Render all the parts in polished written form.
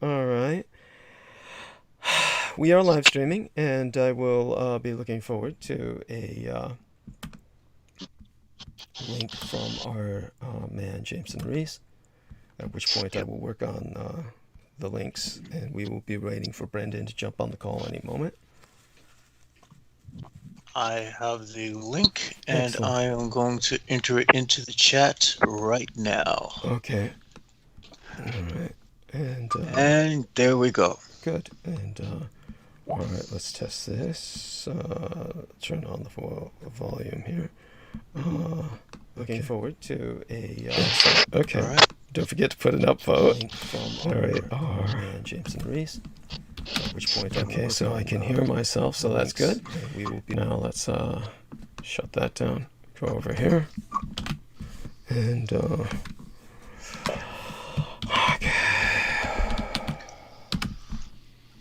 All right. We are live streaming, and I will be looking forward to a link from our man Jameson Reese, at which point I Yep. will work on the links, and we will be waiting for Brendan to jump on the call any moment. I have the link, and Excellent. I am going to enter it into the chat right now. Okay. All right. And there we go. Good. And all right, let's test this. Turn on the volume here. Looking forward to a. Okay. All right. Don't forget to put an upvote from all right, our man Jameson Reese. At which point, okay, so I can hear myself, so that's good. We will be now. Let's shut that down. Go over here, and okay.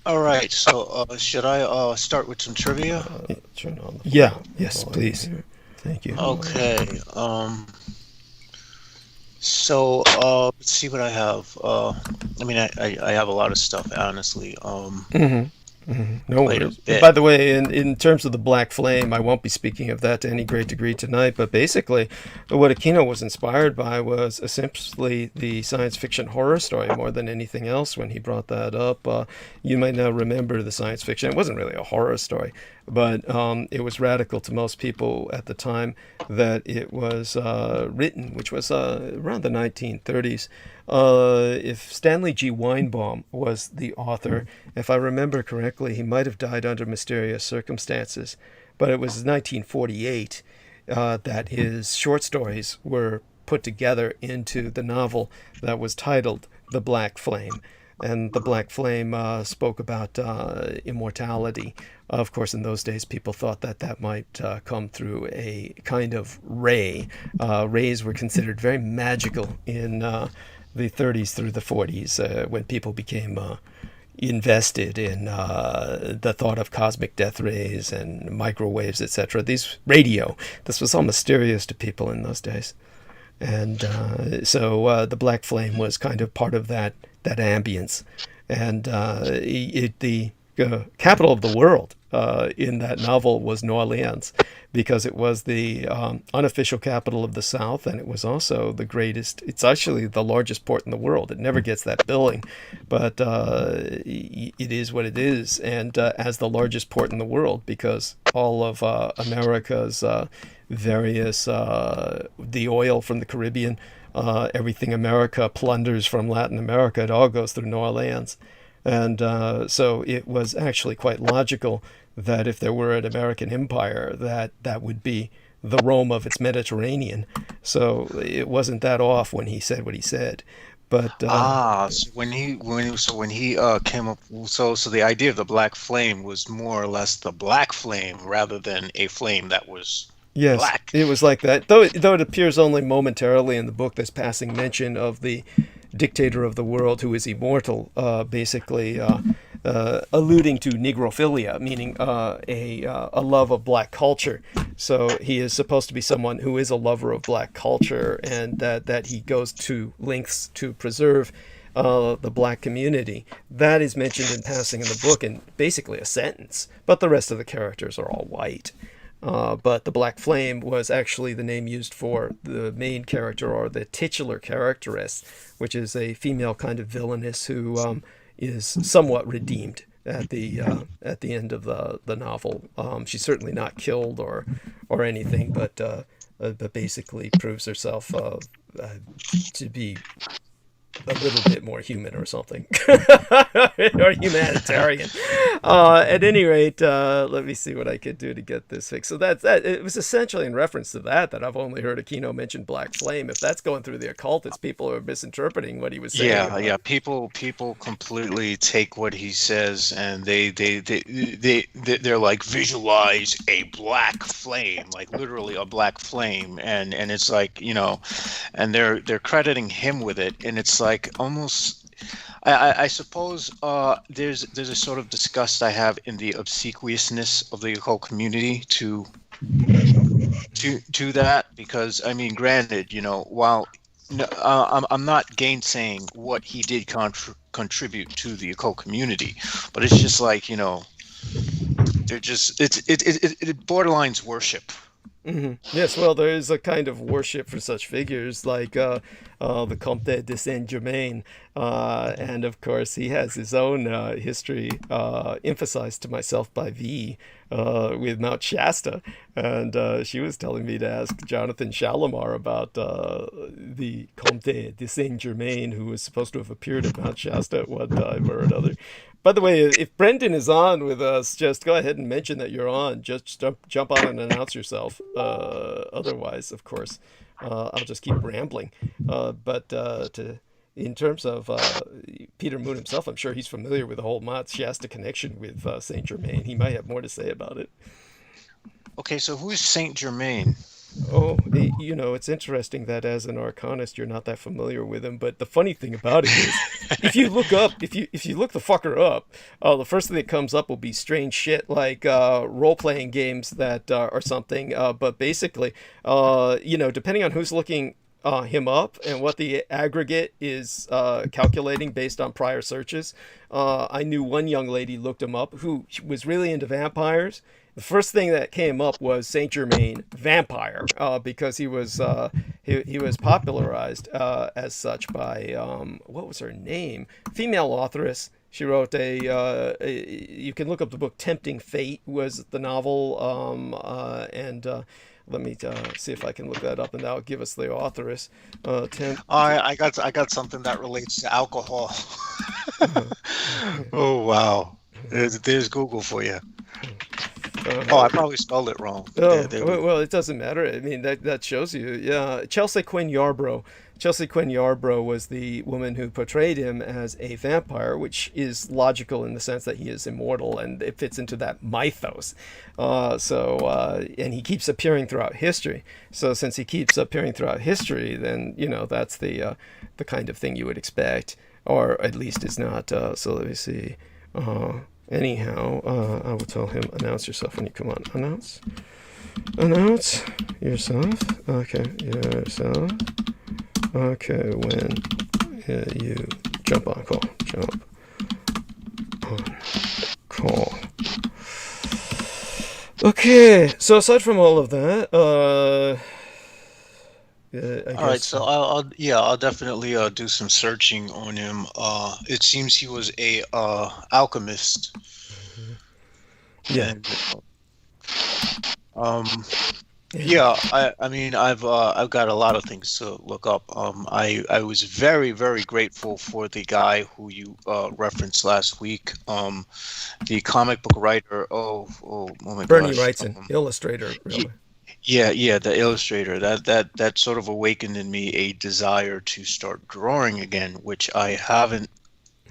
All right. So, should I start with some trivia? Turn on the yes, please. Here. Thank you. Okay. So, let's see what I have. I mean, I have a lot of stuff, honestly. No Quite a worries. bit. By the way, in terms of the Black Flame, I won't be speaking of that to any great degree tonight, but basically what Aquino was inspired by was essentially the science fiction horror story more than anything else when he brought that up. You might now remember the science fiction. It wasn't really a horror story, but it was radical to most people at the time that it was written, which was around the 1930s. If Stanley G. Weinbaum was the author, if I remember correctly, he might have died under mysterious circumstances, but it was 1948 that his short stories were put together into the novel that was titled The Black Flame. And the Black Flame spoke about immortality. Of course, in those days, people thought that that might come through a kind of ray. Rays were considered very magical in the 30s through the 40s when people became invested in the thought of cosmic death rays and microwaves, etc. This was all mysterious to people in those days. And so the Black Flame was kind of part of that ambience. And the capital of the world in that novel was New Orleans, because it was the unofficial capital of the South, and it was also the greatest. It's actually the largest port in the world. It never gets that billing, but it is what it is. And as the largest port in the world, because all of America's various, the oil from the Caribbean, everything America plunders from Latin America, it all goes through New Orleans. And so it was actually quite logical that if there were an American empire, that would be the Rome of its Mediterranean. So it wasn't that off when he said what he said. But So when he came up, so the idea of the black flame was more or less the black flame rather than a flame that was yes, black. it was like that. Though it appears only momentarily in the book, there's passing mention of the dictator of the world who is immortal, basically alluding to negrophilia, meaning a love of black culture. So he is supposed to be someone who is a lover of black culture, and that he goes to lengths to preserve the black community. That is mentioned in passing in the book in basically a sentence, but the rest of the characters are all white. But the Black Flame was actually the name used for the main character, or the titular characteress, which is a female kind of villainess who is somewhat redeemed at the end of the novel. She's certainly not killed or anything, but basically proves herself to be a little bit more human or something, or humanitarian. At any rate, let me see what I could do to get this fixed. So that's that. It was essentially in reference to that I've only heard Aquino mention Black Flame. If that's going through the occultists, people are misinterpreting what he was saying. Yeah. People completely take what he says and they're like, visualize a black flame, like literally a black flame, and it's like, and they're crediting him with it, and it's like almost. I suppose there's a sort of disgust I have in the obsequiousness of the whole community to that, because I mean, granted, while No, I'm not gainsaying what he did contribute to the occult community, but it's just like, you know, they're just it borderlines worship. Yes, well, there is a kind of worship for such figures like the Comte de Saint-Germain, and of course he has his own history emphasized to myself by V with Mount Shasta, and she was telling me to ask Jonathan Shalimar about the Comte de Saint-Germain, who was supposed to have appeared at Mount Shasta at one time or another. By the way, if Brendan is on with us, just go ahead and mention that you're on. Just jump on and announce yourself. Otherwise, of course, I'll just keep rambling. In terms of Peter Moon himself, I'm sure he's familiar with the whole Mount Shasta connection with Saint Germain. He might have more to say about it. Okay, so who's Saint Germain? Oh, you know, it's interesting that as an arcanist, you're not that familiar with him. But the funny thing about it is, if you look the fucker up, the first thing that comes up will be strange shit like role playing games that or something. But basically, you know, depending on who's looking him up and what the aggregate is calculating based on prior searches, I knew one young lady looked him up who was really into vampires. The first thing that came up was Saint Germain vampire, because he was popularized as such by what was her name? Female authoress. She wrote you can look up the book Tempting Fate was the novel, and let me see if I can look that up, and that'll give us the authoress. I got something that relates to alcohol. Oh wow, there's Google for you. Oh, I probably spelled it wrong. Oh, well, it doesn't matter. I mean, that shows you. Yeah, Chelsea Quinn Yarbrough. Chelsea Quinn Yarbrough was the woman who portrayed him as a vampire, which is logical in the sense that he is immortal, and it fits into that mythos. And he keeps appearing throughout history. So since he keeps appearing throughout history, then, you know, that's the kind of thing you would expect, or at least is not. So let me see. Anyhow, I will tell him, announce yourself when you come on. Announce yourself. Okay, yourself. Okay, when you jump on call. Jump on call. Okay, so aside from all of that, all right, so I'll definitely do some searching on him. It seems he was a alchemist. Yeah. And, yeah, I mean, I've got a lot of things to look up. I was very, very grateful for the guy who you referenced last week. The comic book writer. Oh my Bernie gosh. Wrightson, illustrator, really. Yeah, the illustrator. That sort of awakened in me a desire to start drawing again, which I haven't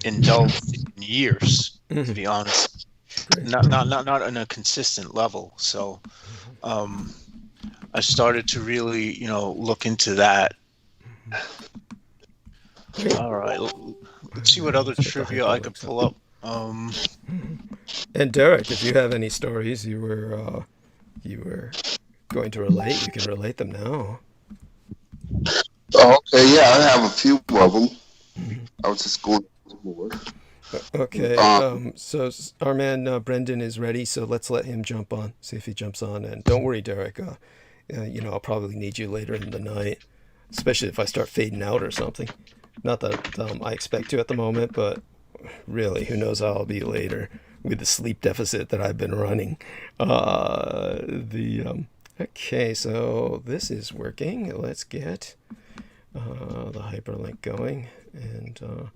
indulged in years, to be honest. Great. Not on a consistent level. So, I started to really, you know, look into that. All right, let's see what other trivia I could pull up. And Derek, if you have any stories you were going to relate, you can relate them now. Oh, okay, yeah, I have a few of them. I was just going more. Okay, so our man Brendan is ready, so let's let him jump on. See if he jumps on, and don't worry, Derek. You know, I'll probably need you later in the night, especially if I start fading out or something. Not that I expect to at the moment, but really, who knows how I'll be later with the sleep deficit that I've been running. Okay, so this is working. Let's get the hyperlink going, and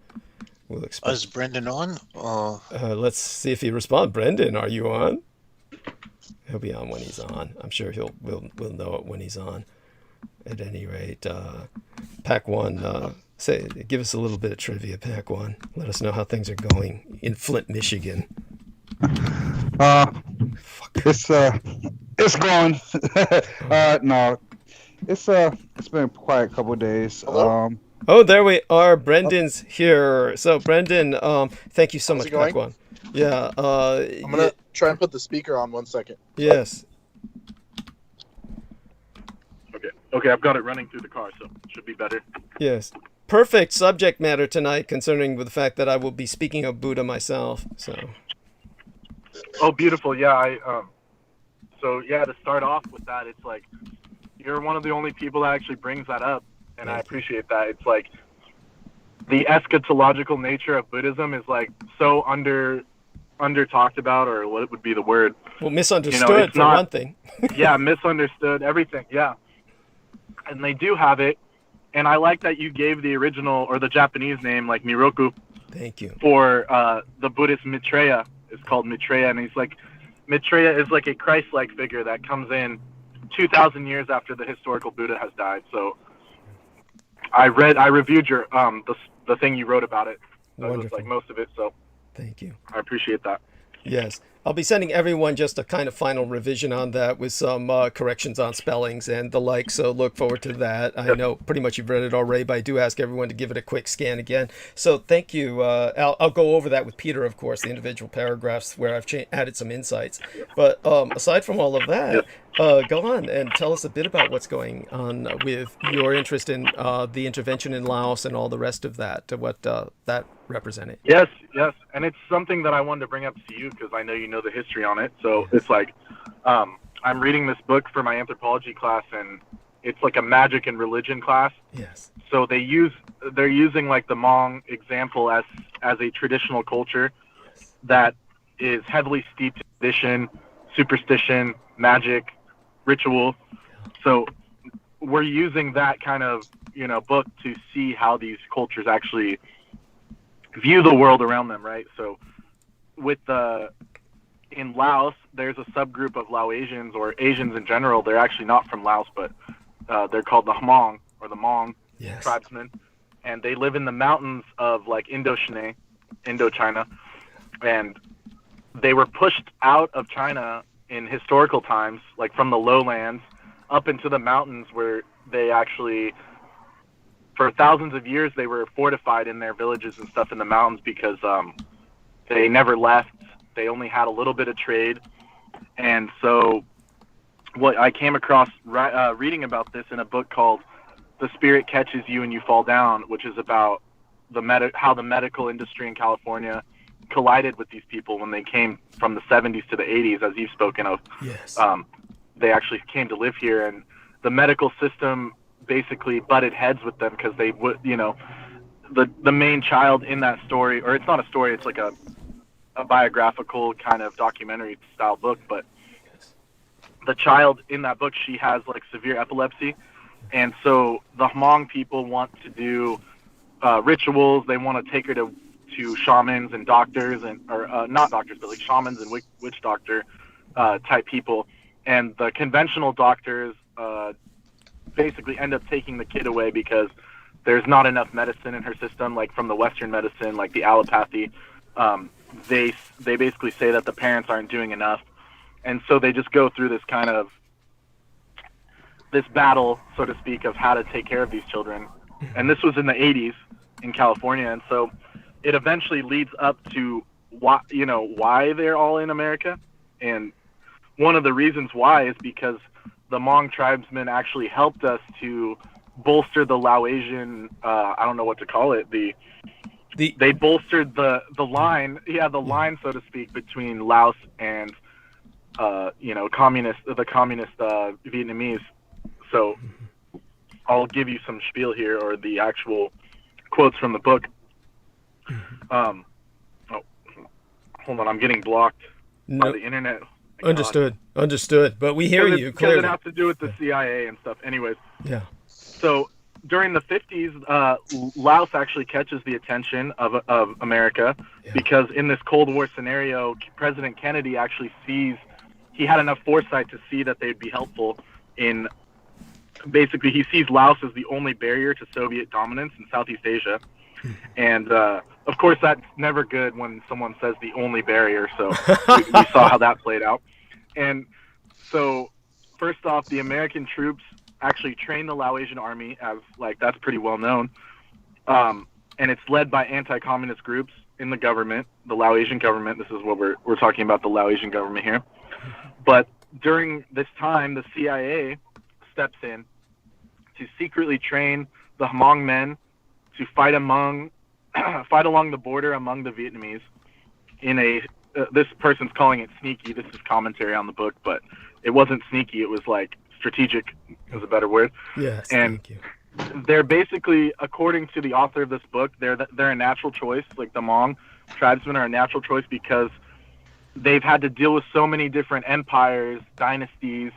we'll expect. Is Brendan on? Let's see if he responds. Brendan, are you on? He'll be on when he's on. I'm sure we'll know it when he's on. At any rate, Pack One, give us a little bit of trivia, Pack One. Let us know how things are going in Flint, Michigan. It's going. No, it's been quite a couple of days. Oh, there we are. Brendan's here. So, Brendan, thank you so much, Pack One. Yeah. I'm gonna try and put the speaker on 1 second. Yes. Okay. Okay, I've got it running through the car, so it should be better. Yes. Perfect subject matter tonight, concerning with the fact that I will be speaking of Buddha myself. So. Oh, beautiful. Yeah, so yeah, to start off with that, it's like you're one of the only people that actually brings that up, and I appreciate that. It's like the eschatological nature of Buddhism is like so under talked about, or what would be the word? Well, misunderstood, for one thing. Yeah, misunderstood, everything. Yeah, and they do have it, and I like that you gave the original or the Japanese name, like Miroku. Thank you. For the Buddhist Maitreya. It's called Maitreya, and he's like, Maitreya is like a Christ-like figure that comes in 2,000 years after the historical Buddha has died. So I reviewed your the thing you wrote about it. That was like most of it. So thank you. I appreciate that. Yes. I'll be sending everyone just a kind of final revision on that with some corrections on spellings and the like, so look forward to that. I know pretty much you've read it already, but I do ask everyone to give it a quick scan again. So thank you. I'll go over that with Peter, of course, the individual paragraphs where I've added some insights. But aside from all of that, go on and tell us a bit about what's going on with your interest in the intervention in Laos and all the rest of that, what that represented. Yes, and it's something that I wanted to bring up to you because I know you know the history on it. So it's like I'm reading this book for my anthropology class, and it's like a magic and religion class. Yes. So they're using like the Hmong example as a traditional culture that is heavily steeped in tradition, superstition, magic, ritual. So we're using that kind of book to see how these cultures actually view the world around them, right? So in Laos, there's a subgroup of Laotians or Asians in general. They're actually not from Laos, but they're called the Hmong or the Hmong tribesmen, and they live in the mountains of like Indochina, and they were pushed out of China in historical times, like from the lowlands up into the mountains, where they actually, for thousands of years, they were fortified in their villages and stuff in the mountains because they never left. They only had a little bit of trade. And so what I came across reading about this in a book called The Spirit Catches You and You Fall Down, which is about how the medical industry in California collided with these people when they came from the 70s to the 80s, as you've spoken of. Yes. They actually came to live here, and the medical system basically butted heads with them because they would, the main child in that story, or it's not a story, it's like a biographical kind of documentary style book, but the child in that book, she has like severe epilepsy, and so the Hmong people want to do rituals. They want to take her to shamans and doctors, or not doctors, but like shamans and witch doctor type people, and the conventional doctors basically end up taking the kid away because there's not enough medicine in her system, like from the Western medicine, like the allopathy. They basically say that the parents aren't doing enough, and so they just go through this kind of this battle, so to speak, of how to take care of these children. And this was in the 80s in California, and so it eventually leads up to why they're all in America. And one of the reasons why is because the Hmong tribesmen actually helped us to bolster the Laotian, I don't know what to call it, they bolstered the line, the line, so to speak, between Laos and the communist Vietnamese. So I'll give you some spiel here, or the actual quotes from the book. Hold on, I'm getting blocked by the internet. Understood. But we hear you clearly. Because it has to do with the CIA and stuff. Anyways. Yeah. So during the 50s, Laos actually catches the attention of America because in this Cold War scenario, President Kennedy actually he had enough foresight to see that they'd be helpful in, basically he sees Laos as the only barrier to Soviet dominance in Southeast Asia. And of course, that's never good when someone says the only barrier. So we saw how that played out. And so first off, the American troops actually trained the Laotian army, as that's pretty well known. And it's led by anti-communist groups in the government, the Laotian government. This is what we're talking about, the Laotian government here. But during this time, the CIA steps in to secretly train the Hmong men to fight along the border among the Vietnamese in a this person's calling it sneaky. This is commentary on the book, but it wasn't sneaky. It was like strategic is a better word. Yes, and thank you. They're basically, according to the author of this book, they're a natural choice. Like the Hmong tribesmen are a natural choice because they've had to deal with so many different empires, dynasties,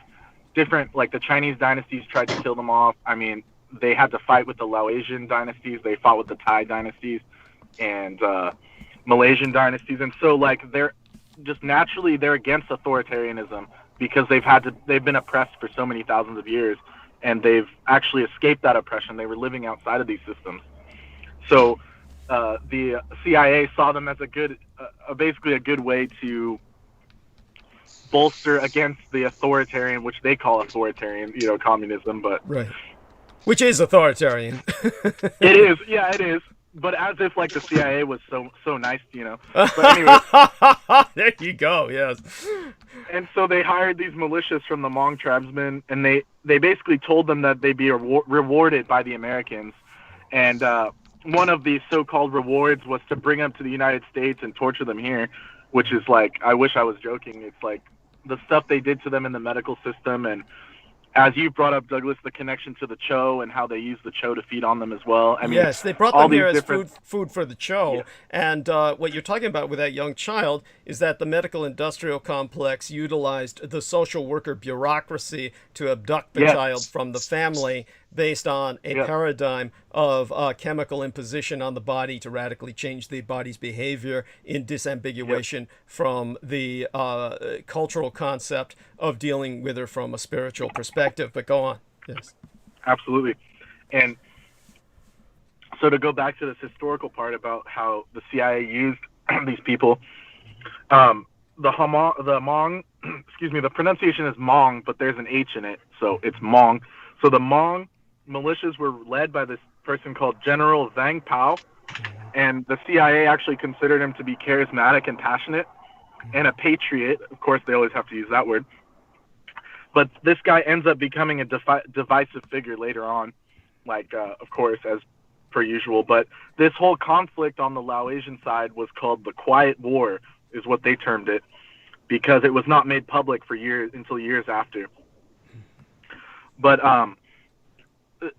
different, like the Chinese dynasties tried to kill them off. I mean, they had to fight with the Laotian dynasties. They fought with the Thai dynasties and Malaysian dynasties. And so like they're just naturally, they're against authoritarianism because they've been oppressed for so many thousands of years, and they've actually escaped that oppression. They were living outside of these systems. So the CIA saw them as basically a good way to bolster against the authoritarian, which they call authoritarian, communism, but right, which is authoritarian. It is, yeah, it is. But as if like the CIA was so nice, But anyway, there you go. Yes. And so they hired these militias from the Hmong tribesmen, and they basically told them that they'd be rewarded by the Americans. And one of these so-called rewards was to bring them to the United States and torture them here, which is like, I wish I was joking. It's like the stuff they did to them in the medical system. And as you brought up, Douglas, the connection to the Cho and how they use the Cho to feed on them as well. I mean, yes, they brought them here as food for the Cho. Yeah. And what you're talking about with that young child is that the medical industrial complex utilized the social worker bureaucracy to abduct the child from the family based on a paradigm of chemical imposition on the body to radically change the body's behavior in disambiguation from the cultural concept of dealing with her from a spiritual perspective. But go on. Yes. Absolutely. And so to go back to this historical part about how the CIA used these people, the Hmong, excuse me, the pronunciation is Hmong, but there's an H in it, so it's Hmong. So the Hmong militias were led by this person called General Vang Pao, and the CIA actually considered him to be charismatic and passionate and a patriot. Of course, they always have to use that word. But this guy ends up becoming a divisive figure later on, of course, as per usual. But this whole conflict on the Laotian side was called the Quiet War, is what they termed it, because it was not made public for years until years after. But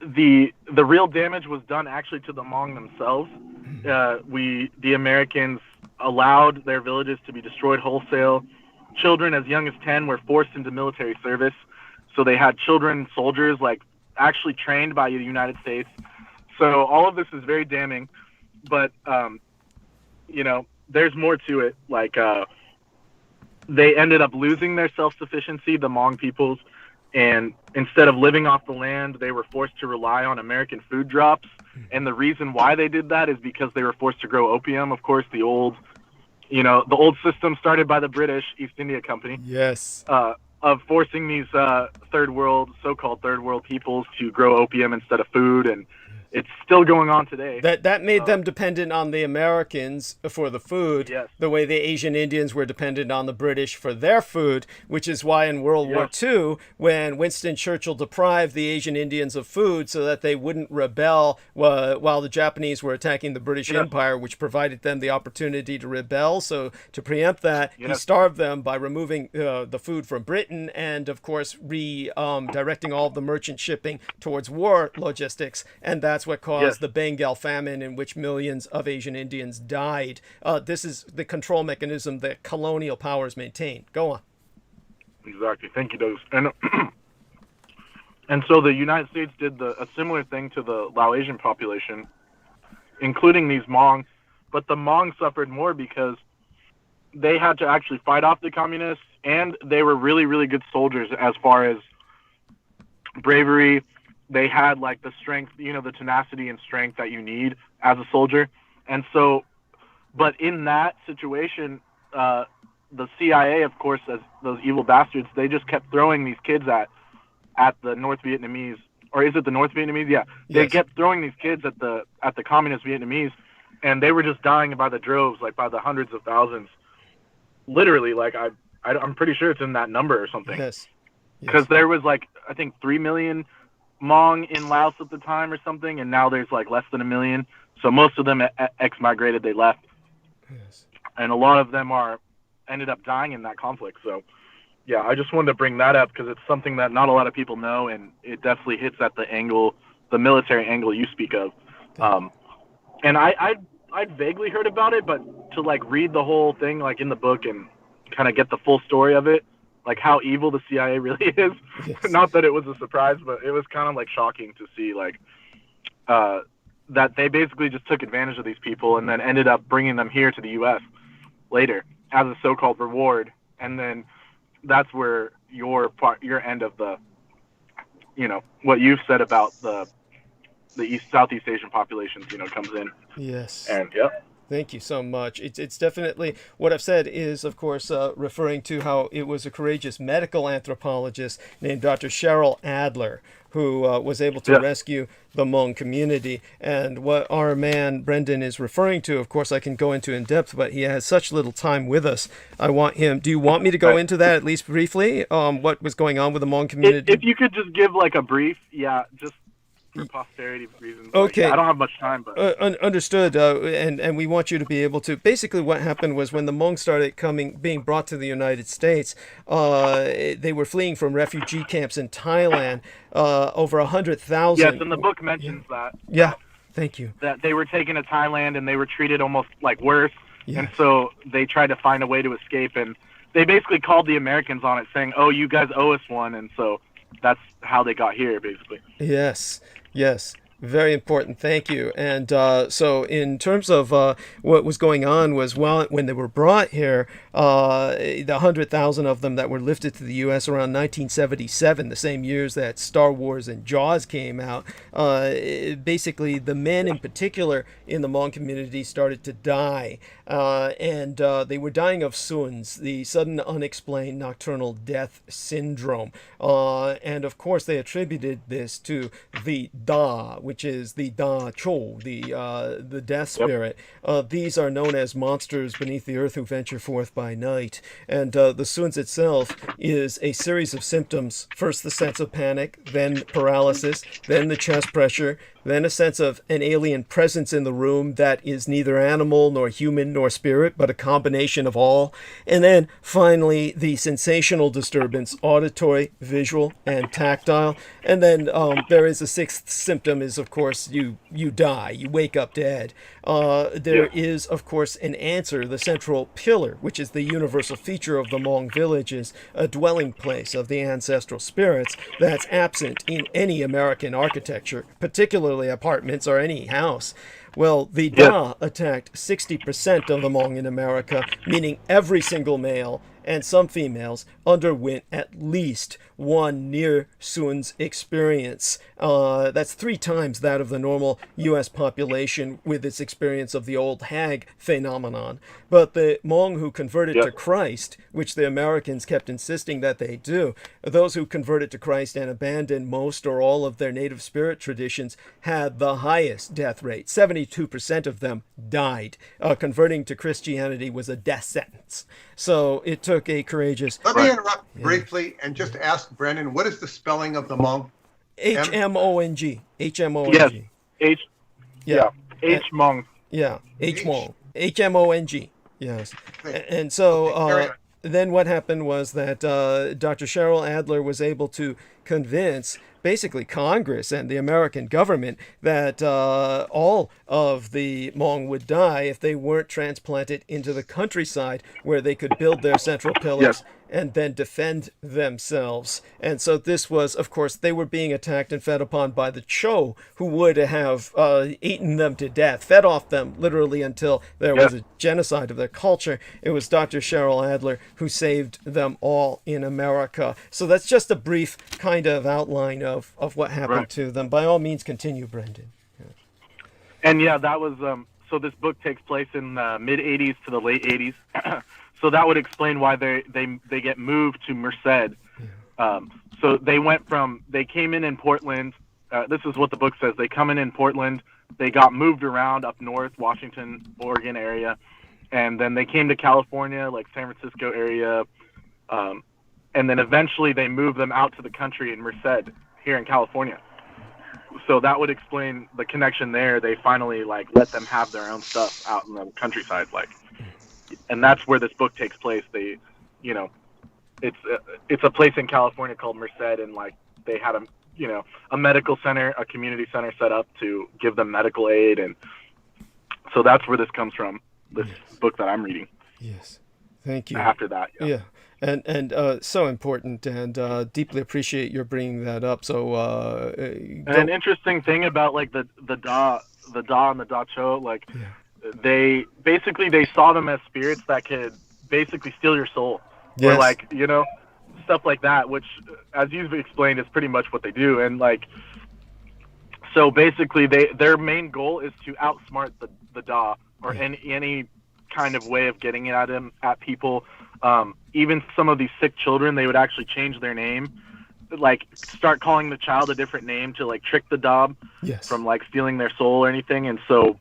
the real damage was done actually to the Hmong themselves. The Americans allowed their villages to be destroyed wholesale. Children as young as 10 were forced into military service. So they had children soldiers actually trained by the United States. So all of this is very damning, but there's more to it. They ended up losing their self-sufficiency, the Hmong peoples, and instead of living off the land, they were forced to rely on American food drops. And the reason why they did that is because they were forced to grow opium. Of course, the old system started by the British East India Company. Yes. Of forcing these so-called third world peoples to grow opium instead of food, and it's still going on today. That made them dependent on the Americans for the food, the way the Asian Indians were dependent on the British for their food, which is why in World War II, when Winston Churchill deprived the Asian Indians of food so that they wouldn't rebel while the Japanese were attacking the British Empire, which provided them the opportunity to rebel. So to preempt that, he starved them by removing the food from Britain and, of course, directing all of the merchant shipping towards war logistics. And that's what caused the Bengal famine, in which millions of Asian Indians died. This is the control mechanism that colonial powers maintain. Go on. Exactly. Thank you, Douglas. And so the United States did a similar thing to the Laotian population, including these Hmong, but the Hmong suffered more because they had to actually fight off the communists, and they were really, really good soldiers as far as bravery. They had the strength, the tenacity and strength that you need as a soldier. And so, but in that situation, the CIA, of course, as those evil bastards, they just kept throwing these kids at the North Vietnamese, or is it the North Vietnamese? Yeah. They kept throwing these kids at the communist Vietnamese, and they were just dying by the droves, by the hundreds of thousands. Literally, I'm pretty sure it's in that number or something. Yes. Because there was I think 3 million Hmong in Laos at the time or something, and now there's like less than 1 million. So most of them ex-migrated, they left. Yes. And a lot of them ended up dying in that conflict. So yeah, I just wanted to bring that up because it's something that not a lot of people know, and it definitely hits at the angle, the military angle you speak of. And I'd vaguely heard about it, but to like read the whole thing like in the book and kind of get the full story of it, like how evil the CIA really is. Yes. Not that it was a surprise, but it was kind of like shocking to see like that they basically just took advantage of these people and then ended up bringing them here to the U.S. later as a so-called reward. And then that's where your end of the, you know, what you've said about the Southeast Asian populations, you know, comes in. Yes. And yeah. Thank you so much. It's definitely, what I've said is, of course, referring to how it was a courageous medical anthropologist named Dr. Cheryl Adler who was able to rescue the Hmong community. And what our man Brendan is referring to, of course, I can go into in depth, but he has such little time with us. I want him, do you want me to go into that at least briefly? What was going on with the Hmong community? If you could just give like a brief, just for posterity reasons. Okay. Like, I don't have much time, but understood. And we want you to be able to. Basically, what happened was when the Hmong started being brought to the United States, they were fleeing from refugee camps in Thailand. Over 100,000. Yes, and the book mentions that. Yeah. Thank you. That they were taken to Thailand and they were treated almost like worse, Yes. and so they tried to find a way to escape, and they basically called the Americans on it, saying, "Oh, you guys owe us one," and so that's how they got here, basically. Yes. Yes. Very important. Thank you. And so in terms of what was going on was, well, when they were brought here, the 100,000 of them that were lifted to the U.S. around 1977, the same years that Star Wars and Jaws came out, basically the men in particular in the Hmong community started to die. And they were dying of SUNS, the sudden unexplained nocturnal death syndrome. And of course, they attributed this to the Da, which is the Da Cho, the death spirit. These are known as monsters beneath the earth who venture forth by night. And the SUNS itself is a series of symptoms. First, the sense of panic, then paralysis, then the chest pressure, then a sense of an alien presence in the room that is neither animal nor human nor spirit, but a combination of all. And then finally, the sensational disturbance, auditory, visual, and tactile. And then there is a sixth symptom is, of course, you die, you wake up dead. There is, of course, an answer, the central pillar, which is the universal feature of the Hmong villages, a dwelling place of the ancestral spirits that's absent in any American architecture, particularly apartments or any house. Well, the Da attacked 60% of the Hmong in America, meaning every single male and some females underwent at least one near SUNS experience. That's 3 times that of the normal U.S. population with its experience of the old hag phenomenon. But the Hmong who converted to Christ, which the Americans kept insisting that they do, those who converted to Christ and abandoned most or all of their native spirit traditions had the highest death rate. 72% of them died. Converting to Christianity was a death sentence. So it took a courageous... Let me interrupt briefly and just ask Brendan, what is the spelling of the Hmong? H-M-O-N-G. H-M-O-N-G. Yes. H-Hmong. Yeah, H-Hmong. H-M-O-N-G. Yes. And so then what happened was that Dr. Cheryl Adler was able to convince basically Congress and the American government that all of the Hmong would die if they weren't transplanted into the countryside where they could build their central pillars and then defend themselves. And so this was, of course, they were being attacked and fed upon by the Cho, who would have eaten them to death, fed off them literally until there was a genocide of their culture. It was Dr. Cheryl Adler who saved them all in America. So that's just a brief kind of outline of what happened to them. By all means, continue, Brendan. And that was, so this book takes place in the mid-'80s to the late '80s. So that would explain why they get moved to Merced. So they came in Portland. This is what the book says. They come in Portland. They got moved around up north, Washington, Oregon area. And then they came to California, like San Francisco area. And then eventually they moved them out to the country in Merced here in California. so that would explain the connection there. They finally like let them have their own stuff out in the countryside, like, and that's where this book takes place. They, you know, it's a place in California called Merced, and like they had a medical center, a community center set up to give them medical aid, and so that's where this comes from. This book that I'm reading. Yes, thank you. After that, yeah. And so important, and deeply appreciate your bringing that up. So and an interesting thing about like the Da and the Da Cho, like they saw them as spirits that could basically steal your soul, or like, you know, stuff like that, which, as you've explained, is pretty much what they do. And like, so basically their main goal is to outsmart the Da, or any kind of way of getting it at people. Even some of these sick children, they would actually change their name, like start calling the child a different name to like trick the Da from like stealing their soul or anything. And so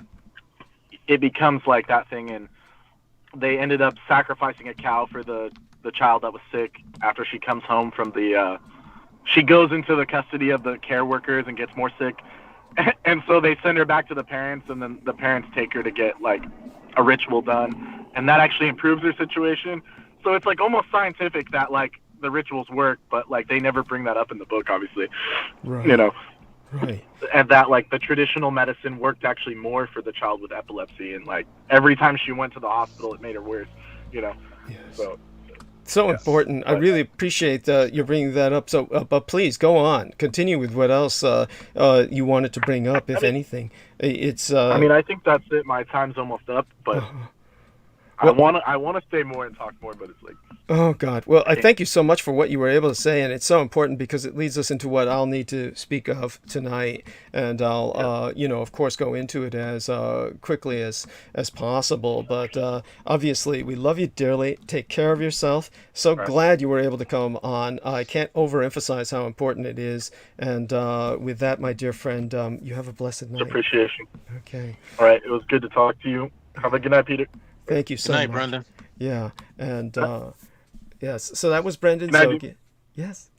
it becomes like that thing, and they ended up sacrificing a cow for the child that was sick after she comes home from she goes into the custody of the care workers and gets more sick. And so they send her back to the parents, and then the parents take her to get like a ritual done, and that actually improves her situation. So it's like almost scientific that like the rituals work, but like they never bring that up in the book, obviously. Right. You know. Right. And that like the traditional medicine worked actually more for the child with epilepsy, and like every time she went to the hospital, it made her worse. You know. Yes. So important. I really appreciate you bringing that up. So, but please go on. Continue with what else you wanted to bring up, if anything. It's. I mean, I think that's it. My time's almost up, but I want to stay more and talk more, but it's like. Oh God! Well, I thank you so much for what you were able to say, and it's so important because it leads us into what I'll need to speak of tonight, and I'll, you know, of course, go into it as quickly as possible. But obviously, we love you dearly. Take care of yourself. So glad you were able to come on. I can't overemphasize how important it is. And with that, my dear friend, you have a blessed night. Appreciation. Okay. All right. It was good to talk to you. Have a good night, Peter. Thank you so much. Good night, Brendan. Yeah, and yes, so that was Brendan Zogi. Yes,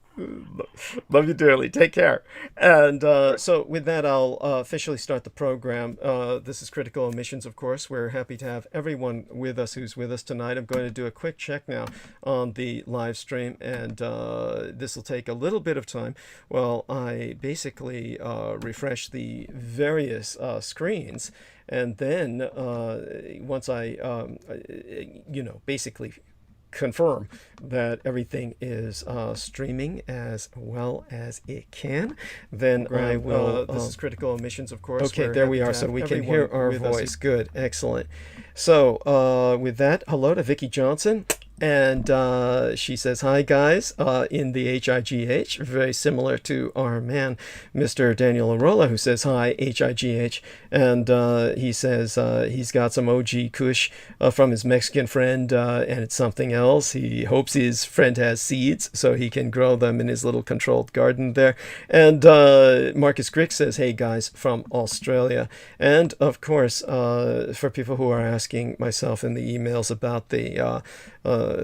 love you dearly. Take care. And so with that, I'll officially start the program. This is Critical Omissions, of course. We're happy to have everyone with us who's with us tonight. I'm going to do a quick check now on the live stream, and this will take a little bit of time while I basically refresh the various screens. And then once I, you know, basically confirm that everything is streaming as well as it can, then I will. This is Critical Omissions, of course. Okay, there we are. So we can hear our voice. Good, excellent. So with that, hello to Vicki Johnson. And she says, hi, guys, in the HIGH, very similar to our man, Mr. Daniel Arola, who says, hi, HIGH. And he says he's got some OG Kush from his Mexican friend, and it's something else. He hopes his friend has seeds so he can grow them in his little controlled garden there. And Marcus Crick says, hey, guys, from Australia. And, of course, for people who are asking myself in the emails about the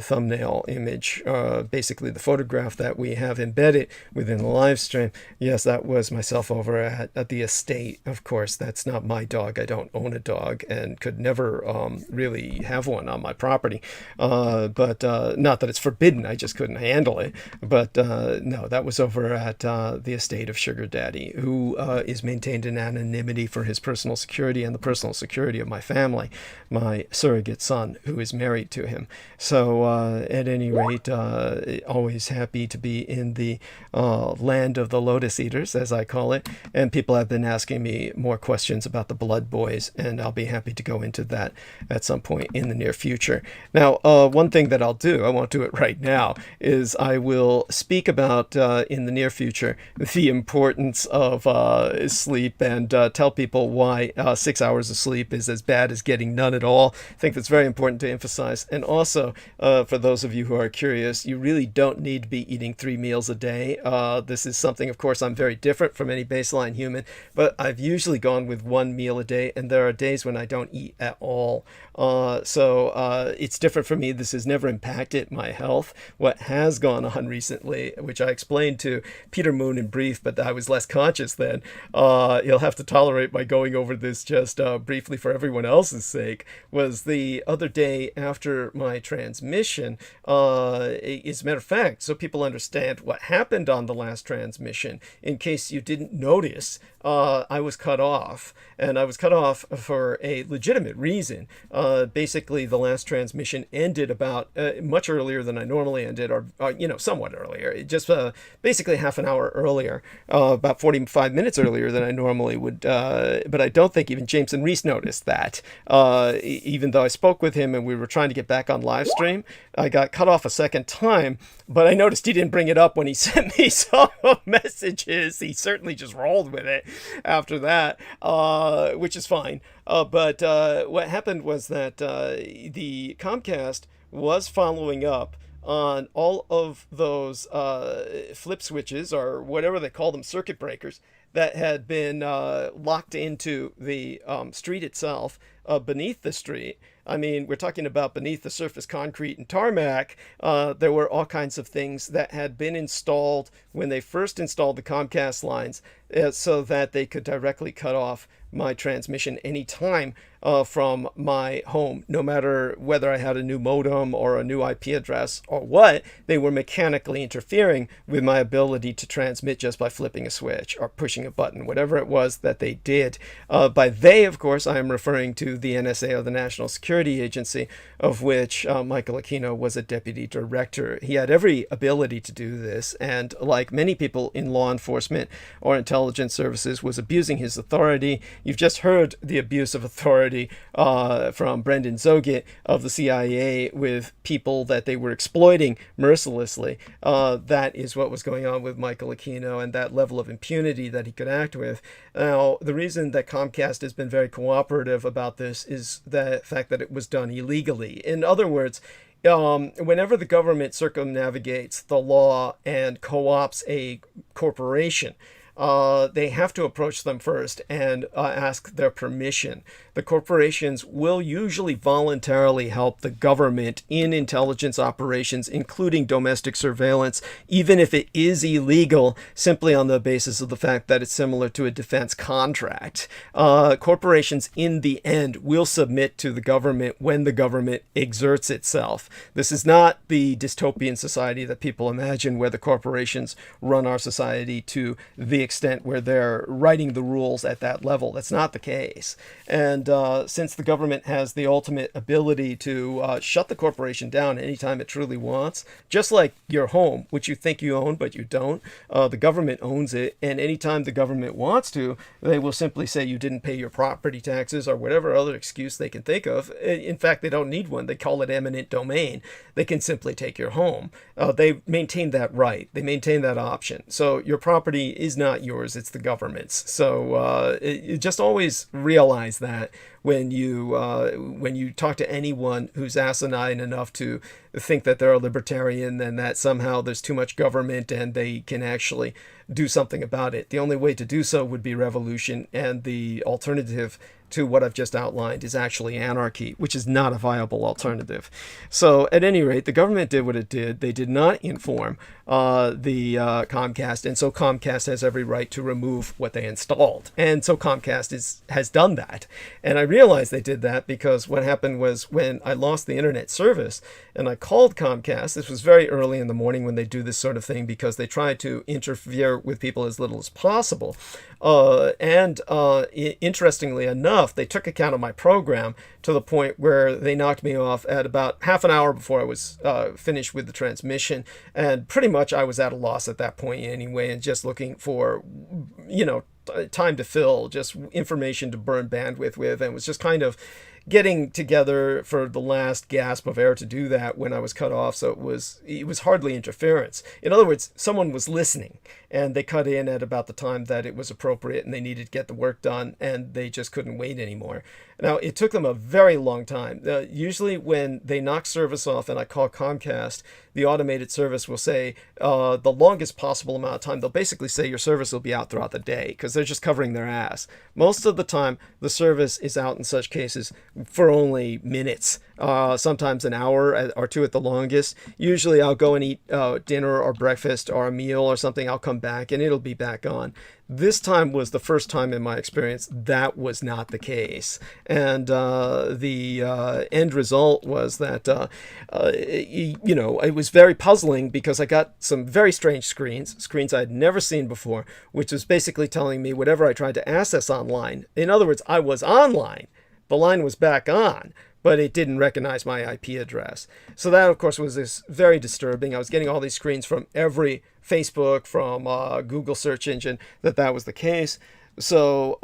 thumbnail image, basically the photograph that we have embedded within the live stream. Yes, that was myself over at the estate. Of course, that's not my dog. I don't own a dog and could never really have one on my property. But not that it's forbidden, I just couldn't handle it. But no, that was over at the estate of Sugar Daddy, who is maintained in anonymity for his personal security and the personal security of my family, my surrogate son, who is married to him. So at any rate, always happy to be in the land of the lotus eaters, as I call it. And people have been asking me more questions about the Blood Boys, and I'll be happy to go into that at some point in the near future. Now, one thing that I'll do, I won't do it right now, is I will speak about in the near future the importance of sleep, and tell people why 6 hours of sleep is as bad as getting none at all. I think that's very important to emphasize. And also For those of you who are curious, you really don't need to be eating 3 meals a day. This is something, of course, I'm very different from any baseline human, but I've usually gone with 1 meal a day, and there are days when I don't eat at all. So it's different for me. This has never impacted my health. What has gone on recently, which I explained to Peter Moon in brief, but I was less conscious then. You'll have to tolerate my going over this just briefly for everyone else's sake, was the other day after my transmission. As a matter of fact, so people understand what happened on the last transmission, in case you didn't notice, I was cut off, and I was cut off for a legitimate reason. Basically, the last transmission ended about much earlier than I normally ended, or somewhat earlier, just basically half an hour earlier, about 45 minutes earlier than I normally would. But I don't think even Jameson Reese noticed that. Even though I spoke with him and we were trying to get back on live stream, I got cut off a second time, but I noticed he didn't bring it up when he sent me some messages. He certainly just rolled with it after that, which is fine. But what happened was that the Comcast was following up on all of those flip switches, or whatever they call them, circuit breakers, that had been locked into the street itself, beneath the street. I mean, we're talking about beneath the surface concrete and tarmac. There were all kinds of things that had been installed when they first installed the Comcast lines, so that they could directly cut off my transmission anytime from my home, no matter whether I had a new modem or a new IP address or what. They were mechanically interfering with my ability to transmit just by flipping a switch or pushing a button, whatever it was that they did. By they, of course, I am referring to the NSA, or the National Security Agency, of which Michael Aquino was a deputy director. He had every ability to do this, and like many people in law enforcement or intelligence services, was abusing his authority. You've just heard the abuse of authority from Brendan Zogit of the CIA with people that they were exploiting mercilessly. That is what was going on with Michael Aquino, and that level of impunity that he could act with. Now, the reason that Comcast has been very cooperative about this is the fact that it was done illegally. In other words, whenever the government circumnavigates the law and co-ops a corporation, they have to approach them first and ask their permission. The corporations will usually voluntarily help the government in intelligence operations, including domestic surveillance, even if it is illegal, simply on the basis of the fact that it's similar to a defense contract. Corporations, in the end, will submit to the government when the government exerts itself. This is not the dystopian society that people imagine, where the corporations run our society to the extent where they're writing the rules at that level. That's not the case. And since the government has the ultimate ability to shut the corporation down anytime it truly wants, just like your home, which you think you own but you don't, the government owns it, and anytime the government wants to, they will simply say you didn't pay your property taxes, or whatever other excuse they can think of. In fact, they don't need one. They call it eminent domain. They can simply take your home. They maintain that right. They maintain that option. So your property is not yours, it's the government's. So you just always realize that when you talk to anyone who's asinine enough to think that they're a libertarian and that somehow there's too much government and they can actually do something about it. The only way to do so would be revolution, and the alternative to what I've just outlined is actually anarchy, which is not a viable alternative. So at any rate, the government did what it did. They did not inform the Comcast, and so Comcast has every right to remove what they installed. And so Comcast has done that. And I realized they did that because what happened was, when I lost the internet service and I called Comcast, this was very early in the morning when they do this sort of thing, because they try to interfere with people as little as possible. Interestingly enough, they took account of my program to the point where they knocked me off at about half an hour before I was finished with the transmission. And pretty much I was at a loss at that point anyway, and just looking for, time to fill, just information to burn bandwidth with, and was just kind of getting together for the last gasp of air to do that when I was cut off. So it was hardly interference. In other words, someone was listening, and they cut in at about the time that it was appropriate and they needed to get the work done, and they just couldn't wait anymore. Now, it took them a very long time. Usually when they knock service off and I call Comcast, the automated service will say the longest possible amount of time. They'll basically say your service will be out throughout the day because they're just covering their ass. Most of the time, the service is out in such cases for only minutes, sometimes an hour or two at the longest. Usually I'll go and eat dinner or breakfast or a meal or something. I'll come back and it'll be back on. This time was the first time in my experience that was not the case. And the end result was that, it was very puzzling because I got some very strange screens I'd never seen before, which was basically telling me whatever I tried to access online. In other words, I was online. The line was back on, but it didn't recognize my IP address. So that, of course, was this very disturbing. I was getting all these screens from every Facebook, from Google search engine, that was the case. So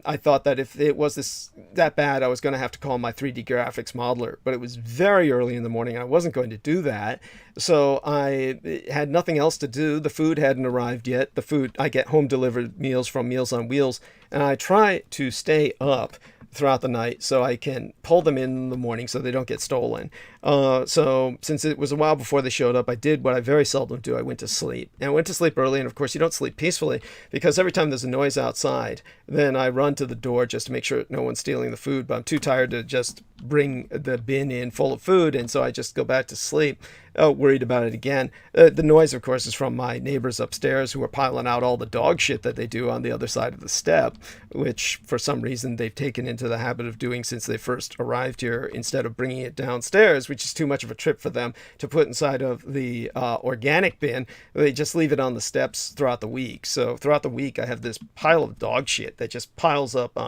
I thought that if it was that bad, I was going to have to call my 3D graphics modeler. But it was very early in the morning. I wasn't going to do that. So I had nothing else to do. The food hadn't arrived yet. I get home delivered meals from Meals on Wheels. And I try to stay up throughout the night so I can pull them in the morning so they don't get stolen. So since it was a while before they showed up, I did what I very seldom do. I went to sleep. And I went to sleep early, and of course you don't sleep peacefully because every time there's a noise outside, then I run to the door just to make sure no one's stealing the food, but I'm too tired to just bring the bin in full of food, and so I just go back to sleep, worried about it again. The noise, of course, is from my neighbors upstairs who are piling out all the dog shit that they do on the other side of the step, which for some reason they've taken into the habit of doing since they first arrived here, instead of bringing it downstairs, which is too much of a trip for them to put inside of the organic bin. They just leave it on the steps throughout the week. So throughout the week, I have this pile of dog shit that just piles up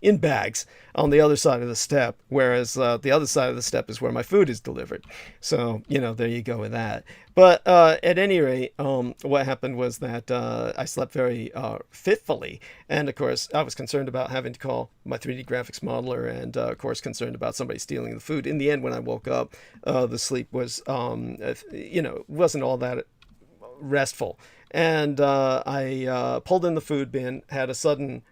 in bags on the other side of the step, whereas the other side of the step is where my food is delivered. So, there you go with that. But at any rate, what happened was that I slept very fitfully. And of course, I was concerned about having to call my 3D graphics modeler, and of course, concerned about somebody stealing the food. In the end, when I woke up, the sleep was, wasn't all that restful. And I pulled in the food bin, had a sudden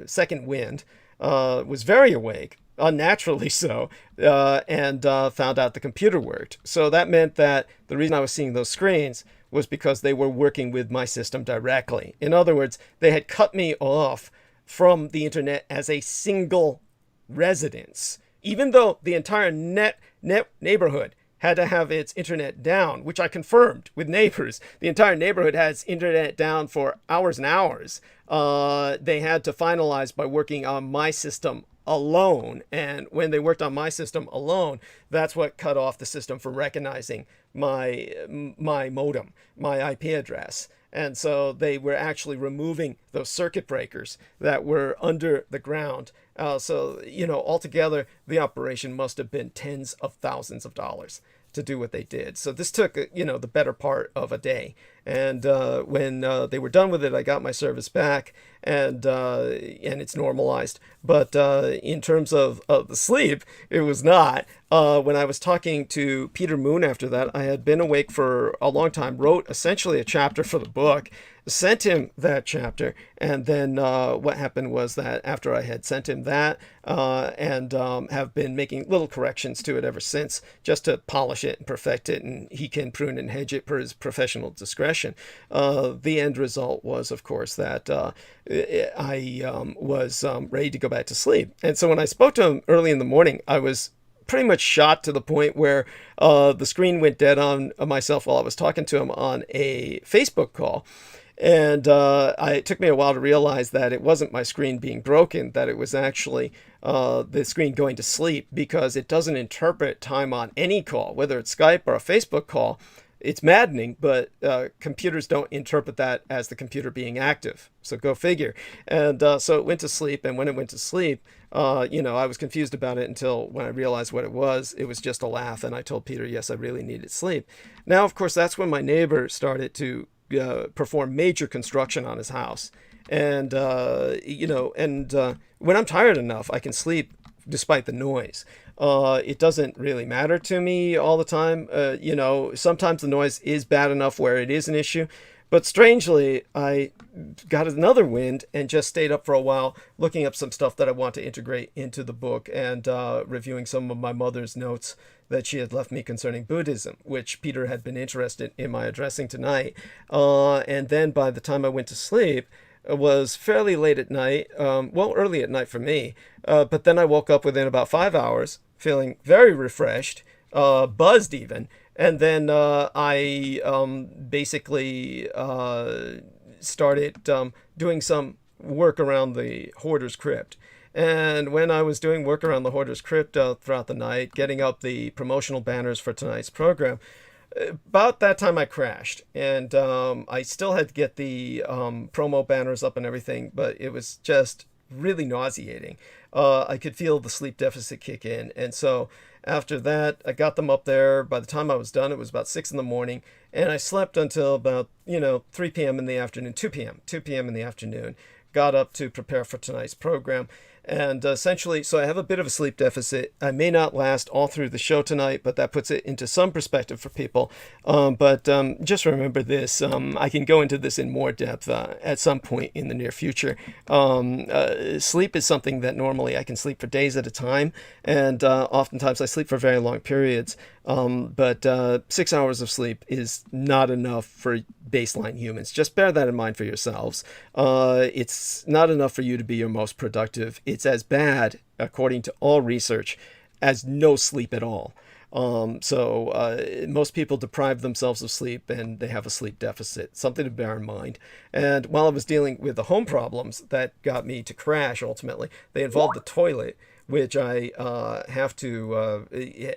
second wind, was very awake, unnaturally so, and found out the computer worked. So that meant that the reason I was seeing those screens was because they were working with my system directly. In other words, they had cut me off from the internet as a single residence, even though the entire neighborhood had to have its internet down, which I confirmed with neighbors. The entire neighborhood has internet down for hours and hours. They had to finalize by working on my system alone. And when they worked on my system alone, that's what cut off the system from recognizing my modem, my IP address. And so they were actually removing those circuit breakers that were under the ground. So, altogether, the operation must have been tens of thousands of dollars to do what they did. So this took, the better part of a day. And when they were done with it, I got my service back, and it's normalized. But in terms of the sleep, it was not. When I was talking to Peter Moon after that, I had been awake for a long time, wrote essentially a chapter for the book, sent him that chapter, and then what happened was that after I had sent him that and have been making little corrections to it ever since, just to polish it and perfect it, and he can prune and hedge it per his professional discretion. The end result was, of course, that I was ready to go back to sleep. And so when I spoke to him early in the morning, I was pretty much shot to the point where the screen went dead on myself while I was talking to him on a Facebook call. And it took me a while to realize that it wasn't my screen being broken, that it was actually the screen going to sleep, because it doesn't interpret time on any call, whether it's Skype or a Facebook call. It's maddening, but computers don't interpret that as the computer being active. So go figure. And so it went to sleep. And when it went to sleep, I was confused about it until when I realized what it was just a laugh. And I told Peter, yes, I really needed sleep. Now, of course, that's when my neighbor started to perform major construction on his house. And, when I'm tired enough, I can sleep despite the noise. It doesn't really matter to me all the time. Sometimes the noise is bad enough where it is an issue, But strangely, I got another wind and just stayed up for a while, looking up some stuff that I want to integrate into the book and reviewing some of my mother's notes that she had left me concerning Buddhism, which Peter had been interested in my addressing tonight. And then by the time I went to sleep, it was fairly late at night, well, early at night for me. But then I woke up within about 5 hours, feeling very refreshed, buzzed even. And then I basically started doing some work around the Hoarder's Crypt. And when I was doing work around the Hoarder's Crypt throughout the night, getting up the promotional banners for tonight's program, about that time I crashed. And I still had to get the promo banners up and everything, but it was just really nauseating. I could feel the sleep deficit kick in. And so after that, I got them up there. By the time I was done, it was about 6 in the morning. And I slept until about, 3 p.m. in the afternoon, 2 p.m. in the afternoon. Got up to prepare for tonight's program. And essentially, so I have a bit of a sleep deficit. I may not last all through the show tonight, but that puts it into some perspective for people. But just remember this. I can go into this in more depth at some point in the near future. Sleep is something that normally I can sleep for days at a time. And oftentimes I sleep for very long periods. But 6 hours of sleep is not enough for baseline humans. Just bear that in mind for yourselves. It's not enough for you to be your most productive. It's as bad, according to all research, as no sleep at all. So most people deprive themselves of sleep and they have a sleep deficit, something to bear in mind. And while I was dealing with the home problems that got me to crash ultimately, they involved the toilet, which I have to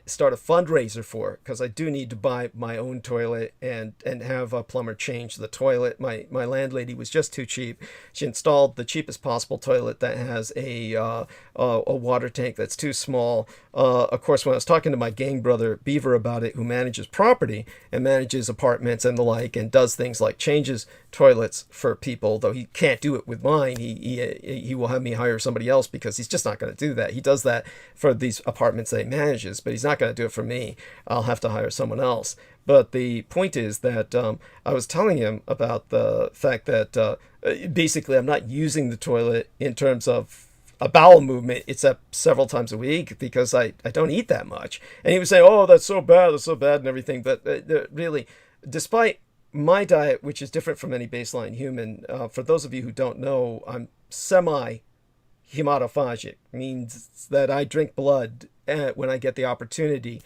start a fundraiser for, because I do need to buy my own toilet and have a plumber change the toilet. My landlady was just too cheap. She installed the cheapest possible toilet that has a water tank that's too small. Of course, when I was talking to my gang brother Beaver about it, who manages property and manages apartments and the like, and does things like changes toilets for people, though he can't do it with mine, he will have me hire somebody else because he's just not going to do that. He does that for these apartments that he manages, but he's not going to do it for me. I'll have to hire someone else. But the point is that I was telling him about the fact that basically I'm not using the toilet in terms of a bowel movement, except several times a week, because I don't eat that much. And he was saying, oh, that's so bad and everything. But really, despite my diet, which is different from any baseline human, for those of you who don't know, I'm hematophagic, means that I drink blood when I get the opportunity,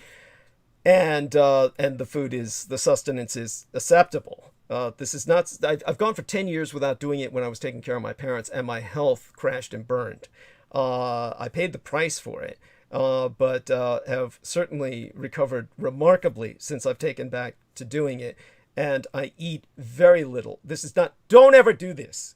and the food is, the sustenance is acceptable. This is not, I've gone for 10 years without doing it when I was taking care of my parents, and my health crashed and burned. I paid the price for it, but have certainly recovered remarkably since I've taken back to doing it. And I eat very little. This is not, don't ever do this.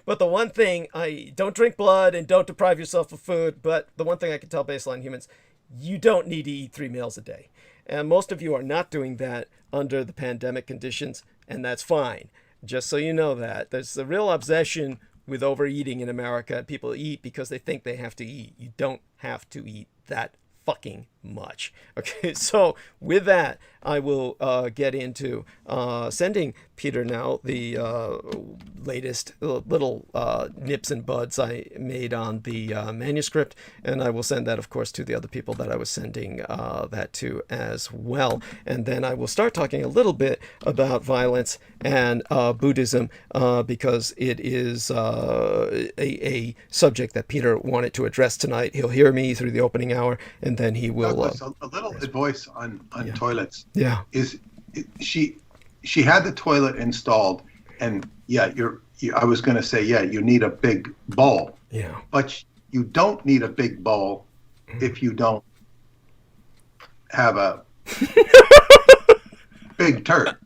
But the one thing, don't drink blood and don't deprive yourself of food. But the one thing I can tell baseline humans, you don't need to eat 3 meals a day. And most of you are not doing that under the pandemic conditions, and that's fine. Just so you know that. There's a real obsession with overeating in America. People eat because they think they have to eat. You don't have to eat that fucking much. Okay, so with that, I will get into sending Peter now the latest little nips and buds I made on the manuscript, and I will send that, of course, to the other people that I was sending that to as well. And then I will start talking a little bit about violence and Buddhism, because it is a subject that Peter wanted to address tonight. He'll hear me through the opening hour, and then he will... Douglas, a little advice on toilets. Yeah. She had the toilet installed, and I was going to say, you need a big bowl. Yeah. But you don't need a big bowl if you don't have a big turd.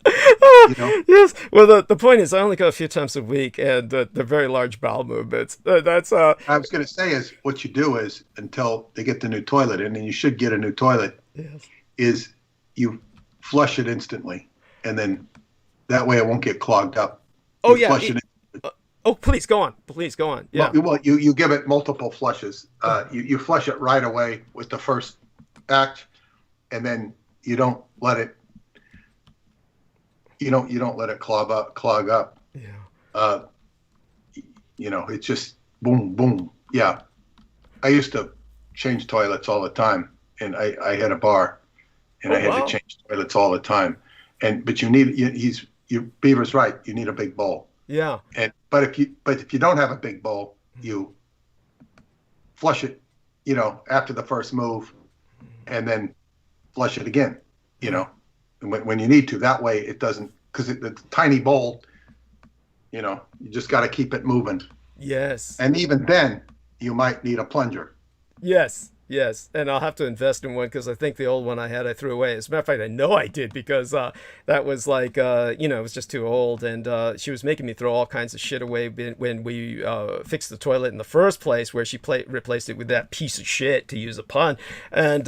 Yes. Well, the point is, I only go a few times a week, and the very large bowel movements. That's I was going to say is what you do is, until they get the new toilet in, and you should get a new toilet. Yes. Is you flush it instantly, and then that way it won't get clogged up. Oh, yeah. Please go on. Yeah. Well, you give it multiple flushes. You flush it right away with the first act, and then you don't let it you don't let it clog up. Yeah. It's just boom, boom. Yeah. I used to change toilets all the time, and I had a bar, and I had to change toilets all the time. But you need Beaver's right. You need a big bowl. Yeah. But if you don't have a big bowl, you flush it, after the first move, and then flush it again, when you need to. That way it doesn't, because it's a tiny bowl, you just got to keep it moving. Yes. And even then, you might need a plunger. Yes. Yes, and I'll have to invest in one because I think the old one I had I threw away. As a matter of fact, I know I did because that was like, it was just too old, and she was making me throw all kinds of shit away when we fixed the toilet in the first place, where she replaced it with that piece of shit, to use a pun. And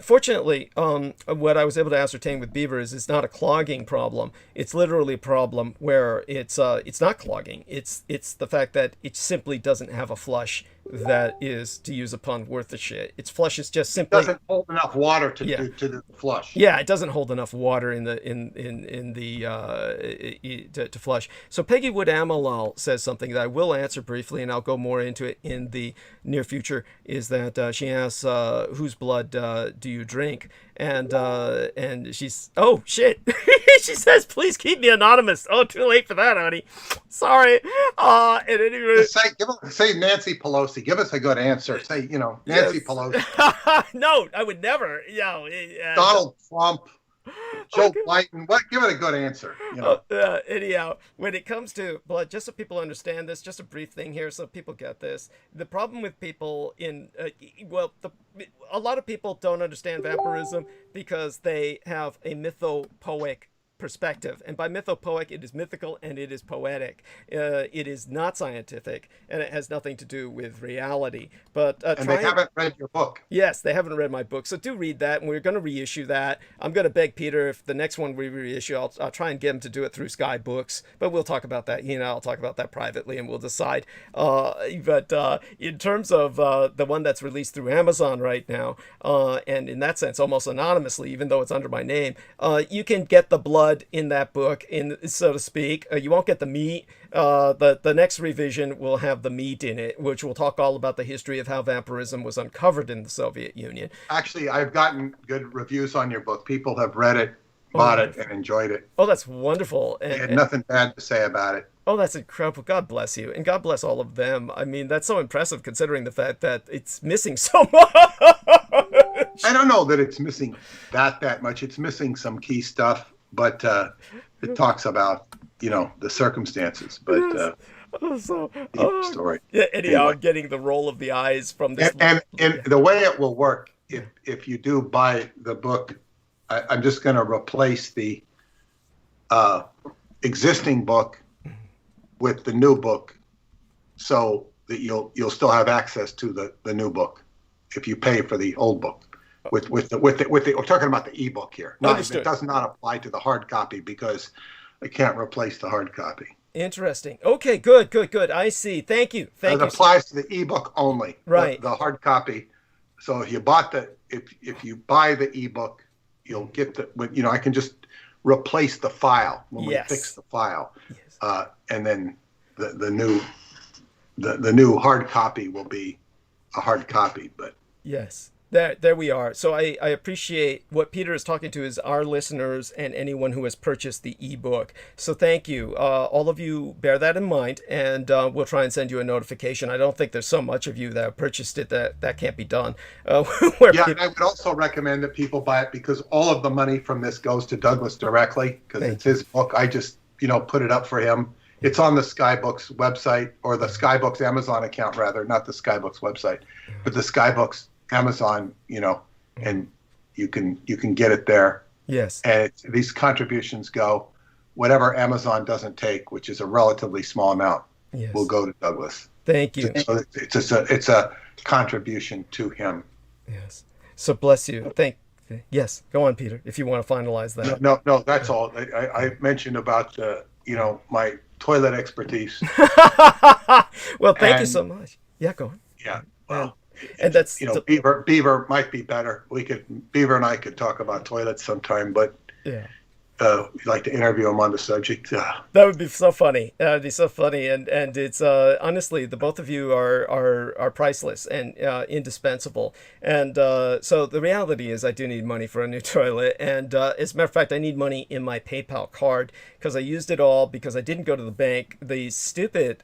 fortunately, what I was able to ascertain with Beaver is it's not a clogging problem. It's literally a problem where it's not clogging. It's the fact that it simply doesn't have a flush that is, to use a pun, worth the shit. Its flush is just simply doesn't hold enough water to the flush. Yeah, it doesn't hold enough water to flush. So Peggy Wood Amalal says something that I will answer briefly, and I'll go more into it in the near future. Is that she asks, "Whose blood do you drink?" And she's, oh shit, she says, "Please keep me anonymous." Oh, too late for that, honey. Sorry. At any rate, say Nancy Pelosi. Give us a good answer. Say, Nancy Pelosi. No, I would never. Donald Trump. Joe Biden. What? Give it a good answer. Anyhow, when it comes to blood, just so people understand this, just a brief thing here, so people get this. The problem with people a lot of people don't understand vampirism because they have a mythopoeic perspective, and by mythopoeic, it is mythical and it is poetic. It is not scientific, and it has nothing to do with reality. But they haven't read your book. Yes, they haven't read my book, so do read that, and we're going to reissue that. I'm going to beg Peter, if the next one we reissue, I'll try and get him to do it through Sky Books, but we'll talk about that. I'll talk about that privately, and we'll decide. But in terms of the one that's released through Amazon right now, and in that sense, almost anonymously, even though it's under my name, you can get the blood in that book, so to speak. You won't get the meat. The next revision will have the meat in it, which will talk all about the history of how vampirism was uncovered in the Soviet Union. Actually, I've gotten good reviews on your book. People have read it, bought it, and enjoyed it. Oh, that's wonderful. They had nothing bad to say about it. Oh, that's incredible. God bless you. And God bless all of them. I mean, that's so impressive considering the fact that it's missing so much. I don't know that it's missing that much. It's missing some key stuff. But it talks about, the circumstances. But story. Yeah. Anyhow, I'm getting the roll of the eyes from this. And the way it will work, if you do buy the book, I'm just going to replace the existing book with the new book, so that you'll still have access to the new book if you pay for the old book. With the we're talking about the ebook here. It does not apply to the hard copy because I can't replace the hard copy. Interesting. Okay, good. I see. Thank you. It applies to the ebook only. Right. The hard copy. So if you if you buy the ebook, you'll get I can just replace the file when we fix the file. Yes. And then the new hard copy will be a hard copy, but yes. There we are. So I appreciate what Peter is talking to is our listeners and anyone who has purchased the ebook. So thank you. All of you bear that in mind, and we'll try and send you a notification. I don't think there's so much of you that have purchased it that can't be done. And I would also recommend that people buy it because all of the money from this goes to Douglas directly because it's his book. I just, put it up for him. It's on the Skybooks website, or the Skybooks Amazon account, rather, not the Skybooks website, but the Skybooks Amazon, and you can get it there. Yes. And these contributions go, whatever Amazon doesn't take, which is a relatively small amount, will go to Douglas. Thank you. So it's a contribution to him. Yes. So bless you. Yes. Go on, Peter, if you want to finalize that. No, that's all. I mentioned about my toilet expertise. Well, thank you so much. Yeah, go on. Yeah. Well. And that's Beaver might be better. Beaver and I could talk about toilets sometime, but you'd like to interview him on the subject. That would be so funny. That would be so funny. And it's honestly, the both of you are priceless and indispensable. And so the reality is I do need money for a new toilet. And as a matter of fact, I need money in my PayPal card because I used it all because I didn't go to the bank. The stupid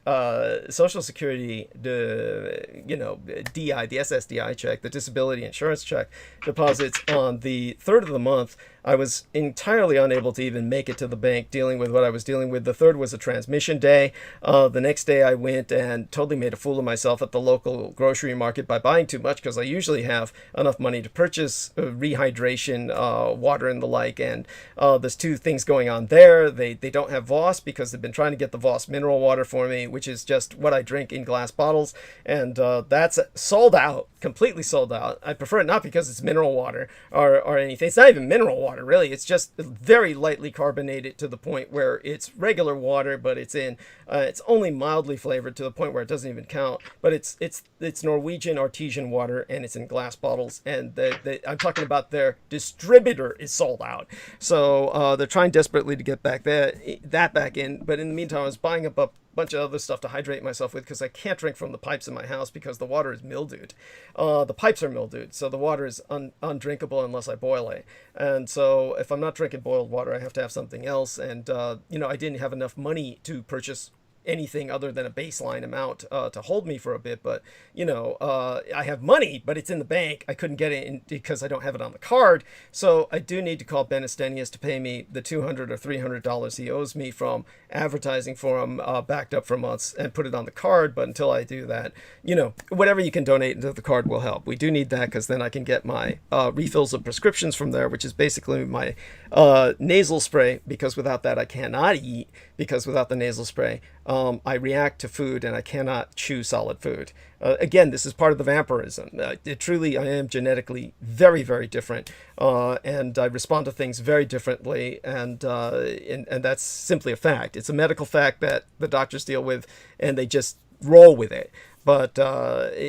Social Security, the SSDI check, the disability insurance check deposits on the 3rd of the month. I was entirely unable to even make it to the bank dealing with what I was dealing with. The 3rd was a transmission day. The next day I went and totally made a fool of myself at the local grocery market by buying too much because I usually have enough money to purchase rehydration, water and the like. And there's two things going on there. They don't have Voss because they've been trying to get the Voss mineral water for me, which is just what I drink in glass bottles. And that's sold out, completely sold out. I prefer it not because it's mineral water or anything. It's not even mineral water, really. It's just very lightly carbonated to the point where it's regular water, but it's only mildly flavored to the point where it doesn't even count. But it's Norwegian artesian water, and it's in glass bottles. And I'm talking about their distributor is sold out. So they're trying desperately to get back that back in. But in the meantime, I was buying up a bunch of other stuff to hydrate myself with because I can't drink from the pipes in my house because the water is mildewed. The pipes are mildewed, so the water is undrinkable unless I boil it. And so if I'm not drinking boiled water, I have to have something else. And I didn't have enough money to purchase anything other than a baseline amount to hold me for a bit. But I have money, but it's in the bank. I couldn't get it in because I don't have it on the card. So I do need to call Ben Estenius to pay me the $200 or $300 he owes me from advertising for him, backed up for months, and put it on the card. But until I do that, whatever you can donate into the card will help. We do need that because then I can get my refills of prescriptions from there, which is basically my nasal spray, because without that I cannot eat, because without the nasal spray I react to food and I cannot chew solid food. Again, this is part of the vampirism. Truly, I am genetically very, very different, and I respond to things very differently, and that's simply a fact. It's a medical fact that the doctors deal with, and they just roll with it. But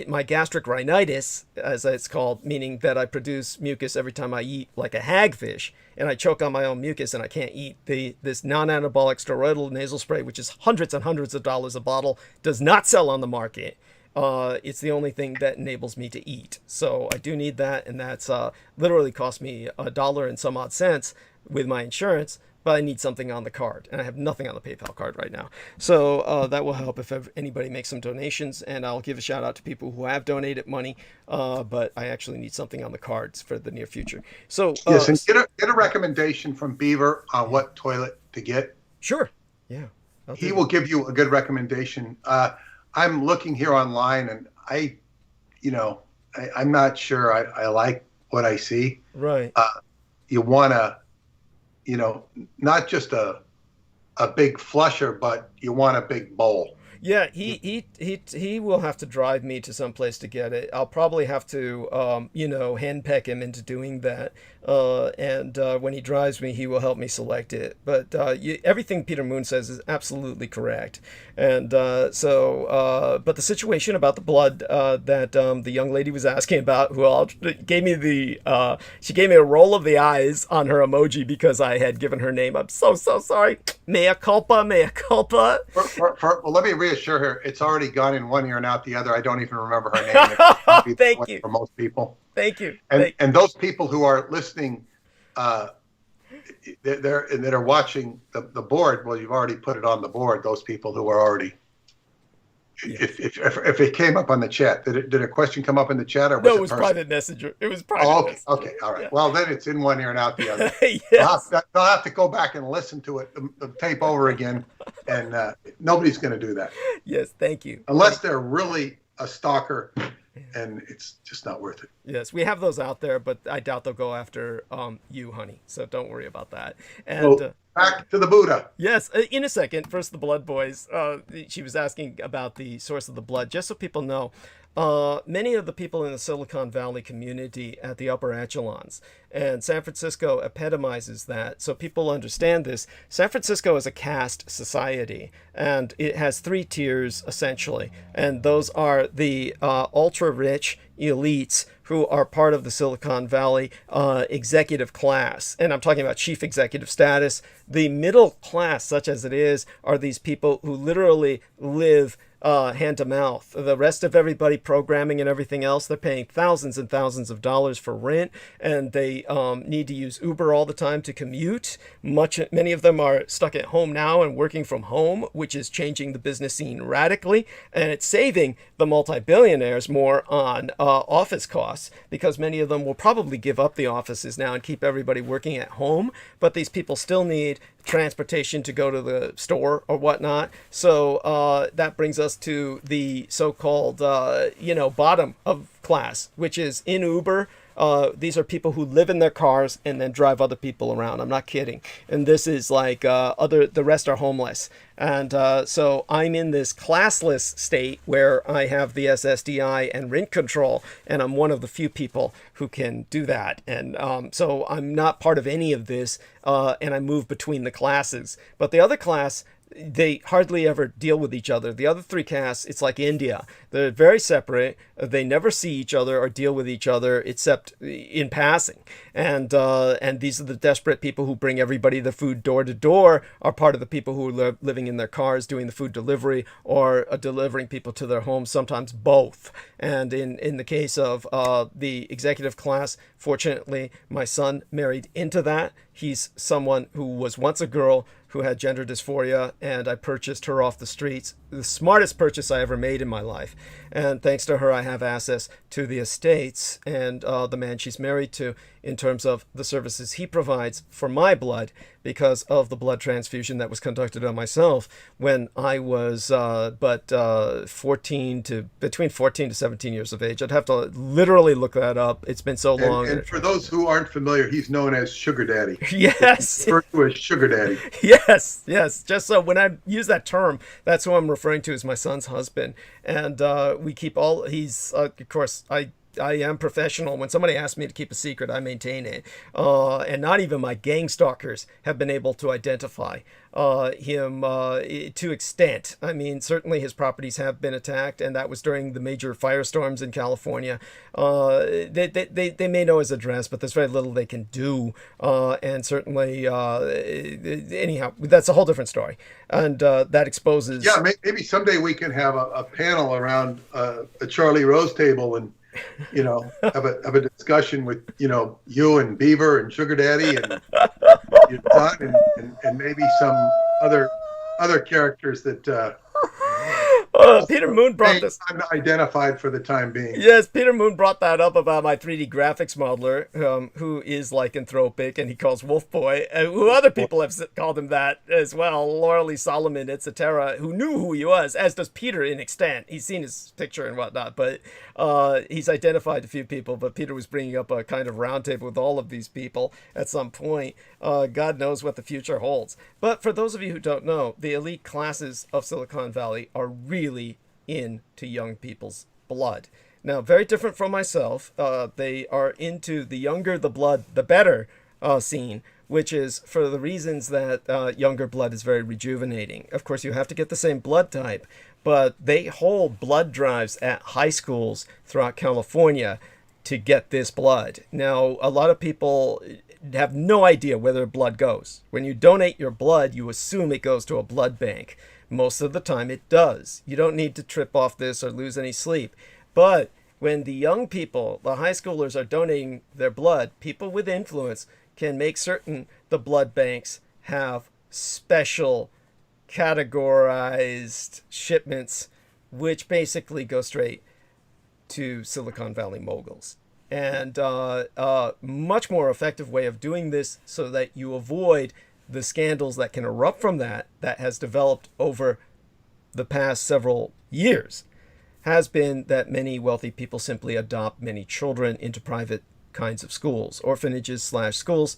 my gastric rhinitis, as it's called, meaning that I produce mucus every time I eat, like a hagfish, and I choke on my own mucus and I can't eat. This non-anabolic steroidal nasal spray, which is hundreds and hundreds of dollars a bottle, does not sell on the market. It's the only thing that enables me to eat. So I do need that, and that's literally cost me $1 and some odd cents with my insurance. But I need something on the card, and I have nothing on the PayPal card right now. So that will help if anybody makes some donations, and I'll give a shout out to people who have donated money, but I actually need something on the cards for the near future. So yes, and get a recommendation from Beaver on what toilet to get. Sure, yeah. He will give you a good recommendation. I'm looking here online, and I'm not sure I like what I see. Right. You want to, not just a big flusher, but you want a big bowl. Yeah, he will have to drive me to some place to get it. I'll probably have to, handpeck him into doing that. And when he drives me, he will help me select it. But everything Peter Moon says is absolutely correct. And but the situation about the blood that the young lady was asking about, who gave me she gave me a roll of the eyes on her emoji because I had given her name. I'm so sorry. Mea culpa, mea culpa. Well, let me reassure her. It's already gone in one ear and out the other. I don't even remember her name. Thank you. For most people. Thank you. And those people who are listening, that are watching the board, well, you've already put it on the board. Those people who are already, if it came up on the chat, did a question come up in the chat, or was it was private messenger? It was private. Oh, messenger. Okay, all right. Yeah. Well, then it's in one ear and out the other. Yes. They'll have to go back and listen to it, the tape over again, and nobody's going to do that. Yes, thank you. Unless they're really a stalker. And it's just not worth it. Yes, we have those out there, but I doubt they'll go after you, honey. So don't worry about that. And back to the Buddha. Yes, in a second. First, the Blood Boys. She was asking about the source of the blood. Just so people know, many of the people in the Silicon Valley community at the upper echelons, and San Francisco epitomizes that. So people understand this. San Francisco is a caste society, and it has 3 tiers essentially, and those are the ultra rich elites who are part of the Silicon Valley executive class. And I'm talking about chief executive status. The middle class, such as it is, are these people who literally live hand to mouth. The rest of everybody, programming and everything else, they're paying thousands and thousands of dollars for rent, and they need to use Uber all the time to commute. Many of them are stuck at home now and working from home, which is changing the business scene radically, and it's saving the multi-billionaires more on office costs, because many of them will probably give up the offices now and keep everybody working at home, but these people still need transportation to go to the store or whatnot. So that brings us to the so-called bottom of class, which is in Uber. These are people who live in their cars and then drive other people around. I'm not kidding. And this is like the rest are homeless. And so I'm in this classless state where I have the SSDI and rent control, and I'm one of the few people who can do that. And so I'm not part of any of this, and I move between the classes. But the other class, they hardly ever deal with each other. The other three castes, it's like India. They're very separate. They never see each other or deal with each other except in passing. And these are the desperate people who bring everybody the food door to door, are part of the people who are living in their cars doing the food delivery, or delivering people to their homes, sometimes both. And in the case of the executive class, fortunately, my son married into that. He's someone who was once a girl who had gender dysphoria, and I purchased her off the streets. The smartest purchase I ever made in my life. And thanks to her, I have access to the estates and the man she's married to, in terms of the services he provides for my blood, because of the blood transfusion that was conducted on myself when I was between 14 to 17 years of age. I'd have to literally look that up. It's been so long. And for those who aren't familiar, he's known as Sugar Daddy. Yes. He's referred to as Sugar Daddy. Yes. Just so when I use that term, that's who I'm referring to as my son's husband. And we keep all, he's, of course, I am professional. When somebody asks me to keep a secret, I maintain it. And not even my gang stalkers have been able to identify him to extent. I mean, certainly his properties have been attacked, and that was during the major firestorms in California. They may know his address, but there's very little they can do. And certainly, anyhow, that's a whole different story. And that exposes... Yeah, maybe someday we can have a panel around a Charlie Rose table and have a discussion with you and Beaver and Sugar Daddy and your son and maybe some other characters that Peter Moon brought this. Unidentified for the time being. Yes, Peter Moon brought that up about my 3D graphics modeler, who is lycanthropic, and he calls Wolf Boy, who other people have called him that as well. Laura Lee Solomon, etc., who knew who he was, as does Peter in extent. He's seen his picture and whatnot, but he's identified a few people. But Peter was bringing up a kind of roundtable with all of these people at some point. God knows what the future holds. But for those of you who don't know, the elite classes of Silicon Valley are really into young people's blood. Now, very different from myself, they are into the younger the blood, the better scene, which is for the reasons that younger blood is very rejuvenating. Of course, you have to get the same blood type, but they hold blood drives at high schools throughout California to get this blood. Now, a lot of people have no idea where their blood goes. When you donate your blood, you assume it goes to a blood bank. Most of the time it does. You don't need to trip off this or lose any sleep. But when the young people, the high schoolers, are donating their blood, people with influence can make certain the blood banks have special categorized shipments, which basically go straight to Silicon Valley moguls. And a much more effective way of doing this so that you avoid the scandals that can erupt from that has developed over the past several years has been that many wealthy people simply adopt many children into private kinds of schools, orphanages / schools,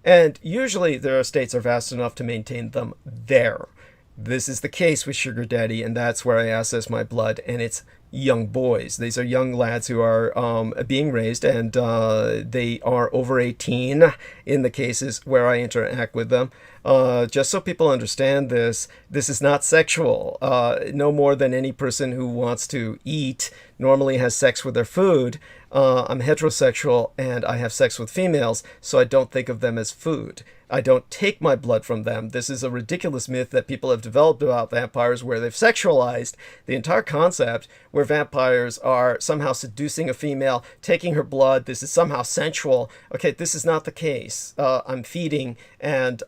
and usually their estates are vast enough to maintain them there. This is the case with Sugar Daddy, and that's where I access my blood, and it's young boys. These are young lads who are being raised, and they are over 18 in the cases where I interact with them. Just so people understand this is not sexual. No more than any person who wants to eat normally has sex with their food. I'm heterosexual and I have sex with females, so I don't think of them as food. I don't take my blood from them. This is a ridiculous myth that people have developed about vampires, where they've sexualized the entire concept, where vampires are somehow seducing a female, taking her blood. This is somehow sensual. Okay, this is not the case. I'm feeding, and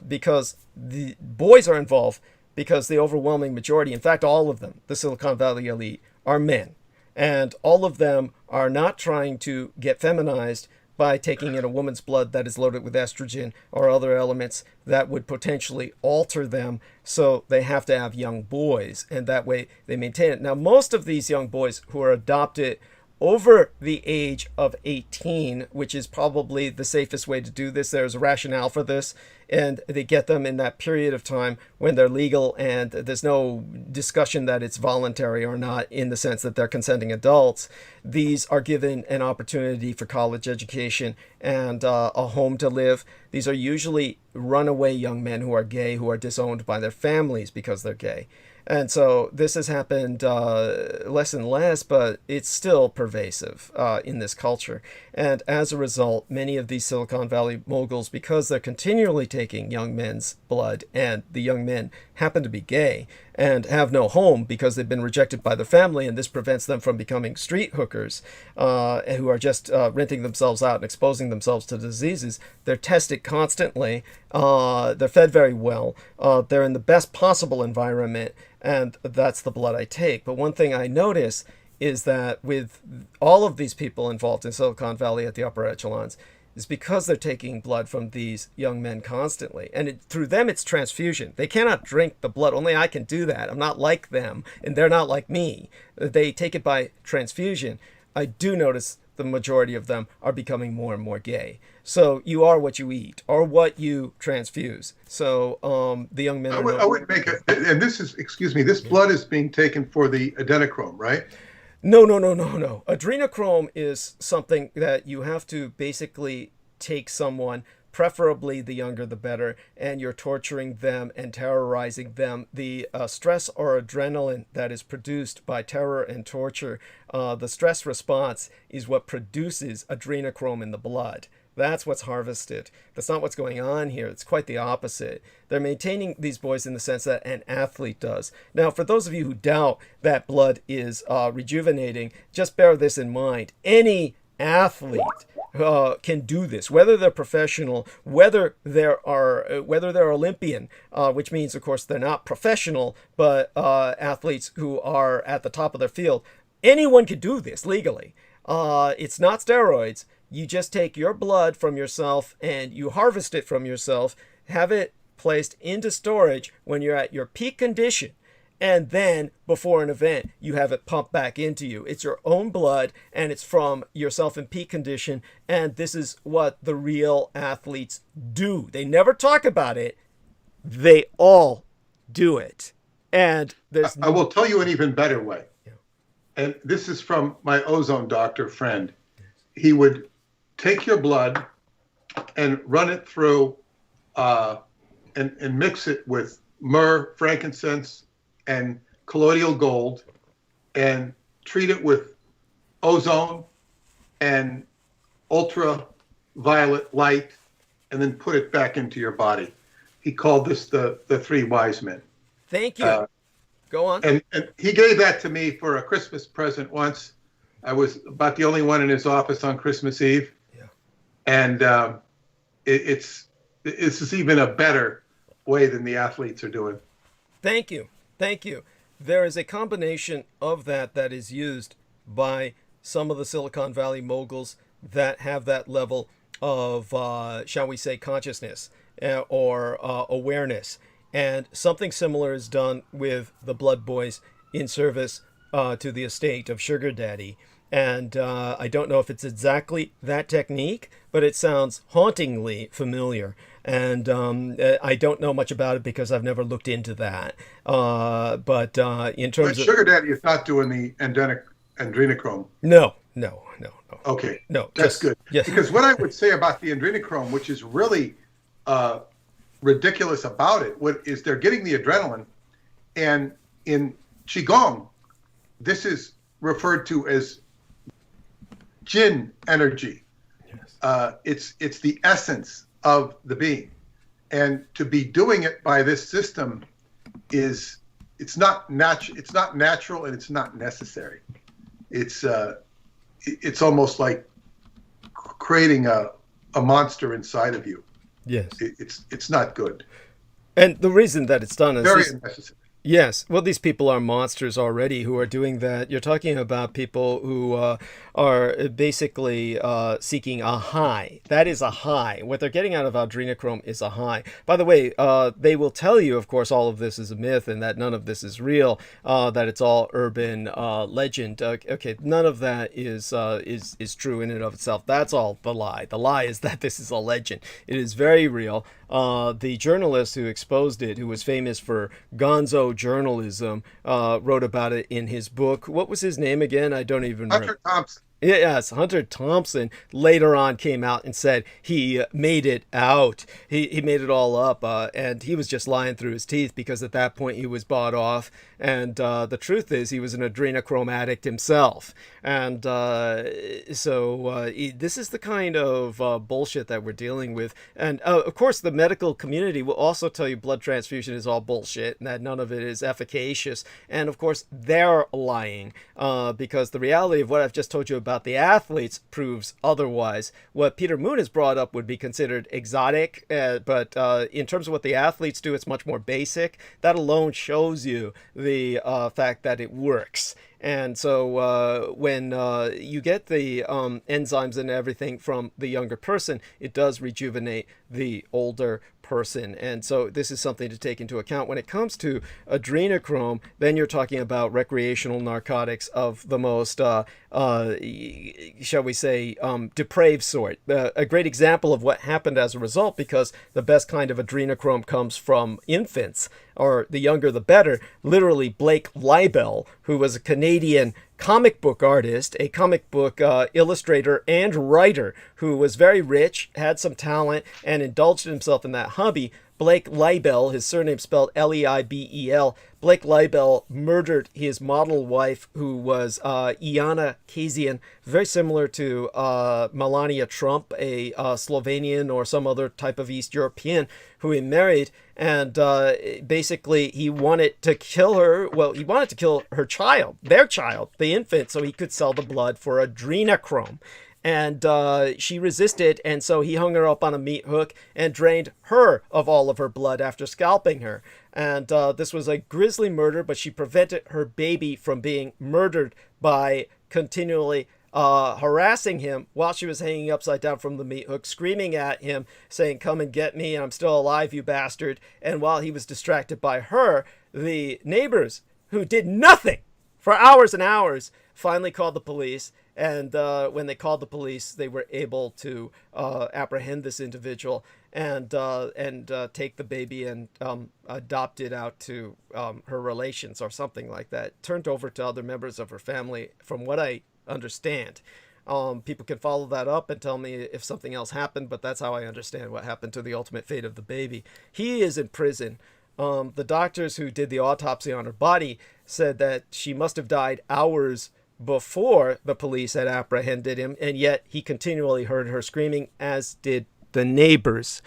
because the boys are involved, because the overwhelming majority, in fact all of them, the Silicon Valley elite, are men. And all of them are not trying to get feminized by taking in a woman's blood that is loaded with estrogen or other elements that would potentially alter them. So they have to have young boys, and that way they maintain it. Now, most of these young boys who are adopted over the age of 18, which is probably the safest way to do this. There's a rationale for this, and they get them in that period of time when they're legal, and there's no discussion that it's voluntary or not, in the sense that they're consenting adults. These are given an opportunity for college education and a home to live. These are usually runaway young men who are gay, who are disowned by their families because they're gay. And so this has happened less and less, but it's still pervasive in this culture. And as a result, many of these Silicon Valley moguls, because they're continually taking young men's blood, and the young men happen to be gay and have no home because they've been rejected by their family, and this prevents them from becoming street hookers who are just renting themselves out and exposing themselves to diseases. They're tested constantly. They're fed very well. They're in the best possible environment, and that's the blood I take. But one thing I notice is that with all of these people involved in Silicon Valley at the upper echelons, is because they're taking blood from these young men constantly. And through them, it's transfusion. They cannot drink the blood. Only I can do that. I'm not like them, and they're not like me. They take it by transfusion. I do notice the majority of them are becoming more and more gay. So you are what you eat, or what you transfuse. So the young men I would make it, and this is, excuse me, this blood is being taken for the adrenochrome, right? No. Adrenochrome is something that you have to basically take someone, preferably the younger the better, and you're torturing them and terrorizing them. The stress or adrenaline that is produced by terror and torture, the stress response is what produces adrenochrome in the blood. That's what's harvested. That's not what's going on here. It's quite the opposite. They're maintaining these boys in the sense that an athlete does. Now, for those of you who doubt that blood is rejuvenating, just bear this in mind. Any athlete can do this, whether they're professional, whether they're Olympian, which means, of course, they're not professional, but athletes who are at the top of their field. Anyone can do this legally. It's not steroids. You just take your blood from yourself and you harvest it from yourself, have it placed into storage when you're at your peak condition, and then before an event, you have it pumped back into you. It's your own blood, and it's from yourself in peak condition, and this is what the real athletes do. They never talk about it. They all do it. And there's... I will tell you an even better way. Yeah. And this is from my ozone doctor friend. He would take your blood and run it through and mix it with myrrh, frankincense, and colloidal gold, and treat it with ozone and ultraviolet light, and then put it back into your body. He called this the three wise men. Thank you. Go on. And he gave that to me for a Christmas present once. I was about the only one in his office on Christmas Eve. Yeah. And this is even a better way than the athletes are doing. Thank you. Thank you. There is a combination of that is used by some of the Silicon Valley moguls that have that level of, shall we say, consciousness or awareness. And something similar is done with the Blood Boys in service to the estate of Sugar Daddy. And I don't know if it's exactly that technique, but it sounds hauntingly familiar. And I don't know much about it because I've never looked into that. But in terms of Sugar Daddy is not doing the adrenochrome. no. Okay, No, that's just, good. yes. Because what I would say about the adrenochrome, which is really ridiculous about it, is they're getting the adrenaline, and in Qigong, this is referred to as Jin energy. Yes. It's the essence of the being, and to be doing it by this system it's not natural, and it's not necessary. It's almost like creating a monster inside of you. Yes. It's not good. And the reason that it's done is Very unnecessary. yes. Well, these people are monsters already who are doing that. You're talking about people who are basically seeking a high. That is a high. What they're getting out of adrenochrome is a high. By the way, they will tell you, of course, all of this is a myth and that none of this is real, that it's all urban legend. Okay, none of that is true in and of itself. That's all the lie. The lie is that this is a legend. It is very real. The journalist who exposed it, who was famous for gonzo journalism, wrote about it in his book. What was his name again? I don't even remember. Hunter Thompson. Yes, Hunter Thompson later on came out and said he made it out. He made it all up, and he was just lying through his teeth because at that point he was bought off. And the truth is he was an adrenochrome addict himself. And so this is the kind of bullshit that we're dealing with. And of course, the medical community will also tell you blood transfusion is all bullshit and that none of it is efficacious. And of course, they're lying because the reality of what I've just told you about the athletes proves otherwise. What Peter Moon has brought up would be considered exotic, but in terms of what the athletes do, it's much more basic. That alone shows you the fact that it works. And so when you get the enzymes and everything from the younger person, it does rejuvenate the older person. And so this is something to take into account. When it comes to adrenochrome, then you're talking about recreational narcotics of the most, shall we say, depraved sort. A great example of what happened as a result, because the best kind of adrenochrome comes from infants, or the younger the better. Literally, Blake Leibel, who was a Canadian comic book artist, a comic book illustrator and writer who was very rich, had some talent, and indulged himself in that hobby. Blake Leibel, his surname spelled Leibel, Blake Leibel murdered his model wife, who was Iana Kasian, very similar to Melania Trump, a Slovenian or some other type of East European, who he married. And basically, he wanted to kill her. Well, he wanted to kill her child, their child, the infant, so he could sell the blood for adrenochrome. And she resisted, and so he hung her up on a meat hook and drained her of all of her blood after scalping her. And this was a grisly murder, but she prevented her baby from being murdered by continually harassing him while she was hanging upside down from the meat hook, screaming at him, saying, "Come and get me, I'm still alive, you bastard." And while he was distracted by her, the neighbors, who did nothing for hours and hours, finally called the police. And when they called the police, they were able to apprehend this individual and take the baby and adopt it out to her relations or something like that. Turned over to other members of her family, from what I understand. People can follow that up and tell me if something else happened, but that's how I understand what happened to the ultimate fate of the baby. He is in prison. The doctors who did the autopsy on her body said that she must have died hours before the police had apprehended him, and yet he continually heard her screaming, as did the neighbors.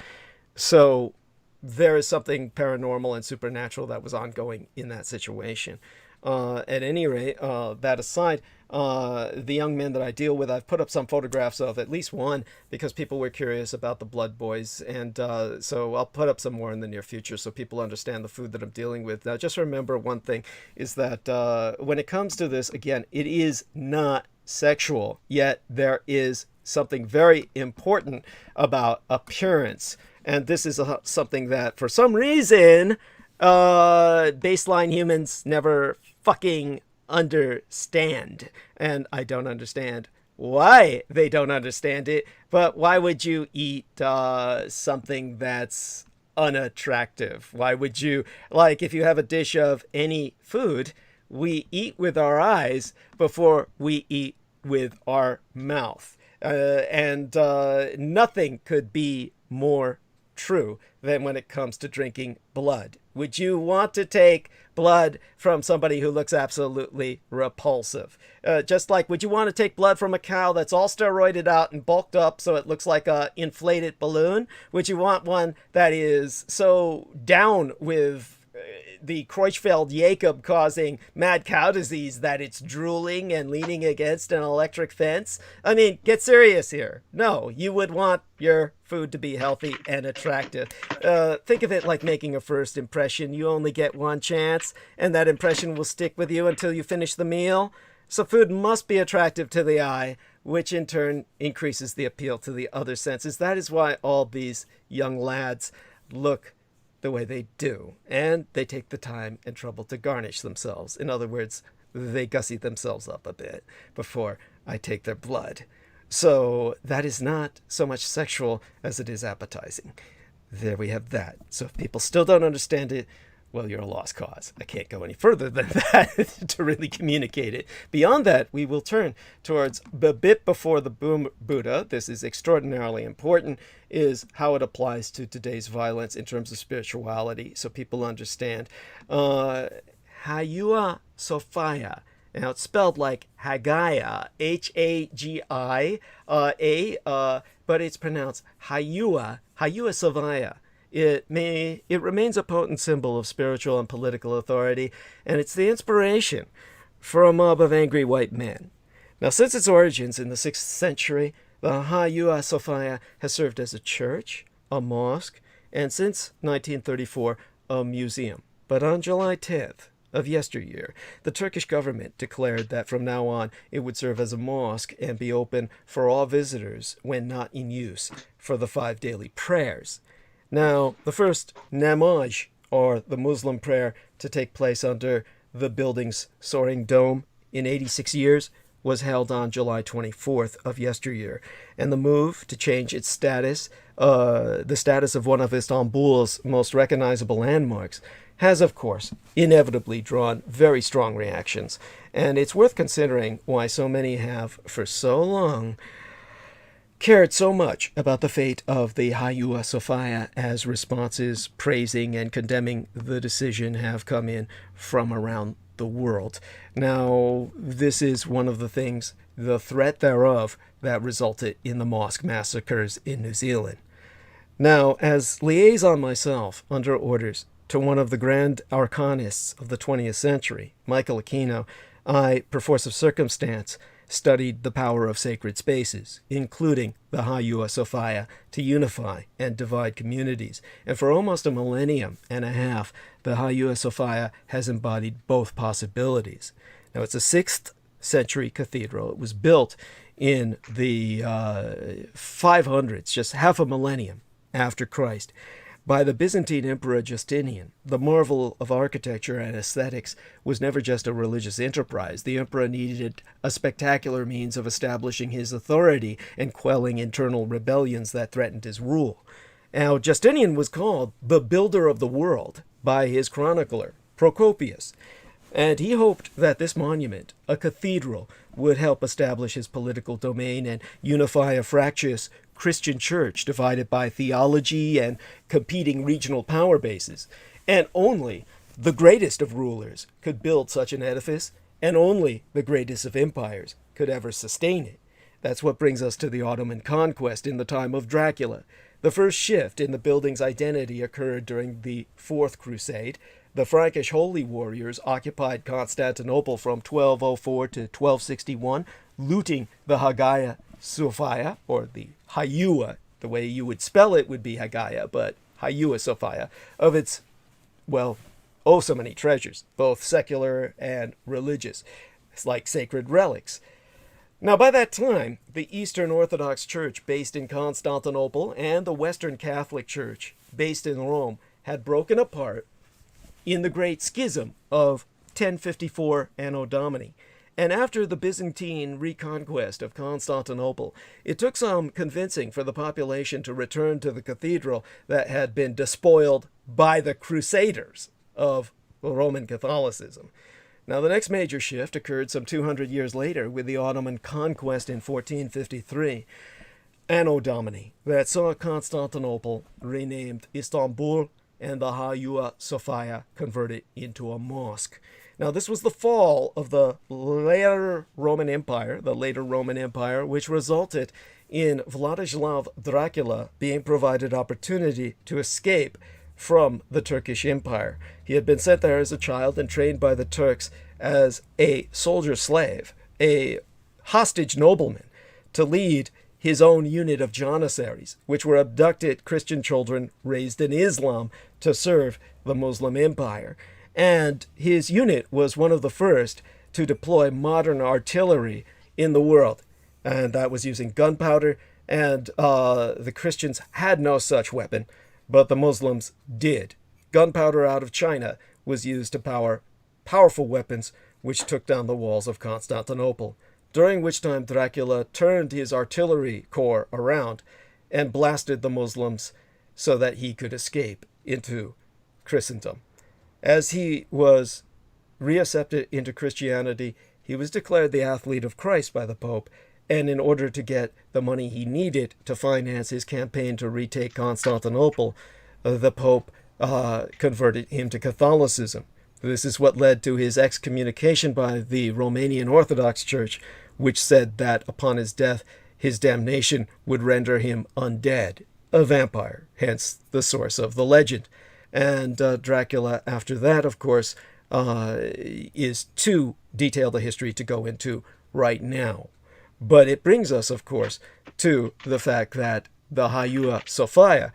So there is something paranormal and supernatural that was ongoing in that situation. At any rate, that aside, the young men that I deal with, I've put up some photographs of at least one because people were curious about the Blood Boys. And so I'll put up some more in the near future so people understand the food that I'm dealing with. Now, just remember one thing is that when it comes to this, again, it is not sexual, yet there is something very important about appearance. And this is something that, for some reason, baseline humans never fucking understand. And I don't understand why they don't understand it, but why would you eat something that's unattractive? Why would you, like, if you have a dish of any food, we eat with our eyes before we eat with our mouth. And nothing could be more true than when it comes to drinking blood. Would you want to take blood from somebody who looks absolutely repulsive? Just like, would you want to take blood from a cow that's all steroided out and bulked up so it looks like a inflated balloon? Would you want one that is so down with the Creutzfeldt-Jakob causing mad cow disease that it's drooling and leaning against an electric fence? I mean, get serious here. No, you would want your food to be healthy and attractive. Think of it like making a first impression. You only get one chance, and that impression will stick with you until you finish the meal. So food must be attractive to the eye, which in turn increases the appeal to the other senses. That is why all these young lads look the way they do, and they take the time and trouble to garnish themselves. In other words, they gussy themselves up a bit before I take their blood. So that is not so much sexual as it is appetizing. There we have that. So if people still don't understand it, well, you're a lost cause. I can't go any further than that to really communicate it. Beyond that, we will turn towards the bit before the boom Buddha. This is extraordinarily important, is how it applies to today's violence in terms of spirituality, so people understand. Hagia Sophia. Now, it's spelled like Hagia, Hagia, but it's pronounced Hagia Sophia. It remains a potent symbol of spiritual and political authority, and it's the inspiration for a mob of angry white men. Now, since its origins in the 6th century, the Hagia Sophia has served as a church, a mosque, and since 1934, a museum. But on July 10th of yesteryear, the Turkish government declared that from now on it would serve as a mosque and be open for all visitors when not in use for the 5 daily prayers. Now, the first namaz, or the Muslim prayer, to take place under the building's soaring dome in 86 years was held on July 24th of yesteryear. And the move to change its status, the status of one of Istanbul's most recognizable landmarks, has, of course, inevitably drawn very strong reactions. And it's worth considering why so many have, for so long, cared so much about the fate of the Hagia Sophia, as responses praising and condemning the decision have come in from around the world. Now, this is one of the things, the threat thereof, that resulted in the mosque massacres in New Zealand. Now, as liaison myself under orders to one of the grand arcanists of the 20th century, Michael Aquino, I, per force of circumstance, studied the power of sacred spaces, including the Hagia Sophia, to unify and divide communities. And for almost a millennium and a half, the Hagia Sophia has embodied both possibilities. Now, it's a 6th century cathedral. It was built in the 500s, just half a millennium after Christ, by the Byzantine Emperor Justinian. The marvel of architecture and aesthetics was never just a religious enterprise. The emperor needed a spectacular means of establishing his authority and quelling internal rebellions that threatened his rule. Now, Justinian was called the builder of the world by his chronicler, Procopius, and he hoped that this monument, a cathedral, would help establish his political domain and unify a fractious Christian church divided by theology and competing regional power bases. And only the greatest of rulers could build such an edifice, and only the greatest of empires could ever sustain it. That's what brings us to the Ottoman conquest in the time of Dracula. The first shift in the building's identity occurred during the Fourth Crusade. The Frankish holy warriors occupied Constantinople from 1204 to 1261, looting the Hagia Sophia, or the Hagia, the way you would spell it would be Hagia, but Hagia Sophia, of its, well, oh so many treasures, both secular and religious. It's like sacred relics. Now, by that time, the Eastern Orthodox Church based in Constantinople and the Western Catholic Church based in Rome had broken apart in the Great Schism of 1054 Anno Domini. And after the Byzantine reconquest of Constantinople, it took some convincing for the population to return to the cathedral that had been despoiled by the Crusaders of Roman Catholicism. Now, the next major shift occurred some 200 years later with the Ottoman conquest in 1453, Anno Domini, that saw Constantinople renamed Istanbul and the Hagia Sophia converted into a mosque. Now, this was the fall of the later Roman Empire, which resulted in Vladislav Dracula being provided opportunity to escape from the Turkish Empire. He had been sent there as a child and trained by the Turks as a soldier slave, a hostage nobleman, to lead his own unit of janissaries, which were abducted Christian children raised in Islam to serve the Muslim Empire. And his unit was one of the first to deploy modern artillery in the world. And that was using gunpowder, and the Christians had no such weapon, but the Muslims did. Gunpowder out of China was used to power powerful weapons which took down the walls of Constantinople, during which time Dracula turned his artillery corps around and blasted the Muslims so that he could escape into Christendom. As he was reaccepted into Christianity, he was declared the athlete of Christ by the Pope, and in order to get the money he needed to finance his campaign to retake Constantinople, the Pope converted him to Catholicism. This is what led to his excommunication by the Romanian Orthodox Church, which said that upon his death, his damnation would render him undead, a vampire, hence the source of the legend. And Dracula, after that, of course, is too detailed a history to go into right now. But it brings us, of course, to the fact that the Hagia Sophia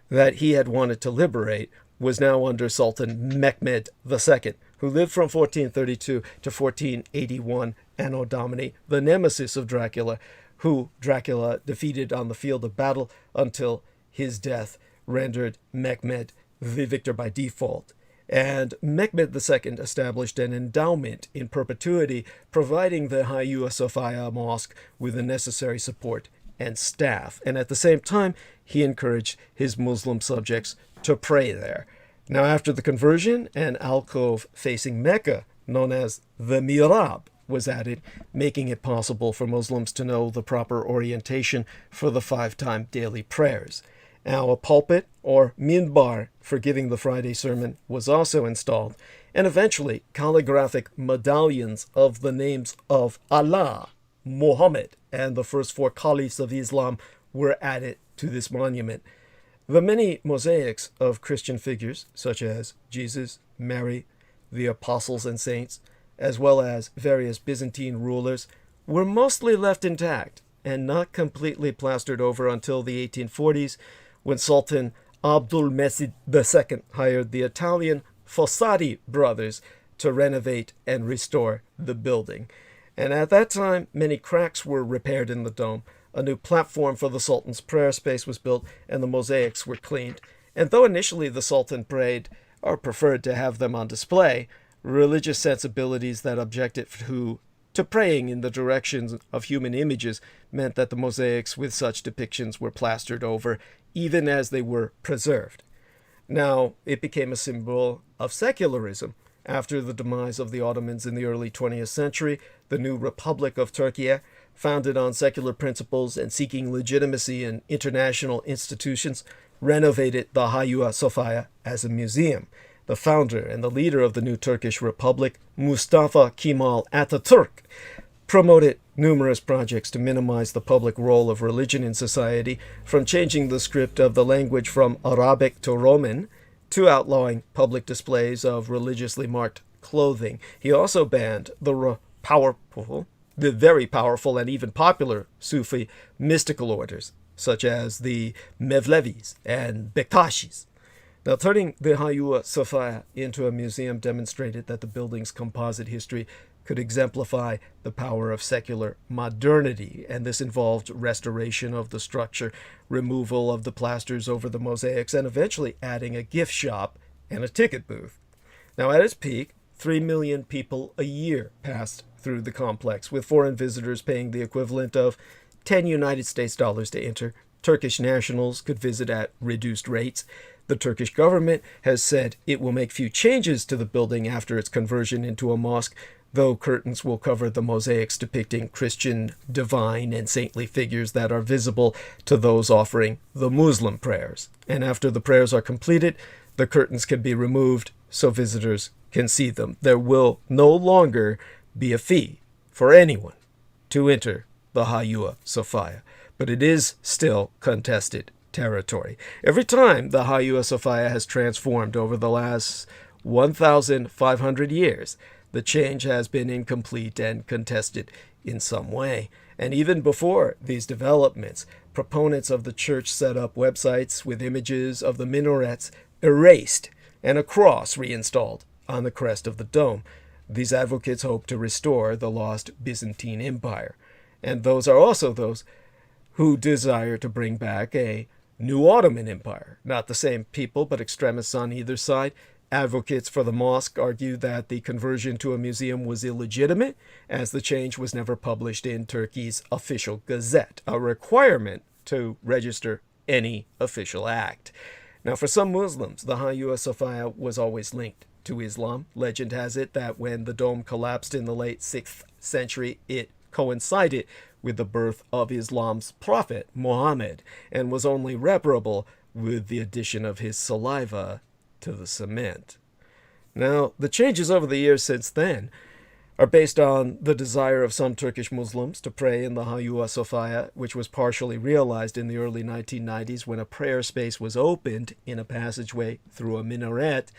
that he had wanted to liberate was now under Sultan Mehmed II, who lived from 1432 to 1481 Anno Domini, the nemesis of Dracula, who Dracula defeated on the field of battle until his death rendered Mehmed the victor by default. And Mehmed II established an endowment in perpetuity, providing the Hagia Sophia Mosque with the necessary support and staff. And at the same time, he encouraged his Muslim subjects to pray there. Now, after the conversion, an alcove facing Mecca, known as the Mihrab, was added, making it possible for Muslims to know the proper orientation for the 5-time daily prayers. Now, a pulpit, or minbar, for giving the Friday sermon was also installed, and eventually calligraphic medallions of the names of Allah, Muhammad, and the first 4 caliphs of Islam were added to this monument. The many mosaics of Christian figures, such as Jesus, Mary, the apostles and saints, as well as various Byzantine rulers, were mostly left intact and not completely plastered over until the 1840s, when Sultan Abdulmecid II hired the Italian Fossati brothers to renovate and restore the building. And at that time, many cracks were repaired in the dome, a new platform for the Sultan's prayer space was built, and the mosaics were cleaned. And though initially the Sultan prayed, or preferred to have them on display, religious sensibilities that objected to praying in the directions of human images meant that the mosaics with such depictions were plastered over, even as they were preserved. Now, it became a symbol of secularism. After the demise of the Ottomans in the early 20th century, the new Republic of Turkey, founded on secular principles and seeking legitimacy in international institutions, renovated the Hagia Sophia as a museum. The founder and the leader of the new Turkish Republic, Mustafa Kemal Atatürk, promoted numerous projects to minimize the public role of religion in society, from changing the script of the language from Arabic to Roman, to outlawing public displays of religiously marked clothing. He also banned the very powerful and even popular Sufi mystical orders, such as the Mevlevis and Bektashis. Now, turning the Hagia Sophia into a museum demonstrated that the building's composite history could exemplify the power of secular modernity, and this involved restoration of the structure, removal of the plasters over the mosaics, and eventually adding a gift shop and a ticket booth. Now, at its peak, 3 million people a year passed through the complex, with foreign visitors paying the equivalent of 10 United States dollars to enter. Turkish nationals could visit at reduced rates. The Turkish government has said it will make few changes to the building after its conversion into a mosque, though curtains will cover the mosaics depicting Christian divine and saintly figures that are visible to those offering the Muslim prayers. And after the prayers are completed, the curtains can be removed so visitors can see them. There will no longer be a fee for anyone to enter the Hagia Sophia, but it is still contested territory. Every time the Hagia Sophia has transformed over the last 1,500 years, the change has been incomplete and contested in some way. And even before these developments, proponents of the church set up websites with images of the minarets erased and a cross reinstalled on the crest of the dome. These advocates hope to restore the lost Byzantine Empire. And those are also those who desire to bring back a new Ottoman Empire. Not the same people, but extremists on either side. Advocates for the mosque argue that the conversion to a museum was illegitimate, as the change was never published in Turkey's official gazette, a requirement to register any official act. Now, for some Muslims, the Hagia Sophia was always linked to Islam. Legend has it that when the dome collapsed in the late 6th century, it coincided with the birth of Islam's prophet, Muhammad, and was only reparable with the addition of his saliva to the cement. Now, the changes over the years since then are based on the desire of some Turkish Muslims to pray in the Hagia Sophia, which was partially realized in the early 1990s when a prayer space was opened in a passageway through a minaret.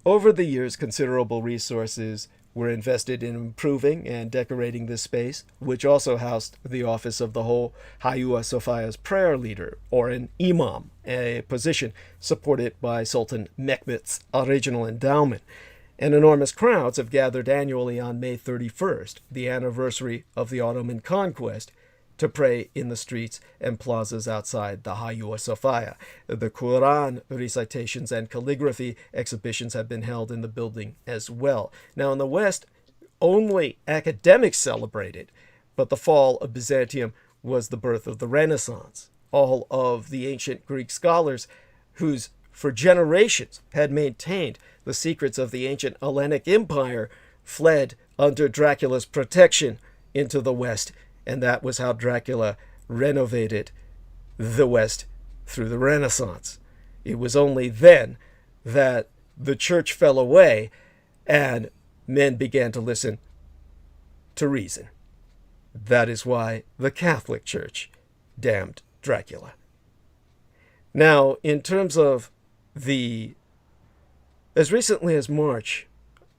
Over the years, considerable resources were invested in improving and decorating this space, which also housed the office of the whole Hagia Sophia's prayer leader, or an imam, a position supported by Sultan Mehmet's original endowment. And enormous crowds have gathered annually on May 31st, the anniversary of the Ottoman conquest, to pray in the streets and plazas outside the Hagia Sophia. The Quran recitations and calligraphy exhibitions have been held in the building as well. Now, in the West, only academics celebrated, but the fall of Byzantium was the birth of the Renaissance. All of the ancient Greek scholars, whose for generations had maintained the secrets of the ancient Hellenic Empire, fled under Dracula's protection into the West. And that was how Dracula renovated the West through the Renaissance. It was only then that the church fell away and men began to listen to reason. That is why the Catholic Church damned Dracula. Now, in terms of as recently as March,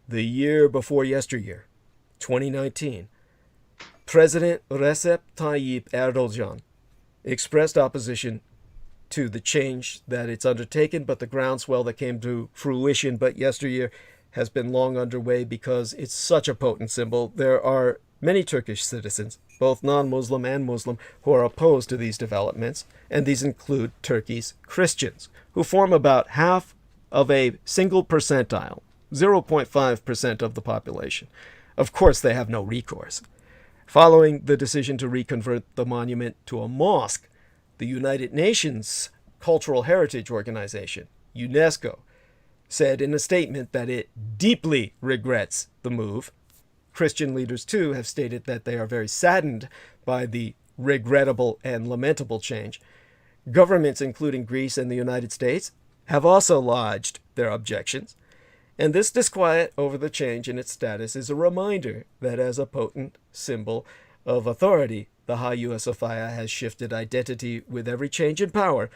the year before yesteryear, 2019, President Recep Tayyip Erdogan expressed opposition to the change that it's undertaken, but the groundswell that came to fruition but yesteryear has been long underway because it's such a potent symbol. There are many Turkish citizens, both non-Muslim and Muslim, who are opposed to these developments, and these include Turkey's Christians, who form about half of a single percentile, 0.5% of the population. Of course, they have no recourse. Following the decision to reconvert the monument to a mosque, the United Nations Cultural Heritage Organization, UNESCO, said in a statement that it deeply regrets the move. Christian leaders, too, have stated that they are very saddened by the regrettable and lamentable change. Governments, including Greece and the United States, have also lodged their objections. And this disquiet over the change in its status is a reminder that as a potent symbol of authority, the Hagia Sophia has shifted identity with every change in power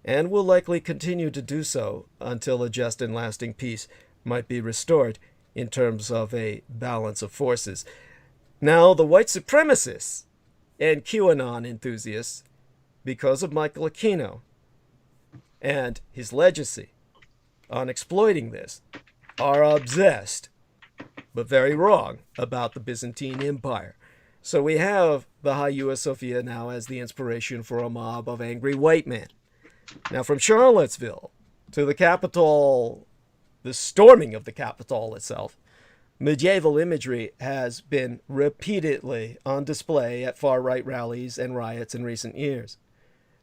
and will likely continue to do so until a just and lasting peace might be restored in terms of a balance of forces. Now, the white supremacists and QAnon enthusiasts, because of Michael Aquino and his legacy on exploiting this, are obsessed, but very wrong, about the Byzantine Empire. So we have the Hagia Sophia now as the inspiration for a mob of angry white men. Now, from Charlottesville to the Capitol, the storming of the Capitol itself, Medieval imagery has been repeatedly on display at far-right rallies and riots in recent years.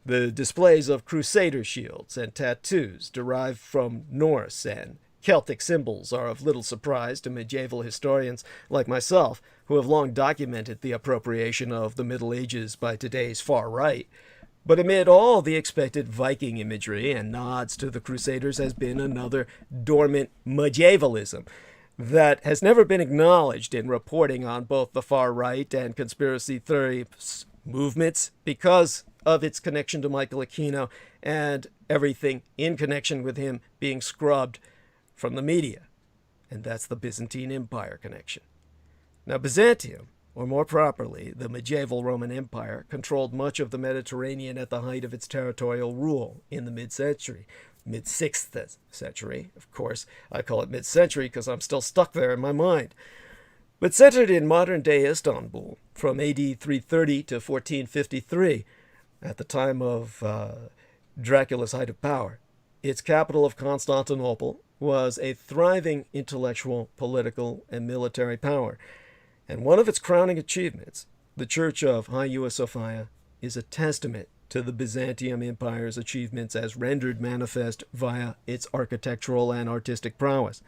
The displays of crusader shields and tattoos derived from Norse and Celtic symbols are of little surprise to medieval historians like myself, who have long documented the appropriation of the Middle Ages by today's far right. But amid all the expected Viking imagery and nods to the Crusaders has been another dormant medievalism that has never been acknowledged in reporting on both the far right and conspiracy theory movements because of its connection to Michael Aquino and everything in connection with him being scrubbed from the media. And that's the Byzantine Empire connection. Now, Byzantium, or more properly, the medieval Roman Empire, controlled much of the Mediterranean at the height of its territorial rule in the mid-6th century. Of course, I call it mid-century because I'm still stuck there in my mind. But centered in modern-day Istanbul from AD 330 to 1453, at the time of Dracula's height of power, its capital of Constantinople was a thriving intellectual, political, and military power. And one of its crowning achievements, the Church of Hagia Sophia, is a testament to the Byzantium Empire's achievements as rendered manifest via its architectural and artistic prowess.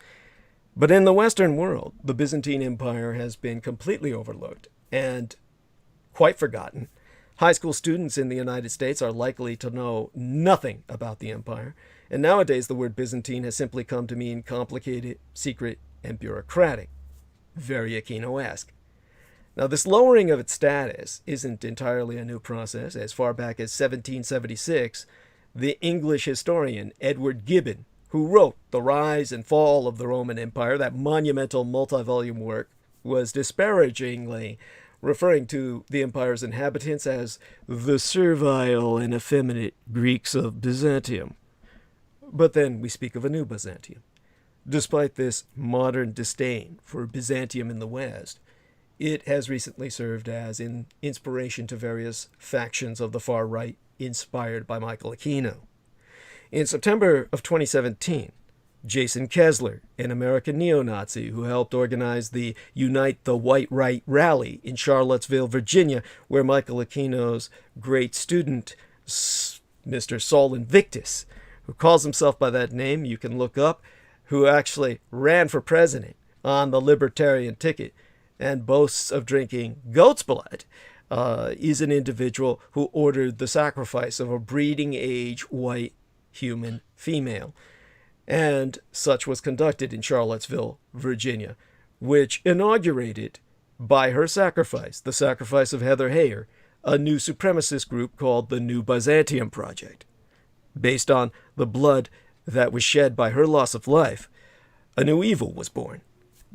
But in the Western world, the Byzantine Empire has been completely overlooked and quite forgotten. High school students in the United States are likely to know nothing about the empire, and nowadays the word Byzantine has simply come to mean complicated, secret, and bureaucratic. Very Aquino-esque. Now, this lowering of its status isn't entirely a new process. As far back as 1776, the English historian Edward Gibbon, who wrote The Rise and Fall of the Roman Empire, that monumental multi-volume work, was disparagingly referring to the empire's inhabitants as the servile and effeminate Greeks of Byzantium. But then we speak of a new Byzantium. Despite this modern disdain for Byzantium in the West, it has recently served as an inspiration to various factions of the far right inspired by Michael Aquino. In September of 2017, Jason Kessler, an American neo-Nazi who helped organize the Unite the White Right rally in Charlottesville, Virginia, where Michael Aquino's great student, Mr. Sol Invictus, who calls himself by that name, you can look up, who actually ran for president on the Libertarian ticket and boasts of drinking goat's blood, is an individual who ordered the sacrifice of a breeding-age white human female. And such was conducted in Charlottesville, Virginia, which inaugurated, by her sacrifice, the sacrifice of Heather Heyer, a new supremacist group called the New Byzantium Project. Based on the blood that was shed by her loss of life, a new evil was born.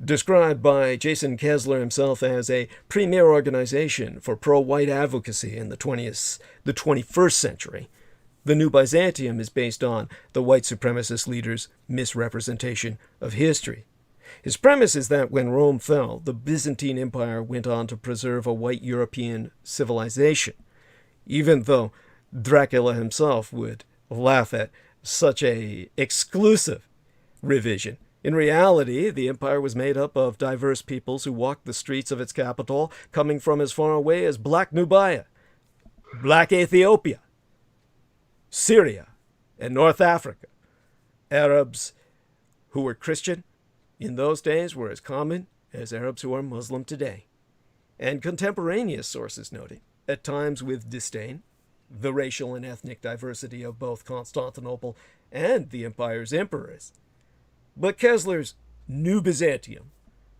Described by Jason Kessler himself as a premier organization for pro-white advocacy in the 21st century, the New Byzantium is based on the white supremacist leader's misrepresentation of history. His premise is that when Rome fell, the Byzantine Empire went on to preserve a white European civilization, even though Dracula himself would laugh at such a exclusive revision. In reality, the empire was made up of diverse peoples who walked the streets of its capital, coming from as far away as Black Nubia, Black Ethiopia, Syria, and North Africa. Arabs who were Christian in those days were as common as Arabs who are Muslim today. And contemporaneous sources noted, at times with disdain, the racial and ethnic diversity of both Constantinople and the empire's emperors. But Kessler's New Byzantium,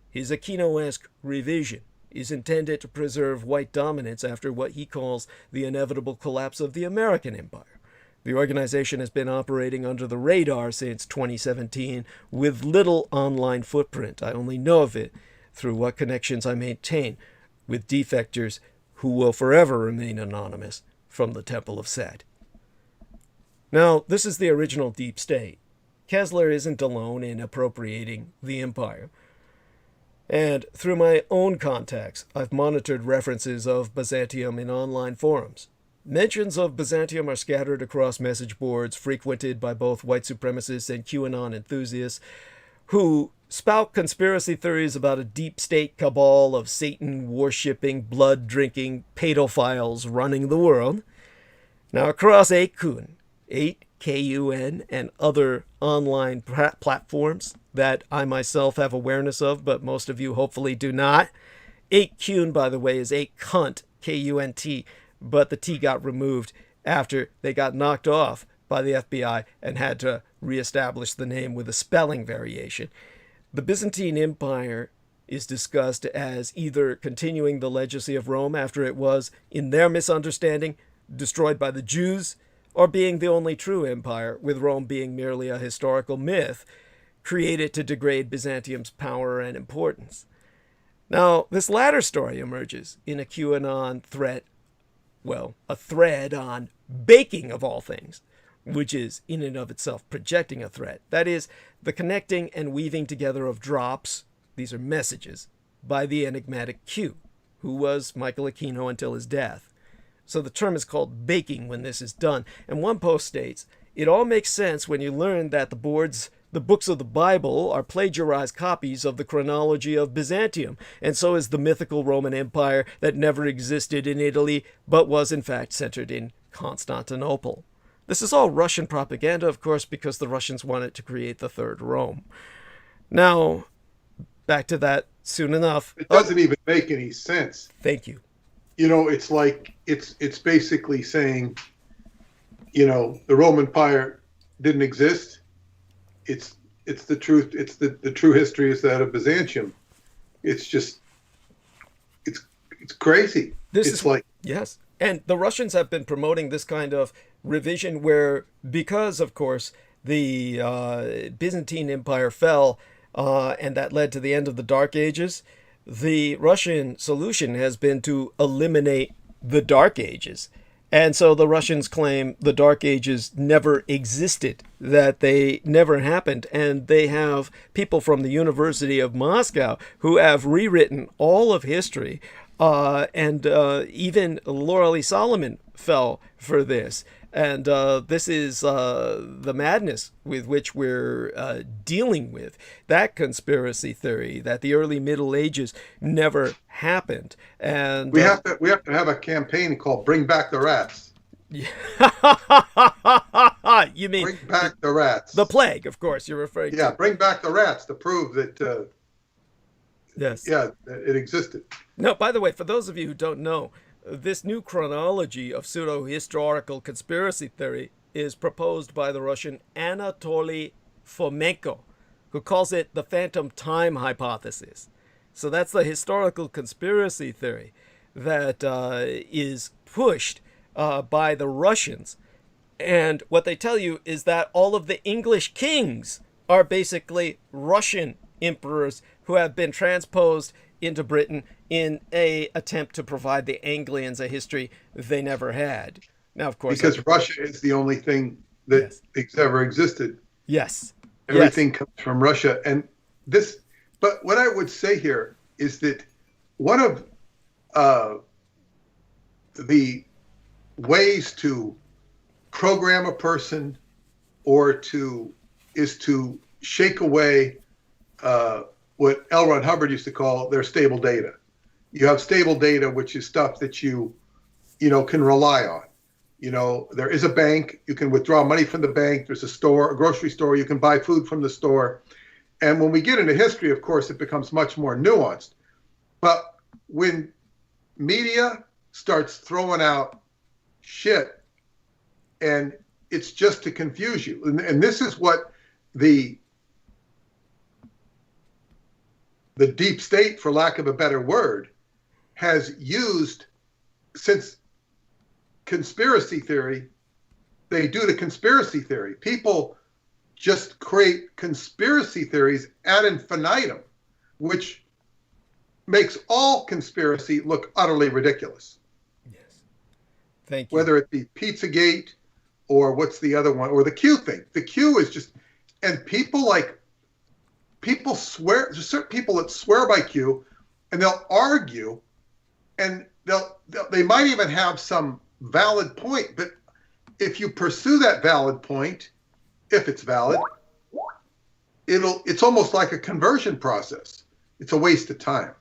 his Aquino-esque revision, is intended to preserve white dominance after what he calls the inevitable collapse of the American empire. The organization has been operating under the radar since 2017 with little online footprint. I only know of it through what connections I maintain with defectors who will forever remain anonymous from the Temple of Set. Now, this is the original deep state. Kessler isn't alone in appropriating the empire. And through my own contacts, I've monitored references of Byzantium in online forums. Mentions of Byzantium are scattered across message boards frequented by both white supremacists and QAnon enthusiasts who spout conspiracy theories about a deep state cabal of Satan-worshipping, blood-drinking pedophiles running the world. Now, across 8kun, 8KUN, and other online platforms that I myself have awareness of, but most of you hopefully do not. 8kun, by the way, is 8 cunt, K-U-N-T, but the T got removed after they got knocked off by the FBI and had to reestablish the name with a spelling variation. The Byzantine Empire is discussed as either continuing the legacy of Rome after it was, in their misunderstanding, destroyed by the Jews, or being the only true empire, with Rome being merely a historical myth created to degrade Byzantium's power and importance. Now, this latter story emerges in a QAnon thread, well, a thread on baking of all things, which is in and of itself projecting a threat. That is, the connecting and weaving together of drops, these are messages, by the enigmatic Q, who was Michael Aquino until his death. So the term is called baking when this is done. And one post states, it all makes sense when you learn that the books of the Bible are plagiarized copies of the chronology of Byzantium, and so is the mythical Roman Empire that never existed in Italy, but was in fact centered in Constantinople. This is all Russian propaganda, of course, because the Russians wanted to create the Third Rome. Now, back to that soon enough. It doesn't even make any sense. Thank you. You know, it's like, it's basically saying, you know, the Roman Empire didn't exist. It's the truth. It's the true history is that of Byzantium. It's just, it's crazy. Yes. And the Russians have been promoting this kind of revision where, because, of course, the Byzantine Empire fell, and that led to the end of the Dark Ages, the Russian solution has been to eliminate the Dark Ages. And so the Russians claim the Dark Ages never existed, that they never happened. And they have people from the University of Moscow who have rewritten all of history. And even Laura Lee Solomon fell for this. And this is the madness with which we're dealing with. That conspiracy theory that the early Middle Ages never happened. And we have to have a campaign called "Bring Back the Rats." You mean bring back the rats? The plague, of course. You're referring to. Yeah, bring back the rats to prove that. Yes. Yeah, it existed. No, by the way, for those of you who don't know, this new chronology of pseudo-historical conspiracy theory is proposed by the Russian Anatoly Fomenko, who calls it the phantom time hypothesis. So that's the historical conspiracy theory that is pushed by the Russians. And what they tell you is that all of the English kings are basically Russian emperors who have been transposed into Britain in a attempt to provide the Anglians a history they never had. Now, of course, because Russia is the only thing that ever existed. Yes. Everything comes from Russia. And this, but what I would say here is that one of the ways to program a person is to shake away what L. Ron Hubbard used to call their stable data. You have stable data, which is stuff that you can rely on. You know, there is a bank, you can withdraw money from the bank. There's a store, a grocery store, you can buy food from the store. And when we get into history, of course, it becomes much more nuanced. But when media starts throwing out shit, and it's just to confuse you. And this is what the deep state, for lack of a better word, has used since conspiracy theory. They do the conspiracy theory. People just create conspiracy theories ad infinitum, which makes all conspiracy look utterly ridiculous. Yes. Thank you. Whether it be Pizzagate or what's the other one, or the Q thing. The Q is just, and people swear, there's certain people that swear by Q, and they'll argue, and they might even have some valid point, but if you pursue that valid point, if it's valid, it's almost like a conversion process. It's a waste of time.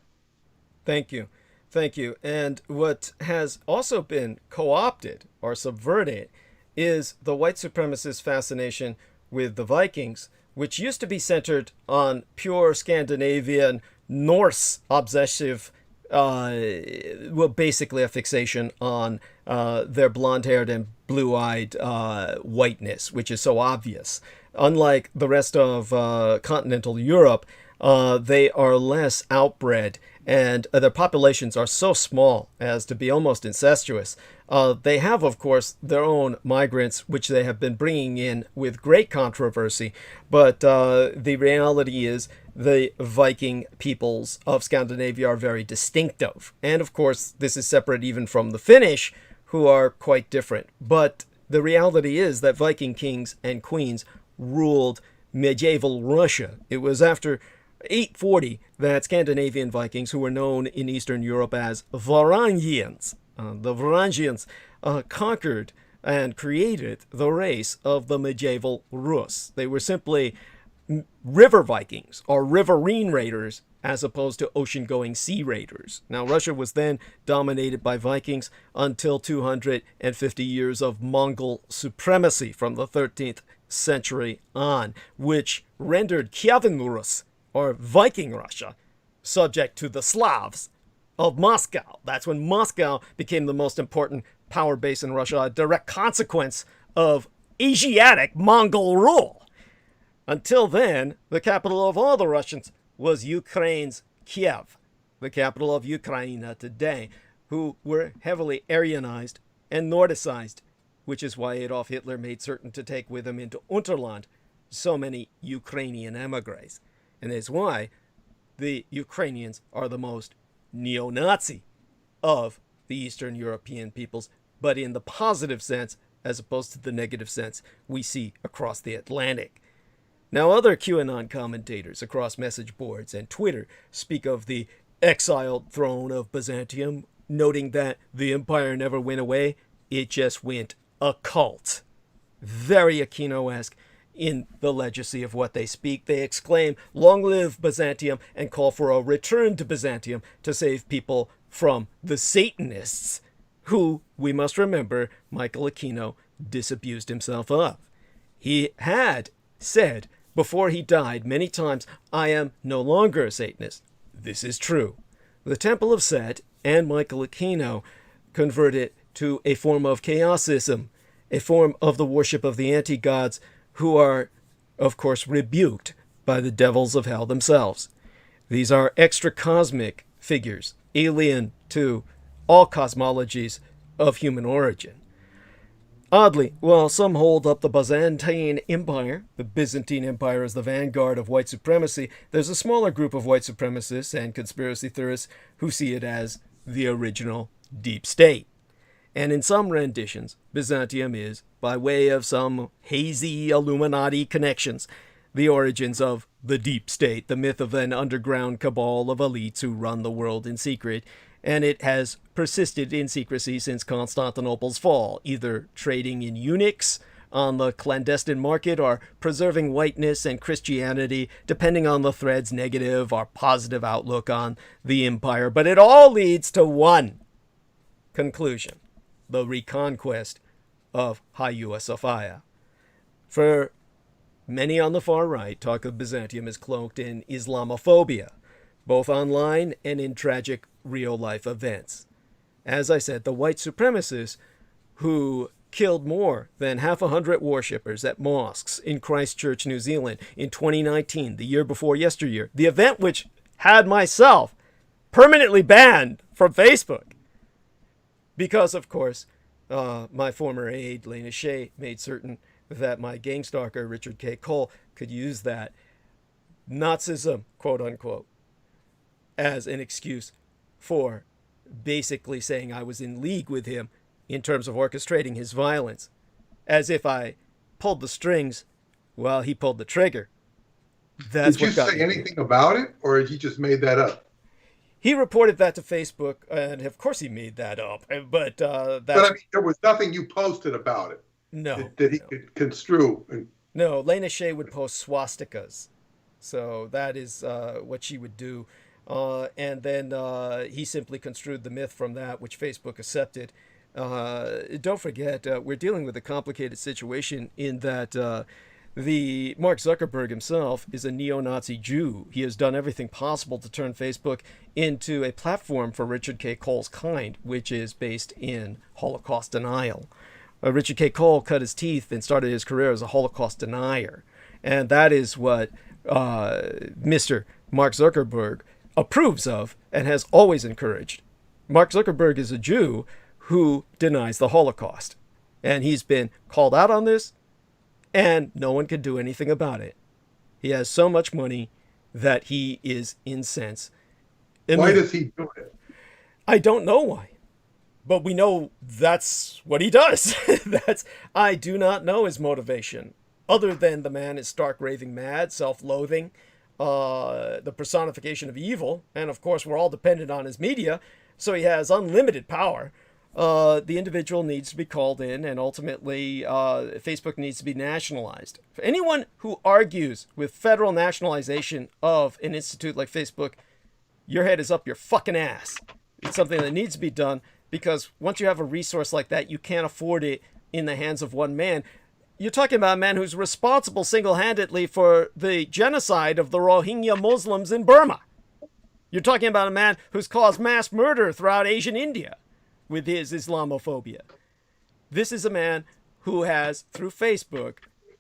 Thank you. Thank you. And what has also been co-opted or subverted is the white supremacist fascination with the Vikings, which used to be centered on pure Scandinavian Norse obsessive, well, basically a fixation on their blonde-haired and blue-eyed whiteness, which is so obvious. Unlike the rest of continental Europe, they are less outbred, and their populations are so small as to be almost incestuous. They have, of course, their own migrants, which they have been bringing in with great controversy, but the reality is the Viking peoples of Scandinavia are very distinctive. And, of course, this is separate even from the Finnish, who are quite different. But the reality is that Viking kings and queens ruled medieval Russia. It was after 840 that Scandinavian Vikings, who were known in Eastern Europe as Varangians, the Varangians conquered and created the race of the medieval Rus. They were simply river Vikings or riverine raiders as opposed to ocean-going sea raiders. Now, Russia was then dominated by Vikings until 250 years of Mongol supremacy from the 13th century on, which rendered Kievan Rus, or Viking Russia, subject to the Slavs of Moscow. That's when Moscow became the most important power base in Russia, a direct consequence of Asiatic Mongol rule. Until then, the capital of all the Russians was Ukraine's Kiev, the capital of Ukraine today, who were heavily Aryanized and Nordicized, which is why Adolf Hitler made certain to take with him into Unterland so many Ukrainian emigres. And that's why the Ukrainians are the most neo-Nazi of the Eastern European peoples, but in the positive sense, as opposed to the negative sense we see across the Atlantic. Now, other QAnon commentators across message boards and Twitter speak of the exiled throne of Byzantium, noting that the empire never went away, it just went occult. Very Aquino-esque in the legacy of what they speak. They exclaim, "Long live Byzantium," and call for a return to Byzantium to save people from the Satanists, who, we must remember, Michael Aquino disabused himself of. He had said before he died many times, "I am no longer a Satanist." This is true. The Temple of Set and Michael Aquino converted to a form of chaosism, a form of the worship of the anti-gods, who are, of course, rebuked by the devils of hell themselves. These are extra-cosmic figures, alien to all cosmologies of human origin. Oddly, while some hold up the Byzantine Empire, the Byzantine Empire as the vanguard of white supremacy, there's a smaller group of white supremacists and conspiracy theorists who see it as the original deep state. And in some renditions, Byzantium is, by way of some hazy Illuminati connections, the origins of the deep state, the myth of an underground cabal of elites who run the world in secret, and it has persisted in secrecy since Constantinople's fall, either trading in eunuchs on the clandestine market or preserving whiteness and Christianity, depending on the thread's negative or positive outlook on the empire. But it all leads to one conclusion: the reconquest of Hagia Sophia. For many on the far right, talk of Byzantium is cloaked in Islamophobia, both online and in tragic real-life events. As I said, the white supremacists who killed more than 100 worshippers at mosques in Christchurch, New Zealand in 2019, the year before yesteryear, the event which had myself permanently banned from Facebook. Because, of course, my former aide, Lena Shea, made certain that my gang stalker, Richard K. Cole, could use that Nazism, quote unquote, as an excuse for basically saying I was in league with him in terms of orchestrating his violence, as if I pulled the strings while he pulled the trigger. That's Did you say anything about it, or he just made that up? He reported that to Facebook, and of course he made that up. But I mean, there was nothing you posted about it. No. That he could construe. No, Lena Shea would post swastikas So that is what she would do. And then he simply construed the myth from that, which Facebook accepted. Don't forget, we're dealing with a complicated situation in that the Mark Zuckerberg himself is a neo-Nazi Jew. He has done everything possible to turn Facebook into a platform for Richard K. Cole's kind, which is based in Holocaust denial. Richard K. Cole cut his teeth and started his career as a Holocaust denier. And that is what Mr. Mark Zuckerberg approves of and has always encouraged. Mark Zuckerberg is a Jew who denies the Holocaust. And he's been called out on this, and no one can do anything about it. He has so much money that he is incensed. Why does he do it? I don't know why. But we know that's what he does. I do not know his motivation. Other than the man is stark raving mad, self-loathing, the personification of evil. And of course, we're all dependent on his media. So he has unlimited power. The individual needs to be called in, and ultimately Facebook needs to be nationalized. For anyone who argues with federal nationalization of an institute like Facebook, your head is up your fucking ass. It's something that needs to be done, because once you have a resource like that, you can't afford it in the hands of one man. You're talking about a man who's responsible single-handedly for the genocide of the Rohingya Muslims in Burma. You're talking about a man who's caused mass murder throughout Asian India with his Islamophobia. This is a man who has, through Facebook,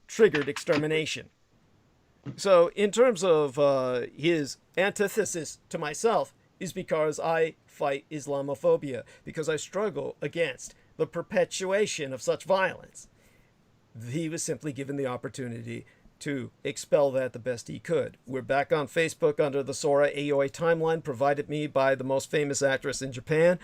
triggered extermination. So in terms of his antithesis to myself is because I fight Islamophobia, because I struggle against the perpetuation of such violence. He was simply given the opportunity to expel that the best he could. We're back on Facebook under the Sora Aoi timeline provided me by the most famous actress in Japan,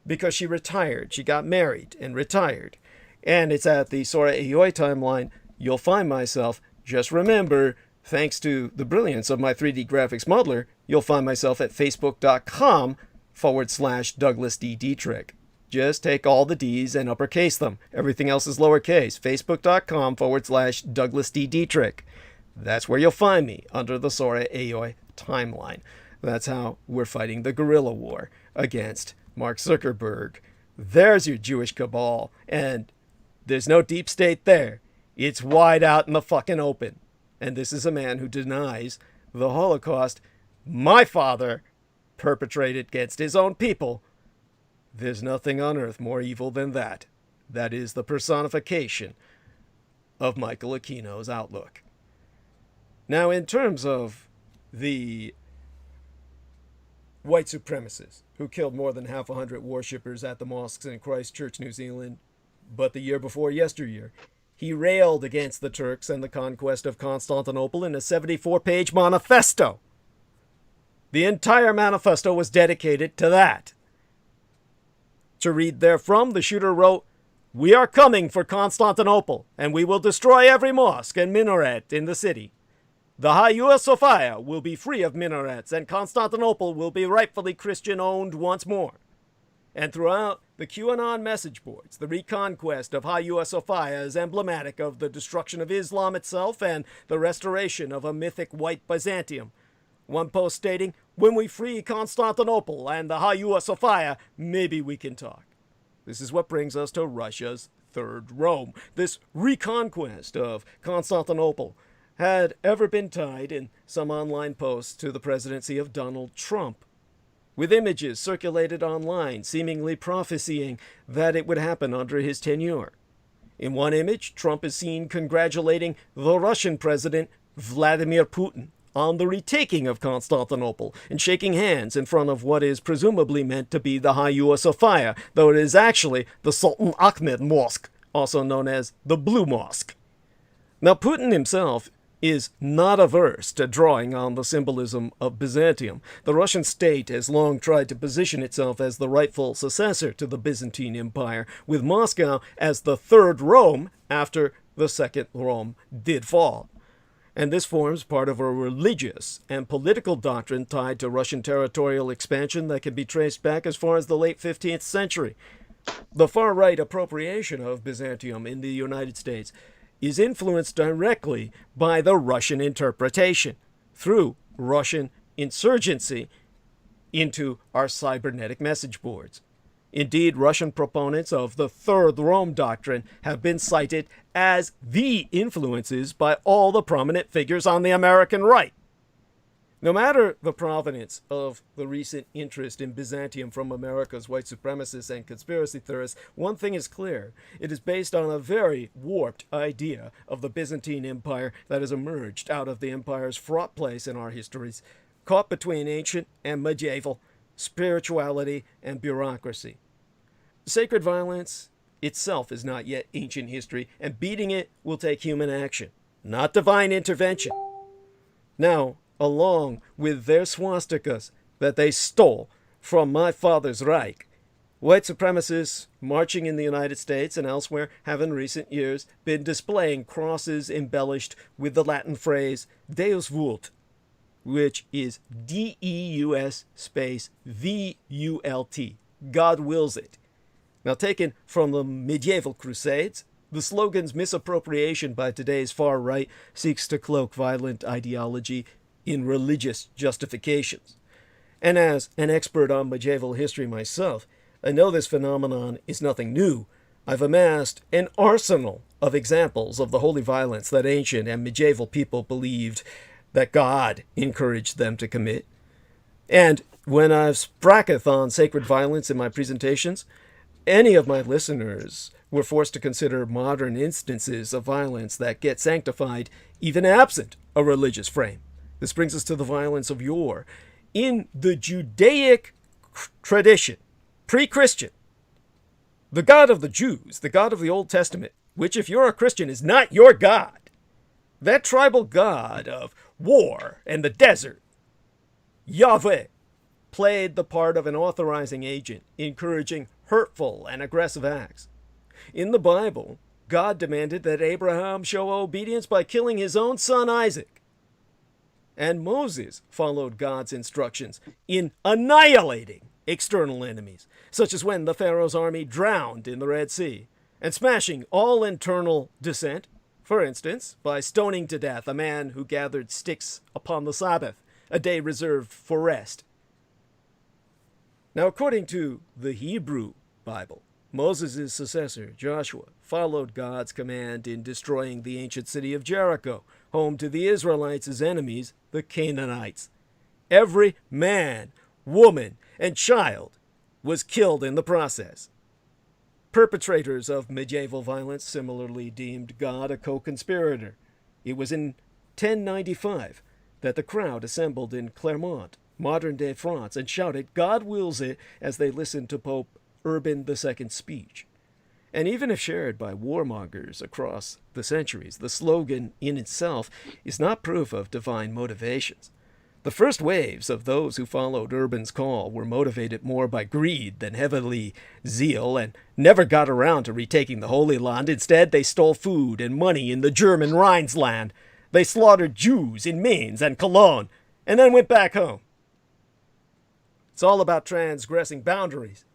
because she retired. She got married and retired. And it's at the Sora Aoi timeline you'll find myself. Just remember, thanks to the brilliance of my 3D graphics modeler, you'll find myself at facebook.com/Douglas D. Dietrich. Just take all the D's and uppercase them. Everything else is lowercase. Facebook.com/Douglas D. Dietrich. That's where you'll find me, under the Sora Aoi timeline. That's how we're fighting the guerrilla war against Mark Zuckerberg. There's your Jewish cabal. And there's no deep state there. It's wide out in the fucking open. And this is a man who denies the Holocaust my father perpetrated against his own people. There's nothing on earth more evil than that. That is the personification of Michael Aquino's outlook. Now, in terms of the white supremacists who killed more than 100 worshippers at the mosques in Christchurch, New Zealand, but the year before yesteryear, he railed against the Turks and the conquest of Constantinople in a 74-page manifesto. The entire manifesto was dedicated to that. To read therefrom, the shooter wrote, "We are coming for Constantinople, and we will destroy every mosque and minaret in the city. The Hagia Sophia will be free of minarets, and Constantinople will be rightfully Christian-owned once more." And throughout the QAnon message boards, the reconquest of Hagia Sophia is emblematic of the destruction of Islam itself and the restoration of a mythic white Byzantium. One post stating, "When we free Constantinople and the Hagia Sophia, maybe we can talk." This is what brings us to Russia's Third Rome. This reconquest of Constantinople had ever been tied in some online posts to the presidency of Donald Trump, with images circulated online seemingly prophesying that it would happen under his tenure. In one image, Trump is seen congratulating the Russian president, Vladimir Putin, on the retaking of Constantinople and shaking hands in front of what is presumably meant to be the Hagia Sophia, though it is actually the Sultan Ahmed Mosque, also known as the Blue Mosque. Now, Putin himself is not averse to drawing on the symbolism of Byzantium. The Russian state has long tried to position itself as the rightful successor to the Byzantine Empire, with Moscow as the third Rome after the second Rome did fall. And this forms part of a religious and political doctrine tied to Russian territorial expansion that can be traced back as far as the late 15th century. The far-right appropriation of Byzantium in the United States is influenced directly by the Russian interpretation. through Russian insurgency into our cybernetic message boards. Indeed, Russian proponents of the Third Rome Doctrine have been cited as the influences by all the prominent figures on the American right. No matter the provenance of the recent interest in Byzantium from America's white supremacists and conspiracy theorists, one thing is clear. It is based on a very warped idea of the Byzantine Empire that has emerged out of the empire's fraught place in our histories, caught between ancient and medieval, spirituality and bureaucracy. Sacred violence itself is not yet ancient history, and beating it will take human action, not divine intervention. Now, along with their swastikas that they stole from my father's Reich, white supremacists marching in the United States and elsewhere have in recent years been displaying crosses embellished with the Latin phrase Deus vult, which is D-E-U-S space V-U-L-T, God wills it. Now, taken from the medieval crusades, the slogan's misappropriation by today's far right seeks to cloak violent ideology in religious justifications. And as an expert on medieval history myself, I know this phenomenon is nothing new. I've amassed an arsenal of examples of the holy violence that ancient and medieval people believed that God encouraged them to commit. And when I've spracketh on sacred violence in my presentations, any of my listeners were forced to consider modern instances of violence that get sanctified even absent a religious frame. This brings us to the violence of yore. In the Judaic tradition, pre-Christian, the God of the Jews, the God of the Old Testament, which if you're a Christian is not your God, that tribal god of war and the desert, Yahweh, played the part of an authorizing agent, encouraging hurtful and aggressive acts. In the Bible, God demanded that Abraham show obedience by killing his own son Isaac. And Moses followed God's instructions in annihilating external enemies, such as when the Pharaoh's army drowned in the Red Sea, and smashing all internal dissent, for instance, by stoning to death a man who gathered sticks upon the Sabbath, a day reserved for rest. Now, according to the Hebrew Bible, Moses' successor, Joshua, followed God's command in destroying the ancient city of Jericho, home to the Israelites' enemies, the Canaanites. Every man, woman, and child was killed in the process. Perpetrators of medieval violence similarly deemed God a co-conspirator. It was in 1095 that the crowd assembled in Clermont, modern-day France, and shouted, "God wills it," as they listened to Pope Urban II's speech. And even if shared by warmongers across the centuries, the slogan in itself is not proof of divine motivations. The first waves of those who followed Urban's call were motivated more by greed than heavenly zeal and never got around to retaking the Holy Land. Instead, they stole food and money in the German Rhineland. They slaughtered Jews in Mainz and Cologne and then went back home. It's all about transgressing boundaries.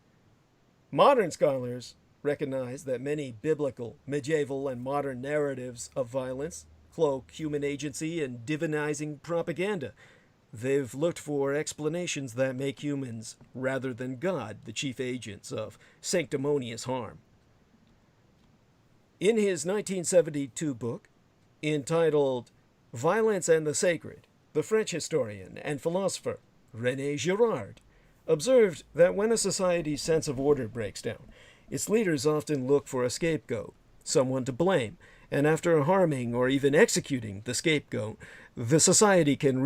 Modern scholars recognize that many biblical, medieval, and modern narratives of violence cloak human agency in divinizing propaganda. They've looked for explanations that make humans, rather than God, the chief agents of sanctimonious harm. In his 1972 book, entitled Violence and the Sacred, the French historian and philosopher René Girard observed that when a society's sense of order breaks down, its leaders often look for a scapegoat, someone to blame, and after harming or even executing the scapegoat, the society can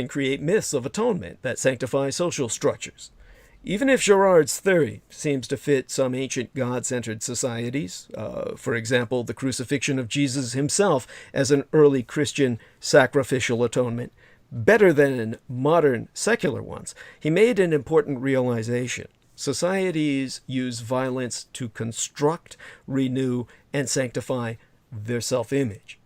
create myths of atonement that sanctify social structures. Even if Girard's theory seems to fit some ancient God-centered societies, for example, the crucifixion of Jesus himself as an early Christian sacrificial atonement, better than modern secular ones, he made an important realization. Societies use violence to construct, renew, and sanctify their self-image.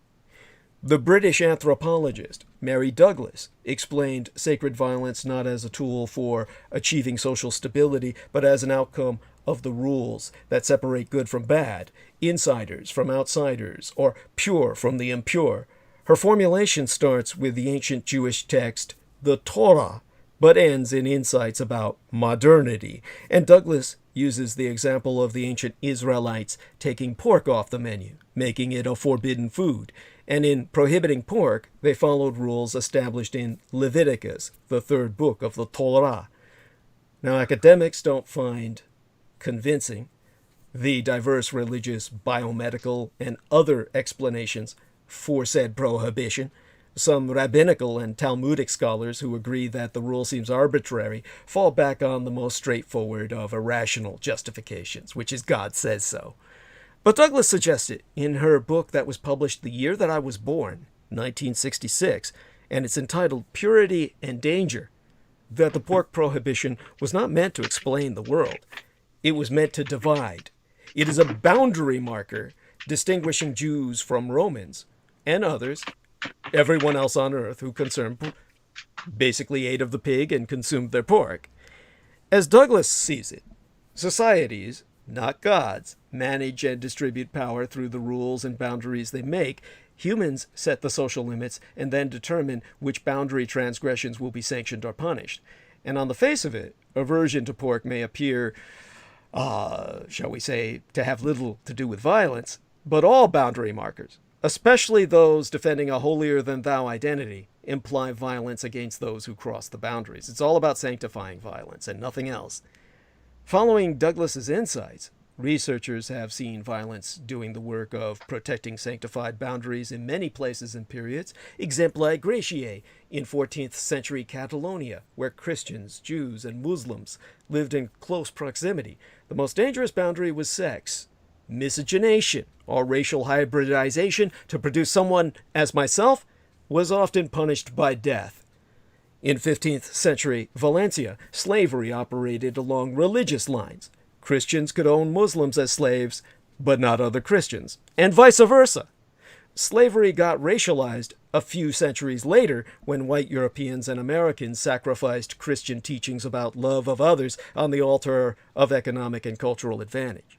The British anthropologist Mary Douglas explained sacred violence not as a tool for achieving social stability, but as an outcome of the rules that separate good from bad, insiders from outsiders, or pure from the impure. Her formulation starts with the ancient Jewish text, the Torah, but ends in insights about modernity. And Douglas uses the example of the ancient Israelites taking pork off the menu, making it a forbidden food. And in prohibiting pork, they followed rules established in Leviticus, the third book of the Torah. Now, academics don't find convincing the diverse religious, biomedical, and other explanations for said prohibition. Some rabbinical and Talmudic scholars who agree that the rule seems arbitrary fall back on the most straightforward of irrational justifications, which is God says so. But Douglas suggested in her book that was published the year that I was born, 1966, and it's entitled Purity and Danger, that the pork prohibition was not meant to explain the world. It was meant to divide. It is a boundary marker distinguishing Jews from Romans and others, everyone else on earth who basically ate of the pig and consumed their pork. As Douglas sees it, societies, not gods, manage and distribute power through the rules and boundaries they make. Humans set the social limits and then determine which boundary transgressions will be sanctioned or punished. And on the face of it, aversion to pork may appear, shall we say, to have little to do with violence, but all boundary markers, especially those defending a holier-than-thou identity, imply violence against those who cross the boundaries. It's all about sanctifying violence and nothing else. Following Douglas's insights, researchers have seen violence doing the work of protecting sanctified boundaries in many places and periods. Exempli gratiae in 14th century Catalonia, where Christians, Jews, and Muslims lived in close proximity. The most dangerous boundary was sex. Miscegenation, or racial hybridization to produce someone as myself, was often punished by death. In 15th century Valencia, slavery operated along religious lines. Christians could own Muslims as slaves, but not other Christians, and vice versa. Slavery got racialized a few centuries later when white Europeans and Americans sacrificed Christian teachings about love of others on the altar of economic and cultural advantage.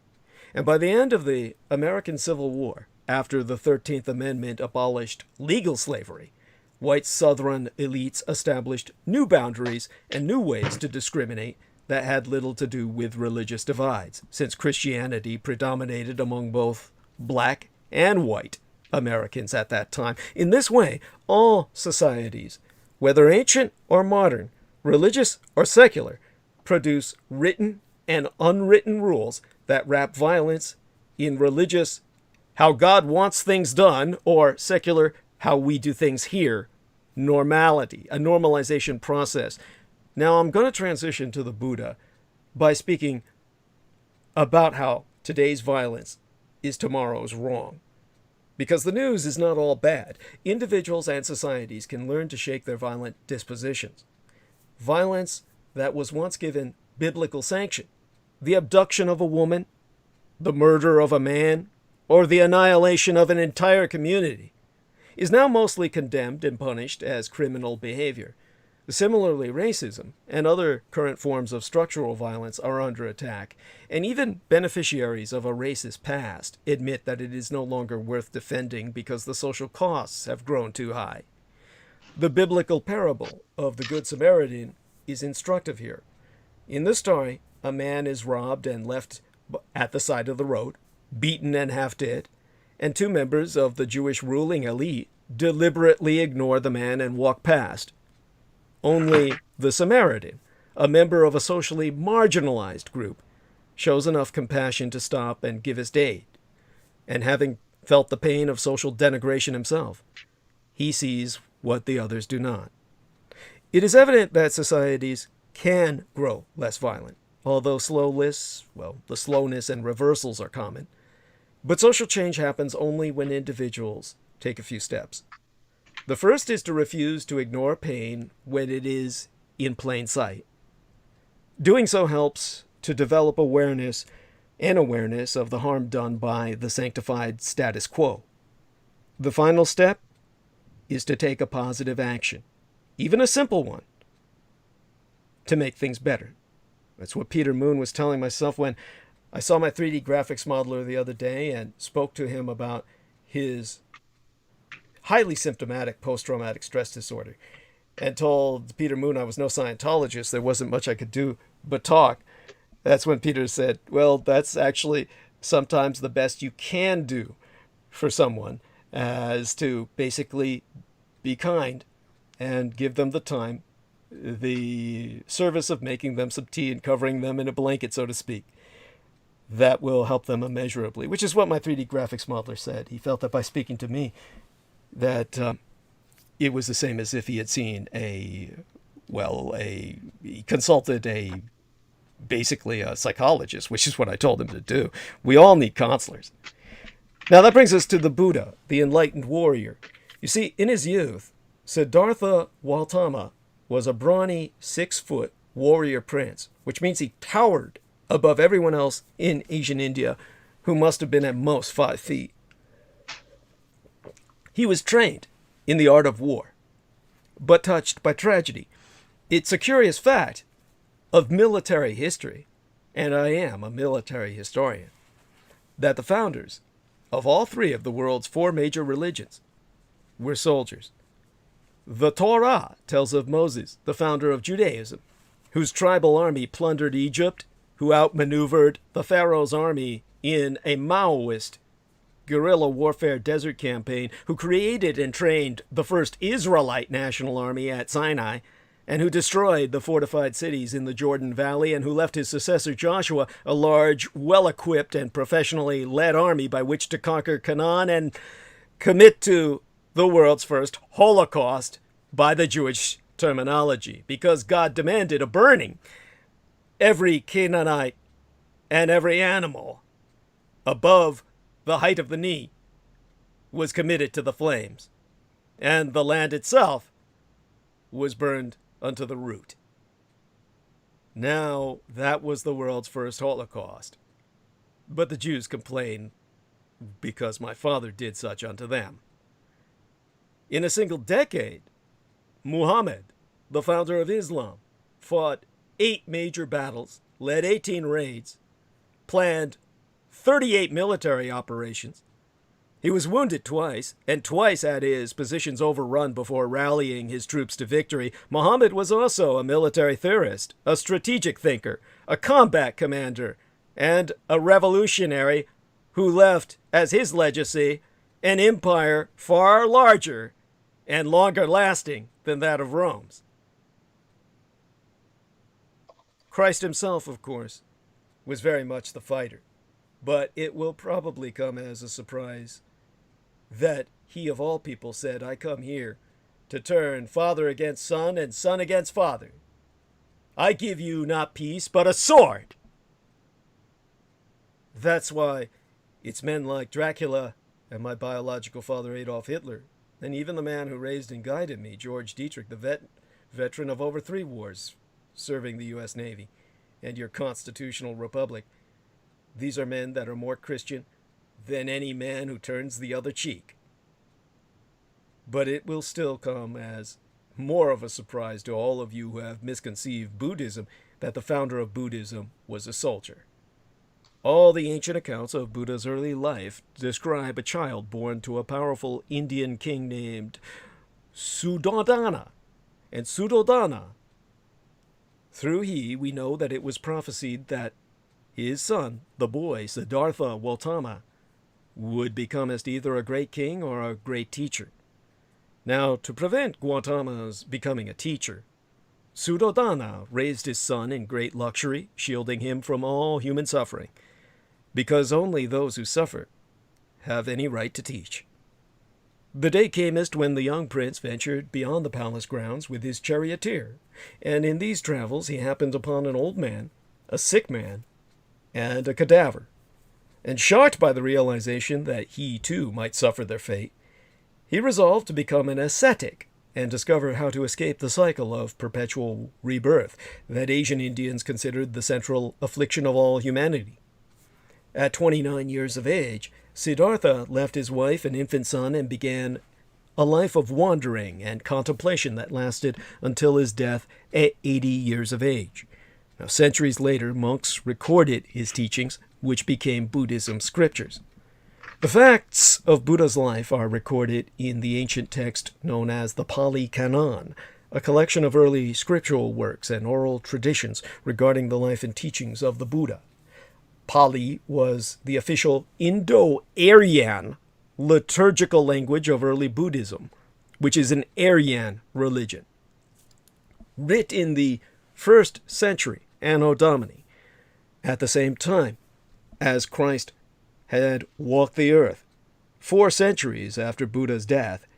And by the end of the American Civil War, after the 13th Amendment abolished legal slavery, white Southern elites established new boundaries and new ways to discriminate that had little to do with religious divides, since Christianity predominated among both black and white Americans at that time. In this way, all societies, whether ancient or modern, religious or secular, produce written and unwritten rules that wrap violence in religious, how God wants things done, or secular, how we do things here, normality, a normalization process. Now I'm going to transition to the Buddha by speaking about how today's violence is tomorrow's wrong. Because the news is not all bad. Individuals and societies can learn to shake their violent dispositions. Violence that was once given biblical sanction, the abduction of a woman, the murder of a man, or the annihilation of an entire community, is now mostly condemned and punished as criminal behavior. Similarly, racism and other current forms of structural violence are under attack, and even beneficiaries of a racist past admit that it is no longer worth defending because the social costs have grown too high. The biblical parable of the Good Samaritan is instructive here. In the story, a man is robbed and left at the side of the road, beaten and half dead, and two members of the Jewish ruling elite deliberately ignore the man and walk past. Only the Samaritan, a member of a socially marginalized group, shows enough compassion to stop and give his aid. And having felt the pain of social denigration himself, he sees what the others do not. It is evident that societies can grow less violent, although the slowness and reversals are common. But social change happens only when individuals take a few steps. The first is to refuse to ignore pain when it is in plain sight. Doing so helps to develop awareness of the harm done by the sanctified status quo. The final step is to take a positive action, even a simple one, to make things better. That's what Peter Moon was telling myself when I saw my 3D graphics modeler the other day and spoke to him about his highly symptomatic post-traumatic stress disorder, and told Peter Moon I was no Scientologist, there wasn't much I could do but talk. That's when Peter said, well, that's actually sometimes the best you can do for someone, as to basically be kind and give them the time, the service of making them some tea and covering them in a blanket, so to speak. That will help them immeasurably, which is what my 3D graphics modeler said. He felt that by speaking to me, that it was the same as if he had seen he consulted basically a psychologist, which is what I told him to do. We all need counselors. Now that brings us to the Buddha, the enlightened warrior. You see, in his youth, Siddhartha Gautama was a brawny 6-foot warrior prince, which means he towered above everyone else in Asian India, who must have been at most 5 feet. He was trained in the art of war, but touched by tragedy. It's a curious fact of military history, and I am a military historian, that the founders of all 3 of the world's 4 major religions were soldiers. The Torah tells of Moses, the founder of Judaism, whose tribal army plundered Egypt, who outmaneuvered the Pharaoh's army in a Maoist guerrilla warfare desert campaign, who created and trained the first Israelite national army at Sinai, and who destroyed the fortified cities in the Jordan Valley, and who left his successor Joshua a large, well-equipped, and professionally led army by which to conquer Canaan and commit to the world's first Holocaust by the Jewish terminology, because God demanded a burning. Every Canaanite and every animal above the height of the knee was committed to the flames, and the land itself was burned unto the root. Now, that was the world's first Holocaust. But the Jews complain because my father did such unto them. In a single decade, Muhammad, the founder of Islam, fought 8 major battles, led 18 raids, planned 38 military operations. He was wounded twice, and twice had his positions overrun before rallying his troops to victory. Muhammad was also a military theorist, a strategic thinker, a combat commander, and a revolutionary who left as his legacy an empire far larger and longer lasting than that of Rome's. Christ himself, of course, was very much the fighter, but it will probably come as a surprise that he of all people said, I come here to turn father against son and son against father. I give you not peace, but a sword. That's why it's men like Dracula and my biological father Adolf Hitler, and even the man who raised and guided me, George Dietrich, the veteran of over 3 wars, serving the U.S. Navy, and your constitutional republic. These are men that are more Christian than any man who turns the other cheek. But it will still come as more of a surprise to all of you who have misconceived Buddhism that the founder of Buddhism was a soldier. All the ancient accounts of Buddha's early life describe a child born to a powerful Indian king named Suddhodana. And Suddhodana, through we know that it was prophesied that his son, the boy Siddhartha Gautama, would become as either a great king or a great teacher. Now, to prevent Gautama's becoming a teacher, Suddhodana raised his son in great luxury, shielding him from all human suffering, because only those who suffer have any right to teach. The day camest when the young prince ventured beyond the palace grounds with his charioteer, and in these travels he happened upon an old man, a sick man, and a cadaver. And shocked by the realization that he too might suffer their fate, he resolved to become an ascetic and discover how to escape the cycle of perpetual rebirth that Asian Indians considered the central affliction of all humanity. At 29 years of age, Siddhartha left his wife and infant son and began a life of wandering and contemplation that lasted until his death at 80 years of age. Now, centuries later, monks recorded his teachings, which became Buddhism scriptures. The facts of Buddha's life are recorded in the ancient text known as the Pali Canon, a collection of early scriptural works and oral traditions regarding the life and teachings of the Buddha. Pali was the official Indo-Aryan liturgical language of early Buddhism, which is an Aryan religion. Writ in the 1st century, Anno Domini, at the same time as Christ had walked the earth, 4 centuries after Buddha's death,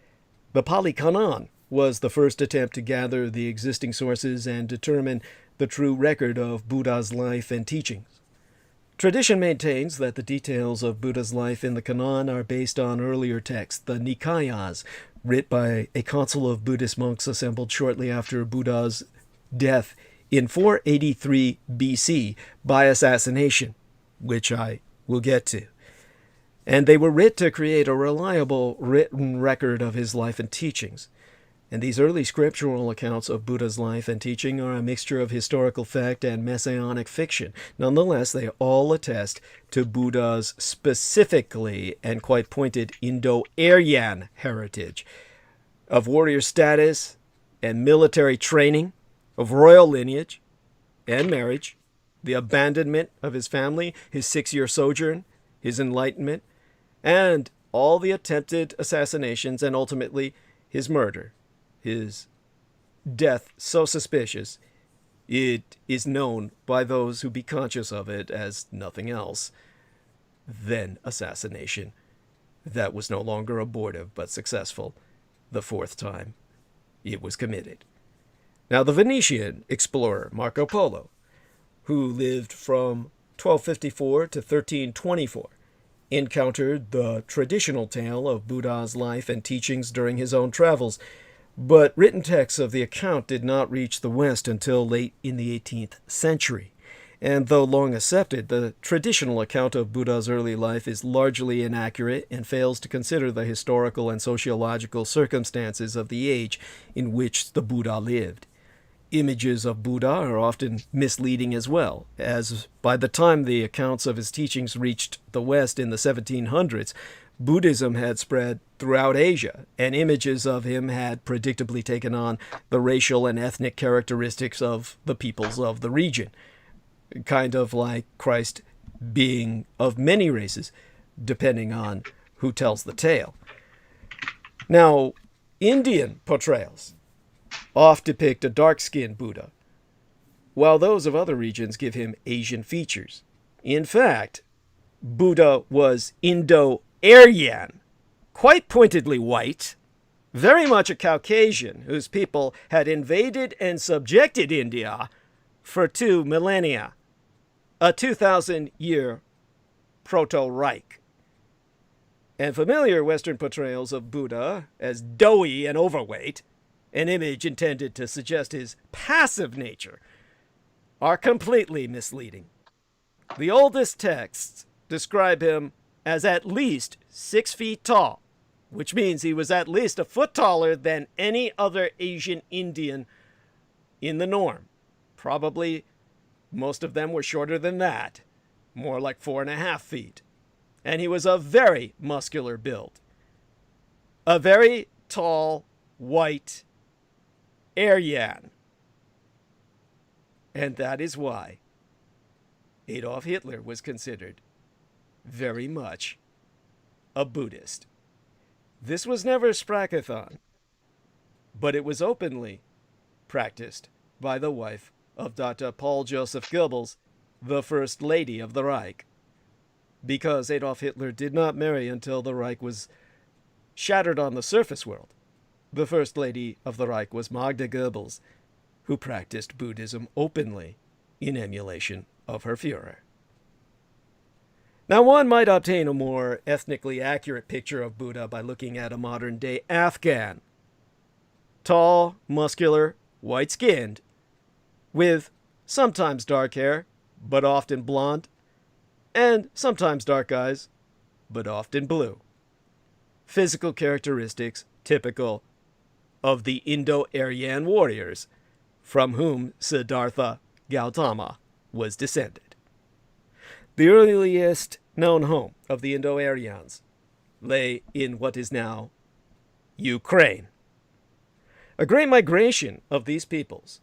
the Pali Canon was the first attempt to gather the existing sources and determine the true record of Buddha's life and teachings. Tradition maintains that the details of Buddha's life in the Canon are based on earlier texts, the Nikayas, writ by a council of Buddhist monks assembled shortly after Buddha's death in 483 BC by assassination, which I will get to. And they were writ to create a reliable written record of his life and teachings. And these early scriptural accounts of Buddha's life and teaching are a mixture of historical fact and messianic fiction. Nonetheless, they all attest to Buddha's specifically and quite pointed Indo-Aryan heritage, of warrior status and military training, of royal lineage and marriage, the abandonment of his family, his 6-year sojourn, his enlightenment, and all the attempted assassinations and ultimately his murder, his death so suspicious it is known by those who be conscious of it as nothing else than assassination that was no longer abortive but successful the 4th time it was committed. Now, the Venetian explorer Marco Polo, who lived from 1254 to 1324, encountered the traditional tale of Buddha's life and teachings during his own travels, but written texts of the account did not reach the West until late in the 18th century. And though long accepted, the traditional account of Buddha's early life is largely inaccurate and fails to consider the historical and sociological circumstances of the age in which the Buddha lived. Images of Buddha are often misleading as well, as by the time the accounts of his teachings reached the West in the 1700s, Buddhism had spread throughout Asia, and images of him had predictably taken on the racial and ethnic characteristics of the peoples of the region, kind of like Christ being of many races, depending on who tells the tale. Now, Indian portrayals oft depict a dark-skinned Buddha, while those of other regions give him Asian features. In fact, Buddha was Indo-Aryan, quite pointedly white, very much a Caucasian whose people had invaded and subjected India for 2 millennia, a 2,000-year proto-Reich. And familiar Western portrayals of Buddha as doughy and overweight, an image intended to suggest his passive nature, are completely misleading. The oldest texts describe him as at least 6 feet tall, which means he was at least a foot taller than any other Asian Indian in the norm. Probably most of them were shorter than that, more like 4.5 feet. And he was a very muscular build. A very tall, white Aryan. And that is why Adolf Hitler was considered very much a Buddhist. This was never Sprakathon, but it was openly practiced by the wife of Dr. Paul Joseph Goebbels, the First Lady of the Reich, because Adolf Hitler did not marry until the Reich was shattered on the surface world. The First Lady of the Reich was Magda Goebbels, who practiced Buddhism openly in emulation of her Führer. Now, one might obtain a more ethnically accurate picture of Buddha by looking at a modern-day Afghan. Tall, muscular, white-skinned, with sometimes dark hair, but often blonde, and sometimes dark eyes, but often blue. Physical characteristics typical of the Indo-Aryan warriors, from whom Siddhartha Gautama was descended. The earliest known home of the Indo-Aryans lay in what is now Ukraine. A great migration of these peoples,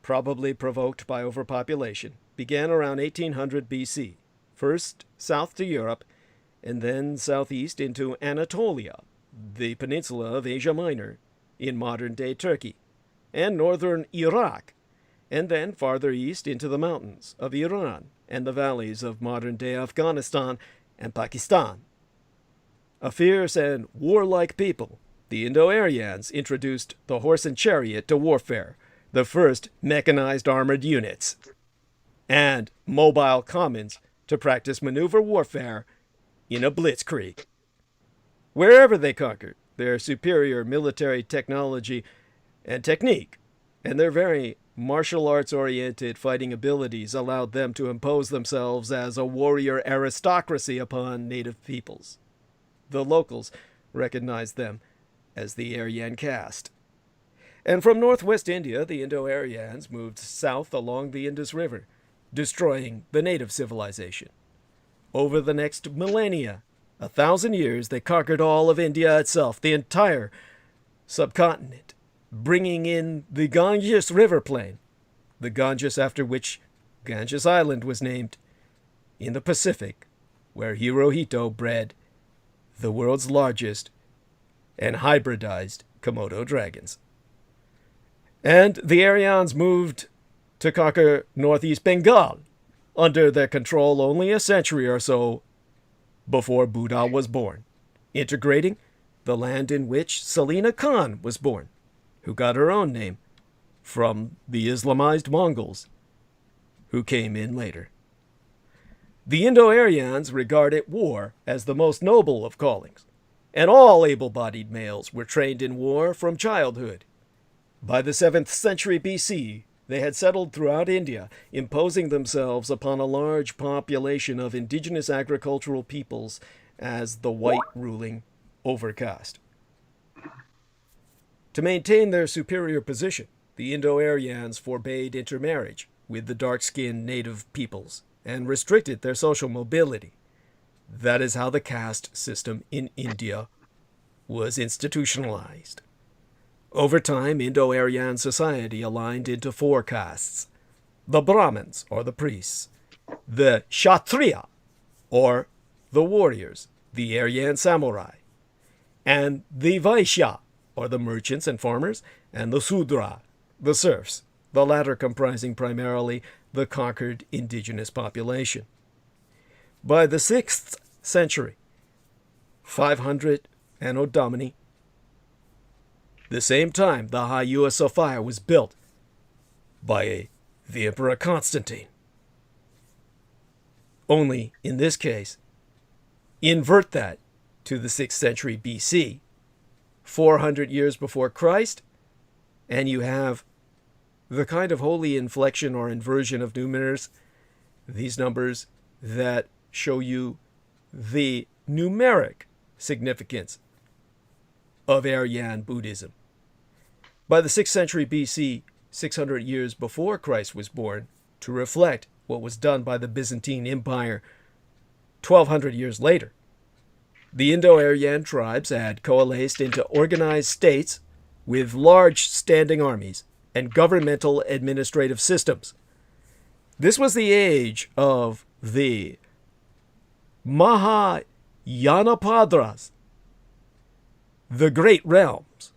probably provoked by overpopulation, began around 1800 BC, first south to Europe, and then southeast into Anatolia, the peninsula of Asia Minor, in modern-day Turkey, and northern Iraq, and then farther east into the mountains of Iran and the valleys of modern-day Afghanistan and Pakistan. A fierce and warlike people, the Indo-Aryans introduced the horse and chariot to warfare, the first mechanized armored units, and mobile commons to practice maneuver warfare in a blitzkrieg. Wherever they conquered, their superior military technology and technique, and their very martial arts-oriented fighting abilities allowed them to impose themselves as a warrior aristocracy upon native peoples. The locals recognized them as the Aryan caste. And from northwest India, the Indo-Aryans moved south along the Indus River, destroying the native civilization. Over the next millennia, 1,000 years, they conquered all of India itself, the entire subcontinent, bringing in the Ganges River plain, the Ganges after which Ganges Island was named, in the Pacific, where Hirohito bred the world's largest and hybridized Komodo dragons. And the Aryans moved to conquer northeast Bengal, under their control only a century or so before Buddha was born, integrating the land in which Selina Khan was born, who got her own name from the Islamized Mongols, who came in later. The Indo-Aryans regarded war as the most noble of callings, and all able-bodied males were trained in war from childhood. By the 7th century BC, they had settled throughout India, imposing themselves upon a large population of indigenous agricultural peoples as the white ruling overcaste. To maintain their superior position, the Indo-Aryans forbade intermarriage with the dark-skinned native peoples and restricted their social mobility. That is how the caste system in India was institutionalized. Over time, Indo-Aryan society aligned into 4 castes: the Brahmins, or the priests, the Kshatriya, or the warriors, the Aryan samurai, and the Vaishya, or the merchants and farmers, and the Sudra, the serfs, the latter comprising primarily the conquered indigenous population. By the 6th century, 500 Anno Domini, the same time the Hagia Sophia was built by the Emperor Constantine. Only, in this case, invert that to the 6th century BC, 400 years before Christ, and you have the kind of holy inflection or inversion of numerals, these numbers that show you the numeric significance of Aryan Buddhism. By the 6th century BC, 600 years before Christ was born, to reflect what was done by the Byzantine Empire 1,200 years later, the Indo-Aryan tribes had coalesced into organized states with large standing armies and governmental administrative systems. This was the age of the Mahayanapadras, the great realms.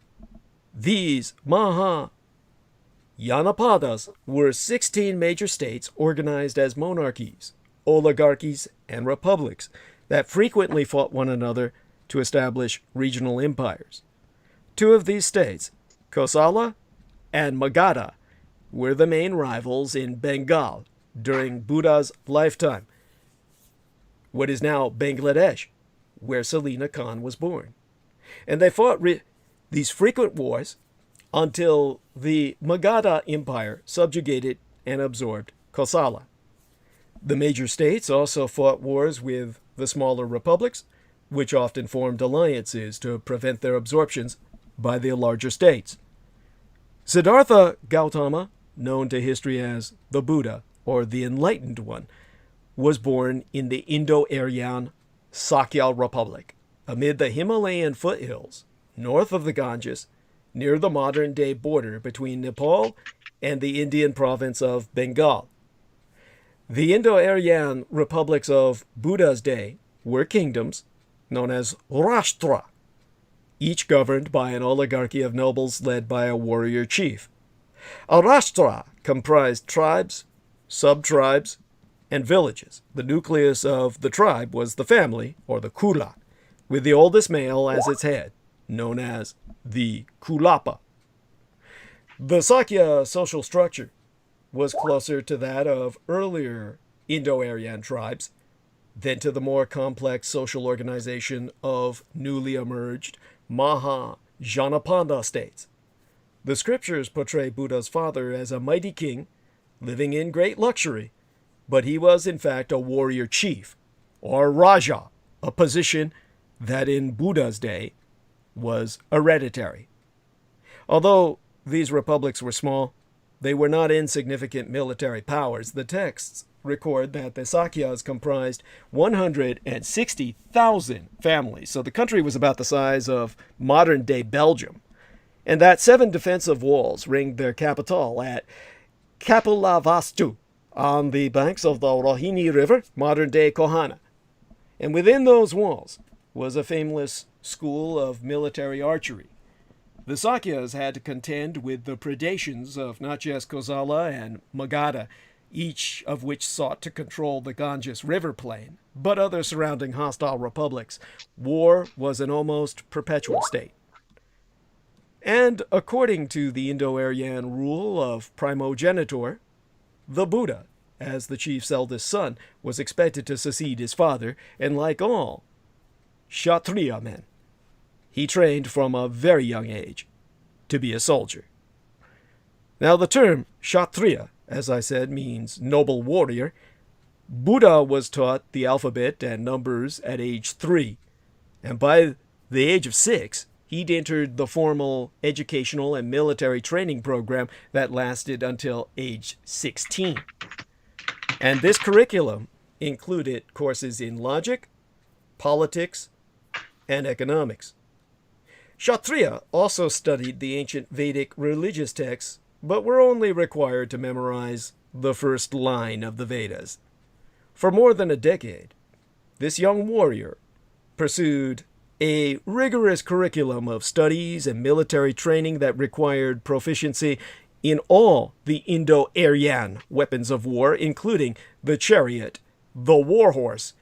These Mahayanapadas were 16 major states organized as monarchies, oligarchies, and republics that frequently fought one another to establish regional empires. 2 of these states, Kosala and Magadha, were the main rivals in Bengal during Buddha's lifetime, what is now Bangladesh, where Selina Khan was born. And they fought these frequent wars until the Magadha Empire subjugated and absorbed Kosala. The major states also fought wars with the smaller republics, which often formed alliances to prevent their absorptions by the larger states. Siddhartha Gautama, known to history as the Buddha, or the Enlightened One, was born in the Indo-Aryan Sakya Republic, amid the Himalayan foothills north of the Ganges, near the modern-day border between Nepal and the Indian province of Bengal. The Indo-Aryan republics of Buddha's day were kingdoms known as Rashtra, each governed by an oligarchy of nobles led by a warrior chief. A Rashtra comprised tribes, sub-tribes, and villages. The nucleus of the tribe was the family, or the kula, with the oldest male as its head, known as the kulapa. The Sakya social structure was closer to that of earlier Indo-Aryan tribes than to the more complex social organization of newly emerged Maha-Janapada states. The scriptures portray Buddha's father as a mighty king living in great luxury, but he was in fact a warrior chief, or Raja, a position that in Buddha's day was hereditary. Although these republics were small, they were not insignificant military powers. The texts record that the Sakyas comprised 160,000 families, so the country was about the size of modern-day Belgium, and that 7 defensive walls ringed their capital at Kapilavastu on the banks of the Rohini River, modern-day Kohana. And within those walls was a famous school of military archery. The Sakyas had to contend with the predations of not just Kosala and Magadha, each of which sought to control the Ganges River plain, but other surrounding hostile republics. War was an almost perpetual state. And according to the Indo-Aryan rule of primogeniture, the Buddha, as the chief's eldest son, was expected to succeed his father, and like all Kshatriya men, he trained from a very young age to be a soldier. Now the term Kshatriya, as I said, means noble warrior. Buddha was taught the alphabet and numbers at age 3, and by the age of 6, he'd entered the formal educational and military training program that lasted until age 16. And this curriculum included courses in logic, politics, and economics. Kshatriya also studied the ancient Vedic religious texts, but were only required to memorize the first line of the Vedas. For more than a decade, this young warrior pursued a rigorous curriculum of studies and military training that required proficiency in all the Indo-Aryan weapons of war, including the chariot, the war horse,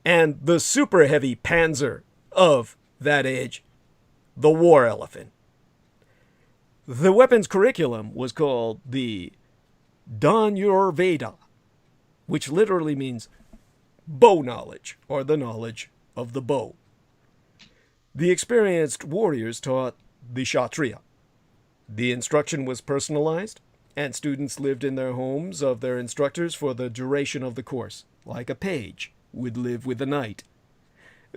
and the super heavy panzer of that age, the war elephant. The weapons curriculum was called the Dhanurveda, which literally means bow knowledge, or the knowledge of the bow. The experienced warriors taught the Kshatriya. The instruction was personalized, and students lived in their homes of their instructors for the duration of the course, like a page would live with a knight.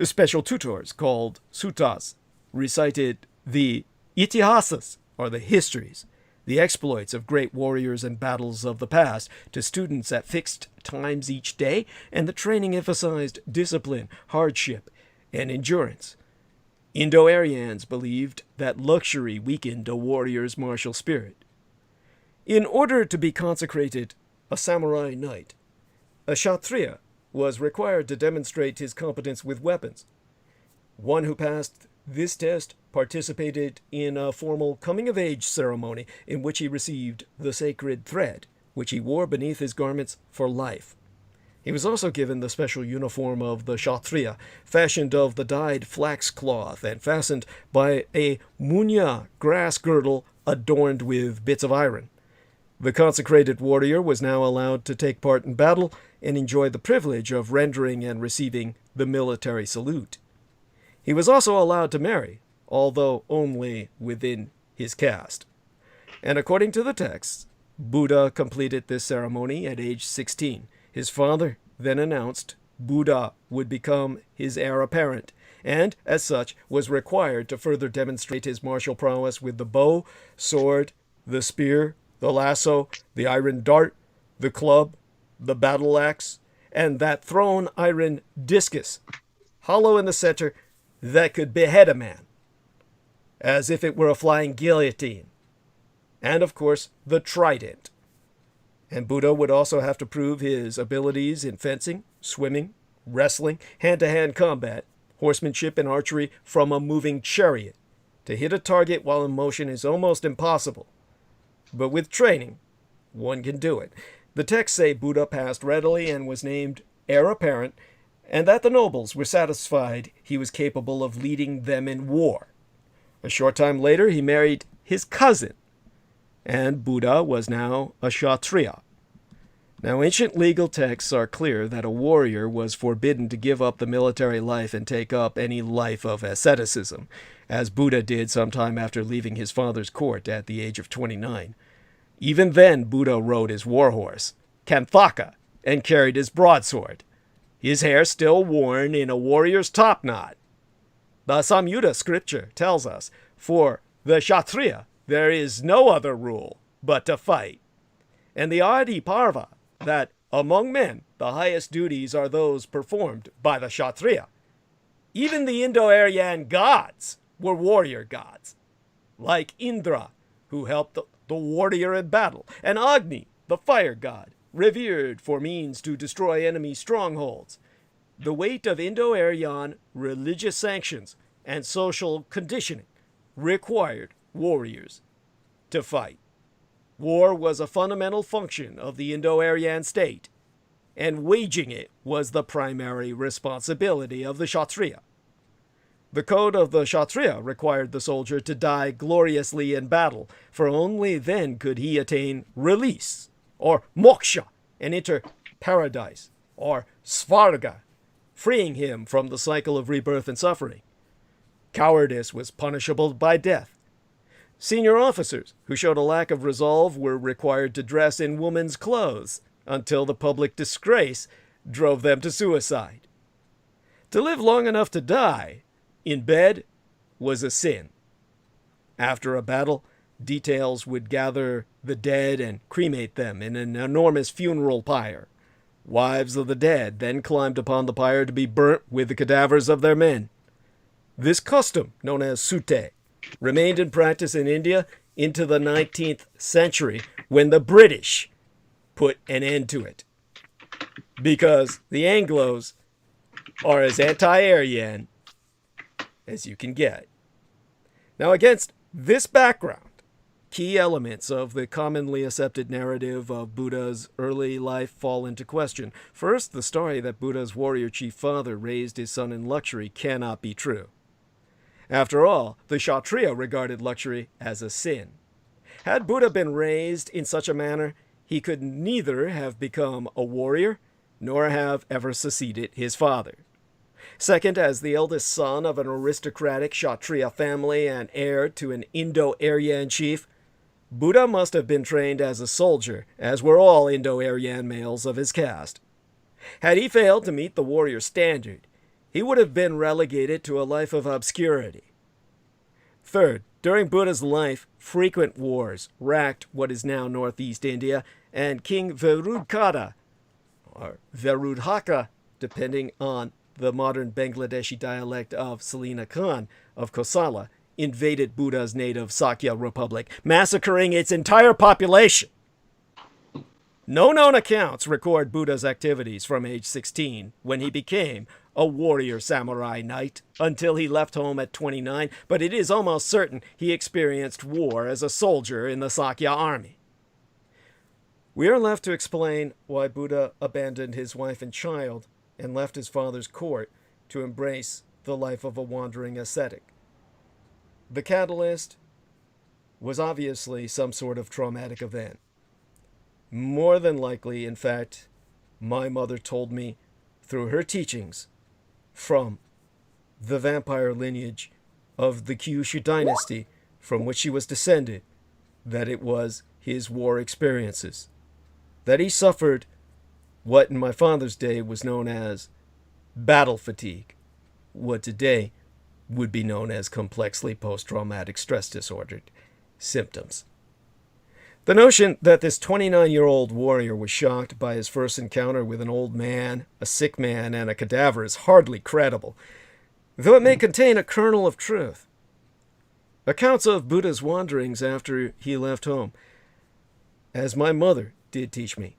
Special tutors, called suttas, recited the itihasas, or the histories, the exploits of great warriors and battles of the past, to students at fixed times each day, and the training emphasized discipline, hardship, and endurance. Indo-Aryans believed that luxury weakened a warrior's martial spirit. In order to be consecrated a samurai knight, a Kshatriya was required to demonstrate his competence with weapons. One who passed this test participated in a formal coming-of-age ceremony in which he received the sacred thread, which he wore beneath his garments for life. He was also given the special uniform of the Kshatriya, fashioned of the dyed flax cloth and fastened by a munya grass girdle adorned with bits of iron. The consecrated warrior was now allowed to take part in battle and enjoy the privilege of rendering and receiving the military salute. He was also allowed to marry, although only within his caste. And according to the texts, Buddha completed this ceremony at age 16. His father then announced Buddha would become his heir apparent, and, as such, was required to further demonstrate his martial prowess with the bow, sword, the spear, the lasso, the iron dart, the club, the battle axe, and that thrown iron discus, hollow in the center, that could behead a man, as if it were a flying guillotine, and of course the trident. And Buddha would also have to prove his abilities in fencing, swimming, wrestling, hand-to-hand combat, horsemanship, and archery from a moving chariot. To hit a target while in motion is almost impossible. But with training, one can do it. The texts say Buddha passed readily and was named heir apparent, and that the nobles were satisfied he was capable of leading them in war. A short time later, he married his cousin, and Buddha was now a Kshatriya. Now, ancient legal texts are clear that a warrior was forbidden to give up the military life and take up any life of asceticism, as Buddha did sometime after leaving his father's court at the age of 29. Even then, Buddha rode his warhorse, Kanthaka, and carried his broadsword, his hair still worn in a warrior's topknot. The Samyutta scripture tells us, for the Kshatriya there is no other rule but to fight. And the Adi Parva, that among men the highest duties are those performed by the Kshatriya. Even the Indo-Aryan gods were warrior gods, like Indra, who helped the warrior in battle, and Agni, the fire god, revered for means to destroy enemy strongholds. The weight of Indo-Aryan religious sanctions and social conditioning required warriors to fight. War was a fundamental function of the Indo-Aryan state, and waging it was the primary responsibility of the Kshatriya. The code of the Kshatriya required the soldier to die gloriously in battle, for only then could he attain release, or moksha, and enter paradise, or svarga, freeing him from the cycle of rebirth and suffering. Cowardice was punishable by death. Senior officers who showed a lack of resolve were required to dress in woman's clothes until the public disgrace drove them to suicide. To live long enough to die in bed was a sin. After a battle, details would gather the dead and cremate them in an enormous funeral pyre. Wives of the dead then climbed upon the pyre to be burnt with the cadavers of their men. This custom, known as sute, remained in practice in India into the 19th century, when the British put an end to it. Because the Anglos are as anti-Aryan as you can get. Now, against this background, key elements of the commonly accepted narrative of Buddha's early life fall into question. First, the story that Buddha's warrior chief father raised his son in luxury cannot be true. After all, the Kshatriya regarded luxury as a sin. Had Buddha been raised in such a manner, he could neither have become a warrior nor have ever succeeded his father. Second, as the eldest son of an aristocratic Kshatriya family and heir to an Indo-Aryan chief, Buddha must have been trained as a soldier, as were all Indo-Aryan males of his caste. Had he failed to meet the warrior standard, he would have been relegated to a life of obscurity. Third, during Buddha's life, frequent wars racked what is now northeast India, and King Virudhaka, or Virudhaka, depending on the modern Bangladeshi dialect of Selina Khan of Kosala, invaded Buddha's native Sakya Republic, massacring its entire population. No known accounts record Buddha's activities from age 16, when he became a warrior samurai knight, until he left home at 29, but it is almost certain he experienced war as a soldier in the Sakya army. We are left to explain why Buddha abandoned his wife and child and left his father's court to embrace the life of a wandering ascetic. The catalyst was obviously some sort of traumatic event. More than likely, in fact, my mother told me through her teachings from the vampire lineage of the Kyushu dynasty from which she was descended, that it was his war experiences, that he suffered what in my father's day was known as battle fatigue, what today would be known as complexly post-traumatic stress disorder symptoms. The notion that this 29-year-old warrior was shocked by his first encounter with an old man, a sick man, and a cadaver is hardly credible. though it may contain a kernel of truth. Accounts of Buddha's wanderings after he left home, as my mother did teach me,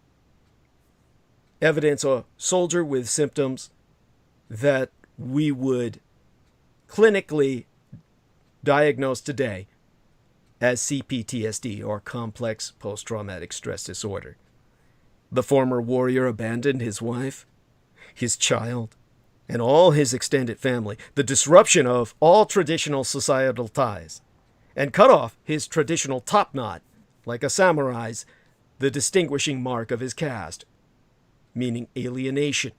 evidence a soldier with symptoms that we would clinically diagnose today as CPTSD, or complex post-traumatic stress disorder. The former warrior abandoned his wife, his child, and all his extended family, the disruption of all traditional societal ties, and cut off his traditional top knot, like a samurai's, the distinguishing mark of his caste, meaning alienation.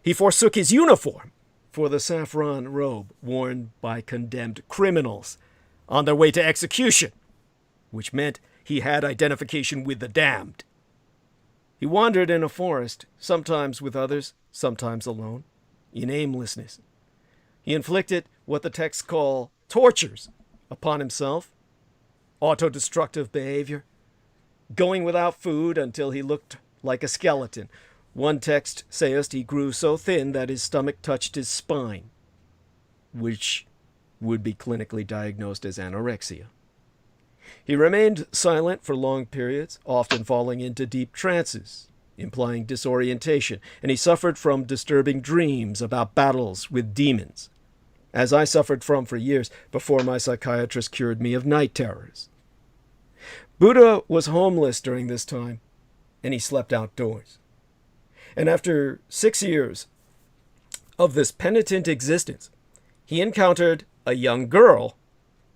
He forsook his uniform for the saffron robe worn by condemned criminals on their way to execution, which meant he had identification with the damned. He wandered in a forest, sometimes with others, sometimes alone, in aimlessness. He inflicted what the texts call tortures upon himself, autodestructive behavior, going without food until he looked like a skeleton. One text says he grew so thin that his stomach touched his spine, which would be clinically diagnosed as anorexia. He remained silent for long periods, often falling into deep trances, implying disorientation, and he suffered from disturbing dreams about battles with demons, as I suffered from for years before my psychiatrist cured me of night terrors. Buddha was homeless during this time, and he slept outdoors. And after 6 years of this penitent existence, he encountered a young girl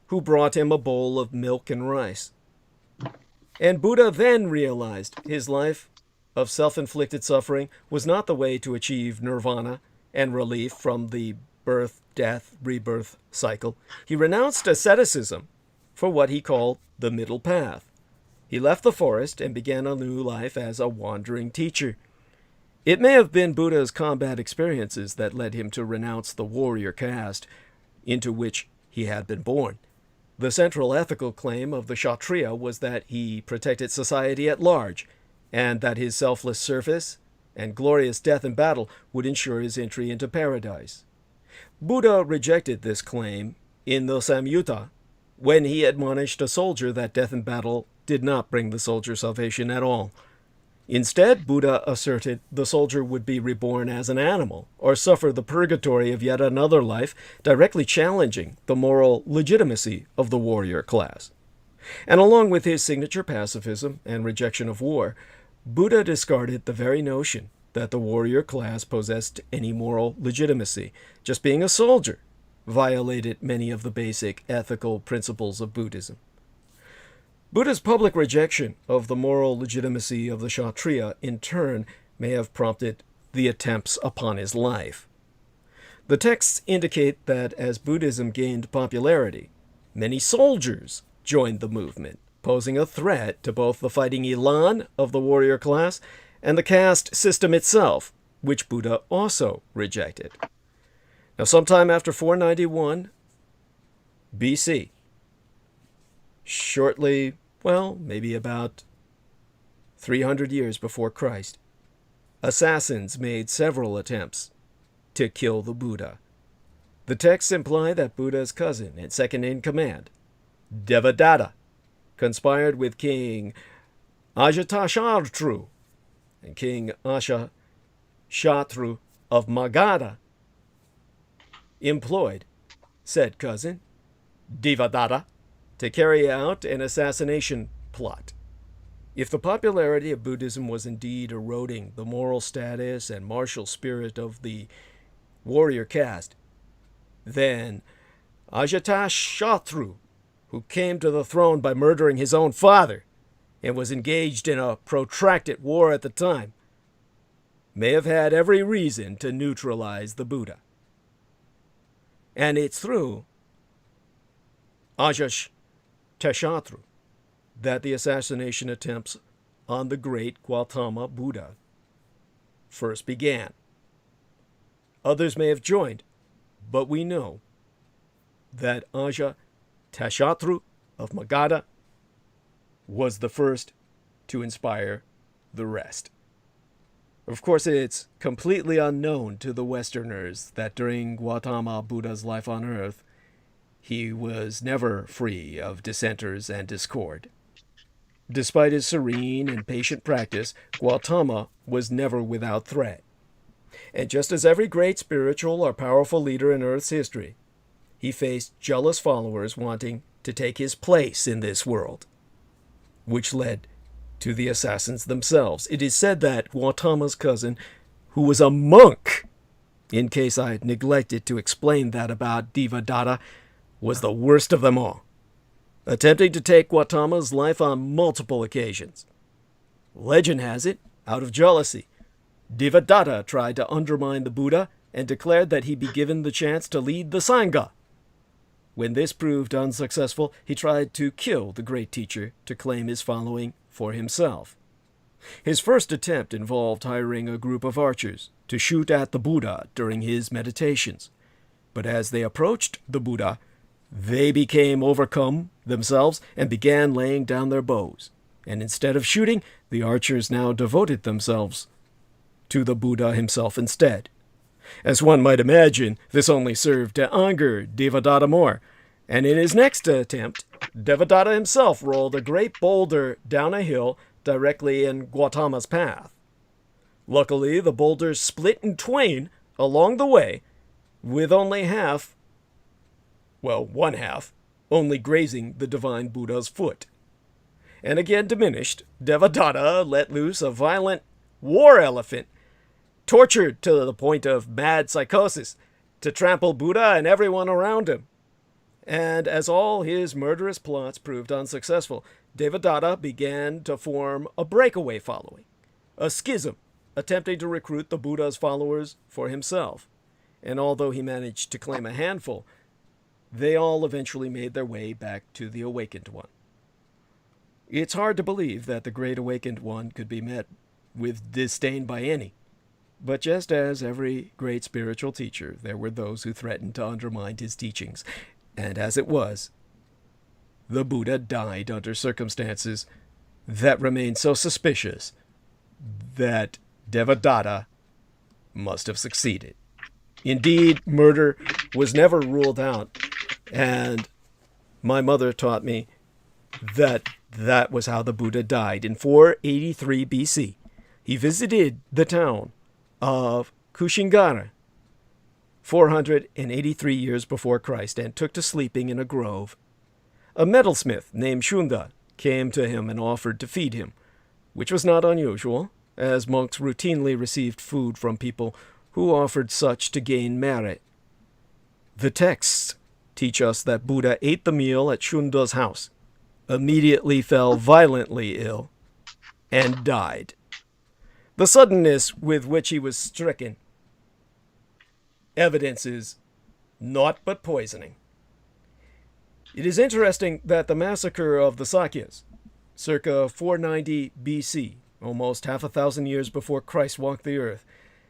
who brought him a bowl of milk and rice. And Buddha then realized his life of self-inflicted suffering was not the way to achieve nirvana and relief from the birth, death, rebirth cycle. He renounced asceticism for what he called the middle path. He left the forest and began a new life as a wandering teacher. It may have been Buddha's combat experiences that led him to renounce the warrior caste into which he had been born. The central ethical claim of the Kshatriya was that he protected society at large, and that his selfless service and glorious death in battle would ensure his entry into paradise. Buddha rejected this claim in the Samyutta when he admonished a soldier that death in battle did not bring the soldier salvation at all. Instead, Buddha asserted the soldier would be reborn as an animal or suffer the purgatory of yet another life, directly challenging the moral legitimacy of the warrior class. And along with his signature pacifism and rejection of war, Buddha discarded the very notion that the warrior class possessed any moral legitimacy. Just being a soldier violated many of the basic ethical principles of Buddhism. Buddha's public rejection of the moral legitimacy of the Kshatriya, in turn, may have prompted the attempts upon his life. The texts indicate that as Buddhism gained popularity, many soldiers joined the movement, posing a threat to both the fighting elan of the warrior class and the caste system itself, which Buddha also rejected. Now, sometime after 491 BC, shortly, maybe about 300 years before Christ, assassins made several attempts to kill the Buddha. The texts imply that Buddha's cousin and second in command, Devadatta, conspired with King Ajatashatru and King Ashashatru of Magadha, employed said cousin, Devadatta, to carry out an assassination plot. If the popularity of Buddhism was indeed eroding the moral status and martial spirit of the warrior caste, then Ajatashatru, who came to the throne by murdering his own father and was engaged in a protracted war at the time, may have had every reason to neutralize the Buddha. And it's through Ajatashatru that the assassination attempts on the great Gautama Buddha first began. Others may have joined, but we know that Ajatashatru of Magadha was the first to inspire the rest. Of course, it's completely unknown to the Westerners that during Gautama Buddha's life on Earth, he was never free of dissenters and discord. Despite his serene and patient practice, Gautama was never without threat. And just as every great spiritual or powerful leader in Earth's history, he faced jealous followers wanting to take his place in this world, which led to the assassins themselves. It is said that Gautama's cousin, who was a monk, in case I neglected to explain that about Devadatta, was the worst of them all, attempting to take Gautama's life on multiple occasions. Legend has it, out of jealousy, Devadatta tried to undermine the Buddha and declared that he be given the chance to lead the Sangha. When this proved unsuccessful, he tried to kill the great teacher to claim his following for himself. His first attempt involved hiring a group of archers to shoot at the Buddha during his meditations. But as they approached the Buddha, they became overcome themselves and began laying down their bows. And instead of shooting, the archers now devoted themselves to the Buddha himself instead. As one might imagine, this only served to anger Devadatta more, and in his next attempt, Devadatta himself rolled a great boulder down a hill directly in Gautama's path. Luckily, the boulder split in twain along the way, with only one half, only grazing the divine Buddha's foot. And again diminished, Devadatta let loose a violent war elephant, tortured to the point of mad psychosis, to trample Buddha and everyone around him. And as all his murderous plots proved unsuccessful, Devadatta began to form a breakaway following, a schism, attempting to recruit the Buddha's followers for himself. And although he managed to claim a handful, they all eventually made their way back to the Awakened One. It's hard to believe that the Great Awakened One could be met with disdain by any. But just as every great spiritual teacher, there were those who threatened to undermine his teachings. And as it was, the Buddha died under circumstances that remained so suspicious that Devadatta must have succeeded. Indeed, murder was never ruled out, and my mother taught me that that was how the Buddha died. In 483 BC, he visited the town of Kushingara, 483 years before Christ, and took to sleeping in a grove. A metalsmith named Shunda came to him and offered to feed him, which was not unusual, as monks routinely received food from people who offered such to gain merit. The texts teach us that Buddha ate the meal at Shunda's house, immediately fell violently ill, and died. The suddenness with which he was stricken evidences naught but poisoning. It is interesting that the massacre of the Sakyas, circa 490 BC, almost half a thousand years before Christ walked the earth,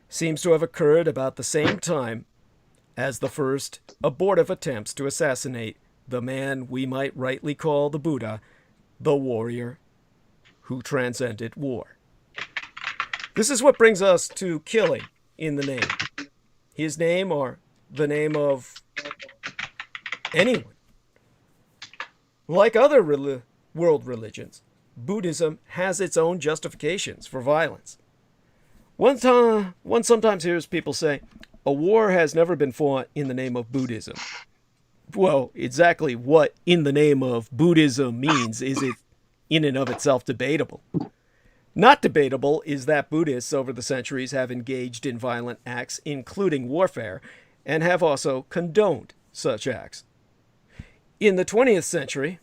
seems to have occurred about the same time as the first abortive attempts to assassinate the man we might rightly call the Buddha, the warrior who transcended war. This is what brings us to killing in the name. His name or the name of anyone. Like other world religions, Buddhism has its own justifications for violence. One sometimes hears people say, a war has never been fought in the name of Buddhism. Well, exactly what in the name of Buddhism means is it in and of itself debatable. Not debatable is that Buddhists over the centuries have engaged in violent acts, including warfare, and have also condoned such acts. In the 20th century,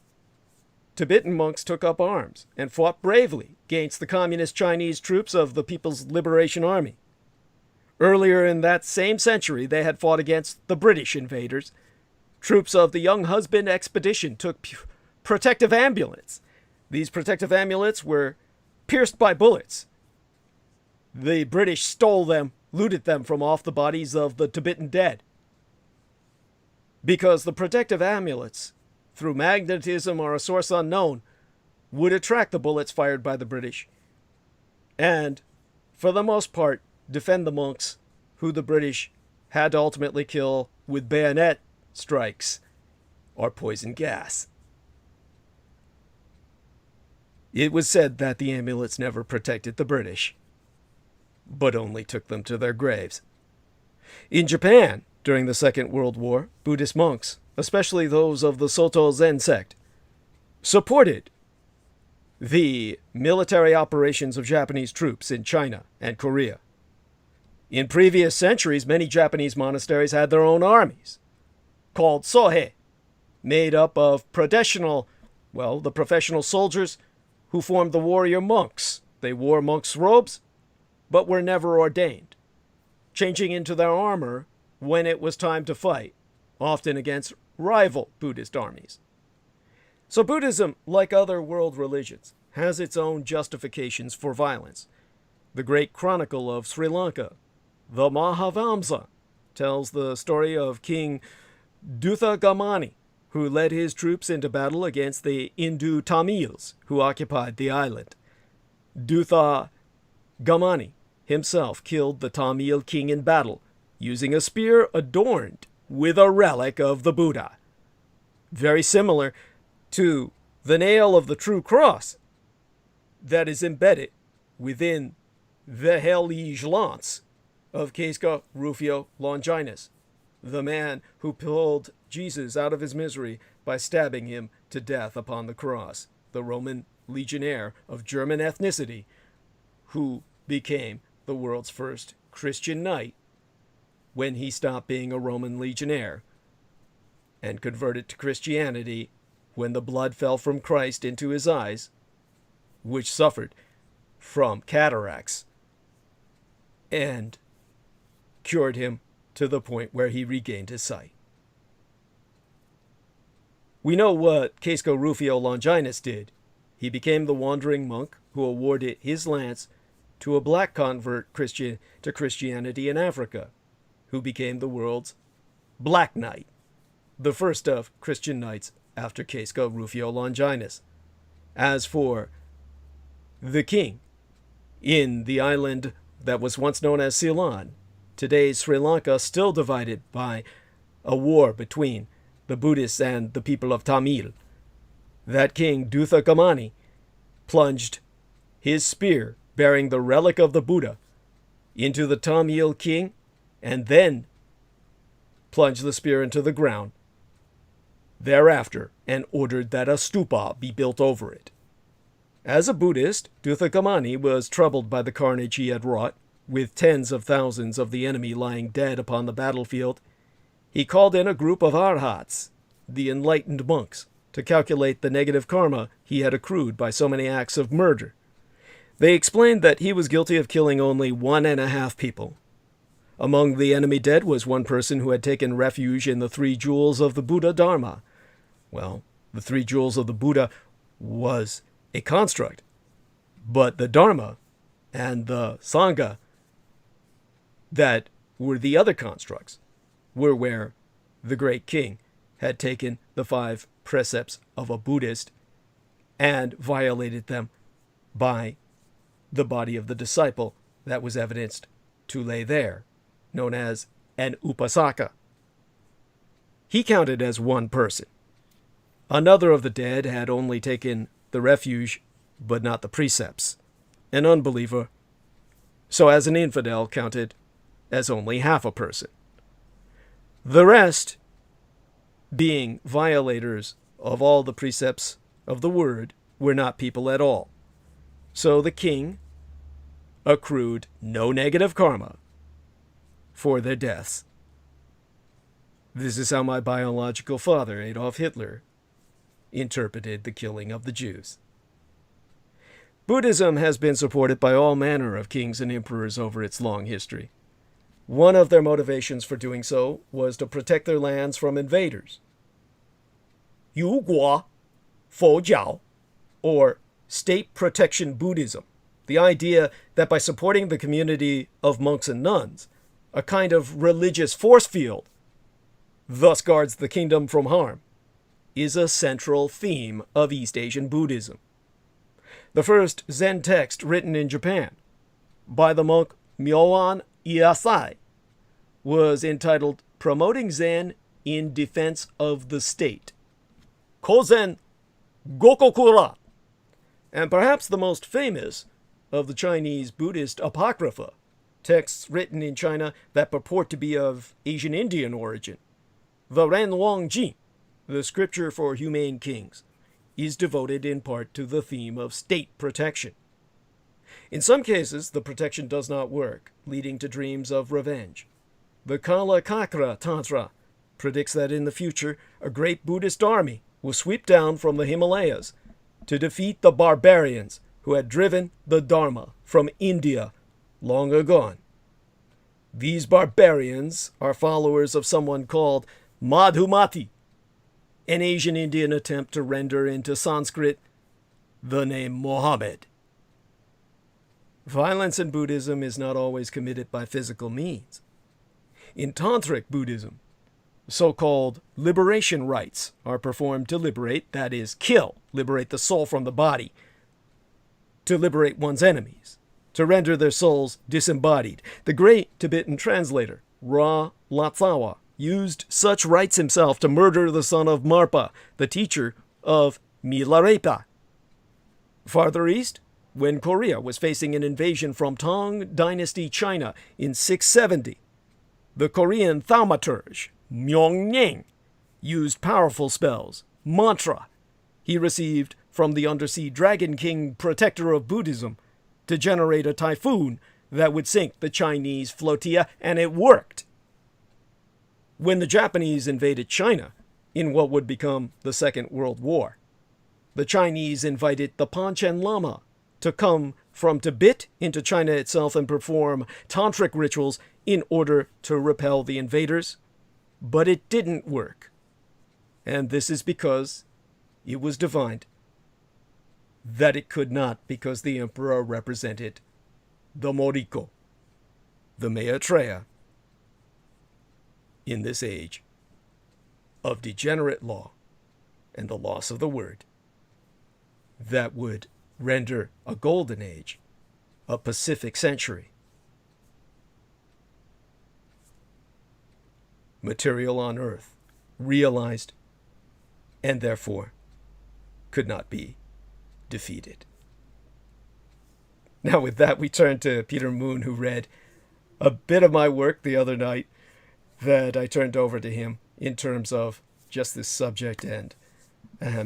Tibetan monks took up arms and fought bravely against the communist Chinese troops of the People's Liberation Army. Earlier in that same century, they had fought against the British invaders. Troops of the Young Husband Expedition took protective amulets. These protective amulets were pierced by bullets. The British stole them, looted them from off the bodies of the Tibetan dead. Because the protective amulets, through magnetism or a source unknown, would attract the bullets fired by the British. And for the most part, defend the monks, who the British had to ultimately kill with bayonet strikes or poison gas. It was said that the amulets never protected the British, but only took them to their graves. In Japan, during the Second World War, Buddhist monks, especially those of the Soto Zen sect, supported the military operations of Japanese troops in China and Korea. In previous centuries, many Japanese monasteries had their own armies, called sohei, made up of the professional soldiers who formed the warrior monks. They wore monks' robes, but were never ordained, changing into their armor when it was time to fight, often against rival Buddhist armies. So Buddhism, like other world religions, has its own justifications for violence. The Great Chronicle of Sri Lanka, the Mahavamsa, tells the story of King Duthagamani, who led his troops into battle against the Hindu Tamils who occupied the island. Duthagamani himself killed the Tamil king in battle, using a spear adorned with a relic of the Buddha. Very similar to the nail of the true cross that is embedded within the hellige lance of Casca Rufio Longinus, the man who pulled Jesus out of his misery by stabbing him to death upon the cross, the Roman legionnaire of German ethnicity, who became the world's first Christian knight when he stopped being a Roman legionnaire and converted to Christianity when the blood fell from Christ into his eyes, which suffered from cataracts, and cured him to the point where he regained his sight. We know what Casco Rufio Longinus did. He became the wandering monk who awarded his lance to a black convert Christian to Christianity in Africa, who became the world's Black Knight, the first of Christian knights after Casco Rufio Longinus. As for the king in the island that was once known as Ceylon, today's Sri Lanka, still divided by a war between the Buddhists and the people of Tamil, that king Duthagamani plunged his spear bearing the relic of the Buddha into the Tamil king, and then plunged the spear into the ground thereafter and ordered that a stupa be built over it. As a Buddhist, Duthagamani was troubled by the carnage he had wrought, with tens of thousands of the enemy lying dead upon the battlefield. He called in a group of arhats, the enlightened monks, to calculate the negative karma he had accrued by so many acts of murder. They explained that he was guilty of killing only 1.5 people. Among the enemy dead was one person who had taken refuge in the 3 jewels of the Buddha Dharma. Well, the 3 jewels of the Buddha was a construct, but the Dharma and the Sangha that were the other constructs were where the great king had taken the 5 precepts of a Buddhist and violated them by the body of the disciple that was evidenced to lay there, known as an upasaka. He counted as one person. Another of the dead had only taken the refuge, but not the precepts, an unbeliever, so as an infidel counted as only half a person. The rest, being violators of all the precepts of the word, were not people at all. So the king accrued no negative karma for their deaths. This is how my biological father, Adolf Hitler, interpreted the killing of the Jews. Buddhism has been supported by all manner of kings and emperors over its long history. One of their motivations for doing so was to protect their lands from invaders. Yu Guo Fo Jiao, or state protection Buddhism, the idea that by supporting the community of monks and nuns, a kind of religious force field thus guards the kingdom from harm, is a central theme of East Asian Buddhism. The first Zen text written in Japan by the monk Myoan Iasai was entitled Promoting Zen in Defense of the State, Kozen Gokokura, and perhaps the most famous of the Chinese Buddhist Apocrypha, texts written in China that purport to be of Asian Indian origin. The Renwang Jin, the scripture for humane kings, is devoted in part to the theme of state protection. In some cases, the protection does not work, leading to dreams of revenge. The Kalakakra Tantra predicts that in the future, a great Buddhist army will sweep down from the Himalayas to defeat the barbarians who had driven the Dharma from India long agone. These barbarians are followers of someone called Madhumati, an Asian Indian attempt to render into Sanskrit the name Mohammed. Violence in Buddhism is not always committed by physical means. In Tantric Buddhism, so-called liberation rites are performed to liberate, that is, kill, liberate the soul from the body, to liberate one's enemies, to render their souls disembodied. The great Tibetan translator, Ra Latsawa, used such rites himself to murder the son of Marpa, the teacher of Milarepa. Farther east, when Korea was facing an invasion from Tang Dynasty China in 670, the Korean thaumaturge, Myeongneng, used powerful spells, mantra, he received from the undersea dragon king protector of Buddhism to generate a typhoon that would sink the Chinese flotilla, and it worked. When the Japanese invaded China in what would become the Second World War, the Chinese invited the Panchen Lama to come from Tibet into China itself and perform tantric rituals in order to repel the invaders. But it didn't work. And this is because it was divined that it could not, because the emperor represented the Moriko, the Maitreya, in this age of degenerate law and the loss of the word that would render a golden age a Pacific century. Material on earth realized and therefore could not be defeated. Now with that, we turn to Peter Moon, who read a bit of my work the other night that I turned over to him in terms of just this subject, and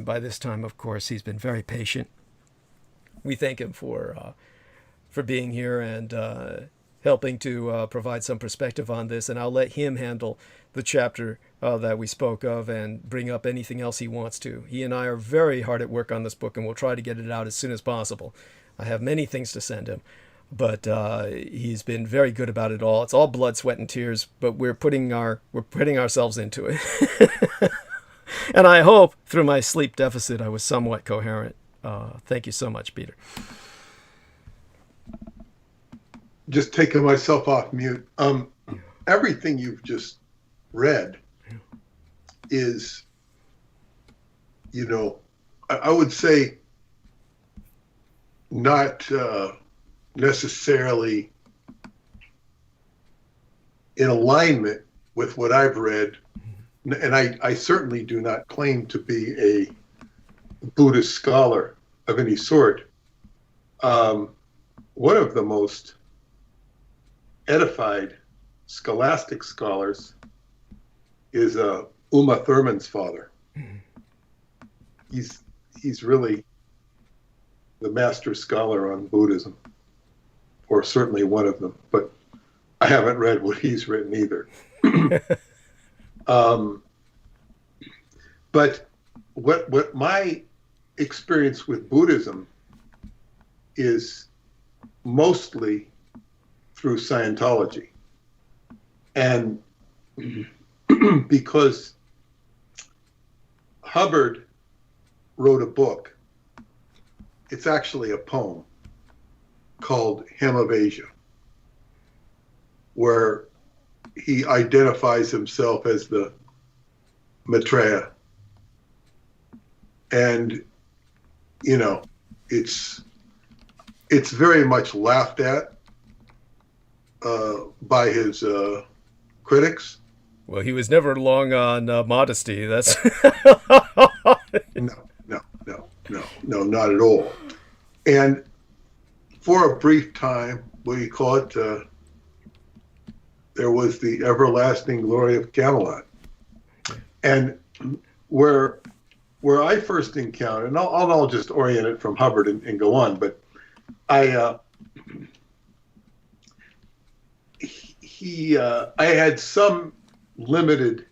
by this time, of course, he's been very patient. We thank him for being here and helping to provide some perspective on this, and I'll let him handle the chapter that we spoke of and bring up anything else he wants to. He and I are very hard at work on this book, and we'll try to get it out as soon as possible. I have many things to send him, but he's been very good about it all. It's all blood, sweat, and tears, but we're putting ourselves into it. And I hope through my sleep deficit I was somewhat coherent. Thank you so much, Peter. Just taking myself off mute. Everything you've just read is, I would say not necessarily in alignment with what I've read. And I certainly do not claim to be a Buddhist scholar of any sort. One of the most edified scholastic scholars is Uma Thurman's father. He's really the master scholar on Buddhism, or certainly one of them, but I haven't read what he's written either. But what my experience with Buddhism is mostly through Scientology. And because Hubbard wrote a book, it's actually a poem called Hymn of Asia, where he identifies himself as the Maitreya. And, it's very much laughed at by his critics. Well, he was never long on modesty. That's No, not at all. And for a brief time, what do you call it? There was the everlasting glory of Camelot. And where I first encountered, and I'll just orient it from Hubbard and go on, but I had some limited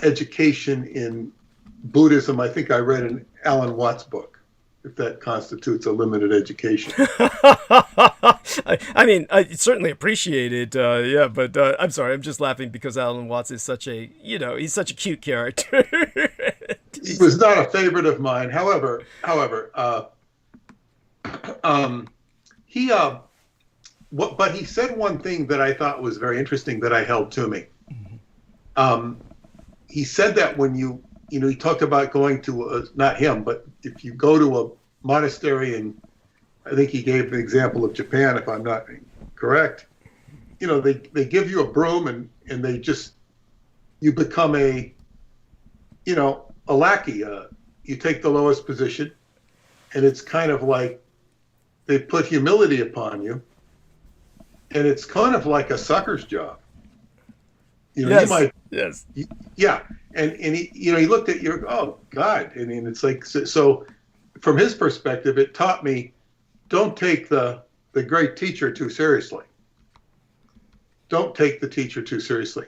education in Buddhism. I think I read an Alan Watts book, if that constitutes a limited education. I mean, I certainly appreciate it, yeah, but I'm sorry, I'm just laughing because Alan Watts is such a, he's such a cute character. He was not a favorite of mine. However, but he said one thing that I thought was very interesting that I held to me. He said that when he talked about going to, not him, but if you go to a monastery, and I think he gave an example of Japan, if I'm not correct, they give you a broom and you become a lackey. You take the lowest position, and it's kind of like they put humility upon you, and it's kind of like a sucker's job. Yes. Yeah. And he looked at you, oh God. I mean, it's like, so from his perspective, it taught me, don't take the great teacher too seriously. Don't take the teacher too seriously.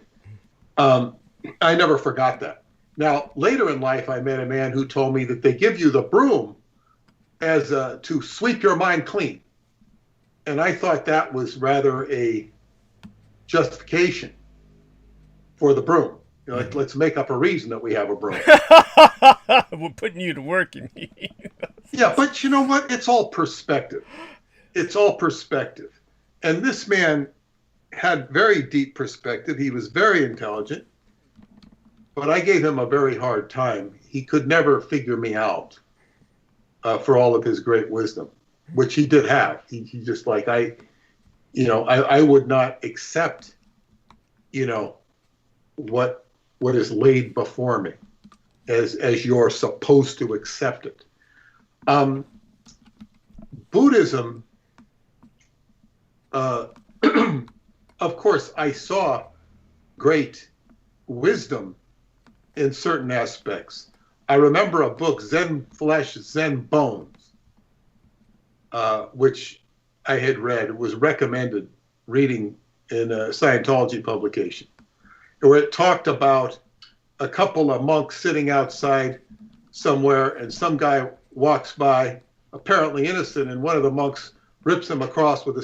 I never forgot that. Now, later in life, I met a man who told me that they give you the broom as to sweep your mind clean. And I thought that was rather a justification for the broom. Let's make up a reason that we have a broom. We're putting you to work, you mean? Yeah, but you know what? It's all perspective. It's all perspective. And this man had very deep perspective. He was very intelligent, but I gave him a very hard time. He could never figure me out for all of his great wisdom, which he did have. He just like, I would not accept, what is laid before me as you're supposed to accept it. Buddhism, of course, I saw great wisdom in certain aspects. I remember a book, Zen Flesh, Zen Bones, which I had read. It was recommended reading in a Scientology publication, where it talked about a couple of monks sitting outside somewhere, and some guy walks by, apparently innocent, and one of the monks rips him across with a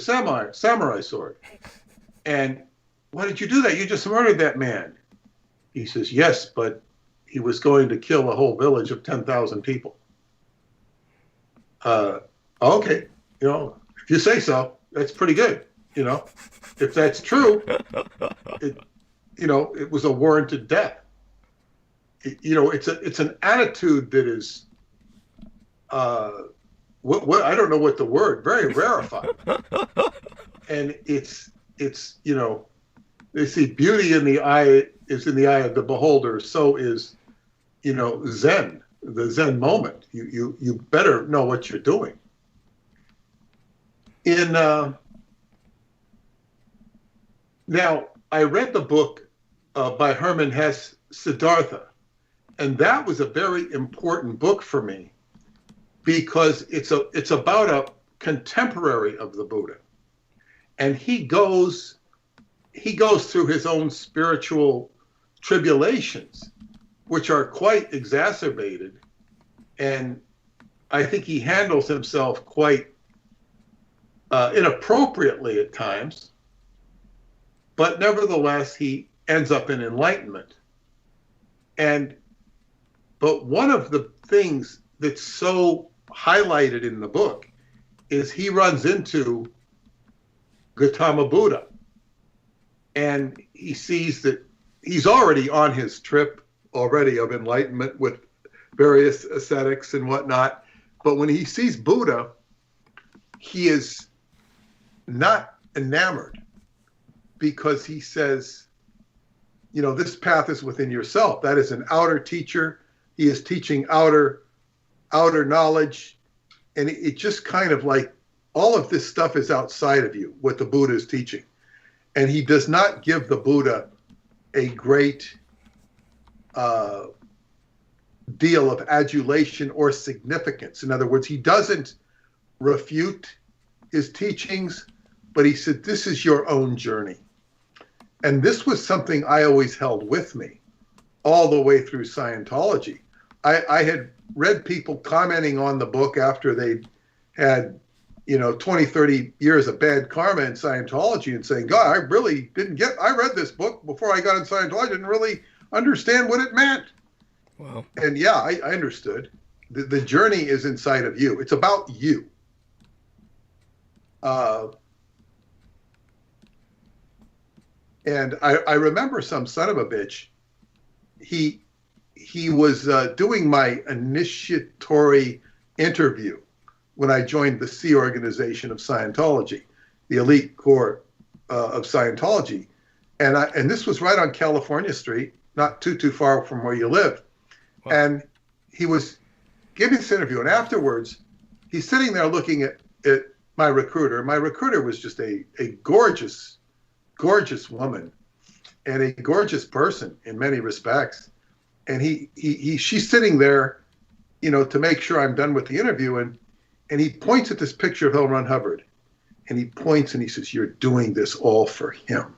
samurai sword. And why did you do that? You just murdered that man. He says, yes, but he was going to kill a whole village of 10,000 people. Okay, if you say so, that's pretty good. If that's true, it was a warranted death. It's an attitude that is, what I don't know what the word, very rarefied. And it's they see beauty in the eye is in the eye of the beholder. So is, Zen, the Zen moment. You better know what you're doing. Now, I read the book by Hermann Hesse, Siddhartha, and that was a very important book for me because it's about a contemporary of the Buddha, and he goes through his own spiritual tribulations, which are quite exacerbated, and I think he handles himself quite inappropriately at times, but nevertheless he ends up in enlightenment. But one of the things that's so highlighted in the book is he runs into Gautama Buddha, and he sees that he's already on his trip already of enlightenment with various ascetics and whatnot. But when he sees Buddha, he is not enamored because he says, you know, this path is within yourself. That is an outer teacher. He is teaching outer knowledge. And it just kind of like all of this stuff is outside of you, what the Buddha is teaching. And he does not give the Buddha a great deal of adulation or significance. In other words, he doesn't refute his teachings, but he said, this is your own journey. And this was something I always held with me all the way through Scientology. I had read people commenting on the book after they had, you know, 20, 30 years of bad karma in Scientology and saying, God, I really didn't get, I read this book before I got in Scientology, I didn't really understand what it meant. Wow. And yeah, I understood. The journey is inside of you. It's about you. And I remember some son of a bitch, he was doing my initiatory interview when I joined the C organization of Scientology, the elite core of Scientology. And this was right on California Street, not too far from where you live. Wow. And he was giving this interview, and afterwards, he's sitting there looking at my recruiter. My recruiter was just a gorgeous, gorgeous woman and a gorgeous person in many respects. And she's sitting there, you know, to make sure I'm done with the interview. And he points at this picture of L. Ron Hubbard, and he points and he says, "You're doing this all for him."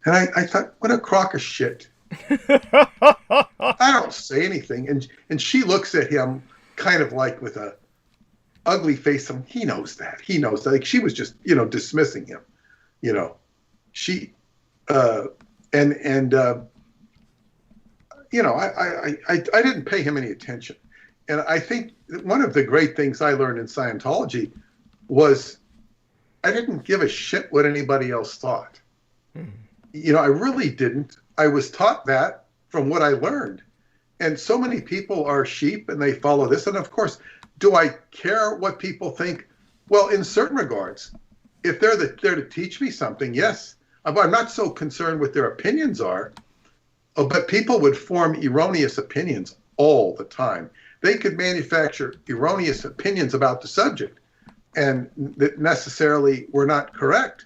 And I thought, what a crock of shit. I don't say anything. And she looks at him kind of like with a ugly face. And he knows that. He knows that. Like she was just, you know, dismissing him. You know, she, you know, I didn't pay him any attention. And I think one of the great things I learned in Scientology was I didn't give a shit what anybody else thought. Mm-hmm. You know, I really didn't. I was taught that from what I learned. And so many people are sheep and they follow this. And of course, do I care what people think? Well, in certain regards, if they're there to teach me something, yes. I'm not so concerned what their opinions are, but people would form erroneous opinions all the time. They could manufacture erroneous opinions about the subject and that necessarily were not correct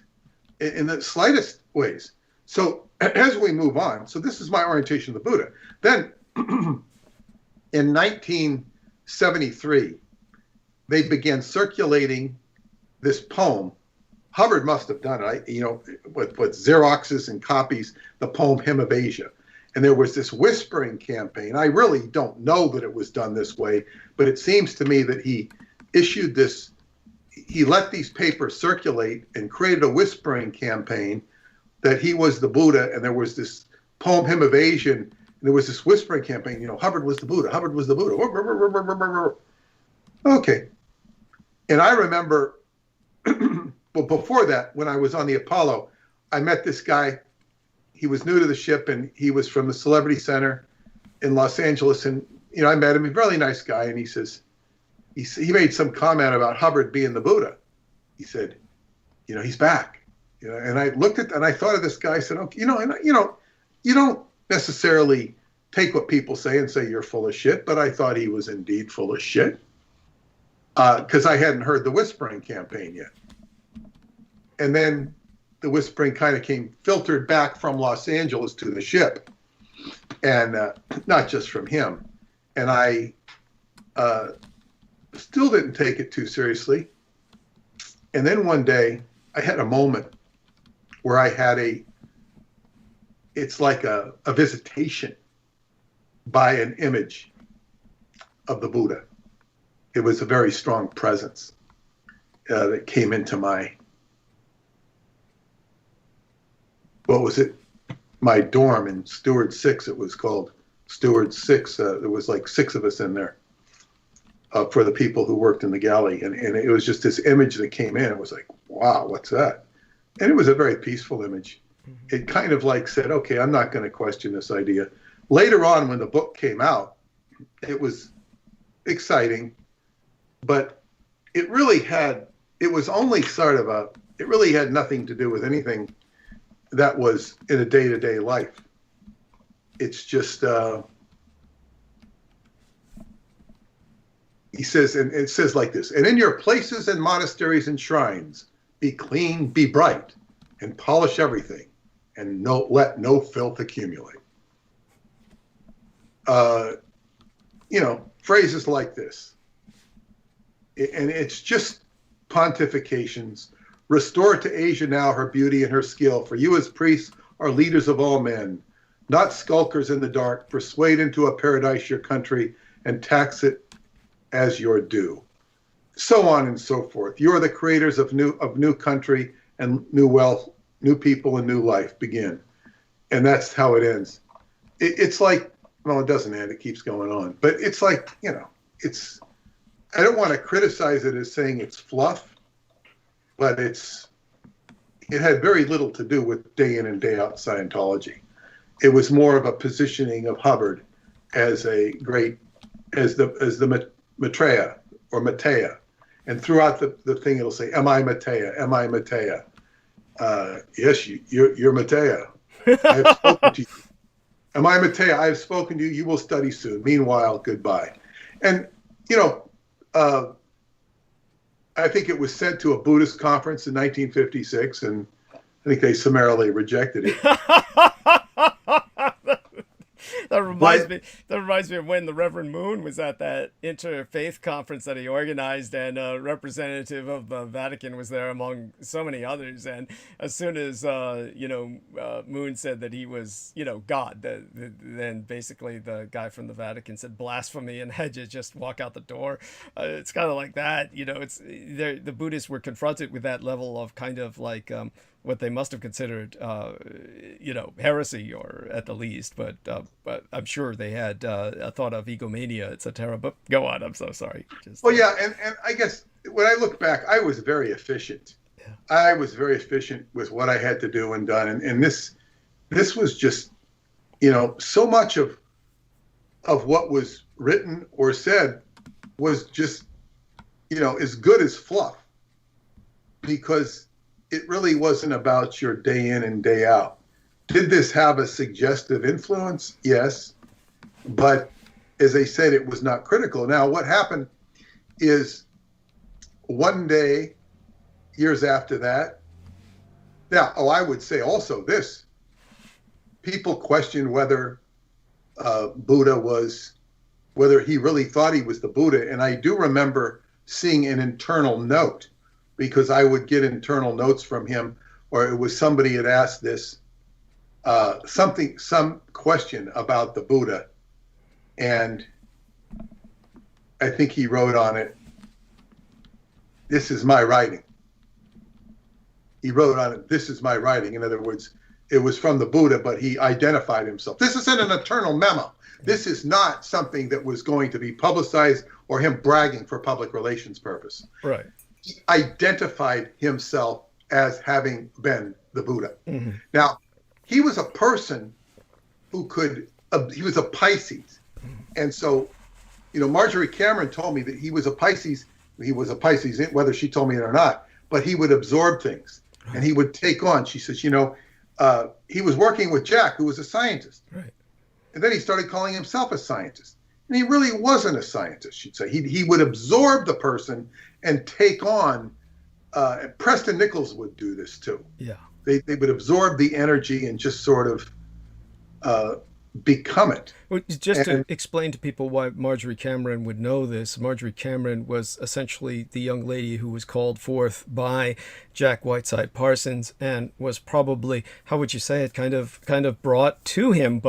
in the slightest ways. So as we move on, so this is my orientation of the Buddha. Then in 1973, they began circulating this poem. Hubbard must have done it, you know, with Xeroxes and copies, the poem Hymn of Asia. And there was this whispering campaign. I really don't know that it was done this way, but it seems to me that he issued this, he let these papers circulate and created a whispering campaign that he was the Buddha, and there was this poem Hymn of Asia, and there was this whispering campaign, you know, Hubbard was the Buddha, Hubbard was the Buddha. Okay. And I remember, well, before that, when I was on the Apollo, I met this guy. He was new to the ship, and he was from the Celebrity Center in Los Angeles. And, you know, I met him, a really nice guy. And he says, he made some comment about Hubbard being the Buddha. He said, you know, he's back. You know, and I looked at, and I thought of this guy. I said, okay, you know, you don't necessarily take what people say and say you're full of shit, but I thought he was indeed full of shit because I hadn't heard the whispering campaign yet. And then the whispering kind of came filtered back from Los Angeles to the ship, and not just from him. And I still didn't take it too seriously. And then one day I had a moment where I had it's like a visitation by an image of the Buddha. It was a very strong presence that came into my, what was it? My dorm in Steward 6, it was called Steward 6. There was like 6 of us in there for the people who worked in the galley. And it was just this image that came in. It was like, wow, what's that? And it was a very peaceful image. It kind of like said, okay, I'm not going to question this idea. Later on, when the book came out, it was exciting, but it really had, it was only sort of it really had nothing to do with anything that was in a day-to-day life. It's just, he says, and it says like this, and in your places and monasteries and shrines, be clean, be bright, and polish everything, and let no filth accumulate. You know, phrases like this. And it's just pontifications. Restore to Asia now her beauty and her skill, for you as priests are leaders of all men, not skulkers in the dark. Persuade into a paradise your country and tax it as your due. So on and so forth. You are the creators of new country and new wealth, new people and new life begin. And that's how it ends. It's like, well, it doesn't end, it keeps going on. But it's like, you know, I don't want to criticize it as saying it's fluff, but it had very little to do with day in and day out Scientology. It was more of a positioning of Hubbard as the Maitreya or Matea. And throughout the thing, it'll say, am I Matea? Am I Matea? Yes, you're Matea. I have spoken to you. Am I Matea? I have spoken to you. You will study soon. Meanwhile, goodbye. And, you know, I think it was sent to a Buddhist conference in 1956, and I think they summarily rejected it. That reminds me of when the Reverend Moon was at that interfaith conference that he organized, and a representative of the Vatican was there among so many others. And as soon as Moon said that he was God, then basically the guy from the Vatican said blasphemy and had to just walk out the door. It's kind of like that, it's the Buddhists were confronted with that level of kind of like what they must have considered, heresy, or at the least. But I'm sure they had a thought of egomania, etc. But go on. I'm so sorry. Well, yeah, and I guess when I look back, I was very efficient. Yeah. I was very efficient with what I had to do and done, and this was just, so much of what was written or said was just, as good as fluff, because it really wasn't about your day in and day out. Did this have a suggestive influence? Yes. But as I said, it was not critical. Now, what happened is one day, years after that, I would say also this, people questioned whether whether he really thought he was the Buddha. And I do remember seeing an internal note, because I would get internal notes from him, or it was somebody had asked this, some question about the Buddha. And I think he wrote on it, "This is my writing." He wrote on it, "This is my writing." In other words, it was from the Buddha, but he identified himself. This isn't an internal memo. This is not something that was going to be publicized or him bragging for public relations purpose. Right. He identified himself as having been the Buddha. Mm-hmm. Now, he was a person who he was a Pisces. And so, Marjorie Cameron told me that he was a Pisces. He was a Pisces, whether she told me it or not, but he would absorb things and he would take on. She says, he was working with Jack, who was a scientist. Right. And then he started calling himself a scientist. And he really wasn't a scientist, she'd say. He would absorb the person and take on, Preston Nichols would do this too. Yeah. They would absorb the energy and just sort of become it. Well, just to explain to people why Marjorie Cameron would know this, Marjorie Cameron was essentially the young lady who was called forth by Jack Whiteside Parsons, and was probably, how would you say it, kind of brought to him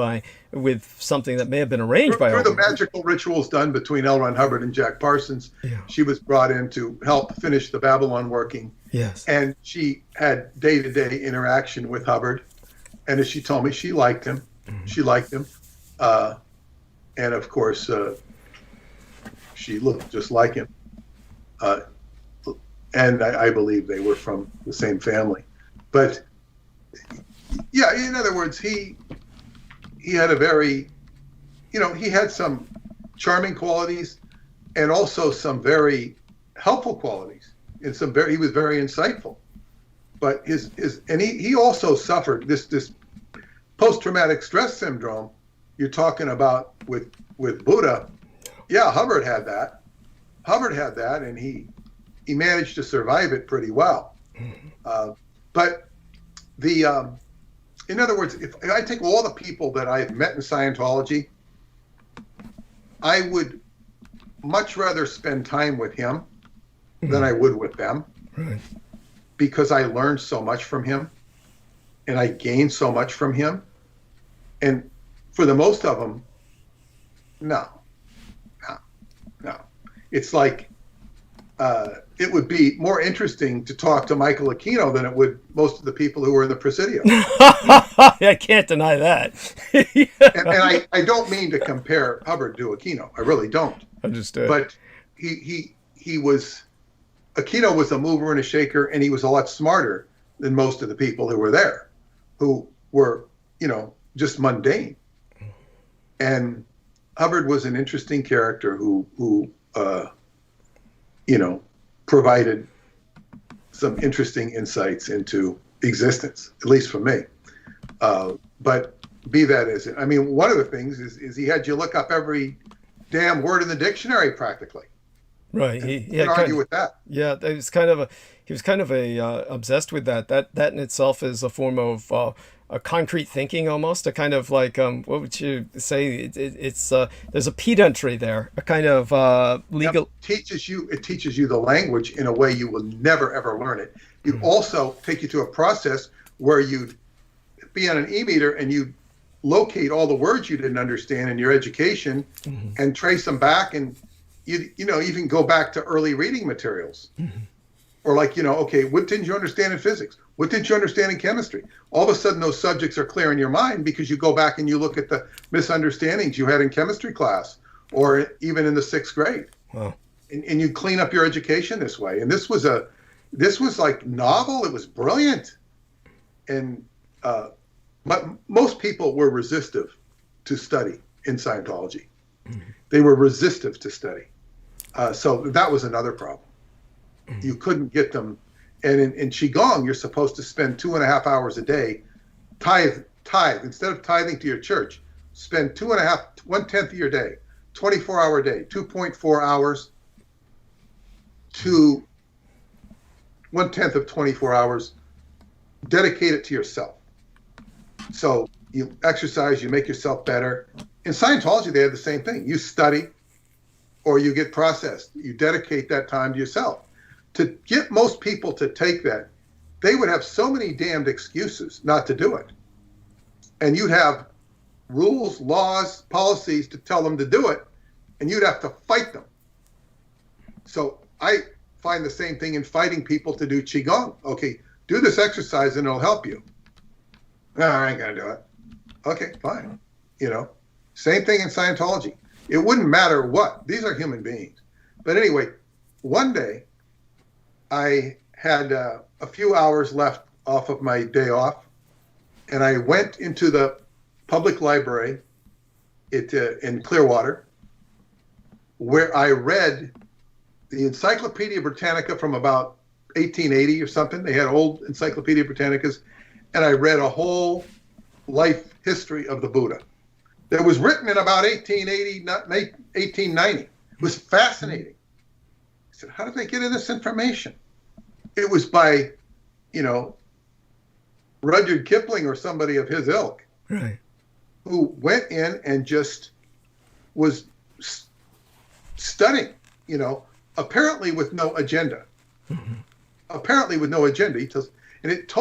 with something that may have been arranged by through the magical rituals done between L. Ron Hubbard and Jack Parsons. Yeah. She was brought in to help finish the Babylon working. Yes. And she had day-to-day interaction with Hubbard, and as she told me, she liked him. Mm-hmm. She liked him. And of course, she looked just like him. And I believe they were from the same family. But yeah, in other words, he had a very, he had some charming qualities and also some very helpful qualities, and he was very insightful. but he also suffered this post-traumatic stress syndrome you're talking about with Buddha. Yeah, Hubbard had that, and he managed to survive it pretty well. But in other words, if I take all the people that I've met in Scientology, I would much rather spend time with him than I would with them, Right. because I learned so much from him and I gained so much from him. And for the most of them, no. It's like it would be more interesting to talk to Michael Aquino than it would most of the people who were in the Presidio. I can't deny that. and I don't mean to compare Hubbard to Aquino. I really don't. Understood. But Aquino was a mover and a shaker, and he was a lot smarter than most of the people who were there, who were, just mundane. And Hubbard was an interesting character who provided some interesting insights into existence, at least for me. But be that as it, one of the things is he had you look up every damn word in the dictionary practically. Right. He can argue with that. Yeah, he was kind of obsessed with that. That in itself is a form of a concrete thinking, almost a kind of like what would you say? It's there's a pedantry there, a kind of legal. It teaches you the language in a way you will never ever learn it. It also take you to a process where you'd be on an e-meter and you locate all the words you didn't understand in your education and trace them back, and you even go back to early reading materials. Or like, okay, what didn't you understand in physics? What didn't you understand in chemistry? All of a sudden, those subjects are clear in your mind because you go back and you look at the misunderstandings you had in chemistry class or even in the 6th grade. Wow. And you clean up your education this way. And this was like novel. It was brilliant. And most people were resistive to study in Scientology. They were resistive to study. So that was another problem. You couldn't get them. And in Qigong, you're supposed to spend 2.5 hours a day, tithe. Instead of tithing to your church, spend 1/10 of your day, 24-hour day, 2.4 hours to 1/10 of 24 hours, dedicate it to yourself. So you exercise, you make yourself better. In Scientology, they have the same thing. You study or you get processed. You dedicate that time to yourself. To get most people to take that, they would have so many damned excuses not to do it. And you'd have rules, laws, policies to tell them to do it, and you'd have to fight them. So I find the same thing in fighting people to do Qigong. Okay, do this exercise and it'll help you. No, I ain't gonna do it. Okay, fine. Same thing in Scientology. It wouldn't matter what. These are human beings. But anyway, one day, I had a few hours left off of my day off, and I went into the public library in Clearwater, where I read the Encyclopedia Britannica from about 1880 or something. They had old Encyclopedia Britannicas, and I read a whole life history of the Buddha that was written in about 1880, 1890. It was fascinating. I said, how did they get in this information? It was by, Rudyard Kipling or somebody of his ilk, Right. who went in and just was studying, apparently with no agenda. Apparently with no agenda. He tells, and it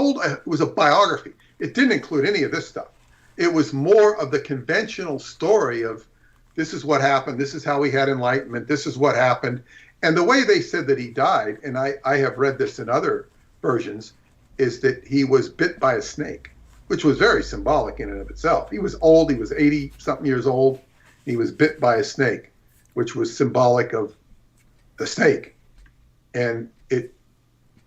was a biography. It didn't include any of this stuff. It was more of the conventional story of this is what happened, this is how he had enlightenment, this is what happened. And the way they said that he died, and I have read this in other versions, is that he was bit by a snake, which was very symbolic in and of itself. He was old, he was 80-something years old. He was bit by a snake, which was symbolic of the snake. And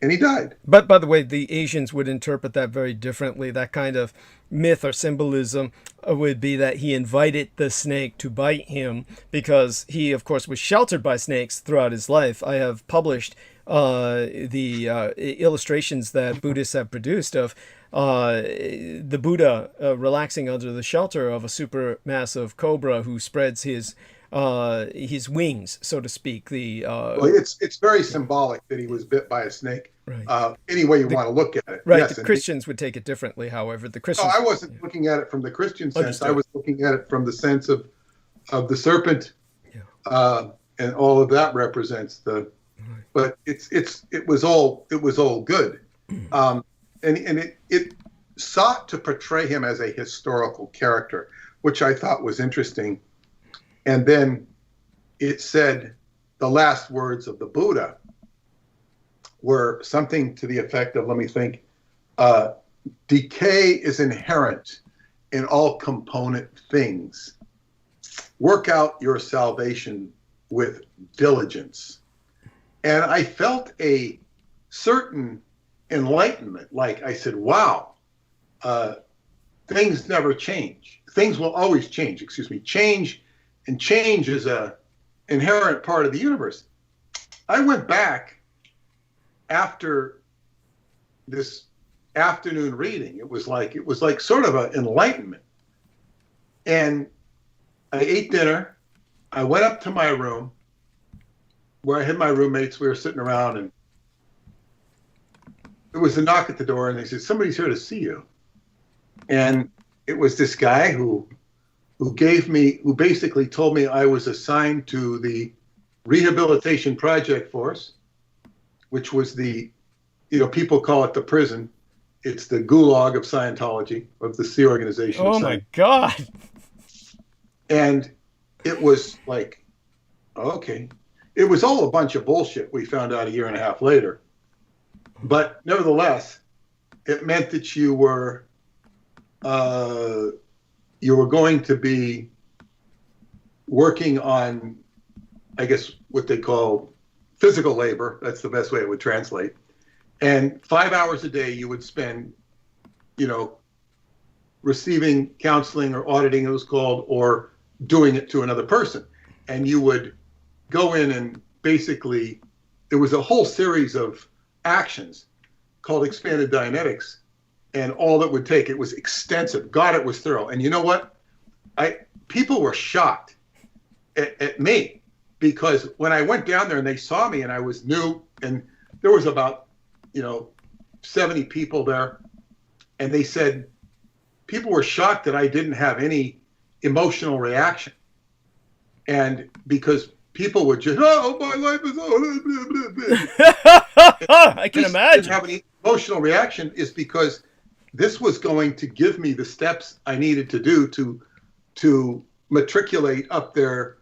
and he died. But by the way, the Asians would interpret that very differently. That kind of myth or symbolism would be that he invited the snake to bite him because he, of course, was sheltered by snakes throughout his life. I have published the illustrations that Buddhists have produced of the Buddha relaxing under the shelter of a supermassive cobra who spreads his wings, so to speak. Well, it's very symbolic that he was bit by a snake. Right. Any way you want to look at it. Right. Yes, the Christians would take it differently, however. The no, Christians. I wasn't looking at it from the Christian sense. Understood. I was looking at it from the sense of the serpent, and all of that represents the. But it was all good, and it sought to portray him as a historical character, which I thought was interesting. And then it said the last words of the Buddha were something to the effect of, let me think, decay is inherent in all component things. Work out your salvation with diligence. And I felt a certain enlightenment. Like I said, wow, things never change. Things will always change, Change is a inherent part of the universe. I went back after this afternoon reading. It was like sort of an enlightenment. And I ate dinner. I went up to my room where I had my roommates. We were sitting around, and there was a knock at the door, and they said, somebody's here to see you. And it was this guy who basically told me I was assigned to the Rehabilitation Project Force, which was the, people call it the prison. It's the gulag of Scientology, of the Sea Organization. Oh my God. And it was like, okay. It was all a bunch of bullshit, we found out a year and a half later. But nevertheless, it meant that you were going to be working on, I guess, what they call physical labor. That's the best way it would translate. And 5 hours a day you would spend, receiving counseling or auditing, it was called, or doing it to another person. And you would go in and basically, there was a whole series of actions called expanded Dianetics, and all that would take, it was extensive. God, it was thorough. And you know what? People were shocked at me, because when I went down there and they saw me and I was new, and there was about, 70 people there, and they said, people were shocked that I didn't have any emotional reaction. And because people would just, oh, my life is I can imagine. Didn't have any emotional reaction is because this was going to give me the steps I needed to do to matriculate up their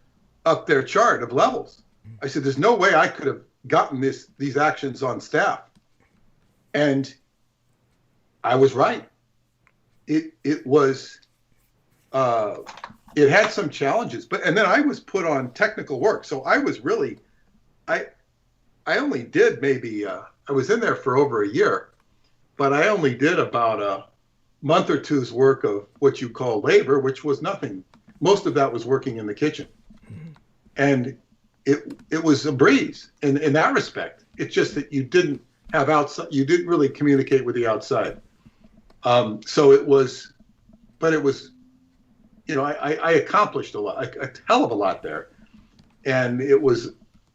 chart of levels. I said, there's no way I could have gotten these actions on staff. And I was right. It had some challenges, and then I was put on technical work. So I was really, I only did maybe, I was in there for over a year, but I only did about a month or two's work of what you call labor, which was nothing. Most of that was working in the kitchen. And it was a breeze in that respect. It's just that you didn't have outside, you didn't really communicate with the outside. So it was, but it was, I accomplished a lot, a hell of a lot there. And it was,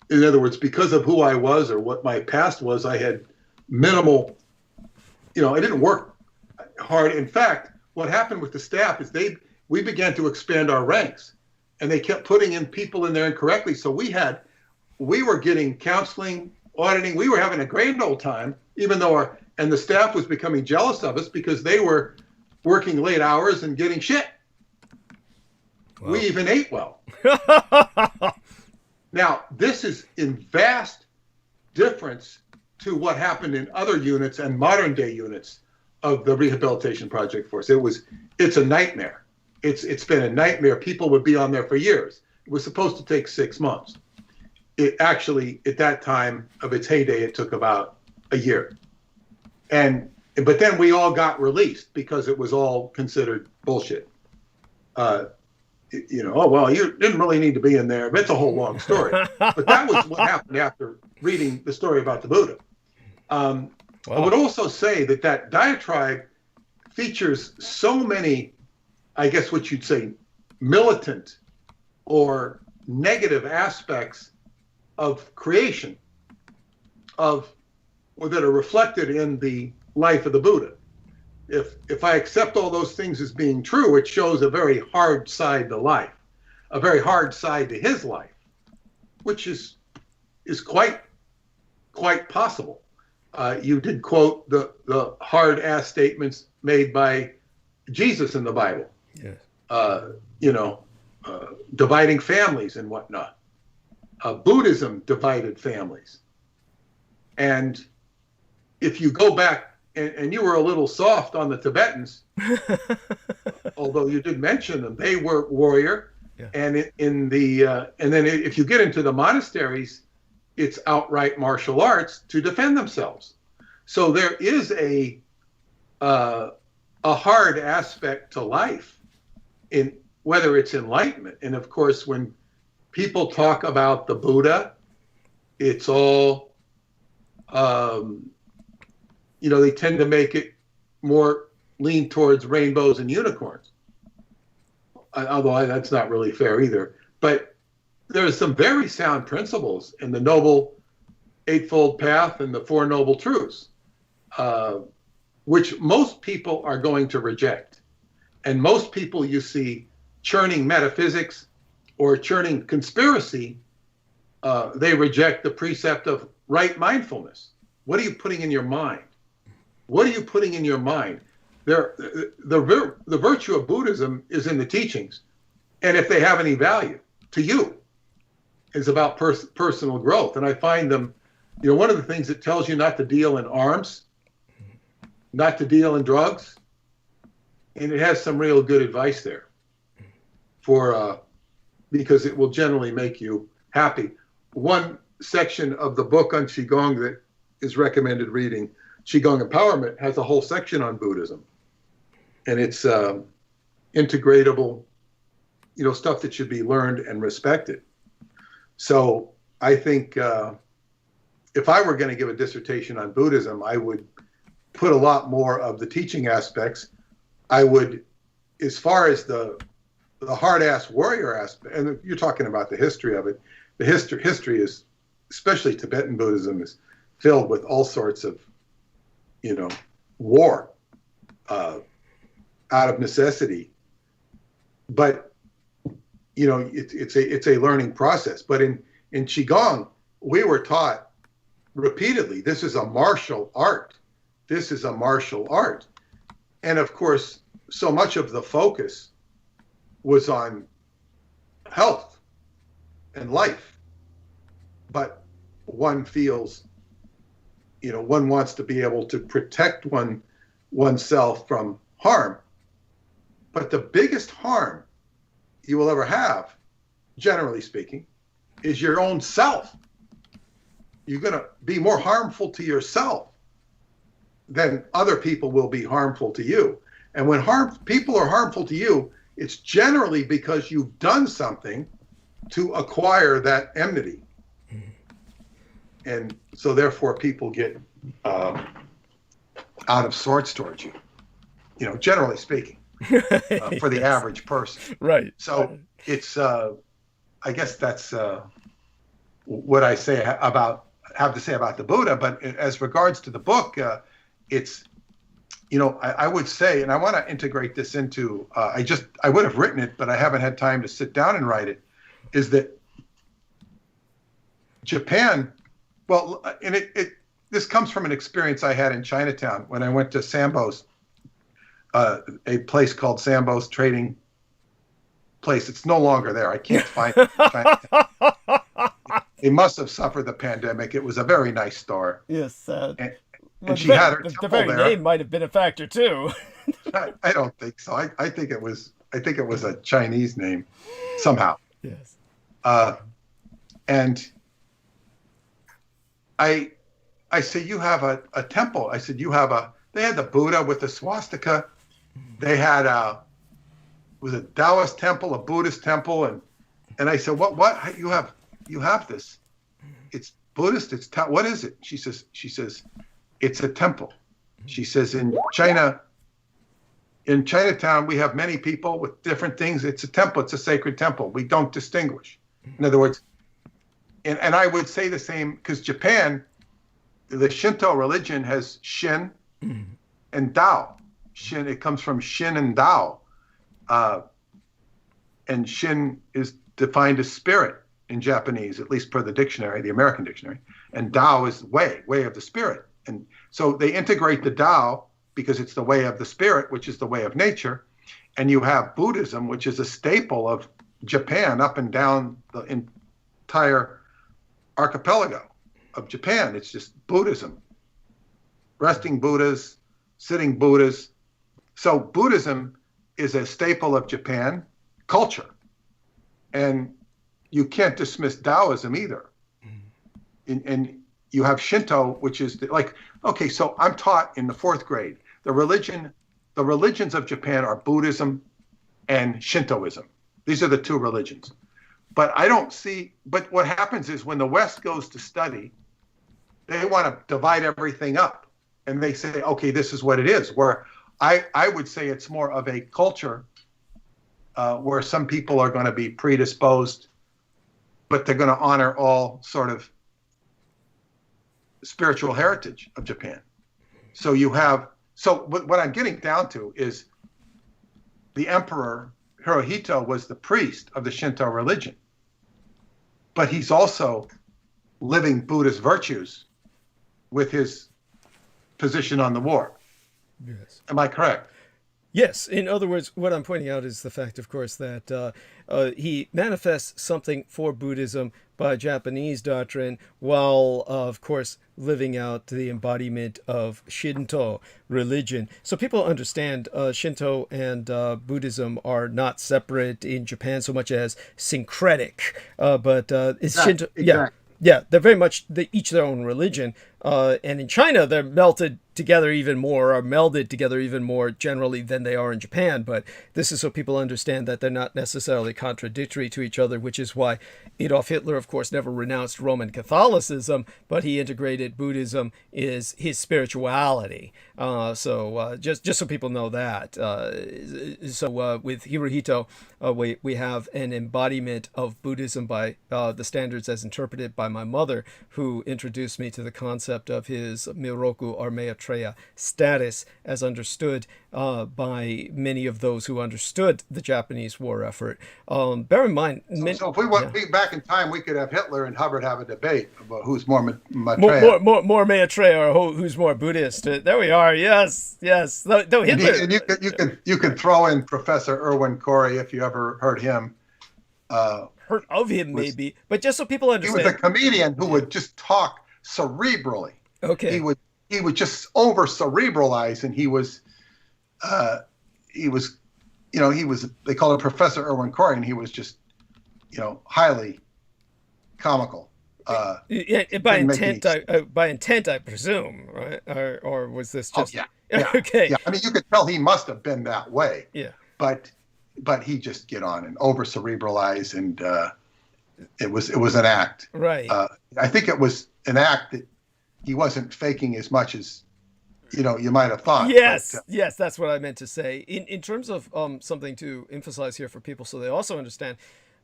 in other words, because of who I was or what my past was, I had minimal, I didn't work hard. In fact, what happened with the staff is we began to expand our ranks, and they kept putting in people in there incorrectly. So we were getting counseling, auditing. We were having a grand old time, even though and the staff was becoming jealous of us because they were working late hours and getting shit. Wow. We even ate well. Now, this is in vast difference to what happened in other units and modern day units of the Rehabilitation Project Force. It's a nightmare. It's been a nightmare. People would be on there for years. It was supposed to take 6 months. It actually, at that time of its heyday, it took about a year. But then we all got released because it was all considered bullshit. Oh, well, you didn't really need to be in there. It's a whole long story. But that was what happened after reading the story about the Buddha. Wow. I would also say that diatribe features so many, I guess what you'd say, militant or negative aspects of creation that are reflected in the life of the Buddha. If I accept all those things as being true, it shows a very hard side to life, a very hard side to his life, which is quite possible. You did quote the hard ass statements made by Jesus in the Bible. Yes. Dividing families and whatnot. Buddhism divided families. And if you go back, and you were a little soft on the Tibetans, although you did mention them, they were warrior. Yeah. And and then if you get into the monasteries, it's outright martial arts to defend themselves. So there is a hard aspect to life, in whether it's enlightenment. And of course, when people talk about the Buddha, it's all they tend to make it more lean towards rainbows and unicorns. Although that's not really fair either. But there's some very sound principles in the Noble Eightfold Path and the Four Noble Truths, which most people are going to reject. And most people you see churning metaphysics or churning conspiracy, they reject the precept of right mindfulness. What are you putting in your mind? What are you putting in your mind? The virtue of Buddhism is in the teachings. And if they have any value to you, is about personal growth. And I find them, one of the things that tells you not to deal in arms, not to deal in drugs, and it has some real good advice there because it will generally make you happy. One section of the book on Qigong that is recommended reading, Qigong Empowerment, has a whole section on Buddhism. And it's integratable, stuff that should be learned and respected. So I think if I were going to give a dissertation on Buddhism, I would put a lot more of the teaching aspects. I would, as far as the hard-ass warrior aspect, and you're talking about the history of it, the history is, especially Tibetan Buddhism, is filled with all sorts of, war out of necessity. But, it's a learning process. But in Qigong, we were taught repeatedly, this is a martial art. This is a martial art. And of course, so much of the focus was on health and life. But one feels, one wants to be able to protect oneself from harm. But the biggest harm you will ever have, generally speaking, is your own self. You're going to be more harmful to yourself than other people will be harmful to you. And when people are harmful to you, it's generally because you've done something to acquire that enmity. And so therefore people get out of sorts towards you, generally speaking, for the average person. Right. So it's, I guess that's what I have to say about the Buddha. But as regards to the book, it's, I would say, and I want to integrate this into, I would have written it, but I haven't had time to sit down and write it, is that Japan, well, and this comes from an experience I had in Chinatown when I went to Sambo's, a place called Sambo's Trading Place. It's no longer there. I can't find it in Chinatown. They must have suffered the pandemic. It was a very nice store. Yes. And she had her temple the very there. name might have been a factor too. I don't think so. I think it was a Chinese name somehow. Yes. And I said, you have a temple. I said, they had the Buddha with the swastika. They had was a Taoist temple, a Buddhist temple. And I said, what, you have this. It's Buddhist. What is it? She says, it's a temple. She says, in Chinatown, we have many people with different things. It's a temple. It's a sacred temple. We don't distinguish. In other words, and I would say the same, because Japan, the Shinto religion has Shin and Tao. Shin, it comes from Shin and Tao. And Shin is defined as spirit in Japanese, at least per the dictionary, the American dictionary. And Tao is way of the spirit. And so they integrate the Tao because it's the way of the spirit, which is the way of nature. And you have Buddhism, which is a staple of Japan up and down the entire archipelago of Japan. It's just Buddhism. Resting Buddhas, sitting Buddhas. So Buddhism is a staple of Japan culture. And you can't dismiss Taoism either. And you have Shinto, which is like, okay, so I'm taught in the 4th grade, the religions of Japan are Buddhism and Shintoism. These are the 2 religions. But but what happens is when the West goes to study, they want to divide everything up. And they say, okay, this is what it is. Where I would say it's more of a culture where some people are going to be predisposed, but they're going to honor all sort of spiritual heritage of Japan. So what I'm getting down to is the Emperor Hirohito was the priest of the Shinto religion, but he's also living Buddhist virtues with his position on the war. Yes. Am I correct? Yes. In other words, what I'm pointing out is the fact, of course, that he manifests something for Buddhism by Japanese doctrine, while, of course, living out the embodiment of Shinto religion. So people understand Shinto and Buddhism are not separate in Japan so much as syncretic, but it's Shinto. Exactly. Yeah, they're very much each their own religion. And in China, they're melted together even more, or melded together even more generally than they are in Japan. But this is so people understand that they're not necessarily contradictory to each other, which is why Adolf Hitler, of course, never renounced Roman Catholicism, but he integrated Buddhism is his spirituality. So just so people know that. So with Hirohito, we have an embodiment of Buddhism by the standards as interpreted by my mother, who introduced me to the concept of his Miroku or Maitreya status as understood by many of those who understood the Japanese war effort. Bear in mind... So if we went back in time, we could have Hitler and Hubbard have a debate about who's more Maitreya. More Maitreya or who's more Buddhist. There we are. Yes. Though Hitler... And you could throw in Professor Irwin Corey if you ever heard him. Heard of him, maybe. But just so people understand... He was a comedian who would just talk cerebrally. Okay. He would just over cerebralize, and he was they called him Professor Irwin Corey, and he was just highly comical. By intent, I presume, right? Or was this just? Oh, yeah. Okay. Yeah, I mean, you could tell he must have been that way. Yeah. But he just get on and over cerebralize, and it was an act. Right. I think it was an act that he wasn't faking as much as you might have thought. Yes, yes, that's what I meant to say. In terms of something to emphasize here for people, so they also understand.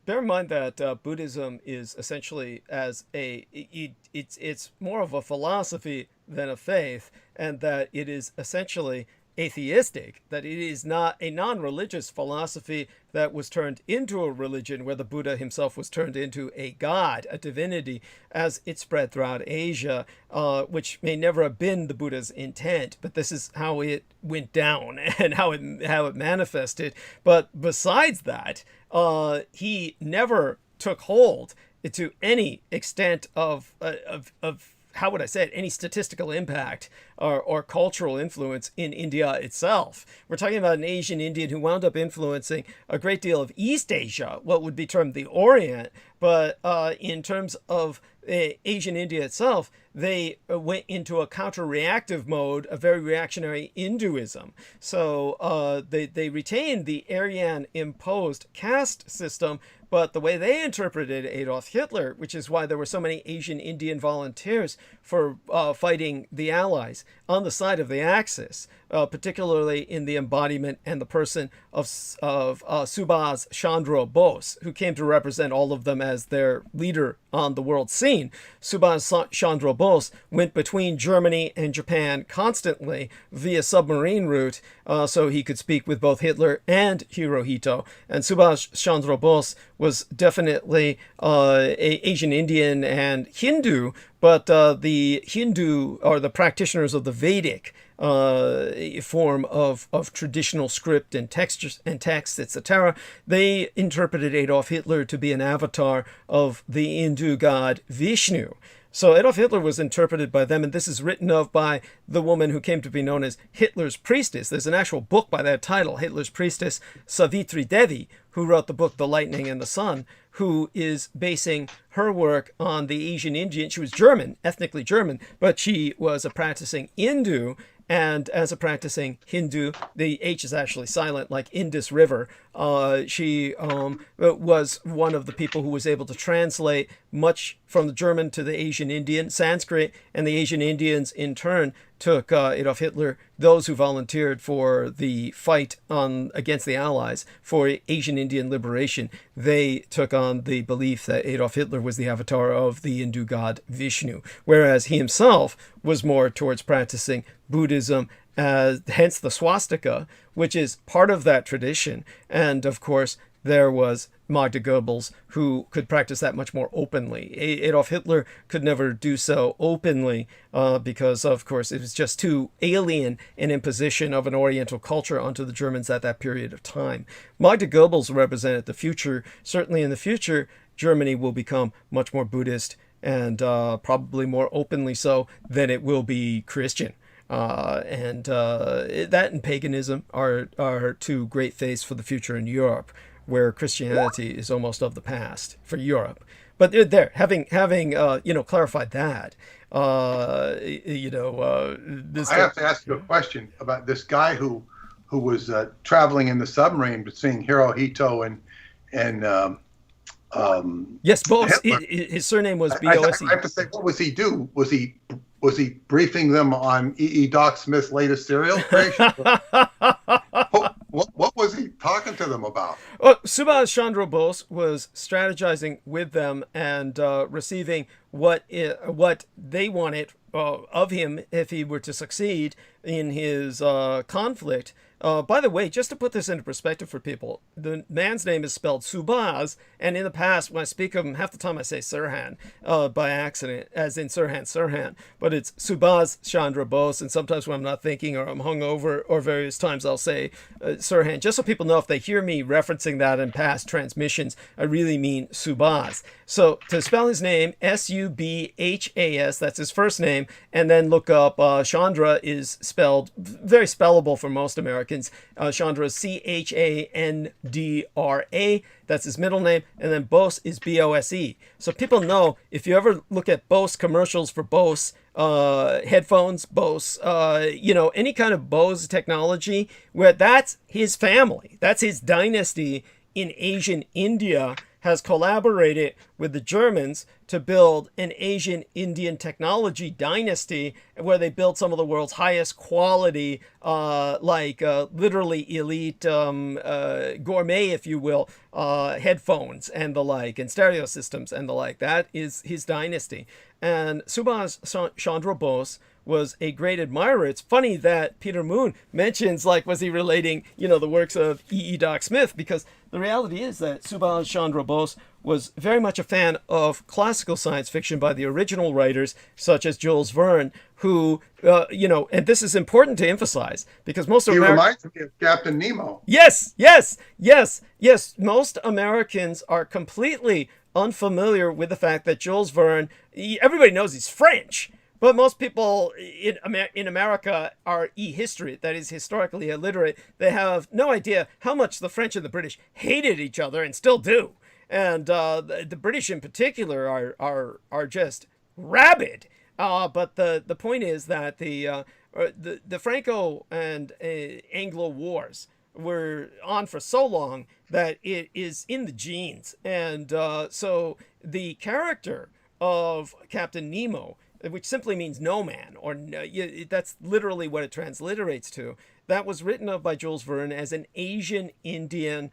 Bear in mind that Buddhism is essentially it's more of a philosophy than a faith, and that it is essentially atheistic, that it is not a non-religious philosophy that was turned into a religion, where the Buddha himself was turned into a god, a divinity, as it spread throughout Asia, which may never have been the Buddha's intent, but this is how it went down and how it manifested. But besides that, he never took hold to any extent of how would I say it, any statistical impact or cultural influence in India itself. We're talking about an Asian Indian who wound up influencing a great deal of East Asia, what would be termed the Orient, but in terms of Asian India itself, they went into a counter-reactive mode, a very reactionary Hinduism. So they retained the Aryan-imposed caste system, but the way they interpreted Adolf Hitler, which is why there were so many Asian Indian volunteers for fighting the Allies on the side of the Axis, particularly in the embodiment and the person of Subhas Chandra Bose, who came to represent all of them as their leader on the world scene. Subhas Chandra Bose went between Germany and Japan constantly via submarine route, so he could speak with both Hitler and Hirohito. And Subhas Chandra Bose was definitely Asian Indian and Hindu, but the Hindu or the practitioners of the Vedic form of traditional script and textures and texts, etc., they interpreted Adolf Hitler to be an avatar of the Hindu god Vishnu. So Adolf Hitler was interpreted by them, and this is written of by the woman who came to be known as Hitler's priestess. There's an actual book by that title, Hitler's priestess, Savitri Devi, who wrote the book The Lightning and the Sun, who is basing her work on the Asian Indian. She was German, ethnically German, but she was a practicing Hindu. And as a practicing Hindu, the H is actually silent, like Indus River. She was one of the people who was able to translate much from the German to the Asian Indian, Sanskrit, and the Asian Indians in turn took Adolf Hitler, those who volunteered for the fight against the Allies for Asian Indian liberation. They took on the belief that Adolf Hitler was the avatar of the Hindu god Vishnu, whereas he himself was more towards practicing Buddhism, hence the swastika, which is part of that tradition. And of course, there was Magda Goebbels, who could practice that much more openly. Adolf Hitler could never do so openly because, of course, it was just too alien an imposition of an Oriental culture onto the Germans at that period of time. Magda Goebbels represented the future. Certainly in the future, Germany will become much more Buddhist and probably more openly so than it will be Christian. And that and paganism are two great faiths for the future in Europe, where Christianity is almost of the past for Europe. But there, having clarified that, this. I have to ask you a question about this guy who was traveling in the submarine between Hirohito and yes, Bose. His surname was Bose. I have to say, what was he do? Was he briefing them on E. Doc Smith's latest serial creation? What was he talking to them about? Subhas Chandra Bose was strategizing with them and receiving what they wanted of him if he were to succeed in his conflict. By the way, just to put this into perspective for people, the man's name is spelled Subhas, and in the past, when I speak of him, half the time I say Sirhan by accident, as in Sirhan, but it's Subhas Chandra Bose, and sometimes when I'm not thinking or I'm hungover or various times I'll say Sirhan, just so people know if they hear me referencing that in past transmissions, I really mean Subhas. So to spell his name, Subhas, that's his first name, and then look up Chandra is spelled very spellable for most Americans. Chandra is Chandra, that's his middle name, and then Bose is Bose. So people know if you ever look at Bose commercials for Bose headphones, Bose, any kind of Bose technology, where that's his family, that's his dynasty in Asian India, has collaborated with the Germans to build an Asian Indian technology dynasty where they built some of the world's highest quality, literally elite gourmet, if you will, headphones and the like, and stereo systems and the like. That is his dynasty. And Subhas Chandra Bose was a great admirer. It's funny that Peter Moon mentions, was he relating, the works of E. Doc Smith, because the reality is that Subhas Chandra Bose was very much a fan of classical science fiction by the original writers, such as Jules Verne, who, and this is important to emphasize, because most He reminds me of Captain Nemo. Yes. Most Americans are completely unfamiliar with the fact that Jules Verne, everybody knows he's French, but most people in America are history, that is historically illiterate. They have no idea how much the French and the British hated each other and still do. and the British in particular are just rabid. But the point is that the Franco and Anglo wars were on for so long that it is in the genes, and so the character of Captain Nemo, which simply means no man, or that's literally what it transliterates to. That was written of by Jules Verne as an Asian Indian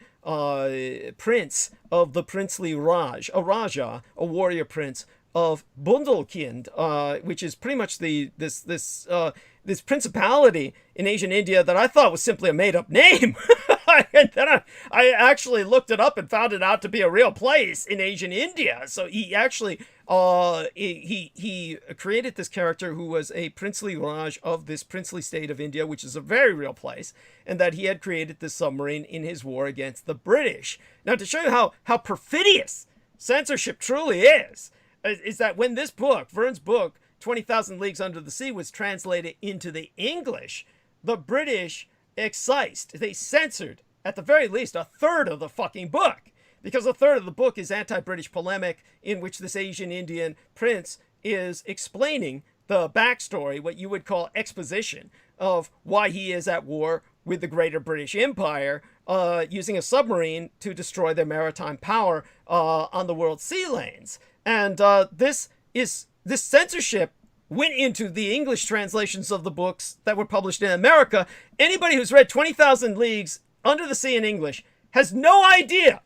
prince of the princely Raj, a Raja, a warrior prince of Bundelkund, which is pretty much this principality in Asian India that I thought was simply a made-up name. And then I actually looked it up and found it out to be a real place in Asian India. So he actually he created this character who was a princely Raj of this princely state of India, which is a very real place, and that he had created this submarine in his war against the British. Now, to show you how perfidious censorship truly is that when this book, Verne's book, 20,000 Leagues Under the Sea, was translated into the English, the British excised, they censored, at the very least, a third of the fucking book. Because a third of the book is anti-British polemic in which this Asian Indian prince is explaining the backstory, what you would call exposition, of why he is at war with the greater British Empire, using a submarine to destroy their maritime power on the world's sea lanes. And this censorship went into the English translations of the books that were published in America. Anybody who's read 20,000 Leagues Under the Sea in English has no idea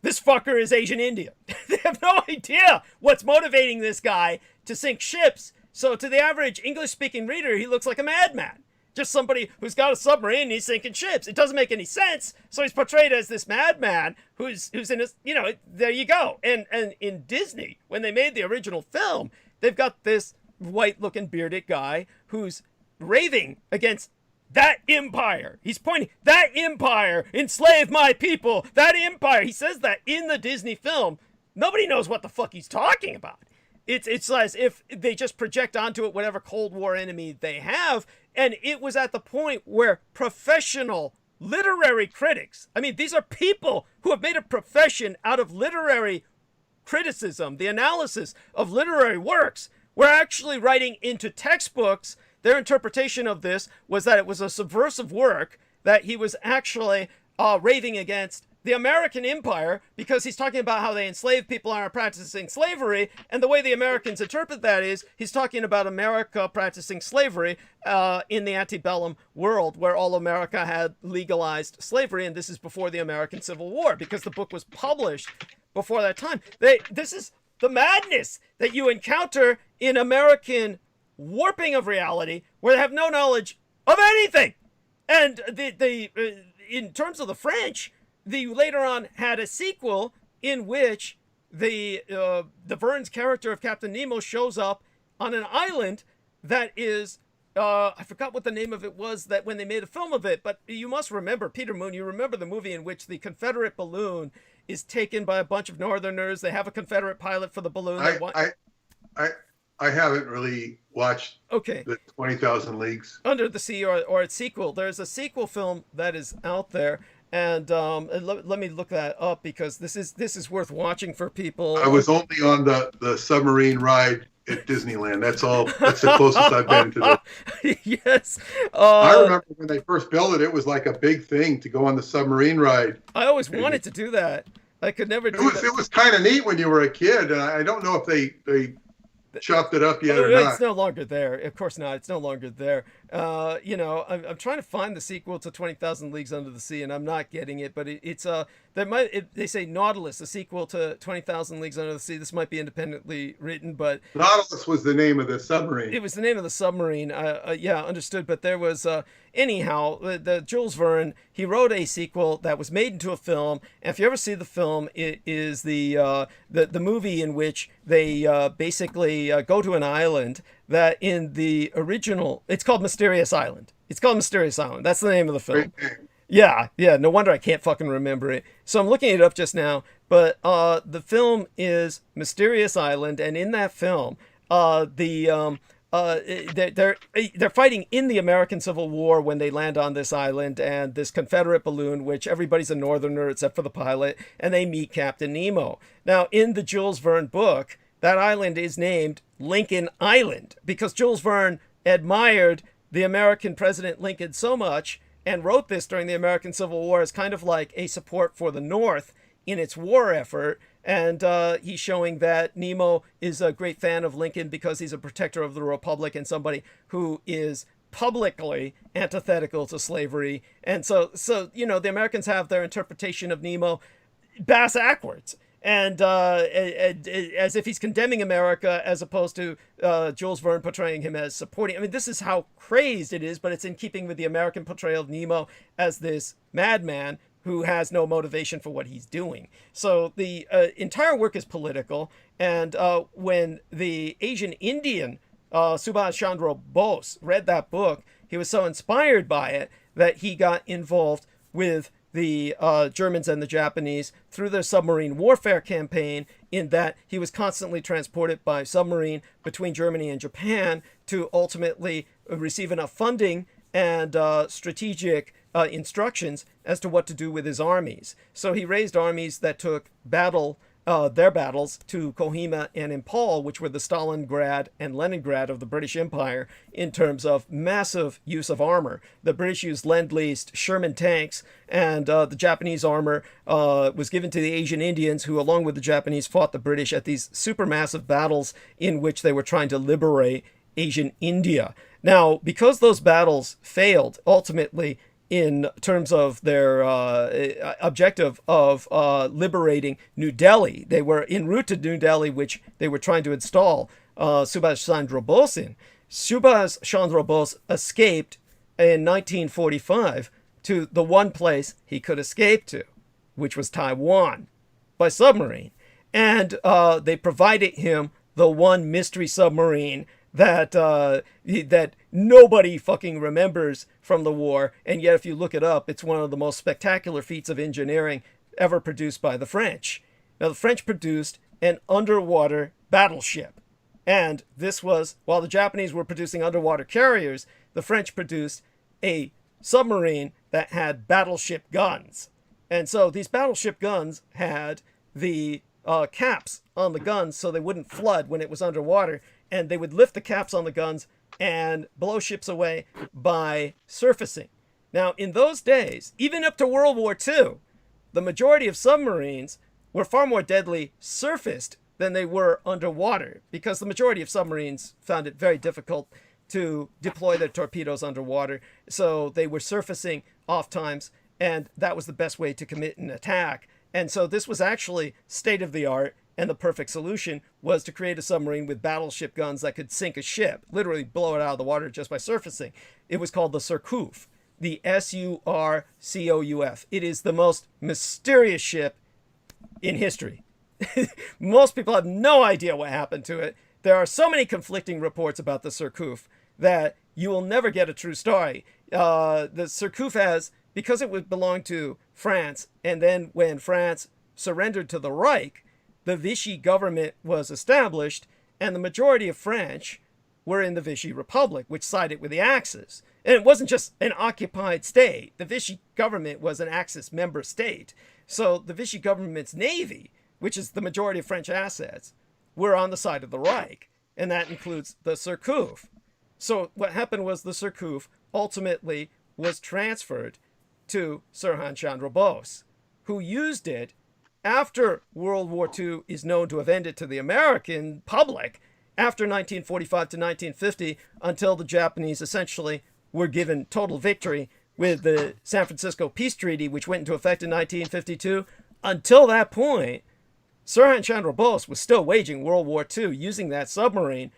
this fucker is Asian Indian. They have no idea what's motivating this guy to sink ships. So to the average English-speaking reader, he looks like a madman. Just somebody who's got a submarine and he's sinking ships. It doesn't make any sense. So he's portrayed as this madman who's in a, there you go. And in Disney, when they made the original film, they've got this white-looking bearded guy who's raving against that empire. He's pointing, that empire enslaved my people. That empire. He says that in the Disney film. Nobody knows what the fuck he's talking about. It's as if they just project onto it whatever Cold War enemy they have. And it was at the point where professional literary critics, I mean, these are people who have made a profession out of literary criticism, the analysis of literary works, were actually writing into textbooks. Their interpretation of this was that it was a subversive work, that he was actually raving against the American empire because he's talking about how they enslaved people and are practicing slavery. And the way the Americans interpret that is he's talking about America practicing slavery in the antebellum world where all America had legalized slavery. And this is before the American Civil War because the book was published before that time. This is the madness that you encounter in American warping of reality where they have no knowledge of anything. And in terms of the French, they later on had a sequel in which the Verne's character of Captain Nemo shows up on an island that is, I forgot what the name of it was that when they made a film of it, but you must remember, Peter Moon, you remember the movie in which the Confederate balloon is taken by a bunch of Northerners. They have a Confederate pilot for the balloon. I haven't really watched the 20,000 Leagues Under the Sea or its sequel. There's a sequel film that is out there, and let me look that up because this is worth watching for people. I was only on the submarine ride at Disneyland. That's all. That's the closest I've been to this. Yes. I remember when they first built it, it was like a big thing to go on the submarine ride. I always wanted to do that. I could never do that. It was kind of neat when you were a kid, and I don't know if they chopped it up yet or not. It's no longer there. Of course not. It's no longer there. I'm trying to find the sequel to 20,000 Leagues Under the Sea, and I'm not getting it. But they say Nautilus, a sequel to 20,000 Leagues Under the Sea. This might be independently written, but Nautilus was the name of the submarine. It was the name of the submarine. Yeah, understood. But there was anyhow, the Jules Verne, he wrote a sequel that was made into a film. And if you ever see the film, it is the movie in which they basically go to an island that in the original, it's called Mysterious Island. It's called Mysterious Island. That's the name of the film. Yeah. No wonder I can't fucking remember it. So I'm looking it up just now. But the film is Mysterious Island, and in that film, the they're fighting in the American Civil War when they land on this island and this Confederate balloon, which everybody's a Northerner except for the pilot, and they meet Captain Nemo. Now, in the Jules Verne book, that island is named Lincoln Island because Jules Verne admired the American President Lincoln so much and wrote this during the American Civil War as kind of like a support for the North in its war effort. And he's showing that Nemo is a great fan of Lincoln because he's a protector of the Republic and somebody who is publicly antithetical to slavery. And so the Americans have their interpretation of Nemo bass-ackwards. And as if he's condemning America as opposed to Jules Verne portraying him as supporting. I mean, this is how crazed it is, but it's in keeping with the American portrayal of Nemo as this madman who has no motivation for what he's doing. So the entire work is political. And when the Asian Indian Subhash Chandra Bose read that book, he was so inspired by it that he got involved with the Germans and the Japanese through their submarine warfare campaign, in that he was constantly transported by submarine between Germany and Japan to ultimately receive enough funding and strategic instructions as to what to do with his armies. So he raised armies that took their battles to Kohima and Impal, which were the Stalingrad and Leningrad of the British Empire in terms of massive use of armor. The British used Lend-Leased Sherman tanks, and the Japanese armor was given to the Asian Indians, who along with the Japanese fought the British at these supermassive battles in which they were trying to liberate Asian India. Now, because those battles failed ultimately in terms of their objective of liberating New Delhi, they were en route to New Delhi, which they were trying to install Subhash Chandra Bose in. Subhash Chandra Bose escaped in 1945 to the one place he could escape to, which was Taiwan, by submarine. And they provided him the one mystery submarine that nobody fucking remembers from the war, and yet if you look it up, it's one of the most spectacular feats of engineering ever produced by the French. Now, the French produced an underwater battleship, and this was, while the Japanese were producing underwater carriers, the French produced a submarine that had battleship guns. And so these battleship guns had the caps on the guns so they wouldn't flood when it was underwater, and they would lift the caps on the guns and blow ships away by surfacing. Now, in those days, even up to World War II, the majority of submarines were far more deadly surfaced than they were underwater, because the majority of submarines found it very difficult to deploy their torpedoes underwater. So they were surfacing oft times, and that was the best way to commit an attack. And so this was actually state of the art. And the perfect solution was to create a submarine with battleship guns that could sink a ship, literally blow it out of the water just by surfacing. It was called the Surcouf, the Surcouf. It is the most mysterious ship in history. Most people have no idea what happened to it. There are so many conflicting reports about the Surcouf that you will never get a true story. The Surcouf has, because it would belong to France, and then when France surrendered to the Reich, the Vichy government was established, and the majority of French were in the Vichy Republic, which sided with the Axis. And it wasn't just an occupied state. The Vichy government was an Axis member state. So the Vichy government's navy, which is the majority of French assets, were on the side of the Reich, and that includes the Surcouf. So what happened was the Surcouf ultimately was transferred to Sirhan Chandra Bose, who used it after World War II is known to have ended to the American public, after 1945 to 1950, until the Japanese essentially were given total victory with the San Francisco Peace Treaty, which went into effect in 1952. Until that point, Sirhan Chandra Bose was still waging World War II using that submarine,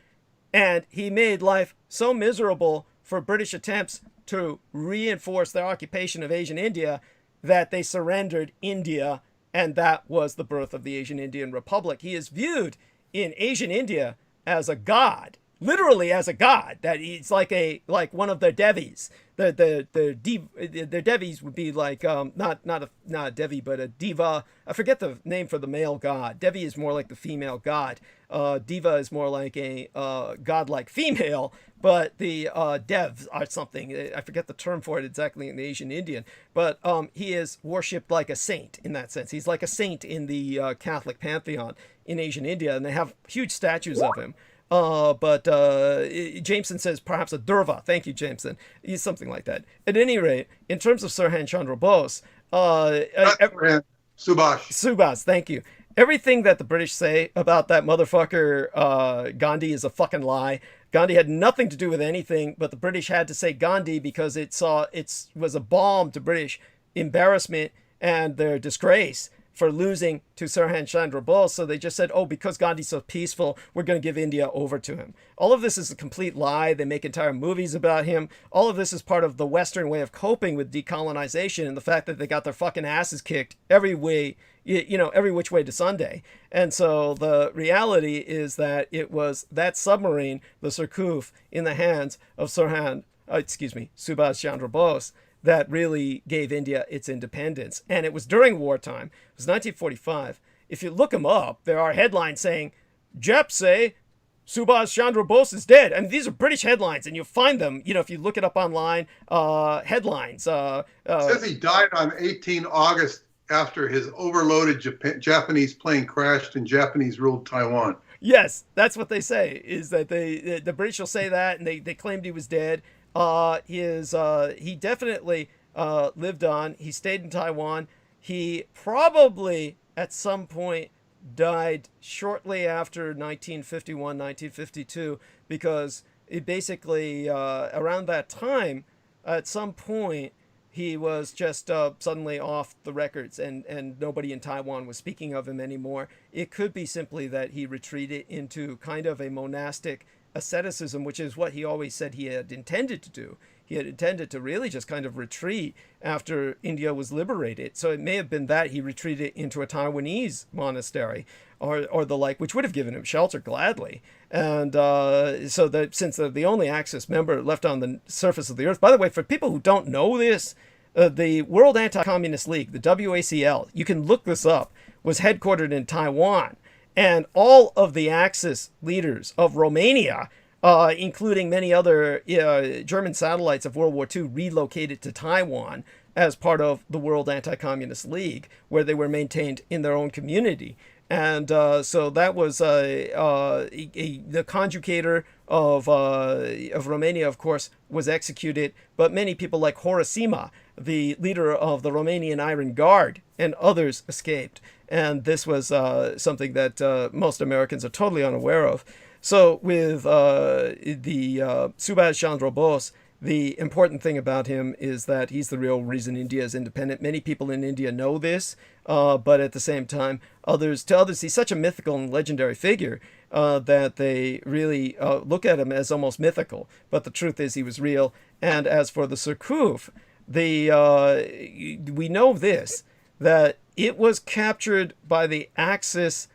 and he made life so miserable for British attempts to reinforce their occupation of Asian India that they surrendered India. And that was the birth of the Asian Indian Republic. He is viewed in Asian India as a god. literally as a god, that he's like one of their devis. Their devis would be like not a devi, but a diva. I forget the name for the male god. Devi is more like the female god. Diva is more like a godlike female, but the devs are something. I forget the term for it exactly in the Asian Indian, but he is worshipped like a saint in that sense. He's like a saint in the Catholic pantheon in Asian India, and they have huge statues of him. But Jameson says perhaps a Durva. Thank you, Jameson. He's something like that. At any rate, in terms of Sirhan Chandra Bose, Subhas, thank you. Everything that the British say about that motherfucker Gandhi is a fucking lie. Gandhi had nothing to do with anything, but the British had to say Gandhi because it was a balm to British embarrassment and their disgrace for losing to Sirhan Chandra Bose. So they just said, oh, because Gandhi's so peaceful, we're going to give India over to him. All of this is a complete lie. They make entire movies about him. All of this is part of the Western way of coping with decolonization and the fact that they got their fucking asses kicked every way, every which way to Sunday. And so the reality is that it was that submarine, the Surcouf, in the hands of Subhas Chandra Bose, that really gave India its independence. And it was during wartime. It was 1945. If you look them up, there are headlines saying, Japs say Subhas Chandra Bose is dead. I mean, these are British headlines, and you'll find them, if you look it up online, headlines. It says he died on 18 August after his overloaded Japanese plane crashed in Japanese-ruled Taiwan. Yes, that's what they say, is that the British will say that, and they claimed he was dead. He definitely lived on. He stayed in Taiwan. He probably at some point died shortly after 1951, 1952, because it basically around that time, at some point, he was just suddenly off the records, and nobody in Taiwan was speaking of him anymore. It could be simply that he retreated into kind of a monastic asceticism, which is what he always said he had intended to do. He had intended to really just kind of retreat after India was liberated. So it may have been that he retreated into a Taiwanese monastery or the like, which would have given him shelter gladly. And so that since they're the only Axis member left on the surface of the earth, by the way, for people who don't know this, the World Anti-Communist League, the WACL, you can look this up, was headquartered in Taiwan. And all of the Axis leaders of Romania, including many other German satellites of World War II, relocated to Taiwan as part of the World Anti-Communist League, where they were maintained in their own community. And so that was the conjugator of Romania, of course, was executed. But many people like Horasima, the leader of the Romanian Iron Guard, and others escaped. And this was something that most Americans are totally unaware of. So with Subhas Chandra Bose, the important thing about him is that he's the real reason India is independent. Many people in India know this, but at the same time, to others, he's such a mythical and legendary figure that they really look at him as almost mythical. But the truth is he was real. And as for the Surcouf, we know this, that it was captured by the Axis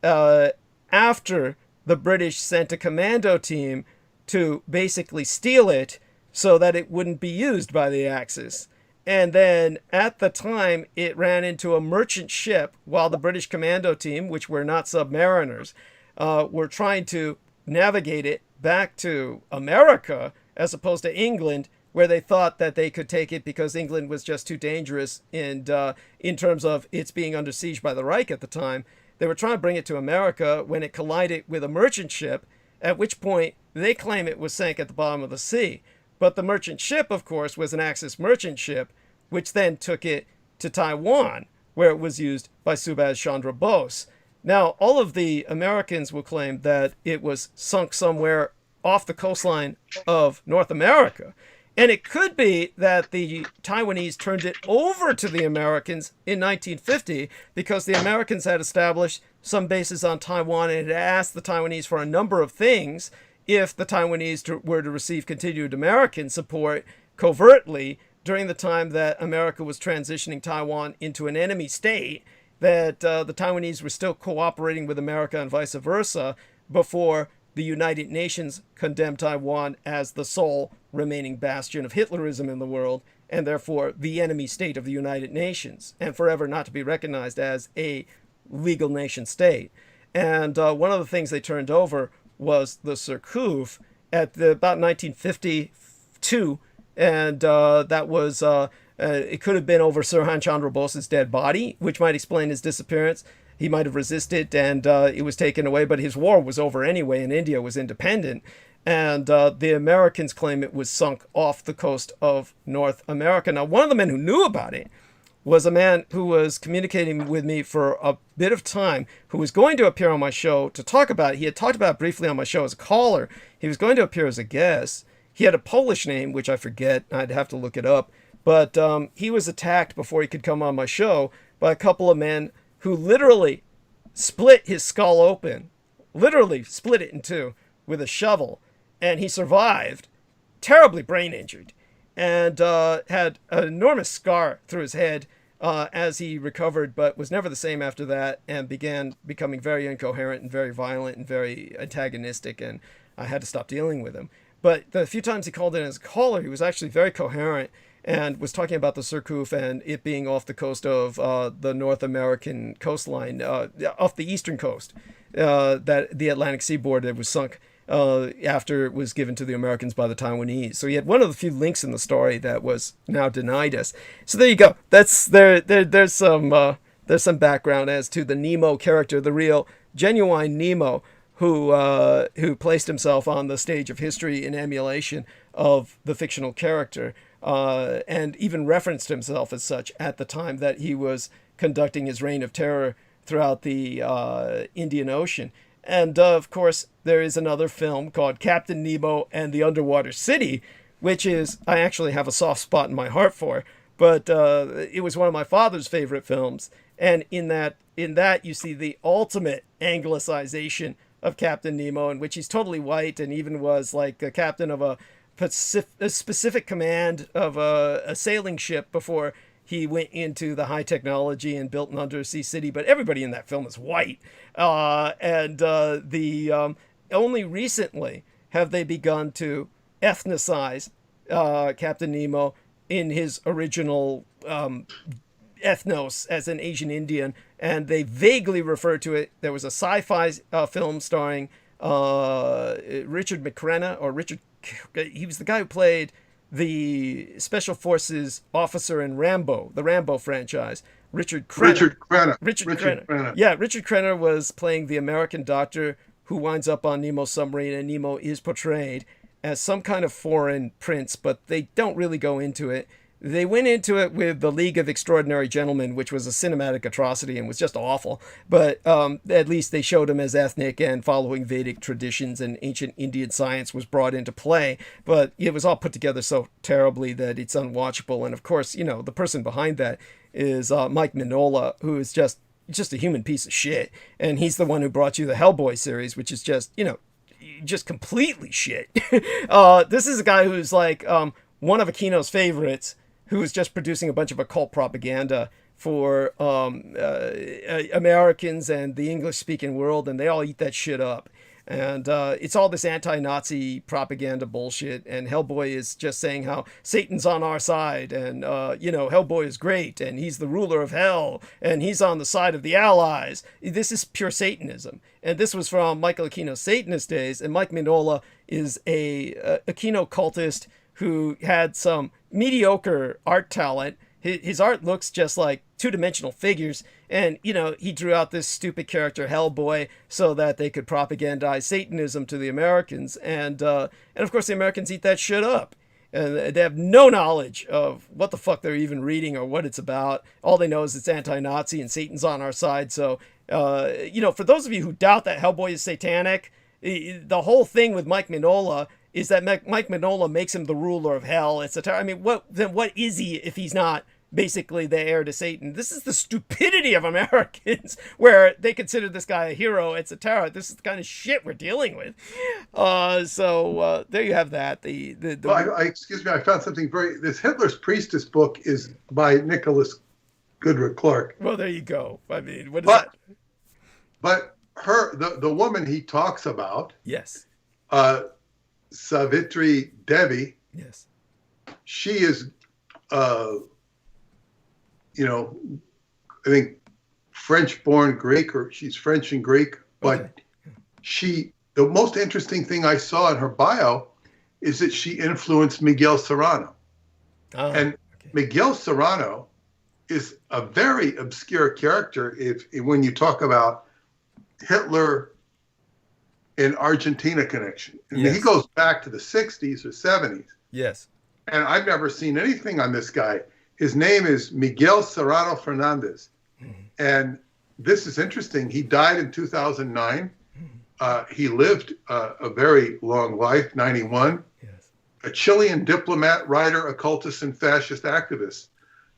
after the British sent a commando team to basically steal it so that it wouldn't be used by the Axis. And then at the time, it ran into a merchant ship while the British commando team, which were not submariners, were trying to navigate it back to America as opposed to England, where they thought that they could take it because England was just too dangerous and in terms of its being under siege by the Reich at the time. They were trying to bring it to America when it collided with a merchant ship, at which point they claim it was sank at the bottom of the sea. But the merchant ship, of course, was an Axis merchant ship, which then took it to Taiwan, where it was used by Subhas Chandra Bose. Now, all of the Americans will claim that it was sunk somewhere off the coastline of North America. And it could be that the Taiwanese turned it over to the Americans in 1950 because the Americans had established some bases on Taiwan and had asked the Taiwanese for a number of things if the Taiwanese were to receive continued American support covertly during the time that America was transitioning Taiwan into an enemy state, that the Taiwanese were still cooperating with America and vice versa before the United Nations condemned Taiwan as the sole remaining bastion of Hitlerism in the world, and therefore the enemy state of the United Nations, and forever not to be recognized as a legal nation state. And one of the things they turned over was the Surcouf at about 1952, and that was, it could have been over Sirhan Chandra Bose's dead body, which might explain his disappearance. He might have resisted, and it was taken away, but his war was over anyway, and India was independent. And the Americans claim it was sunk off the coast of North America. Now, one of the men who knew about it was a man who was communicating with me for a bit of time, who was going to appear on my show to talk about it. He had talked about it briefly on my show as a caller. He was going to appear as a guest. He had a Polish name, which I forget. I'd have to look it up. But he was attacked before he could come on my show by a couple of men who literally split his skull open, literally split it in two with a shovel. And he survived, terribly brain injured, and had an enormous scar through his head as he recovered, but was never the same after that, and began becoming very incoherent and very violent and very antagonistic, and I had to stop dealing with him. But the few times he called in as a caller, he was actually very coherent and was talking about the Surcouf and it being off the coast of the North American coastline, off the eastern coast, that the Atlantic seaboard that was sunk after it was given to the Americans by the Taiwanese. So he had one of the few links in the story that was now denied us. So there you go. That's there's some background as to the Nemo character, the real genuine Nemo, who placed himself on the stage of history in emulation of the fictional character, and even referenced himself as such at the time that he was conducting his reign of terror throughout the Indian Ocean. And of course, there is another film called Captain Nemo and the Underwater City, which is, I actually have a soft spot in my heart for, but it was one of my father's favorite films. And in that you see the ultimate anglicization of Captain Nemo, in which he's totally white and even was like a captain of a specific command of a sailing ship before he went into the high technology and built an undersea city. But everybody in that film is white. Only recently have they begun to ethnicize Captain Nemo in his original ethnos as an Asian Indian, and they vaguely refer to it. There was a sci-fi film starring Richard McCrenna, he was the guy who played the Special Forces officer in Rambo, the Rambo franchise. Richard Crenna. Yeah, Richard Crenna was playing the American doctor who winds up on Nemo's submarine, and Nemo is portrayed as some kind of foreign prince, but they don't really go into it. They went into it with The League of Extraordinary Gentlemen, which was a cinematic atrocity and was just awful. But at least they showed him as ethnic and following Vedic traditions, and ancient Indian science was brought into play. But it was all put together so terribly that it's unwatchable. And of course, the person behind that is Mike Mignola, who is just a human piece of shit. And he's the one who brought you the Hellboy series, which is just, just completely shit. This is a guy who's like one of Aquino's favorites, who is just producing a bunch of occult propaganda for Americans and the English-speaking world, and they all eat that shit up. And it's all this anti-Nazi propaganda bullshit, and Hellboy is just saying how Satan's on our side, and, Hellboy is great, and he's the ruler of hell, and he's on the side of the Allies. This is pure Satanism. And this was from Michael Aquino's Satanist days, and Mike Mignola is a Aquino cultist who had some mediocre art talent. His art looks just like two-dimensional figures, and he drew out this stupid character Hellboy so that they could propagandize Satanism to the Americans, and of course the Americans eat that shit up, and they have no knowledge of what the fuck they're even reading or what it's about. All they know is it's anti-Nazi and Satan's on our side. So for those of you who doubt that Hellboy is satanic, the whole thing with Mike Mignola is that Mike Mignola makes him the ruler of hell. What is he if he's not basically the heir to Satan? This is the stupidity of Americans, where they consider this guy a hero. It's a terror. This is the kind of shit we're dealing with. So there you have that. Excuse me, I found something this Hitler's Priestess book is by Nicholas Goodrick Clark. Well, there you go. I mean, what is that? But the woman he talks about, yes, Savitri Devi. Yes. She is, you know, I think French-born Greek, or she's French and Greek, but the most interesting thing I saw in her bio is that she influenced Miguel Serrano. And Miguel Serrano is a very obscure character when you talk about Hitler and Argentina connection. And he goes back to the 60s or 70s. Yes. And I've never seen anything on this guy. His name is Miguel Serrano Fernandez. And this is interesting. He died in 2009. He lived a very long life, 91. Yes. A Chilean diplomat, writer, occultist, and fascist activist.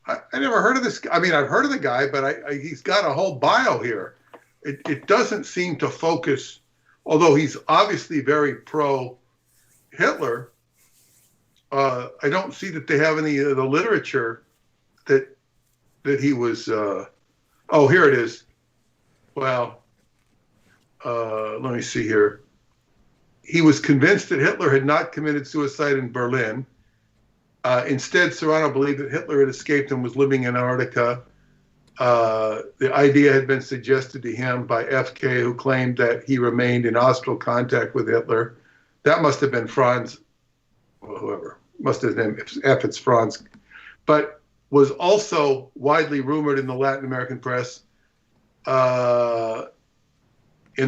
I never heard of this. I mean, I've heard of the guy, but he's got a whole bio here. It doesn't seem to focus, although he's obviously very pro-Hitler. I don't see that they have any of the literature that he was. Oh, here it is. Well, let me see here. He was convinced that Hitler had not committed suicide in Berlin. Instead, Serrano believed that Hitler had escaped and was living in Antarctica. The idea had been suggested to him by FK, who claimed that he remained in hostile contact with Hitler. That must have been Franz, or whoever. Must have been, if it's Franz. But was also widely rumored in the Latin American press. And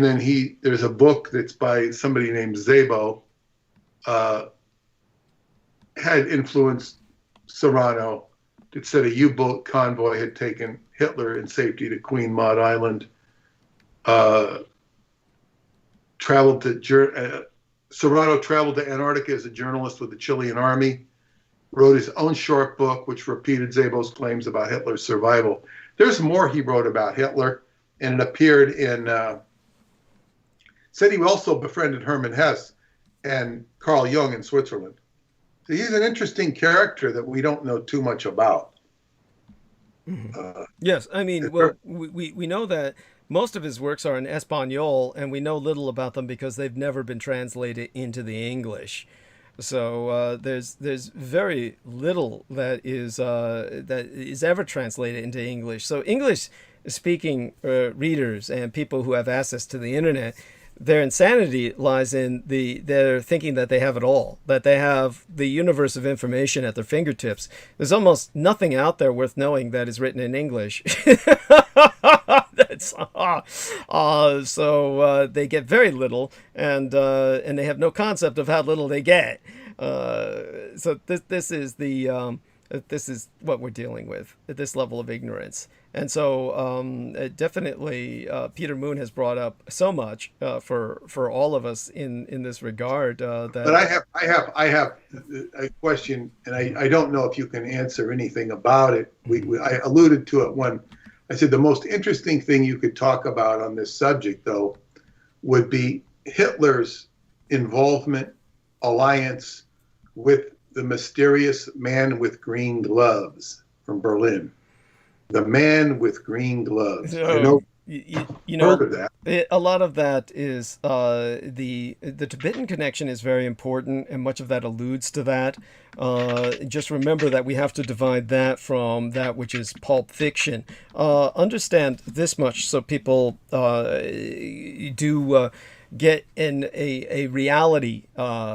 then there's a book that's by somebody named Szabo, had influenced Serrano. It said a U-boat convoy had taken Hitler in safety to Queen Maud Island. Serrano traveled to Antarctica as a journalist with the Chilean army, wrote his own short book, which repeated Szabo's claims about Hitler's survival. There's more he wrote about Hitler, and it appeared in, said he also befriended Hermann Hesse and Carl Jung in Switzerland. So he's an interesting character that we don't know too much about. Yes, I mean, well, we know that most of his works are in Espanol, and we know little about them because they've never been translated into the English. So there's very little that is ever translated into English. So English-speaking readers and people who have access to the internet, their insanity lies in they're thinking that they have it all, that they have the universe of information at their fingertips. There's almost nothing out there worth knowing that is written in English. So they get very little, and they have no concept of how little they get. So this is what we're dealing with at this level of ignorance. And so definitely Peter Moon has brought up so much for all of us in this regard. But I have a question, and I don't know if you can answer anything about it. I alluded to it when I said the most interesting thing you could talk about on this subject, though, would be Hitler's involvement, alliance with the mysterious man with green gloves from Berlin. The man with green gloves. I know. You know, heard of that. A lot of that is the Tibetan connection is very important, and much of that alludes to that. Just remember that we have to divide that from that which is pulp fiction. Understand this much, so people do get a reality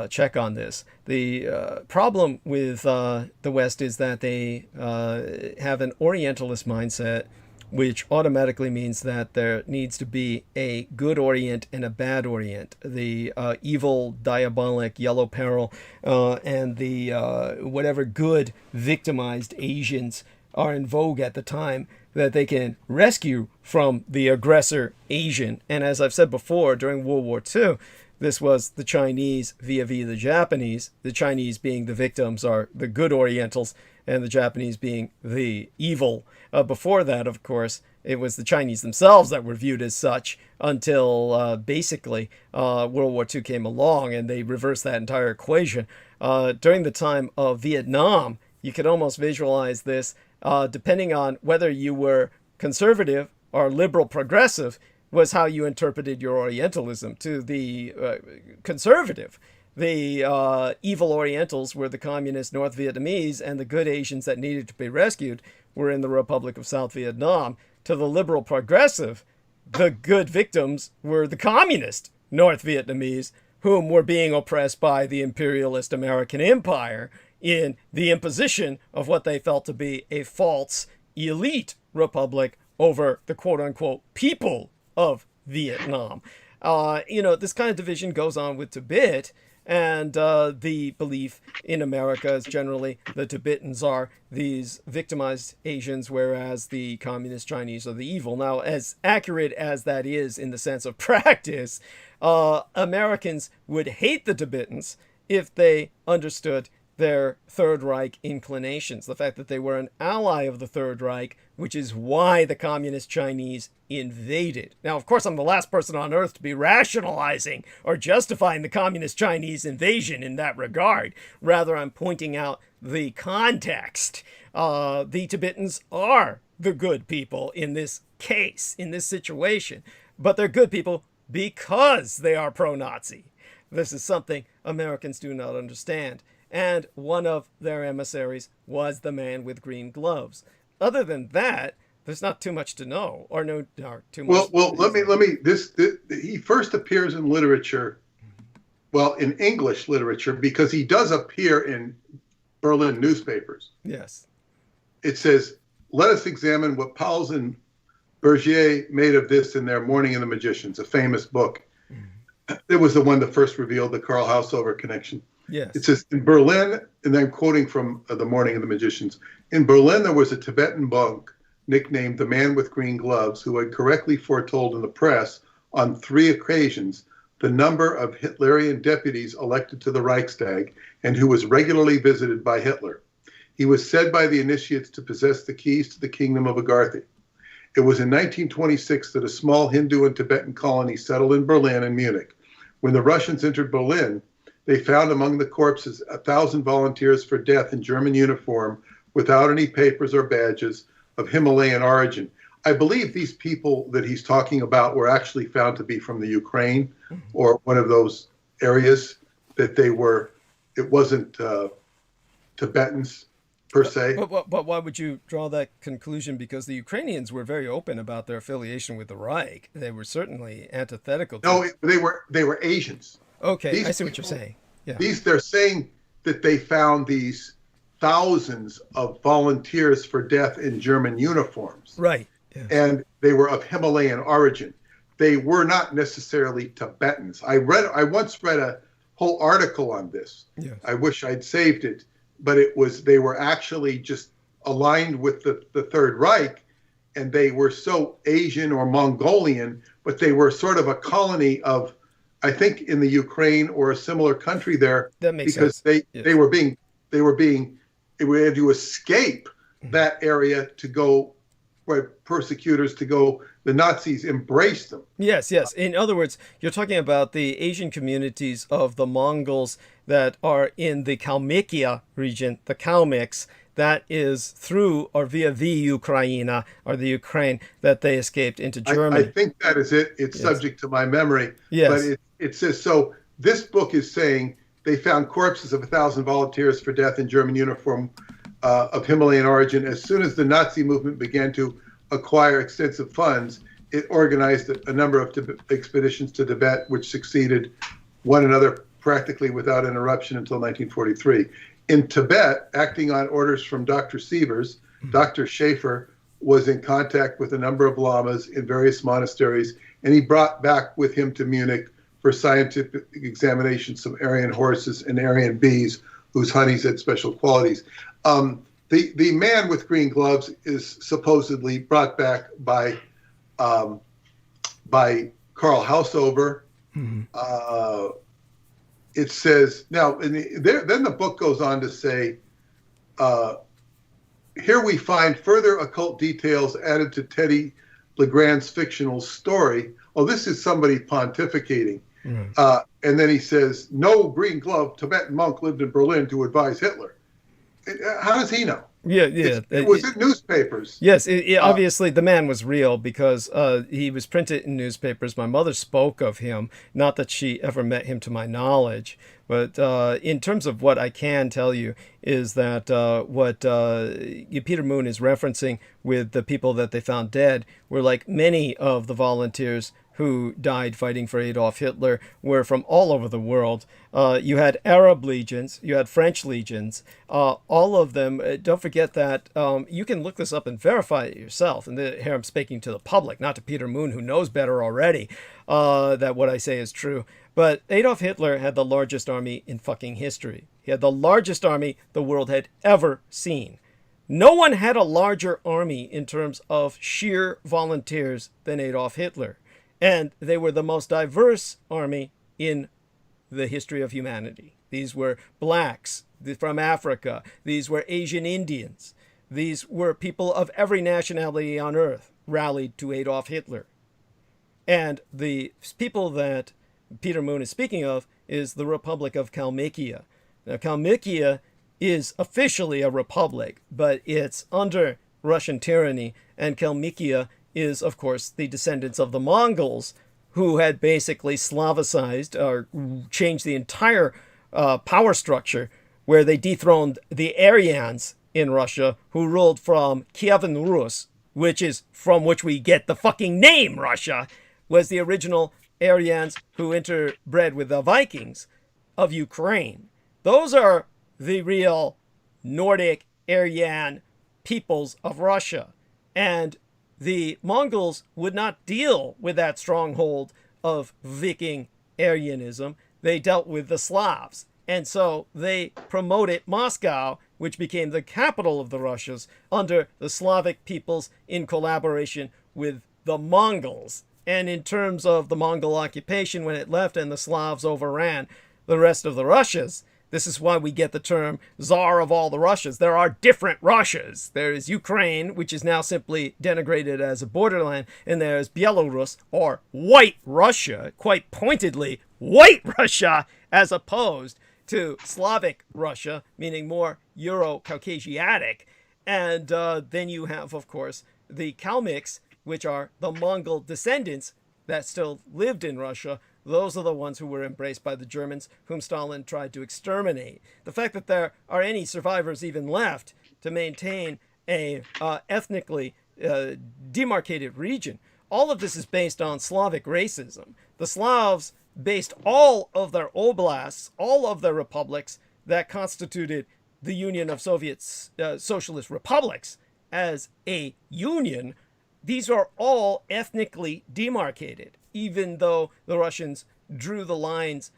check on this. The problem with the West is that they have an Orientalist mindset, which automatically means that there needs to be a good Orient and a bad Orient. The evil, diabolic yellow peril and the whatever good victimized Asians are in vogue at the time that they can rescue from the aggressor Asian. And as I've said before, during World War II, this was the Chinese via the Japanese. The Chinese being the victims are the good Orientals, and the Japanese being the evil. Before that, of course, it was the Chinese themselves that were viewed as such until basically World War II came along and they reversed that entire equation. During the time of Vietnam, you could almost visualize this depending on whether you were conservative or liberal progressive. was how you interpreted your Orientalism. To the conservative, the evil Orientals were the communist North Vietnamese, and the good Asians that needed to be rescued were in the Republic of South Vietnam. To the liberal progressive, the good victims were the communist North Vietnamese, whom were being oppressed by the imperialist American empire in the imposition of what they felt to be a false elite republic over the quote-unquote people of Vietnam. This kind of division goes on with Tibet, and the belief in America is generally the Tibetans are these victimized Asians, whereas the communist Chinese are the evil. Now, as accurate as that is in the sense of practice, Americans would hate the Tibetans if they understood their Third Reich inclinations, the fact that they were an ally of the Third Reich, which is why the communist Chinese invaded. Now, of course, I'm the last person on earth to be rationalizing or justifying the communist Chinese invasion in that regard. Rather, I'm pointing out the context. The Tibetans are the good people in this case, in this situation, but they're good people because they are pro-Nazi. This is something Americans do not understand. And one of their emissaries was the man with green gloves. Other than that, there's not too much to know, or too much. Well, let me. He first appears in literature, in English literature, because he does appear in Berlin newspapers. Yes. It says, "Let us examine what Pauls and Bergier made of this in their Morning of the Magicians," a famous book. It was the one that first revealed the Karl Hausover connection. Yes. It says, in Berlin, and I'm quoting from the Morning of the Magicians, "In Berlin, there was a Tibetan monk nicknamed the Man with Green Gloves, who had correctly foretold in the press on 3 occasions the number of Hitlerian deputies elected to the Reichstag, and who was regularly visited by Hitler. He was said by the initiates to possess the keys to the kingdom of Agartha. It was in 1926 that a small Hindu and Tibetan colony settled in Berlin and Munich. When the Russians entered Berlin, they found among the corpses 1,000 volunteers for death in German uniform without any papers or badges of Himalayan origin." I believe these people that he's talking about were actually found to be from the Ukraine or one of those areas that it wasn't Tibetans per se. But why would you draw that conclusion? Because the Ukrainians were very open about their affiliation with the Reich. They were certainly antithetical to they were Asians. Okay, I see what you're saying. Yeah. They're saying that they found these thousands of volunteers for death in German uniforms. Right. Yes. And they were of Himalayan origin. They were not necessarily Tibetans. I once read a whole article on this. Yes. I wish I'd saved it, but they were actually just aligned with the Third Reich, and they were so Asian or Mongolian, but they were sort of a colony of, I think, in the Ukraine or a similar country there. That makes sense. Because they had to escape that area to go, where persecutors to go, the Nazis embraced them. Yes. In other words, you're talking about the Asian communities of the Mongols that are in the Kalmykia region, the Kalmyks. That is through or via the Ukraine or the Ukraine that they escaped into Germany. I think that is it. It's subject to my memory. Yes. But it says, so this book is saying they found corpses of 1,000 volunteers for death in German uniform of Himalayan origin. As soon as the Nazi movement began to acquire extensive funds, it organized a number of expeditions to Tibet, which succeeded one another practically without interruption until 1943. In Tibet, acting on orders from Dr. Sievers, Dr. Schaefer was in contact with a number of lamas in various monasteries, and he brought back with him to Munich for scientific examinations some Aryan horses and Aryan bees whose honeys had special qualities. The man with green gloves is supposedly brought back by Karl Hausover. It says, now, then the book goes on to say, here we find further occult details added to Teddy Legrand's fictional story. Oh, this is somebody pontificating. And then he says, no green glove Tibetan monk lived in Berlin to advise Hitler. How does he know? Yeah, yeah. It was in newspapers. Yes, obviously the man was real because he was printed in newspapers. My mother spoke of him, not that she ever met him to my knowledge. But in terms of what I can tell you is that what Peter Moon is referencing with the people that they found dead were like many of the volunteers who died fighting for Adolf Hitler were from all over the world. You had Arab legions, you had French legions, all of them. Don't forget that you can look this up and verify it yourself. And here I'm speaking to the public, not to Peter Moon, who knows better already that what I say is true. But Adolf Hitler had the largest army in fucking history. He had the largest army the world had ever seen. No one had a larger army in terms of sheer volunteers than Adolf Hitler. And they were the most diverse army in the history of humanity. These were blacks from Africa. These were Asian Indians. These were people of every nationality on earth rallied to Adolf Hitler. And the people that Peter Moon is speaking of is the Republic of Kalmykia. Now, Kalmykia is officially a republic, but it's under Russian tyranny, and Kalmykia is, of course, the descendants of the Mongols, who had basically Slavicized or changed the entire power structure, where they dethroned the Aryans in Russia, who ruled from Kievan Rus, which is from which we get the fucking name Russia, was the original Aryans who interbred with the Vikings of Ukraine. Those are the real Nordic Aryan peoples of Russia. And the Mongols would not deal with that stronghold of Viking Aryanism. They dealt with the Slavs. And so they promoted Moscow, which became the capital of the Russias, under the Slavic peoples in collaboration with the Mongols. And in terms of the Mongol occupation, when it left and the Slavs overran the rest of the Russias, this is why we get the term Tsar of all the Russias. There are different Russias. There is Ukraine, which is now simply denigrated as a borderland, and there's Belarus, or White Russia, quite pointedly White Russia, as opposed to Slavic Russia, meaning more Euro-Caucasiatic. And then you have, of course, the Kalmyks, which are the Mongol descendants that still lived in Russia. Those are the ones who were embraced by the Germans, whom Stalin tried to exterminate. The fact that there are any survivors even left to maintain a ethnically demarcated region, all of this is based on Slavic racism. The Slavs based all of their oblasts, all of their republics that constituted the Union of Soviet Socialist Republics as a union. These are all ethnically demarcated, even though the Russians drew the lines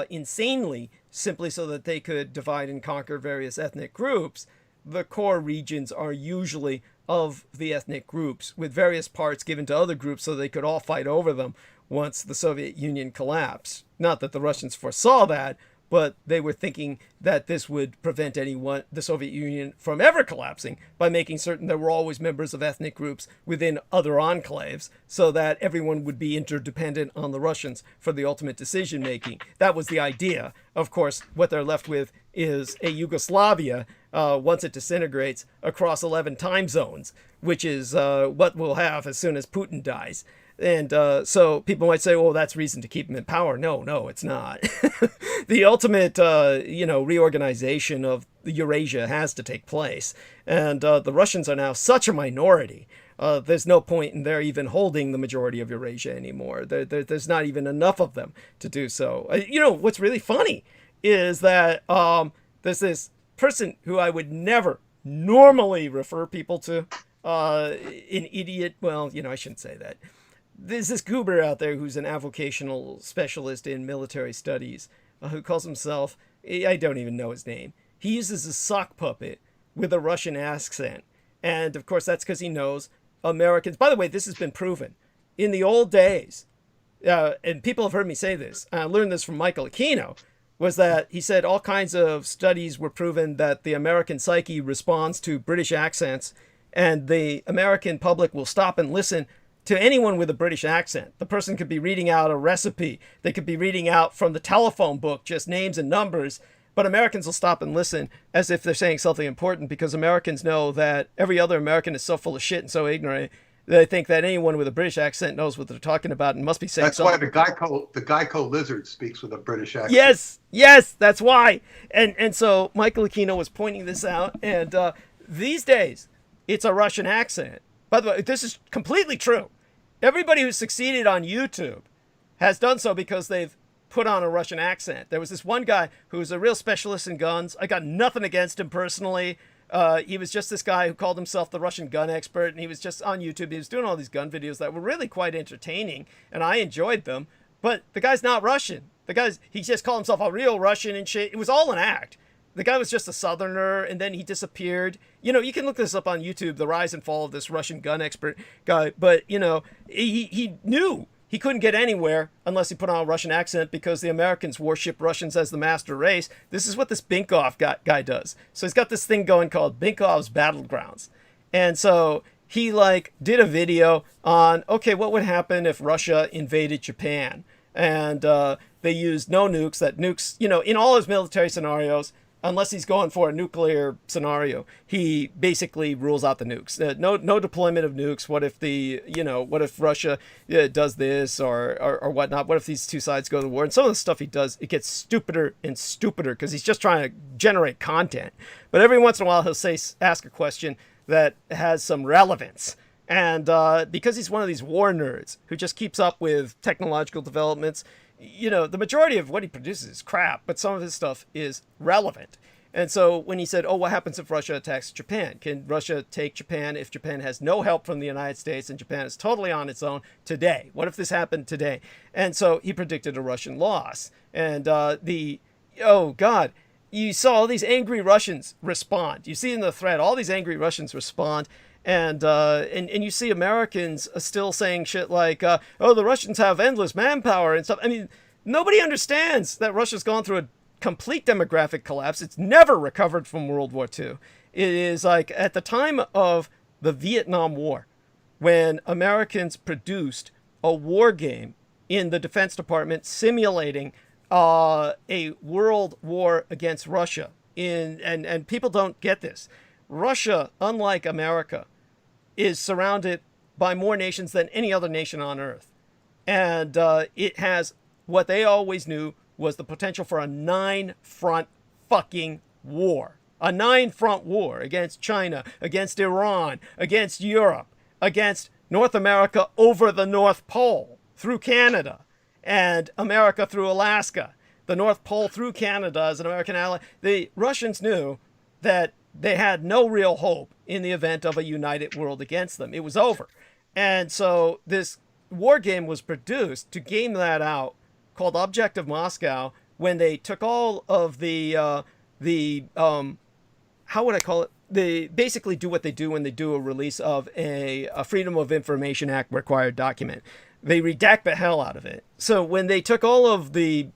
insanely, simply so that they could divide and conquer various ethnic groups. The core regions are usually of the ethnic groups, with various parts given to other groups so they could all fight over them once the Soviet Union collapsed. Not that the Russians foresaw that, but they were thinking that this would prevent the Soviet Union from ever collapsing by making certain there were always members of ethnic groups within other enclaves so that everyone would be interdependent on the Russians for the ultimate decision making. That was the idea. Of course, what they're left with is a Yugoslavia, once it disintegrates, across 11 time zones, which is what we'll have as soon as Putin dies. And so people might say, oh, that's reason to keep him in power. No, it's not. The ultimate, reorganization of Eurasia has to take place. And the Russians are now such a minority. There's no point in their even holding the majority of Eurasia anymore. There's not even enough of them to do so. What's really funny is that there's this person who I would never normally refer people to, an idiot. Well, I shouldn't say that. There's this goober out there who's an avocational specialist in military studies who calls himself, I don't even know his name. He uses a sock puppet with a Russian accent. And of course, that's because he knows Americans. By the way, this has been proven. In the old days, and people have heard me say this, I learned this from Michael Aquino, was that he said all kinds of studies were proven that the American psyche responds to British accents, and the American public will stop and listen to anyone with a British accent. The person could be reading out a recipe. They could be reading out from the telephone book just names and numbers. But Americans will stop and listen as if they're saying something important, because Americans know that every other American is so full of shit and so ignorant. They think that anyone with a British accent knows what they're talking about and must be saying something. That's why the Geico lizard speaks with a British accent. Yes, that's why. And so Michael Aquino was pointing this out. And these days, it's a Russian accent. By the way, this is completely true. Everybody who's succeeded on YouTube has done so because they've put on a Russian accent. There was this one guy who was a real specialist in guns. I got nothing against him personally. He was just this guy who called himself the Russian gun expert, and he was just on YouTube. He was doing all these gun videos that were really quite entertaining, and I enjoyed them. But the guy's not Russian. He just called himself a real Russian and shit. It was all an act. The guy was just a Southerner, and then he disappeared. You know, you can look this up on YouTube, the rise and fall of this Russian gun expert guy. But, you know, he knew he couldn't get anywhere unless he put on a Russian accent, because the Americans worship Russians as the master race. This is what this Binkov guy does. So he's got this thing going called Binkov's Battlegrounds. And so he, like, did a video on, okay, what would happen if Russia invaded Japan? And they used no nukes, that nukes, you know, in all his military scenarios, unless he's going for a nuclear scenario, he basically rules out the nukes. No deployment of nukes. What if Russia does this or whatnot? What if these two sides go to war? And some of the stuff he does, it gets stupider and stupider because he's just trying to generate content. But every once in a while, he'll ask a question that has some relevance. And because he's one of these war nerds who just keeps up with technological developments, you know, the majority of what he produces is crap, but some of his stuff is relevant. And so when he said, oh, what happens if Russia attacks Japan? Can Russia take Japan if Japan has no help from the United States and Japan is totally on its own today? What if this happened today? And so he predicted a Russian loss. And oh, God, you saw all these angry Russians respond. You see in the thread, all these angry Russians respond. And you see Americans still saying shit like, oh, the Russians have endless manpower and stuff. I mean, nobody understands that Russia's gone through a complete demographic collapse. It's never recovered from World War II. It is like at the time of the Vietnam War, when Americans produced a war game in the Defense Department simulating a world war against Russia. And people don't get this. Russia, unlike America, is surrounded by more nations than any other nation on earth. And it has what they always knew was the potential for a 9-front fucking war. A 9-front war against China, against Iran, against Europe, against North America over the North Pole through Canada, and America through Alaska, the North Pole through Canada as an American ally. The Russians knew that they had no real hope in the event of a united world against them. It was over. And so this war game was produced to game that out, called Objective Moscow, when they took all of the how would I call it? They basically do what they do when they do a release of a Freedom of Information Act required document. They redact the hell out of it. So when they took all of the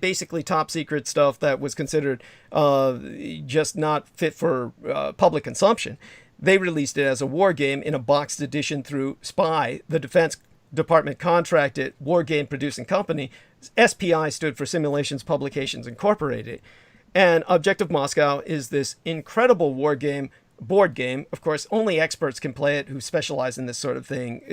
basically top secret stuff that was considered just not fit for public consumption, they released it as a war game in a boxed edition through SPY, the Defense Department contracted war game producing company. SPI stood for Simulations Publications Incorporated. And Objective Moscow is this incredible war game, board game. Of course, only experts can play it who specialize in this sort of thing.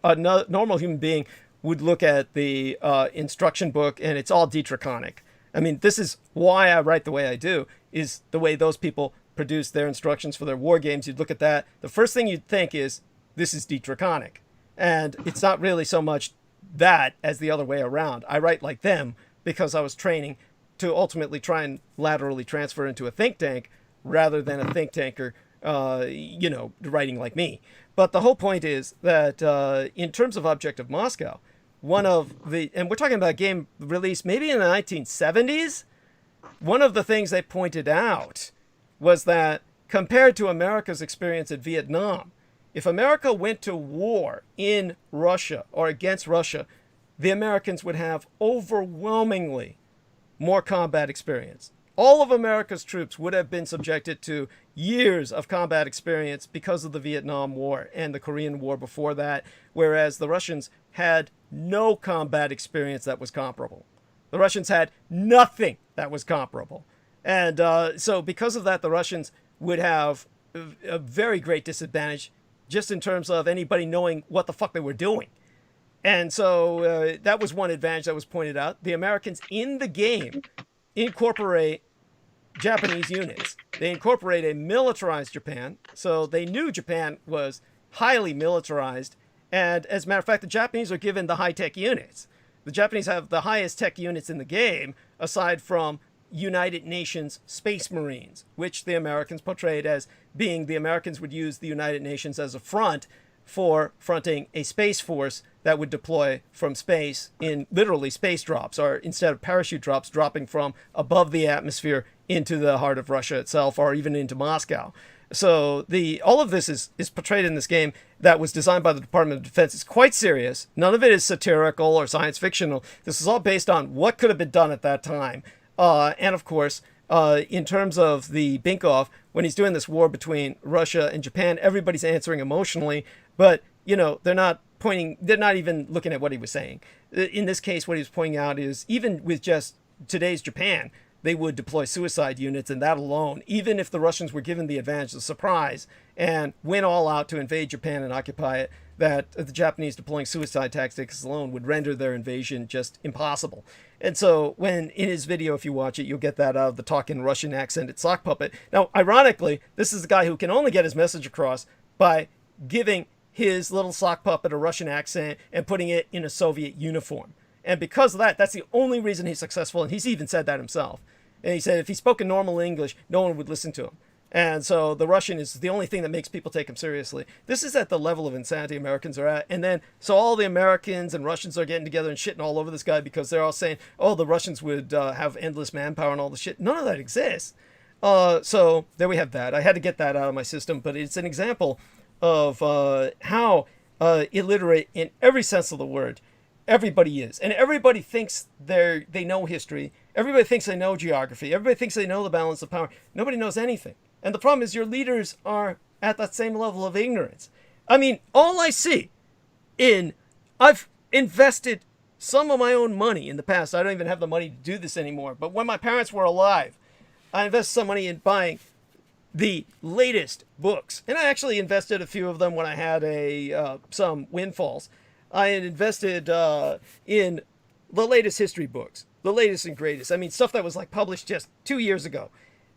A normal human being would look at the instruction book and it's all Dietrichonic. I mean, this is why I write the way I do, is the way those people produce their instructions for their war games. You'd look at that. The first thing you'd think is, this is Dietrichonic. And it's not really so much that as the other way around. I write like them because I was training to ultimately try and laterally transfer into a think tank rather than a think tanker, writing like me. But the whole point is that in terms of Objective Moscow, and we're talking about a game released maybe in the 1970s, one of the things they pointed out was that compared to America's experience at Vietnam, if America went to war in Russia or against Russia, the Americans would have overwhelmingly more combat experience. All of America's troops would have been subjected to years of combat experience because of the Vietnam War and the Korean War before that, whereas the Russians had no combat experience that was comparable. The Russians had nothing that was comparable. And so because of that, the Russians would have a very great disadvantage just in terms of anybody knowing what the fuck they were doing. And so that was one advantage that was pointed out. The Americans in the game incorporate Japanese units. They incorporate a militarized Japan. So they knew Japan was highly militarized. And as a matter of fact, the Japanese are given the high-tech units. The Japanese have the highest tech units in the game, aside from United Nations Space Marines, which the Americans portrayed as being the Americans would use the United Nations as a front for fronting a space force that would deploy from space in literally space drops, or instead of parachute drops, dropping from above the atmosphere into the heart of Russia itself, or even into Moscow. So all of this is portrayed in this game that was designed by the Department of Defense. It's quite serious. None of it is satirical or science fictional. This is all based on what could have been done at that time. And of course, in terms of the Binkov, when he's doing this war between Russia and Japan, everybody's answering emotionally, but they're not even looking at what he was saying. In this case, what he was pointing out is even with just today's Japan, they would deploy suicide units, and that alone, even if the Russians were given the advantage of surprise and went all out to invade Japan and occupy it, that the Japanese deploying suicide tactics alone would render their invasion just impossible. And so when in his video, if you watch it, you'll get that out of the talking Russian accented sock puppet. Now, ironically, this is the guy who can only get his message across by giving his little sock puppet a Russian accent and putting it in a Soviet uniform. And because of that, that's the only reason he's successful. And he's even said that himself. And he said if he spoke in normal English, no one would listen to him. And so the Russian is the only thing that makes people take him seriously. This is at the level of insanity Americans are at. And then, so all the Americans and Russians are getting together and shitting all over this guy because they're all saying, oh, the Russians would have endless manpower and all the shit. None of that exists. So there we have that. I had to get that out of my system, but it's an example of how illiterate in every sense of the word everybody is. And everybody thinks they know history. Everybody thinks they know geography. Everybody thinks they know the balance of power. Nobody knows anything. And the problem is your leaders are at that same level of ignorance. I mean, all I see I've invested some of my own money in the past. I don't even have the money to do this anymore. But when my parents were alive, I invested some money in buying the latest books. And I actually invested a few of them when I had some windfalls. I had invested in the latest history books, the latest and greatest. I mean, stuff that was like published just 2 years ago.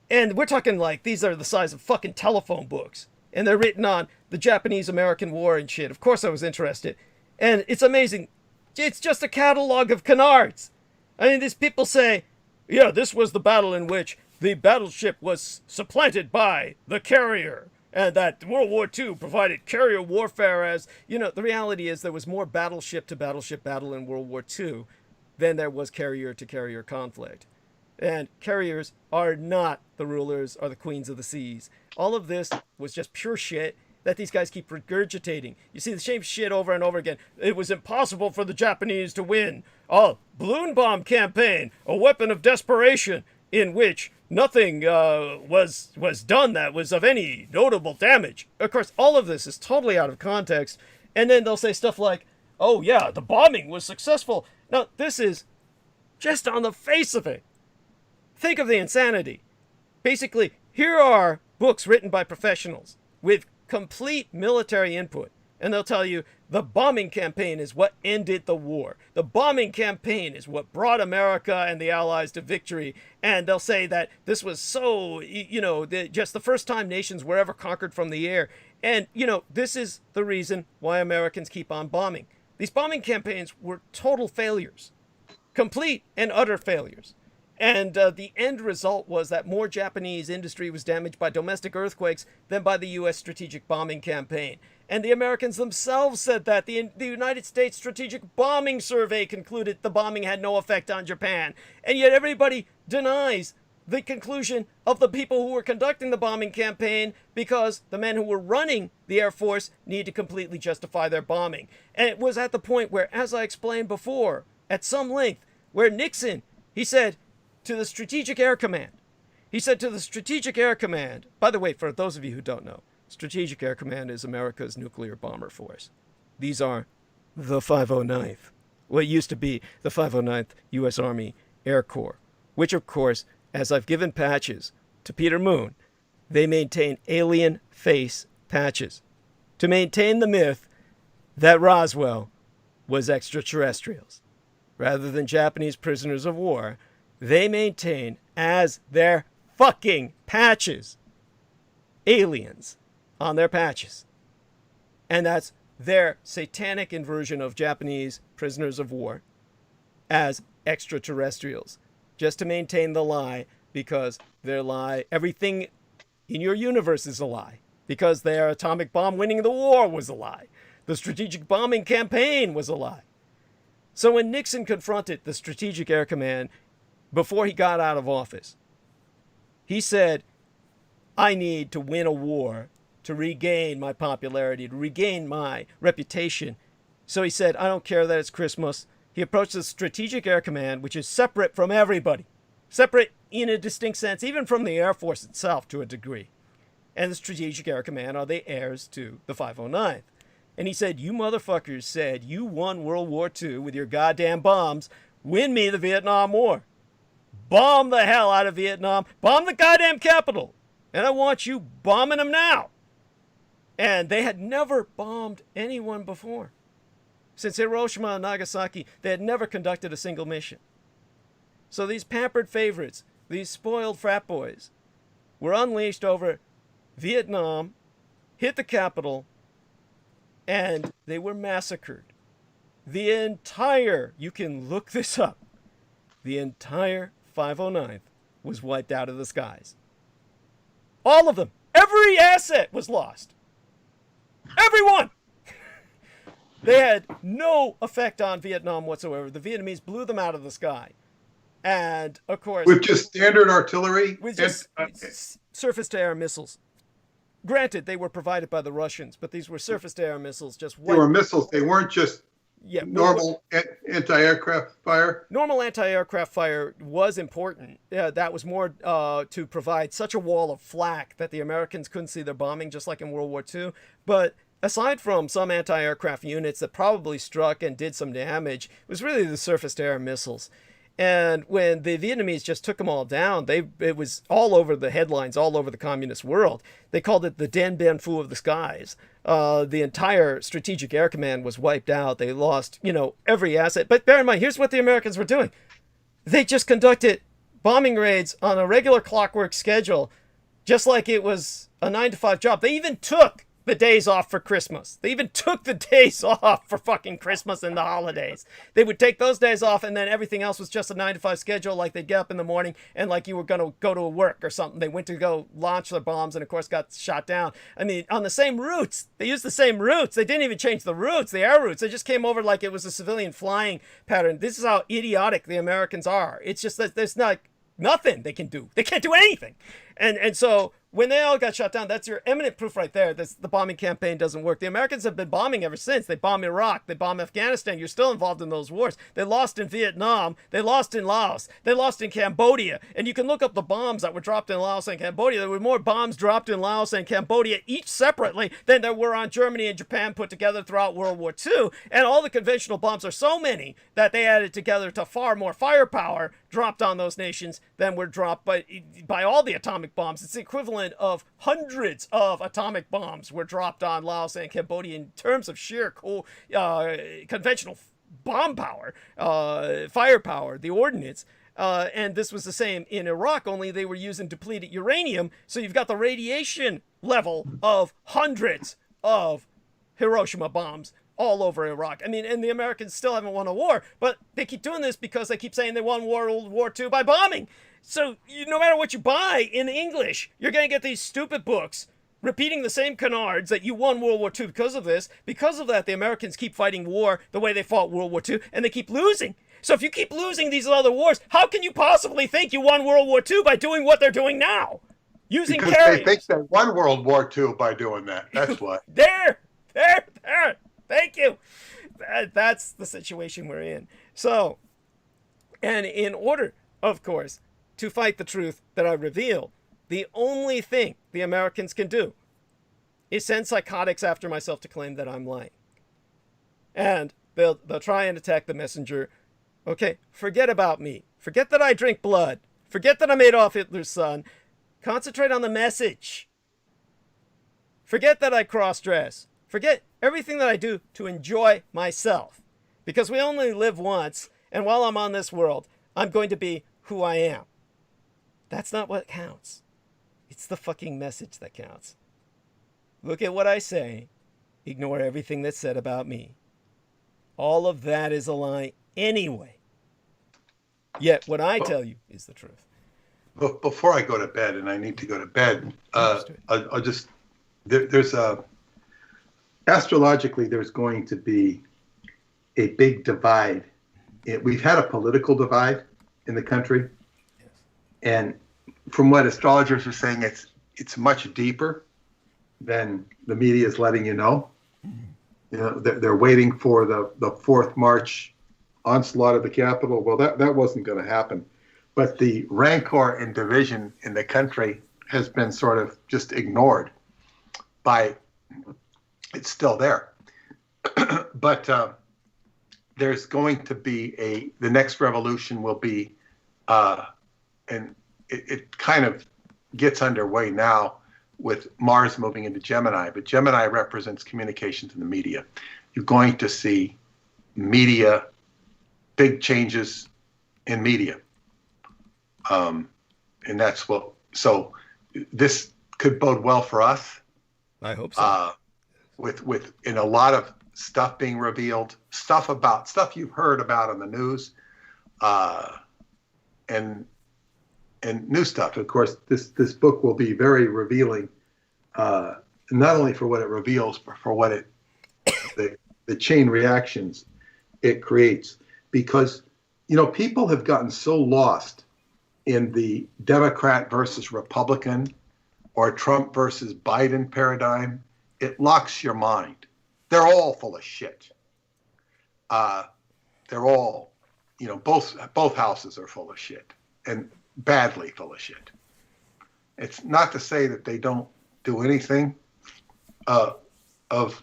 And we're talking like these are the size of fucking telephone books. And they're written on the Japanese-American War and shit. Of course I was interested. And it's amazing. It's just a catalog of canards. I mean, these people say, yeah, this was the battle in which the battleship was supplanted by the carrier. And that World War II provided carrier warfare as, the reality is there was more battleship to battleship battle in World War II than there was carrier to carrier conflict. And carriers are not the rulers or the queens of the seas. All of this was just pure shit that these guys keep regurgitating. You see the same shit over and over again. It was impossible for the Japanese to win. Oh, balloon bomb campaign, a weapon of desperation in which nothing was done that was of any notable damage. Of course, all of this is totally out of context. And then they'll say stuff like, oh yeah, the bombing was successful. Now, this is just on the face of it. Think of the insanity. Basically, here are books written by professionals with complete military input. And they'll tell you the bombing campaign is what ended the war. The bombing campaign is what brought America and the Allies to victory. And they'll say that this was so, just the first time nations were ever conquered from the air. And, this is the reason why Americans keep on bombing. These bombing campaigns were total failures. Complete and utter failures. And the end result was that more Japanese industry was damaged by domestic earthquakes than by the U.S. strategic bombing campaign. And the Americans themselves said that. The United States Strategic Bombing Survey concluded the bombing had no effect on Japan. And yet everybody denies the conclusion of the people who were conducting the bombing campaign because the men who were running the Air Force need to completely justify their bombing. And it was at the point where, as I explained before, at some length, where Nixon, he said, to the Strategic Air Command. He said to the Strategic Air Command, by the way, for those of you who don't know, Strategic Air Command is America's nuclear bomber force. These are the 509th, what used to be the 509th U.S. Army Air Corps, which, of course, as I've given patches to Peter Moon, they maintain alien face patches to maintain the myth that Roswell was extraterrestrials. Rather than Japanese prisoners of war, they maintain as their fucking patches aliens on their patches. And that's their satanic inversion of Japanese prisoners of war as extraterrestrials, just to maintain the lie, because their lie, everything in your universe is a lie, because their atomic bomb winning the war was a lie. The strategic bombing campaign was a lie. So when Nixon confronted the Strategic Air Command before he got out of office, he said, I need to win a war to regain my popularity, to regain my reputation. So he said, I don't care that it's Christmas. He approached the Strategic Air Command, which is separate from everybody, separate in a distinct sense, even from the Air Force itself to a degree. And the Strategic Air Command are the heirs to the 509th. And he said, you motherfuckers said you won World War II with your goddamn bombs. Win me the Vietnam War. Bomb the hell out of Vietnam. Bomb the goddamn capital. And I want you bombing them now. And they had never bombed anyone before. Since Hiroshima and Nagasaki, they had never conducted a single mission. So these pampered favorites, these spoiled frat boys, were unleashed over Vietnam, hit the capital, and they were massacred. The entire, you can look this up, the entire 509th was wiped out of the skies. All of them. Every asset was lost. Everyone! They had no effect on Vietnam whatsoever. The Vietnamese blew them out of the sky. And, of course... With just standard artillery? With just surface-to-air missiles. Granted, they were provided by the Russians, but these were surface-to-air missiles. They were missiles. They weren't just normal anti-aircraft fire? Normal anti-aircraft fire was important. That was more to provide such a wall of flak that the Americans couldn't see their bombing, just like in World War II. But aside from some anti-aircraft units that probably struck and did some damage, it was really the surface-to-air missiles. And when the Vietnamese just took them all down, it was all over the headlines, all over the communist world. They called it the Dien Bien Phu of the skies. The entire Strategic Air Command was wiped out. They lost, every asset. But bear in mind, here's what the Americans were doing. They just conducted bombing raids on a regular clockwork schedule, just like it was a 9-to-5 job. They even took the days off for Christmas. They even took the days off for fucking Christmas and the holidays. They would take those days off, and then everything else was just a 9-to-5 schedule, like they'd get up in the morning and like you were going to go to work or something. They went to go launch their bombs and, of course, got shot down. I mean, on the same routes. They used the same routes. They didn't even change the routes, the air routes. They just came over like it was a civilian flying pattern. This is how idiotic the Americans are. It's just that there's nothing they can do. They can't do anything. And so when they all got shot down, that's your eminent proof right there that the bombing campaign doesn't work. The Americans have been bombing ever since. They bombed Iraq. They bombed Afghanistan. You're still involved in those wars. They lost in Vietnam. They lost in Laos. They lost in Cambodia. And you can look up the bombs that were dropped in Laos and Cambodia. There were more bombs dropped in Laos and Cambodia, each separately, than there were on Germany and Japan put together throughout World War II. And all the conventional bombs are so many that they added together to far more firepower dropped on those nations than were dropped by all the atomic bombs. It's the equivalent of hundreds of atomic bombs were dropped on Laos and Cambodia in terms of sheer conventional bomb power, firepower, the ordnance. And this was the same in Iraq, only they were using depleted uranium. So you've got the radiation level of hundreds of Hiroshima bombs all over Iraq. I mean, and the Americans still haven't won a war, but they keep doing this because they keep saying they won World War II by bombing. So no matter what you buy in English, you're going to get these stupid books repeating the same canards that you won World War II because of this. Because of that, the Americans keep fighting war the way they fought World War II, and they keep losing. So if you keep losing these other wars, how can you possibly think you won World War II by doing what they're doing now? Using because carriers. They think they won World War II by doing that. That's why. There. Thank you. That's the situation we're in. So, and in order, of course, to fight the truth that I reveal, the only thing the Americans can do is send psychotics after myself to claim that I'm lying. And they'll try and attack the messenger. Okay, forget about me. Forget that I drink blood. Forget that I'm Adolf Hitler's son. Concentrate on the message. Forget that I cross-dress. Forget everything that I do to enjoy myself. Because we only live once, and while I'm on this world, I'm going to be who I am. That's not what counts. It's the fucking message that counts. Look at what I say. Ignore everything that's said about me. All of that is a lie anyway. Yet what I tell you is the truth. Before I go to bed, and I need to go to bed, I'll just, there's a, astrologically, there's going to be a big divide. We've had a political divide in the country. And from what astrologers are saying, it's much deeper than the media is letting you know. You know, they're waiting for the 4th March onslaught of the Capitol. Well, that wasn't going to happen. But the rancor and division in the country has been sort of just ignored by, it's still there. But there's going to be the next revolution will be, and it kind of gets underway now with Mars moving into Gemini, but Gemini represents communications in the media. You're going to see media, big changes in media. And that's what, so this could bode well for us. I hope so. With in a lot of stuff being revealed, stuff you've heard about on the news, and new stuff. Of course, this book will be very revealing, not only for what it reveals, but for what the chain reactions it creates. Because, you know, people have gotten so lost in the Democrat versus Republican or Trump versus Biden paradigm, it locks your mind. They're all full of shit. They're all, you know, both houses are full of shit, and badly full of shit. It's not to say that they don't do anything of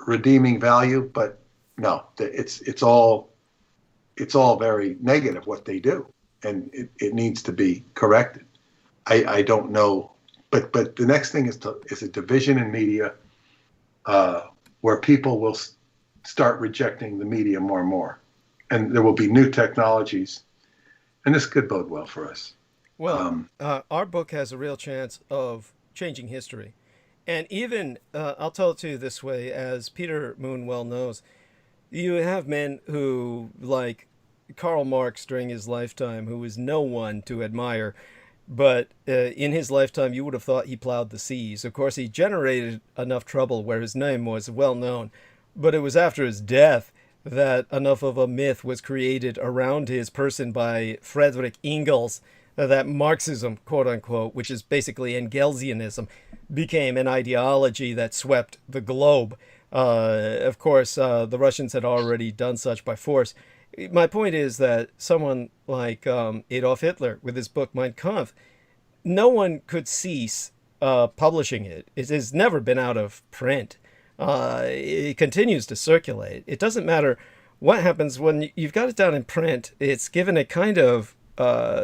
redeeming value, but no, it's all very negative what they do, and it needs to be corrected. I don't know, but the next thing is a division in media, where people will start rejecting the media more and more, and there will be new technologies, and this could bode well for us. Well, our book has a real chance of changing history. And even, I'll tell it to you this way, as Peter Moon well knows, you have men who, like Karl Marx during his lifetime, who was no one to admire, but in his lifetime you would have thought he plowed the seas. Of course, he generated enough trouble where his name was well known, but it was after his death that enough of a myth was created around his person by Friedrich Engels that Marxism, quote unquote, which is basically Engelsianism, became an ideology that swept the globe. Of course, the Russians had already done such by force. My point is that someone like Adolf Hitler, with his book Mein Kampf, no one could cease publishing it. It has never been out of print. It continues to circulate. It doesn't matter what happens when you've got it down in print. It's given a kind of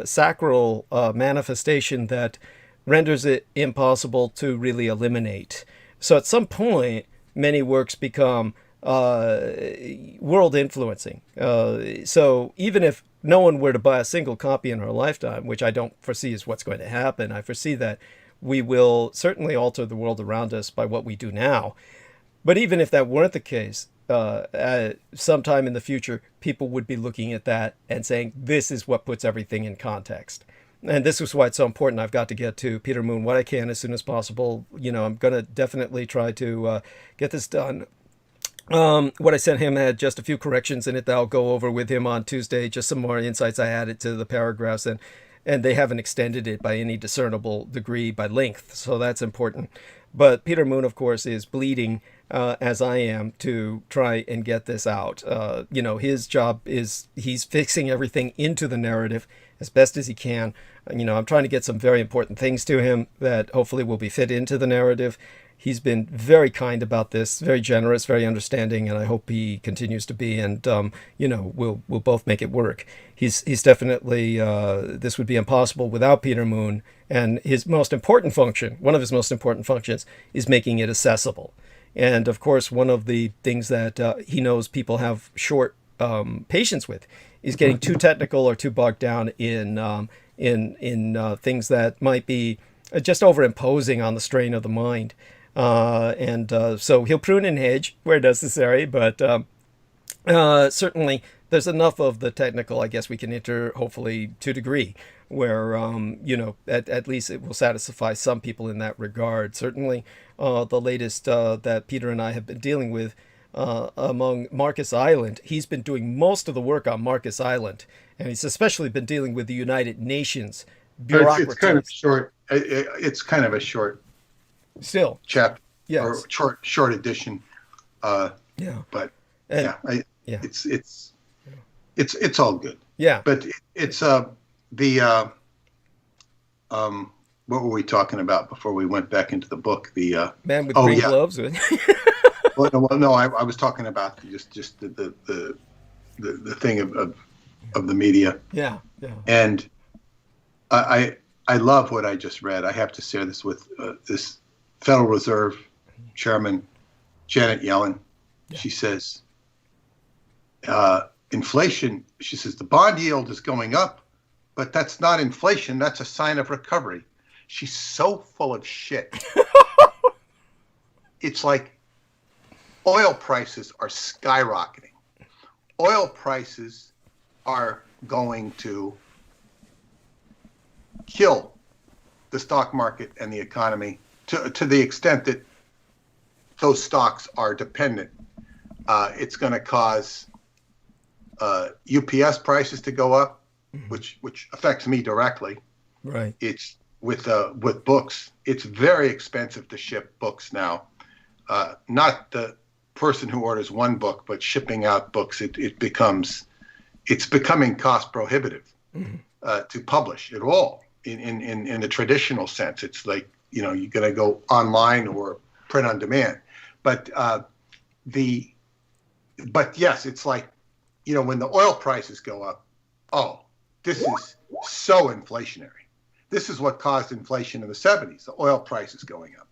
sacral manifestation that renders it impossible to really eliminate. So at some point, many works become world influencing. So even if no one were to buy a single copy in our lifetime, which I don't foresee is what's going to happen, I foresee that we will certainly alter the world around us by what we do now. But even if that weren't the case, sometime in the future, people would be looking at that and saying, this is what puts everything in context. And this is why it's so important. I've got to get to Peter Moon what I can as soon as possible. You know, I'm going to definitely try to get this done. What I sent him had just a few corrections in it that I'll go over with him on Tuesday, just some more insights I added to the paragraphs, and they haven't extended it by any discernible degree by length, so that's important. But Peter Moon, of course, is bleeding, as I am, to try and get this out. You know, his job is he's fixing everything into the narrative as best as he can. I'm trying to get some very important things to him that hopefully will be fit into the narrative. He's been very kind about this, very generous, very understanding, and I hope he continues to be. And we'll both make it work. He's definitely this would be impossible without Peter Moon. And his most important function, one of his most important functions, is making it accessible. And of course, one of the things that he knows people have short patience with is getting too technical or too bogged down in things that might be just overimposing on the strain of the mind. So he'll prune and hedge where necessary, but certainly there's enough of the technical, I guess we can enter, hopefully, to a degree, where, at least it will satisfy some people in that regard. Certainly, the latest that Peter and I have been dealing with among Marcus Island, he's been doing most of the work on Marcus Island, and he's especially been dealing with the United Nations bureaucracy. It's kind of short. It's kind of a short still chapter, yes, or short edition. But it's all good. Yeah, but it's what were we talking about before we went back into the book? The man with green gloves. no, I was talking about just the thing of the media. Yeah. And I love what I just read. I have to share this with this Federal Reserve Chairman, Janet Yellen. Yeah. She says, inflation, she says, the bond yield is going up, but that's not inflation. That's a sign of recovery. She's so full of shit. It's like oil prices are skyrocketing. Oil prices are going to kill the stock market and the economy to the extent that those stocks are dependent. It's going to cause UPS prices to go up, which affects me directly. Right. It's with books. It's very expensive to ship books now. Not the person who orders one book, but shipping out books. It's becoming cost prohibitive to publish at all in the traditional sense. It's like, you're going to go online or print on demand. But yes, it's like, when the oil prices go up, this is so inflationary. This is what caused inflation in the 70s, the oil prices going up.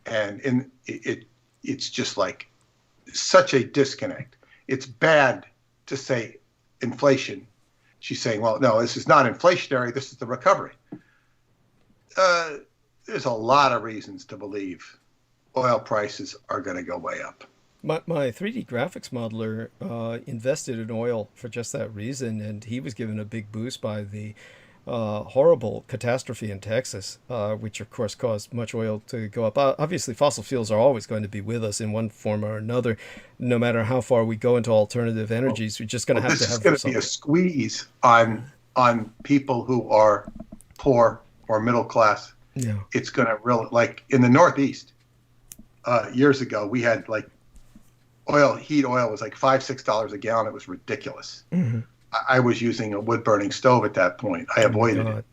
And it's just like such a disconnect. It's bad to say inflation. She's saying, well, no, this is not inflationary. This is the recovery. There's a lot of reasons to believe oil prices are going to go way up. My 3D graphics modeler invested in oil for just that reason, and he was given a big boost by the horrible catastrophe in Texas, which of course caused much oil to go up. Obviously, fossil fuels are always going to be with us in one form or another, no matter how far we go into alternative energies. We're just going to have to have. This is going to be a squeeze on people who are poor or middle class. Yeah, it's going to really, like in the Northeast, years ago, we had like heat oil was like $5-6 a gallon. It was ridiculous. Mm-hmm. I was using a wood burning stove at that point. I avoided it.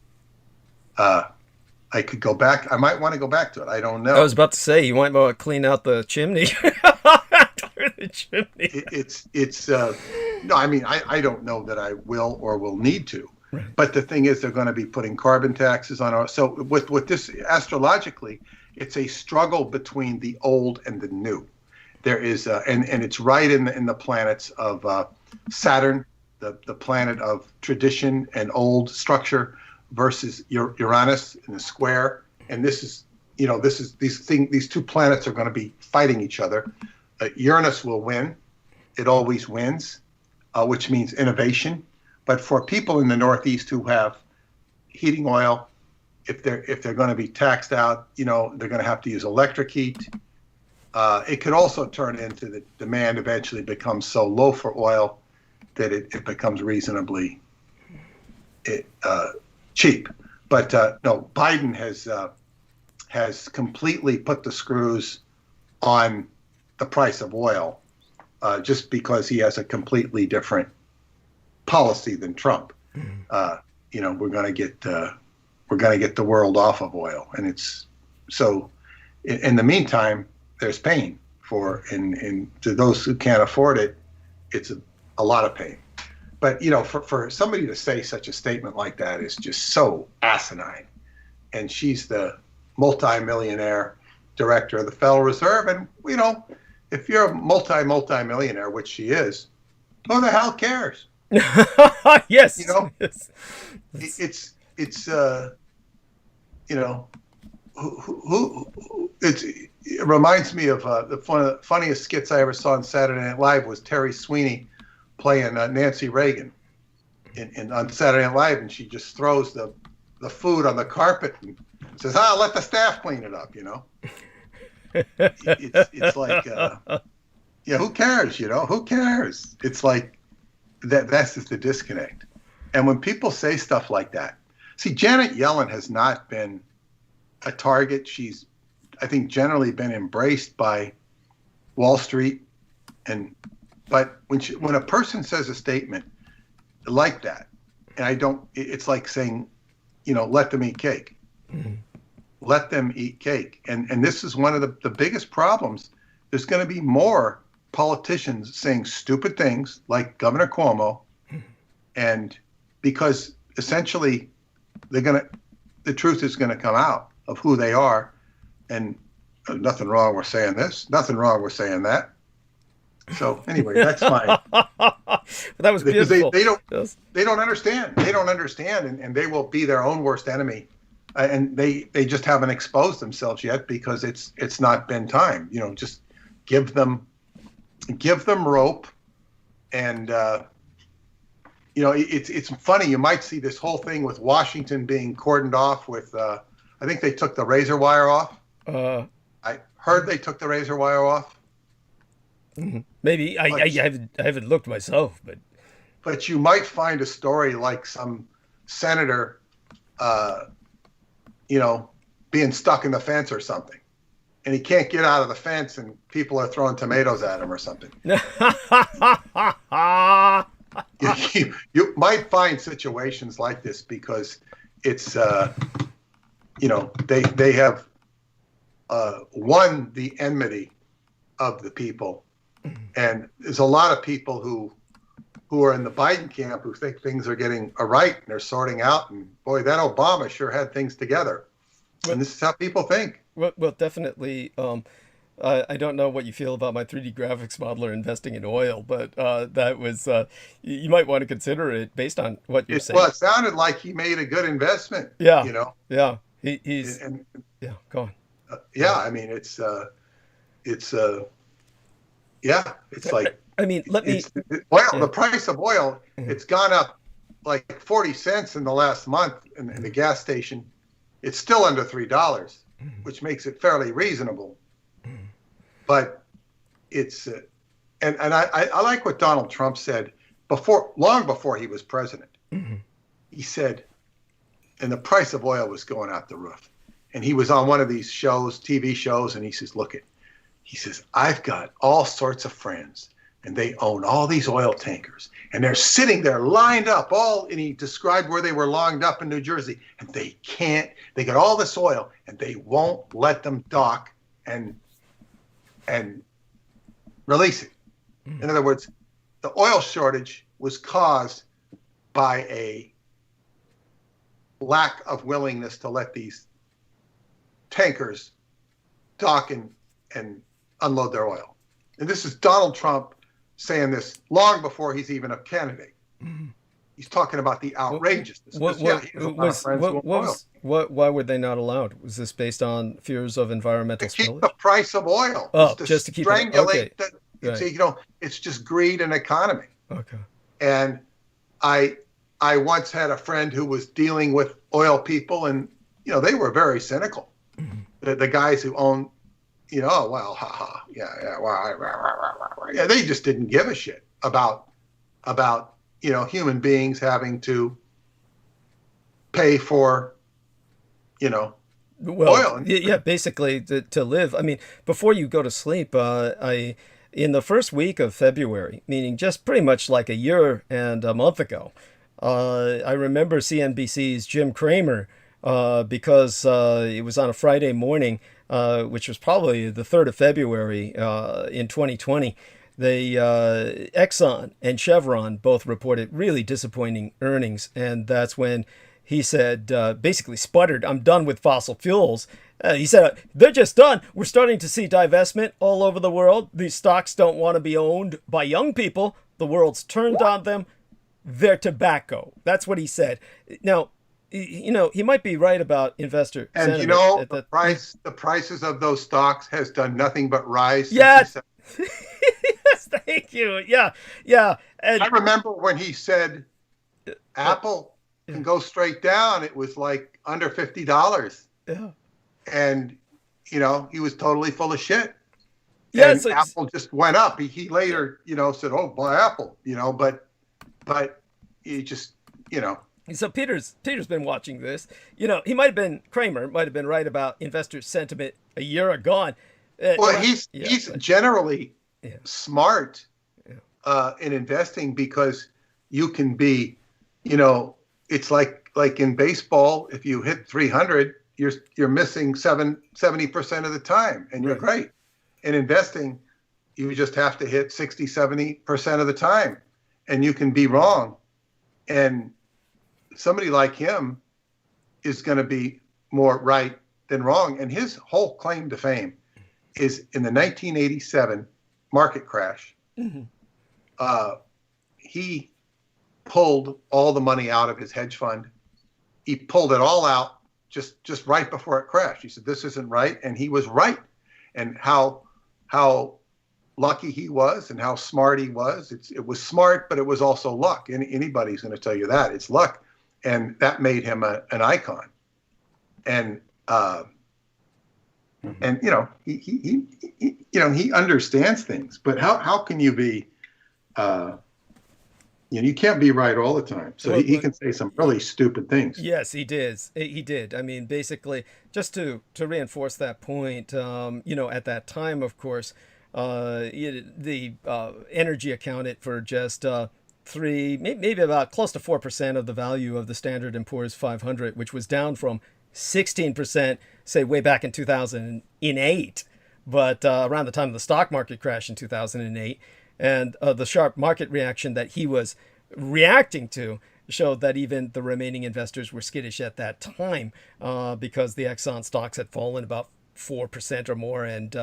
I could go back. I might want to go back to it. I don't know. I was about to say, you might want to clean out the chimney. No, I mean, I don't know that I will or will need to. Right. But the thing is, they're going to be putting carbon taxes on our. So with this, astrologically, it's a struggle between the old and the new. There is, and it's right in the planets of Saturn, the planet of tradition and old structure, versus Uranus in the square. And this is, these two planets are going to be fighting each other. Uranus will win; it always wins, which means innovation. But for people in the Northeast who have heating oil, if they're going to be taxed out, they're going to have to use electric heat. It could also turn into the demand eventually becomes so low for oil that it becomes reasonably cheap. But no, Biden has completely put the screws on the price of oil just because he has a completely different policy than Trump. we're going to get the world off of oil. And it's so in the meantime, there's pain and to those who can't afford it, it's a lot of pain. But, for somebody to say such a statement like that is just so asinine. And she's the multi-millionaire director of the Federal Reserve. And, if you're a multi-millionaire, which she is, who the hell cares? Yes. Yes. It reminds me of the funniest skits I ever saw on Saturday Night Live was Terry Sweeney playing Nancy Reagan on Saturday Night Live, and she just throws the food on the carpet and says, let the staff clean it up, It's like, who cares, Who cares? It's like, that's just the disconnect. And when people say stuff like that, see, Janet Yellen has not been a target. She's, I think, generally been embraced by Wall Street. But when a person says a statement like that, and it's like saying, let them eat cake. Mm-hmm. Let them eat cake. And this is one of the biggest problems. There's going to be more politicians saying stupid things like Governor Cuomo, and because essentially the truth is going to come out of who they are, and nothing wrong with saying this, nothing wrong with saying that. So anyway, that's my. That was beautiful. They don't understand. They don't understand, and they will be their own worst enemy. And they just haven't exposed themselves yet because it's not been time. Just give them rope, and it's funny. You might see this whole thing with Washington being cordoned off with. I think they took the razor wire off. I heard they took the razor wire off. Maybe I haven't looked myself, but you might find a story like some senator, being stuck in the fence or something, and he can't get out of the fence, and people are throwing tomatoes at him or something. You might find situations like this because it's they have won the enmity of the people. And there's a lot of people who are in the Biden camp who think things are getting right and they're sorting out. And boy, that Obama sure had things together. And this is how people think. Well, definitely. I don't know what you feel about my 3D graphics modeler investing in oil, but that was you might want to consider it based on what you're saying. Well, it sounded like he made a good investment. Yeah. Yeah. He's. Yeah. Go on. I mean, it's like. I mean, the price of oil, it's gone up like 40 cents in the last month in the gas station. It's still under $3, which makes it fairly reasonable. But it's, and I like what Donald Trump said long before he was president. He said, and the price of oil was going out the roof. And he was on one of these shows, TV shows, and he says, he says, I've got all sorts of friends, and they own all these oil tankers, and they're sitting there lined up and he described where they were lined up in New Jersey, and they got all this oil, and they won't let them dock and release it. In other words, the oil shortage was caused by a lack of willingness to let these tankers dock and unload their oil. And this is Donald Trump saying this long before he's even a candidate. He's talking about the outrageousness. Why were they not allowed? Was this based on fears of environmental to keep spillage? The price of oil. Just to keep strangulate it. Okay. Right. It's just greed and economy. Okay. And I once had a friend who was dealing with oil people, and they were very cynical. The guys who own, they just didn't give a shit about human beings having to pay for, oil. Yeah, basically to live. I mean, before you go to sleep, in the first week of February, meaning just pretty much like a year and a month ago, I remember CNBC's Jim Cramer because it was on a Friday morning, which was probably the 3rd of February in 2020. They Exxon and Chevron both reported really disappointing earnings, and that's when he said, basically sputtered, "I'm done with fossil fuels." He said, "They're just done. We're starting to see divestment all over the world. These stocks don't want to be owned by young people. The world's turned on them. They're tobacco." That's what he said. Now, you know, he might be right about investor And sentiment. you know, the prices of those stocks has done nothing but rise. Yes. Yes, thank you. Yeah, yeah. And I remember when he said Apple can go straight down. It was like under $50. yeah. And, you know, he was totally full of shit. Yeah, And so Apple just went up. He later, you know, said, "Oh, buy Apple," you know, but he just, you know. So Peter's been watching this. You know, he might have been, Kramer might have been right about investor sentiment a year ago. Well, he's generally smart in investing, because you can be, you know, it's like in baseball, if you hit 300, you're missing 70% of the time, and you're great. In investing, you just have to hit 60-70% of the time, and you can be wrong. And somebody like him is going to be more right than wrong. And his whole claim to fame is in the 1987 market crash. He pulled all the money out of his hedge fund. He pulled it all out just right before it crashed. He said, "This isn't right," and he was right. And how lucky he was, and how smart he was. It was smart, but it was also luck. And anybody's going to tell you that it's luck, and that made him an icon. And and you know, he understands things. But how can you be? You know, you can't be right all the time. So he can say some really stupid things. Yes, he did. He did. I mean, basically, just to reinforce that point, you know, at that time, of course, the energy accounted for just maybe about close to 4% of the value of the Standard & Poor's 500, which was down from 16%, say, way back in 2008. But around the time of the stock market crash in 2008, and the sharp market reaction that he was reacting to showed that even the remaining investors were skittish at that time, because the Exxon stocks had fallen about 4% or more, and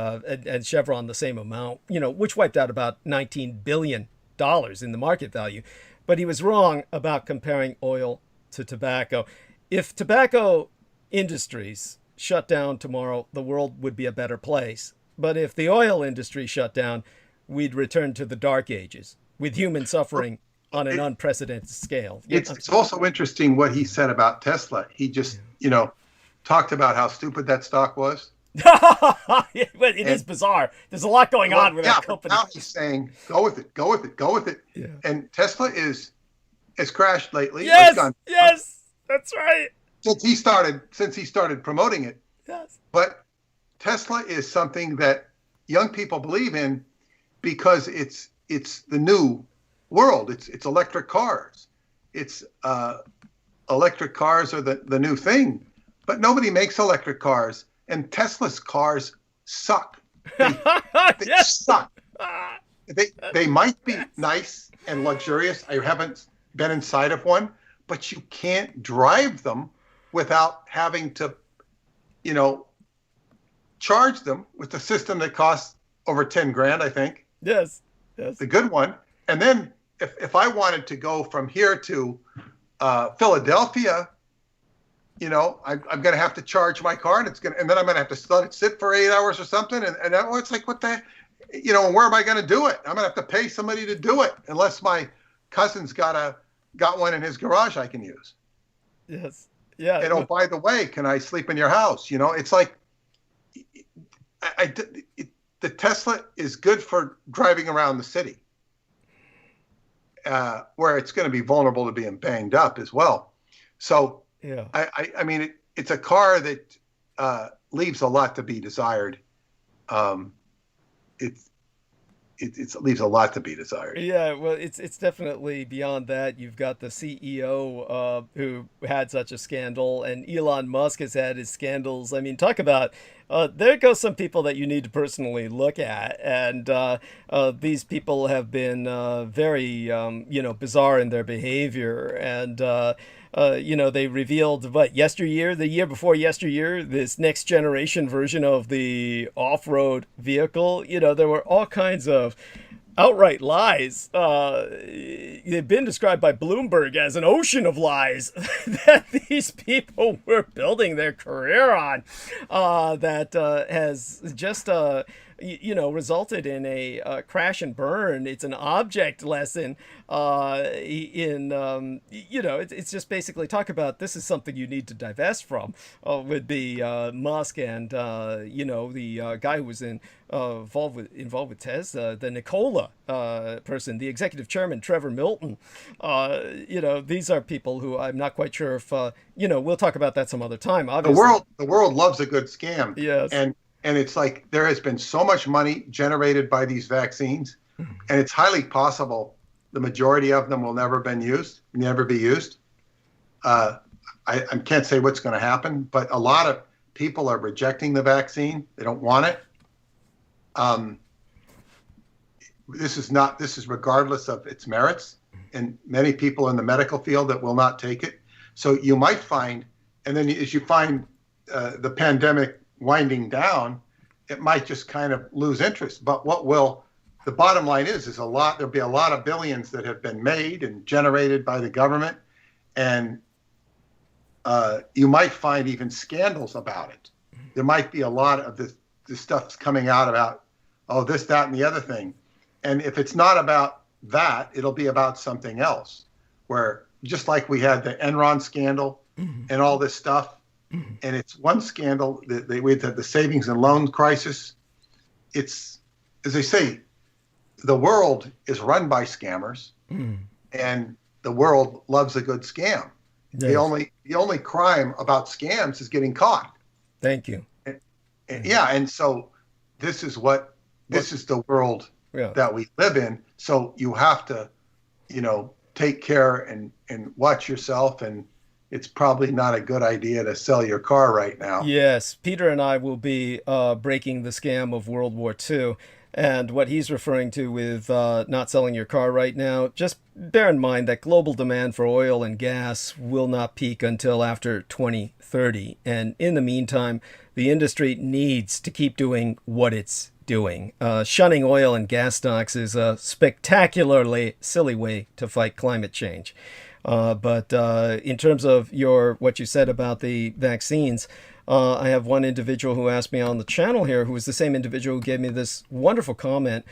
Chevron the same amount, you know, which wiped out about $19 billion in the market value. But he was wrong about comparing oil to tobacco. If tobacco industries shut down tomorrow, the world would be a better place. But if the oil industry shut down, we'd return to the dark ages with human suffering on an unprecedented scale. It's also interesting what he said about Tesla. He just, you know, talked about how stupid that stock was. But it is bizarre. There's a lot going on with that company. Now he's saying, go with it, go with it, go with it. Yeah. And Tesla has crashed lately. Yes, that's right. Since he started promoting it. Yes. But Tesla is something that young people believe in, because it's the new world. It's electric cars. It's electric cars are the new thing. But nobody makes electric cars, and Tesla's cars suck. They suck. They might be nice and luxurious. I haven't been inside of one, but you can't drive them without having to, you know, charge them with a system that costs over 10 grand, I think. Yes. The good one. And then if I wanted to go from here to Philadelphia, you know, I'm going to have to charge my car, and then I'm going to have to let it sit for 8 hours or something. And it's like, what the, you know, where am I going to do it? I'm going to have to pay somebody to do it, unless my cousin's got one in his garage I can use. Yes. Yeah. And oh, by the way, can I sleep in your house? You know, it's like, the Tesla is good for driving around the city, where it's going to be vulnerable to being banged up as well. So, yeah, I mean, it's a car that leaves a lot to be desired. it leaves a lot to be desired. Yeah, well, it's definitely beyond that. You've got the CEO who had such a scandal, and Elon Musk has had his scandals. I mean, talk about there goes some people that you need to personally look at, and these people have been very bizarre in their behavior, and they revealed yesteryear, the year before yesteryear, this next generation version of the off-road vehicle. There were all kinds of outright lies. They've been described by Bloomberg as an ocean of lies that these people were building their career on, that has just resulted in a crash and burn. It's an object lesson it's just basically talk about this is something you need to divest from, would be Musk and the guy who was involved with Tez, the Nikola person, the executive chairman, Trevor Milton. These are people who I'm not quite sure if we'll talk about that some other time. Obviously, the world loves a good scam. Yes. And it's like there has been so much money generated by these vaccines, and it's highly possible the majority of them will never be used. I can't say what's going to happen, but a lot of people are rejecting the vaccine. They don't want it. This is regardless of its merits, and many people in the medical field that will not take it. So you might find, and then as you find the pandemic winding down, it might just kind of lose interest. But the bottom line is there'll be a lot of billions that have been made and generated by the government, and you might find even scandals about it. There might be a lot of this stuff's coming out about, this, that, and the other thing. And if it's not about that, it'll be about something else, where just like we had the Enron scandal and all this stuff, and it's one scandal, with the savings and loan crisis. It's, as they say, the world is run by scammers, and the world loves a good scam. Yes. The only crime about scams is getting caught. Thank you. And so this is the world that we live in. So you have to, take care and watch yourself, and it's probably not a good idea to sell your car right now. Yes, Peter and I will be breaking the scam of World War II. And what he's referring to with not selling your car right now, just bear in mind that global demand for oil and gas will not peak until after 2030. And in the meantime, the industry needs to keep doing what it's doing. Shunning oil and gas stocks is a spectacularly silly way to fight climate change. But in terms of what you said about the vaccines, I have one individual who asked me on the channel here, who is the same individual who gave me this wonderful comment,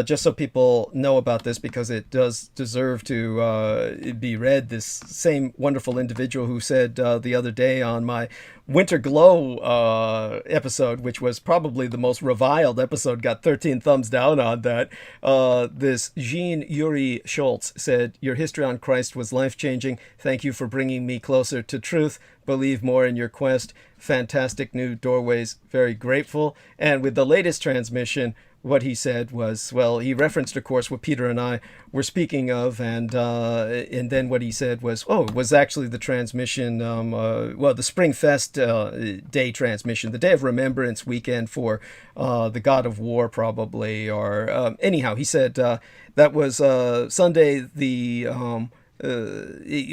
just so people know about this, because it does deserve to be read. This same wonderful individual who said the other day on my Winter Glow episode, which was probably the most reviled episode, got 13 thumbs down on that. This Jean Yuri Schultz said, "Your history on Christ was life-changing. Thank you for bringing me closer to truth. Believe more in your quest. Fantastic new doorways. Very grateful." And with the latest transmission, what he said was, well, he referenced, of course, what Peter and I were speaking of, and then what he said was, it was actually the transmission, the Spring Fest day transmission, the Day of Remembrance weekend for the God of War, probably, or anyhow, he said that was Sunday, it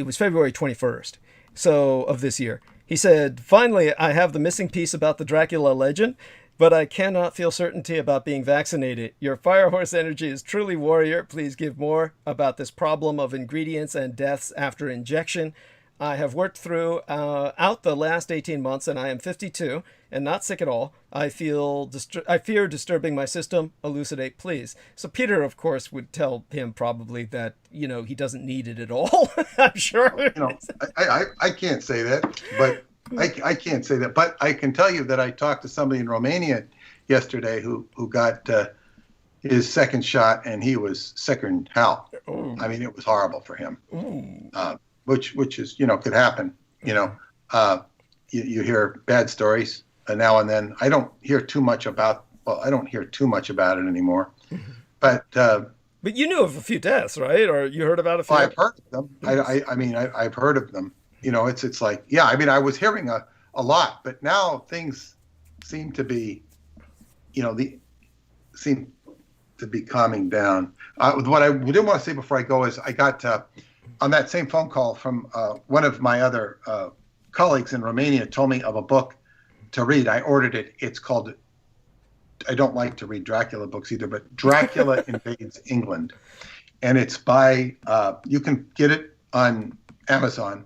was February 21st, so of this year. He said, "Finally, I have the missing piece about the Dracula legend, but I cannot feel certainty about being vaccinated. Your firehorse energy is truly warrior. Please give more about this problem of ingredients and deaths after injection. I have worked through out the last 18 months, and I am 52 and not sick at all. I fear disturbing my system. Elucidate, please." So Peter, of course, would tell him probably that, he doesn't need it at all. I'm sure. I can't say that, but I can't say that. But I can tell you that I talked to somebody in Romania yesterday who got his second shot, and he was sicker than hell. Ooh. I mean, it was horrible for him. Which is, could happen. You hear bad stories now and then. I don't hear too much about it anymore. But But you knew of a few deaths, right? Or you heard about a few? I've heard of them. I mean, I've heard of them. You know, it's like, yeah, I mean, I was hearing a lot, but now things seem to be, you know, seem to be calming down. What I did want to say before I go is I got on that same phone call from one of my other colleagues in Romania told me of a book to read. I ordered it. It's called, I don't like to read Dracula books either, but Dracula Invades England. And it's by, you can get it on Amazon,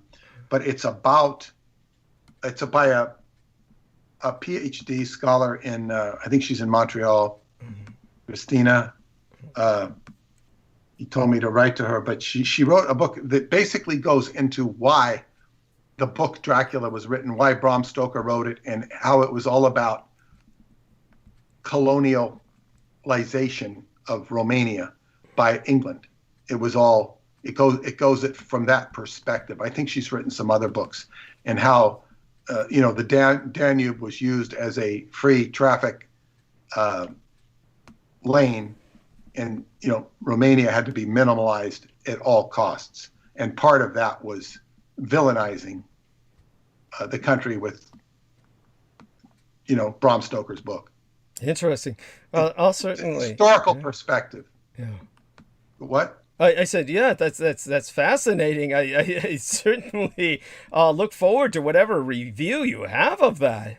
but it's by a PhD scholar in, I think she's in Montreal, Christina. He told me to write to her, but she wrote a book that basically goes into why the book Dracula was written, why Bram Stoker wrote it, and how it was all about colonialization of Romania by England. It was all, it goes from that perspective. I think she's written some other books, and how you know, the Danube was used as a free traffic lane, and you know, Romania had to be minimalized at all costs, and part of that was villainizing the country with, you know, Bram Stoker's book. Interesting. I'll certainly historical perspective. Yeah. What? I said, yeah, that's fascinating. I certainly look forward to whatever review you have of that.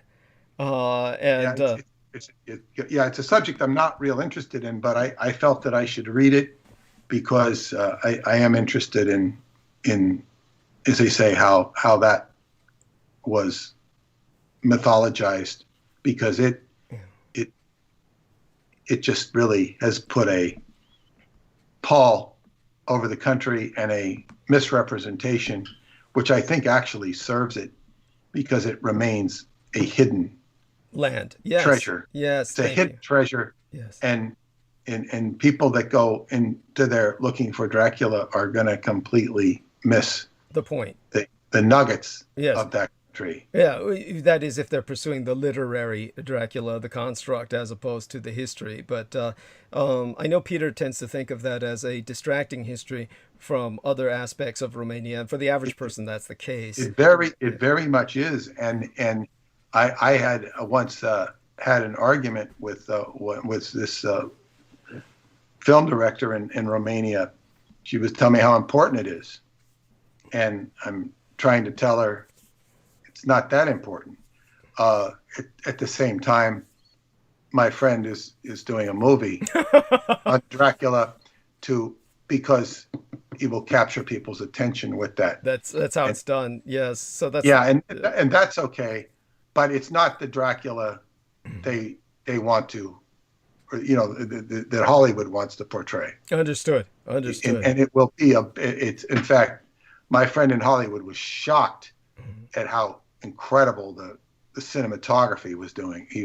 It's a subject I'm not real interested in, but I felt that I should read it because I am interested in, as they say, how that was mythologized, because it just really has put a pall over the country and a misrepresentation, which I think actually serves it, because it remains a hidden land. Yes. Treasure. Yes. It's a hidden treasure. Yes. And people that go into there looking for Dracula are going to completely miss the point, the nuggets yes. of that tree. Yeah, that is if they're pursuing the literary Dracula, the construct, as opposed to the history. But I know Peter tends to think of that as a distracting history from other aspects of Romania, and for the average person, that's the case. It very much is. And I had once had an argument with this film director in Romania. She was telling me how important it is, and I'm trying to tell her it's not that important. At the same time, my friend is doing a movie on Dracula because he will capture people's attention with that. That's how it's done. Yes. So that's, yeah, and that's okay, but it's not the Dracula they want to, or, you know, that Hollywood wants to portray. Understood. And it will be it's in fact, my friend in Hollywood was shocked at how incredible the cinematography was doing. He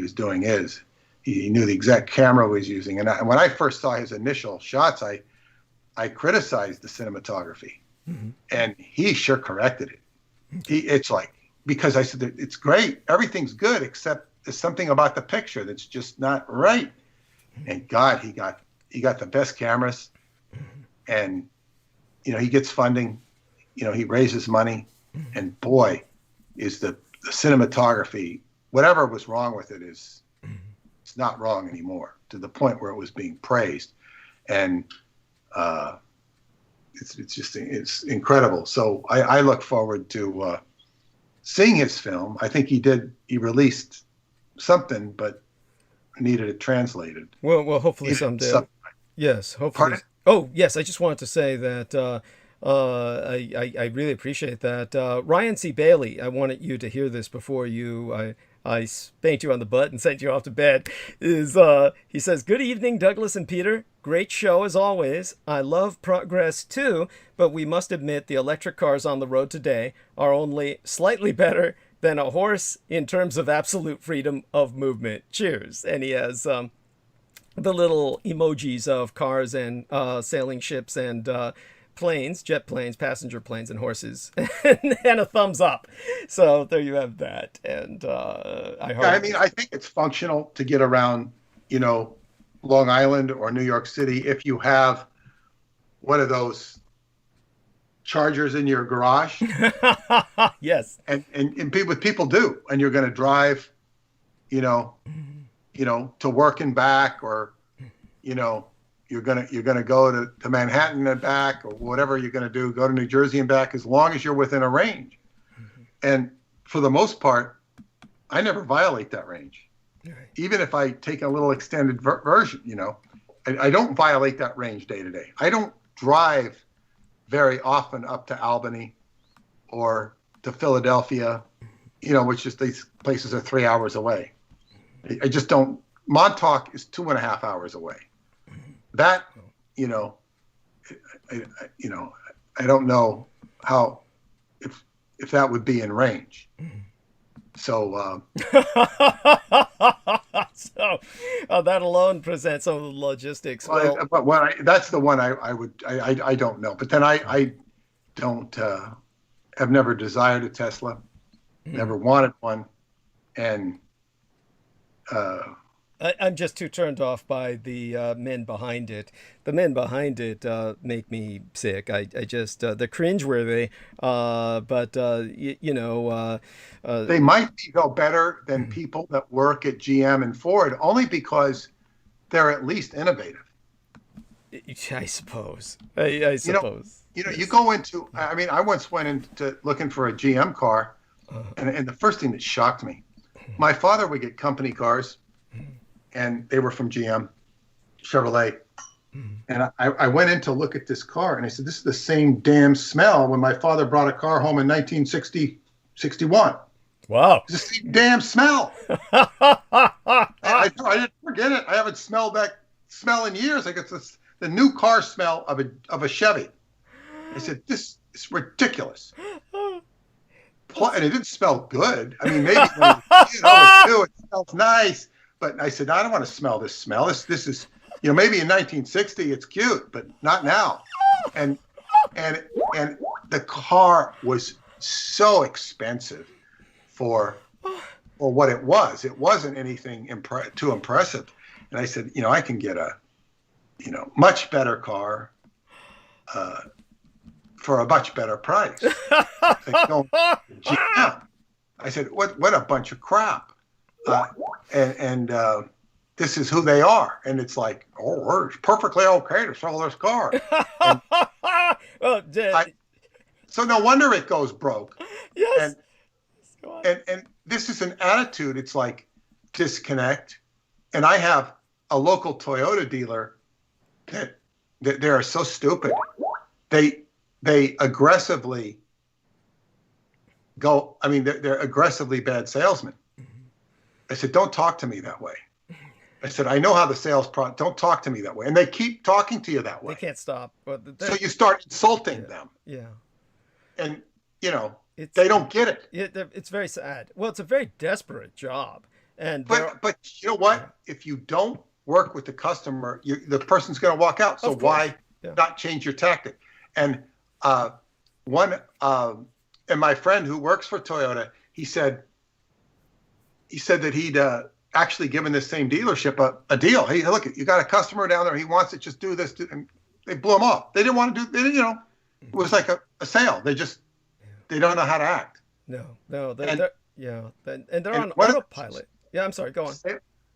knew the exact camera he was using. And when I first saw his initial shots, I criticized the cinematography, and he sure corrected it. It's like, because I said, it's great, everything's good, except there's something about the picture that's just not right. And God, he got the best cameras, and you know, he gets funding, you know, he raises money, and boy, is the cinematography, whatever was wrong with it it's not wrong anymore, to the point where it was being praised. And it's incredible. So I look forward to seeing his film. I think he released something, but needed it translated. Well, hopefully someday. Yes, hopefully. Pardon? Oh, yes. I just wanted to say that I really appreciate that. Ryan C. Bailey, I wanted you to hear this before I spanked you on the butt and sent you off to bed. He says, "Good evening, Douglas and Peter. Great show as always. I love progress too, but we must admit the electric cars on the road today are only slightly better than a horse in terms of absolute freedom of movement. Cheers." And he has the little emojis of cars and sailing ships and planes, jet planes, passenger planes, and horses, and a thumbs up. So there you have that. And I think it's functional to get around, you know, Long Island or New York City, if you have one of those chargers in your garage, Yes. and people do, and you're going to drive, to work and back, or, you're gonna go to Manhattan and back, or whatever you're going to do, go to New Jersey and back, as long as you're within a range. And for the most part, I never violate that range. Even if I take a little extended version, I don't violate that range day to day. I don't drive very often up to Albany or to Philadelphia, which is, these places are 3 hours away. I just don't. Montauk is 2.5 hours away. That, I don't know how, if that would be in range. So, that alone presents some of the logistics. But that's the one I don't know. But then I don't have never desired a Tesla, never wanted one, and I'm just too turned off by the men behind it. The men behind it make me sick. I just they're cringeworthy. But they might be though better than people that work at GM and Ford, only because they're at least innovative. I suppose. I suppose. You go into. I mean, I once went into looking for a GM car, and the first thing that shocked me, my father would get company cars. And they were from GM, Chevrolet. And I went in to look at this car, and I said, this is the same damn smell when my father brought a car home in 1961. Wow. It's the same damn smell. I didn't forget it. I haven't smelled that smell in years. Like, it's the new car smell of a Chevy. I said, this is ridiculous. And it didn't smell good. I mean, maybe it smells nice. But I said, I don't want to smell this smell. This is, maybe in 1960 it's cute, but not now. And the car was so expensive for what it was. It wasn't anything too impressive. And I said, I can get a, much better car for a much better price. I said, what a bunch of crap. This is who they are, and it's like, we're perfectly okay to sell this car. So no wonder it goes broke. Yes. And this is an attitude. It's like disconnect. And I have a local Toyota dealer that they are so stupid. They aggressively go. I mean, they're aggressively bad salesmen. I said, don't talk to me that way. I said, I know how the sales don't talk to me that way. And they keep talking to you that way. They can't stop. So you start insulting them. Yeah. And, they don't get it. It's very sad. Well, it's a very desperate job. But you know what? If you don't work with the customer, the person's going to walk out. So why not change your tactic? And and my friend who works for Toyota, he said that he'd actually given this same dealership a deal. Hey, look, you got a customer down there. He wants it. Just do this. And they blew him off. They didn't want to do. It was like a sale. They don't know how to act. No. And they're on autopilot. Yeah, I'm sorry. Go on.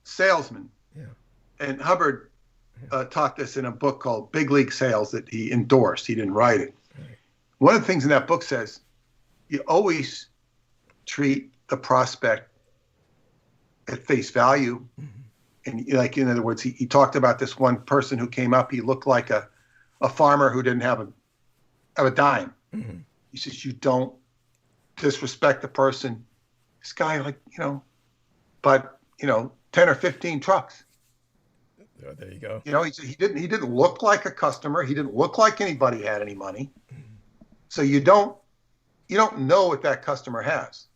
Salesman. Yeah. And Hubbard taught this in a book called Big League Sales that he endorsed. He didn't write it. Right. One of the things in that book says you always treat the prospect at face value. And like, in other words, he talked about this one person who came up. He looked like a farmer who didn't have a dime. Mm-hmm. He says, you don't disrespect the person. This guy, but 10 or 15 trucks. Oh, there you go. He didn't look like a customer. He didn't look like anybody had any money. So you don't know what that customer has.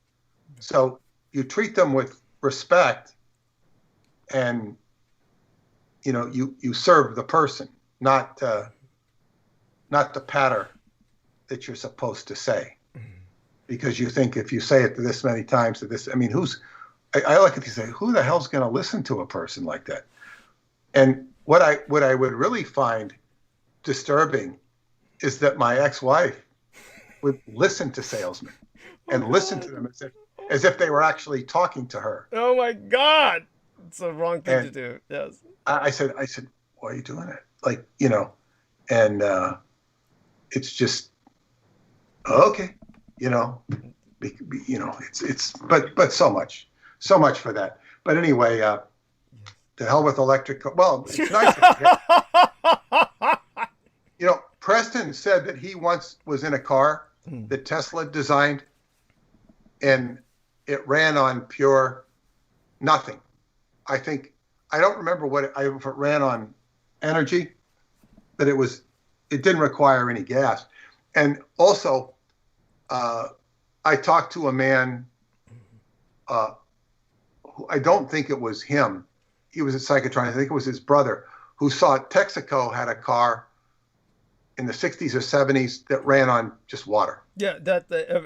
So you treat them with respect, and you serve the person, not the patter that you're supposed to say, because you think if you say it this many times I look at these and say, who the hell's going to listen to a person like that? And what I would really find disturbing is that my ex-wife would listen to salesmen and listen to them as if they were actually talking to her. Oh my God. It's the wrong thing to do. Yes. I said, why are you doing it? Like, you know, and it's just, okay, you know, but so much for that. But anyway, the hell with electric. Well, it's nice. You know, Preston said that he once was in a car that Tesla designed, and it ran on pure nothing. I don't remember if it ran on energy, but it didn't require any gas. And also, I talked to a man, who I don't think it was him. He was a psychotron. I think it was his brother, who saw Texaco had a car in the 60s or 70s that ran on just water. Yeah,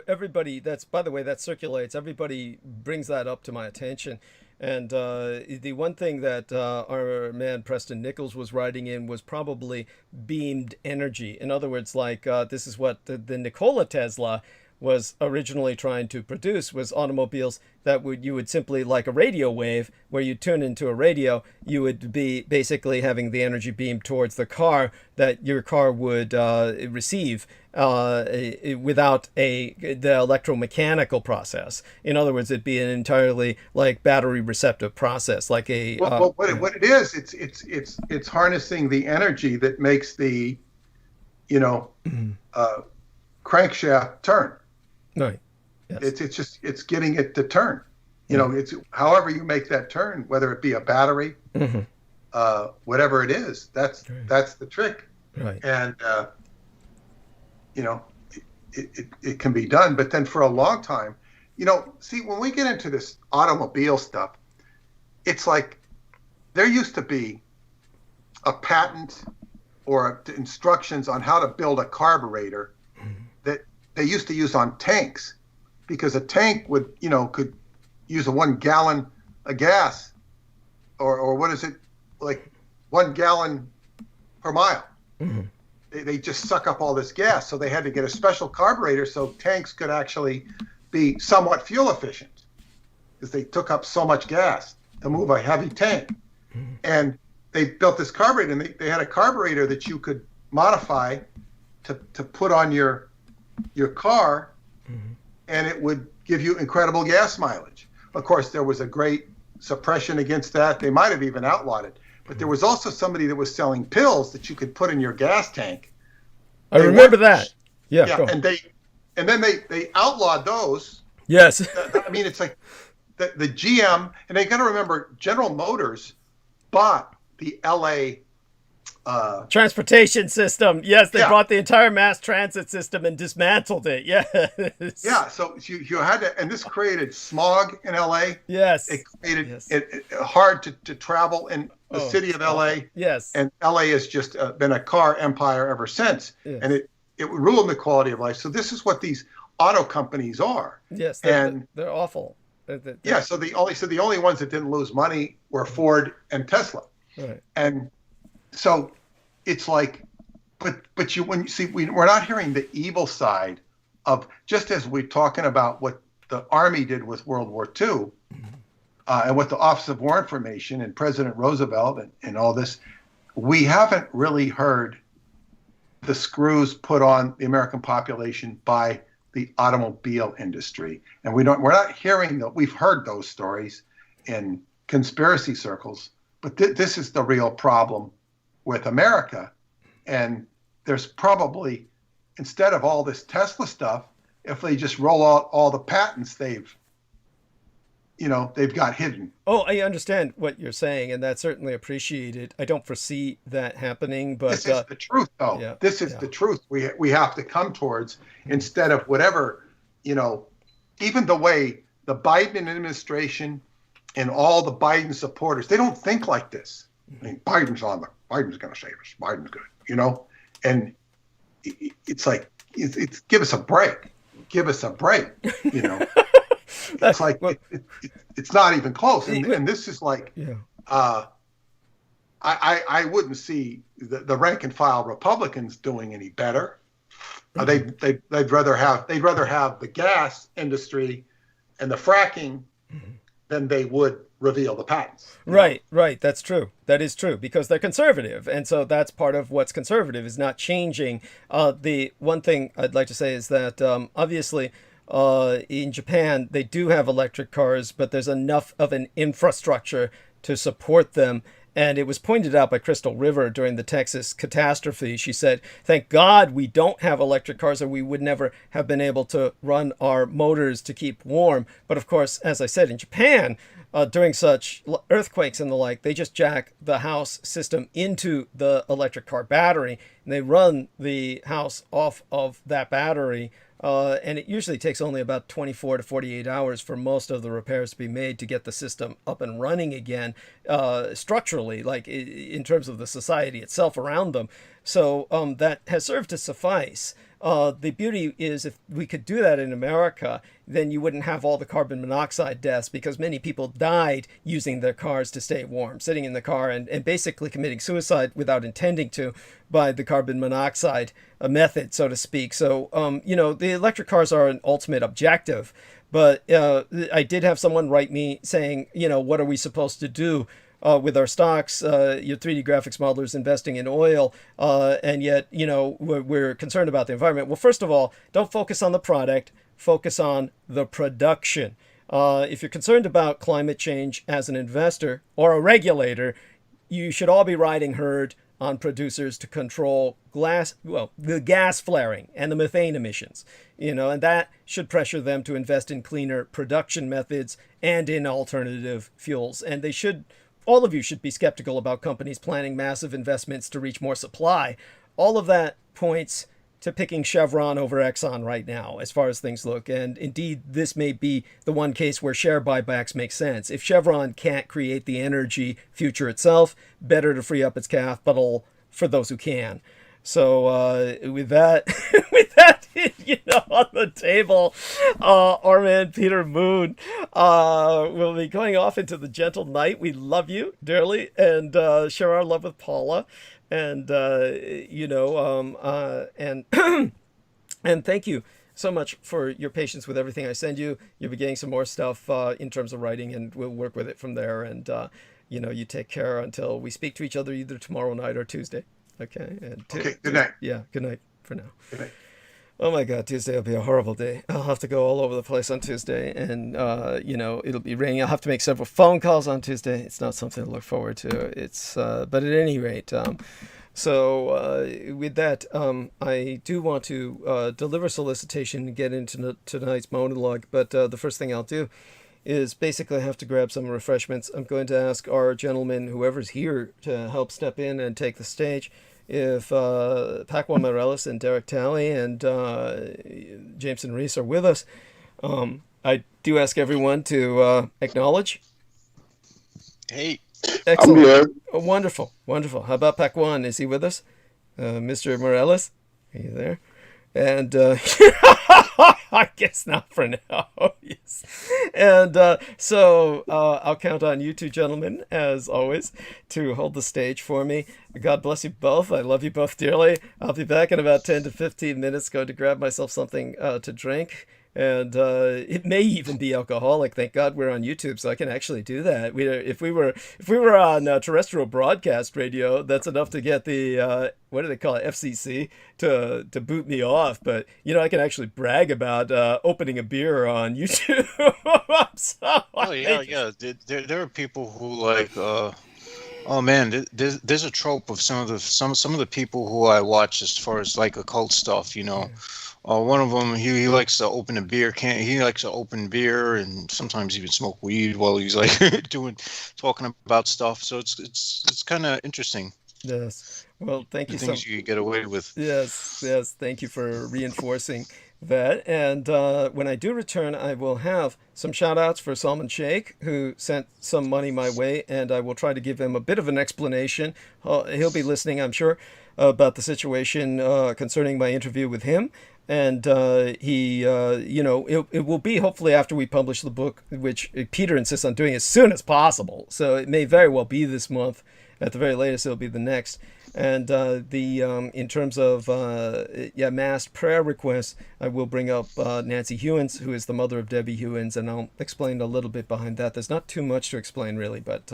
everybody, by the way, that circulates. Everybody brings that up to my attention. And the one thing that our man Preston Nichols was writing in was probably beamed energy. In other words, like this is what the Nikola Tesla was originally trying to produce, was automobiles that you would simply, like a radio wave, where you turn into a radio, you would be basically having the energy beam towards the car that your car would receive without the electromechanical process. In other words, it'd be an entirely like battery receptive process, like a. Well, what it is, it's harnessing the energy that makes the, you know, crankshaft turn. Right. Yes. It's getting it to turn. You know, it's however you make that turn, whether it be a battery, whatever it is. That's the trick. Right. And you know, it can be done. But then for a long time, you know, see, when we get into this automobile stuff, it's like there used to be a patent or instructions on how to build a carburetor that they used to use on tanks, because a tank would, you know, could use a 1 gallon of gas, or what is it, like 1 gallon per mile. They just suck up all this gas, so they had to get a special carburetor so tanks could actually be somewhat fuel efficient, because they took up so much gas to move a heavy tank. And they built this carburetor, and they had a carburetor that you could modify to put on your car, and it would give you incredible gas mileage. Of course, there was a great suppression against that. They might have even outlawed it. But there was also somebody that was selling pills that you could put in your gas tank. I remember that. Yeah. And then they outlawed those. Yes. I mean, it's like the GM, and they got to remember, General Motors bought the LA transportation system. Yes, they bought the entire mass transit system and dismantled it. Yes. Yeah, so you had to, and this created smog in LA. Yes. It created it hard to travel in the city of LA. Yes. And LA has just been a car empire ever since. Yes. And it ruined the quality of life. So this is what these auto companies are. Yes, they're awful. Yeah, so the only ones that didn't lose money were Ford and Tesla. Right. And so it's like, but when you see, we're not hearing the evil side of, just as we're talking about what the Army did with World War II, and what the Office of War Information and President Roosevelt and all this, we haven't really heard the screws put on the American population by the automobile industry. And we're not hearing that. We've heard those stories in conspiracy circles, but this is the real problem with America. And there's probably, instead of all this Tesla stuff, if they just roll out all the patents they've got hidden. Oh, I understand what you're saying, and that's certainly appreciated. I don't foresee that happening, but this is the truth, though. Yeah, this is the truth we have to come towards, instead of whatever, even the way the Biden administration and all the Biden supporters, they don't think like this. I mean, Biden's going to save us. Biden's good, and it's like, it's give us a break. Give us a break, It's like, it's not even close. And this is like, I wouldn't see the rank and file Republicans doing any better. They'd rather have the gas industry and the fracking than they would reveal the patents. Right. That's true. That is true, because they're conservative. And so that's part of what's conservative, is not changing. The one thing I'd like to say is that obviously in Japan, they do have electric cars, but there's enough of an infrastructure to support them. And it was pointed out by Crystal River during the Texas catastrophe. She said, thank God we don't have electric cars, or we would never have been able to run our motors to keep warm. But of course, as I said, in Japan, during such earthquakes and the like, they just jack the house system into the electric car battery, and they run the house off of that battery. And it usually takes only about 24 to 48 hours for most of the repairs to be made to get the system up and running again, structurally, like in terms of the society itself around them. So that has served to suffice. The beauty is, if we could do that in America, then you wouldn't have all the carbon monoxide deaths, because many people died using their cars to stay warm, sitting in the car and basically committing suicide without intending to, by the carbon monoxide method, so to speak. So, the electric cars are an ultimate objective. But I did have someone write me saying, what are we supposed to do with our stocks? Your 3D graphics modelers investing in oil, and yet, we're concerned about the environment. Well, first of all, don't focus on the product, focus on the production. If you're concerned about climate change as an investor or a regulator, you should all be riding herd on producers to control the gas flaring and the methane emissions, and that should pressure them to invest in cleaner production methods and in alternative fuels. And all of you should be skeptical about companies planning massive investments to reach more supply. All of that points to picking Chevron over Exxon right now, as far as things look. And indeed, this may be the one case where share buybacks make sense. If Chevron can't create the energy future itself, better to free up its capital for those who can. So with that, on the table, our man Peter Moon will be going off into the gentle night. We love you dearly, and share our love with Paula. And and thank you so much for your patience with everything I send you. You'll be getting some more stuff in terms of writing, and we'll work with it from there. And you take care until we speak to each other either tomorrow night or Tuesday. Okay. Okay. Good night. Yeah. Good night for now. Good night. Oh my God, Tuesday will be a horrible day. I'll have to go all over the place on Tuesday, and it'll be raining. I'll have to make several phone calls on Tuesday. It's not something to look forward to. It's but at any rate, with that, I do want to deliver solicitation and get into tonight's monologue. But the first thing I'll do is basically have to grab some refreshments. I'm going to ask our gentleman, whoever's here, to help step in and take the stage. If Paco Morales and Derek Talley and Jameson Reese are with us, I do ask everyone to acknowledge. Hey. Excellent. I'm here. Oh, wonderful. How about Pacuan? Is he with us? Mr. Morales? Are you there? And I guess not for now. Yes. And so I'll count on you two gentlemen, as always, to hold the stage for me. God bless you both. I love you both dearly. I'll be back in about 10 to 15 minutes, going to grab myself something to drink. And it may even be alcoholic. Thank God we're on YouTube, so I can actually do that. If we were on terrestrial broadcast radio, that's enough to get the what do they call it, FCC, to boot me off. But I can actually brag about opening a beer on YouTube. Yeah. There are people who like. Oh man, there's a trope of some of the people who I watch as far as like occult stuff. One of them, he likes to open a beer can. He likes to open beer and sometimes even smoke weed while he's like talking about stuff. So it's kind of interesting. Yes. Well, thank you. Things you get away with. Yes. Thank you for reinforcing that. And when I do return, I will have some shout outs for Salman Sheikh, who sent some money my way, and I will try to give him a bit of an explanation. He'll be listening, I'm sure, about the situation concerning my interview with him. And it will be hopefully after we publish the book, which Peter insists on doing as soon as possible. So it may very well be this month At the very latest, it'll be the next. And in terms of mass prayer requests, I will bring up Nancy Hewins, who is the mother of Debbie Hewins, and I'll explain a little bit behind that. There's not too much to explain, really, but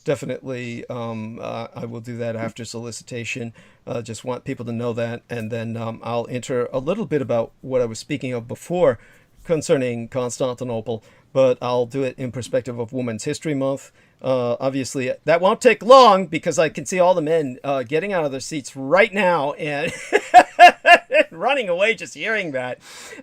definitely I will do that after solicitation. Just want people to know that. And then I'll enter a little bit about what I was speaking of before concerning Constantinople, but I'll do it in perspective of Women's History Month. Obviously, that won't take long because I can see all the men getting out of their seats right now and running away just hearing that.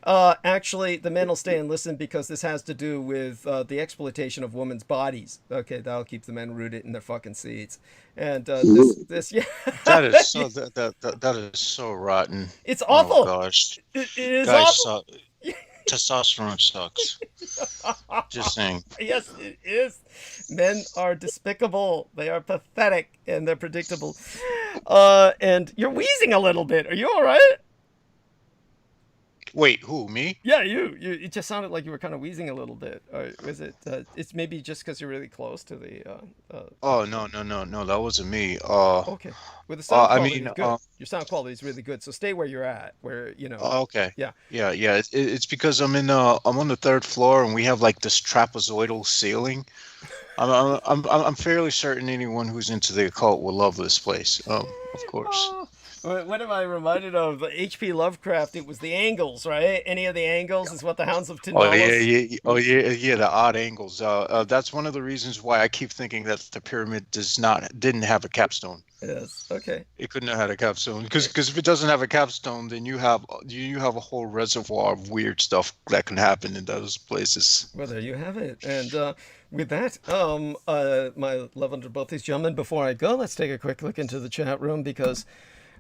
Actually, the men will stay and listen because this has to do with the exploitation of women's bodies. Okay, that'll keep the men rooted in their fucking seats. And this yeah. That is so that is so rotten. It's awful. Oh gosh, it is guys awful. Testosterone sucks. Just saying. Yes, it is. Men are despicable. They are pathetic, and they're predictable. And you're wheezing a little bit. Are you all right? Wait, who, me? Yeah, you. It just sounded like you were kind of wheezing a little bit. Or was it? It's maybe just because you're really close to the. Oh no, that wasn't me. Okay. With the sound quality, I mean, good. Your sound quality is really good. So stay where you're at. Where you know. Okay. Yeah. Yeah. It's because I'm on the third floor and we have like this trapezoidal ceiling. I'm fairly certain anyone who's into the occult will love this place. Of course. What am I reminded of? H.P. Lovecraft, it was the angles, right? Any of the angles is what the Hounds of Tindalos. Yeah, the odd angles. That's one of the reasons why I keep thinking that the pyramid didn't have a capstone. Yes. Okay. It couldn't have had a capstone because if it doesn't have a capstone, then you have a whole reservoir of weird stuff that can happen in those places. Well, there you have it. And with that, my love under both these gentlemen, before I go, let's take a quick look into the chat room because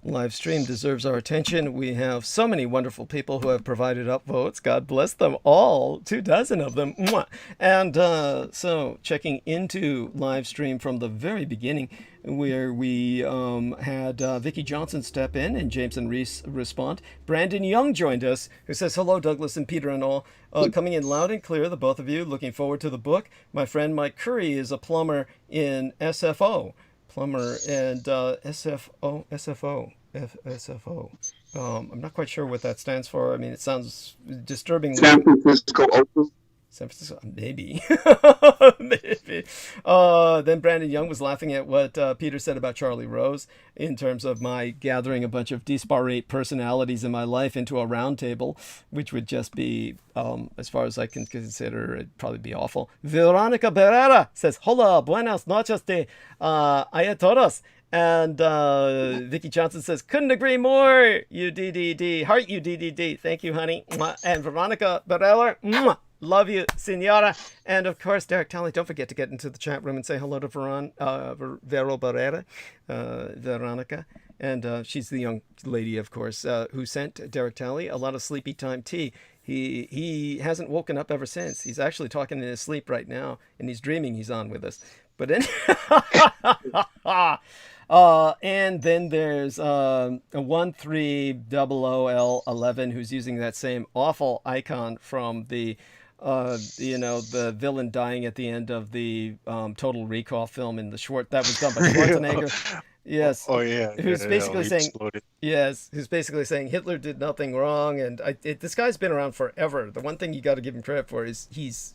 live stream deserves our attention. We have so many wonderful people who have provided upvotes. God bless them all, 24 of them. Mwah. And so checking into live stream from the very beginning, where we had Vicki Johnson step in and Jameson Reese respond. Brandon Young joined us, who says, hello, Douglas and Peter and all. Coming in loud and clear, the both of you. Looking forward to the book. My friend Mike Curry is a plumber in SFO. Plumber and SFO. I'm not quite sure what that stands for. I mean, it sounds disturbingly. San Francisco Open. San Francisco, maybe. Maybe. Then Brandon Young was laughing at what Peter said about Charlie Rose in terms of my gathering a bunch of disparate personalities in my life into a round table, which would just be, as far as I can consider, it'd probably be awful. Veronica Barrera says, hola, buenas noches de a todos. And Vicki Johnson says, couldn't agree more, UDDD. Heart UDDD. Thank you, honey. And Veronica Barrera, love you, senora. And of course, Derek Talley, don't forget to get into the chat room and say hello to Vero Barrera, Veronica. And she's the young lady, of course, who sent Derek Talley a lot of sleepy time tea. He hasn't woken up ever since. He's actually talking in his sleep right now, and he's dreaming he's on with us. But and then there's a 1300L11 who's using that same awful icon from the the villain dying at the end of the Total Recall film in the short that was done by Schwarzenegger. Yes. Oh yeah. Who's basically saying exploded. yes, who's basically saying Hitler did nothing wrong, and this guy's been around forever. The one thing you got to give him credit for is he's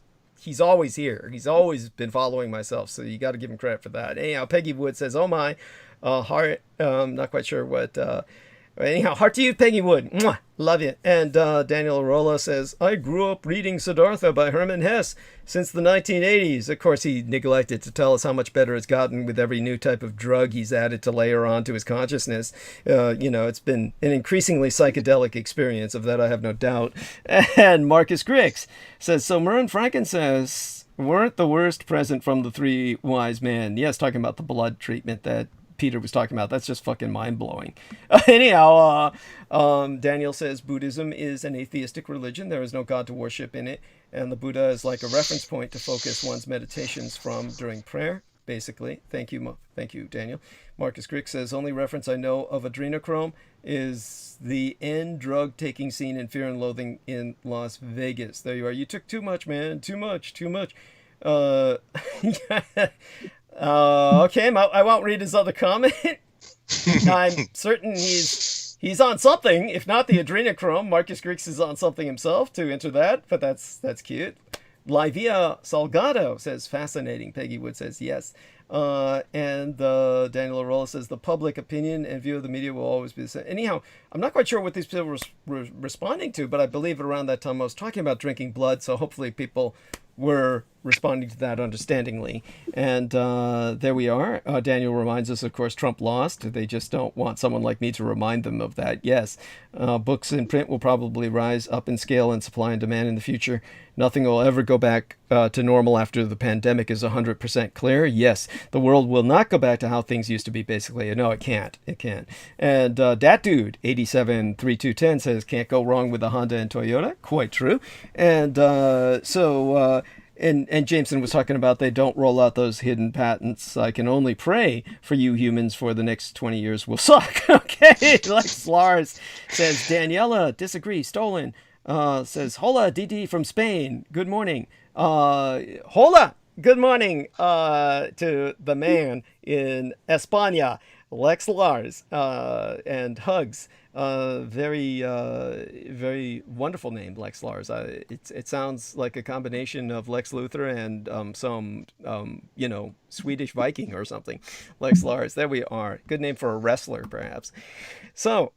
always here. He's always been following myself, so you got to give him credit for that. Anyhow, Peggy Wood says, "Oh my, heart." Not quite sure what. Anyhow, heart to you, Peggy Wood. Mwah! Love you. And Daniel Arola says, I grew up reading Siddhartha by Hermann Hesse since the 1980s. Of course, he neglected to tell us how much better it's gotten with every new type of drug he's added to layer on to his consciousness. It's been an increasingly psychedelic experience, of that I have no doubt. And Marcus Griggs says, so Merlin frankincense weren't the worst present from the three wise men. Yes, talking about the blood treatment that Peter was talking about. That's just fucking mind-blowing. Anyhow, Daniel says Buddhism is an atheistic religion. There is no God to worship in it, and the Buddha is like a reference point to focus one's meditations from during prayer, basically. Thank you, Daniel. Marcus Crick says, only reference I know of adrenochrome is the end drug-taking scene in Fear and Loathing in Las Vegas. There you are. You took too much, man. Too much. Okay, I won't read his other comment. I'm certain he's on something. If not the adrenochrome, Marcus Griggs is on something himself to enter that, but that's cute. Livia Salgado says, fascinating. Peggy Wood says, yes. And Daniel Arola says, the public opinion and view of the media will always be the same. Anyhow, I'm not quite sure what these people were responding to, but I believe around that time I was talking about drinking blood, so hopefully people were responding to that understandingly. And there we are. Daniel reminds us, of course, Trump lost. They just don't want someone like me to remind them of that. Yes, books in print will probably rise up in scale and supply and demand in the future. Nothing will ever go back to normal after the pandemic is 100% clear. Yes, the world will not go back to how things used to be, basically. No, it can't. It can't. And that dude, 873210, says, can't go wrong with the Honda and Toyota. Quite true. And and Jameson was talking about they don't roll out those hidden patents. I can only pray for you humans for the next 20 years will suck. Okay, Lex Lars says, Daniela, disagree, stolen. Says, hola, DD from Spain. Good morning. Hola, good morning to the man in España, Lex Lars, and hugs. Very wonderful name, Lex Lars. It sounds like a combination of Lex Luthor and some Swedish Viking or something. Lex Lars. There we are. Good name for a wrestler, perhaps. So,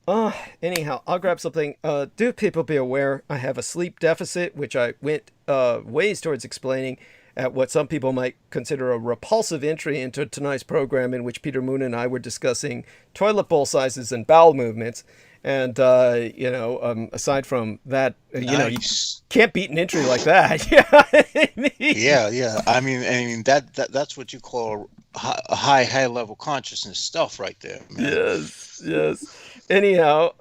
anyhow, I'll grab something. Do people be aware I have a sleep deficit, which I went ways towards explaining at what some people might consider a repulsive entry into tonight's program, in which Peter Moon and I were discussing toilet bowl sizes and bowel movements. And, aside from that, you can't beat an entry like that. Yeah. I mean, that's what you call a high level consciousness stuff right there, man. Yes. Anyhow,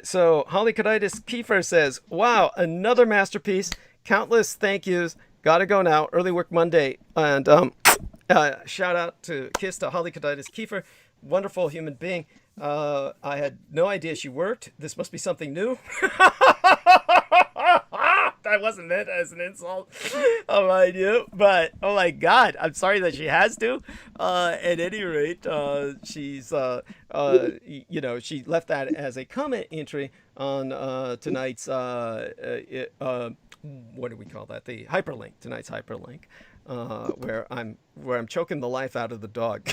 so Holly Coditis Kiefer says, wow, another masterpiece. Countless thank yous. Gotta go now. Early work Monday. And shout out to kiss to Holly Coditis Kiefer. Wonderful human being. I had no idea she worked. This must be something new. That wasn't meant as an insult. Oh my God. But oh my God, I'm sorry that she has to. At any rate, she's she left that as a comment entry on tonight's what do we call that? The hyperlink. Tonight's hyperlink, where I'm choking the life out of the dog.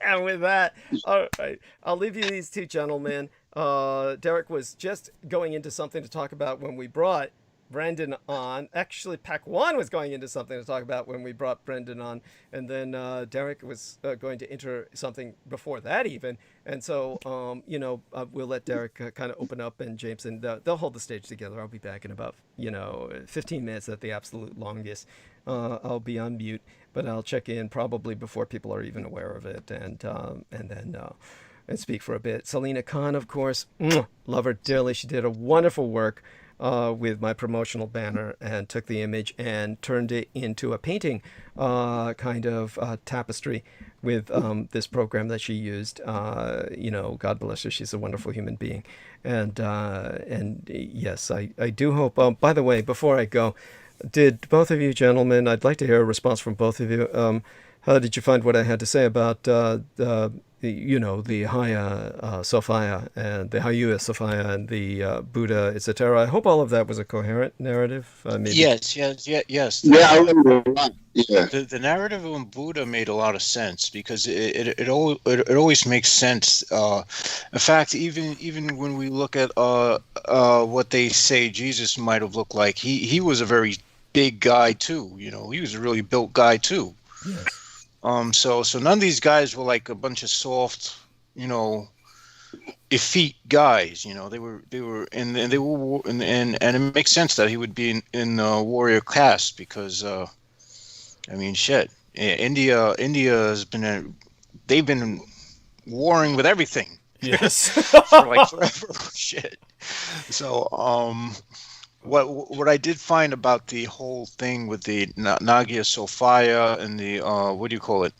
And with that, all right, I'll leave you these two gentlemen. Derek was just going into something to talk about when we brought Brendan on. Actually, Pack One was going into something to talk about when we brought Brendan on. And then Derek was going to enter something before that even. And so, we'll let Derek kind of open up, and Jameson, they'll hold the stage together. I'll be back in about, 15 minutes at the absolute longest. I'll be on mute, but I'll check in probably before people are even aware of it, and then speak for a bit. Selena Khan, of course, love her dearly. She did a wonderful work with my promotional banner, and took the image and turned it into a painting kind of tapestry with this program that she used. God bless her. She's a wonderful human being. And yes, I do hope, by the way, before I go, did both of you gentlemen, I'd like to hear a response from both of you. How did you find what I had to say about the Hagia Sophia and the Hagia Sophia and the Buddha, etc.? I hope all of that was a coherent narrative. Maybe. Yes. Yeah, I remember a lot. Yeah. The narrative on Buddha made a lot of sense, because it always makes sense. In fact, even when we look at what they say Jesus might have looked like, he was a very big guy too. He was a really built guy too. Yes. So none of these guys were like a bunch of soft, effete guys. They were, and it makes sense that he would be in warrior caste, because, shit. India has they've been warring with everything. Yes. For like forever. Shit. So, What I did find about the whole thing with the Hagia Sophia and the what do you call it?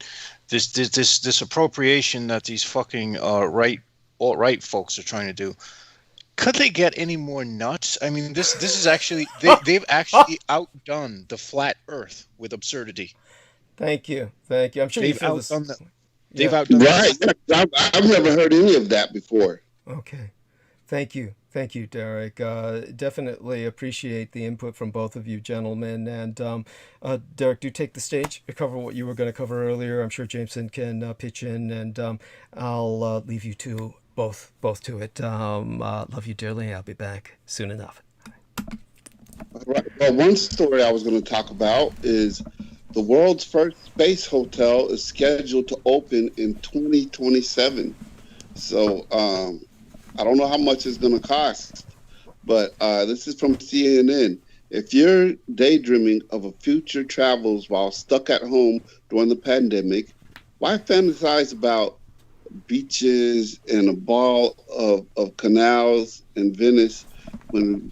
This appropriation that these fucking alt-right folks are trying to do. Could they get any more nuts? I mean, this is actually they've actually outdone the flat Earth with absurdity. Thank you. I'm sure you They've feel this. outdone the. Yeah. They've outdone. Right. I've never heard any of that before. Okay. Thank you, Derek. Definitely appreciate the input from both of you gentlemen. And Derek, do take the stage to cover what you were going to cover earlier. I'm sure Jameson can pitch in, and I'll leave you two both to it. Love you dearly. I'll be back soon enough. Right. Well, one story I was going to talk about is the world's first space hotel is scheduled to open in 2027. So, I don't know how much it's going to cost, but this is from CNN. If you're daydreaming of a future travels while stuck at home during the pandemic, why fantasize about beaches and a ball of canals in Venice when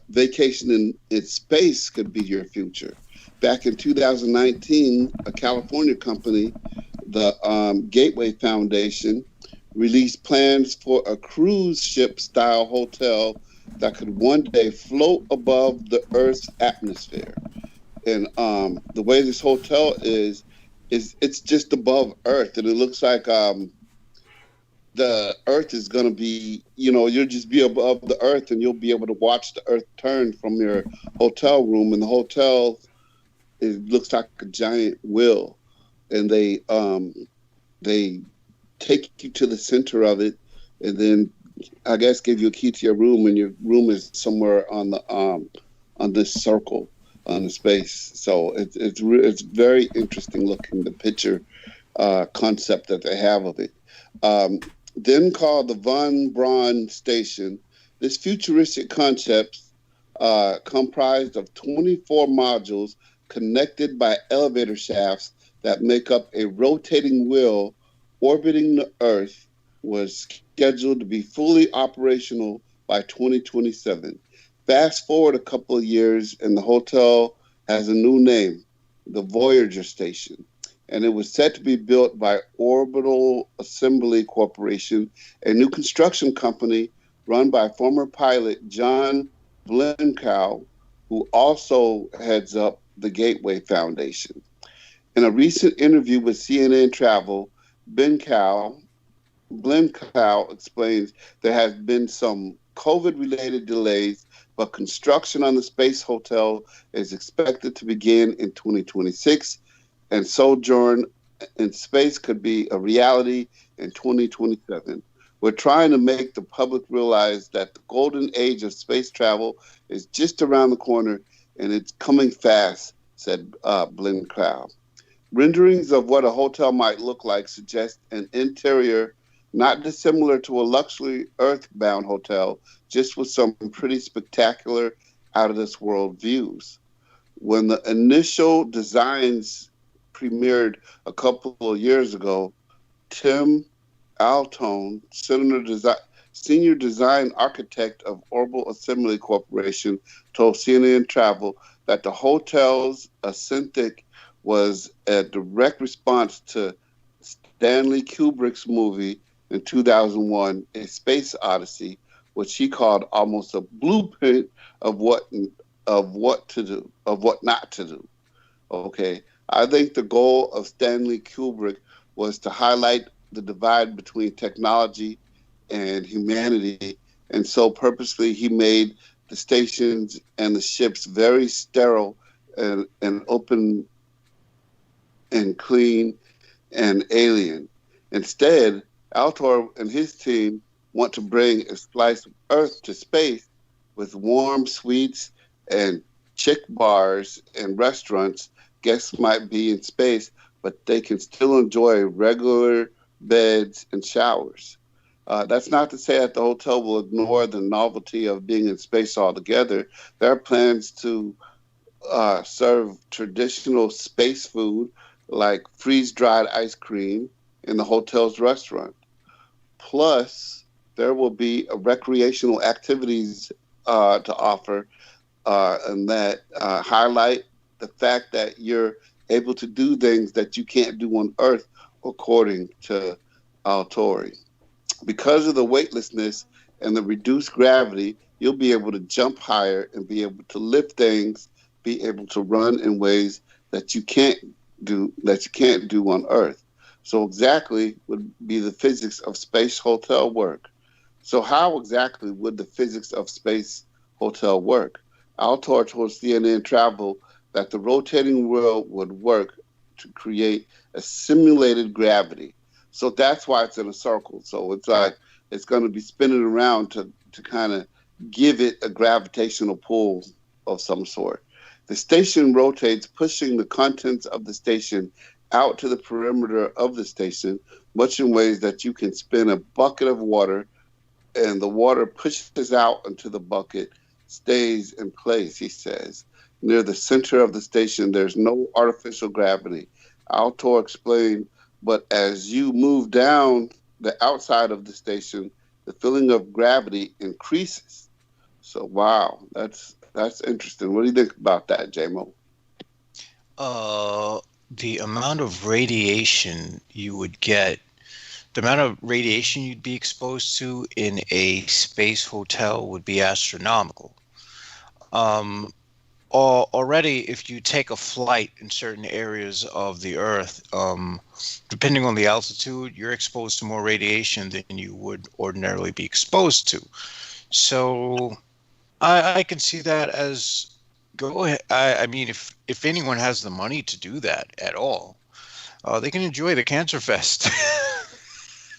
vacationing in space could be your future? Back in 2019, a California company, the Gateway Foundation, released plans for a cruise ship style hotel that could one day float above the Earth's atmosphere. And the way this hotel is it's just above Earth, and it looks like the Earth is going to be, you'll just be above the Earth, and you'll be able to watch the Earth turn from your hotel room. And the hotel, it looks like a giant wheel, and they take you to the center of it, and then I guess give you a key to your room, and your room is somewhere on the on this circle on the space. So it's very interesting looking, the picture concept that they have of it. Then called the Von Braun Station, this futuristic concept comprised of 24 modules connected by elevator shafts that make up a rotating wheel orbiting the Earth, was scheduled to be fully operational by 2027. Fast forward a couple of years, and the hotel has a new name, the Voyager Station. And it was set to be built by Orbital Assembly Corporation, a new construction company run by former pilot John Blenkow, who also heads up the Gateway Foundation. In a recent interview with CNN Travel, Blenkow explains there has been some COVID-related delays, but construction on the space hotel is expected to begin in 2026, and sojourn in space could be a reality in 2027. We're trying to make the public realize that the golden age of space travel is just around the corner, and it's coming fast, said Blenkow. Renderings of what a hotel might look like suggest an interior not dissimilar to a luxury earthbound hotel, just with some pretty spectacular out-of-this-world views. When the initial designs premiered a couple of years ago, Tim Altone, senior design architect of Orbital Assembly Corporation, told CNN Travel that the hotel's aesthetic was a direct response to Stanley Kubrick's movie in 2001, A Space Odyssey, which he called almost a blueprint of what to do, of what not to do. Okay, I think the goal of Stanley Kubrick was to highlight the divide between technology and humanity, and so purposely he made the stations and the ships very sterile and open and clean and alien. Instead, Altor and his team want to bring a slice of Earth to space with warm suites and chick bars and restaurants. Guests might be in space, but they can still enjoy regular beds and showers. That's not to say that the hotel will ignore the novelty of being in space altogether. There are plans to serve traditional space food like freeze-dried ice cream in the hotel's restaurant. Plus, there will be recreational activities to offer, and that highlight the fact that you're able to do things that you can't do on Earth, according to Altori. Because of the weightlessness and the reduced gravity, you'll be able to jump higher and be able to lift things, be able to run in ways that you can't do on Earth. So exactly would be the physics of space hotel work. So how exactly would the physics of space hotel work? Altor told CNN Travel that the rotating world would work to create a simulated gravity. So that's why it's in a circle. So it's like it's going to be spinning around to kind of give it a gravitational pull of some sort. The station rotates, pushing the contents of the station out to the perimeter of the station, much in ways that you can spin a bucket of water and the water pushes out into the bucket, stays in place, he says. Near the center of the station, there's no artificial gravity. Altor explained, but as you move down the outside of the station, the feeling of gravity increases. So, wow, that's interesting. What do you think about that, J-Mo? The amount of radiation you would get, the amount of radiation you'd be exposed to in a space hotel would be astronomical. Already, if you take a flight in certain areas of the Earth, depending on the altitude, you're exposed to more radiation than you would ordinarily be exposed to. So I can see that as go ahead. I mean, if anyone has the money to do that at all, they can enjoy the Cancer Fest.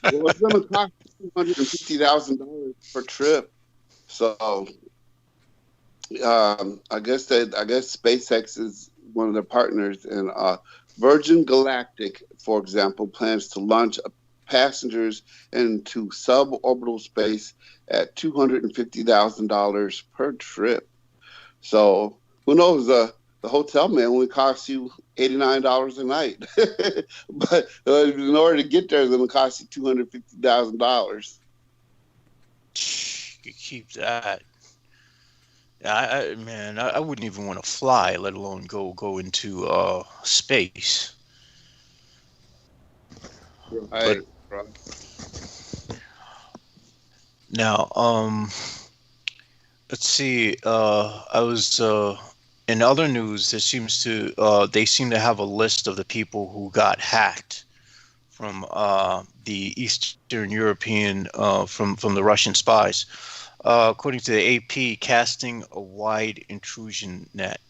Well, it's going to cost $250,000 per trip. So I guess SpaceX is one of their partners, and Virgin Galactic, for example, plans to launch passengers into suborbital space at $250,000 per trip. So who knows? The hotel may only cost you $89 a night, but in order to get there, it's going to cost you $250,000. You keep that. I wouldn't even want to fly, let alone go into space. Right. Now, let's see. I was in other news. They seem to have a list of the people who got hacked from the Eastern European, from the Russian spies. According to the AP, casting a wide intrusion net.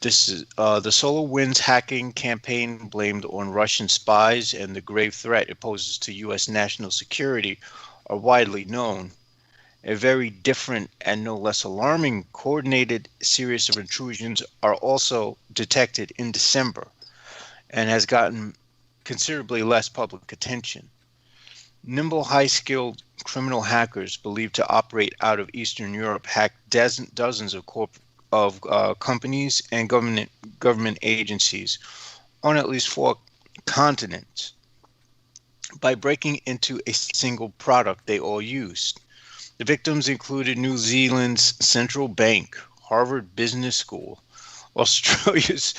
This is the SolarWinds hacking campaign blamed on Russian spies, and the grave threat it poses to U.S. national security are widely known. A very different and no less alarming coordinated series of intrusions are also detected in December and has gotten considerably less public attention. Nimble, high-skilled criminal hackers believed to operate out of Eastern Europe hacked dozens of companies and government agencies on at least 4 continents by breaking into a single product they all used. The victims included New Zealand's central bank, Harvard Business School, Australia's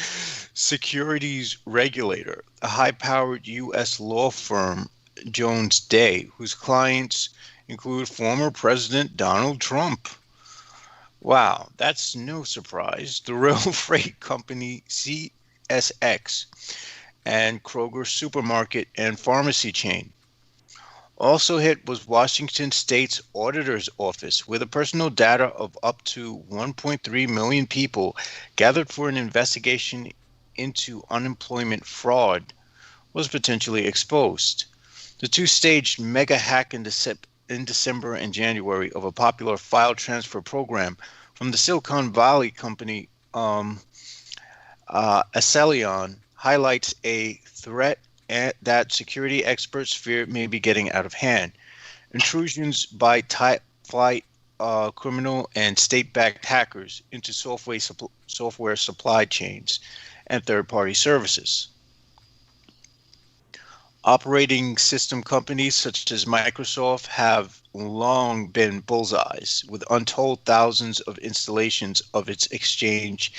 securities regulator, a high-powered U.S. law firm, Jones Day, whose clients include former President Donald Trump. Wow, that's no surprise. The rail freight company CSX and Kroger supermarket and pharmacy chain. Also hit was Washington State's Auditor's Office, where the personal data of up to 1.3 million people gathered for an investigation into unemployment fraud was potentially exposed. The two staged mega hack in December and January of a popular file transfer program from the Silicon Valley company Acelion highlights a threat that security experts fear may be getting out of hand. Intrusions by type-flight criminal and state-backed hackers into software supply chains and third-party services. Operating system companies such as Microsoft have long been bullseyes, with untold thousands of installations of its Exchange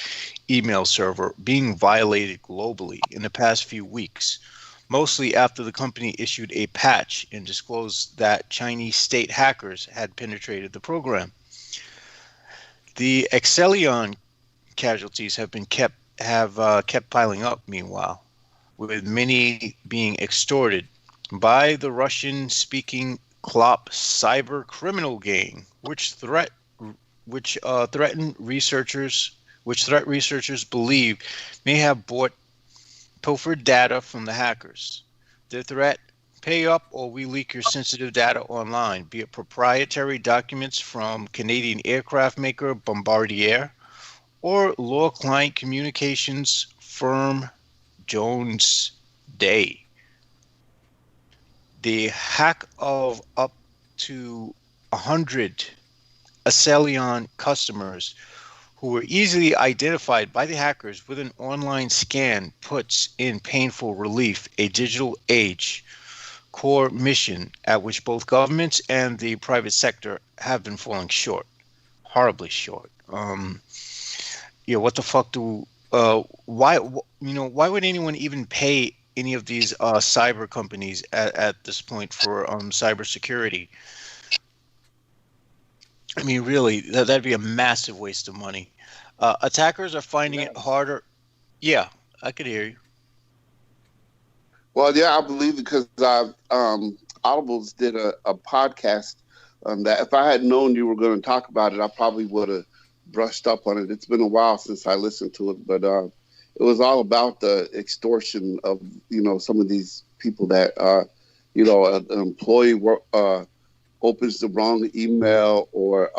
email server being violated globally in the past few weeks. mostly after the company issued a patch and disclosed that Chinese state hackers had penetrated the program. The Exelion casualties have kept piling up, meanwhile, with many being extorted by the Russian-speaking KHOLM cyber criminal gang, which threat researchers believe may have bought pilfered data from the hackers. Their threat: pay up or we leak your sensitive data online, be it proprietary documents from Canadian aircraft maker Bombardier or law client communications firm Jones Day. The hack of up to 100 Exelion customers who were easily identified by the hackers with an online scan puts in painful relief a digital age core mission at which both governments and the private sector have been falling short, horribly short. What the fuck why would anyone even pay any of these cyber companies at this point for cybersecurity? I mean, really, that'd be a massive waste of money. Attackers are finding it harder. Yeah, I could hear you. Well, yeah, I believe it because Audibles did a podcast that if I had known you were going to talk about it, I probably would have brushed up on it. It's been a while since I listened to it, but it was all about the extortion of, some of these people that, an employee opens the wrong email or,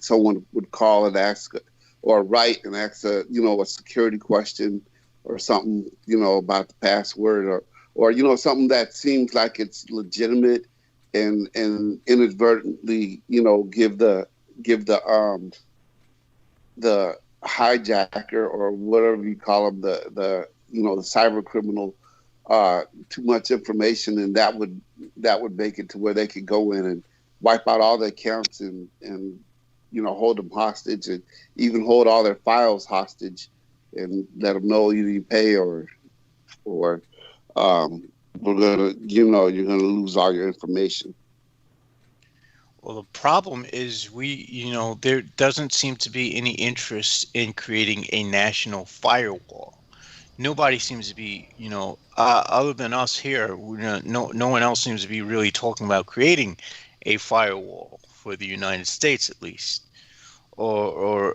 someone would call and ask or write and ask a security question or something, about the password or something that seems like it's legitimate and inadvertently, give the hijacker or whatever you call them, the cyber criminal, too much information, and that would make it to where they could go in and wipe out all their accounts and hold them hostage and even hold all their files hostage and let them know either you pay or we're gonna you're gonna lose all your information. Well, the problem is there doesn't seem to be any interest in creating a national firewall. Nobody seems to be, other than us here, no one else seems to be really talking about creating a firewall for the United States, at least. Or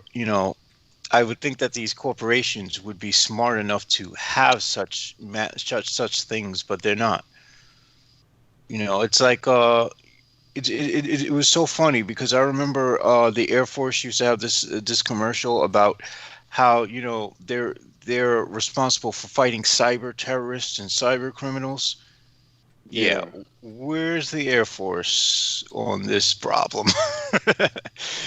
I would think that these corporations would be smart enough to have such things, but they're not. It's like it was so funny because I remember the Air Force used to have this commercial about how they're responsible for fighting cyber terrorists and cyber criminals. Yeah. Where's the Air Force on this problem?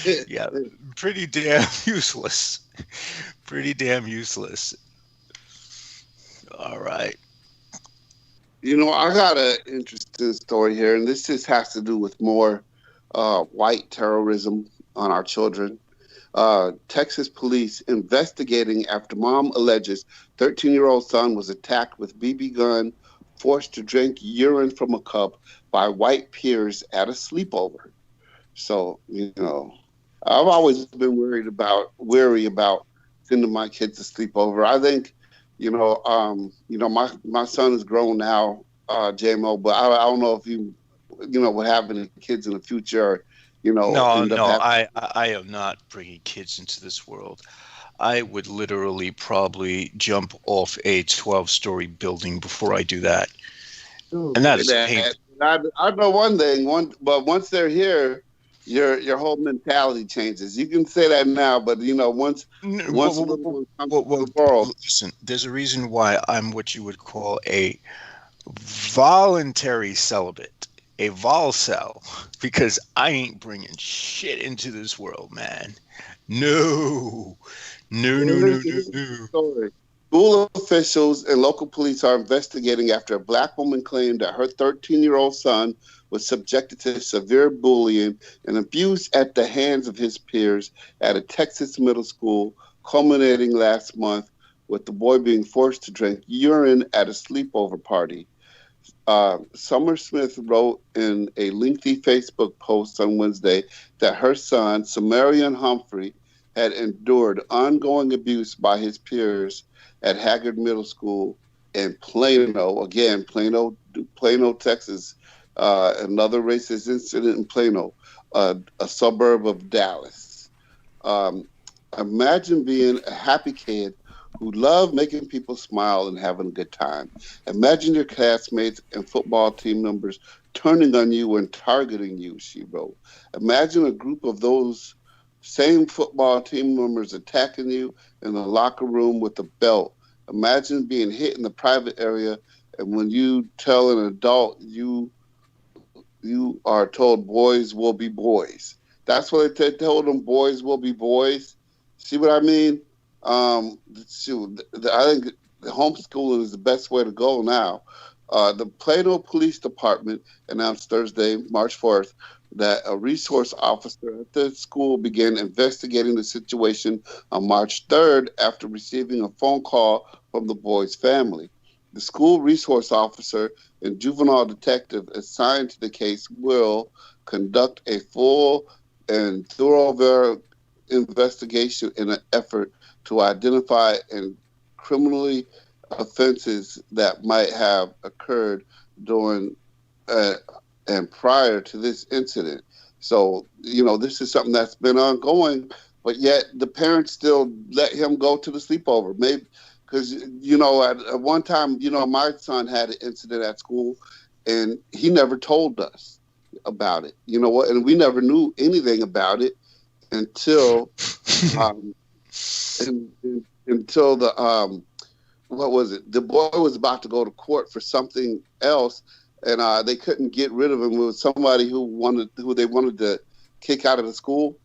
Yeah, pretty damn useless. Pretty damn useless. All right. I got an interesting story here, and this just has to do with more white terrorism on our children. Texas police investigating after mom alleges 13-year-old son was attacked with BB gun, forced to drink urine from a cup by white peers at a sleepover. So, I've always been wary about sending my kids to sleepover. I think, my son is grown now, JMO, but I don't know if you would have any kids in the future. No, I am not bringing kids into this world. I would literally probably jump off a 12-story building before I do that. And that is painful. I know one thing, but once they're here, your whole mentality changes. You can say that now, but once the world. Listen, there's a reason why I'm what you would call a voluntary celibate, a volcel, because I ain't bringing shit into this world, man. No. School officials and local police are investigating after a black woman claimed that her 13-year-old son was subjected to severe bullying and abuse at the hands of his peers at a Texas middle school, culminating last month with the boy being forced to drink urine at a sleepover party. Summer Smith wrote in a lengthy Facebook post on Wednesday that her son, Samarian Humphrey, had endured ongoing abuse by his peers at Haggard Middle School in Plano, Texas, another racist incident in Plano, a suburb of Dallas. Imagine being a happy kid who loved making people smile and having a good time. Imagine your classmates and football team members turning on you and targeting you, she wrote. Imagine a group of those same football team members attacking you in the locker room with a belt. Imagine being hit in the private area, and when you tell an adult you are told boys will be boys. That's what they told them, boys will be boys. See what I mean? I think homeschooling is the best way to go now. The Plano Police Department announced Thursday, March 4th, that a resource officer at the school began investigating the situation on March 3rd after receiving a phone call from the boy's family. The school resource officer and juvenile detective assigned to the case will conduct a full and thorough investigation in an effort to identify and criminally offenses that might have occurred during and prior to this incident. So, this is something that's been ongoing, but yet the parents still let him go to the sleepover. Maybe because, at one time, my son had an incident at school and he never told us about it. You know what? And we never knew anything about it until until the what was it? The boy was about to go to court for something else, and they couldn't get rid of him. It was somebody who they wanted to kick out of the school,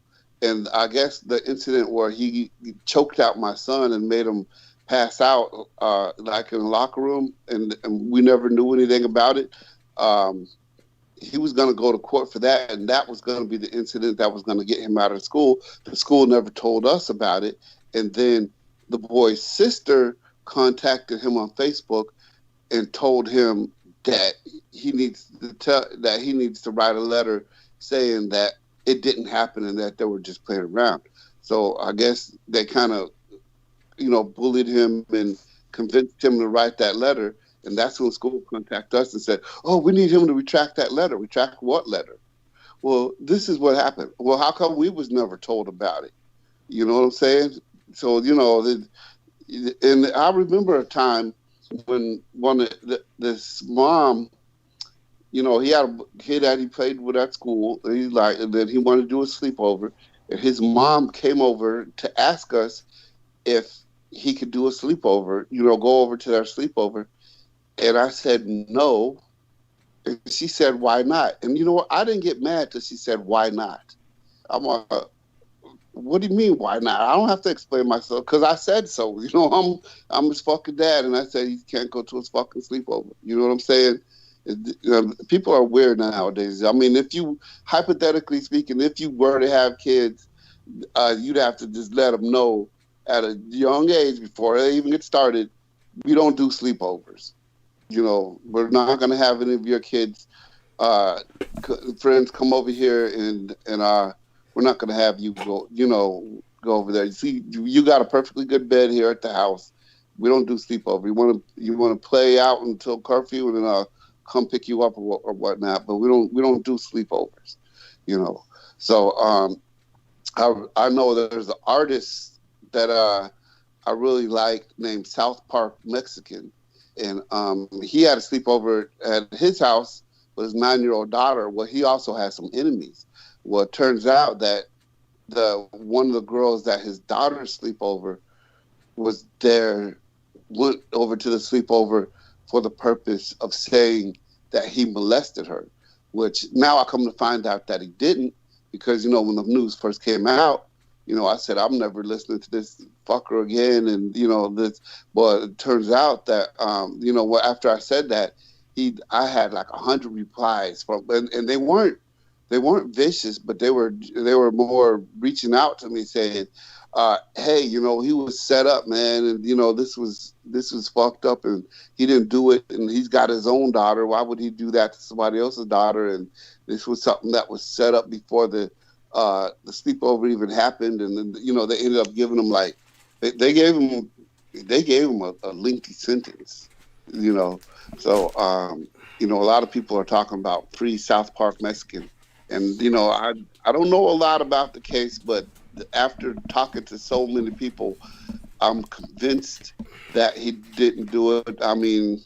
and I guess the incident where he choked out my son and made him pass out, like in the locker room, and we never knew anything about it. He was going to go to court for that, and that was going to be the incident that was going to get him out of school. The school never told us about it, and then the boy's sister contacted him on Facebook and told him that he needs to write a letter saying that it didn't happen and that they were just playing around. So I guess they kind of, bullied him and convinced him to write that letter. And that's when school contacted us and said, "Oh, we need him to retract that letter." Retract what letter? Well, this is what happened. Well, how come we was never told about it? You know what I'm saying? So, and I remember a time when this mom, he had a kid that he played with at school. And that he wanted to do a sleepover, and his mom came over to ask us if he could do a sleepover. Go over to their sleepover, and I said no. And she said, "Why not?" And you know what? I didn't get mad till she said, "Why not?" I'm like, what do you mean, why not? I don't have to explain myself because I said so. I'm his fucking dad, and I said he can't go to his fucking sleepover. You know what I'm saying? People are weird nowadays. I mean, hypothetically speaking, if you were to have kids, you'd have to just let them know at a young age before they even get started, we don't do sleepovers. We're not going to have any of your kids, friends come over here and we're not going to have you go over there. You see, you got a perfectly good bed here at the house. We don't do sleepover. You want to play out until curfew, and then I'll come pick you up or whatnot. But we don't do sleepovers. So I know there's an artist that I really like named South Park Mexican, and he had a sleepover at his house with his 9-year-old daughter. Well, he also has some enemies. Well, it turns out that one of the girls that his daughter sleepover went over to the sleepover for the purpose of saying that he molested her, which now I come to find out that he didn't, because, when the news first came out, I said, I'm never listening to this fucker again. And, but it turns out that, after I said that, I had like 100 replies and they weren't vicious, but they were more reaching out to me saying, hey, he was set up, man, and this was fucked up, and he didn't do it, and he's got his own daughter. Why would he do that to somebody else's daughter? And this was something that was set up before the sleepover even happened, and then they ended up giving him they gave him a lengthy sentence, So a lot of people are talking about free South Park Mexican, and I don't know a lot about the case, but after talking to so many people, I'm convinced that he didn't do it. I mean,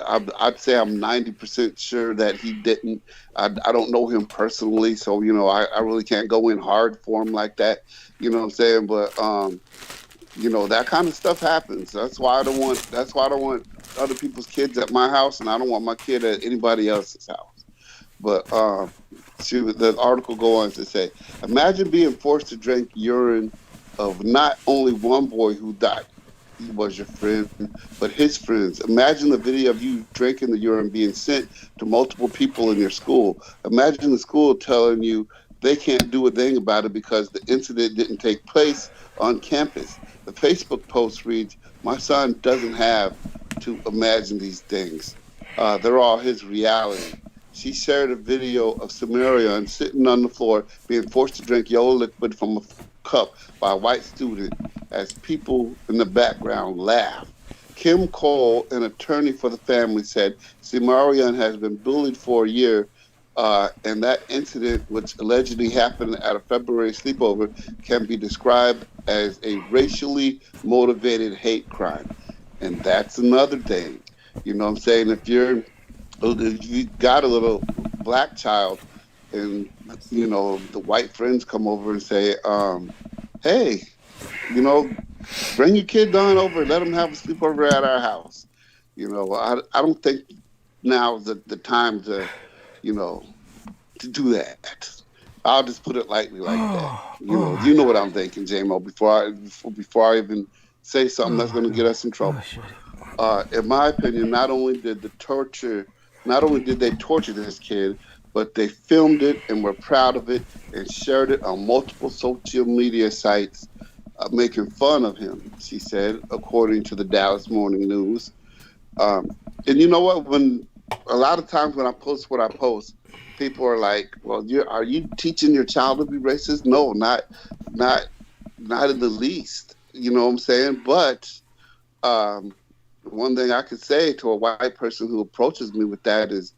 I'd say I'm 90% sure that he didn't. I don't know him personally, so I really can't go in hard for him like that. You know what I'm saying? But that kind of stuff happens. That's why I don't want other people's kids at my house, and I don't want my kid at anybody else's house. But the article go on to say, imagine being forced to drink urine of not only one boy who died, he was your friend, but his friends. Imagine the video of you drinking the urine being sent to multiple people in your school. Imagine the school telling you they can't do a thing about it because the incident didn't take place on campus. The Facebook post reads, my son doesn't have to imagine these things. They're all his reality. She shared a video of Sumerian sitting on the floor being forced to drink yellow liquid from a cup by a white student as people in the background laughed. Kim Cole, an attorney for the family, said Sumerian has been bullied for a year, and that incident, which allegedly happened at a February sleepover, can be described as a racially motivated hate crime. And that's another thing. You know what I'm saying? If you got a little black child and, the white friends come over and say, hey, bring your kid on over, let them have a sleepover at our house. I don't think now is the time to, to do that. I'll just put it lightly like that. You know what I'm thinking, J-Mo, before I even say something that's going to get us in trouble. In my opinion, not only did they torture this kid, but they filmed it and were proud of it and shared it on multiple social media sites, making fun of him, she said, according to the Dallas Morning News. And you know what? When a lot of times when I post what I post, people are like, well, are you teaching your child to be racist? No, not in the least. You know what I'm saying? But one thing I could say to a white person who approaches me with that is,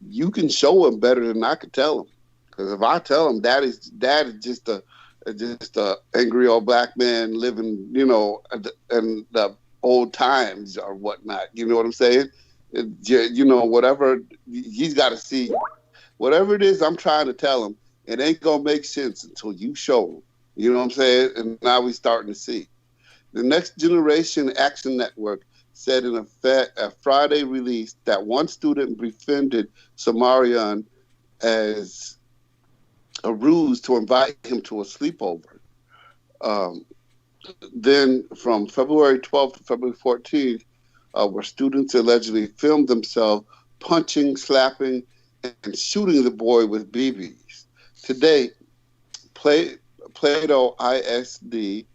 you can show him better than I could tell him. Because if I tell him dad is just a angry old black man living, in the old times or whatnot. You know what I'm saying? Whatever he's got to see, whatever it is I'm trying to tell him, it ain't gonna make sense until you show him. You know what I'm saying? And now we're starting to see. The Next Generation Action Network said in a Friday release that one student befriended Sumerian as a ruse to invite him to a sleepover. Then from February 12th to February 14th, where students allegedly filmed themselves punching, slapping, and shooting the boy with BBs. To date, Plato ISD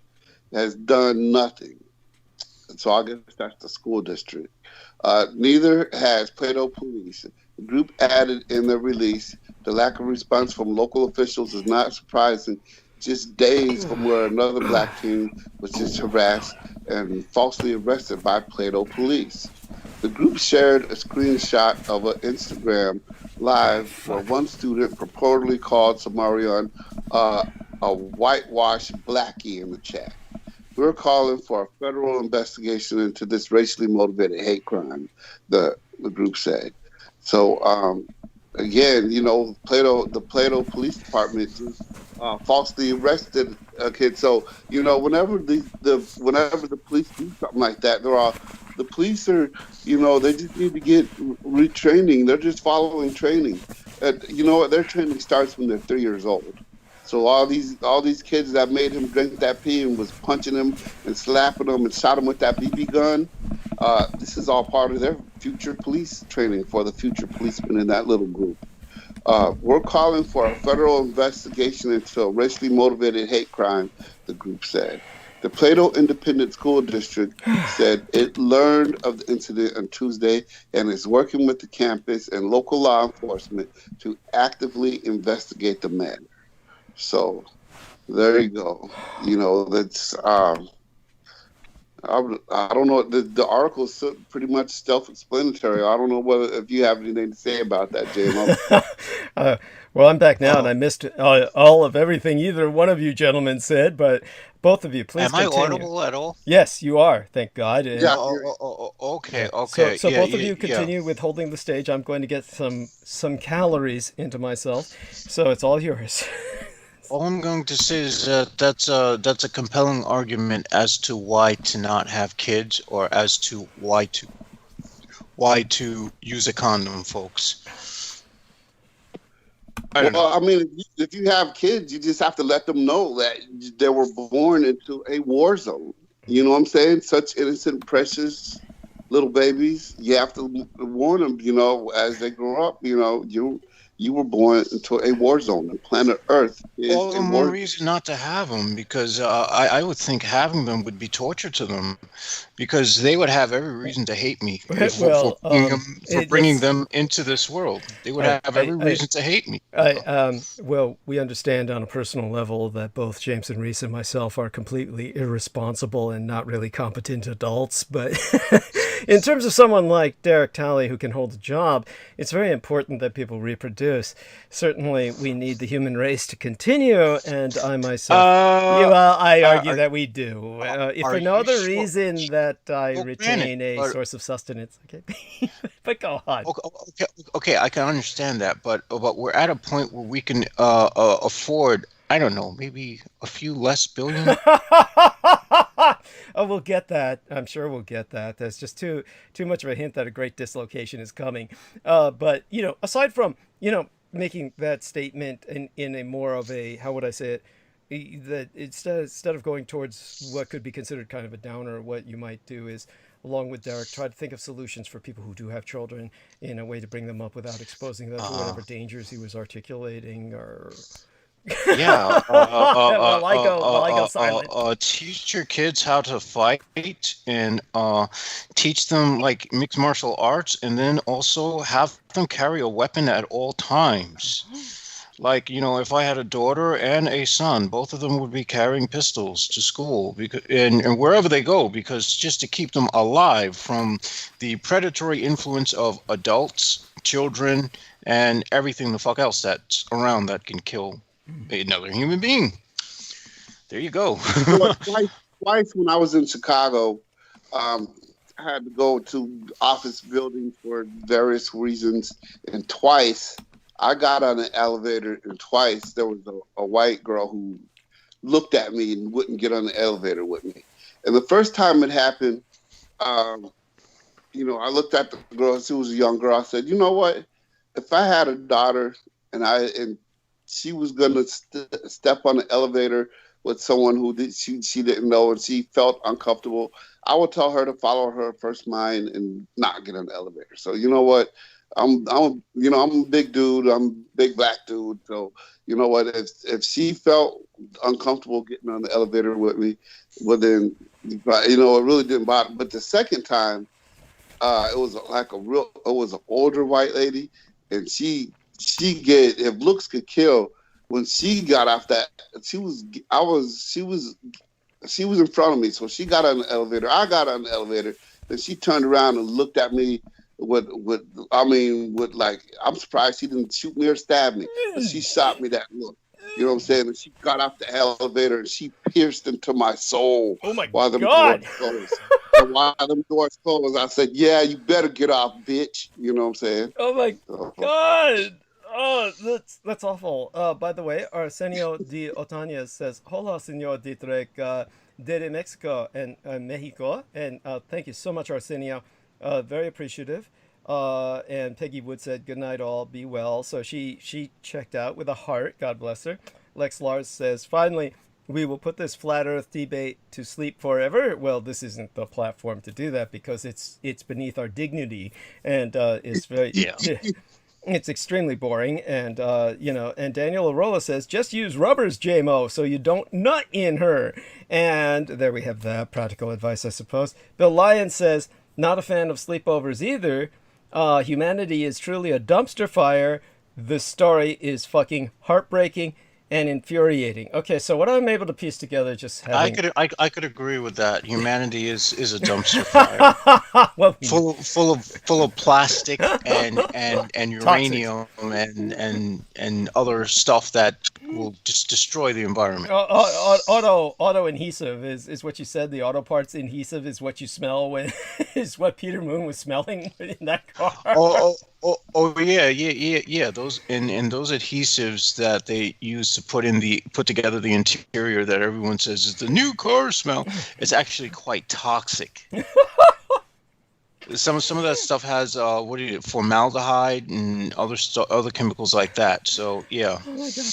has done nothing. So I guess that's the school district. Neither has Plato Police. The group added in their release, the lack of response from local officials is not surprising. Just days from where another black teen was just harassed and falsely arrested by Plato Police. The group shared a screenshot of an Instagram live where one student purportedly called Sumerian a whitewashed blackie in the chat. We're calling for a federal investigation into this racially motivated hate crime, the group said. So, again, the Plato Police Department just falsely arrested a kid. So, whenever the police do something like that, the police are, they just need to get retraining. They're just following training. Their training starts when they're 3 years old. So all these kids that made him drink that pee and was punching him and slapping him and shot him with that BB gun, this is all part of their future police training for the future policemen in that little group. We're calling for a federal investigation into a racially motivated hate crime, the group said. The Plato Independent School District said it learned of the incident on Tuesday and is working with the campus and local law enforcement to actively investigate the matter. So there you go. You know, that's I don't know. The article is pretty much self-explanatory. I don't know if you have anything to say about that, JMO. Well, I'm back now, and I missed all of everything either one of you gentlemen said, but both of you, please continue. Am I audible at all? Yes, you are, thank God. And, Yeah. Okay. So both of you continue with holding the stage. I'm going to get some calories into myself, so it's all yours. All I'm going to say is that that's a compelling argument as to why to not have kids, or as to why to use a condom, folks. Well, I mean, if you have kids, you just have to let them know that they were born into a war zone. You know what I'm saying? Such innocent, precious little babies. You have to warn them, you know, as they grow up, you know, you were born into a war zone. And planet Earth is all the more reason not to have them, because I would think having them would be torture to them, because they would have every reason to hate me for bringing them into this world. They would have every reason to hate me. Well, we understand on a personal level that both James and Reese and myself are completely irresponsible and not really competent adults, but in terms of someone like Derek Talley who can hold a job, it's very important that people reproduce. Certainly, we need the human race to continue, and I myself, I argue that we do. If for no other reason that I retain a source of sustenance. Okay, but go on. Okay, I can understand that, but we're at a point where we can afford, I don't know, maybe a few less billion. Oh, we'll get that. I'm sure we'll get that. That's just too much of a hint that a great dislocation is coming. But, you know, aside from, you know, making that statement in a more of a, how would I say it, that instead of going towards what could be considered kind of a downer, what you might do is, along with Derek, try to think of solutions for people who do have children in a way to bring them up without exposing them to whatever dangers he was articulating, or... Yeah. While I go silent. Teach your kids how to fight, and teach them like mixed martial arts, and then also have them carry a weapon at all times. Like, you know, if I had a daughter and a son, both of them would be carrying pistols to school, because and wherever they go, because just to keep them alive from the predatory influence of adults, children, and everything the fuck else that's around that can kill another human being. There you go. Twice when I was in Chicago, I had to go to office buildings for various reasons, and twice I got on an elevator, and twice there was a white girl who looked at me and wouldn't get on the elevator with me. And the first time it happened, you know, I looked at the girl. She was a young girl. I said, you know what? If I had a daughter and she was gonna step on the elevator with someone who she didn't know and she felt uncomfortable, I would tell her to follow her first mind and not get on the elevator. So you know what? I'm a big dude. I'm a big black dude. So you know what? If she felt uncomfortable getting on the elevator with me, well then, you know, it really didn't bother. But the second time, it was an older white lady, and she if looks could kill, when she got off that, she was in front of me, so she got on the elevator. I got on the elevator, then she turned around and looked at me with like, I'm surprised she didn't shoot me or stab me, but she shot me that look. You know what I'm saying? And she got off the elevator and she pierced into my soul. Oh my while them God! Doors closed. And while them doors closed, I said, "Yeah, you better get off, bitch." You know what I'm saying? Oh my God! Oh, that's awful. By the way, Arsenio de Otañez says, "Hola, señor Dietrich, de Mexico and Mexico," and thank you so much, Arsenio. Very appreciative. And Peggy Wood said, "Good night, all. Be well." So she checked out with a heart. God bless her. Lex Lars says, "Finally, we will put this flat Earth debate to sleep forever." Well, this isn't the platform to do that because it's beneath our dignity, and it's very It's extremely boring, and and Daniel Arola says, just use rubbers, JMO, so you don't nut in her. And there we have that practical advice, I suppose. Bill Lyon says, not a fan of sleepovers either. Humanity is truly a dumpster fire. The story is fucking heartbreaking and infuriating. Okay, so what I'm able to piece together, just having... I could agree with that. Humanity is a dumpster fire, well, full of plastic and uranium and other stuff that will just destroy the environment. Auto adhesive is what you said. The auto parts adhesive is what you smell when is what Peter Moon was smelling in that car. Yeah. Those and those adhesives that they use to put together the interior that everyone says is the new car smell. It's actually quite toxic. Some of that stuff has formaldehyde and other chemicals like that. So yeah. Oh my God.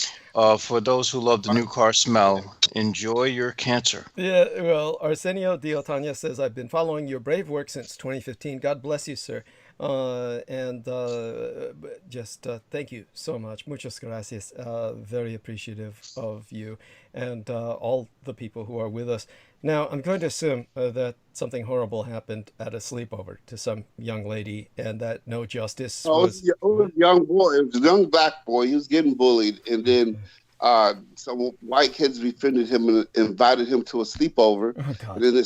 For those who love the new car smell, enjoy your cancer. Yeah, well, Arsenio de Otaña says, I've been following your brave work since 2015. God bless you, sir. Thank you so much. Muchas gracias. Very appreciative of you and all the people who are with us. Now, I'm going to assume that something horrible happened at a sleepover to some young lady and that no justice was... It was a young boy. It was a young black boy. He was getting bullied. And then some white kids befriended him and invited him to a sleepover. Oh, God. And then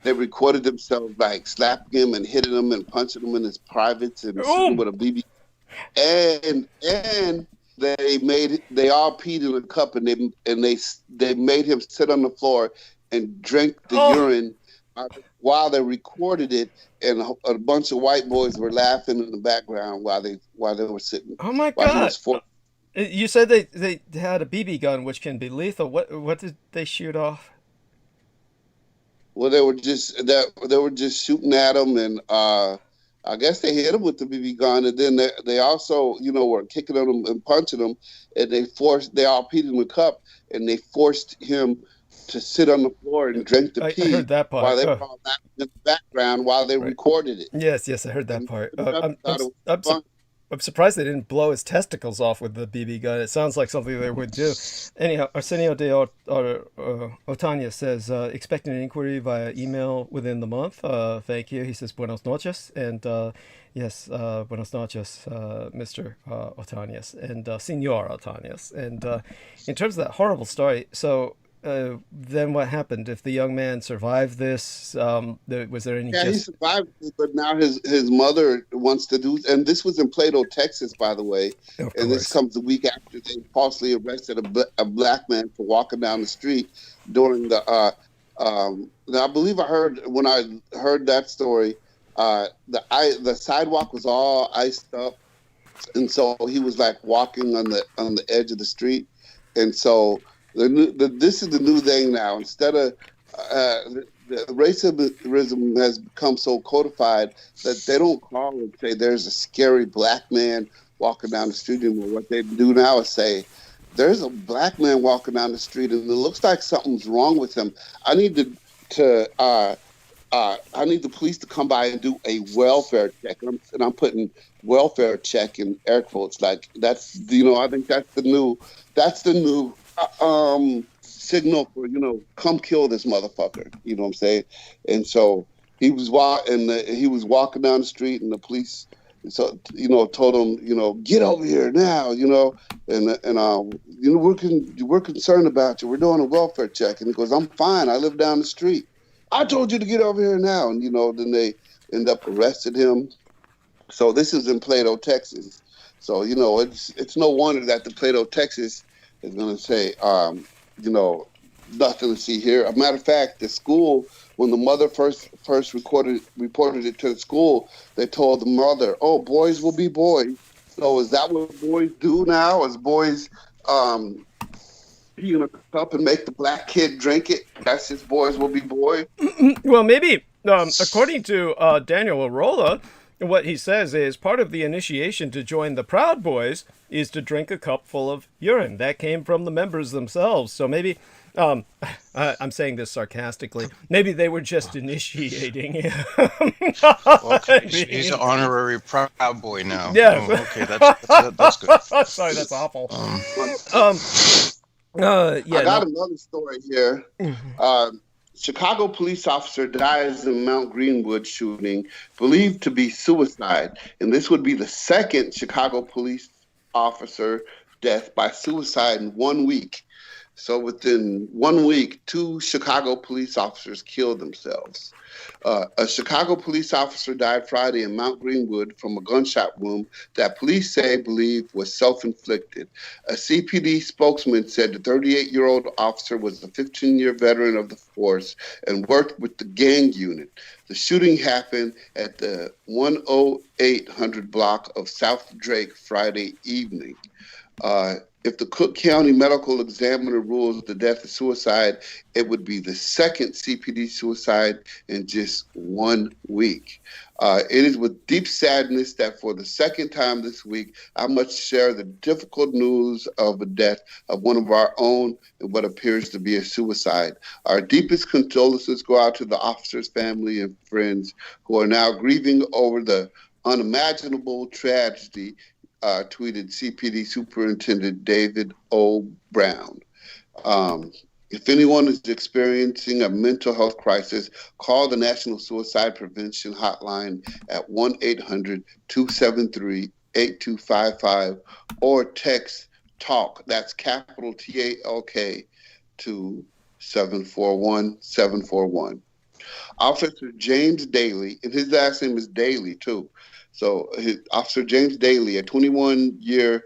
they recorded themselves like slapping him and hitting him and punching him in his privates and shooting him with a BB. And they all peed in a cup and they made him sit on the floor and drink the urine while they recorded it, and a bunch of white boys were laughing in the background while they were sitting. Oh my God! You said they had a BB gun, which can be lethal. What did they shoot off? Well, they were just shooting at him, and I guess they hit him with the BB gun, and then they also were kicking at him and punching him, and they all peed in the cup, and they forced him to sit on the floor and drink the pee. I heard that part. While they were all laughing in the background while they recorded it. Yes, I heard that part. I'm surprised they didn't blow his testicles off with the BB gun. It sounds like something they would do. Anyhow, Arsenio de Otaña says, expecting an inquiry via email within the month. Thank you. He says, buenos noches. And yes, buenos noches, Mr. Otañas and Senor Otañas. And in terms of that horrible story, so... then what happened? If the young man survived this, was there any... Yeah, he survived it, but now his mother wants to do... And this was in Plato, Texas, by the way. And this comes the week after they falsely arrested a black man for walking down the street during the... I believe when I heard that story, the sidewalk was all iced up. And so he was like walking on the edge of the street. And so... this is the new thing now. Instead of the racism has become so codified that they don't call and say there's a scary black man walking down the street anymore. What they do now is say there's a black man walking down the street and it looks like something's wrong with him. I need I need the police to come by and do a welfare check, and I'm putting welfare check in air quotes. Like that's I think that's the new signal for come kill this motherfucker. You know what I'm saying? And so he was walking down the street, and the police told him get over here now. We're concerned about you. We're doing a welfare check, and he goes, I'm fine. I live down the street. I told you to get over here now, and then they end up arresting him. So this is in Plato, Texas. So it's no wonder that the Plato, Texas is going to say, nothing to see here. A matter of fact, the school, when the mother first reported it to the school, they told the mother, "Oh, boys will be boys." So is that what boys do now? Is boys pee in a cup and make the black kid drink it? That's just boys will be boys. Well, maybe according to Daniel Arola, what he says is part of the initiation to join the Proud Boys is to drink a cup full of urine. That came from the members themselves. So maybe I'm saying this sarcastically. Maybe they were just initiating him. Okay, he's an honorary Proud Boy now. Yes. Oh, okay, that's good. Sorry, that's awful. Yeah. I got another story here. Chicago police officer dies in Mount Greenwood shooting, believed to be suicide. And this would be the second Chicago police officer death by suicide in 1 week. So within 1 week, 2 Chicago police officers killed themselves. A Chicago police officer died Friday in Mount Greenwood from a gunshot wound that police believe was self-inflicted. A CPD spokesman said the 38-year-old officer was a 15-year veteran of the force and worked with the gang unit. The shooting happened at the 10800 block of South Drake Friday evening. If the Cook County Medical Examiner rules the death of suicide, it would be the second CPD suicide in just 1 week. It is with deep sadness that for the second time this week, I must share the difficult news of the death of one of our own and what appears to be a suicide. Our deepest condolences go out to the officer's family and friends who are now grieving over the unimaginable tragedy, tweeted CPD Superintendent David O. Brown. If anyone is experiencing a mental health crisis, call the National Suicide Prevention Hotline at 1-800-273-8255 or text TALK, that's capital TALK, to 741-741. Officer James Daly, and his last name is Daly too. So Officer James Daly, a 21-year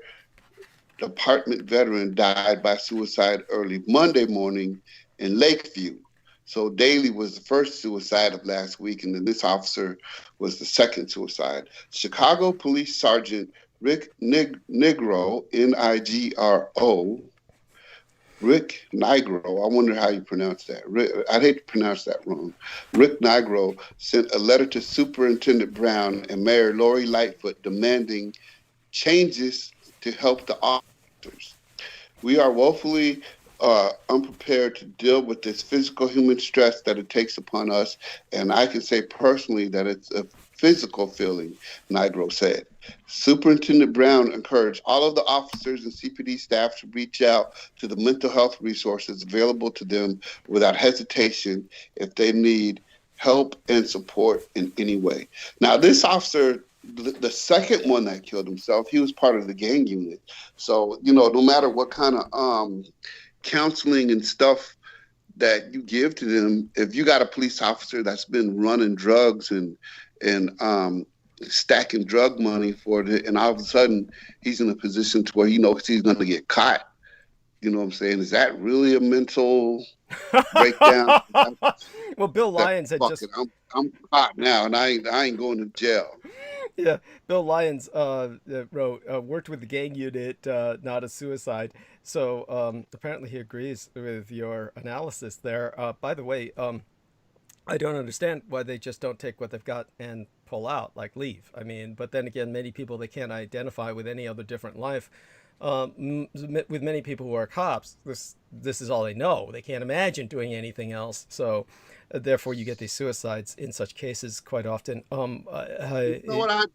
department veteran, died by suicide early Monday morning in Lakeview. So Daly was the first suicide of last week, and then this officer was the second suicide. Chicago Police Sergeant Rick Nigro, Nigro, Rick Nigro, I wonder how you pronounce that. I'd hate to pronounce that wrong. Rick Nigro sent a letter to Superintendent Brown and Mayor Lori Lightfoot demanding changes to help the officers. We are woefully unprepared to deal with this physical human stress that it takes upon us, and I can say personally that it's a physical feeling, Nigro said. Superintendent Brown encouraged all of the officers and CPD staff to reach out to the mental health resources available to them without hesitation if they need help and support in any way. Now, this officer, the second one that killed himself, he was part of the gang unit. So, no matter what kind of counseling and stuff that you give to them, if you got a police officer that's been running drugs and stacking drug money for it, and all of a sudden he's in a position to where he knows he's going to get caught. You know what I'm saying? Is that really a mental breakdown? Well, Bill Lyons had just... I'm caught now, and I ain't going to jail. Yeah, Bill Lyons wrote, worked with the gang unit, not a suicide. So apparently he agrees with your analysis there. By the way, I don't understand why they just don't take what they've got and pull out, like leave. I mean, but then again, many people, they can't identify with any other different life. With many people who are cops, this is all they know. They can't imagine doing anything else. So therefore you get these suicides in such cases quite often. You know what,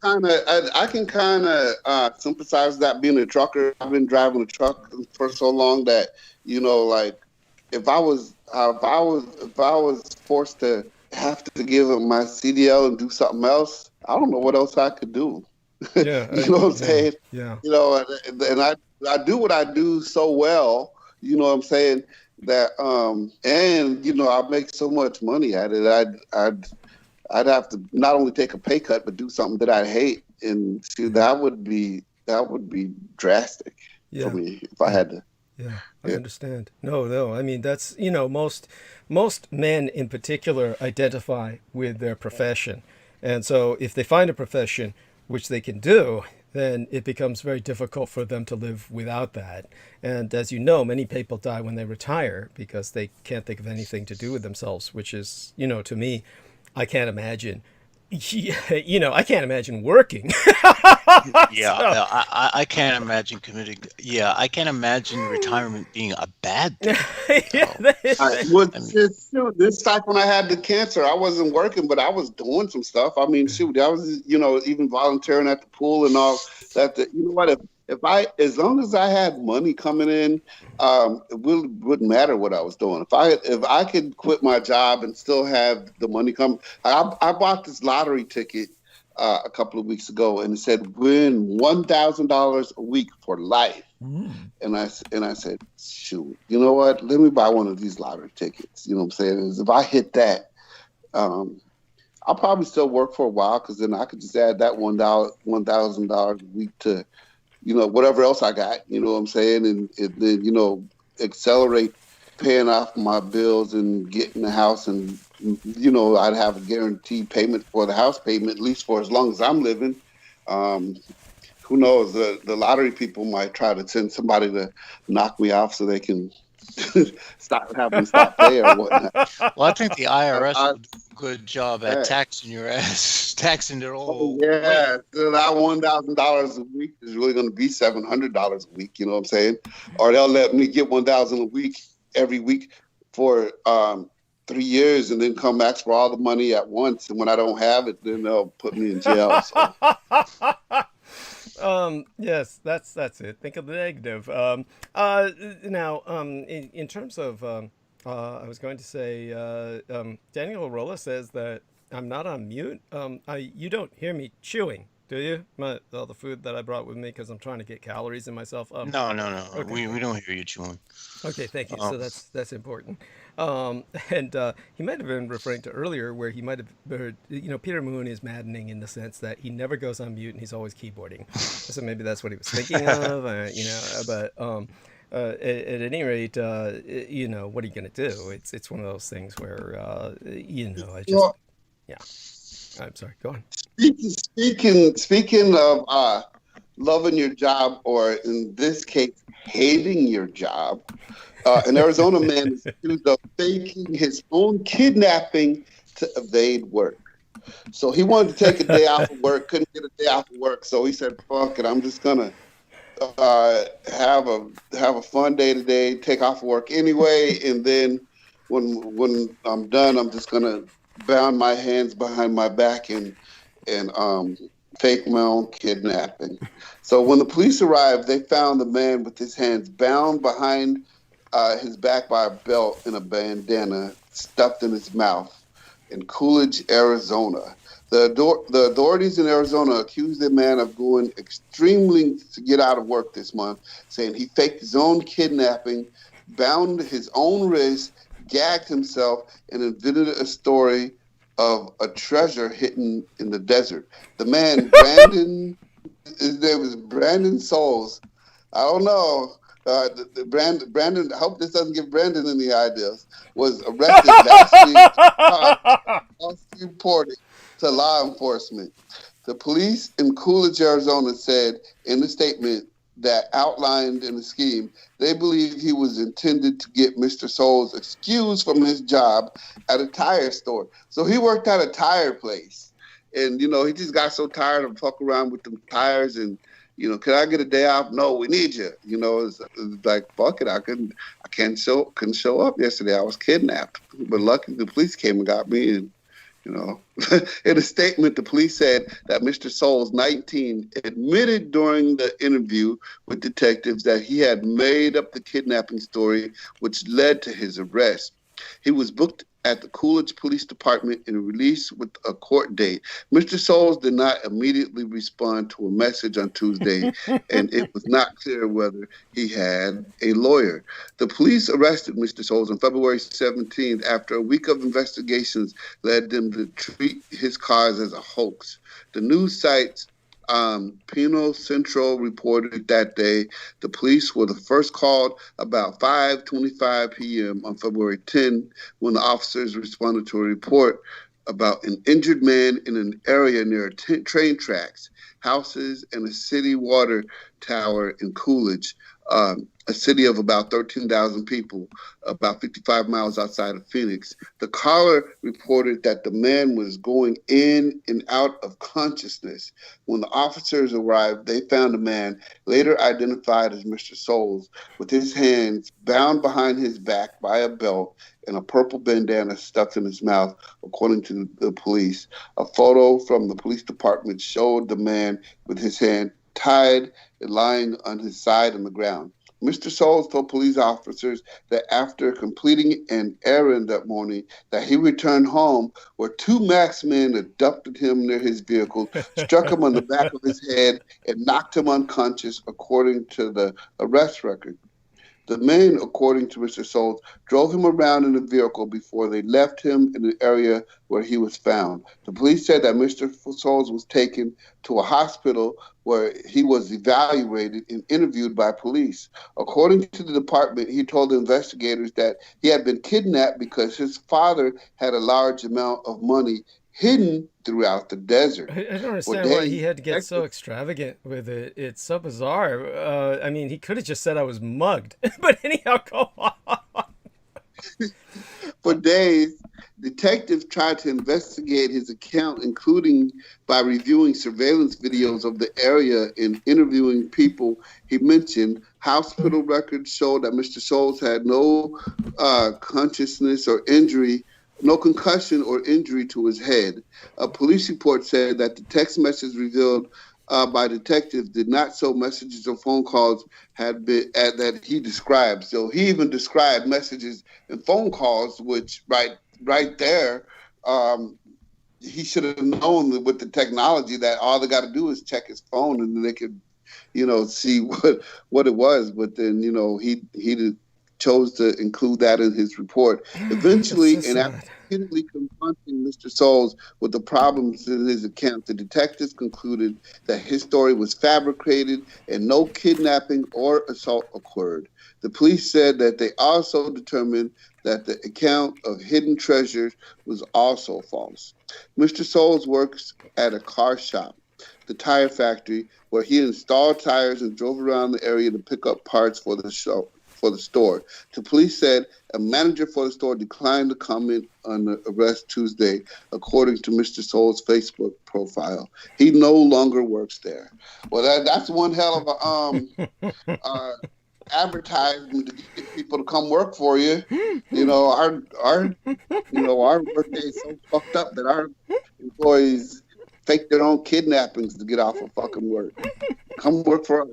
I can kind of sympathize that, being a trucker. I've been driving a truck for so long that, like, if I was forced to have to give up my CDL and do something else, I don't know what else I could do. Yeah, you know what I'm saying? Yeah. And I do what I do so well. You know what I'm saying? That and I make so much money at it. I'd have to not only take a pay cut but do something that I hate, and see, that would be drastic for me if I had to. Yeah, I understand. No. I mean, that's, most men in particular identify with their profession. And so if they find a profession which they can do, then it becomes very difficult for them to live without that. And as you know, many people die when they retire because they can't think of anything to do with themselves, which is, to me, I can't imagine Yeah, I can't imagine working. Yeah, I can't imagine committing. Yeah, I can't imagine retirement being a bad thing. This type when I had the cancer, I wasn't working, but I was doing some stuff. I mean, shoot, I was, even volunteering at the pool and all that. You know what? As long as I had money coming in, it wouldn't matter what I was doing. If I could quit my job and still have the money come, I bought this lottery ticket a couple of weeks ago, and it said win $1,000 a week for life. And I said, shoot, you know what? Let me buy one of these lottery tickets. You know what I'm saying? If I hit that, I'll probably still work for a while, because then I could just add that $1,000 a week to, whatever else I got. You know what I'm saying? And then, accelerate paying off my bills and getting the house, and I'd have a guaranteed payment for the house payment, at least for as long as I'm living. Who knows? The lottery people might try to send somebody to knock me off so they can stop pay or whatnot. Well, I think the IRS will do a good job at taxing your ass, taxing their whole. Yeah, that $1,000 a week is really going to be $700 a week. You know what I'm saying? Or they'll let me get $1,000 a week every week for 3 years, and then come back for all the money at once. And when I don't have it, then they'll put me in jail. So. Yes, that's it. Think of the negative. Now, in terms of, I was going to say, Daniel Arola says that I'm not on mute. You don't hear me chewing, do you? All the food that I brought with me, because I'm trying to get calories in myself. No. Okay. We don't hear you chewing. Okay, thank you. So that's important. And he might have been referring to earlier where he might have heard, Peter Moon is maddening in the sense that he never goes on mute and he's always keyboarding. So maybe that's what he was thinking of, but at any rate, what are you going to do? It's one of those things where, I just, yeah. I'm sorry, go on. Speaking of loving your job, or in this case, hating your job, an Arizona man is accused of faking his own kidnapping to evade work. So he wanted to take a day off of work, couldn't get a day off of work, so he said, fuck it, I'm just gonna have a fun day today, take off of work anyway, and then when I'm done, I'm just gonna bound my hands behind my back and fake my own kidnapping. So when the police arrived, they found the man with his hands bound behind his back by a belt and a bandana stuffed in his mouth in Coolidge, Arizona. The authorities in Arizona accused the man of going extremely to get out of work this month, saying he faked his own kidnapping, bound his own wrist, gagged himself, and invented a story of a treasure hidden in the desert. The man, his name was Brandon Souls. I don't know. Brandon, I hope this doesn't give Brandon any ideas, was arrested last week, reported to law enforcement. The police in Coolidge, Arizona said in the statement that outlined in the scheme, they believe he was intended to get Mr. Souls excused from his job at a tire store. So he worked at a tire place. And, he just got so tired of fucking around with the tires and, can I get a day off? No, we need you. It's like, fuck it. I couldn't show up yesterday. I was kidnapped. But luckily the police came and got me. And, in a statement, the police said that Mr. Souls, 19, admitted during the interview with detectives that he had made up the kidnapping story, which led to his arrest. He was booked at the Coolidge Police Department and released with a court date. Mr. Souls did not immediately respond to a message on Tuesday, and it was not clear whether he had a lawyer. The police arrested Mr. Souls on February 17th after a week of investigations led them to treat his cause as a hoax. The news sites Pino Central reported that day the police were the first called about 5:25 p.m. on February 10 when the officers responded to a report about an injured man in an area near train tracks, houses, and a city water tower in Coolidge. a city of about 13,000 people, about 55 miles outside of Phoenix. The caller reported that the man was going in and out of consciousness. When the officers arrived, they found a man, later identified as Mr. Souls, with his hands bound behind his back by a belt and a purple bandana stuffed in his mouth, according to the police. A photo from the police department showed the man with his hand tied and lying on his side on the ground. Mr. Souls told police officers that after completing an errand that morning, that he returned home where two masked men abducted him near his vehicle, struck him on the back of his head, and knocked him unconscious, according to the arrest record. The men, according to Mr. Souls, drove him around in a vehicle before they left him in the area where he was found. The police said that Mr. Souls was taken to a hospital where he was evaluated and interviewed by police. According to the department, he told the investigators that he had been kidnapped because his father had a large amount of money hidden throughout the desert. I don't understand why he had to get so extravagant with it. It's so bizarre. I mean, he could have just said I was mugged. But anyhow, go on. For days, detectives tried to investigate his account, including by reviewing surveillance videos of the area and interviewing people he mentioned. Hospital records showed that Mr. Souls had no consciousness or injury, no concussion or injury to his head. A police report said that the text message revealed by detectives did not show messages or phone calls had been that he described. So he even described messages and phone calls, which right there, he should have known that with the technology that all they got to do is check his phone and then they could, see what it was. But then, he chose to include that in his report. Eventually, and after repeatedly confronting Mr. Souls with the problems in his account, the detectives concluded that his story was fabricated and no kidnapping or assault occurred. The police said that they also determined that the account of hidden treasures was also false. Mr. Souls works at a car shop, the tire factory, where he installed tires and drove around the area to pick up parts for the store. The police said a manager for the store declined to comment on the arrest Tuesday, according to Mr. Souls' Facebook profile. He no longer works there. Well, that's one hell of a advertisement to get people to come work for you. Our workday is so fucked up that our employees fake their own kidnappings to get off of fucking work. Come work for us.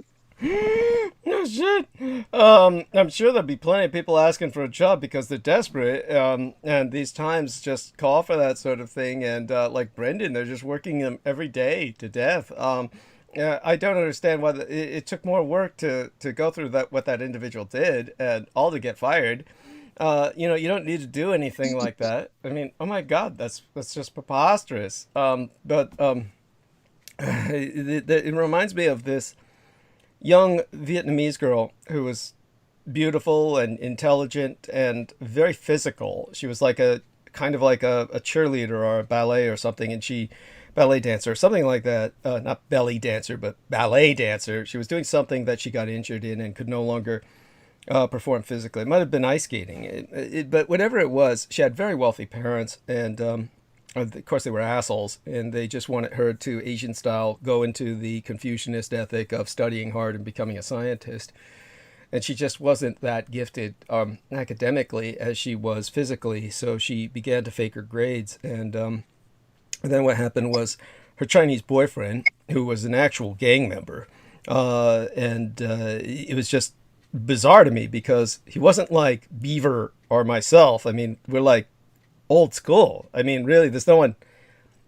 No shit. I'm sure there'll be plenty of people asking for a job because they're desperate. And these times just call for that sort of thing. And like Brendan, they're just working them every day to death. I don't understand why it took more work to go through what that individual did and all to get fired. You don't need to do anything like that. I mean, oh my God, that's just preposterous. It reminds me of this young Vietnamese girl who was beautiful and intelligent and very physical. She was like a cheerleader or a ballet or something, and ballet dancer, something like that. Not belly dancer, but ballet dancer. She was doing something that she got injured in and could no longer perform physically. It might have been ice skating, but whatever it was, she had very wealthy parents, and of course they were assholes, and they just wanted her to Asian style go into the Confucianist ethic of studying hard and becoming a scientist. And she just wasn't that gifted academically as she was physically, so she began to fake her grades. And then what happened was her Chinese boyfriend, who was an actual gang member, it was just bizarre to me because he wasn't like Beaver or myself. I mean, we're like old school. I mean, really, there's no one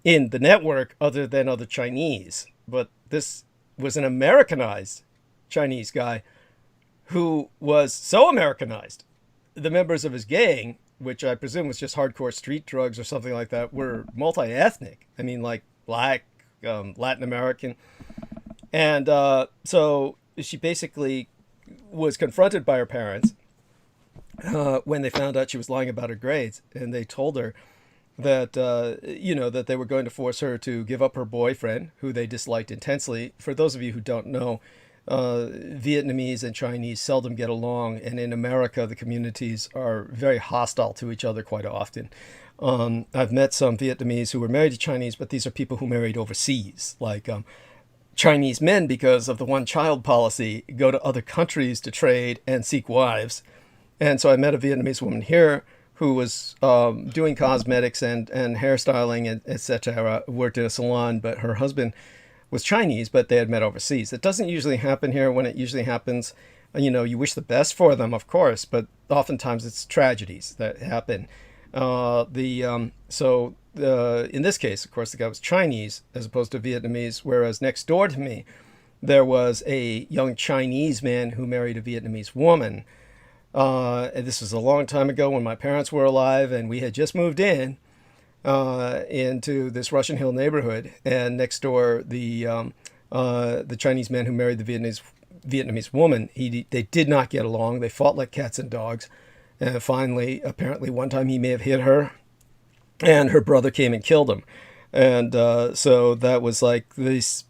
in the network other than other Chinese. But this was an Americanized Chinese guy who was so Americanized. The members of his gang, which I presume was just hardcore street drugs or something like that, were multi-ethnic. I mean, like black, Latin American. And so she basically was confronted by her parents when they found out she was lying about her grades, and they told her that that they were going to force her to give up her boyfriend, who they disliked intensely. For those of you who don't know, Vietnamese and Chinese seldom get along, and in America, the communities are very hostile to each other quite often. I've met some Vietnamese who were married to Chinese, but these are people who married overseas, like Chinese men, because of the one-child policy, go to other countries to trade and seek wives. And so I met a Vietnamese woman here who was doing cosmetics and hairstyling, etc., worked in a salon, but her husband was Chinese, but they had met overseas. It doesn't usually happen here. When it usually happens, you wish the best for them, of course, but oftentimes it's tragedies that happen. In this case, of course, the guy was Chinese as opposed to Vietnamese, whereas next door to me, there was a young Chinese man who married a Vietnamese woman. And this was a long time ago when my parents were alive, and we had just moved into this Russian Hill neighborhood. And next door, the Chinese man who married the Vietnamese woman, they did not get along. They fought like cats and dogs. And finally, apparently one time he may have hit her, and her brother came and killed him. And so that was like this.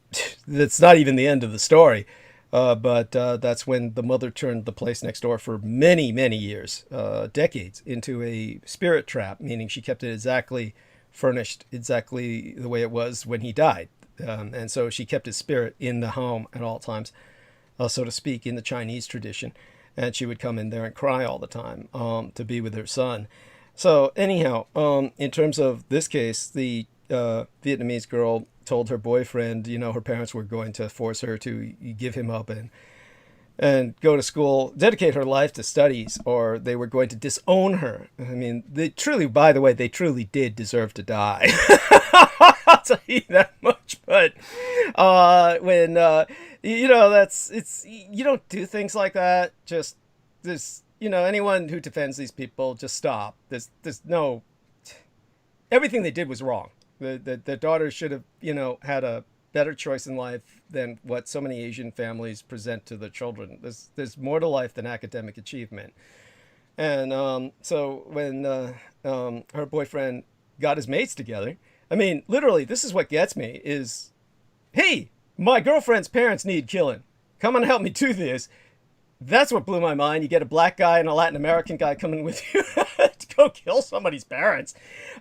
That's not even the end of the story. But that's when the mother turned the place next door for many, many years, decades, into a spirit trap, meaning she kept it exactly furnished, exactly the way it was when he died. And so she kept his spirit in the home at all times, so to speak, in the Chinese tradition. And she would come in there and cry all the time to be with her son. So anyhow, in terms of this case, the Vietnamese girl told her boyfriend, her parents were going to force her to give him up and go to school, dedicate her life to studies, or they were going to disown her. I mean, by the way, they truly did deserve to die. I'll tell you that much. But you don't do things like that. Just anyone who defends these people, just stop. There's no, everything they did was wrong. The daughter should have, had a better choice in life than what so many Asian families present to their children. There's more to life than academic achievement. And so when her boyfriend got his mates together, I mean, literally, this is what gets me is, hey, my girlfriend's parents need killing. Come and help me do this. That's what blew my mind. You get a black guy and a Latin American guy coming with you to go kill somebody's parents.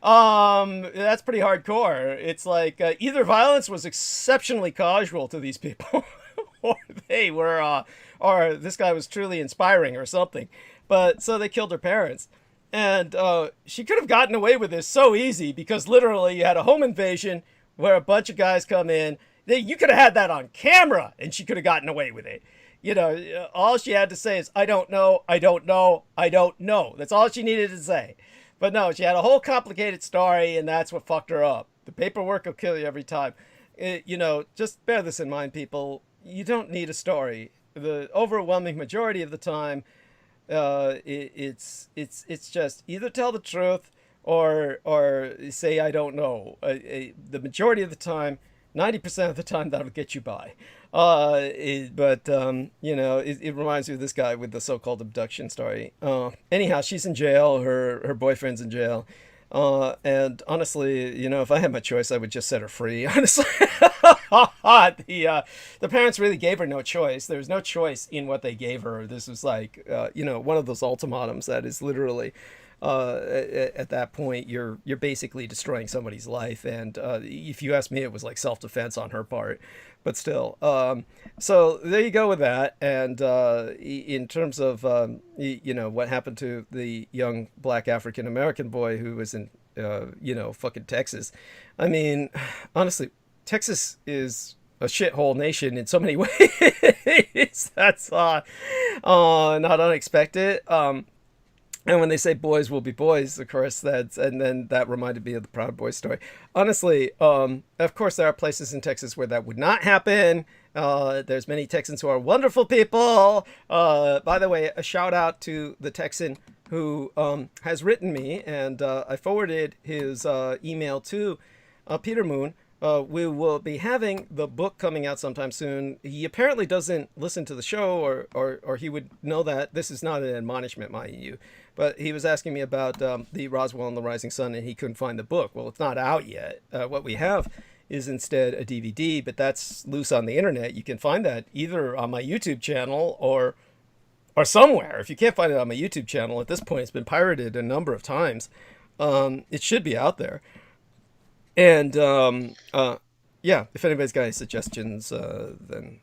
That's pretty hardcore. It's like either violence was exceptionally casual to these people, or they were, or this guy was truly inspiring or something. But so they killed her parents. And she could have gotten away with this so easy because literally you had a home invasion where a bunch of guys come in. You could have had that on camera and she could have gotten away with it. All she had to say is, I don't know, I don't know, I don't know. That's all she needed to say. But no, she had a whole complicated story, and that's what fucked her up. The paperwork will kill you every time. Just bear this in mind, people. You don't need a story. The overwhelming majority of the time, it's just either tell the truth or say, I don't know. The majority of the time, 90% of the time, that'll get you by. It reminds me of this guy with the so-called abduction story. Anyhow, she's in jail. Her boyfriend's in jail. And honestly, if I had my choice, I would just set her free. Honestly, the parents really gave her no choice. There was no choice in what they gave her. This was like, one of those ultimatums that is literally, at that point, you're basically destroying somebody's life. And if you ask me, it was like self-defense on her part. But still, so there you go with that. And in terms of, what happened to the young black African-American boy who was in, fucking Texas. I mean, honestly, Texas is a shithole nation in so many ways. That's not unexpected. And when they say boys will be boys, of course, and then that reminded me of the Proud Boys story. Honestly, of course, there are places in Texas where that would not happen. There's many Texans who are wonderful people. By the way, a shout out to the Texan who has written me, and I forwarded his email to Peter Moon. We will be having the book coming out sometime soon. He apparently doesn't listen to the show, or he would know that. This is not an admonishment, mind you. But he was asking me about the Roswell and the Rising Sun, and he couldn't find the book. Well, it's not out yet. What we have is instead a DVD, but that's loose on the internet. You can find that either on my YouTube channel or somewhere. If you can't find it on my YouTube channel, at this point it's been pirated a number of times. It should be out there. And yeah, if anybody's got any suggestions, then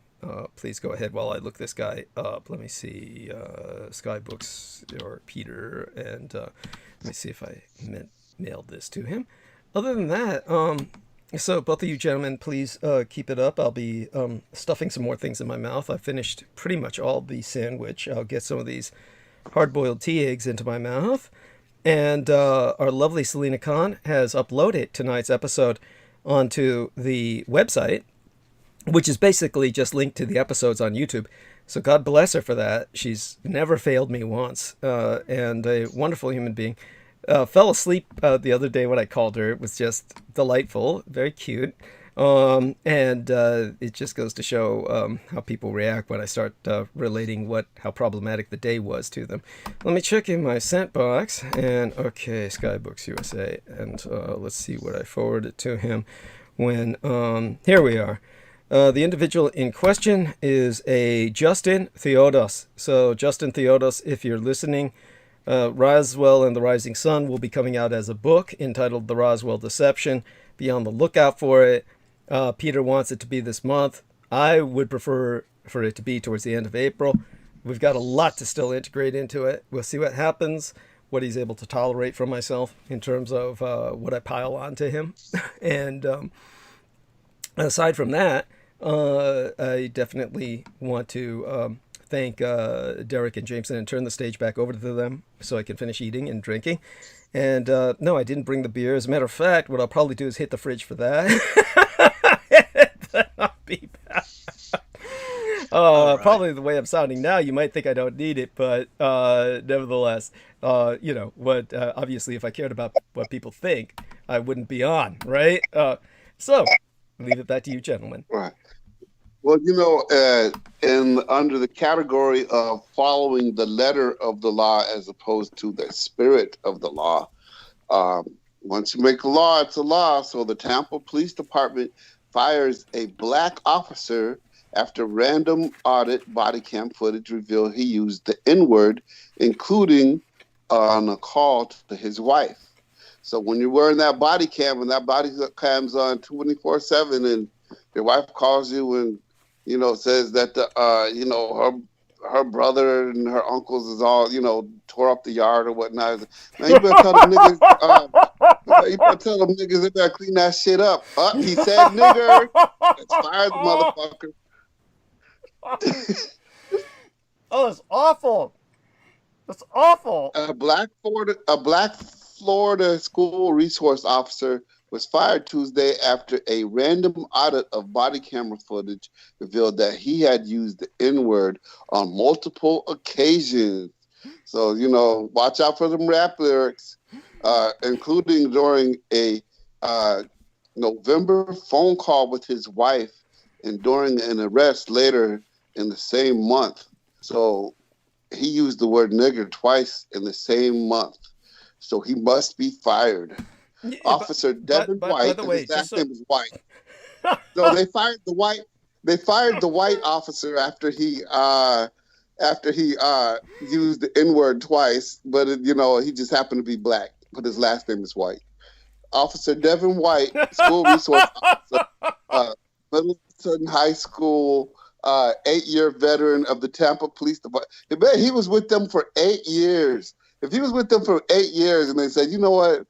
please go ahead while I look this guy up. Let me see, Skybooks or Peter, and let me see if I mailed this to him. Other than that, so both of you gentlemen, please keep it up. I'll be stuffing some more things in my mouth. I finished pretty much all the sandwich. I'll get some of these hard-boiled tea eggs into my mouth. And our lovely Selena Khan has uploaded tonight's episode onto the website, which is basically just linked to the episodes on YouTube. So God bless her for that. She's never failed me once, and a wonderful human being. Fell asleep the other day when I called her. It was just delightful, very cute. And it just goes to show how people react when I start relating how problematic the day was to them. Let me check in my sent box, and okay, Skybooks USA, and let's see what I forwarded to him when, here we are. The individual in question is a Justin Theodos. So Justin Theodos, if you're listening, Roswell and the Rising Sun will be coming out as a book entitled The Roswell Deception. Be on the lookout for it. Peter wants it to be this month. I would prefer for it to be towards the end of April. We've got a lot to still integrate into it. We'll see what happens, what he's able to tolerate from myself in terms of what I pile on to him. And aside from that, I definitely want to thank Derek and Jameson and turn the stage back over to them so I can finish eating and drinking. And no, I didn't bring the beer. As a matter of fact, what I'll probably do is hit the fridge for that. I'll be back. Right. Probably the way I'm sounding now, you might think I don't need it, but nevertheless, you know, what obviously if I cared about what people think, I wouldn't be on, right? So, leave it back to you, gentlemen. Right. Well, you know, under the category of following the letter of the law as opposed to the spirit of the law, once you make a law, it's a law. So the Tampa Police Department fires a black officer after random audit body cam footage revealed he used the N-word, including on a call to his wife. So when you're wearing that body cam and that body cam's on 24/7 and your wife calls you and, you know, says that, you know, her brother and her uncles is all, you know, tore up the yard or whatnot. Man, you better tell them niggas, they better clean that shit up. He said nigger. Let's fire the motherfucker. Oh, that's awful. That's awful. A black Florida school resource officer was fired Tuesday after a random audit of body camera footage revealed that he had used the N-word on multiple occasions. So, you know, watch out for them rap lyrics, including during a November phone call with his wife and during an arrest later in the same month. So he used the word nigger twice in the same month. So he must be fired. Yeah, Officer Devin White, by the way, his last name is White. So they fired the white. They fired the white officer after he used the N-word twice, but you know he just happened to be black. But his last name is White. Officer Devin White, school resource officer, Middleton High School, 8-year veteran of the Tampa Police Department. He was with them for 8 years. If he was with them for 8 years and they said, you know what?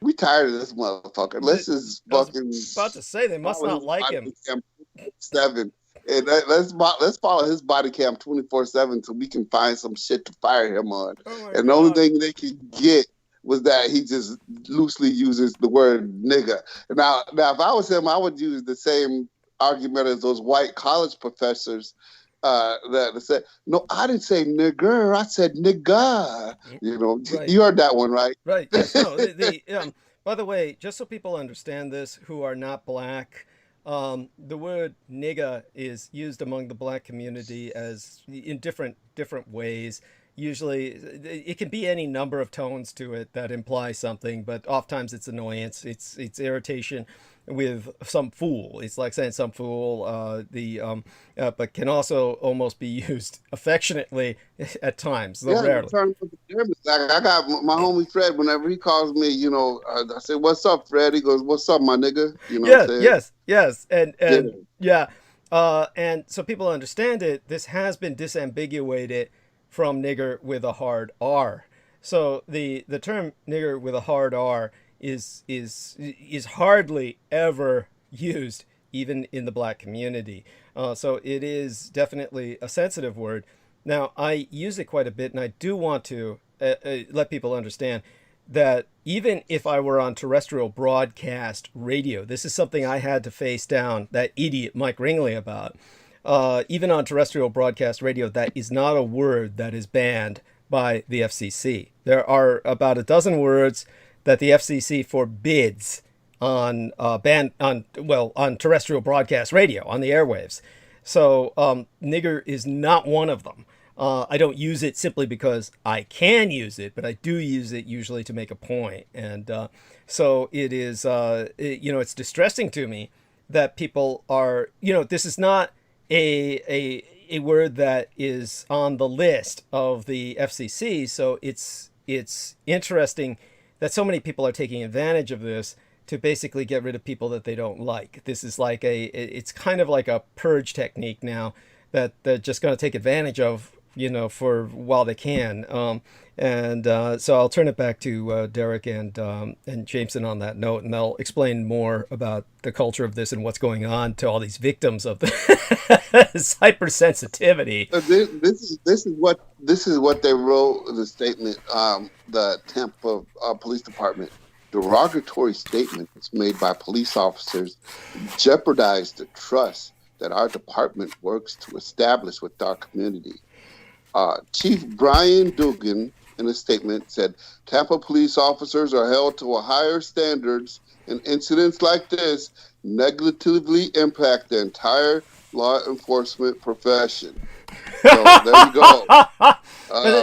We tired of this motherfucker. Let's just fucking. I was about to say they must not like him. 7 and let's follow his body cam 24/7 so we can find some shit to fire him on. And the only thing they could get was that he just loosely uses the word nigga. Now if I was him, I would use the same argument as those white college professors that said, no, I didn't say nigger, I said nigga. You know, right. You heard that one, right? Right. Yes, no, by the way, just so people understand this who are not black, the word nigga is used among the black community as in different ways. usually it can be any number of tones to it that imply something, but oftentimes it's annoyance, it's irritation with some fool. It's like saying some fool, but can also almost be used affectionately at times, though rarely. Like I got my homie Fred. Whenever he calls me, you know, I say, "What's up, Fred?" He goes, "What's up, my nigga?" You know what I'm saying? Yes, and so people understand it. This has been disambiguated from nigger with a hard R. So the term nigger with a hard R is hardly ever used even in the black community. So it is definitely a sensitive word. Now, I use it quite a bit, and I do want to let people understand that even if I were on terrestrial broadcast radio, this is something I had to face down that idiot Mike Ringley about. Even on terrestrial broadcast radio, that is not a word that is banned by the FCC. There are about a dozen words that the FCC forbids on terrestrial broadcast radio, on the airwaves. So nigger is not one of them. I don't use it simply because I can use it, but I do use it usually to make a point. And so it is, it's distressing to me that people are, this is not a word that is on the list of the FCC. So it's interesting that so many people are taking advantage of this to basically get rid of people that they don't like. This is like it's kind of like a purge technique now that they're just going to take advantage of, for while they can. So I'll turn it back to Derek and Jameson on that note, and they'll explain more about the culture of this and what's going on to all these victims of the hypersensitivity. This is what they wrote in the statement. The Tampa Police Department derogatory statements made by police officers jeopardize the trust that our department works to establish with our community. Chief Brian Dugan, in a statement, said Tampa police officers are held to a higher standards, and incidents like this negatively impact the entire law enforcement profession. So there you go.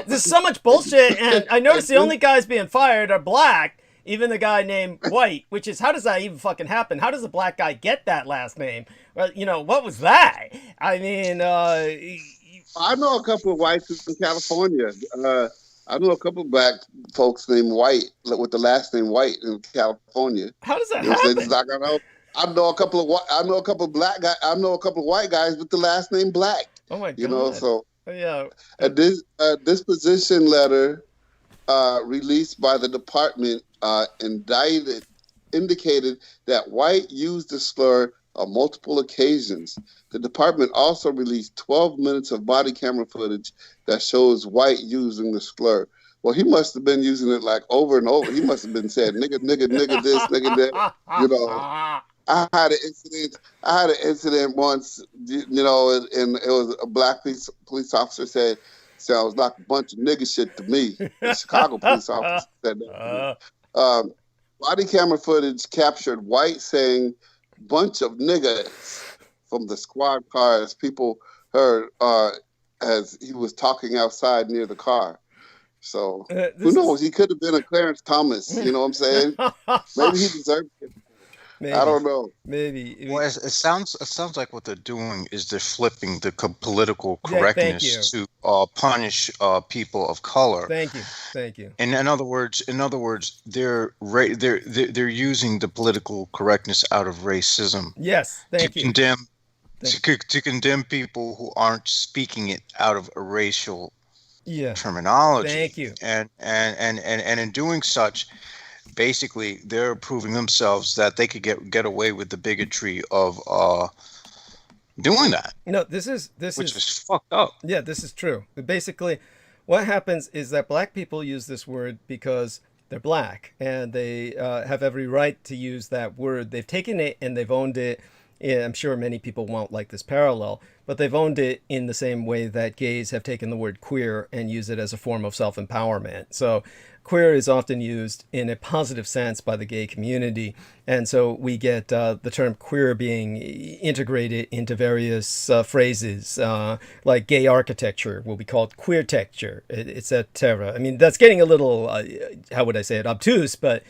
There's so much bullshit, and I noticed the only guys being fired are black. Even the guy named White, which is, how does that even fucking happen? How does a black guy get that last name? Well, what was that? I mean, I know a couple of whites in California. I know a couple of black folks named White with the last name White in California. How does that happen? It's like I know a couple of black guys. I know a couple of white guys with the last name Black. Oh my god! So yeah. This disposition letter released by the department indicated that White used the slur on multiple occasions. The department also released 12 minutes of body camera footage that shows White using the slur. Well, he must have been using it like over and over. He must have been saying nigga, nigga, nigga this, nigga that. I had an incident once, and it was a black police officer said, sounds like a bunch of nigga shit to me. A Chicago police officer said that. Body camera footage captured White saying bunch of niggas from the squad car as people heard as he was talking outside near the car. So who knows? He could have been a Clarence Thomas. You know what I'm saying? Maybe he deserved it. Maybe. I don't know. Maybe. Well, it sounds like what they're doing is they're flipping the political correctness to punish people of color. Thank you. And in other words, they're using the political correctness out of racism. Yes, thank you. To condemn people who aren't speaking it out of a racial terminology. Thank you. And in doing such, basically, they're proving themselves that they could get away with the bigotry of doing that. No, this is fucked up. Yeah, this is true. Basically, what happens is that black people use this word because they're black, and they have every right to use that word. They've taken it and they've owned it, Yeah, I'm sure many people won't like this parallel, but they've owned it in the same way that gays have taken the word queer and use it as a form of self-empowerment. So queer is often used in a positive sense by the gay community. And so we get the term queer being integrated into various phrases, like gay architecture will be called queer texture, etc. I mean, that's getting a little, how would I say it, obtuse, but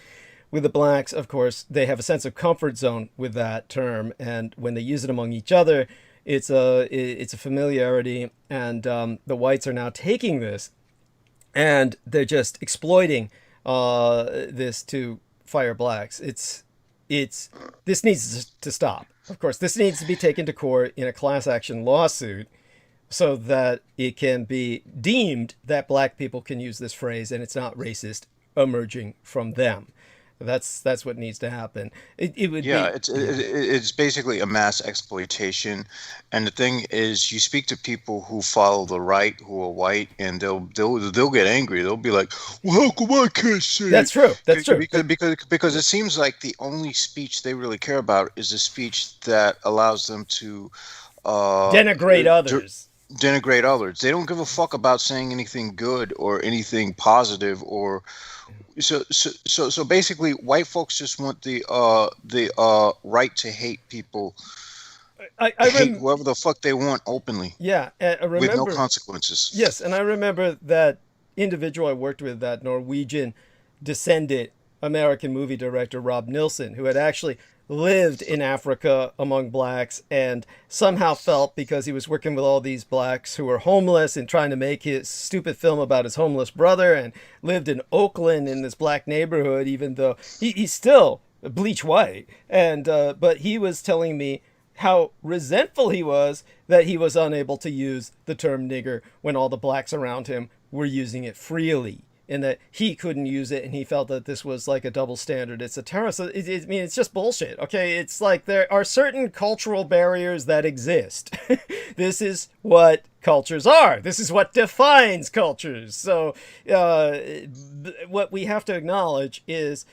with the blacks, of course, they have a sense of comfort zone with that term, and when they use it among each other, it's a familiarity, and the whites are now taking this, and they're just exploiting this to fire blacks. This needs to stop. Of course, this needs to be taken to court in a class action lawsuit, so that it can be deemed that black people can use this phrase, and it's not racist emerging from them. That's what needs to happen. It would it's basically a mass exploitation, and the thing is, you speak to people who follow the right, who are white, and they'll get angry. They'll be like, "Well, how come I can't say?" That's true. That's true. Because it seems like the only speech they really care about is the speech that allows them to denigrate others. Denigrate others. They don't give a fuck about saying anything good or anything positive or. So basically, white folks just want the right to hate people, hate whoever the fuck they want openly. Yeah, I remember, with no consequences. Yes, and I remember that individual I worked with, that Norwegian descended American movie director Rob Nilsson, who had actually lived in Africa among blacks and somehow felt, because he was working with all these blacks who were homeless and trying to make his stupid film about his homeless brother, and lived in Oakland in this black neighborhood, even though he's still bleach white. And but he was telling me how resentful he was that he was unable to use the term nigger when all the blacks around him were using it freely, and that he couldn't use it, and he felt that this was like a double standard. It's a terror. So I mean, it's just bullshit. Okay, it's like there are certain cultural barriers that exist. This is what cultures are. This is what defines cultures. So what we have to acknowledge is,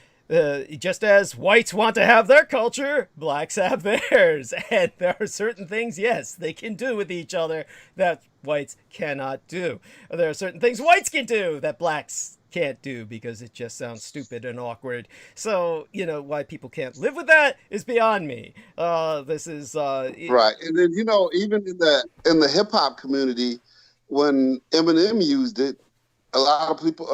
just as whites want to have their culture, blacks have theirs. And there are certain things, yes, they can do with each other that whites cannot do. There are certain things whites can do that blacks can't do, because it just sounds stupid and awkward. So, why people can't live with that is beyond me. This is right. And then, even in the hip hop community, when Eminem used it, a lot of people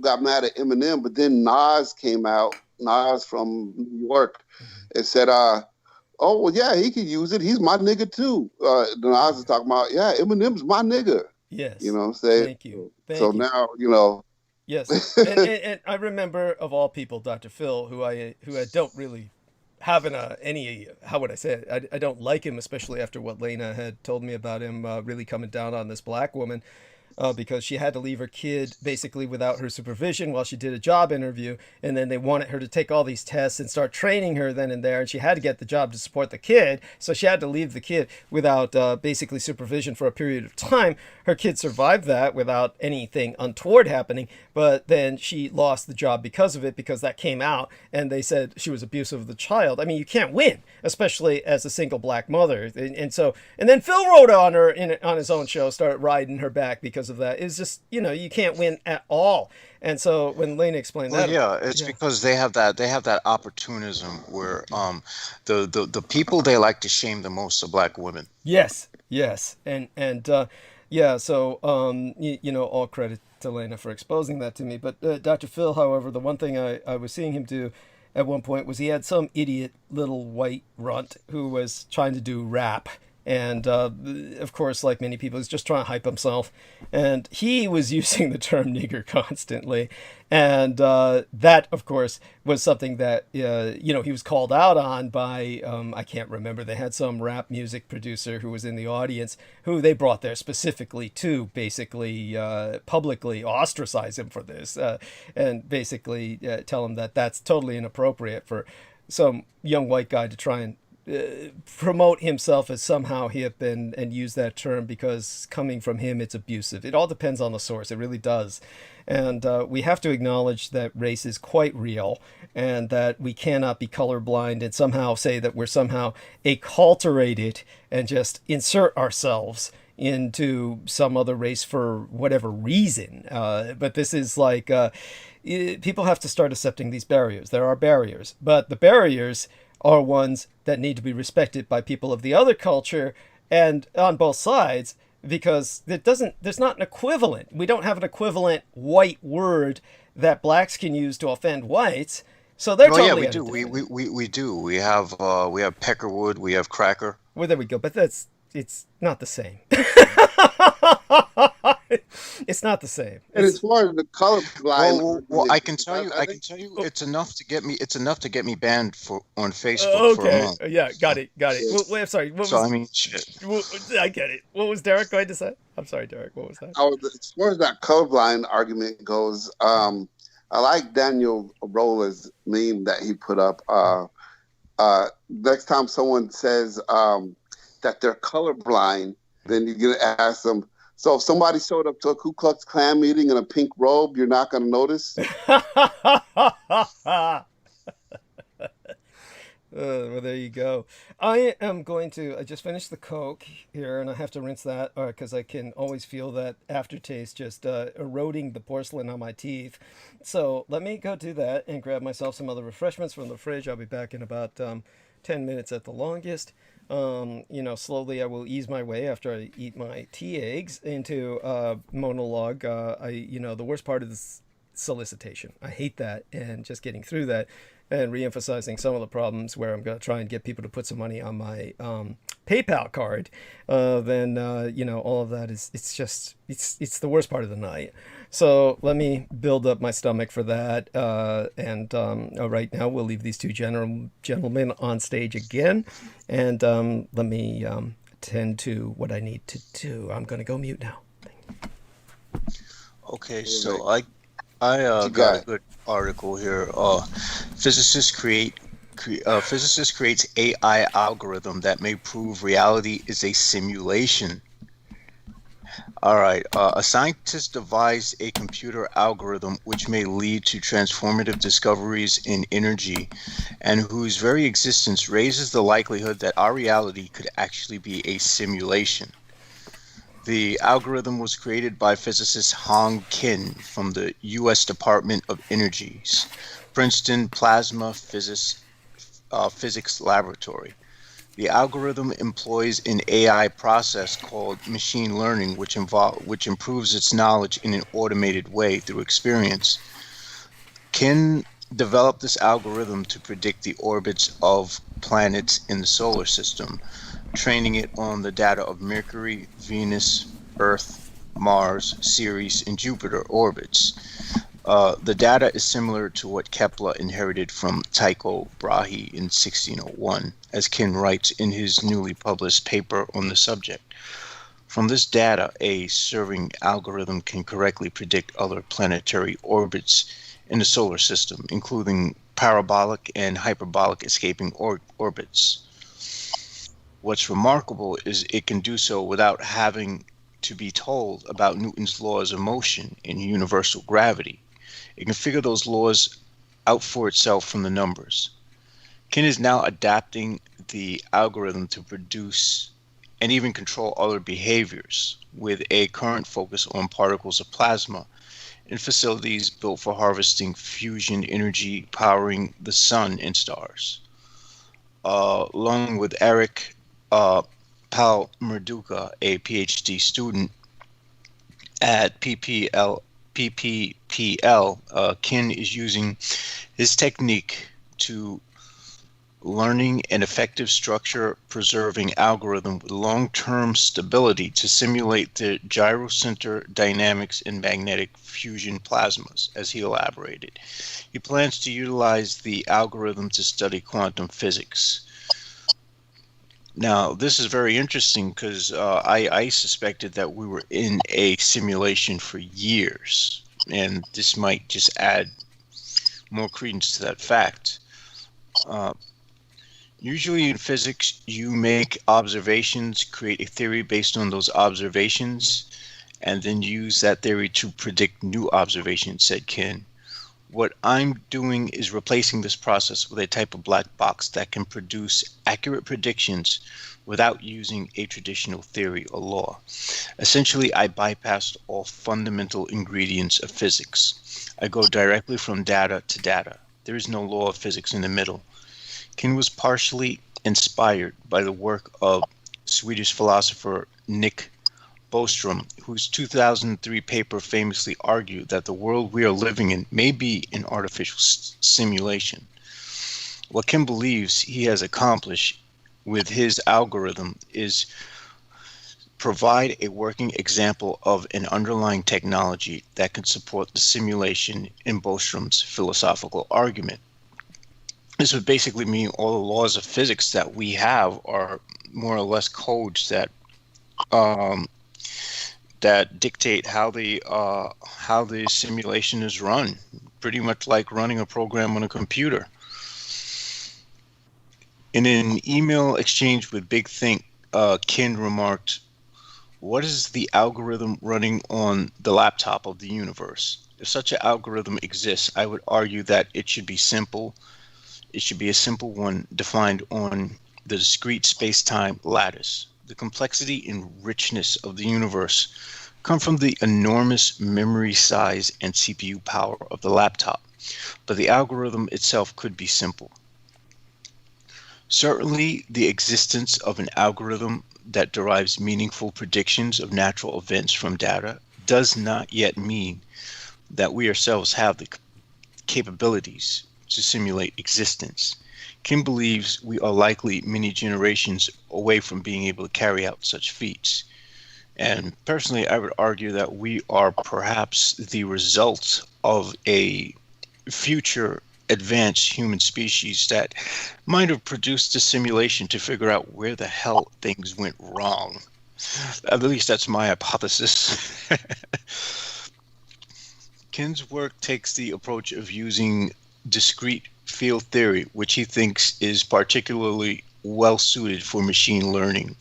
got mad at Eminem, but then Nas came out, Nas from New York, and said, oh, well, yeah, he could use it. He's my nigga, too. Nas is talking about, yeah, Eminem's my nigga. Yes. You know what I'm saying? Thank you. So now, Yes. and I remember, of all people, Dr. Phil, who I don't really have any, how would I say it? I don't like him, especially after what Lena had told me about him really coming down on this black woman. Because she had to leave her kid basically without her supervision while she did a job interview, and then they wanted her to take all these tests and start training her then and there, and she had to get the job to support the kid, so she had to leave the kid without basically supervision for a period of time. Her kid survived that without anything untoward happening, but then she lost the job because of it, because that came out, and they said she was abusive of the child. I mean, you can't win, especially as a single black mother. And then Phil wrote on her on his own show, started riding her back because of that. It's just, you can't win at all. And so when Lena explained that, because they have that opportunism where the people they like to shame the most are black women. Yes, and so all credit to Lena for exposing that to me. But Dr. Phil, however, the one thing I was seeing him do at one point was he had some idiot little white runt who was trying to do rap. And of course, like many people, he's just trying to hype himself. And he was using the term nigger constantly. And that, of course, was something that, he was called out on by, I can't remember, they had some rap music producer who was in the audience who they brought there specifically to basically publicly ostracize him for this and basically tell him that that's totally inappropriate for some young white guy to try and promote himself as somehow he had been, and use that term because coming from him, it's abusive. It all depends on the source. It really does. And we have to acknowledge that race is quite real and that we cannot be colorblind and somehow say that we're somehow acculturated and just insert ourselves into some other race for whatever reason. But this is like, people have to start accepting these barriers. There are barriers, but the barriers are ones that need to be respected by people of the other culture and on both sides, because there's not an equivalent. We don't have an equivalent white word that blacks can use to offend whites. So they're totally. Yeah, we do. We have peckerwood. We have cracker. Well, there we go. But it's not the same. It's not the same. And as far as the colorblind, well, I can tell you, it's enough to get me banned on Facebook for a month. Yeah, got it. Well, I'm sorry. Shit. I get it. What was Derek going to say? I'm sorry, Derek. What was that? As far as that colorblind argument goes, I like Daniel Roller's meme that he put up. Next time someone says that they're colorblind, then you're gonna ask them. So if somebody showed up to a Ku Klux Klan meeting in a pink robe, you're not going to notice? Well, there you go. I just finished the Coke here, and I have to rinse that because I can always feel that aftertaste just eroding the porcelain on my teeth. So let me go do that and grab myself some other refreshments from the fridge. I'll be back in about 10 minutes at the longest. Slowly I will ease my way after I eat my tea eggs into monologue. The worst part is solicitation. I hate that, and just getting through that and reemphasizing some of the problems where I'm going to try and get people to put some money on my PayPal card. All of that it's the worst part of the night. So let me build up my stomach for that. Right now we'll leave these two gentlemen on stage again. And let me tend to what I need to do. I'm going to go mute now. Okay, so I got a good article here. Physicist creates AI algorithm that may prove reality is a simulation. All right. A scientist devised a computer algorithm which may lead to transformative discoveries in energy, and whose very existence raises the likelihood that our reality could actually be a simulation. The algorithm was created by physicist Hong Kim from the U.S. Department of Energy's Princeton Plasma Physics Laboratory. The algorithm employs an AI process called machine learning, which improves its knowledge in an automated way through experience. Kim developed this algorithm to predict the orbits of planets in the solar system, training it on the data of Mercury, Venus, Earth, Mars, Ceres, and Jupiter orbits. The data is similar to what Kepler inherited from Tycho Brahe in 1601, as Kim writes in his newly published paper on the subject. From this data, a serving algorithm can correctly predict other planetary orbits in the solar system, including parabolic and hyperbolic escaping orbits. What's remarkable is it can do so without having to be told about Newton's laws of motion and universal gravity. It can figure those laws out for itself from the numbers. Kim is now adapting the algorithm to produce and even control other behaviors, with a current focus on particles of plasma in facilities built for harvesting fusion energy powering the sun and stars. Along with Eric Palmerduca, a PhD student at PPPL, Kim is using his technique to learning an effective structure preserving algorithm with long-term stability to simulate the gyrocenter dynamics in magnetic fusion plasmas, as he elaborated. He plans to utilize the algorithm to study quantum physics. Now, this is very interesting because I suspected that we were in a simulation for years, and this might just add more credence to that fact. Usually in physics, you make observations, create a theory based on those observations, and then use that theory to predict new observations, said Ken. What I'm doing is replacing this process with a type of black box that can produce accurate predictions without using a traditional theory or law. Essentially, I bypassed all fundamental ingredients of physics. I go directly from data to data. There is no law of physics in the middle. Ken was partially inspired by the work of Swedish philosopher Nick Bostrom, whose 2003 paper famously argued that the world we are living in may be an artificial simulation. What Ken believes he has accomplished with his algorithm is provide a working example of an underlying technology that can support the simulation in Bostrom's philosophical argument. This would basically mean all the laws of physics that we have are more or less codes that that dictate how the simulation is run, pretty much like running a program on a computer. In an email exchange with Big Think, Ken remarked, "What is the algorithm running on the laptop of the universe? If such an algorithm exists, I would argue that it should be simple. It should be a simple one defined on the discrete space-time lattice. The complexity and richness of the universe come from the enormous memory size and CPU power of the laptop, but the algorithm itself could be simple. Certainly, the existence of an algorithm that derives meaningful predictions of natural events from data does not yet mean that we ourselves have the capabilities to simulate existence. Kim believes we are likely many generations away from being able to carry out such feats. And personally, I would argue that we are perhaps the result of a future advanced human species that might have produced a simulation to figure out where the hell things went wrong. At least that's my hypothesis." Ken's work takes the approach of using discrete field theory, which he thinks is particularly well suited for machine learning,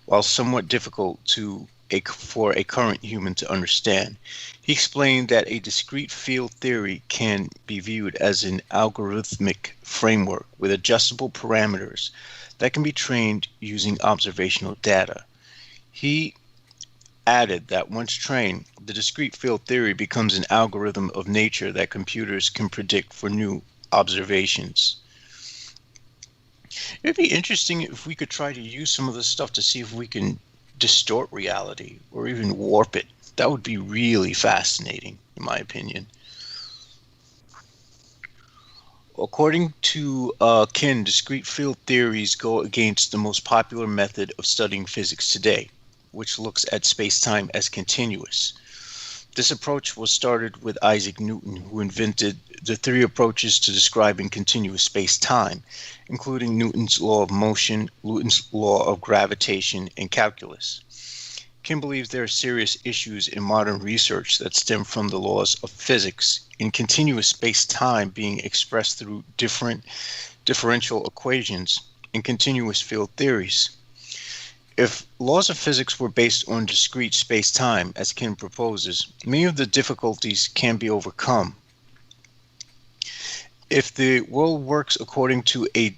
while somewhat difficult for a current human to understand. He explained that a discrete field theory can be viewed as an algorithmic framework with adjustable parameters that can be trained using observational data. He added that once trained, the discrete field theory becomes an algorithm of nature that computers can predict for new observations. It'd be interesting if we could try to use some of this stuff to see if we can distort reality or even warp it. That would be really fascinating, in my opinion. According to Ken, discrete field theories go against the most popular method of studying physics today, which looks at space-time as continuous. This approach was started with Isaac Newton, who invented the three approaches to describing continuous space-time, including Newton's law of motion, Newton's law of gravitation, and calculus. Kim believes there are serious issues in modern research that stem from the laws of physics in continuous space-time being expressed through different differential equations and continuous field theories. If laws of physics were based on discrete space-time, as Kim proposes, many of the difficulties can be overcome. If the world works according to a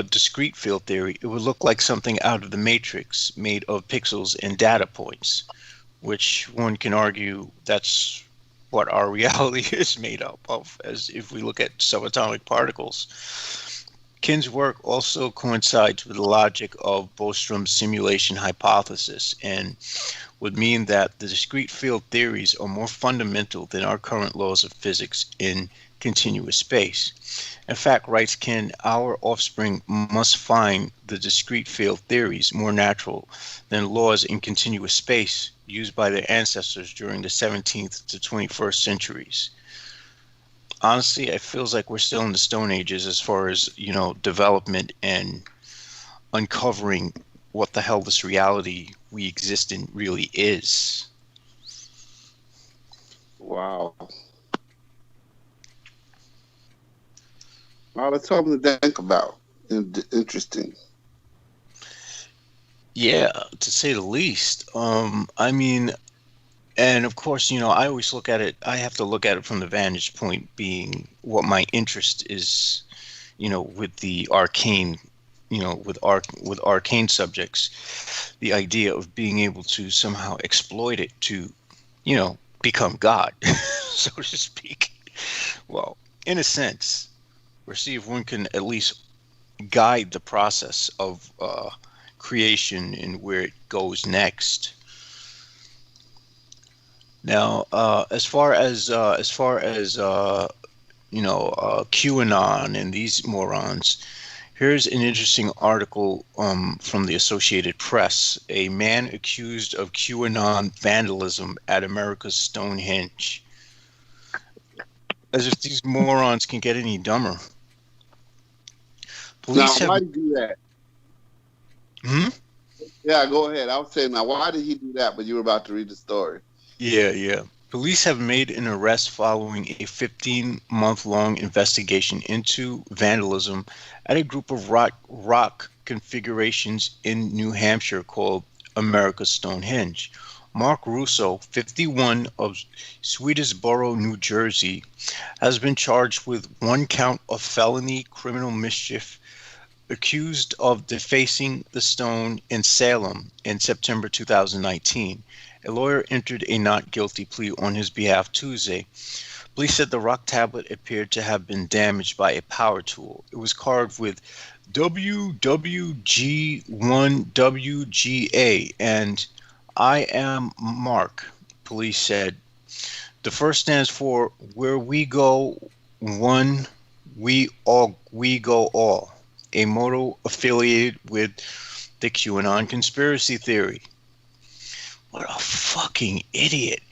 discrete field theory, it would look like something out of the Matrix, made of pixels and data points, which one can argue that's what our reality is made up of, as if we look at subatomic particles. Ken's work also coincides with the logic of Bostrom's simulation hypothesis and would mean that the discrete field theories are more fundamental than our current laws of physics in continuous space. In fact, writes Ken, our offspring must find the discrete field theories more natural than laws in continuous space used by their ancestors during the 17th to 21st centuries. Honestly, it feels like we're still in the Stone Ages as far as, development and uncovering what the hell this reality we exist in really is. Wow. Well, that's something to think about. interesting. Yeah, to say the least. I mean, and of course, I always look at it. I have to look at it from the vantage point being what my interest is. With the arcane, with arcane subjects, the idea of being able to somehow exploit it to, become God, so to speak. Well, in a sense, or see if one can at least guide the process of creation and where it goes next. Now, as far as QAnon and these morons, here's an interesting article from the Associated Press. A man accused of QAnon vandalism at America's Stonehenge. As if these morons can get any dumber. Police now, why did he do that? Yeah, go ahead. I was saying, now, why did he do that? But you were about to read the story. Yeah. Police have made an arrest following a 15-month-long investigation into vandalism at a group of rock configurations in New Hampshire called America's Stonehenge. Mark Russo, 51, of Swedesboro, New Jersey, has been charged with 1 count of felony criminal mischief, accused of defacing the stone in Salem in September 2019. A lawyer entered a not guilty plea on his behalf Tuesday. Police said the rock tablet appeared to have been damaged by a power tool. It was carved with WWG1WGA and I am Mark, police said. The first stands for Where We Go One, We Go All, a motto affiliated with the QAnon conspiracy theory. What a fucking idiot.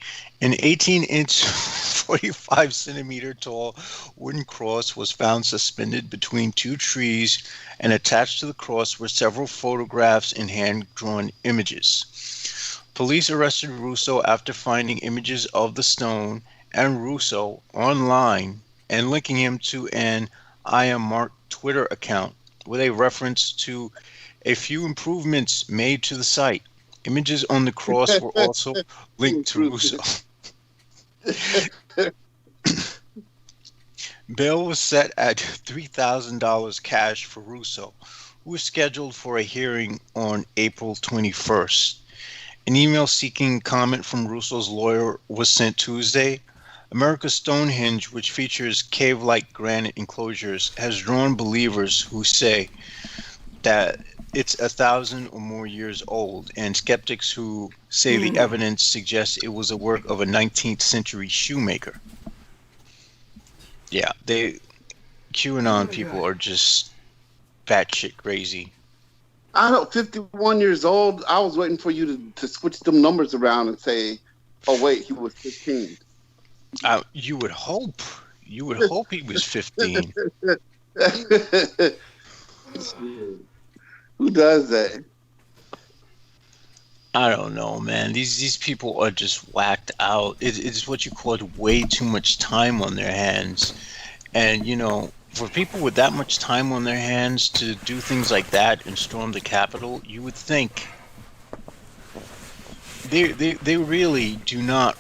An 18-inch, 45-centimeter tall wooden cross was found suspended between 2 trees, and attached to the cross were several photographs and hand-drawn images. Police arrested Russo after finding images of the stone and Russo online and linking him to an I Am Mark Twitter account with a reference to a few improvements made to the site. Images on the cross were also linked to Russo. Bail was set at $3,000 cash for Russo, who is scheduled for a hearing on April 21st. An email seeking comment from Russo's lawyer was sent Tuesday. America's Stonehenge, which features cave-like granite enclosures, has drawn believers who say that it's 1,000 or more years old, and skeptics who say the evidence suggests it was a work of a 19th century shoemaker. Yeah, QAnon people are just batshit crazy. I know, 51 years old. I was waiting for you to switch them numbers around and say, oh, wait, he was 15. You would hope. You would hope he was 15. Who does that? I don't know, man. These people are just whacked out. It's what you call way too much time on their hands. And, for people with that much time on their hands to do things like that and storm the Capitol, you would think they really do not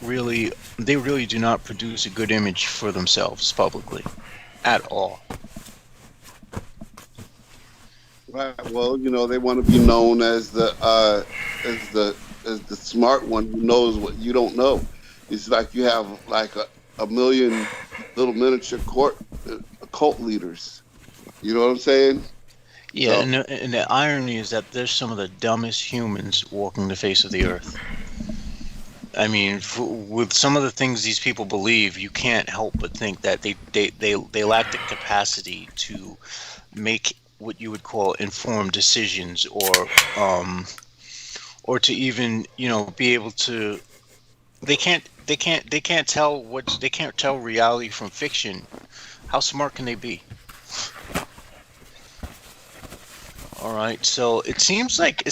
produce a good image for themselves publicly at all. Right. Well, they want to be known as the smart one who knows what you don't know. It's like you have like a million little miniature cult leaders. You know what I'm saying? Yeah, so. And the irony is that there's some of the dumbest humans walking the face of the earth. I mean, with some of the things these people believe, you can't help but think that they lack the capacity to make what you would call informed decisions, or to even be able to. They can't tell reality from fiction. How smart can they be? All right, so it seems like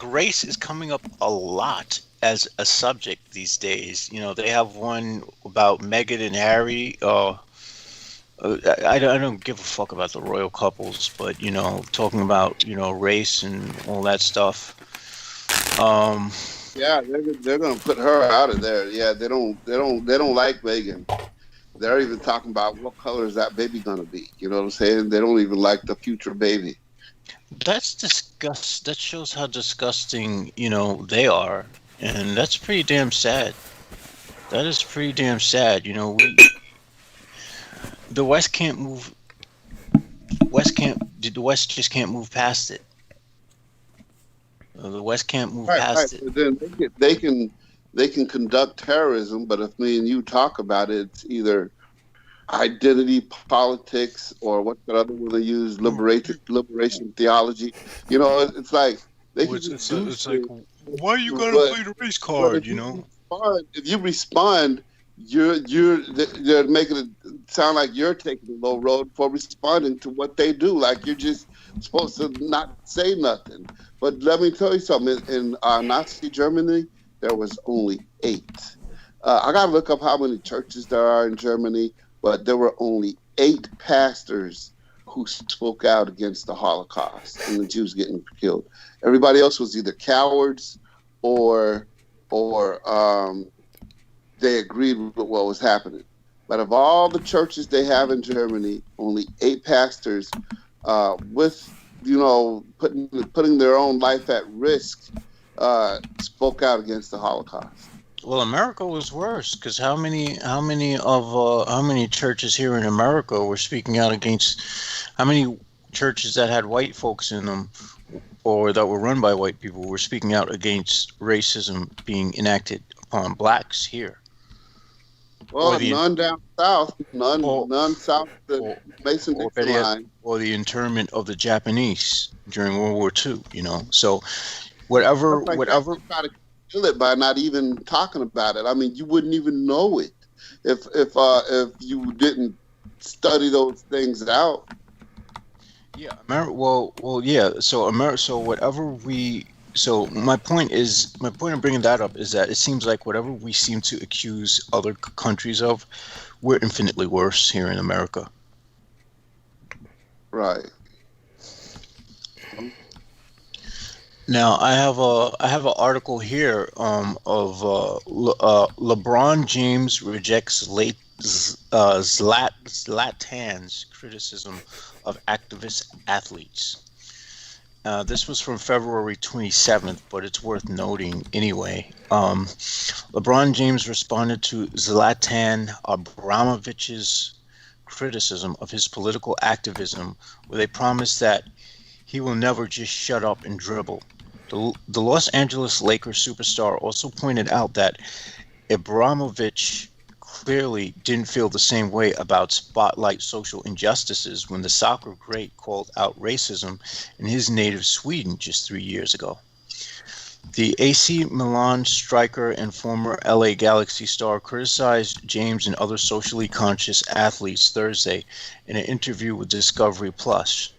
race is coming up a lot as a subject these days. They have one about Meghan and Harry I don't give a fuck about the royal couples, but talking about race and all that stuff. Yeah, they're gonna put her out of there. Yeah, they don't like Meghan. They're even talking about what color is that baby gonna be. You know what I'm saying? They don't even like the future baby. That's that shows how disgusting they are, and that's pretty damn sad. That is pretty damn sad. The West can't move. The West just can't move past it. The West can't move past it. But then they can conduct terrorism, but if me and you talk about it, it's either identity politics or what's the other one they use, liberation theology. It's like they can just do it's like, why are you gonna play the race card? If you respond, they're making it sound like you're taking the low road for responding to what they do. Like you're just supposed to not say nothing. But let me tell you something. In Nazi Germany, there was only 8. I got to look up how many churches there are in Germany, but there were only 8 pastors who spoke out against the Holocaust and the Jews getting killed. Everybody else was either cowards or they agreed with what was happening. But of all the churches they have in Germany, only 8 pastors with putting their own life at risk spoke out against the Holocaust. Well, America was worse because how many churches here in America were speaking out against? How many churches that had white folks in them or that were run by white people were speaking out against racism being enacted upon blacks here? Well, none down south, none south the Mason-Dixon line. Or the internment of the Japanese during World War II, So whatever. Try to kill it by not even talking about it. I mean, you wouldn't even know it if you didn't study those things out. Yeah, yeah. So my point of bringing that up is that it seems like whatever we seem to accuse other countries of, we're infinitely worse here in America. Right. Now I have an article here of LeBron James rejects Zlatan's criticism of activist athletes. This was from February 27th, but it's worth noting anyway. LeBron James responded to Zlatan Ibrahimovic's criticism of his political activism with a promise that he will never just shut up and dribble. The Los Angeles Lakers superstar also pointed out that Ibrahimovic clearly didn't feel the same way about spotlight social injustices when the soccer great called out racism in his native Sweden just 3 years ago. The AC Milan striker and former LA Galaxy star criticized James and other socially conscious athletes Thursday in an interview with Discovery Plus.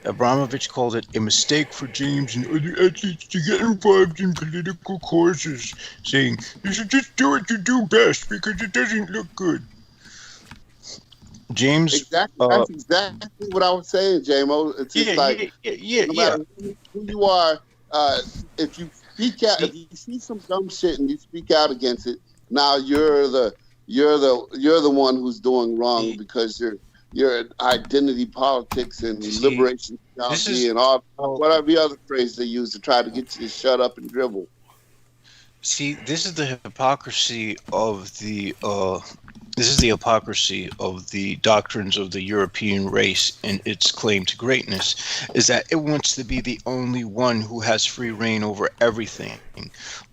Abramovich called it a mistake for James and other athletes to get involved in political causes, saying, "You should just do what you do best because it doesn't look good." James, exactly. That's exactly what I was saying, JMO. It's just no matter who you are, if you speak out, if you see some dumb shit and you speak out against it, now you're the one who's doing wrong because your identity politics and liberation theology and all whatever the other phrase they use to try to get you to shut up and dribble. See, this is the hypocrisy of the doctrines of the European race and its claim to greatness, is that it wants to be the only one who has free reign over everything,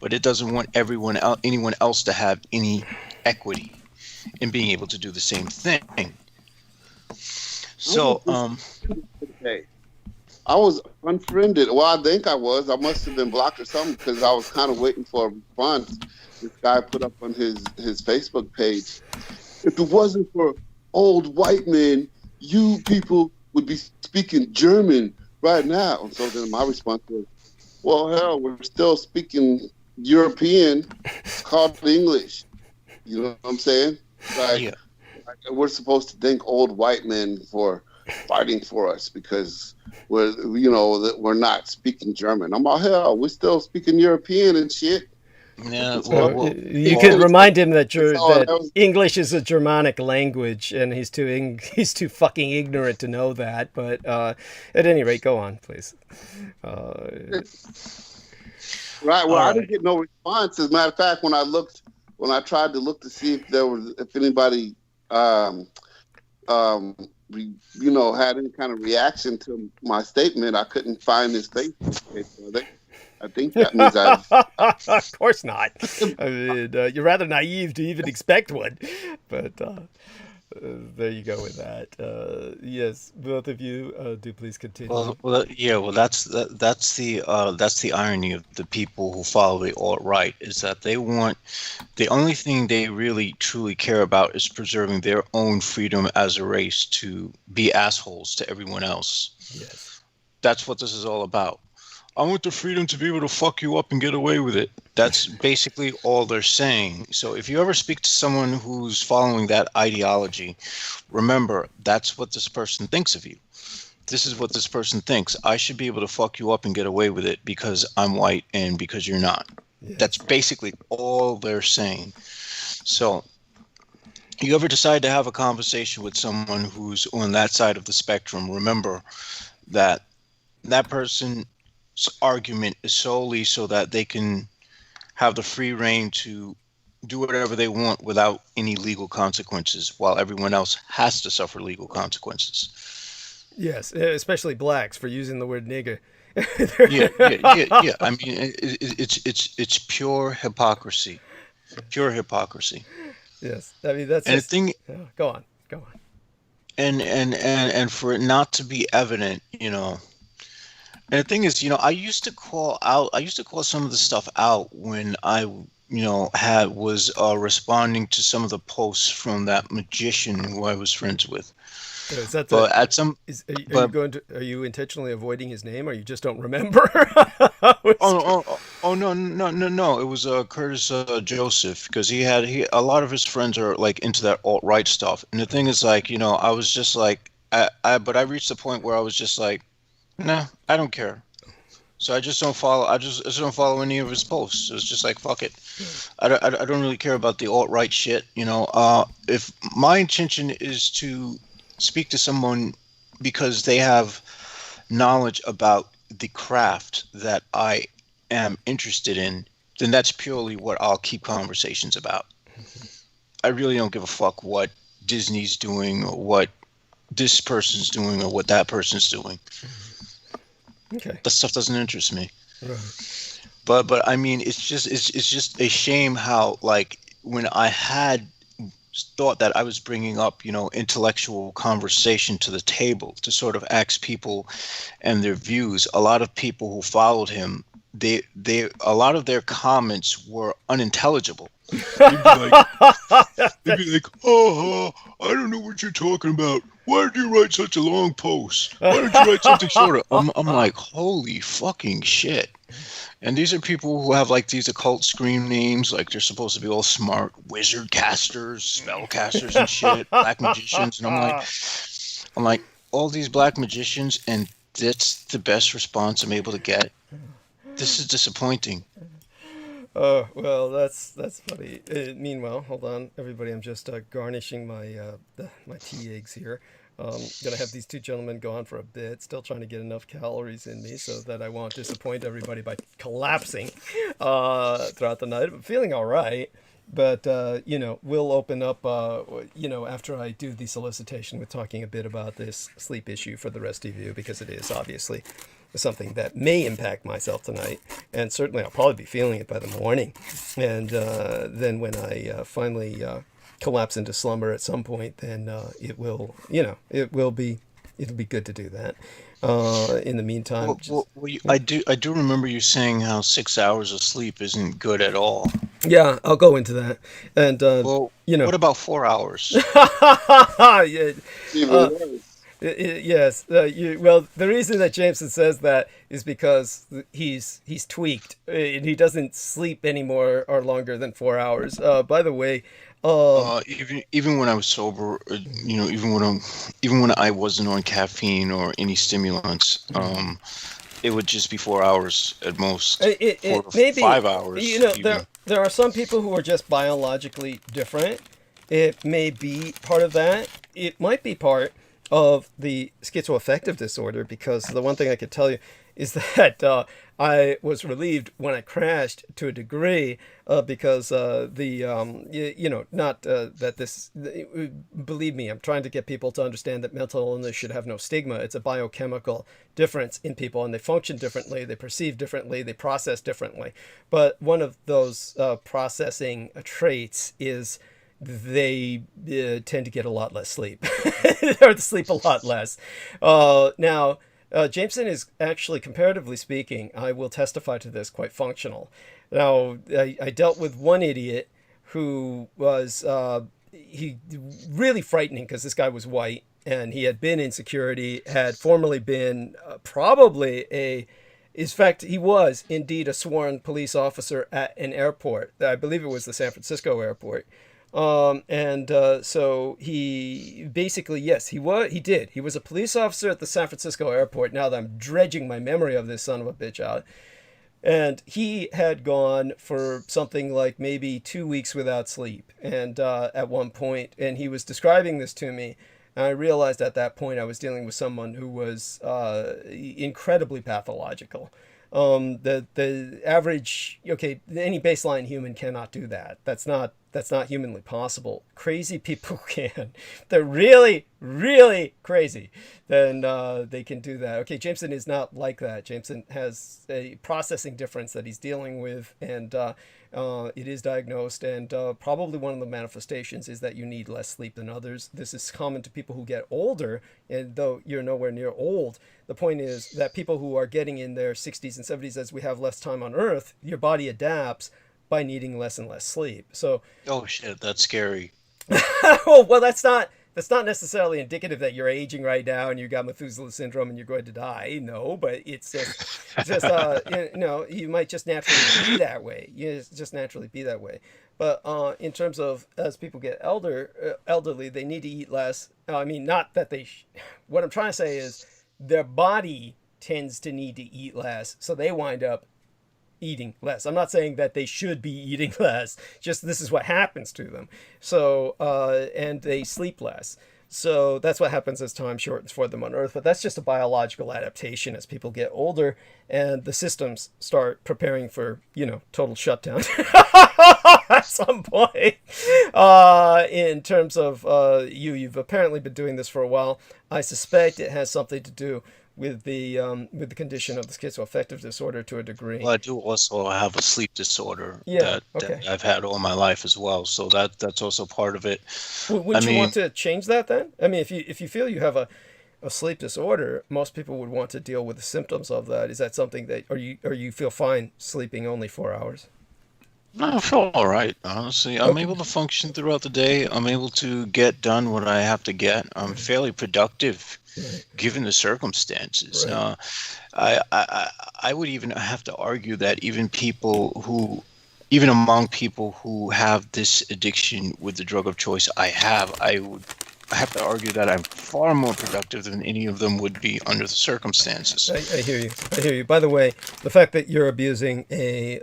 but it doesn't want anyone else to have any equity in being able to do the same thing. So, I was unfriended. Well, I think I was. I must have been blocked or something because I was kind of waiting for a response. This guy put up on his Facebook page, if it wasn't for old white men, you people would be speaking German right now. And so then my response was, well, hell, we're still speaking European. It's called English. You know what I'm saying? Like, we're supposed to thank old white men for fighting for us because we're not speaking German. I'm all, hell, we're still speaking European and shit. Yeah, you could remind him that English is a Germanic language, and he's too fucking ignorant to know that. But at any rate, go on, please. Right. Well, I didn't get no response. As a matter of fact, when I tried to look to see if anybody, had any kind of reaction to my statement, I couldn't find his Facebook page. So I think that means Of course not. I mean, you're rather naive to even expect one. But there you go with that. Yes, both of you do please continue. That's the irony of the people who follow the alt-right, is that they want, the only thing they really truly care about is preserving their own freedom as a race to be assholes to everyone else. Yes. That's what this is all about. I want the freedom to be able to fuck you up and get away with it. That's basically all they're saying. So if you ever speak to someone who's following that ideology, remember, that's what this person thinks of you. This is what this person thinks. I should be able to fuck you up and get away with it because I'm white and because you're not. Yeah. That's basically all they're saying. So you ever decide to have a conversation with someone who's on that side of the spectrum, remember that that person's argument is solely so that they can have the free reign to do whatever they want without any legal consequences, while everyone else has to suffer legal consequences. Yes, especially blacks for using the word nigger. Yeah. I mean, it's pure hypocrisy. Pure hypocrisy. Yes, I mean that's. And just, the thing. Go on. And for it not to be evident, And the thing is, I used to call some of the stuff out when I, was responding to some of the posts from that magician who I was friends with. Is that but at some, are you intentionally avoiding his name, or you just don't remember? No. It was Curtis Joseph, because a lot of his friends are like into that alt-right stuff. And the thing is, like, I was just like, but I reached the point where I was just like, no, I don't care. So I just don't follow. I just don't follow any of his posts. It's just like, fuck it. I don't really care about the alt-right shit. If my intention is to speak to someone because they have knowledge about the craft that I am interested in, then that's purely what I'll keep conversations about. I really don't give a fuck what Disney's doing or what this person's doing or what that person's doing. Okay. That stuff doesn't interest me. Right. But I mean, it's just a shame how, like, when I had thought that I was bringing up, intellectual conversation to the table to sort of ask people and their views, a lot of people who followed him, a lot of their comments were unintelligible. They'd be like, I don't know what you're talking about. Why did you write such a long post? Why don't you write something shorter? I'm like, holy fucking shit. And these are people who have like these occult scream names, like they're supposed to be all smart wizard casters, spell casters and shit, black magicians. And I'm like, all these black magicians, and that's the best response I'm able to get. This is disappointing. Oh, well, that's funny. Meanwhile, hold on, everybody. I'm just garnishing my tea eggs here. Gonna have these two gentlemen go on for a bit. Still trying to get enough calories in me so that I won't disappoint everybody by collapsing throughout the night. I'm feeling all right, but we'll open up. After I do the solicitation with talking a bit about this sleep issue for the rest of you, because it is obviously something that may impact myself tonight, and certainly I'll probably be feeling it by the morning. And then when I finally collapse into slumber at some point, then it'll be good to do that. In the meantime, I do remember you saying how 6 hours of sleep isn't good at all. Yeah, I'll go into that. And what about 4 hours? Yeah. Yes. Well, the reason that Jameson says that is because he's tweaked. And he doesn't sleep anymore or longer than 4 hours. By the way, even when I was sober, even when I wasn't on caffeine or any stimulants, it would just be 4 hours at most. Maybe 5 hours. There are some people who are just biologically different. It may be part of that. It might be part of the schizoaffective disorder, because the one thing I could tell you is that I was relieved when I crashed to a degree, because not that this, believe me, I'm trying to get people to understand that mental illness should have no stigma. It's a biochemical difference in people, and they function differently, they perceive differently, they process differently. But one of those processing traits is they tend to get a lot less sleep, or to sleep a lot less. Now, Jameson is actually, comparatively speaking, I will testify to this, quite functional. Now, I dealt with one idiot who was really frightening, because this guy was white, and he had been in security, had formerly been in fact, he was indeed a sworn police officer at an airport. I believe it was the San Francisco airport. So he basically, yes, he was a police officer at the San Francisco airport. Now that I'm dredging my memory of this son of a bitch out. And he had gone for something like maybe 2 weeks without sleep. And, at one point, and he was describing this to me, and I realized at that point I was dealing with someone who was, incredibly pathological. The average, any baseline human cannot do that. That's not humanly possible. Crazy people can. They're really, really crazy. Then they can do that. Okay, Jameson is not like that. Jameson has a processing difference that he's dealing with, and it is diagnosed, and probably one of the manifestations is that you need less sleep than others. This is common to people who get older, and though you're nowhere near old, the point is that people who are getting in their 60s and 70s, as we have less time on Earth, your body adapts by needing less and less sleep. So, oh shit, that's scary. well, that's not necessarily indicative that you're aging right now and you got Methuselah syndrome and you're going to die. No, but it's just you might just naturally be that way. You just naturally be that way. But in terms of, as people get elderly, they need to eat less. I mean, not that what I'm trying to say is their body tends to need to eat less, so they wind up eating less. I'm not saying that they should be eating less, just this is what happens to them. So, and they sleep less. So that's what happens as time shortens for them on Earth. But that's just a biological adaptation as people get older and the systems start preparing for, total shutdown at some point. In terms of you've apparently been doing this for a while. I suspect it has something to do with the condition of the schizoaffective disorder to a degree. Well, I do also have a sleep disorder that I've had all my life as well, so that's also part of it. Wouldn't you want to change that then? I mean, if you feel you have a sleep disorder, most people would want to deal with the symptoms of that. Is that something that, or you feel fine sleeping only 4 hours? No, I feel all right, honestly. I'm able to function throughout the day. I'm able to get done what I have to get. I'm fairly productive. Right. Given the circumstances. Right. I would even have to argue that even among people who have this addiction with the drug of choice I have to argue that I'm far more productive than any of them would be under the circumstances. I hear you. By the way, the fact that you're abusing a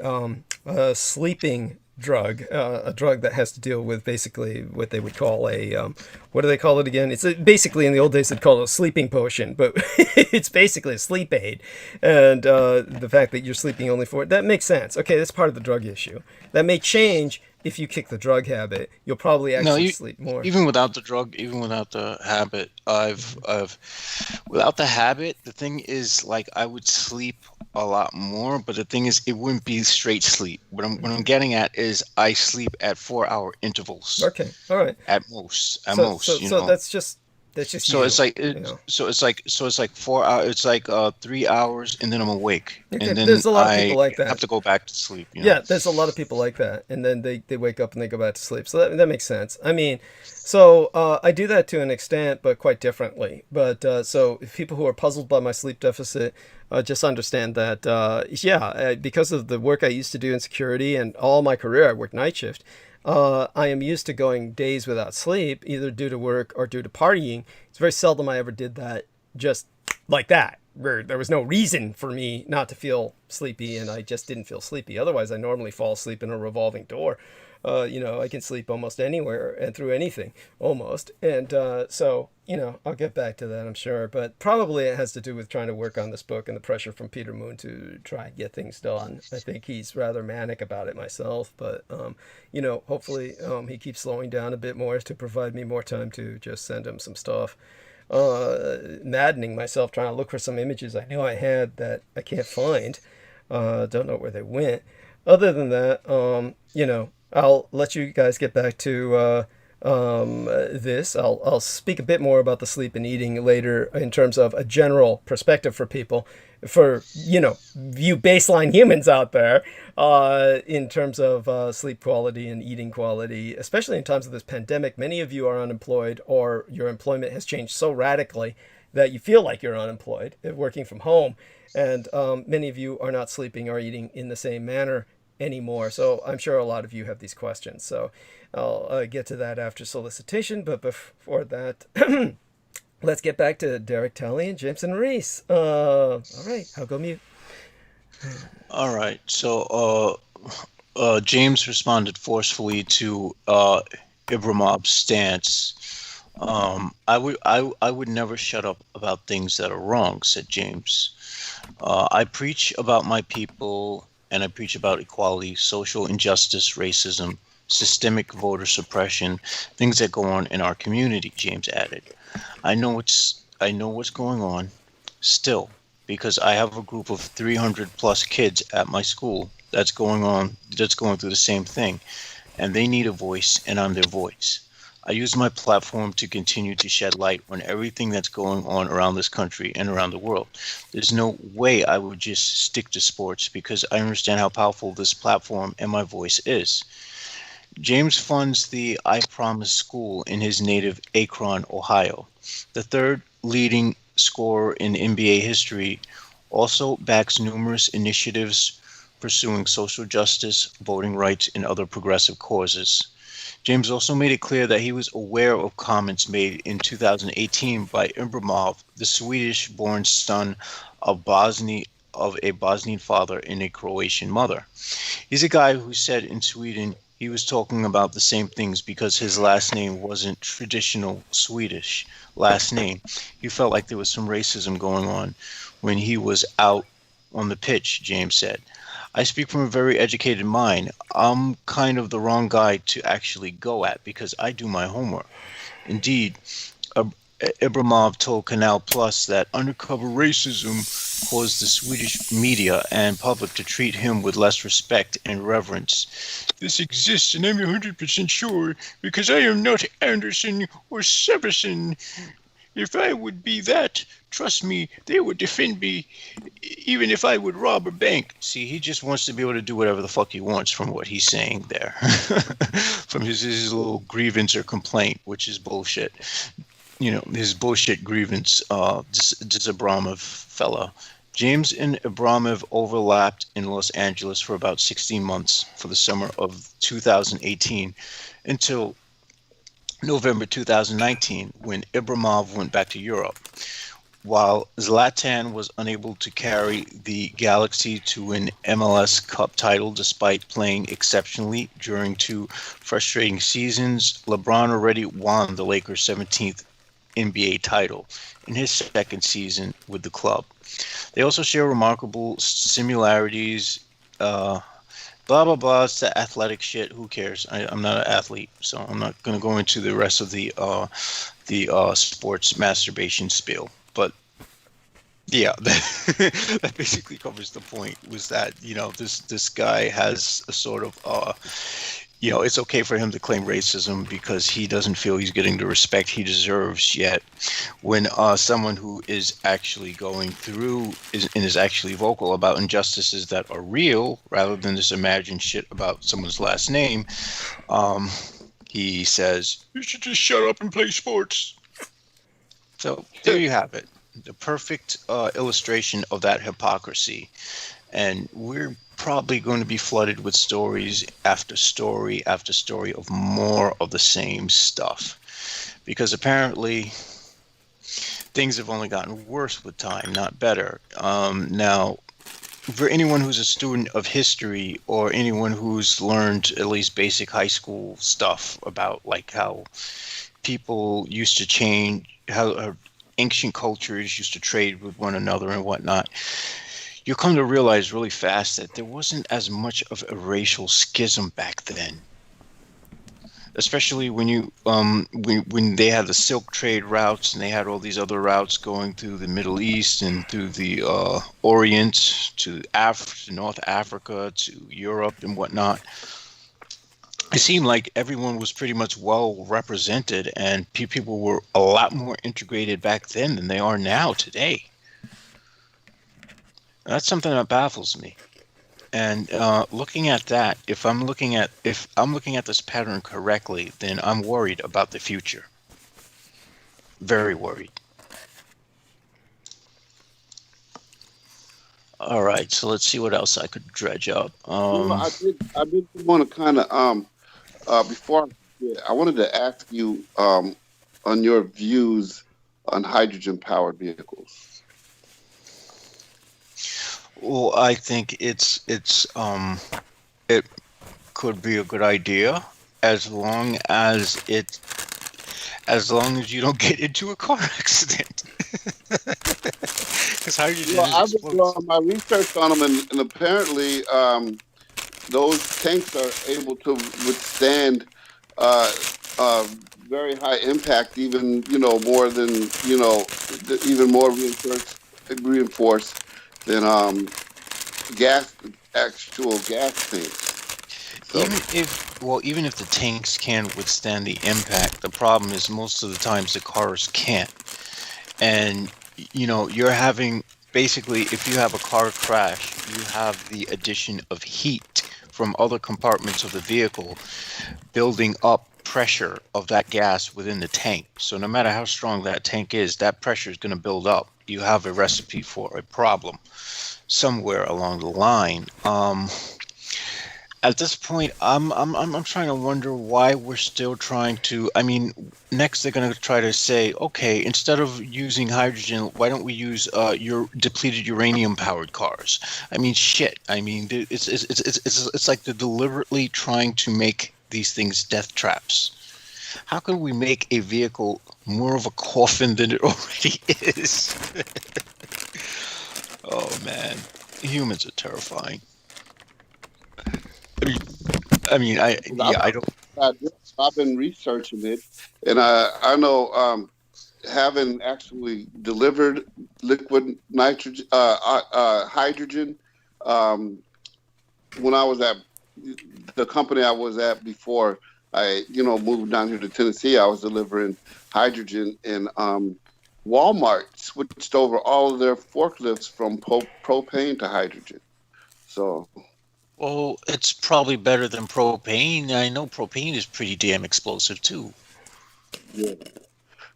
sleeping drug, a drug that has to deal with basically what they would call what do they call it again? It's basically, in the old days they'd call it a sleeping potion, but it's basically a sleep aid. And the fact that you're sleeping only that makes sense. Okay, that's part of the drug issue. That may change if you kick the drug habit. You'll probably actually sleep more. Even without the drug, even without the habit, without the habit, the thing is, like, I would sleep a lot more, but the thing is, it wouldn't be straight sleep. What I'm getting at is I sleep at 4 hour intervals. Okay, all right. At most. So that's just That's just So you, it's like you know. so it's like 4 hours. It's like 3 hours, and then I'm awake, Okay, and then there's a lot of I people like have that. to go back to sleep. You know. Yeah, there's a lot of people like that, and then they wake up and they go back to sleep. So that makes sense. I mean, so I do that to an extent, but quite differently. But so if people who are puzzled by my sleep deficit, just understand that, because of the work I used to do in security and all my career, I worked night shift. I am used to going days without sleep, either due to work or due to partying. It's very seldom I ever did that just like that, where there was no reason for me not to feel sleepy, and I just didn't feel sleepy. Otherwise, I normally fall asleep in a revolving door. I can sleep almost anywhere and through anything, almost. And so, I'll get back to that, I'm sure. But probably it has to do with trying to work on this book and the pressure from Peter Moon to try and get things done. I think he's rather manic about it myself. But, hopefully he keeps slowing down a bit more to provide me more time to just send him some stuff. Maddening myself trying to look for some images I knew I had that I can't find. Don't know where they went. Other than that, I'll let you guys get back to this. I'll speak a bit more about the sleep and eating later in terms of a general perspective for people, for you baseline humans out there, in terms of sleep quality and eating quality, especially in times of this pandemic. Many of you are unemployed, or your employment has changed so radically that you feel like you're unemployed, working from home, and many of you are not sleeping or eating in the same manner anymore. So I'm sure a lot of you have these questions. So I'll get to that after solicitation. But before that, let's get back to Derek Talley and Jameson Reese. All right, I'll go mute. All right. So James responded forcefully to Ibramov's stance. I would never shut up about things that are wrong, said James. I preach about my people, and I preach about equality, social injustice, racism, systemic voter suppression, things that go on in our community, James added. I know what's going on still, because I have a group of 300 plus kids at my school that's going through the same thing, and they need a voice, and I'm their voice. I use my platform to continue to shed light on everything that's going on around this country and around the world. There's no way I would just stick to sports, because I understand how powerful this platform and my voice is. James funds the I Promise School in his native Akron, Ohio. The third leading scorer in NBA history also backs numerous initiatives pursuing social justice, voting rights, and other progressive causes. James also made it clear that he was aware of comments made in 2018 by Ibramov, the Swedish-born son of a Bosnian father and a Croatian mother. He's a guy who said in Sweden he was talking about the same things because his last name wasn't traditional Swedish last name. He felt like there was some racism going on when he was out on the pitch, James said. I speak from a very educated mind. I'm kind of the wrong guy to actually go at because I do my homework. Indeed, Ibramov told Canal Plus that undercover racism caused the Swedish media and public to treat him with less respect and reverence. This exists, and I'm 100% sure, because I am not Anderson or Severson. If I would be that, trust me, they would defend me even if I would rob a bank. See, he just wants to be able to do whatever the fuck he wants from what he's saying there. From his little grievance or complaint, which is bullshit. His bullshit grievance, this Abramov fella. James and Abramov overlapped in Los Angeles for about 16 months for the summer of 2018 until November 2019, when Ibramov went back to Europe. While Zlatan was unable to carry the Galaxy to an MLS Cup title despite playing exceptionally during 2 frustrating seasons, LeBron already won the Lakers' 17th NBA title in his second season with the club. They also share remarkable similarities. Blah, blah, blah. It's the athletic shit. Who cares? I'm not an athlete, so I'm not going to go into the rest of the sports masturbation spiel. But yeah, that basically covers the point. Was that this guy has a sort of you know, it's okay for him to claim racism because he doesn't feel he's getting the respect he deserves yet. When someone who is actually going through and is actually vocal about injustices that are real, rather than just imagine shit about someone's last name, he says, "You should just shut up and play sports." So there you have it, the perfect illustration of that hypocrisy. And we're probably going to be flooded with stories after story after story of more of the same stuff, because apparently things have only gotten worse with time, not better. Now, for anyone who's a student of history, or anyone who's learned at least basic high school stuff about like how people used to change, how ancient cultures used to trade with one another and whatnot, you come to realize really fast that there wasn't as much of a racial schism back then. Especially when you when they had the Silk Trade routes and they had all these other routes going through the Middle East and through the Orient to North Africa to Europe and whatnot. It seemed like everyone was pretty much well represented, and people were a lot more integrated back then than they are now today. That's something that baffles me. And looking at that, if I'm looking at this pattern correctly, then I'm worried about the future. Very worried. All right, so let's see what else I could dredge up. I did want to kind of before I wanted to ask you on your views on hydrogen-powered vehicles. Well, I think it could be a good idea as long as you don't get into a car accident. Because hydrogen I've been doing my research on them, and apparently those tanks are able to withstand very high impact, even more than even more reinforced than actual gas tanks. So. Even if the tanks can withstand the impact, the problem is most of the times the cars can't. And you're having, basically, if you have a car crash, you have the addition of heat from other compartments of the vehicle building up pressure of that gas within the tank. So no matter how strong that tank is, that pressure is going to build up. You have a recipe for a problem somewhere along the line. At this point, I'm trying to wonder why we're still trying to. I mean, next they're going to try to say, okay, instead of using hydrogen, why don't we use your depleted uranium-powered cars? I mean, shit. I mean, it's like they're deliberately trying to make these things death traps. How can we make a vehicle more of a coffin than it already is? Oh man, humans are terrifying. I don't. I've been researching it, and I know having actually delivered liquid nitrogen, hydrogen, when I was at the company I was at before I moved down here to Tennessee, I was delivering hydrogen, and Walmart switched over all of their forklifts from propane to hydrogen. So. Well, it's probably better than propane. I know propane is pretty damn explosive too. Yeah.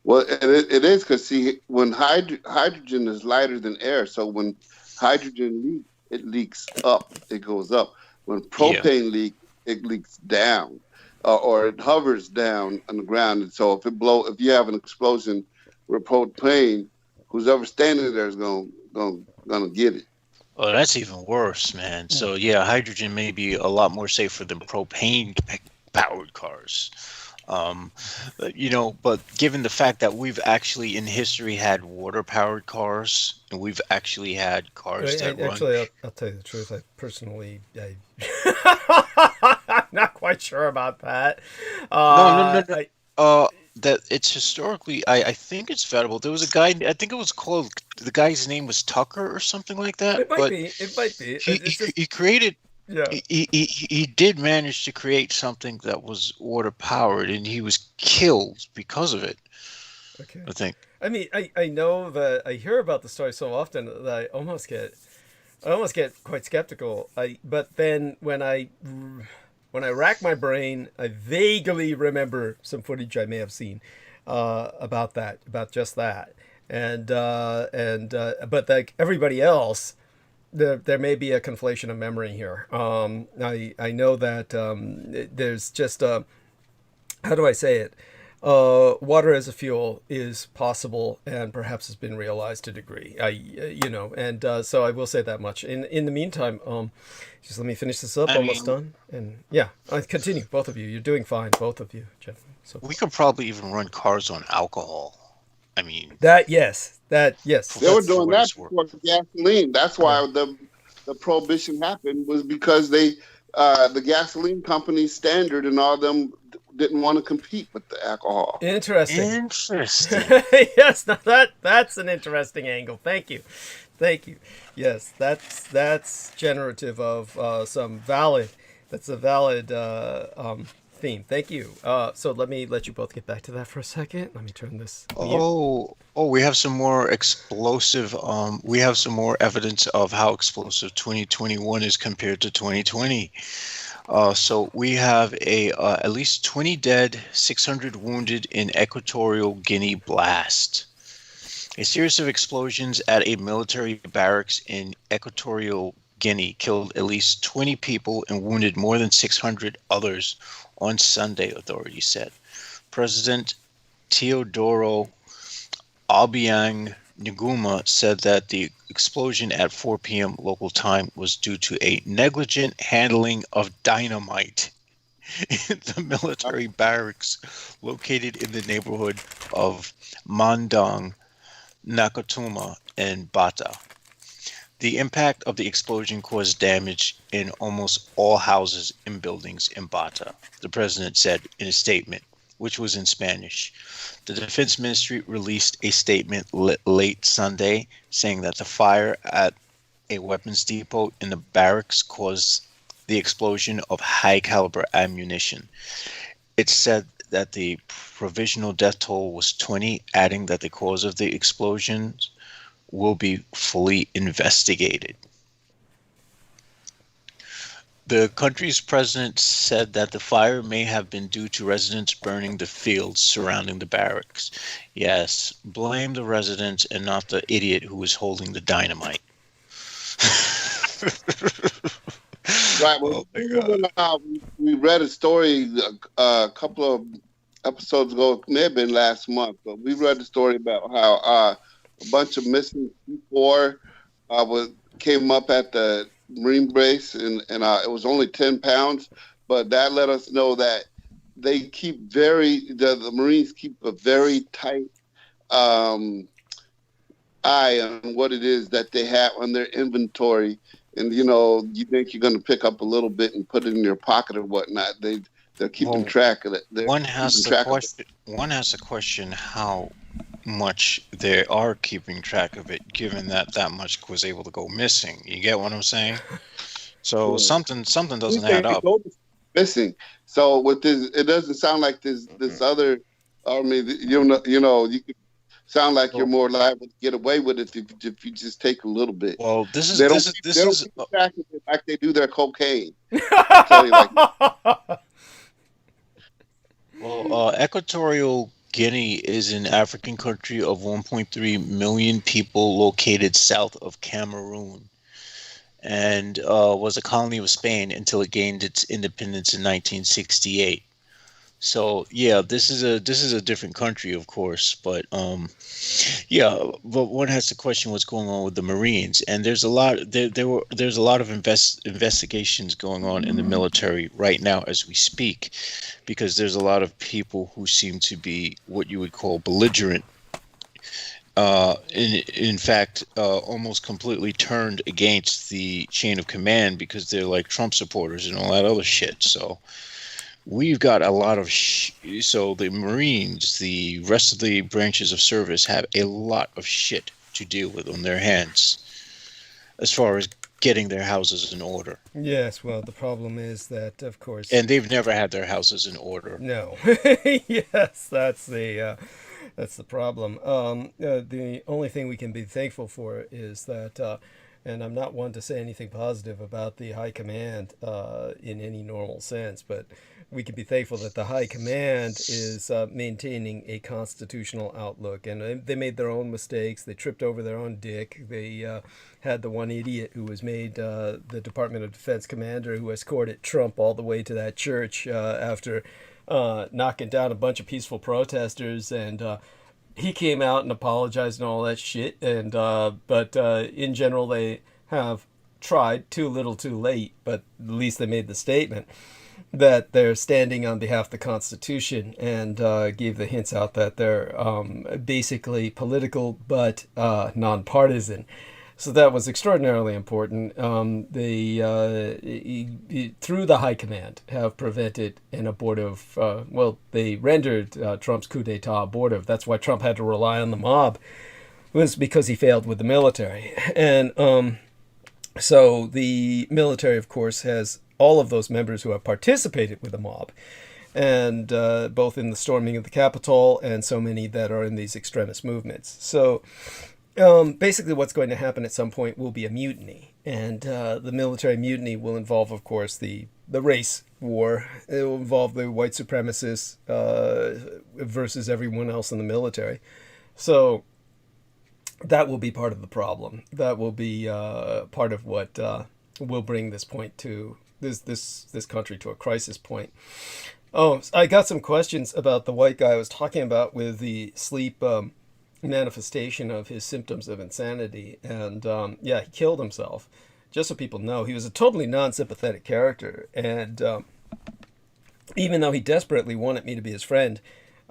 Well, it is because when hydrogen is lighter than air, so when hydrogen leaks, it leaks up, it goes up. When propane leaks, it leaks down, or it hovers down on the ground. And so if you have an explosion with propane, who's ever standing there is gonna get it. Oh, that's even worse, man. So yeah, hydrogen may be a lot more safer than propane-powered cars. But given the fact that we've actually in history had water-powered cars, and we've actually had cars that run. Actually, I'll tell you the truth. I personally, I'm not quite sure about that. No. That it's historically, I think it's federal. There was a guy, I think it was called, the guy's name was Tucker or something like that. It might be. He created Yeah. He did manage to create something that was water powered, and he was killed because of it. Okay. I think. I mean, I know that I hear about the story so often that I almost get quite skeptical. But then when I rack my brain, I vaguely remember some footage I may have seen about just that, and but like everybody else, there may be a conflation of memory here. I know that there's just how do I say it? Water as a fuel is possible and perhaps has been realized to a degree. So I will say that much. In the meantime, just let me finish this up. Almost done. And yeah, continue. Both of you, you're doing fine. Both of you, gentlemen. So we could probably even run cars on alcohol. I mean, yes. They were doing that before gasoline. That's why the prohibition happened, was because the gasoline company's Standard and all them didn't want to compete with the alcohol. Interesting. Yes, now that's an interesting angle. Thank you. Yes, that's generative of some valid. That's a valid theme. Thank you. So let me let you both get back to that for a second. Let me turn this. We have some more explosive. We have some more evidence of how explosive 2021 is compared to 2020. So we have at least 20 dead, 600 wounded in Equatorial Guinea blast. A series of explosions at a military barracks in Equatorial Guinea killed at least 20 people and wounded more than 600 others on Sunday, authorities said. President Teodoro Obiang Nguema said that the explosion at 4 p.m. local time was due to a negligent handling of dynamite in the military barracks located in the neighborhood of Mandang, Nakatuma, and Bata. The impact of the explosion caused damage in almost all houses and buildings in Bata, the president said in a statement, which was in Spanish. The Defense Ministry released a statement late Sunday saying that the fire at a weapons depot in the barracks caused the explosion of high-caliber ammunition. It said that the provisional death toll was 20, adding that the cause of the explosions will be fully investigated. The country's president said that the fire may have been due to residents burning the fields surrounding the barracks. Yes, blame the residents and not the idiot who was holding the dynamite. Right. Well, we read a story a couple of episodes ago. It may have been last month, but we read a story about how a bunch of missing C4 came up at the Marine base, and it was only 10 pounds, but that let us know that they keep the Marines keep a very tight eye on what it is that they have on their inventory. And, you think you're going to pick up a little bit and put it in your pocket or whatnot. They're keeping track of it. One has to question how much they are keeping track of it, given that much was able to go missing. You get what I'm saying? So something doesn't add up. Missing. So with this, it doesn't sound like this other army. You could sound like you're more liable to get away with it if you just take a little bit. Well, they don't keep track of it like they do their cocaine. I'll tell you like that. Well, Equatorial Guinea is an African country of 1.3 million people located south of Cameroon, and was a colony of Spain until it gained its independence in 1968. So yeah, this is a different country, of course, but but one has to question what's going on with the Marines, and there's a lot of investigations going on in the military right now as we speak, because there's a lot of people who seem to be what you would call belligerent. In fact, almost completely turned against the chain of command because they're like Trump supporters and all that other shit. So we've got a lot of so the Marines, the rest of the branches of service have a lot of shit to deal with on their hands as far as getting their houses in order. Yes, well, the problem is that, of course, And they've never had their houses in order. no. Yes, that's the problem. The only thing we can be thankful for is that, and I'm not one to say anything positive about the high command in any normal sense, but we can be thankful that the high command is maintaining a constitutional outlook. And they made their own mistakes. They tripped over their own dick. They had the one idiot who was made the Department of Defense commander, who escorted Trump all the way to that church after knocking down a bunch of peaceful protesters. And he came out and apologized and all that shit. And but in general, they have tried too little too late, but at least they made the statement that they're standing on behalf of the Constitution, and gave the hints out that they're basically political but nonpartisan. So that was extraordinarily important. They, through the high command, have prevented an abortive, they rendered Trump's coup d'etat abortive. That's why Trump had to rely on the mob, was because he failed with the military. And so the military, of course, has all of those members who have participated with the mob, and both in the storming of the Capitol and so many that are in these extremist movements. So basically what's going to happen at some point will be a mutiny, and the military mutiny will involve, of course, the race war. It will involve the white supremacists versus everyone else in the military. So that will be part of the problem. That will be part of what will bring this point to this country to a crisis point. Oh, I got some questions about the white guy I was talking about with the sleep manifestation of his symptoms of insanity. And yeah, he killed himself. Just so people know, he was a totally non-sympathetic character. And even though he desperately wanted me to be his friend,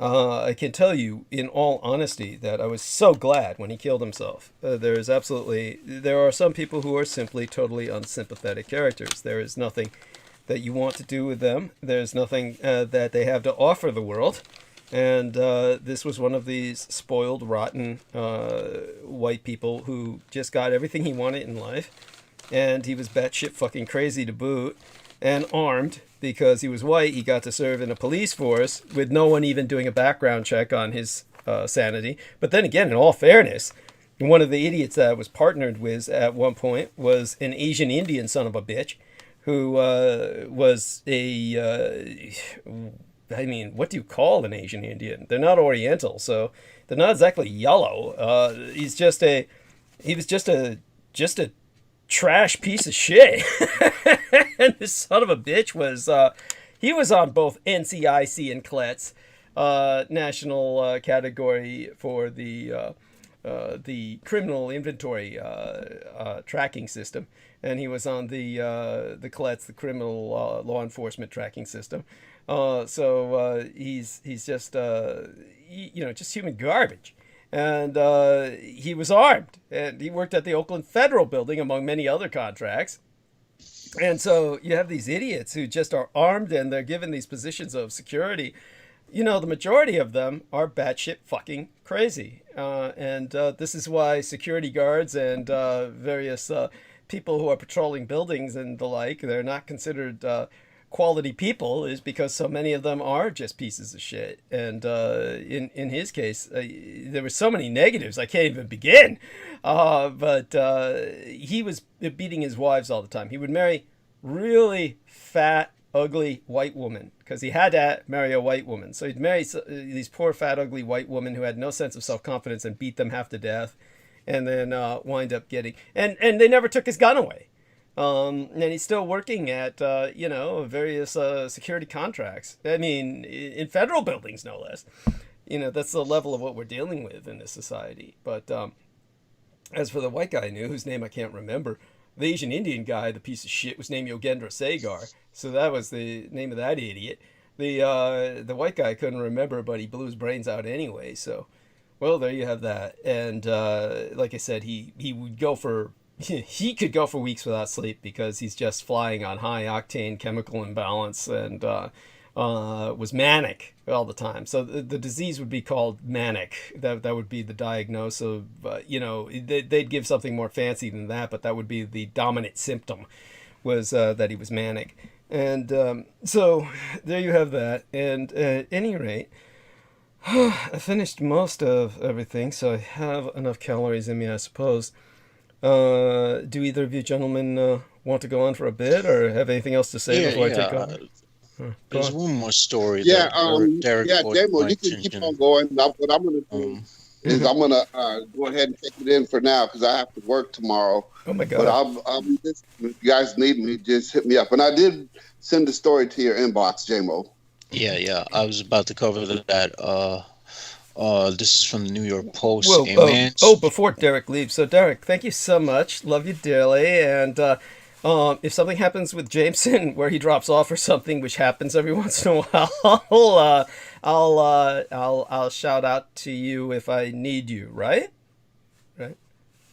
I can tell you in all honesty that I was so glad when he killed himself. There are some people who are simply totally unsympathetic characters. There is nothing that you want to do with them. There's nothing that they have to offer the world. And this was one of these spoiled, rotten white people who just got everything he wanted in life. And he was batshit fucking crazy to boot, and armed. Because he was white, he got to serve in a police force with no one even doing a background check on his sanity. But then again, in all fairness, one of the idiots that I was partnered with at one point was an Asian Indian son of a bitch who was what do you call an Asian Indian? They're not Oriental, so they're not exactly yellow. He was just a trash piece of shit. And this son of a bitch was he was on both NCIC and CLET's national category for the criminal inventory tracking system, and he was on the CLET's, the criminal law enforcement tracking system. So he's just just human garbage. And he was armed, and he worked at the Oakland Federal Building, among many other contracts. And so you have these idiots who just are armed, and they're given these positions of security. You know, the majority of them are batshit fucking crazy. And this is why security guards and various people who are patrolling buildings and the like, they're not considered quality people, is because so many of them are just pieces of shit. And in his case, there were so many negatives I can't even begin. But he was beating his wives all the time. He would marry really fat, ugly white women because he had to marry a white woman. So he'd marry these poor, fat, ugly white women who had no sense of self-confidence and beat them half to death, and then wind up getting... And they never took his gun away. And he's still working at, various security contracts. I mean, in federal buildings, no less. That's the level of what we're dealing with in this society. But as for the white guy I knew, whose name I can't remember, the Asian Indian guy, the piece of shit, was named Yogendra Segar. So that was the name of that idiot. The white guy I couldn't remember, but he blew his brains out anyway. So, well, there you have that. And like I said, he would go for... He could go for weeks without sleep because he's just flying on high octane chemical imbalance and was manic all the time. So the disease would be called manic. That would be the diagnosis of, they'd give something more fancy than that, but that would be the dominant symptom, was that he was manic. And so there you have that. And at any rate, I finished most of everything, so I have enough calories in me, I suppose. Do either of you gentlemen want to go on for a bit, or have anything else to say before I take over? There's one more story. Yeah, Derek Demo, you can keep on going. Now, what I'm going to do is I'm going to go ahead and take it in for now because I have to work tomorrow. Oh, my God. But I'll be listening. If you guys need me, just hit me up. And I did send the story to your inbox, J-Mo. Yeah. I was about to cover that. This is from the New York Post. Before Derek leaves. So, Derek, thank you so much. Love you dearly. And if something happens with Jameson where he drops off or something, which happens every once in a while, I'll shout out to you if I need you, right? Right?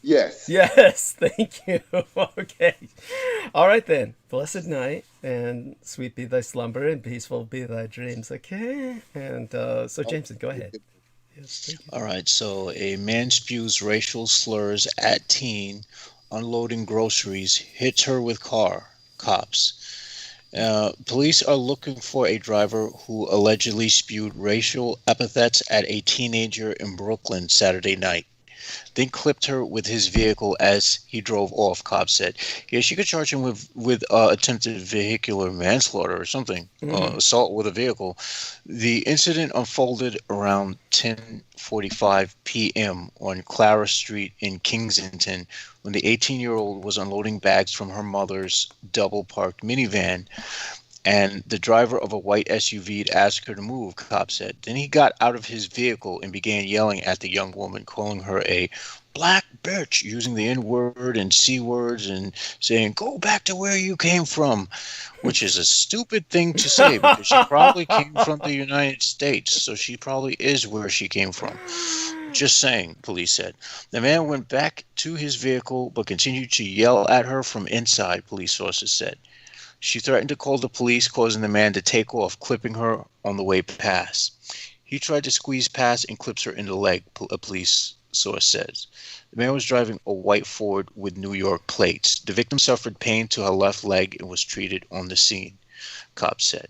Yes. Yes, thank you. Okay. All right then. Blessed night, and sweet be thy slumber, and peaceful be thy dreams, okay? And so, Jameson, go ahead. Yes, thank you. All right, so a man spews racial slurs at teen unloading groceries, hits her with car. Cops. Police are looking for a driver who allegedly spewed racial epithets at a teenager in Brooklyn Saturday night, then clipped her with his vehicle as he drove off, cops said. Yeah, she could charge him with attempted vehicular manslaughter or something, assault with a vehicle. The incident unfolded around 10:45 p.m. on Clara Street in Kensington when the 18-year-old was unloading bags from her mother's double-parked minivan, and the driver of a white SUV asked her to move, cops said. Then he got out of his vehicle and began yelling at the young woman, calling her a black bitch, using the N-word and C-words and saying, go back to where you came from, which is a stupid thing to say because she probably came from the United States, so she probably is where she came from. Just saying, police said. The man went back to his vehicle but continued to yell at her from inside, police sources said. She threatened to call the police, causing the man to take off, clipping her on the way past. He tried to squeeze past and clips her in the leg, a police source says. The man was driving a white Ford with New York plates. The victim suffered pain to her left leg and was treated on the scene, cops said.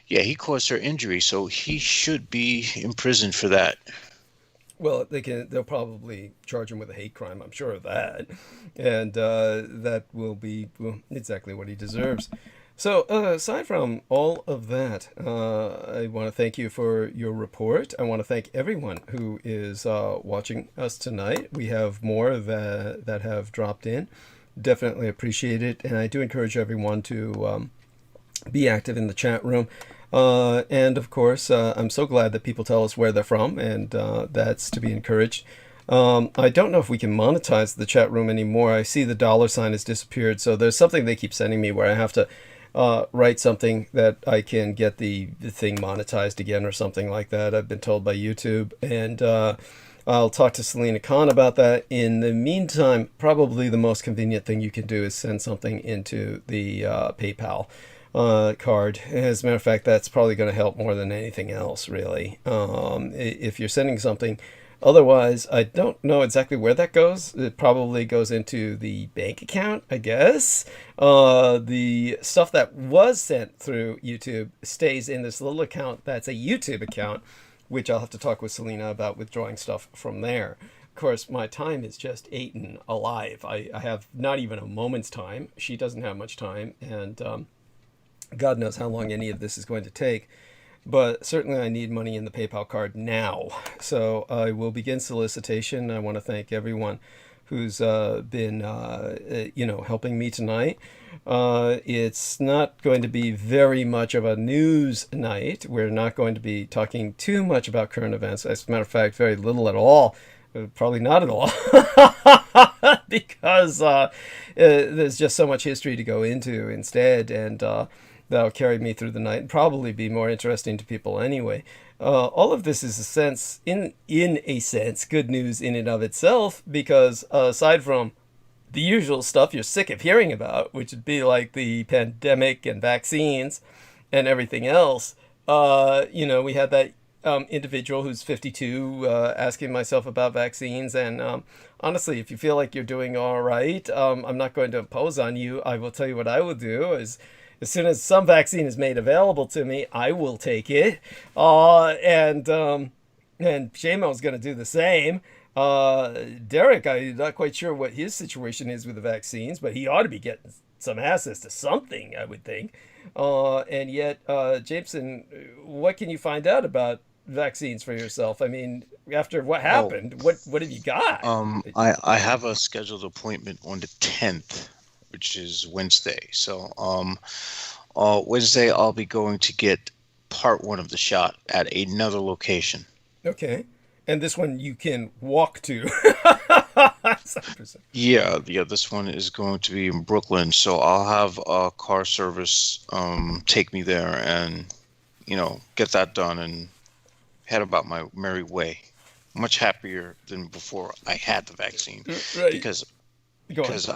Yeah, he caused her injury, so he should be imprisoned for that. Well, they'll probably charge him with a hate crime, I'm sure of that. And that will be exactly what he deserves. So aside from all of that, I want to thank you for your report. I want to thank everyone who is watching us tonight. We have more that have dropped in. Definitely appreciate it. And I do encourage everyone to be active in the chat room. And of course, I'm so glad that people tell us where they're from, and that's to be encouraged. I don't know if we can monetize the chat room anymore. I see the $ has disappeared, so there's something they keep sending me where I have to write something that I can get the thing monetized again or something like that. I've been told by YouTube, and I'll talk to Selena Khan about that. In the meantime, probably the most convenient thing you can do is send something into the PayPal card. As a matter of fact, that's probably going to help more than anything else, really. If you're sending something, otherwise, I don't know exactly where that goes. It probably goes into the bank account, I guess. The stuff that was sent through YouTube stays in this little account that's a YouTube account, which I'll have to talk with Selena about withdrawing stuff from there. Of course, my time is just eaten alive. I have not even a moment's time. She doesn't have much time, and God knows how long any of this is going to take, but certainly I need money in the PayPal card now. So I will begin solicitation. I want to thank everyone who's been, helping me tonight. It's not going to be very much of a news night. We're not going to be talking too much about current events. As a matter of fact, very little at all. Probably not at all, because there's just so much history to go into instead, and that'll carry me through the night and probably be more interesting to people anyway. All of this is in a sense, good news in and of itself, because aside from the usual stuff you're sick of hearing about, which would be like the pandemic and vaccines and everything else, you know, we had that individual who's 52 asking myself about vaccines, and honestly, if you feel like you're doing all right, I'm not going to impose on you. I will tell you what I will do is, as soon as some vaccine is made available to me, I will take it, and Shamo's going to do the same. Derek, I'm not quite sure what his situation is with the vaccines, but he ought to be getting some access to something, I would think. And yet, Jameson, what can you find out about vaccines for yourself? I mean, after what happened, what have you got? I have a scheduled appointment on the 10th, which is Wednesday. So Wednesday I'll be going to get part 1 of the shot at another location. Okay. And this one you can walk to. Yeah, this one is going to be in Brooklyn, so I'll have a car service take me there and, you know, get that done and head about my merry way. Much happier than before I had the vaccine, right? Because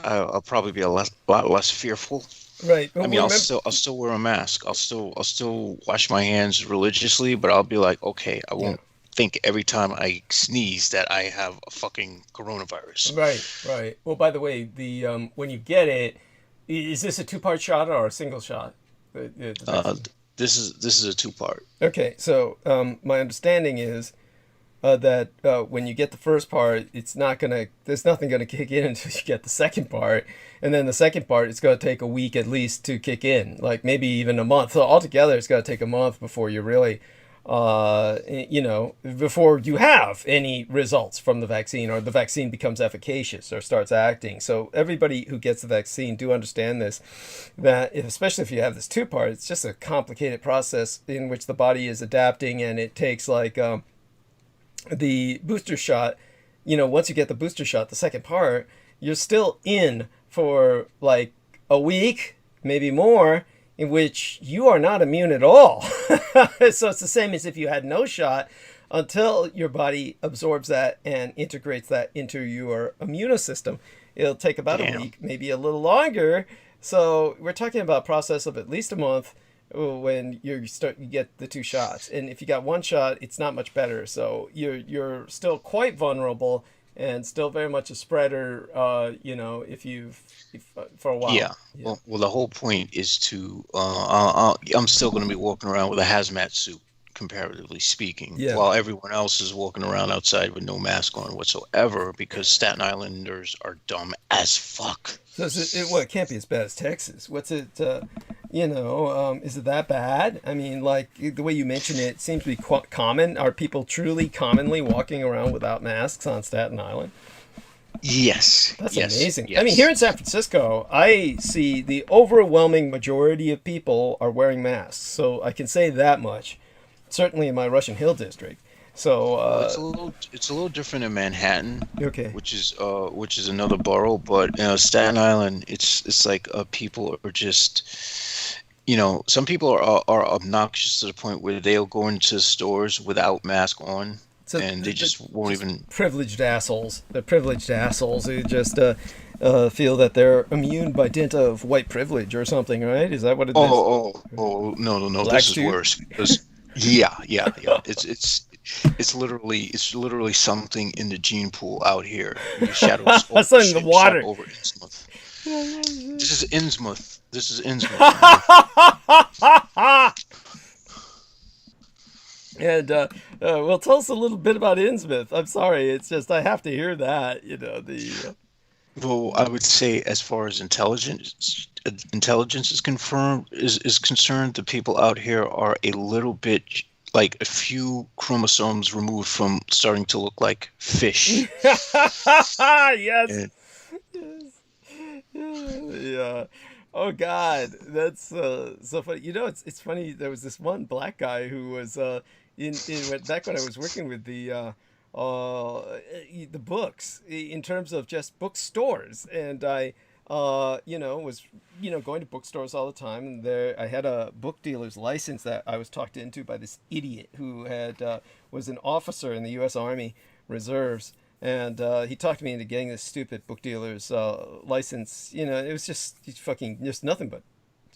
I'll probably be a lot less fearful. Right. Well, I mean, I'll still wear a mask. I'll still wash my hands religiously, but I'll be like, okay, I won't think every time I sneeze that I have a fucking coronavirus. Right. Well, by the way, the when you get it, is this a 2-part shot or a single shot? This is a 2-part. Okay, so my understanding is that when you get the first part, there's nothing gonna kick in until you get the second part, and then the second part, it's gonna take a week at least to kick in, like maybe even a month. So altogether, it's gonna take a month before you really, before you have any results from the vaccine, or the vaccine becomes efficacious or starts acting. So everybody who gets the vaccine do understand this, that especially if you have this 2-part, it's just a complicated process in which the body is adapting, and it takes like the booster shot. You know, once you get the booster shot, the second part, you're still in for like a week, maybe more, in which you are not immune at all. So it's the same as if you had no shot, until your body absorbs that and integrates that into your immune system. It'll take about a week, maybe a little longer. So we're talking about a process of at least a month when you get the 2 shots. And if you got 1 shot, it's not much better. So you're still quite vulnerable and still very much a spreader, if for a while. Yeah. Well, the whole point is to, I'm still going to be walking around with a hazmat suit, comparatively speaking, while everyone else is walking around outside with no mask on whatsoever, because Staten Islanders are dumb as fuck. So it can't be as bad as Texas. What's it, is it that bad? I mean, like, the way you mention it seems to be quite common. Are people truly commonly walking around without masks on Staten Island? Yes. That's amazing. Yes. I mean, here in San Francisco, I see the overwhelming majority of people are wearing masks. So I can say that much. Certainly in my Russian Hill district. So it's a little different in Manhattan, okay, which is another borough. But Staten Island, it's like people are just, some people are obnoxious to the point where they'll go into stores without mask on, and they just won't even. Privileged assholes. They're privileged assholes who just feel that they're immune by dint of white privilege or something, right? Is that what it is? Oh, no. This is worse because. Yeah. It's literally something in the gene pool out here. Shadows in the water. Over Innsmouth. This is Innsmouth. And well, tell us a little bit about Innsmouth. I'm sorry, it's just I have to hear that. Well, I would say, as far as intelligence is concerned, the people out here are a little bit like a few chromosomes removed from starting to look like fish. Yes. Yeah. Oh God, that's so funny. It's funny. There was this one black guy who was back when I was working with the books, in terms of just bookstores, and I was going to bookstores all the time, and there I had a book dealer's license that I was talked into by this idiot who was an officer in the U.S. Army Reserves, and he talked me into getting this stupid book dealer's license. It was just nothing but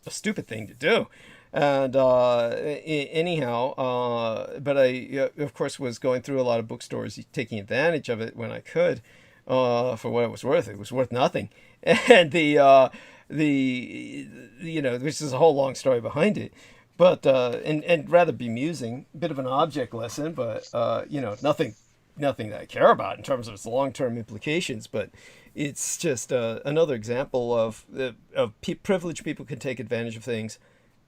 a stupid thing to do. And anyhow, but I, of course, was going through a lot of bookstores, taking advantage of it when I could, for what it was worth. It was worth nothing. And which is a whole long story behind it. But, and rather bemusing, a bit of an object lesson, but, nothing that I care about in terms of its long-term implications. But it's just another example of privileged people can take advantage of things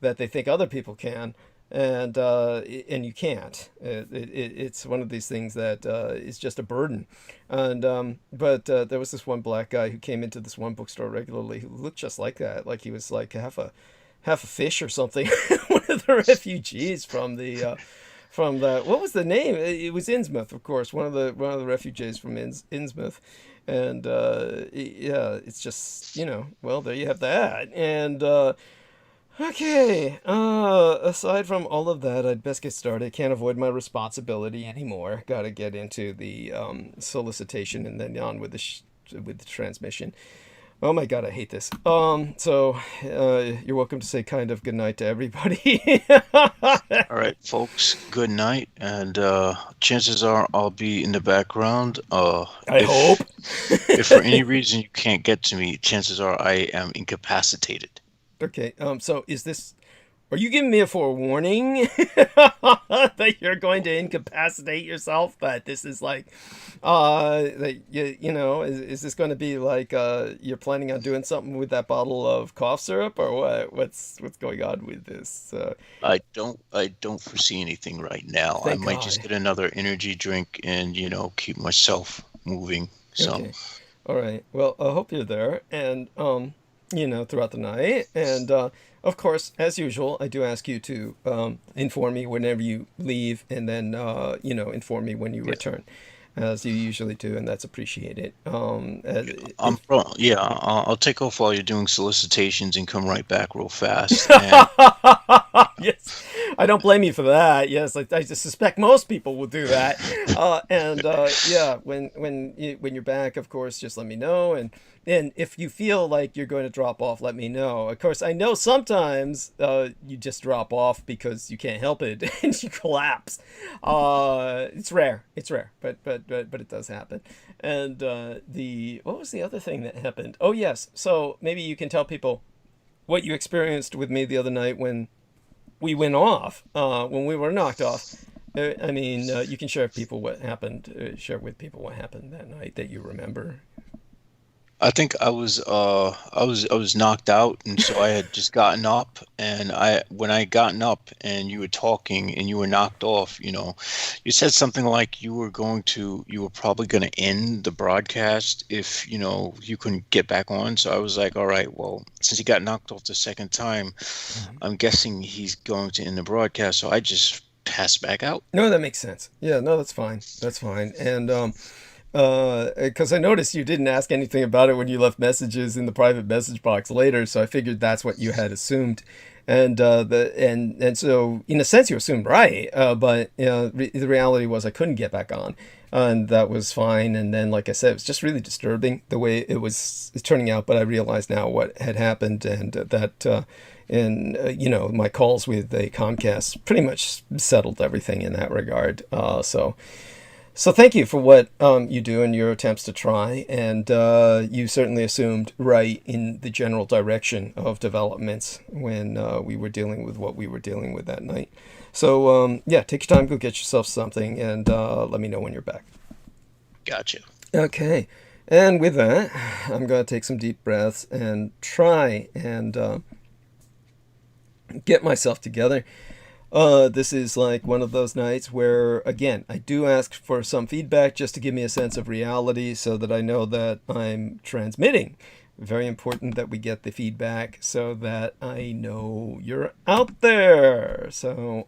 that they think other people can, and you can't. It's one of these things that is just a burden. And but there was this one black guy who came into this one bookstore regularly who looked just like that, like he was like half a fish or something, one of the refugees from the what was the name? It was Innsmouth, of course, one of the refugees from Innsmouth. And yeah, it's just, well, there you have that. And okay, aside from all of that, I'd best get started. Can't avoid my responsibility anymore. Got to get into the solicitation and then on with the transmission. Oh my God, I hate this. So you're welcome to say kind of good night to everybody. All right, folks, good night. And chances are I'll be in the background. I hope. If for any reason you can't get to me, chances are I am incapacitated. Okay, so are you giving me a forewarning that you're going to incapacitate yourself? That this is like, that is this going to be like you're planning on doing something with that bottle of cough syrup, or what? What's going on with this? I don't foresee anything right now. Thank I might God. just get another energy drink and keep myself moving. So. Okay. All right. Well, I hope you're there, and throughout the night. And of course, as usual, I do ask you to inform me whenever you leave, and then inform me when you return, as you usually do, and that's appreciated. I'll take off while you're doing solicitations and come right back real fast. And Yes, I don't blame you for that. Yes, I just suspect most people will do that. When you're back, of course, just let me know. And if you feel like you're going to drop off, let me know. Of course, I know sometimes you just drop off because you can't help it and you collapse. It's rare, but it does happen. And what was the other thing that happened? Oh yes, so maybe you can tell people what you experienced with me the other night when we went off, when we were knocked off. You can share with people what happened that night that you remember. I think I was knocked out, and so I had just gotten up, and when I gotten up and you were talking and you were knocked off, you said something like you were probably going to end the broadcast if you couldn't get back on. So I was like, all right, well, since he got knocked off the second time, I'm guessing he's going to end the broadcast. So I just passed back out. No, that makes sense. Yeah, no, that's fine. And because I noticed you didn't ask anything about it when you left messages in the private message box later, so I figured that's what you had assumed, and so in a sense you assumed right, but the reality was I couldn't get back on, and that was fine. And then, like I said, it was just really disturbing the way it was turning out, but I realize now what had happened, and that my calls with the Comcast pretty much settled everything in that regard. So thank you for what you do in your attempts to try, and you certainly assumed right in the general direction of developments when we were dealing with what we were dealing with that night. So take your time, go get yourself something, and let me know when you're back. Gotcha. Okay, and with that, I'm going to take some deep breaths and try and get myself together. This is like one of those nights where, again, I do ask for some feedback just to give me a sense of reality so that I know that I'm transmitting. Very important that we get the feedback so that I know you're out there. So,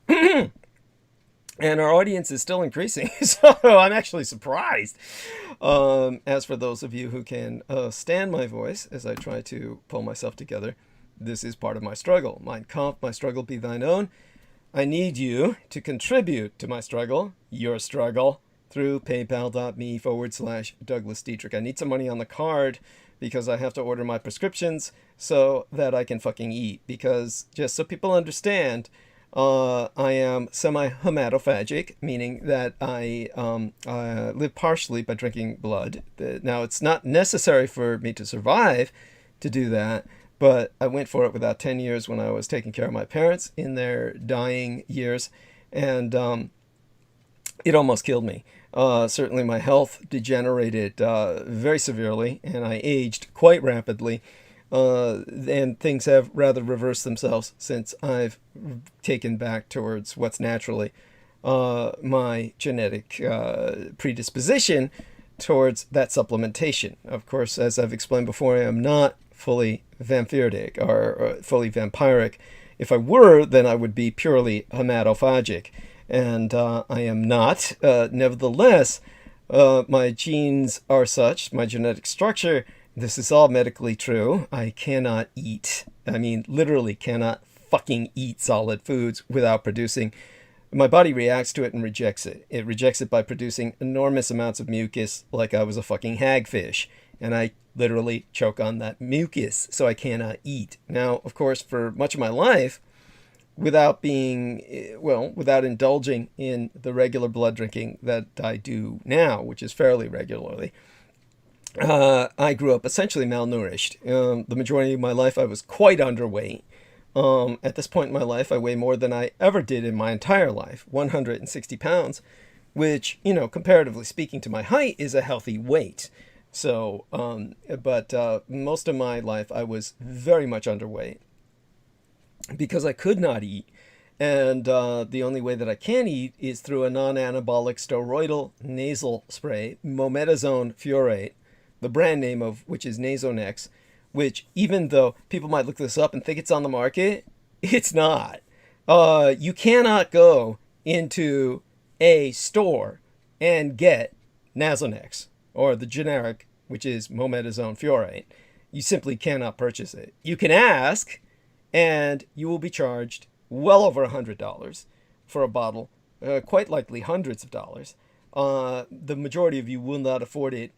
and our audience is still increasing, so I'm actually surprised. As for those of you who can stand my voice as I try to pull myself together, this is part of my struggle. Mein Kampf, my struggle be thine own. I need you to contribute to my struggle, your struggle, through paypal.me/Douglas Dietrich. I need some money on the card because I have to order my prescriptions so that I can fucking eat. Because just so people understand, I am semi-hematophagic, meaning that I live partially by drinking blood. Now, it's not necessary for me to survive to do that, but I went for it without 10 years when I was taking care of my parents in their dying years, and it almost killed me. Certainly my health degenerated very severely, and I aged quite rapidly. And things have rather reversed themselves since I've taken back towards what's naturally my genetic predisposition towards that supplementation. Of course, as I've explained before, I am not fully vampiric or fully vampiric. If I were, then I would be purely hematophagic, and I am not. Nevertheless, my genes are such, my genetic structure, this is all medically true. I cannot eat. I mean, literally cannot fucking eat solid foods without producing. My body reacts to it and rejects it. It rejects it by producing enormous amounts of mucus, like I was a fucking hagfish. And I literally choke on that mucus, so I cannot eat. Now, of course, for much of my life, without indulging in the regular blood drinking that I do now, which is fairly regularly, I grew up essentially malnourished. The majority of my life, I was quite underweight. At this point in my life, I weigh more than I ever did in my entire life, 160 pounds, which, comparatively speaking to my height, is a healthy weight. So, but most of my life, I was very much underweight because I could not eat. And the only way that I can eat is through a non-anabolic steroidal nasal spray, mometasone furoate, the brand name of which is Nasonex, which, even though people might look this up and think it's on the market, it's not. You cannot go into a store and get Nasonex, or the generic, which is mometasone furoate. You simply cannot purchase it. You can ask, and you will be charged well over $100 for a bottle, quite likely hundreds of dollars. The majority of you will not afford it,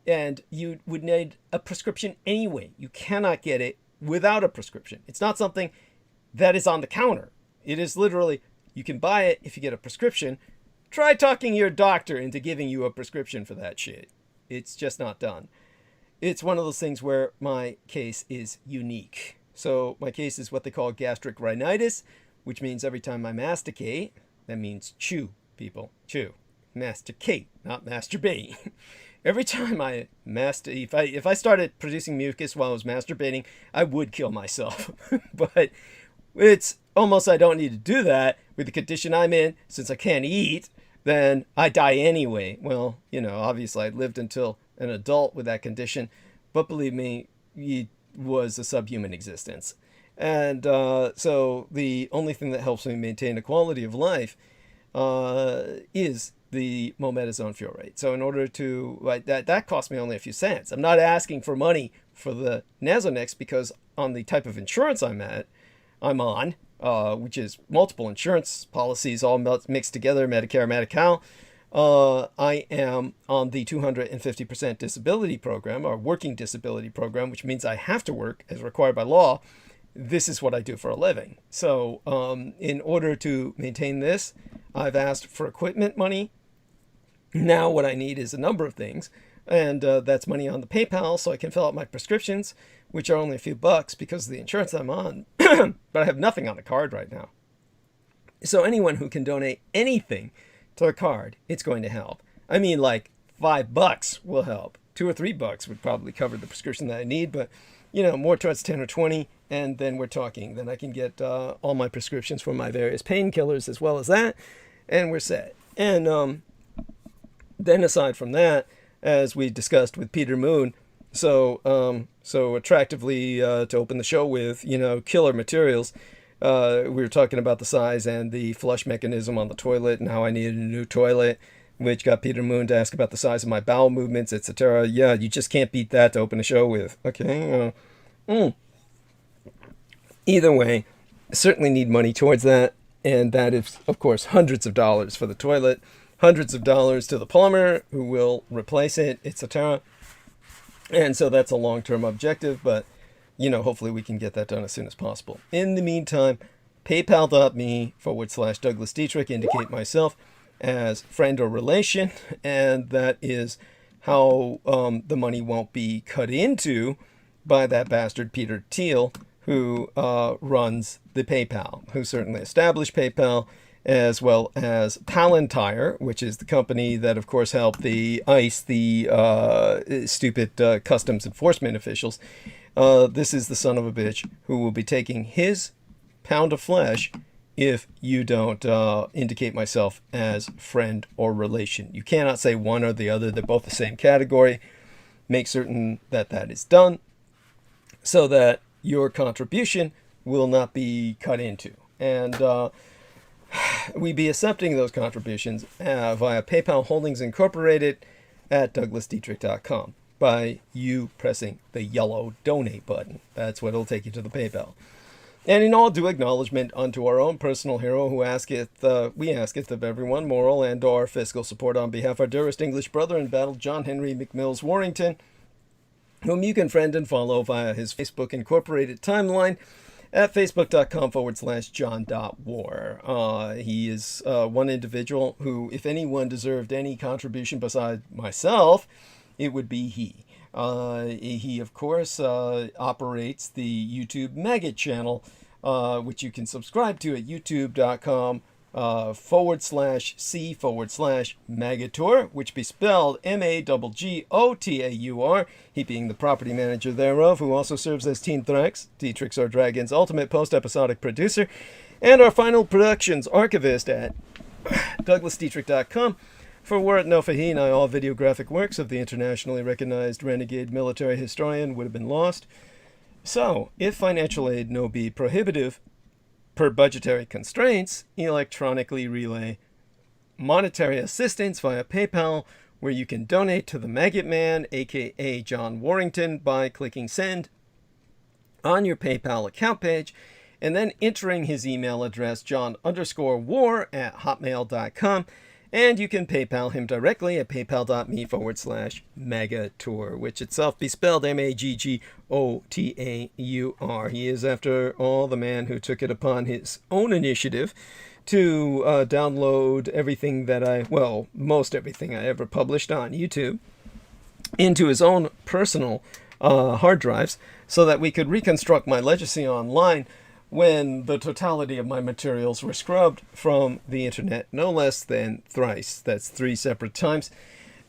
and you would need a prescription anyway. You cannot get it without a prescription. It's not something that is on the counter. It is literally, you can buy it if you get a prescription. Try talking your doctor into giving you a prescription for that shit. It's just not done. It's one of those things where my case is unique. So my case is what they call gastric rhinitis, which means every time I masticate, that means chew, people, chew. Masticate, not masturbate. Every time I if I started producing mucus while I was masturbating, I would kill myself. But it's almost, I don't need to do that with the condition I'm in. Since I can't eat, then I die anyway. Well, obviously I lived until an adult with that condition, but believe me, it was a subhuman existence. And so the only thing that helps me maintain a quality of life is the mometasone furoate. So in order to, that cost me only a few cents. I'm not asking for money for the Nasonex because on the type of insurance I'm on, which is multiple insurance policies all mixed together, Medicare, Medi-Cal, I am on the 250% disability program, or working disability program, which means I have to work as required by law. This is what I do for a living. So in order to maintain this, I've asked for equipment money. Now what I need is a number of things, and that's money on the PayPal so I can fill out my prescriptions, which are only a few bucks because of the insurance I'm on, but I have nothing on the card right now. So anyone who can donate anything to the card, it's going to help. I mean, like $5 will help. $2 or $3 would probably cover the prescription that I need, but more towards 10 or 20, and then we're talking. Then I can get all my prescriptions for my various painkillers as well as that, and we're set. And then aside from that, as we discussed with Peter Moon, so attractively to open the show with, killer materials, we were talking about the size and the flush mechanism on the toilet and how I needed a new toilet, which got Peter Moon to ask about the size of my bowel movements, etc. Yeah, you just can't beat that to open a show with. Okay. Either way, I certainly need money towards that, and that is, of course, hundreds of dollars for the toilet, hundreds of dollars to the plumber who will replace it, etc. And so that's a long-term objective, but, hopefully we can get that done as soon as possible. In the meantime, paypal.me/Douglas Dietrich, indicate myself as friend or relation, and that is how the money won't be cut into by that bastard Peter Thiel, who runs the PayPal, who certainly established PayPal, as well as Palantir, which is the company that, of course, helped the ICE, the stupid customs enforcement officials. This is the son of a bitch who will be taking his pound of flesh if you don't indicate myself as friend or relation. You cannot say one or the other. They're both the same category. Make certain that that is done so that your contribution will not be cut into. And we be accepting those contributions via PayPal Holdings Incorporated at douglasdietrich.com by you pressing the yellow donate button. That's what will take you to the PayPal. And in all due acknowledgement unto our own personal hero, who asketh, we asketh of everyone moral and or fiscal support on behalf of our dearest English brother in battle, John Henry McMills Warrington, whom you can friend and follow via his Facebook Incorporated timeline at facebook.com/john.war. He is one individual who, if anyone deserved any contribution beside myself, it would be he. He, of course, operates the YouTube Maggot channel, which you can subscribe to at youtube.com/C/Magator, which be spelled MAGGOTAUR, he being the property manager thereof, who also serves as Teen Thrax, Dietrich's Our Dragon's ultimate post-episodic producer, and our final productions archivist at douglasdietrich.com. For were it no for he, nigh all videographic works of the internationally recognized renegade military historian would have been lost. So, if financial aid no be prohibitive, per budgetary constraints, electronically relay monetary assistance via PayPal, where you can donate to the Maggot Man, aka John Warrington, by clicking send on your PayPal account page, and then entering his email address, john_war@hotmail.com. And you can PayPal him directly at paypal.me/Magator, which itself be spelled MAGGOTAUR. He is, after all, the man who took it upon his own initiative to download everything that most everything I ever published on YouTube into his own personal hard drives so that we could reconstruct my legacy online when the totality of my materials were scrubbed from the internet no less than thrice. That's 3 separate times,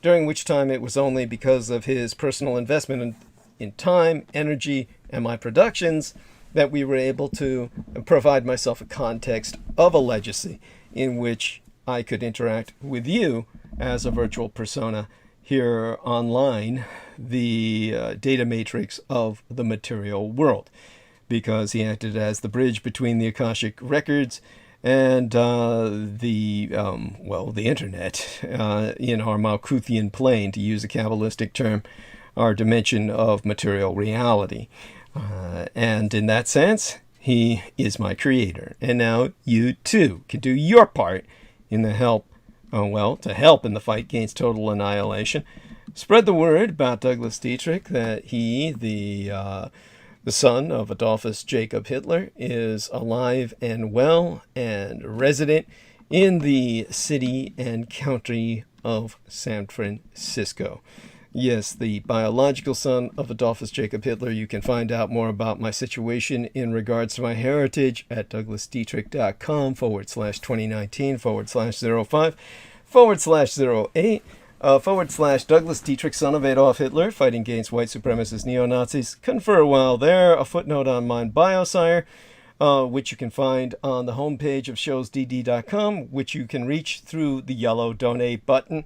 during which time it was only because of his personal investment in time, energy, and my productions that we were able to provide myself a context of a legacy in which I could interact with you as a virtual persona here online, the data matrix of the material world, because he acted as the bridge between the Akashic records and the internet, in our Malkuthian plane, to use a Kabbalistic term, our dimension of material reality. And in that sense, he is my creator. And now you too can do your part in the help in the fight against total annihilation. Spread the word about Douglas Dietrich, that he, the son of Adolphus Jacob Hitler, is alive and well and resident in the city and county of San Francisco. Yes, the biological son of Adolphus Jacob Hitler. You can find out more about my situation in regards to my heritage at douglasdietrich.com/2019/05/08 Douglas Dietrich, son of Adolf Hitler, fighting against white supremacist neo-Nazis. Confer while there. A footnote on mine bio, sire, which you can find on the homepage of showsdd.com, which you can reach through the yellow donate button.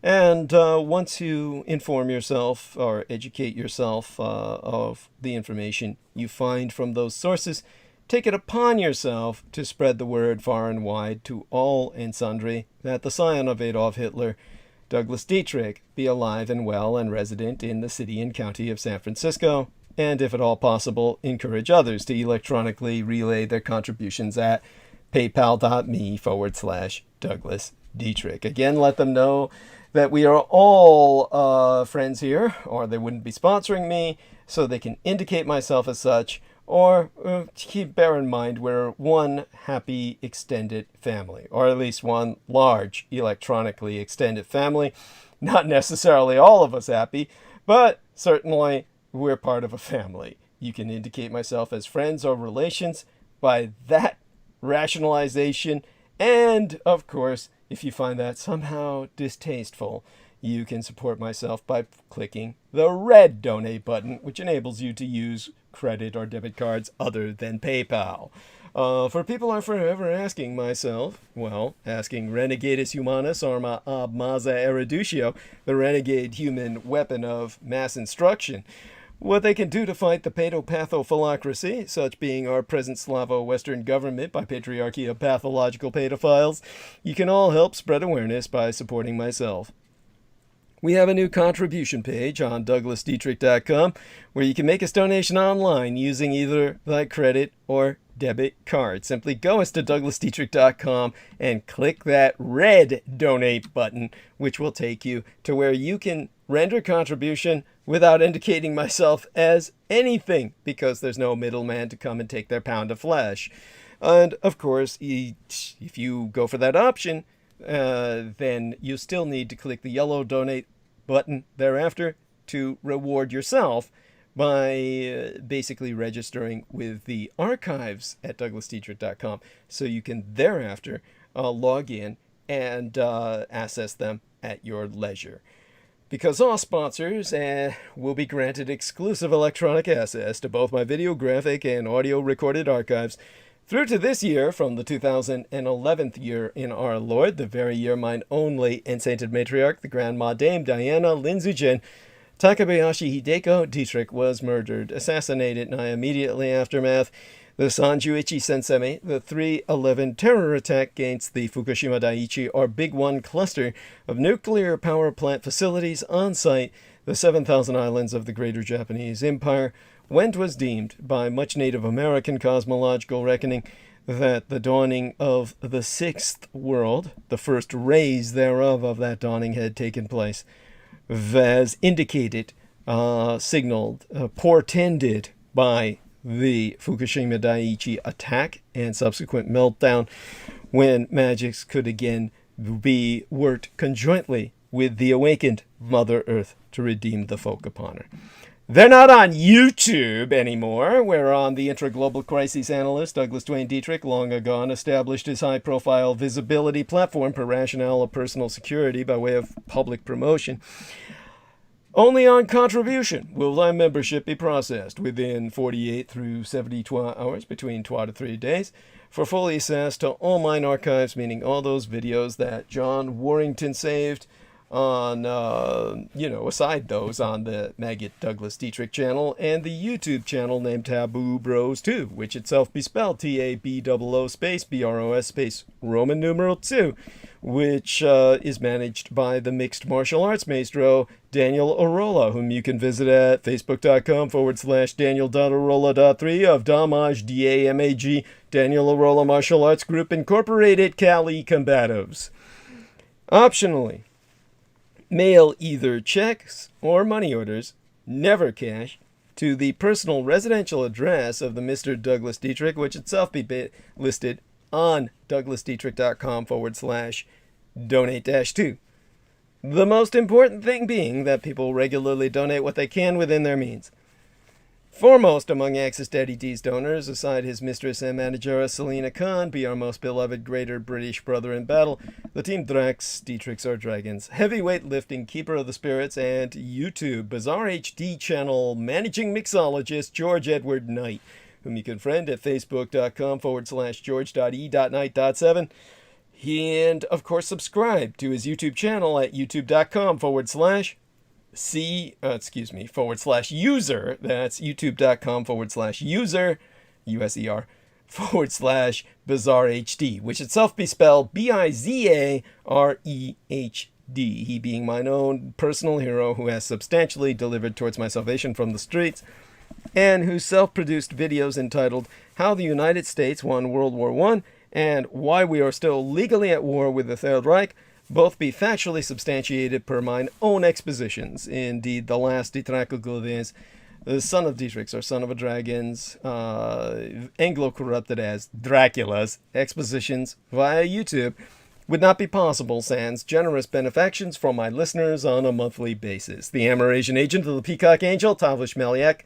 And once you inform yourself or educate yourself of the information you find from those sources, take it upon yourself to spread the word far and wide to all and sundry that the scion of Adolf Hitler, Douglas Dietrich, be alive and well and resident in the city and county of San Francisco, and if at all possible, encourage others to electronically relay their contributions at paypal.me/Douglas Dietrich. Again, let them know that we are all friends here, or they wouldn't be sponsoring me, so they can indicate myself as such, or bear in mind we're one happy extended family, or at least one large electronically extended family. Not necessarily all of us happy, but certainly we're part of a family. You can indicate myself as friends or relations by that rationalization, and of course, if you find that somehow distasteful, you can support myself by clicking the red donate button, which enables you to use credit or debit cards other than PayPal. For people I'm forever asking myself, well, asking Renegadus Humanus Arma Ab Maza Erudicio, the renegade human weapon of mass instruction, what they can do to fight the pedopathophilocracy, such being our present Slavo-Western government by patriarchy of pathological pedophiles. You can all help spread awareness by supporting myself. We have a new contribution page on DouglasDietrich.com where you can make a donation online using either the credit or debit card. Simply go to DouglasDietrich.com and click that red donate button, which will take you to where you can render contribution without indicating myself as anything, because there's no middleman to come and take their pound of flesh. And of course, if you go for that option, then you still need to click the yellow donate button thereafter to reward yourself by basically registering with the archives at DouglasDietrich.com, so you can thereafter log in and access them at your leisure. Because all sponsors will be granted exclusive electronic access to both my video, graphic, and audio recorded archives through to this year, from the 2011th year in our Lord, the very year mine only and sainted matriarch, the Grandma Dame Diana Linzujen Takabayashi Hideko Dietrich was murdered, assassinated in immediately aftermath. The Sanjuichi Sensemi, the 3/11 terror attack against the Fukushima Daiichi, or Big One cluster of nuclear power plant facilities on site, the 7,000 islands of the Greater Japanese Empire, when 'twas deemed by much Native American cosmological reckoning that the dawning of the sixth world, the first rays thereof of that dawning, had taken place, as indicated, signaled, portended by the Fukushima Daiichi attack and subsequent meltdown, when magics could again be worked conjointly with the awakened Mother Earth to redeem the folk upon her. They're not on YouTube anymore, whereon the intra-global crisis analyst Douglas Duane Dietrich long ago established his high-profile visibility platform per rationale of personal security by way of public promotion. Only on contribution will thy membership be processed within 48 through 72 hours, between 2 to 3 days, for fully access to all mine archives, meaning all those videos that John Warrington saved on, aside those on the Maggot Douglas Dietrich channel and the YouTube channel named Taboo Bros 2, which itself be spelled TABOO space BROS space Roman numeral 2, which is managed by the mixed martial arts maestro Daniel Arola, whom you can visit at facebook.com/Daniel.Arola.3 of Damage DAMAG Daniel Arola Martial Arts Group Incorporated Cali Combatives. Optionally, mail either checks or money orders, never cash, to the personal residential address of the Mr. Douglas Dietrich, which itself be listed on DouglasDietrich.com/donate-2. The most important thing being that people regularly donate what they can within their means. Foremost among Axis Daddy D's donors, aside his mistress and manager Selena Khan, be our most beloved greater British brother in battle, the Team Drax, Dietrichs or Dragons, heavyweight lifting keeper of the spirits, and YouTube Bizarre HD channel managing mixologist George Edward Knight, whom you can friend at facebook.com/George.E.Knight.7. And of course subscribe to his YouTube channel at youtube.com/user, that's youtube.com/user, USER/BizarreHD, which itself be spelled BIZAREHD, he being mine own personal hero who has substantially delivered towards my salvation from the streets, and whose self-produced videos entitled How the United States Won World War I and Why We Are Still Legally at War with the Third Reich both be factually substantiated per mine own expositions. Indeed, the last Dietrich, the son of Dietrich's or son of a dragon's, Anglo-corrupted as Dracula's expositions via YouTube would not be possible sans generous benefactions from my listeners on a monthly basis. The Amerasian agent of the Peacock Angel, Tavish Meliak,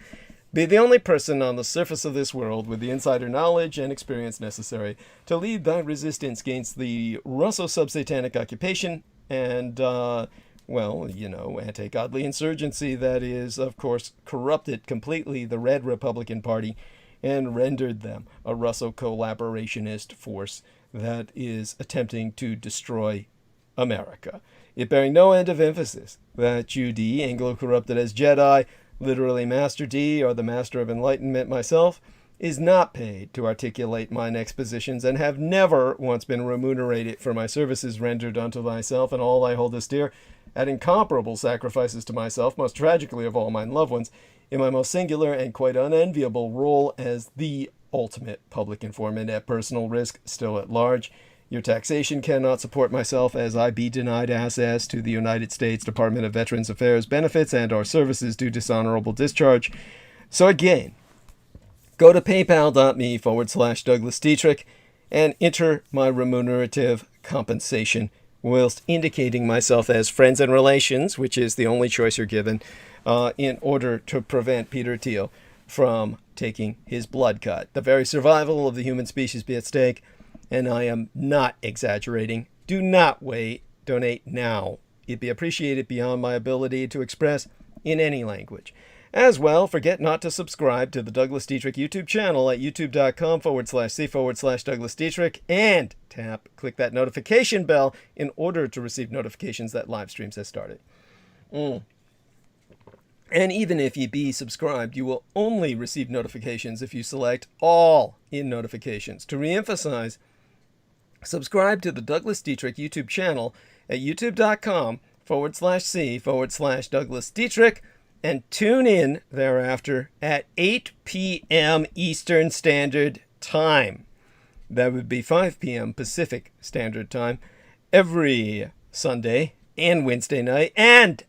be the only person on the surface of this world with the insider knowledge and experience necessary to lead thy resistance against the Russo-subsatanic occupation and, anti-godly insurgency that is, of course, corrupted completely the Red Republican Party and rendered them a Russo-collaborationist force that is attempting to destroy America. It bearing no end of emphasis that Judy, Anglo-corrupted as Jedi, literally Master D, or the Master of Enlightenment myself, is not paid to articulate mine expositions, and have never once been remunerated for my services rendered unto thyself and all I hold as dear, at incomparable sacrifices to myself, most tragically of all mine loved ones, in my most singular and quite unenviable role as the ultimate public informant at personal risk, still at large. Your taxation cannot support myself, as I be denied access to the United States Department of Veterans Affairs benefits and our services due dishonorable discharge. So again, go to paypal.me/Douglas Dietrich and enter my remunerative compensation whilst indicating myself as friends and relations, which is the only choice you're given, in order to prevent Peter Thiel from taking his blood cut. The very survival of the human species be at stake, and I am not exaggerating. Do not wait. Donate now. It'd be appreciated beyond my ability to express in any language. As well, forget not to subscribe to the Douglas Dietrich YouTube channel at youtube.com/c/Douglas Dietrich and click that notification bell in order to receive notifications that live streams has started. And even if you be subscribed, you will only receive notifications if you select all in notifications. To reemphasize, subscribe to the Douglas Dietrich YouTube channel at youtube.com/c/Douglas Dietrich and tune in thereafter at 8 p.m. Eastern Standard Time. That would be 5 p.m. Pacific Standard Time every Sunday and Wednesday night, and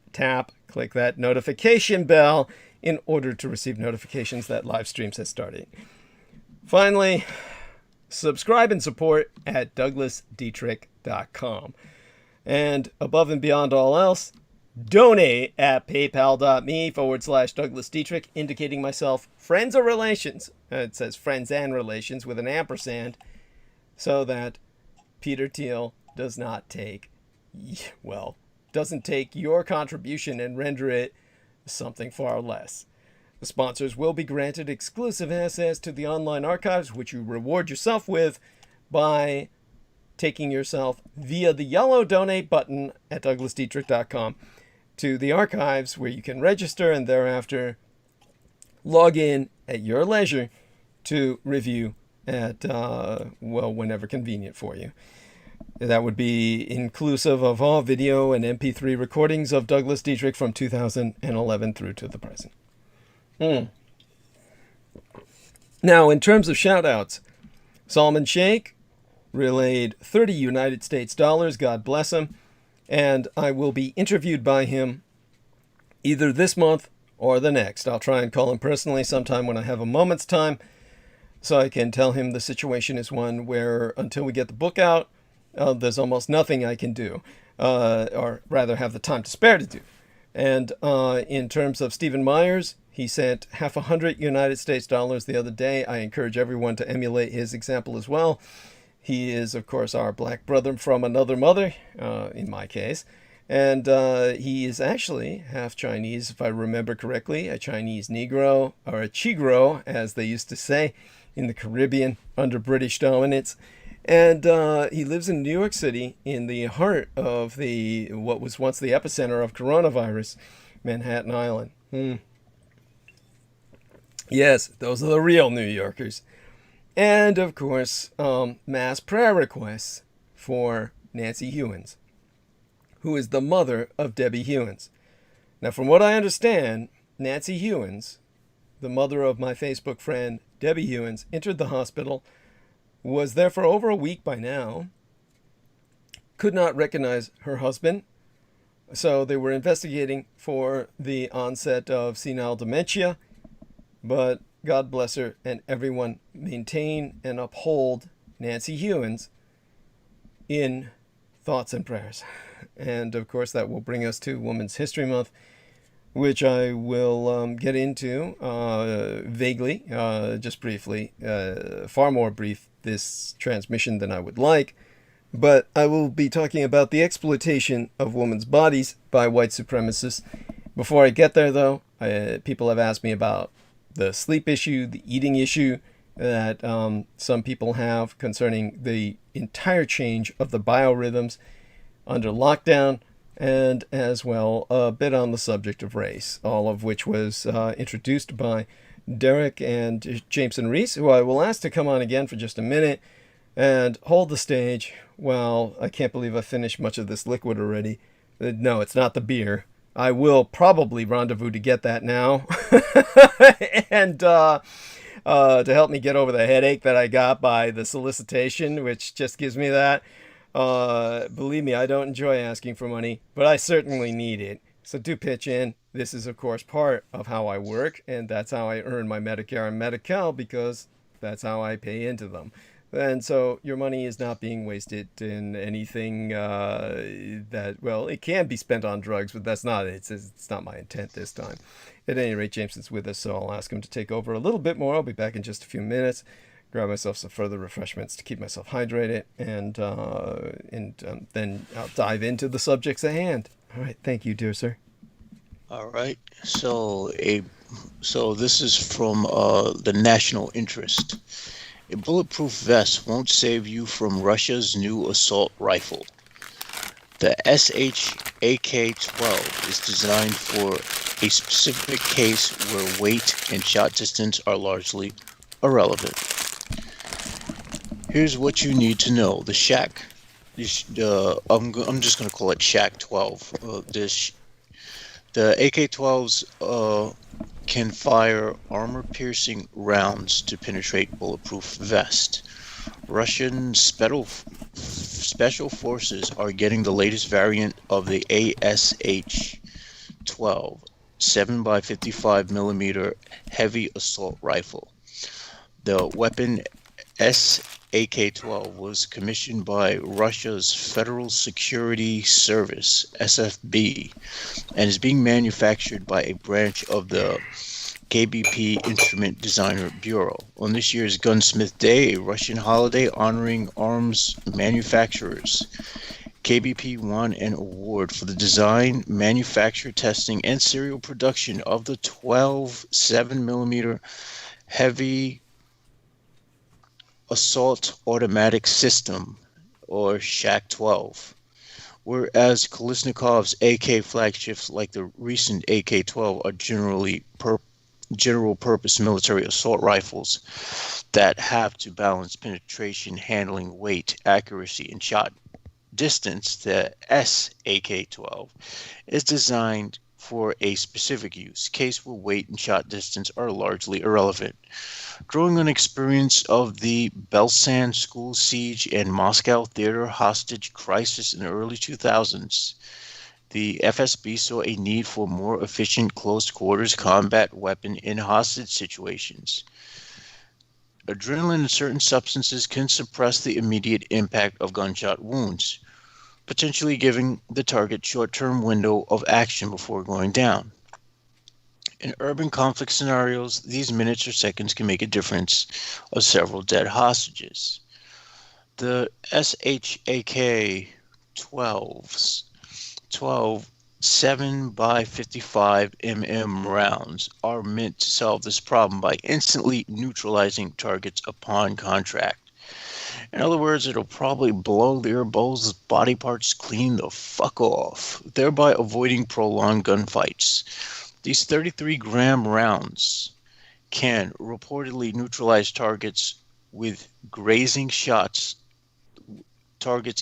click that notification bell in order to receive notifications that live streams have started. Finally, subscribe and support at douglasdietrich.com. And above and beyond all else, donate at paypal.me/Douglas Dietrich, indicating myself friends or relations. It says friends and relations with an ampersand, so that Peter Thiel doesn't take your contribution and render it something far less. The sponsors will be granted exclusive access to the online archives, which you reward yourself with by taking yourself via the yellow donate button at douglasdietrich.com to the archives, where you can register and thereafter log in at your leisure to review at, whenever convenient for you. That would be inclusive of all video and MP3 recordings of Douglas Dietrich from 2011 through to the present. Now, in terms of shout-outs, Salman Sheikh relayed 30 United States dollars, God bless him, and I will be interviewed by him either this month or the next. I'll try and call him personally sometime when I have a moment's time, so I can tell him the situation is one where until we get the book out, there's almost nothing I can do, or rather have the time to spare to do. And in terms of Stephen Myers, he sent half 100 United States dollars the other day. I encourage everyone to emulate his example as well. He is, of course, our black brother from another mother, in my case. And he is actually half Chinese, if I remember correctly, a Chinese Negro, or a Chigro, as they used to say, in the Caribbean under British dominance. And he lives in New York City, in the heart of what was once the epicenter of coronavirus, Manhattan Island. Yes, those are the real New Yorkers. And, of course, mass prayer requests for Nancy Hewins, who is the mother of Debbie Hewins. Now, from what I understand, Nancy Hewins, the mother of my Facebook friend Debbie Hewins, entered the hospital, was there for over a week by now, could not recognize her husband. So they were investigating for the onset of senile dementia, but God bless her, and everyone maintain and uphold Nancy Hewins in thoughts and prayers. And of course that will bring us to Women's History Month, which I will get into vaguely, just briefly, far more brief this transmission than I would like. But I will be talking about the exploitation of women's bodies by white supremacists. Before I get there, though, people have asked me about the sleep issue, the eating issue that some people have concerning the entire change of the biorhythms under lockdown, and as well a bit on the subject of race, all of which was introduced by Derek and Jameson Reese, who I will ask to come on again for just a minute and hold the stage. Well, I can't believe I finished much of this liquid already. No, it's not the beer. I will probably rendezvous to get that now. And to help me get over the headache that I got by the solicitation, which just gives me that. Believe me, I don't enjoy asking for money, but I certainly need it. So do pitch in. This is, of course, part of how I work, and that's how I earn my Medicare and Medi-Cal, because that's how I pay into them. And so your money is not being wasted in anything that, well, it can be spent on drugs, but that's not it. It's not my intent this time. At any rate, Jameson's with us, so I'll ask him to take over a little bit more. I'll be back in just a few minutes. Grab myself some further refreshments to keep myself hydrated, and then I'll dive into the subjects at hand. All right, thank you, dear sir. All right. So this is from the National Interest. A bulletproof vest won't save you from Russia's new assault rifle. The SH-AK-12 is designed for a specific case where weight and shot distance are largely irrelevant. Here's what you need to know. The Shack, I'm just going to call it Shack 12. The AK-12s can fire armor-piercing rounds to penetrate bulletproof vest. Russian special forces are getting the latest variant of the ASH-12 7x55mm heavy assault rifle. The weapon AK-12 was commissioned by Russia's Federal Security Service, SFB, and is being manufactured by a branch of the KBP Instrument Designer Bureau. On this year's Gunsmith Day, a Russian holiday honoring arms manufacturers, KBP won an award for the design, manufacture, testing, and serial production of the 12 7mm heavy assault automatic system, or Shack-12, whereas Kalashnikov's AK flagships like the recent AK-12 are general purpose military assault rifles that have to balance penetration, handling, weight, accuracy, and shot distance. The SAK-12 is designed for a specific use case where weight and shot distance are largely irrelevant. Drawing on experience of the Belsan school siege and Moscow theater hostage crisis in the early 2000s, the FSB saw a need for more efficient close-quarters combat weapon in hostage situations. Adrenaline and certain substances can suppress the immediate impact of gunshot wounds, potentially giving the target short-term window of action before going down. In urban conflict scenarios, these minutes or seconds can make a difference of several dead hostages. The SHAK-12's 12 7x55mm rounds are meant to solve this problem by instantly neutralizing targets upon contact. In other words, it'll probably blow their bulls' body parts clean the fuck off, thereby avoiding prolonged gunfights. These 33-gram rounds can reportedly neutralize targets with grazing shots,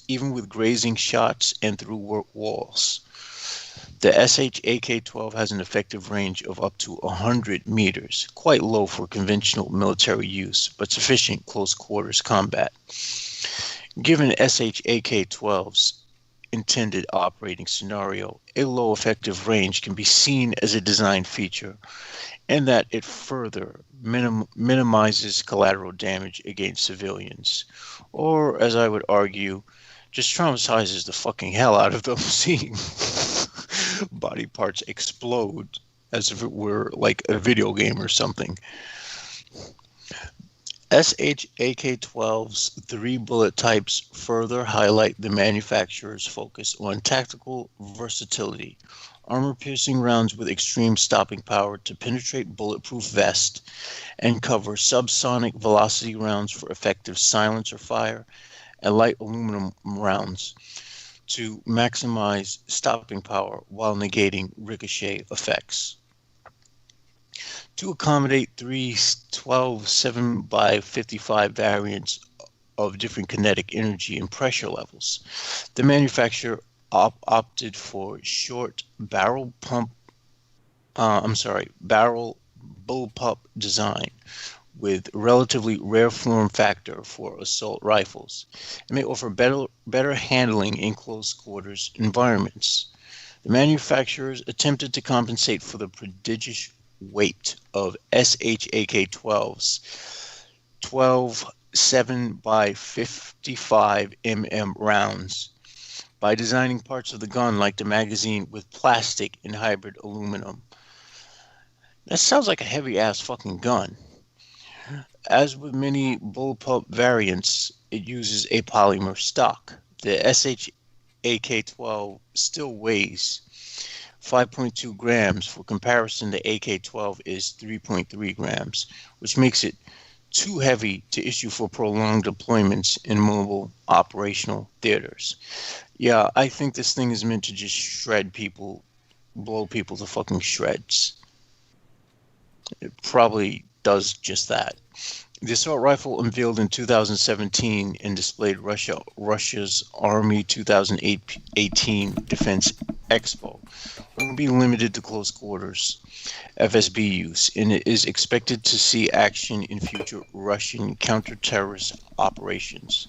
even with grazing shots and through walls. The SHAK-12 has an effective range of up to 100 meters, quite low for conventional military use, but sufficient close quarters combat. Given SHAK-12's intended operating scenario, a low effective range can be seen as a design feature, and that it further minimizes collateral damage against civilians, or, as I would argue, just traumatizes the fucking hell out of them seeing body parts explode as if it were like a video game or something. SHAK-12's 3 bullet types further highlight the manufacturer's focus on tactical versatility, armor-piercing rounds with extreme stopping power to penetrate bulletproof vest and cover subsonic velocity rounds for effective silencer fire, and light aluminum rounds to maximize stopping power while negating ricochet effects. To accommodate 3 12 7x55 variants of different kinetic energy and pressure levels, the manufacturer opted for short barrel bullpup design with relatively rare form factor for assault rifles. It may offer better handling in close quarters environments. The manufacturers attempted to compensate for the prodigious weight of SHAK-12's 12 7x55 mm rounds by designing parts of the gun like the magazine with plastic and hybrid aluminum. That sounds like a heavy-ass fucking gun. As with many bullpup variants, it uses a polymer stock. The SHAK-12 still weighs 5.2 grams. For comparison, the AK-12 is 3.3 grams, which makes it too heavy to issue for prolonged deployments in mobile operational theaters. Yeah, I think this thing is meant to just shred people, blow people to fucking shreds. It probably does just that. The assault rifle, unveiled in 2017 and displayed Russia's Army 2018 Defense Expo, will be limited to close quarters FSB use, and it is expected to see action in future Russian counter-terrorist operations,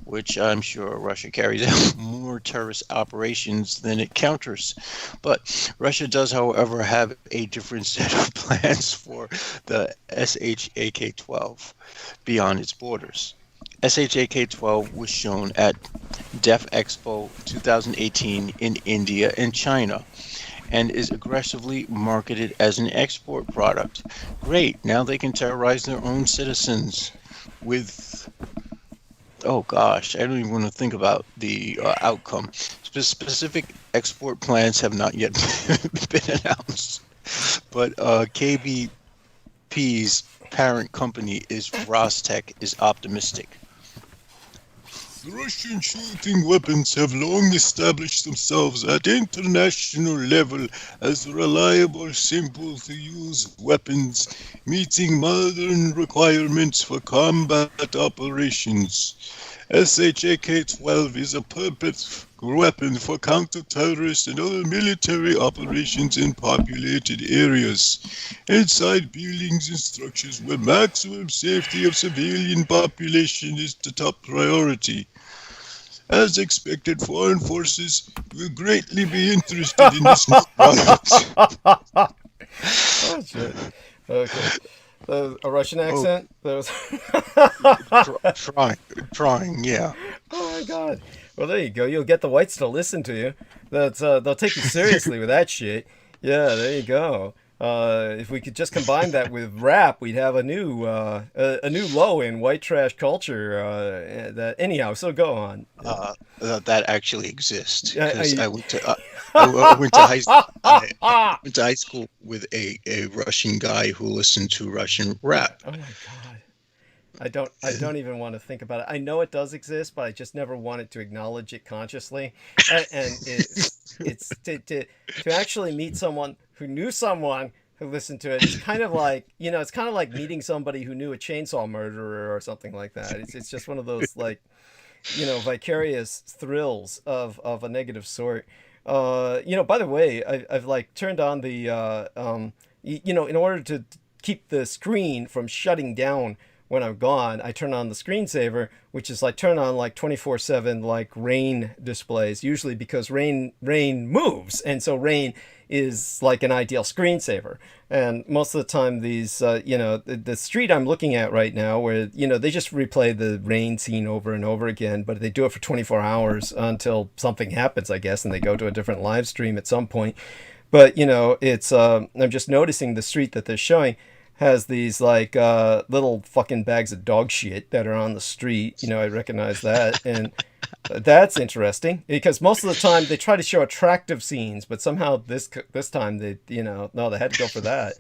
which I'm sure Russia carries out more terrorist operations than it counters. But Russia does, however, have a different set of plans for the SHAK-12 beyond its borders. SHAK-12 was shown at Def Expo 2018 in India and China, and is aggressively marketed as an export product. Great, now they can terrorize their own citizens with... Oh gosh, I don't even want to think about the outcome. Specific export plans have not yet been announced, but KBP's parent company is Rostec is optimistic. The Russian shooting weapons have long established themselves at international level as reliable, simple-to-use weapons, meeting modern requirements for combat operations. SHAK-12 is a perfect weapon for counter-terrorist and other military operations in populated areas, inside buildings and structures where maximum safety of civilian population is the top priority. As expected, foreign forces will greatly be interested in this new product. Oh, shit. Okay. A Russian accent? That was trying, yeah. Oh my god. Well, there you go. You'll get the whites to listen to you. They'll take you seriously with that shit. Yeah, there you go. If we could just combine that with rap, we'd have a new low in white trash culture. Anyhow, so go on. That actually exists. I went to high school with a Russian guy who listened to Russian rap. Oh my god. I don't even want to think about it. I know it does exist, but I just never wanted to acknowledge it consciously. And it's to actually meet someone who knew someone who listened to it. It's kind of like, it's kind of like meeting somebody who knew a chainsaw murderer or something like that. It's just one of those, like, vicarious thrills of a negative sort. By the way, I've like turned on the in order to keep the screen from shutting down when I'm gone, I turn on the screensaver, which is like turn on like 24/7 like rain displays, usually because rain moves, and so rain is like an ideal screensaver. And most of the time these, the street I'm looking at right now where, they just replay the rain scene over and over again, but they do it for 24 hours until something happens, I guess, and they go to a different live stream at some point. But, it's, I'm just noticing the street that they're showing has these like little fucking bags of dog shit that are on the street. I recognize that. And that's interesting because most of the time they try to show attractive scenes, but somehow this time they, no, they had to go for that.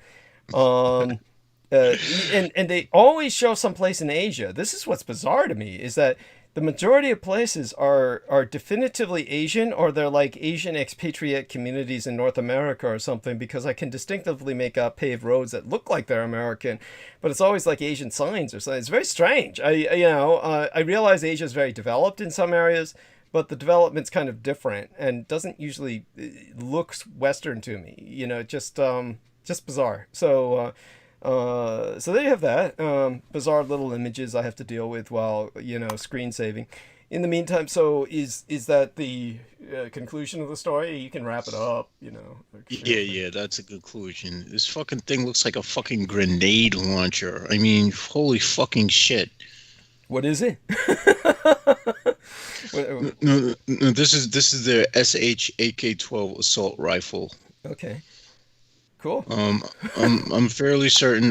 And they always show someplace in Asia. This is what's bizarre to me, is that the majority of places are definitively Asian, or they're like Asian expatriate communities in North America or something, because I can distinctively make out paved roads that look like they're American, but it's always like Asian signs or something. It's very strange. I realize Asia is very developed in some areas, but the development's kind of different and doesn't usually looks Western to me. Just bizarre. So there you have that. Bizarre little images I have to deal with while, screen saving. In the meantime, so is that the conclusion of the story? You can wrap it up, Yeah, that's a conclusion. This fucking thing looks like a fucking grenade launcher. I mean, holy fucking shit. What is it? No, this is their SH AK-12 assault rifle. Okay. Cool. I'm fairly certain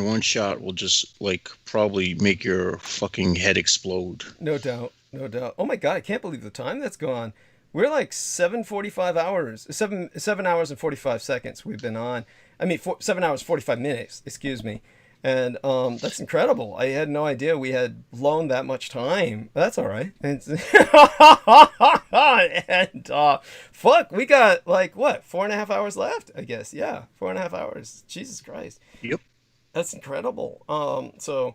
one shot will just probably make your fucking head explode. No doubt. Oh my God, I can't believe the time that's gone. We're like 7 hours and 45 seconds we've been on. 7 hours 45 minutes, excuse me. And that's incredible. I had no idea we had blown that much time. That's all right. And fuck, we got 4.5 hours left, I guess. Yeah, 4.5 hours. Jesus Christ. Yep. That's incredible. So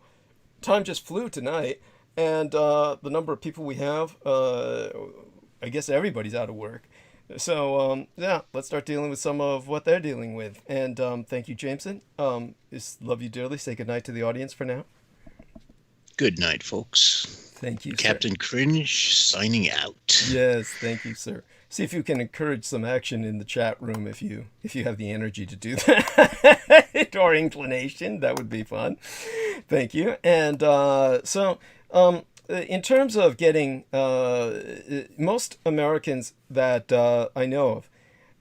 time just flew tonight, and the number of people we have, I guess everybody's out of work. So, let's start dealing with some of what they're dealing with. And thank you, Jameson. Love you dearly. Say goodnight to the audience for now. Good night, folks. Thank you, Captain sir. Cringe signing out. Yes, thank you, sir. See if you can encourage some action in the chat room if you have the energy to do that or inclination. That would be fun. Thank you. And in terms of getting, most Americans that I know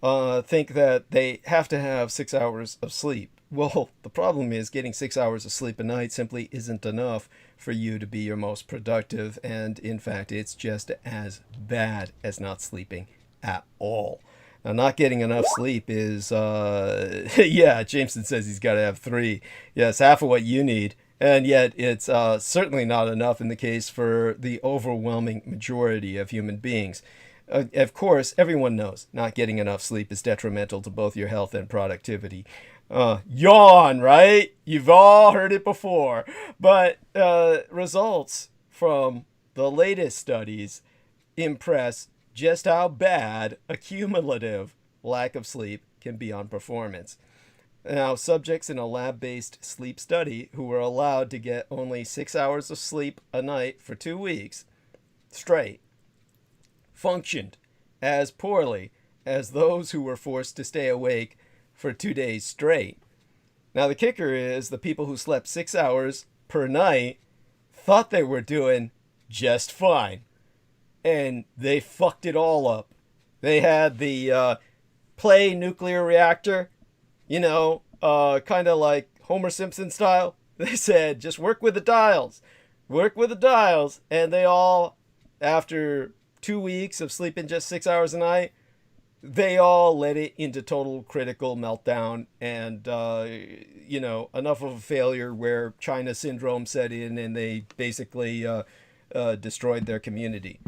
of think that they have to have 6 hours of sleep. Well, the problem is getting 6 hours of sleep a night simply isn't enough for you to be your most productive. And in fact, it's just as bad as not sleeping at all. Now, not getting enough sleep is, Jameson says he's got to have 3. Yes, half of what you need. And yet it's certainly not enough in the case for the overwhelming majority of human beings. Of course, everyone knows not getting enough sleep is detrimental to both your health and productivity. Yawn, right? You've all heard it before. But results from the latest studies impress just how bad a cumulative lack of sleep can be on performance. Now, subjects in a lab-based sleep study who were allowed to get only 6 hours of sleep a night for 2 weeks straight functioned as poorly as those who were forced to stay awake for 2 days straight. Now, the kicker is the people who slept 6 hours per night thought they were doing just fine. And they fucked it all up. They had the play nuclear reactor, kind of like Homer Simpson style. They said, just work with the dials. Work with the dials. And they all, after 2 weeks of sleeping just 6 hours a night, they all led it into total critical meltdown and, enough of a failure where China syndrome set in and they basically destroyed their community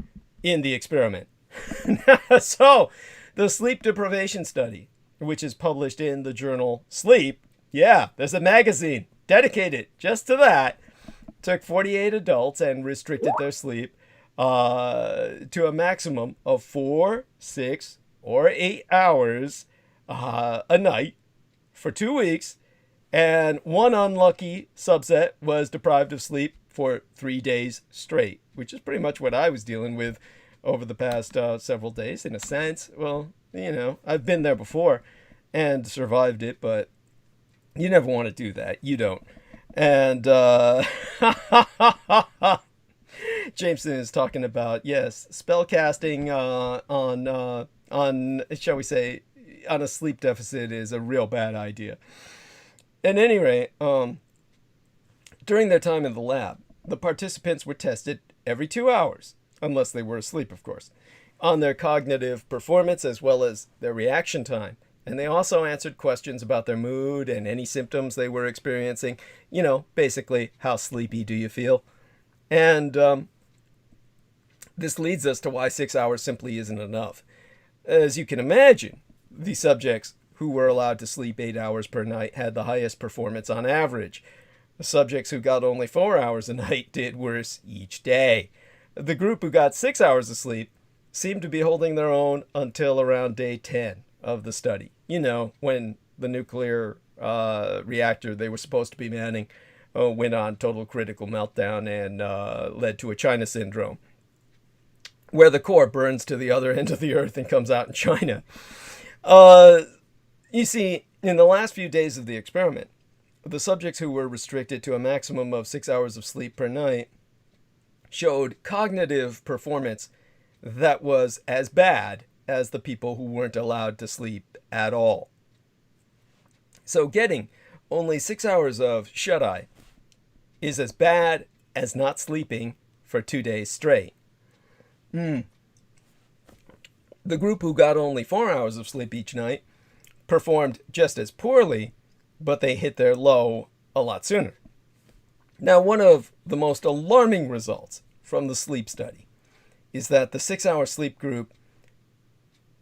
in the experiment. So, the sleep deprivation study, which is published in the journal Sleep. Yeah, there's a magazine dedicated just to that. Took 48 adults and restricted their sleep to a maximum of 4, 6, or 8 hours a night for 2 weeks. And one unlucky subset was deprived of sleep for 3 days straight, which is pretty much what I was dealing with over the past several days, in a sense. Well, you know, I've been there before and survived it, but you never want to do that. You don't. And Jameson is talking about, yes, spell casting on shall we say, on a sleep deficit is a real bad idea. At any rate, during their time in the lab, the participants were tested every 2 hours, unless they were asleep, of course, on their cognitive performance as well as their reaction time. And they also answered questions about their mood and any symptoms they were experiencing. You know, basically, how sleepy do you feel? And this leads us to why 6 hours simply isn't enough. As you can imagine, the subjects who were allowed to sleep 8 hours per night had the highest performance on average. The subjects who got only 4 hours a night did worse each day. The group who got 6 hours of sleep seemed to be holding their own until around day 10 of the study. You know, when the nuclear reactor they were supposed to be manning went on total critical meltdown and led to a China syndrome, where the core burns to the other end of the earth and comes out in China. You see, in the last few days of the experiment, the subjects who were restricted to a maximum of 6 hours of sleep per night showed cognitive performance that was as bad as the people who weren't allowed to sleep at all. So getting only 6 hours of shut-eye is as bad as not sleeping for 2 days straight. The group who got only 4 hours of sleep each night performed just as poorly, but they hit their low a lot sooner. Now, one of the most alarming results from the sleep study is that the 6-hour sleep group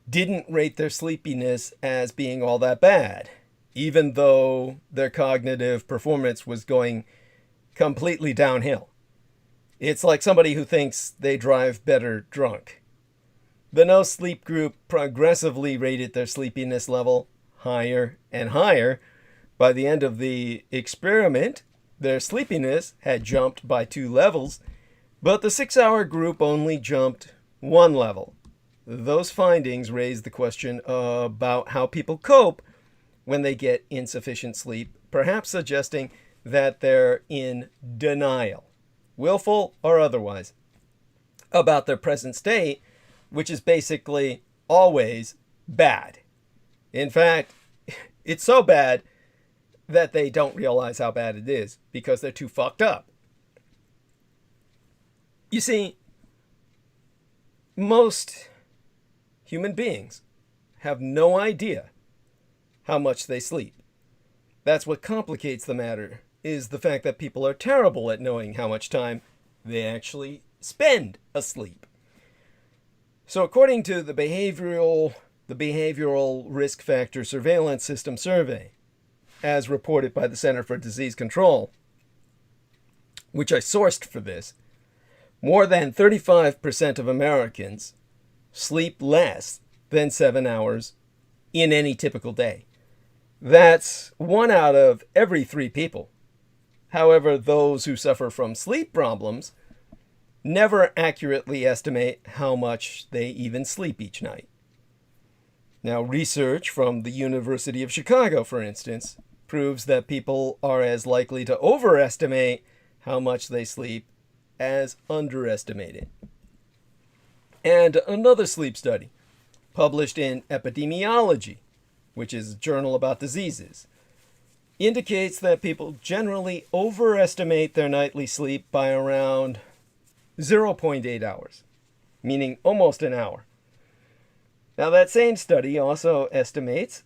didn't rate their sleepiness as being all that bad, even though their cognitive performance was going completely downhill. It's like somebody who thinks they drive better drunk. The no sleep group progressively rated their sleepiness level higher and higher. By the end of the experiment, their sleepiness had jumped by 2 levels, but the 6-hour group only jumped 1 level. Those findings raise the question about how people cope when they get insufficient sleep, perhaps suggesting that they're in denial, willful or otherwise, about their present state, which is basically always bad. In fact, it's so bad that they don't realize how bad it is because they're too fucked up. You see, most human beings have no idea how much they sleep. That's what complicates the matter, is the fact that people are terrible at knowing how much time they actually spend asleep. So according to the Behavioral Risk Factor Surveillance System Survey, as reported by the Center for Disease Control, which I sourced for this, more than 35% of Americans sleep less than 7 hours in any typical day. That's 1 out of every 3 people. However, those who suffer from sleep problems never accurately estimate how much they even sleep each night. Now, research from the University of Chicago, for instance, proves that people are as likely to overestimate how much they sleep as underestimate it. And another sleep study, published in Epidemiology, which is a journal about diseases, indicates that people generally overestimate their nightly sleep by around 0.8 hours, meaning almost an hour. Now, that same study also estimates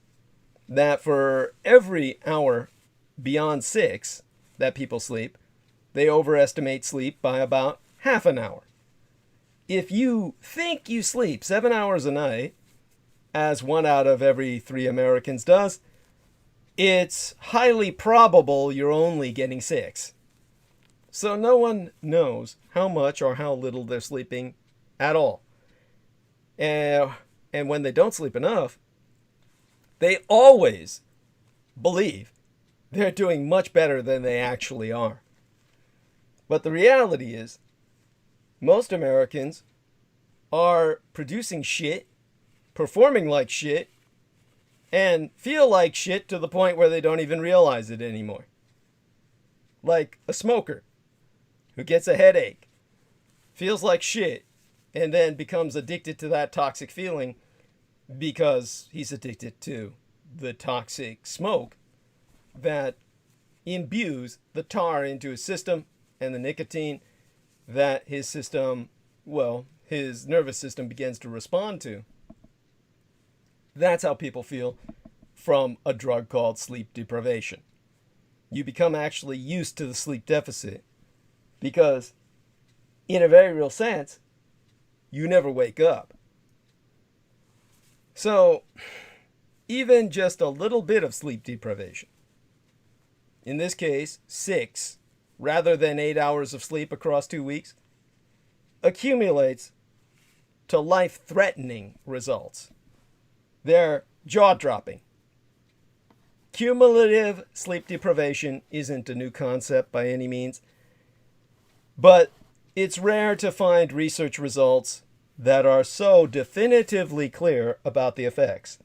that for every hour beyond 6 that people sleep, they overestimate sleep by about half an hour. If you think you sleep 7 hours a night, as 1 out of every 3 Americans does, it's highly probable you're only getting 6. So no one knows how much or how little they're sleeping at all. And when they don't sleep enough, they always believe they're doing much better than they actually are. But the reality is, most Americans are producing shit, performing like shit, and feel like shit to the point where they don't even realize it anymore. Like a smoker who gets a headache, feels like shit, and then becomes addicted to that toxic feeling because he's addicted to the toxic smoke that imbues the tar into his system and the nicotine that his system, well, his nervous system begins to respond to. That's how people feel from a drug called sleep deprivation. You become actually used to the sleep deficit because, in a very real sense, you never wake up. So, even just a little bit of sleep deprivation, in this case, 6 rather than 8 hours of sleep across 2 weeks, accumulates to life-threatening results. They're jaw-dropping. Cumulative sleep deprivation isn't a new concept by any means, but it's rare to find research results that are so definitively clear about the effects.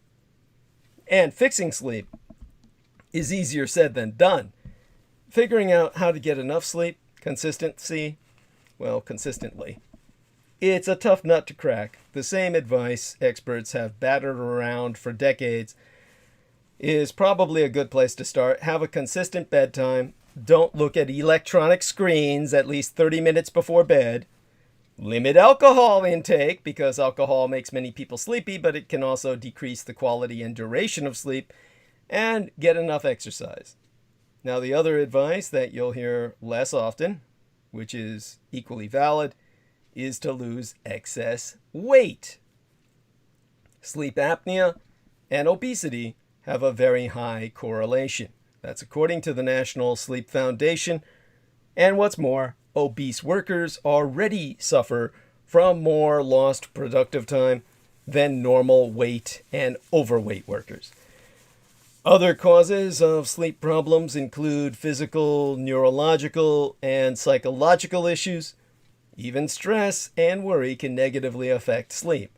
And fixing sleep is easier said than done. Figuring out how to get enough sleep, consistently, it's a tough nut to crack. The same advice experts have battered around for decades is probably a good place to start. Have a consistent bedtime. Don't look at electronic screens at least 30 minutes before bed. Limit alcohol intake because alcohol makes many people sleepy, but it can also decrease the quality and duration of sleep. And get enough exercise. Now, the other advice that you'll hear less often, which is equally valid, is to lose excess weight. Sleep apnea and obesity have a very high correlation. That's according to the National Sleep Foundation. And what's more, obese workers already suffer from more lost productive time than normal weight and overweight workers. Other causes of sleep problems include physical, neurological, and psychological issues. Even stress and worry can negatively affect sleep.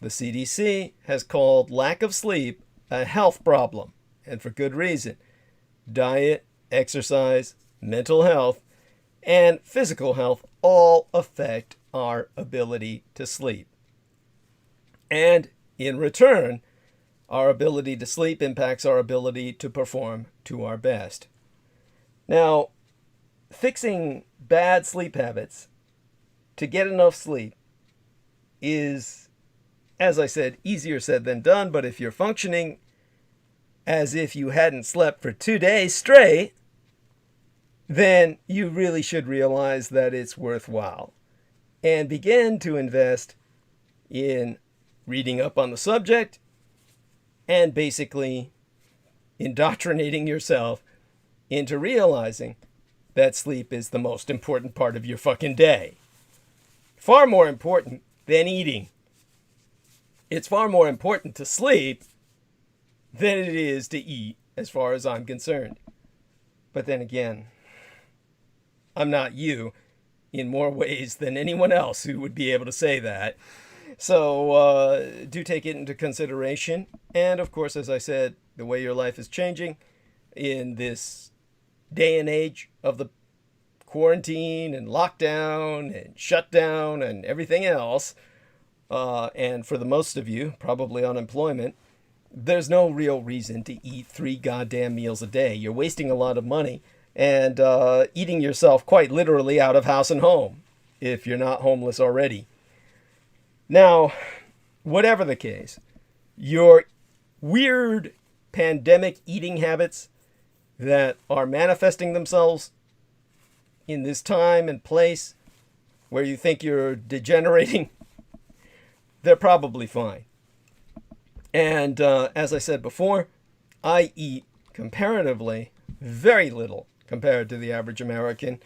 The CDC has called lack of sleep a health problem, and for good reason. Diet, exercise, mental health, and physical health all affect our ability to sleep. And in return, our ability to sleep impacts our ability to perform to our best. Now, fixing bad sleep habits to get enough sleep is, as I said, easier said than done, but if you're functioning as if you hadn't slept for 2 days straight, then you really should realize that it's worthwhile and begin to invest in reading up on the subject and basically indoctrinating yourself into realizing that sleep is the most important part of your fucking day. Far more important than eating. It's far more important to sleep than it is to eat, as far as I'm concerned. But then again, I'm not you in more ways than anyone else who would be able to say that. So do take it into consideration. And of course, as I said, the way your life is changing in this day and age of the quarantine and lockdown and shutdown and everything else, and for the most of you, probably unemployment, there's no real reason to eat 3 goddamn meals a day. You're wasting a lot of money and eating yourself quite literally out of house and home if you're not homeless already. Now, whatever the case, your weird pandemic eating habits that are manifesting themselves in this time and place where you think you're degenerating, they're probably fine. And as I said before, I eat comparatively very little compared to the average American.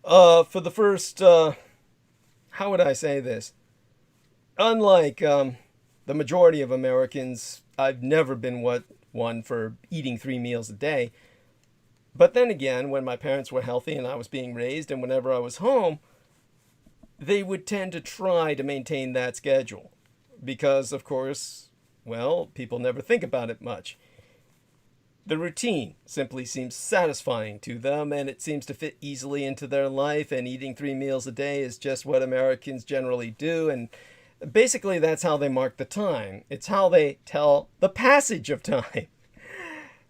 For the first, how would I say this? Unlike the majority of Americans, I've never been one for eating 3 meals a day. But then again, when my parents were healthy and I was being raised, and whenever I was home, they would tend to try to maintain that schedule. Because, of course, well, people never think about it much. The routine simply seems satisfying to them, and it seems to fit easily into their life, and eating 3 meals a day is just what Americans generally do, and basically that's how they mark the time. It's how they tell the passage of time.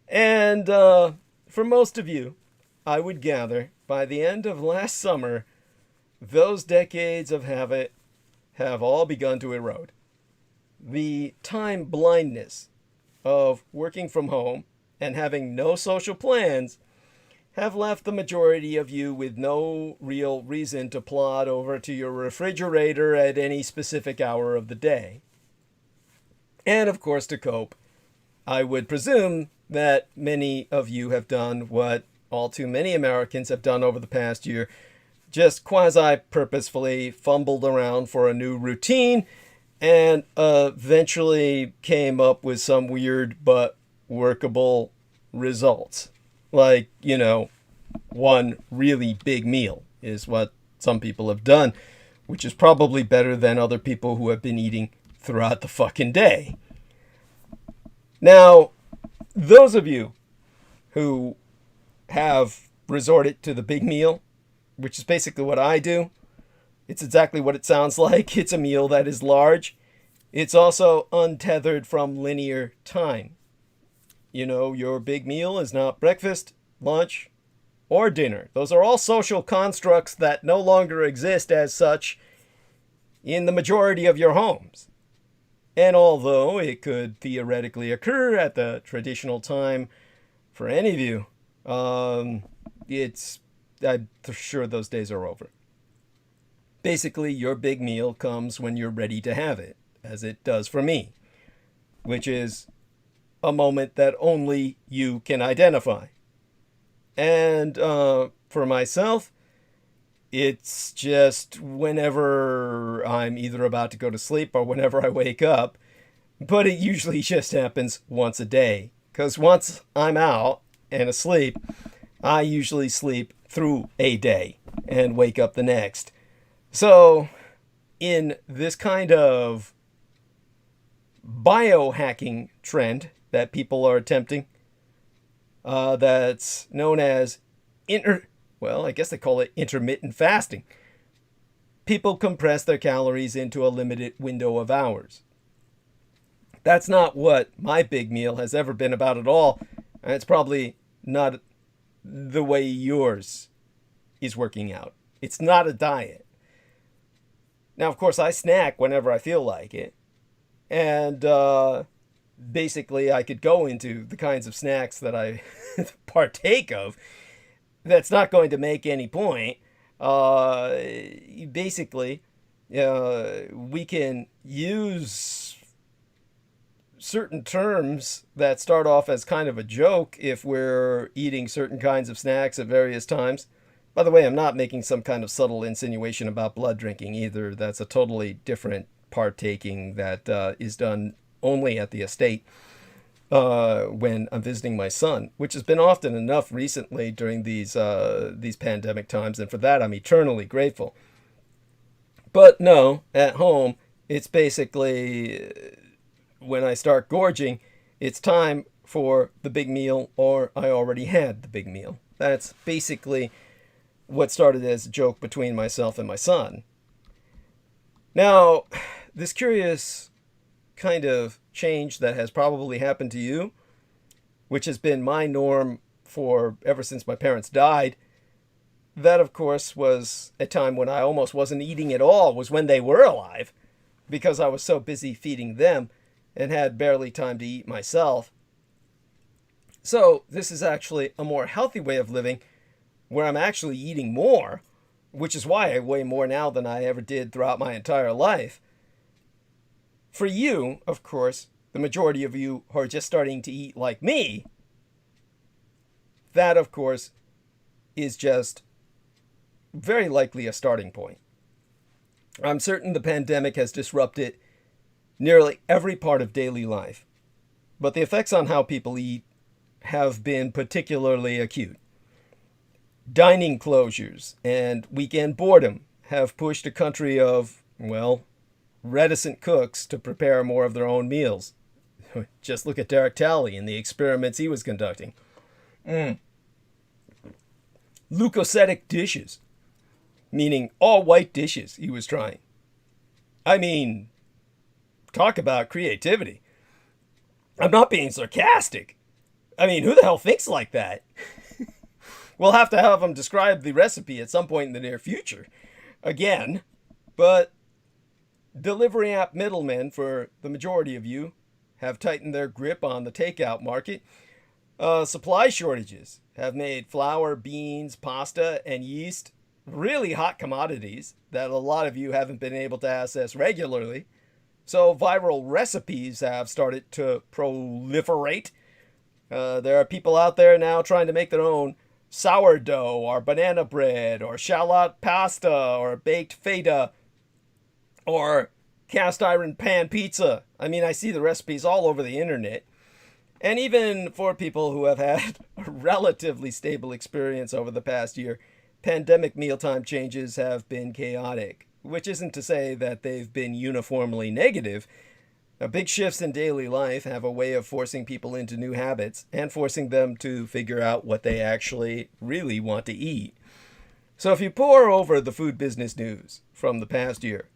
And for most of you, I would gather, by the end of last summer, those decades of habit have all begun to erode. The time blindness of working from home and having no social plans have left the majority of you with no real reason to plod over to your refrigerator at any specific hour of the day. And of course, to cope, I would presume that many of you have done what all too many Americans have done over the past year, just quasi-purposefully fumbled around for a new routine and eventually came up with some weird but workable results. Like, one really big meal is what some people have done, which is probably better than other people who have been eating throughout the fucking day. Now, those of you who have resorted to the big meal, which is basically what I do, it's exactly what it sounds like. It's a meal that is large. It's also untethered from linear time. Your big meal is not breakfast, lunch, or dinner. Those are all social constructs that no longer exist as such in the majority of your homes. And although it could theoretically occur at the traditional time for any of you, I'm sure those days are over. Basically, your big meal comes when you're ready to have it, as it does for me, which is a moment that only you can identify. And for myself, it's just whenever I'm either about to go to sleep or whenever I wake up, but it usually just happens once a day. Because once I'm out and asleep, I usually sleep through a day and wake up the next. So, in this kind of biohacking trend that people are attempting, that's known as I guess they call it intermittent fasting. People compress their calories into a limited window of hours. That's not what my big meal has ever been about at all, and it's probably not the way yours is working out. It's not a diet. Now, of course, I snack whenever I feel like it, and basically I could go into the kinds of snacks that I partake of. That's not going to make any point. Basically, we can use certain terms that start off as kind of a joke if we're eating certain kinds of snacks at various times. By the way, I'm not making some kind of subtle insinuation about blood drinking either. That's a totally different partaking that is done only at the estate when I'm visiting my son, which has been often enough recently during these pandemic times, and for that I'm eternally grateful. But no, at home, it's basically when I start gorging, it's time for the big meal, or I already had the big meal. That's basically what started as a joke between myself and my son. Now, this curious kind of change that has probably happened to you, which has been my norm for ever since my parents died, that of course was a time when I almost wasn't eating at all, was when they were alive, because I was so busy feeding them and had barely time to eat myself. So this is actually a more healthy way of living, where I'm actually eating more, which is why I weigh more now than I ever did throughout my entire life. For you, of course, the majority of you who are just starting to eat like me, that, of course, is just very likely a starting point. I'm certain the pandemic has disrupted nearly every part of daily life, but the effects on how people eat have been particularly acute. Dining closures and weekend boredom have pushed a country of, well, reticent cooks to prepare more of their own meals. Just look at Derek Talley and the experiments he was conducting. Leukocytic dishes, meaning all white dishes he was trying. I mean, talk about creativity. I'm not being sarcastic. I mean, who the hell thinks like that? We'll have to have him describe the recipe at some point in the near future. Again, but delivery app middlemen, for the majority of you, have tightened their grip on the takeout market. Supply shortages have made flour, beans, pasta, and yeast really hot commodities that a lot of you haven't been able to access regularly. So viral recipes have started to proliferate. There are people out there now trying to make their own sourdough or banana bread or shallot pasta or baked feta or cast iron pan pizza. I mean, I see the recipes all over the internet. And even for people who have had a relatively stable experience over the past year, pandemic mealtime changes have been chaotic, which isn't to say that they've been uniformly negative. Now, big shifts in daily life have a way of forcing people into new habits and forcing them to figure out what they actually really want to eat. So if you pore over the food business news from the past year,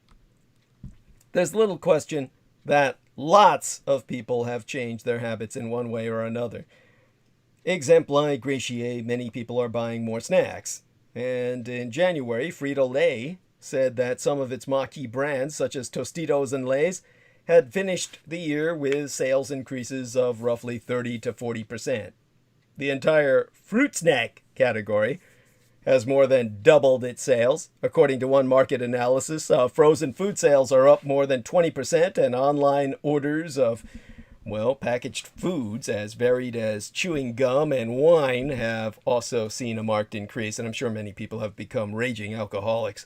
there's little question that lots of people have changed their habits in one way or another. Exempli gratiae, many people are buying more snacks. And in January, Frito-Lay said that some of its marquee brands, such as Tostitos and Lay's, had finished the year with sales increases of roughly 30 to 40%. The entire fruit snack category has more than doubled its sales. According to one market analysis, frozen food sales are up more than 20%, and online orders of, well, packaged foods as varied as chewing gum and wine have also seen a marked increase, and I'm sure many people have become raging alcoholics.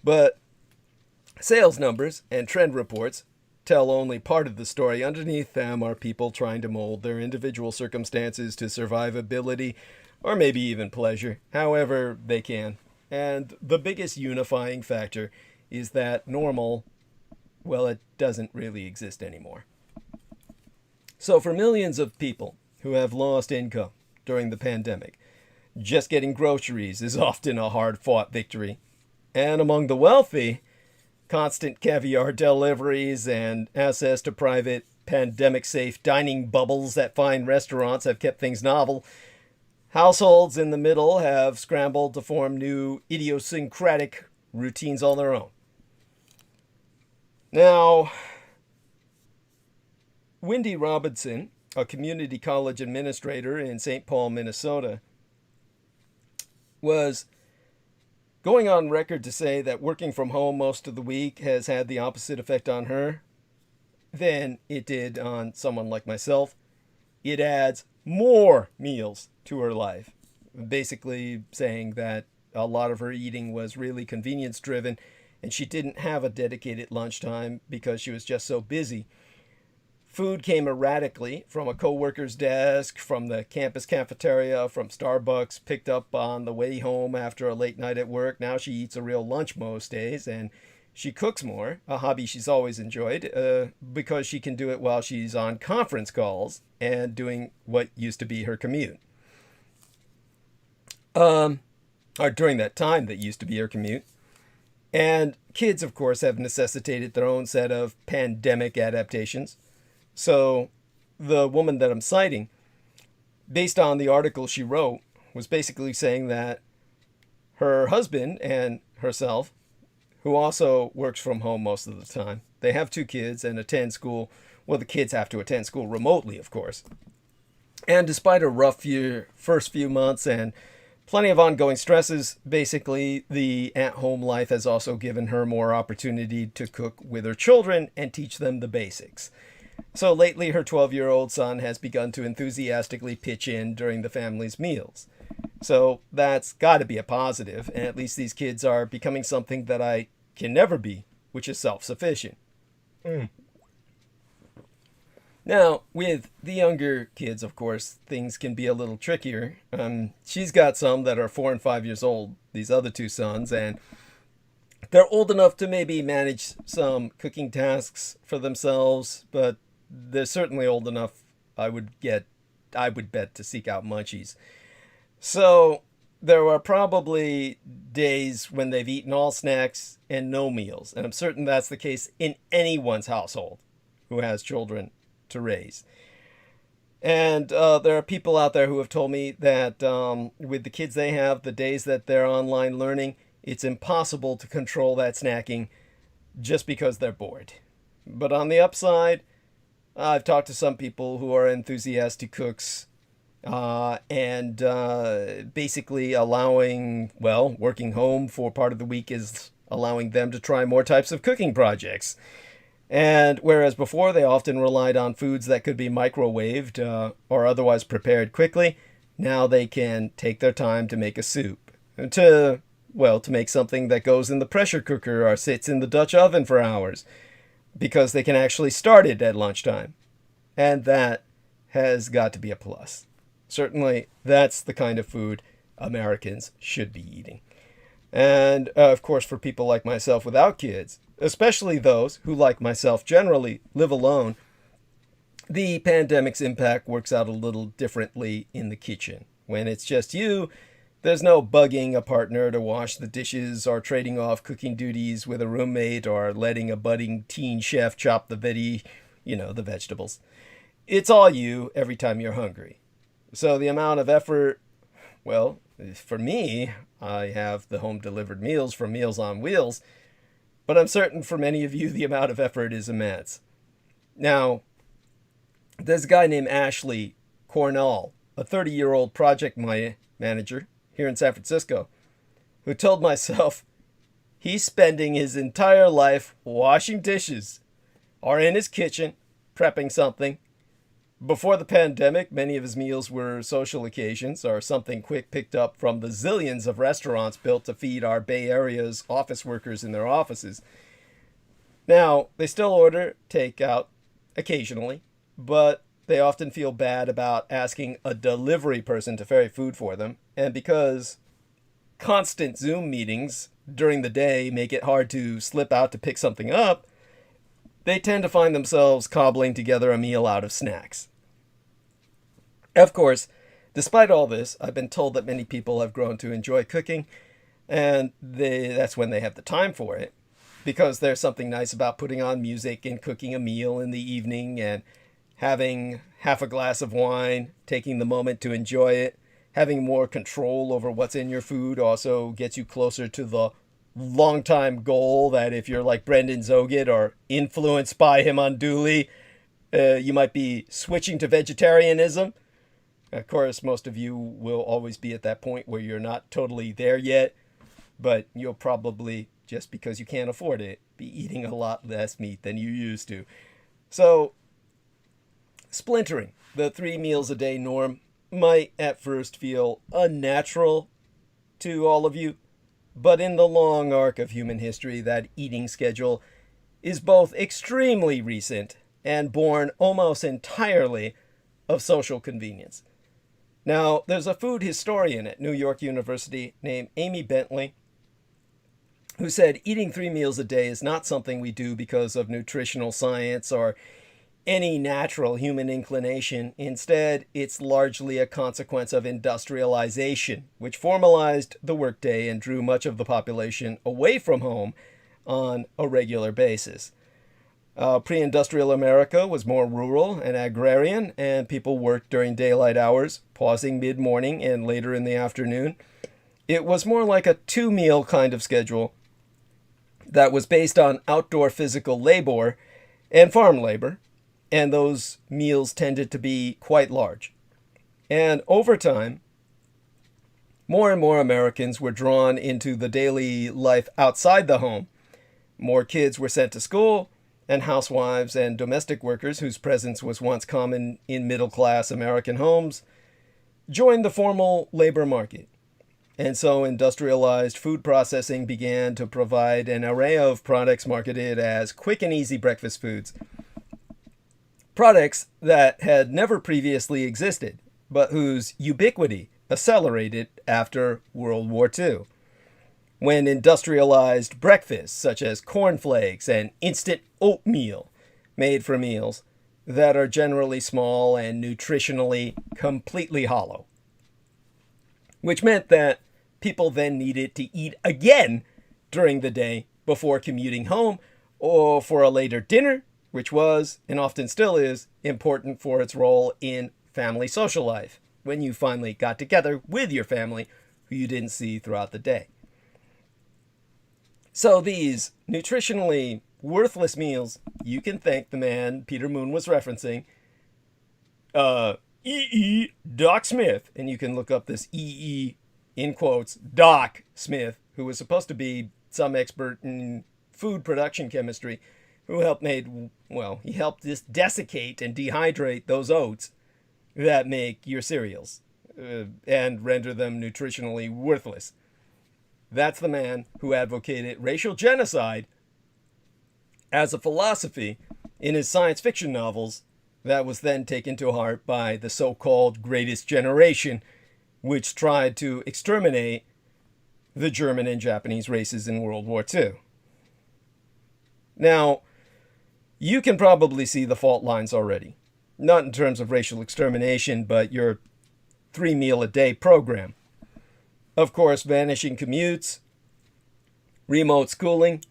But sales numbers and trend reports tell only part of the story. Underneath them are people trying to mold their individual circumstances to survivability or maybe even pleasure, however they can. And the biggest unifying factor is that normal, well, it doesn't really exist anymore. So for millions of people who have lost income during the pandemic, just getting groceries is often a hard-fought victory. And among the wealthy, constant caviar deliveries and access to private pandemic-safe dining bubbles at fine restaurants have kept things novel. Households in the middle have scrambled to form new idiosyncratic routines on their own. Now, Wendy Robinson, a community college administrator in St. Paul, Minnesota, was going on record to say that working from home most of the week has had the opposite effect on her than it did on someone like myself. It adds more meals to her life. Basically saying that a lot of her eating was really convenience driven and she didn't have a dedicated lunchtime because she was just so busy. Food came erratically from a coworker's desk, from the campus cafeteria, from Starbucks, picked up on the way home after a late night at work. Now she eats a real lunch most days, and she cooks more, a hobby she's always enjoyed, because she can do it while she's on conference calls and doing what used to be her commute. Or during that time that used to be her commute. And kids, of course, have necessitated their own set of pandemic adaptations. So the woman that I'm citing, based on the article she wrote, was basically saying that her husband and herself, who also works from home most of the time, they have 2 kids and attend school. Well, the kids have to attend school remotely, of course. And despite a rough first few months and plenty of ongoing stresses, basically the at-home life has also given her more opportunity to cook with her children and teach them the basics. So lately, her 12-year-old son has begun to enthusiastically pitch in during the family's meals. So that's got to be a positive, and at least these kids are becoming something that I can never be, which is self-sufficient. Now, with the younger kids, of course, things can be a little trickier. She's got some that are 4 and 5 years old, these other two sons, and they're old enough to maybe manage some cooking tasks for themselves, but they're certainly old enough, I would bet, to seek out munchies. So there are probably days when they've eaten all snacks and no meals, and I'm certain that's the case in anyone's household who has children to raise. And there are people out there who have told me that with the kids they have, the days that they're online learning, it's impossible to control that snacking just because they're bored. But on the upside, I've talked to some people who are enthusiastic cooks and basically working home for part of the week is allowing them to try more types of cooking projects. And whereas before they often relied on foods that could be microwaved or otherwise prepared quickly, now they can take their time to make a soup, to make something that goes in the pressure cooker or sits in the Dutch oven for hours, because they can actually start it at lunchtime. And that has got to be a plus. Certainly, that's the kind of food Americans should be eating. And, of course, for people like myself without kids, especially those who, like myself, generally live alone, the pandemic's impact works out a little differently in the kitchen. When it's just you, there's no bugging a partner to wash the dishes or trading off cooking duties with a roommate or letting a budding teen chef chop the vegetables. It's all you every time you're hungry. So the amount of effort, for me, I have the home-delivered meals from Meals on Wheels, but I'm certain for many of you the amount of effort is immense. Now, there's a guy named Ashley Cornell, a 30-year-old project manager here in San Francisco, who told myself he's spending his entire life washing dishes or in his kitchen prepping something. Before the pandemic, many of his meals were social occasions or something quick picked up from the zillions of restaurants built to feed our Bay Area's office workers in their offices. Now, they still order takeout occasionally, but they often feel bad about asking a delivery person to ferry food for them. And because constant Zoom meetings during the day make it hard to slip out to pick something up, they tend to find themselves cobbling together a meal out of snacks. Of course, despite all this, I've been told that many people have grown to enjoy cooking, and that's when they have the time for it, because there's something nice about putting on music and cooking a meal in the evening and having half a glass of wine, taking the moment to enjoy it. Having more control over what's in your food also gets you closer to the long-time goal that if you're like Brendan Zoget or influenced by him unduly, you might be switching to vegetarianism. Of course, most of you will always be at that point where you're not totally there yet, but you'll probably, just because you can't afford it, be eating a lot less meat than you used to. So, splintering the 3 meals a day norm might at first feel unnatural to all of you, but in the long arc of human history, that eating schedule is both extremely recent and born almost entirely of social convenience. Now, there's a food historian at New York University named Amy Bentley who said eating 3 meals a day is not something we do because of nutritional science or any natural human inclination. Instead, it's largely a consequence of industrialization, which formalized the workday and drew much of the population away from home on a regular basis. Pre-industrial America was more rural and agrarian, and people worked during daylight hours, pausing mid-morning and later in the afternoon. It was more like a 2-meal kind of schedule that was based on outdoor physical labor and farm labor, and those meals tended to be quite large. And over time, more and more Americans were drawn into the daily life outside the home. More kids were sent to school, and housewives and domestic workers, whose presence was once common in middle-class American homes, joined the formal labor market. And so industrialized food processing began to provide an array of products marketed as quick and easy breakfast foods. products that had never previously existed, but whose ubiquity accelerated after World War II, when industrialized breakfasts such as cornflakes and instant oatmeal made for meals that are generally small and nutritionally completely hollow, which meant that people then needed to eat again during the day before commuting home or for a later dinner, which was, and often still is, important for its role in family social life, when you finally got together with your family who you didn't see throughout the day. So these nutritionally worthless meals, you can thank the man Peter Moon was referencing, E.E. Doc Smith, and you can look up this E.E. in quotes, Doc Smith, who was supposed to be some expert in food production chemistry, who he helped just desiccate and dehydrate those oats that make your cereals and render them nutritionally worthless. That's the man who advocated racial genocide as a philosophy in his science fiction novels that was then taken to heart by the so-called Greatest Generation, which tried to exterminate the German and Japanese races in World War II. Now, you can probably see the fault lines already. Not in terms of racial extermination, but your 3-meal-a-day program. Of course, vanishing commutes, remote schooling,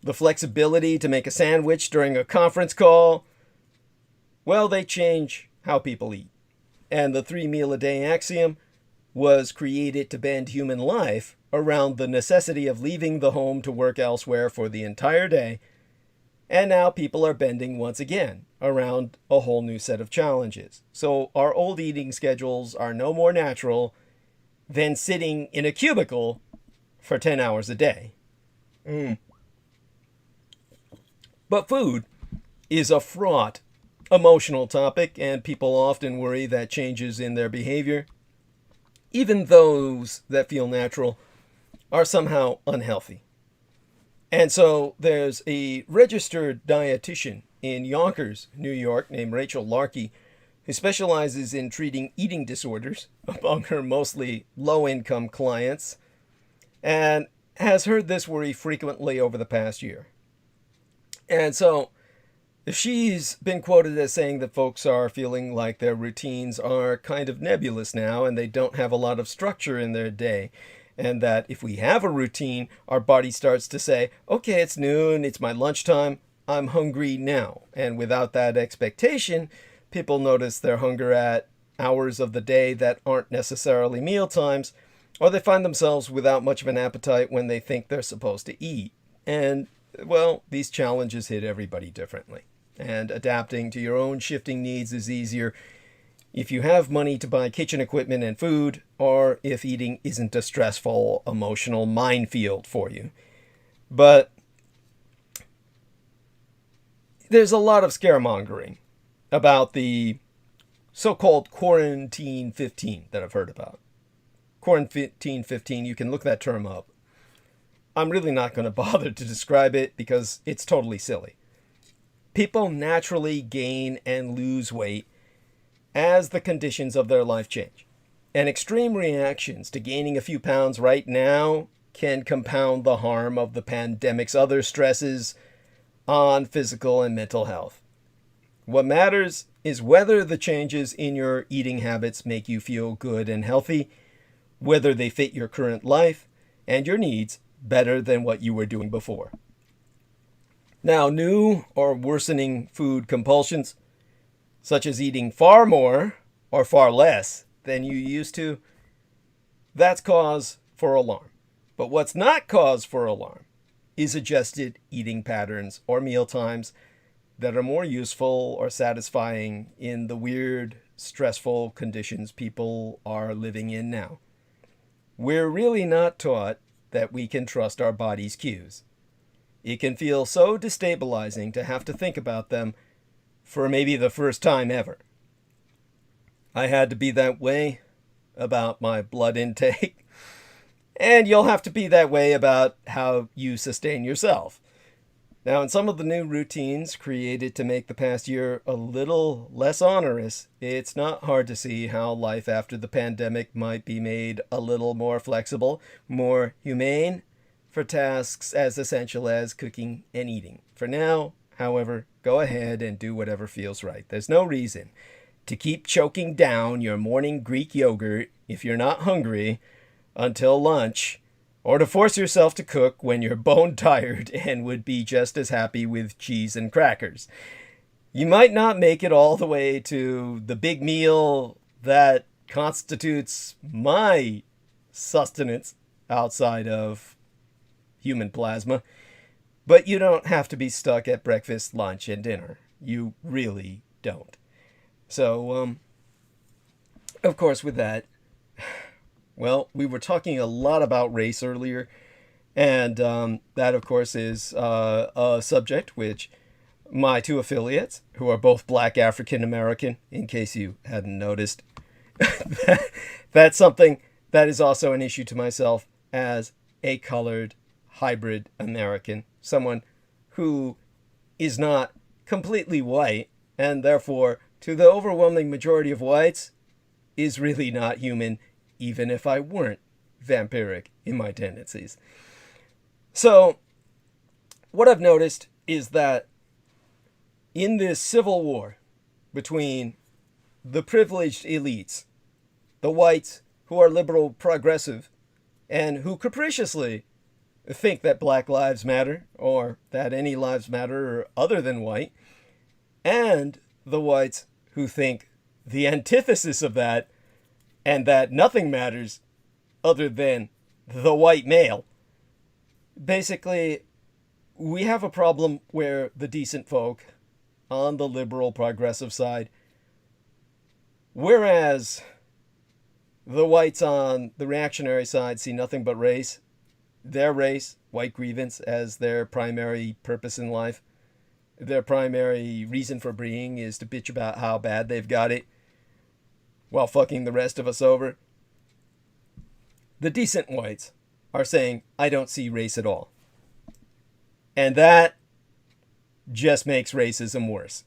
the flexibility to make a sandwich during a conference call, well, they change how people eat. And the 3-meal-a-day axiom was created to bend human life around the necessity of leaving the home to work elsewhere for the entire day. And now people are bending once again around a whole new set of challenges. So our old eating schedules are no more natural than sitting in a cubicle for 10 hours a day. But food is a fraught, emotional topic, and people often worry that changes in their behavior, even those that feel natural, are somehow unhealthy. And so there's a registered dietitian in Yonkers, New York, named Rachel Larkey, who specializes in treating eating disorders among her mostly low-income clients, and has heard this worry frequently over the past year. And so she's been quoted as saying that folks are feeling like their routines are kind of nebulous now and they don't have a lot of structure in their day. And that if we have a routine, our body starts to say, okay, it's noon, it's my lunchtime, I'm hungry now. And without that expectation, people notice their hunger at hours of the day that aren't necessarily meal times, or they find themselves without much of an appetite when they think they're supposed to eat. And, well, these challenges hit everybody differently. And adapting to your own shifting needs is easier if you have money to buy kitchen equipment and food, or if eating isn't a stressful, emotional minefield for you. But there's a lot of scaremongering about the so-called Quarantine 15 that I've heard about. Quarantine 15, you can look that term up. I'm really not going to bother to describe it because it's totally silly. People naturally gain and lose weight as the conditions of their life change. And extreme reactions to gaining a few pounds right now can compound the harm of the pandemic's other stresses on physical and mental health. What matters is whether the changes in your eating habits make you feel good and healthy, whether they fit your current life and your needs better than what you were doing before. Now, new or worsening food compulsions, such as eating far more or far less than you used to, that's cause for alarm. But what's not cause for alarm is adjusted eating patterns or meal times that are more useful or satisfying in the weird, stressful conditions people are living in now. We're really not taught that we can trust our body's cues. It can feel so destabilizing to have to think about them for maybe the first time ever. I had to be that way about my blood intake, and you'll have to be that way about how you sustain yourself. Now, in some of the new routines created to make the past year a little less onerous, it's not hard to see how life after the pandemic might be made a little more flexible, more humane, for tasks as essential as cooking and eating. For now, however, go ahead and do whatever feels right. There's no reason to keep choking down your morning Greek yogurt if you're not hungry until lunch, or to force yourself to cook when you're bone tired and would be just as happy with cheese and crackers. You might not make it all the way to the big meal that constitutes my sustenance outside of human plasma, but you don't have to be stuck at breakfast, lunch, and dinner. You really don't. So, of course, with that, well, we were talking a lot about race earlier, and that, of course, is a subject which my two affiliates, who are both Black African American, in case you hadn't noticed, that's something that is also an issue to myself as a colored hybrid American, someone who is not completely white, and therefore, to the overwhelming majority of whites, is really not human, even if I weren't vampiric in my tendencies. So, what I've noticed is that in this civil war between the privileged elites, the whites who are liberal progressive, and who capriciously think that Black lives matter, or that any lives matter other than white, and the whites who think the antithesis of that, and that nothing matters other than the white male. Basically, we have a problem where the decent folk on the liberal progressive side, whereas the whites on the reactionary side see nothing but race, their race, white grievance, as their primary purpose in life. Their primary reason for being is to bitch about how bad they've got it while fucking the rest of us over. The decent whites are saying, I don't see race at all. And that just makes racism worse.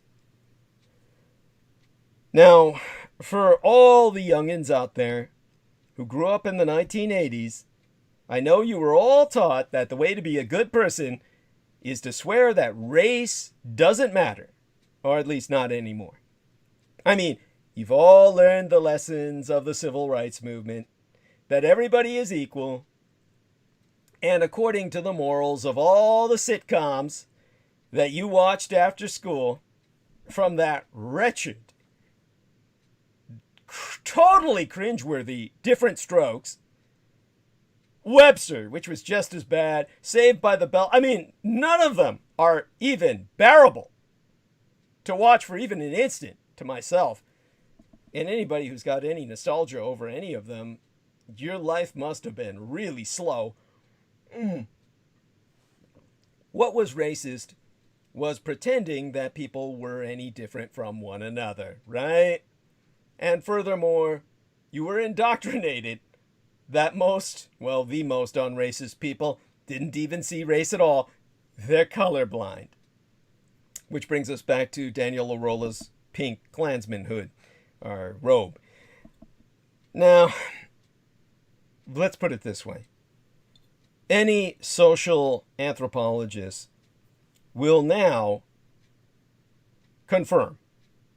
Now, for all the youngins out there who grew up in the 1980s, I know you were all taught that the way to be a good person is to swear that race doesn't matter, or at least not anymore. I mean, you've all learned the lessons of the civil rights movement, that everybody is equal, and according to the morals of all the sitcoms that you watched after school, from that wretched, totally cringeworthy Different Strokes, Webster, which was just as bad, Saved by the Bell. I mean, none of them are even bearable to watch for even an instant to myself. And anybody who's got any nostalgia over any of them, your life must have been really slow. What was racist was pretending that people were any different from one another, right? And furthermore, you were indoctrinated that the most unracist people didn't even see race at all. They're colorblind. Which brings us back to Daniel Arola's pink Klansman hood, or robe. Now, let's put it this way. Any social anthropologist will now confirm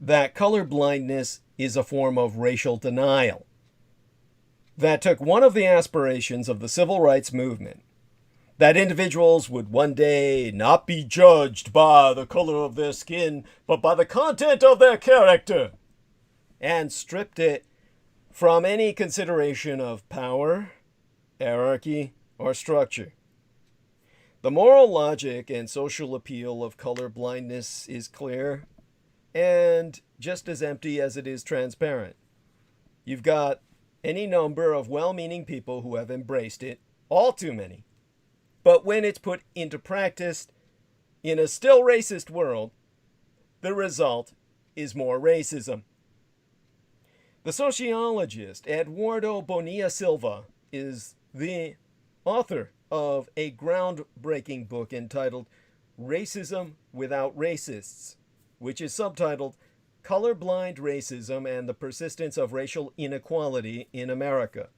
that colorblindness is a form of racial denial that took one of the aspirations of the civil rights movement, that individuals would one day not be judged by the color of their skin, but by the content of their character, and stripped it from any consideration of power, hierarchy, or structure. The moral logic and social appeal of color blindness is clear and just as empty as it is transparent. You've got any number of well-meaning people who have embraced it, all too many. But when it's put into practice in a still racist world, the result is more racism. The sociologist Eduardo Bonilla Silva is the author of a groundbreaking book entitled Racism Without Racists, which is subtitled Colorblind Racism and the Persistence of Racial Inequality in America,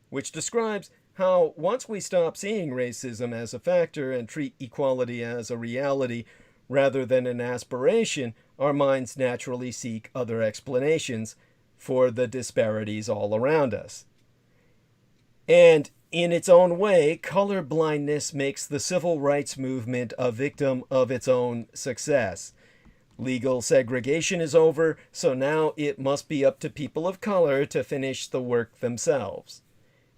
which describes how once we stop seeing racism as a factor and treat equality as a reality rather than an aspiration, our minds naturally seek other explanations for the disparities all around us. And in its own way, colorblindness makes the civil rights movement a victim of its own success. Legal segregation is over, so now it must be up to people of color to finish the work themselves.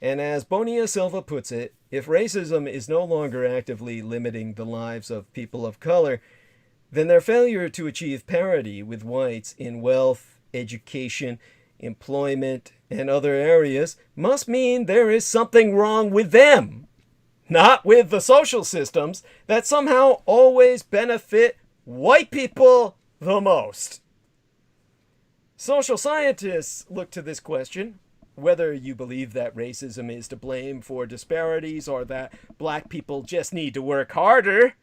And as Bonilla Silva puts it, if racism is no longer actively limiting the lives of people of color, then their failure to achieve parity with whites in wealth, education, employment, and other areas must mean there is something wrong with them, not with the social systems that somehow always benefit white people the most. Social scientists look to this question, whether you believe that racism is to blame for disparities or that black people just need to work harder,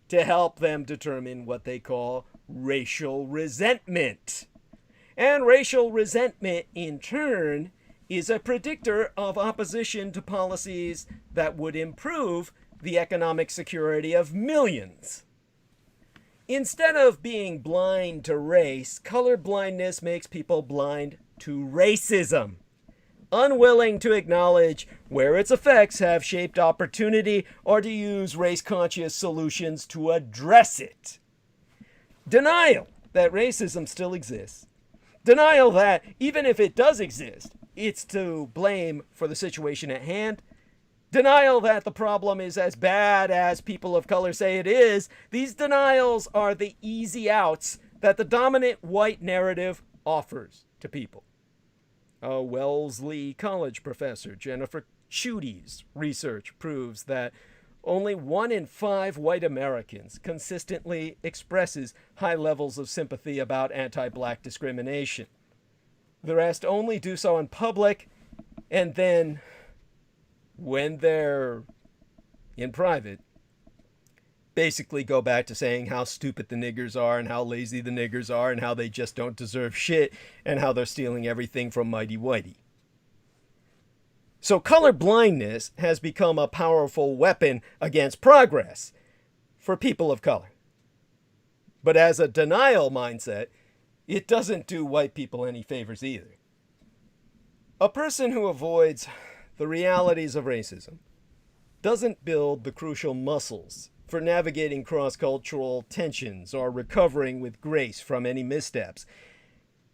to help them determine what they call racial resentment. And racial resentment, in turn, is a predictor of opposition to policies that would improve the economic security of millions. Instead of being blind to race, colorblindness makes people blind to racism, unwilling to acknowledge where its effects have shaped opportunity or to use race-conscious solutions to address it. Denial that racism still exists. Denial that, even if it does exist, it's to blame for the situation at hand. Denial that the problem is as bad as people of color say it is. These denials are the easy outs that the dominant white narrative offers to people. A Wellesley College professor, Jennifer Chudy's research proves that only 1 in 5 white Americans consistently expresses high levels of sympathy about anti-black discrimination. The rest only do so in public, and then, when they're in private, basically go back to saying how stupid the niggers are and how lazy the niggers are and how they just don't deserve shit and how they're stealing everything from Mighty Whitey. So color blindness has become a powerful weapon against progress for people of color. But as a denial mindset, it doesn't do white people any favors either. A person who avoids the realities of racism doesn't build the crucial muscles for navigating cross-cultural tensions or recovering with grace from any missteps.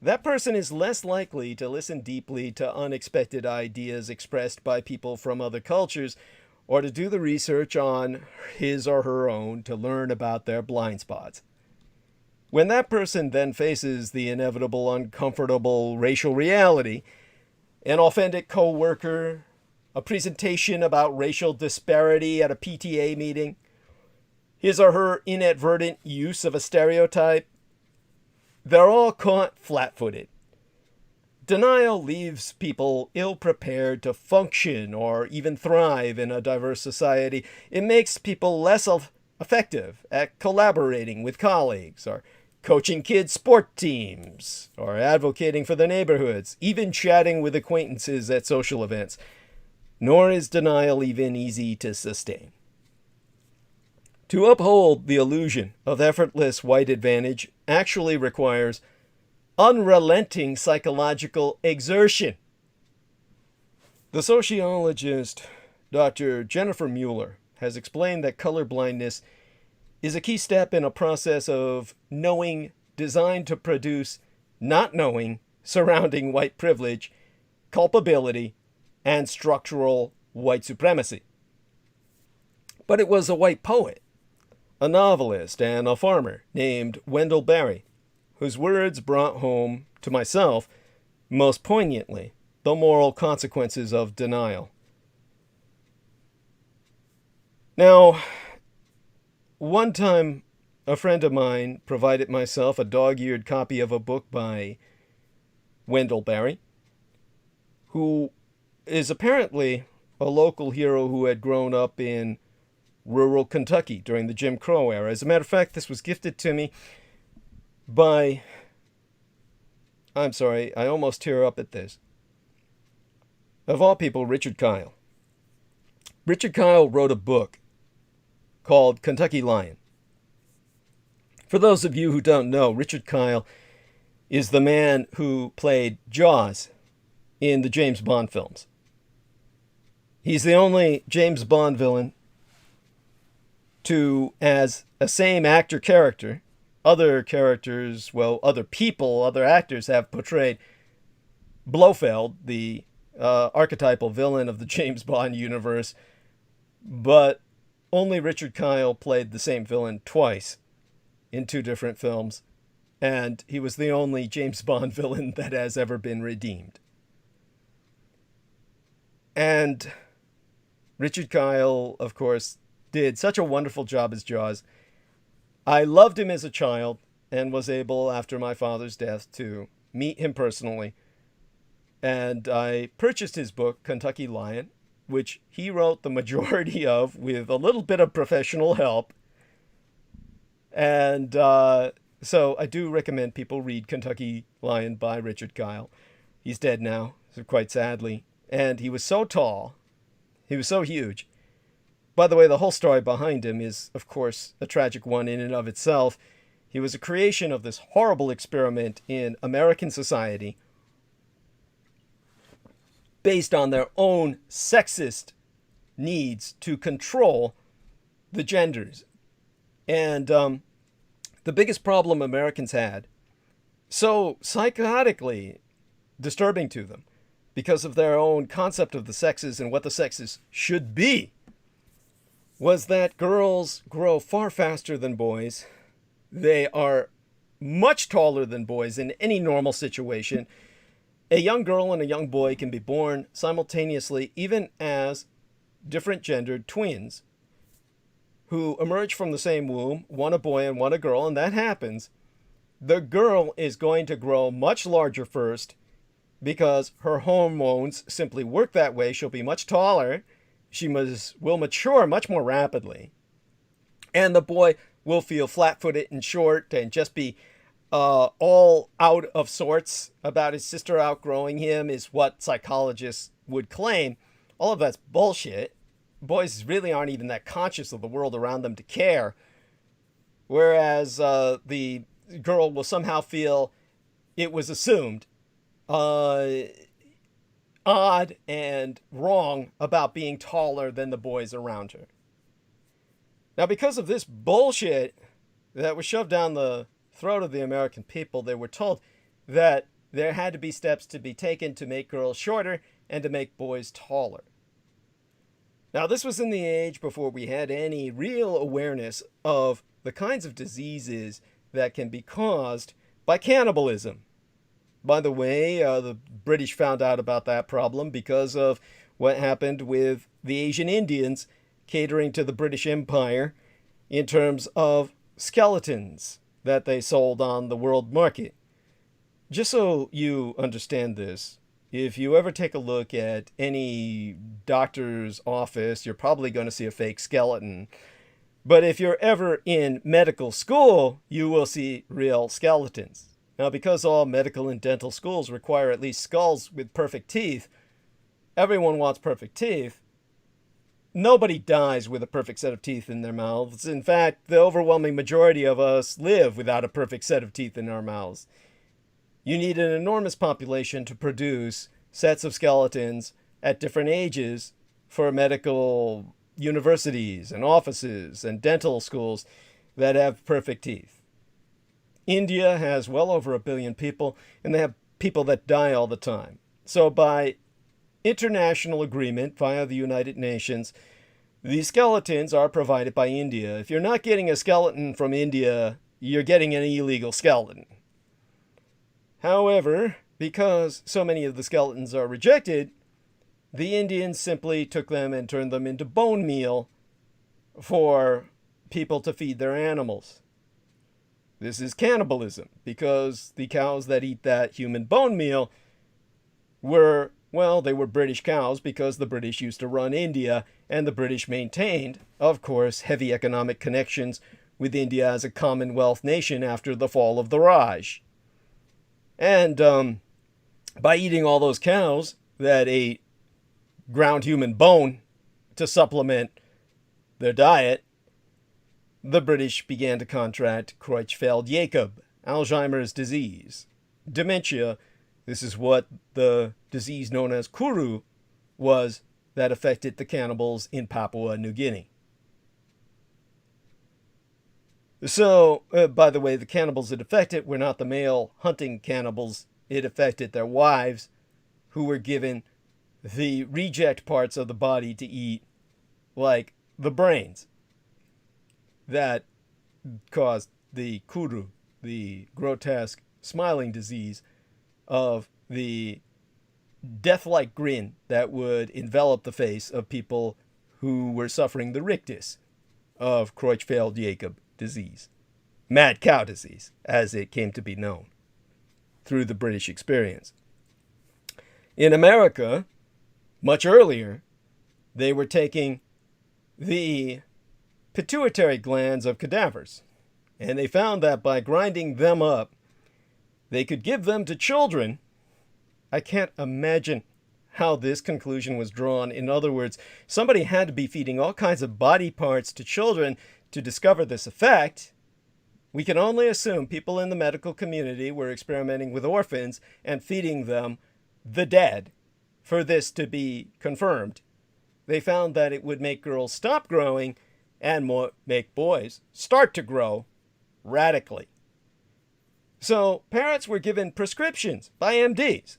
That person is less likely to listen deeply to unexpected ideas expressed by people from other cultures or to do the research on his or her own to learn about their blind spots. When that person then faces the inevitable uncomfortable racial reality, an authentic coworker, a presentation about racial disparity at a PTA meeting, his or her inadvertent use of a stereotype, they're all caught flat-footed. Denial leaves people ill-prepared to function or even thrive in a diverse society. It makes people less effective at collaborating with colleagues or coaching kids' sport teams or advocating for their neighborhoods, even chatting with acquaintances at social events. Nor is denial even easy to sustain. To uphold the illusion of effortless white advantage actually requires unrelenting psychological exertion. The sociologist Dr. Jennifer Mueller has explained that colorblindness is a key step in a process of knowing designed to produce not knowing surrounding white privilege, culpability, and structural white supremacy. But it was a white poet, a novelist, and a farmer named Wendell Berry, whose words brought home to myself, most poignantly, the moral consequences of denial. Now, one time, a friend of mine provided myself a dog-eared copy of a book by Wendell Berry, who is apparently a local hero who had grown up in rural Kentucky during the Jim Crow era. As a matter of fact, this was gifted to me by, I'm sorry, I almost tear up at this. Of all people, Richard Kyle. Richard Kyle wrote a book called Kentucky Lion. For those of you who don't know, Richard Kyle is the man who played Jaws in the James Bond films. He's the only James Bond villain to, as a same actor character, other characters, well, other people, other actors have portrayed Blofeld, the archetypal villain of the James Bond universe, but only Richard Kyle played the same villain twice in 2 different films, and he was the only James Bond villain that has ever been redeemed. And Richard Kyle, of course, did such a wonderful job as Jaws. I loved him as a child and was able, after my father's death, to meet him personally. And I purchased his book, Kentucky Lion, which he wrote the majority of with a little bit of professional help. And so I do recommend people read Kentucky Lion by Richard Kyle. He's dead now, so quite sadly. And he was so tall. He was so huge. By the way, the whole story behind him is, of course, a tragic one in and of itself. He was a creation of this horrible experiment in American society based on their own sexist needs to control the genders. And the biggest problem Americans had, so psychotically disturbing to them, because of their own concept of the sexes and what the sexes should be, was that girls grow far faster than boys. They are much taller than boys in any normal situation. A young girl and a young boy can be born simultaneously, even as different gendered twins who emerge from the same womb, one a boy and one a girl, and that happens. The girl is going to grow much larger first because her hormones simply work that way. She'll be much taller. She will mature much more rapidly. And the boy will feel flat-footed and short and just be all out of sorts about his sister outgrowing him, is what psychologists would claim. All of that's bullshit. Boys really aren't even that conscious of the world around them to care. Whereas the girl will somehow feel it was assumed odd and wrong about being taller than the boys around her. Now, because of this bullshit that was shoved down the throat of the American people, they were told that there had to be steps to be taken to make girls shorter and to make boys taller. Now, this was in the age before we had any real awareness of the kinds of diseases that can be caused by cannibalism. By the way, the British found out about that problem because of what happened with the Asian Indians catering to the British Empire in terms of skeletons that they sold on the world market. Just so you understand this, if you ever take a look at any doctor's office, you're probably going to see a fake skeleton. But if you're ever in medical school, you will see real skeletons. Now, because all medical and dental schools require at least skulls with perfect teeth, everyone wants perfect teeth. Nobody dies with a perfect set of teeth in their mouths. In fact, the overwhelming majority of us live without a perfect set of teeth in our mouths. You need an enormous population to produce sets of skeletons at different ages for medical universities and offices and dental schools that have perfect teeth. India has well over 1 billion people, and they have people that die all the time. So by international agreement via the United Nations, the skeletons are provided by India. If you're not getting a skeleton from India, you're getting an illegal skeleton. However, because so many of the skeletons are rejected, the Indians simply took them and turned them into bone meal for people to feed their animals. This is cannibalism, because the cows that eat that human bone meal were Well, they were British cows because the British used to run India, and the British maintained, of course, heavy economic connections with India as a Commonwealth nation after the fall of the Raj. And by eating all those cows that ate ground human bone to supplement their diet, the British began to contract Creutzfeldt-Jakob, Alzheimer's disease, dementia. This is what the disease known as Kuru was that affected the cannibals in Papua New Guinea. So, by the way, the cannibals it affected were not the male hunting cannibals. It affected their wives, who were given the reject parts of the body to eat, like the brains, that caused the Kuru, the grotesque smiling disease of the death-like grin that would envelop the face of people who were suffering the rictus of Creutzfeldt-Jakob disease, mad cow disease, as it came to be known through the British experience. In America, much earlier, they were taking the pituitary glands of cadavers, and they found that by grinding them up, they could give them to children. I can't imagine how this conclusion was drawn. In other words, somebody had to be feeding all kinds of body parts to children to discover this effect. We can only assume people in the medical community were experimenting with orphans and feeding them the dead for this to be confirmed. They found that it would make girls stop growing and make boys start to grow radically. So parents were given prescriptions by MDs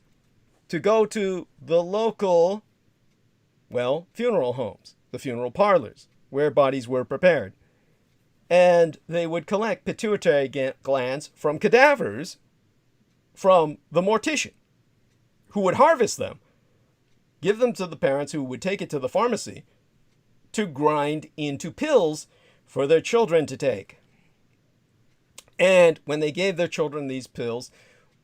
to go to the local, funeral homes, the funeral parlors, where bodies were prepared. And they would collect pituitary glands from cadavers from the mortician, who would harvest them, give them to the parents, who would take it to the pharmacy to grind into pills for their children to take. And when they gave their children these pills,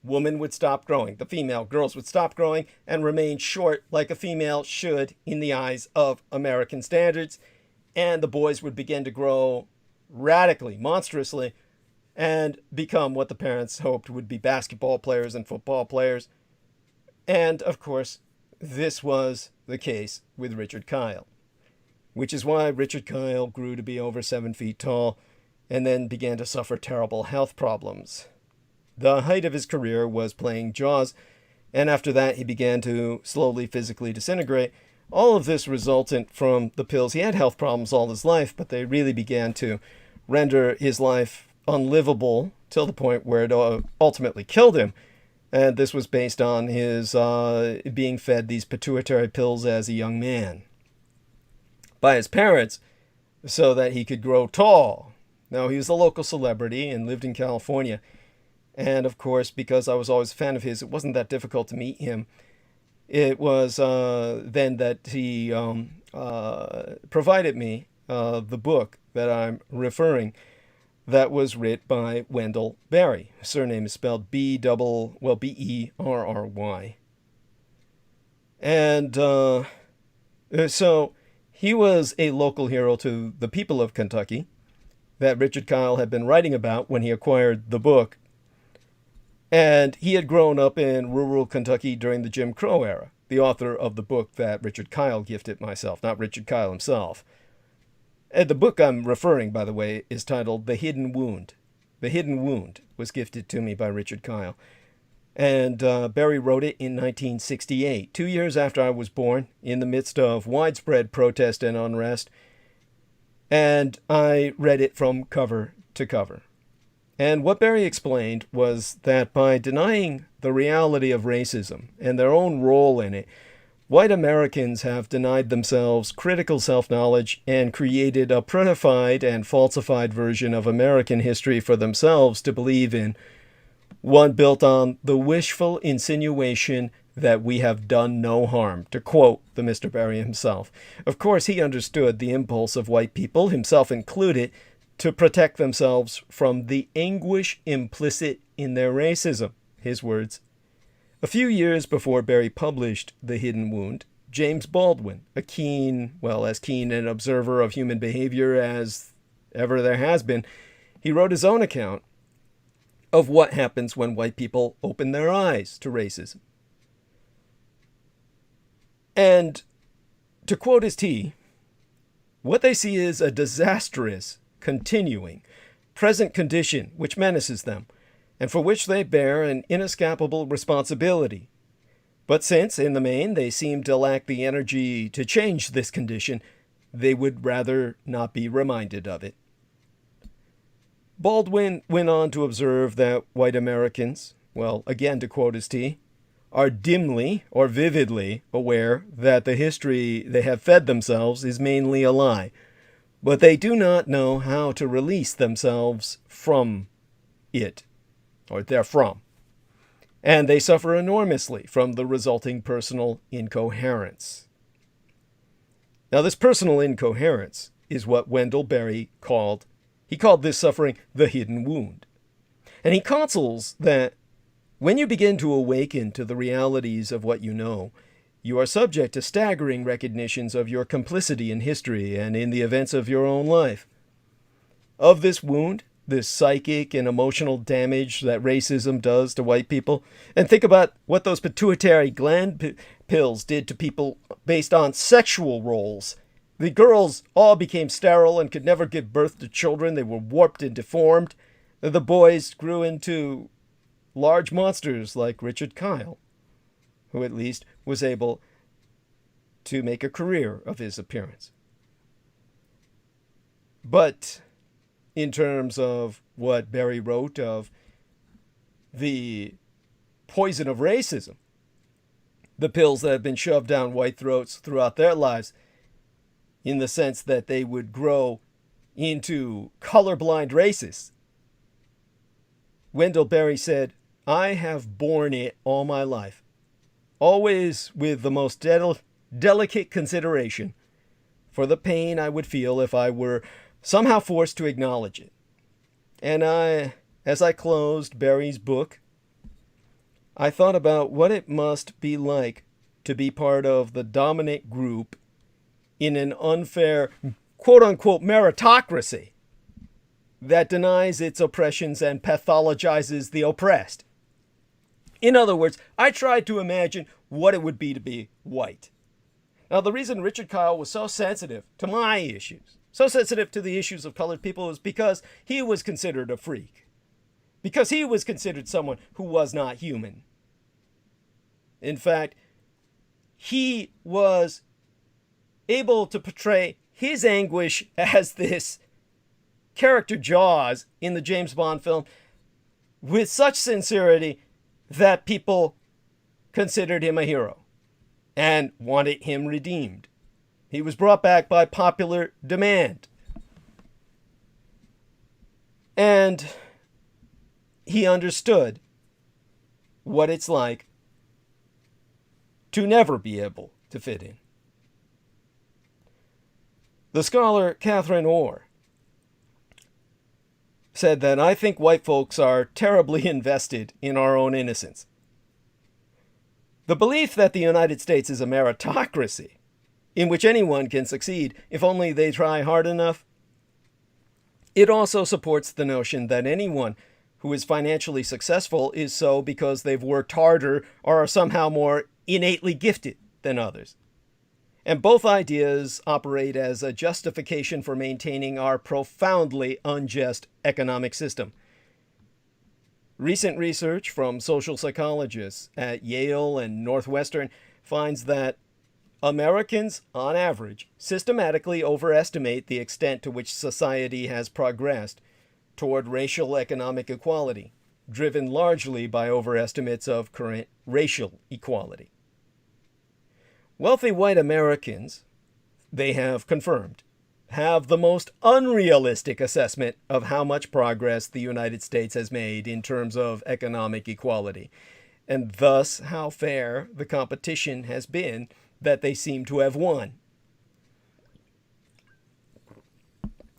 women would stop growing. The female girls would stop growing and remain short like a female should in the eyes of American standards. And the boys would begin to grow radically, monstrously, and become what the parents hoped would be basketball players and football players. And, of course, this was the case with Richard Kyle, which is why Richard Kyle grew to be over 7 feet tall and then began to suffer terrible health problems. The height of his career was playing Jaws, and after that he began to slowly physically disintegrate. All of this resultant from the pills. He had health problems all his life, but they really began to render his life unlivable till the point where it ultimately killed him. And this was based on his being fed these pituitary pills as a young man by his parents so that he could grow tall. Now, he was a local celebrity and lived in California. And, of course, because I was always a fan of his, it wasn't that difficult to meet him. It was then that he provided me the book that I'm referring, that was written by Wendell Berry. His surname is spelled B-E-R-R-Y. And so he was a local hero to the people of Kentucky that Richard Kyle had been writing about when he acquired the book. And he had grown up in rural Kentucky during the Jim Crow era, the author of the book that Richard Kyle gifted myself, not Richard Kyle himself. And the book I'm referring, by the way, is titled The Hidden Wound. The Hidden Wound was gifted to me by Richard Kyle. And Berry wrote it in 1968, 2 years after I was born, in the midst of widespread protest and unrest. And I read it from cover to cover. And what Berry explained was that by denying the reality of racism and their own role in it, white Americans have denied themselves critical self-knowledge and created a prettified and falsified version of American history for themselves to believe in, one built on the wishful insinuation that we have done no harm, to quote the Mr. Berry himself. Of course, he understood the impulse of white people, himself included, to protect themselves from the anguish implicit in their racism. His words, A few years before Barrie published The Hidden Wound, James Baldwin, as keen an observer of human behavior as ever there has been, he wrote his own account of what happens when white people open their eyes to racism. And to quote his T, what they see is a disastrous, continuing, present condition which menaces them, and for which they bear an inescapable responsibility. But since, in the main, they seem to lack the energy to change this condition, they would rather not be reminded of it. Baldwin went on to observe that white Americans, well, again to quote his T, are dimly or vividly aware that the history they have fed themselves is mainly a lie, but they do not know how to release themselves from it, or therefrom, and they suffer enormously from the resulting personal incoherence. Now, this personal incoherence is what Wendell Berry called this suffering the hidden wound. And he counsels that when you begin to awaken to the realities of what you know, you are subject to staggering recognitions of your complicity in history and in the events of your own life. Of this wound, this psychic and emotional damage that racism does to white people, and think about what those pituitary gland pills did to people based on sexual roles. The girls all became sterile and could never give birth to children. They were warped and deformed. The boys grew into large monsters like Richard Kyle, who at least was able to make a career of his appearance. But in terms of what Berry wrote of the poison of racism, the pills that have been shoved down white throats throughout their lives, in the sense that they would grow into colorblind racists, Wendell Berry said, I have borne it all my life, always with the most delicate consideration for the pain I would feel if I were somehow forced to acknowledge it. And as I closed Berry's book, I thought about what it must be like to be part of the dominant group in an unfair, quote-unquote, meritocracy that denies its oppressions and pathologizes the oppressed. In other words, I tried to imagine what it would be to be white. Now, the reason Richard Kyle was so sensitive to my issues, so sensitive to the issues of colored people, was because he was considered a freak. Because he was considered someone who was not human. In fact, he was able to portray his anguish as this character Jaws in the James Bond film with such sincerity that people considered him a hero and wanted him redeemed. He was brought back by popular demand. And he understood what it's like to never be able to fit in. The scholar Catherine Orr said that I think white folks are terribly invested in our own innocence. The belief that the United States is a meritocracy in which anyone can succeed if only they try hard enough, it also supports the notion that anyone who is financially successful is so because they've worked harder or are somehow more innately gifted than others. And both ideas operate as a justification for maintaining our profoundly unjust economic system. Recent research from social psychologists at Yale and Northwestern finds that Americans, on average, systematically overestimate the extent to which society has progressed toward racial economic equality, driven largely by overestimates of current racial equality. Wealthy white Americans, they have confirmed, have the most unrealistic assessment of how much progress the United States has made in terms of economic equality, and thus how fair the competition has been that they seem to have won.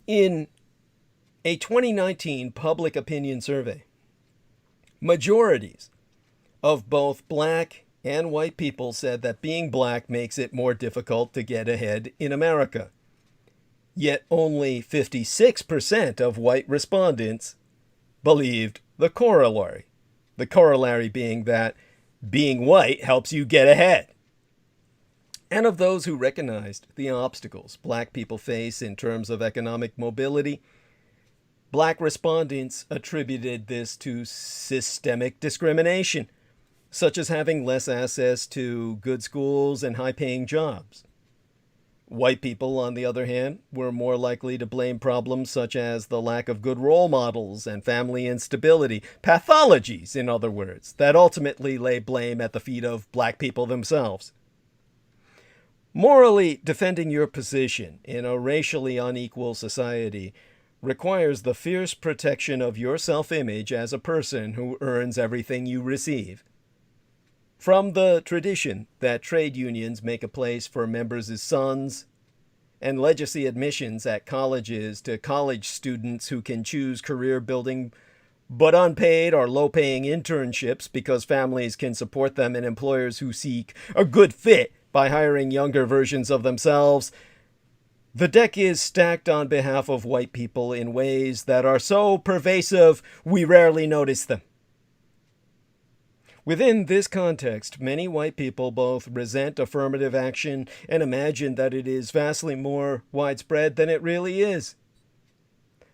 In a 2019 public opinion survey, majorities of both black and white people said that being black makes it more difficult to get ahead in America. Yet only 56% of white respondents believed the corollary. The corollary being that being white helps you get ahead. And of those who recognized the obstacles black people face in terms of economic mobility, black respondents attributed this to systemic discrimination, such as having less access to good schools and high-paying jobs. White people, on the other hand, were more likely to blame problems such as the lack of good role models and family instability, pathologies, in other words, that ultimately lay blame at the feet of black people themselves. Morally defending your position in a racially unequal society requires the fierce protection of your self-image as a person who earns everything you receive. From the tradition that trade unions make a place for members' sons, and legacy admissions at colleges to college students who can choose career-building but unpaid or low-paying internships because families can support them, and employers who seek a good fit by hiring younger versions of themselves, the deck is stacked on behalf of white people in ways that are so pervasive we rarely notice them. Within this context, many white people both resent affirmative action and imagine that it is vastly more widespread than it really is.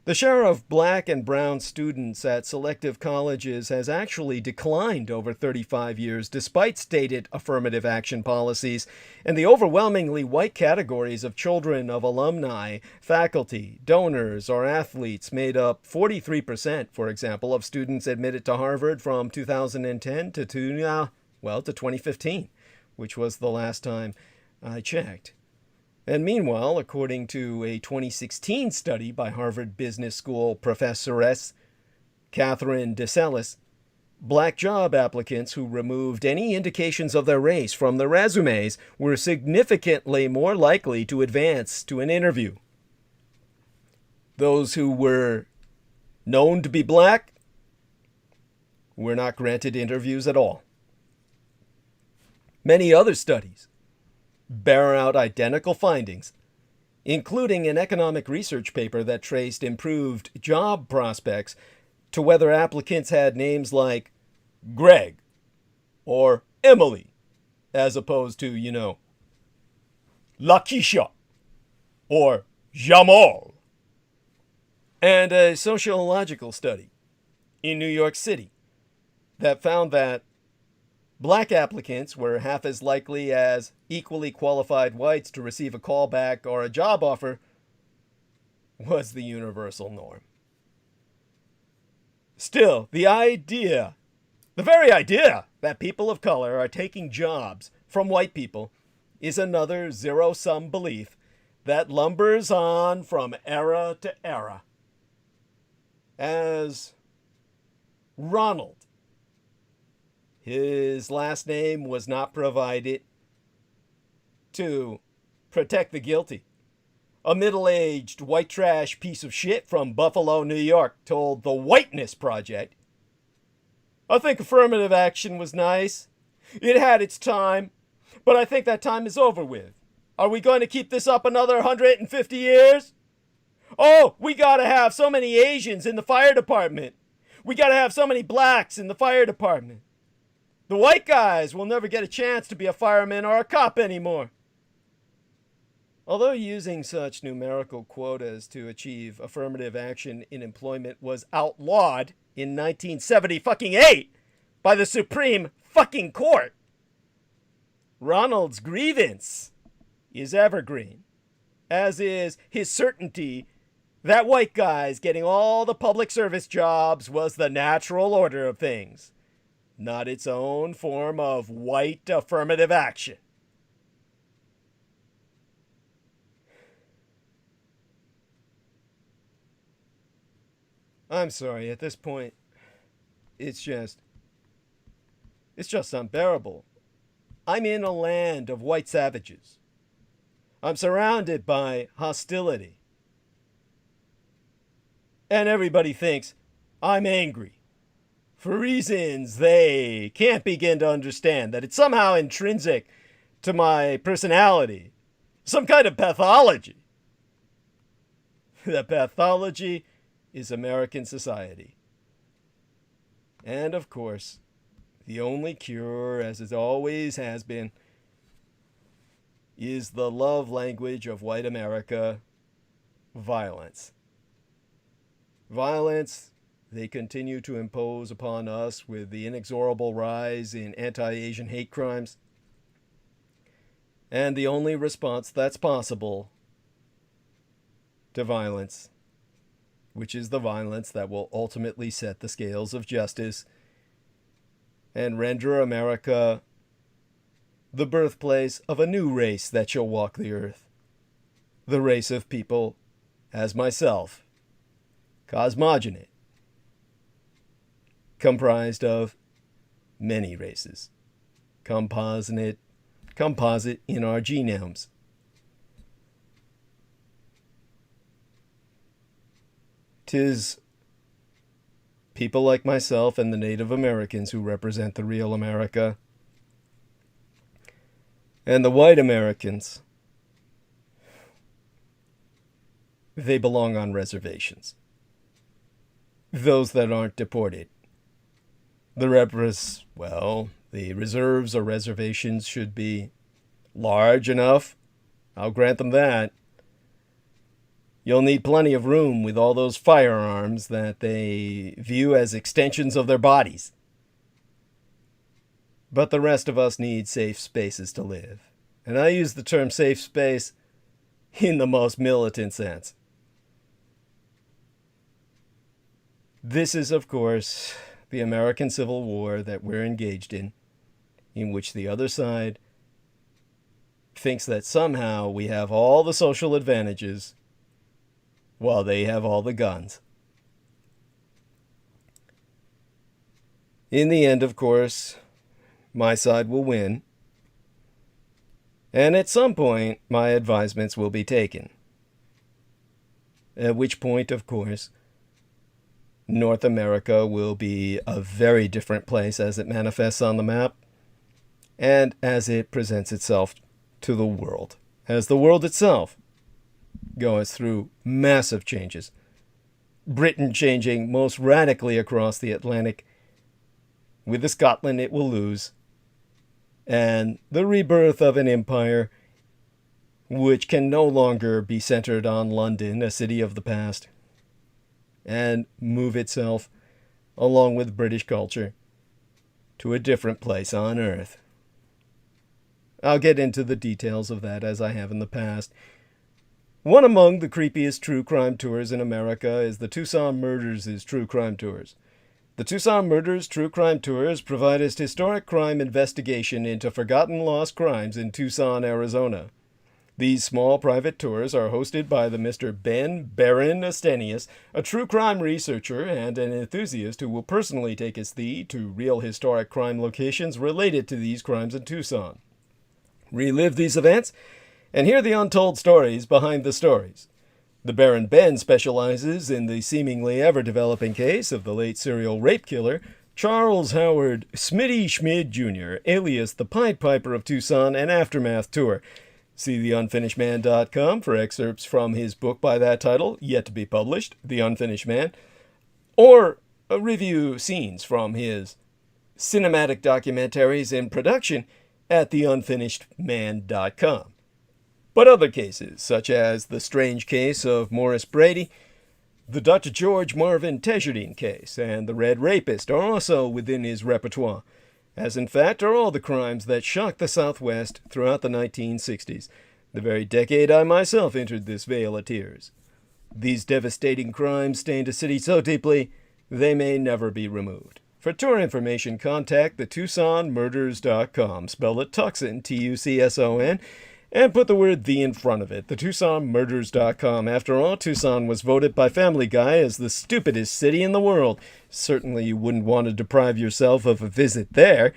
The share of black and brown students at selective colleges has actually declined over 35 years despite stated affirmative action policies, and the overwhelmingly white categories of children of alumni, faculty, donors, or athletes made up 43%, for example, of students admitted to Harvard from 2010 to 2015, which was the last time I checked. And meanwhile, according to a 2016 study by Harvard Business School professoress Catherine DeSalis, black job applicants who removed any indications of their race from their resumes were significantly more likely to advance to an interview. Those who were known to be black were not granted interviews at all. Many other studies bear out identical findings, including an economic research paper that traced improved job prospects to whether applicants had names like Greg or Emily, as opposed to, Lakeisha or Jamal. And a sociological study in New York City that found that black applicants were half as likely as equally qualified whites to receive a callback or a job offer was the universal norm. Still, the very idea that people of color are taking jobs from white people is another zero-sum belief that lumbers on from era to era. As Ronald, his last name was not provided to protect the guilty, a middle-aged white trash piece of shit from Buffalo, New York, told the Whiteness Project, "I think affirmative action was nice. It had its time, but I think that time is over with. Are we going to keep this up another 150 years? Oh, we gotta have so many Asians in the fire department. We gotta have so many blacks in the fire department. The white guys will never get a chance to be a fireman or a cop anymore." Although using such numerical quotas to achieve affirmative action in employment was outlawed in 1978 by the Supreme fucking Court, Ronald's grievance is evergreen, as is his certainty that white guys getting all the public service jobs was the natural order of things, not its own form of white affirmative action. I'm sorry, at this point, it's just unbearable. I'm in a land of white savages. I'm surrounded by hostility. And everybody thinks I'm angry. for reasons they can't begin to understand, that it's somehow intrinsic to my personality, some kind of pathology. The pathology is American society. And of course, the only cure, as it always has been, is the love language of white America, violence. Violence they continue to impose upon us with the inexorable rise in anti-Asian hate crimes. And the only response that's possible to violence, which is the violence that will ultimately set the scales of justice and render America the birthplace of a new race that shall walk the earth. The race of people as myself, cosmogenate, comprised of many races, composite in our genomes. Tis people like myself and the Native Americans who represent the real America. And the white Americans, they belong on reservations. Those that aren't deported. The reserves or reservations should be large enough. I'll grant them that. You'll need plenty of room with all those firearms that they view as extensions of their bodies. But the rest of us need safe spaces to live. And I use the term safe space in the most militant sense. This is, of course, the American Civil War that we're engaged in which the other side thinks that somehow we have all the social advantages while they have all the guns. In the end, of course, my side will win. And at some point, my advisements will be taken. At which point, of course, North America will be a very different place as it manifests on the map and as it presents itself to the world. As the world itself goes through massive changes. Britain changing most radically across the Atlantic. With the Scotland it will lose. And the rebirth of an empire which can no longer be centered on London, a city of the past, and move itself, along with British culture, to a different place on Earth. I'll get into the details of that as I have in the past. One among the creepiest true crime tours in America is the Tucson Murders' True Crime Tours. The Tucson Murders True Crime Tours provide us historic crime investigation into forgotten lost crimes in Tucson, Arizona. These small private tours are hosted by the Mr. Ben Baron Astenius, a true crime researcher and an enthusiast who will personally take us to real historic crime locations related to these crimes in Tucson. Relive these events and hear the untold stories behind the stories. The Baron Ben specializes in the seemingly ever-developing case of the late serial rape killer, Charles Howard Smitty Schmid Jr., alias the Pied Piper of Tucson, and Aftermath Tour. See theunfinishedman.com for excerpts from his book by that title, yet to be published, The Unfinished Man, or review scenes from his cinematic documentaries in production at theunfinishedman.com. But other cases, such as the strange case of Morris Brady, the Dr. George Marvin Tejardine case, and the Red Rapist are also within his repertoire, as in fact are all the crimes that shocked the Southwest throughout the 1960s, the very decade I myself entered this vale of tears. These devastating crimes stained a city so deeply, they may never be removed. For tour information, contact the TucsonMurders.com, spell it Tucson, Tucson, and put the word "the" in front of it, the TucsonMurders.com. After all, Tucson was voted by Family Guy as the stupidest city in the world. Certainly you wouldn't want to deprive yourself of a visit there.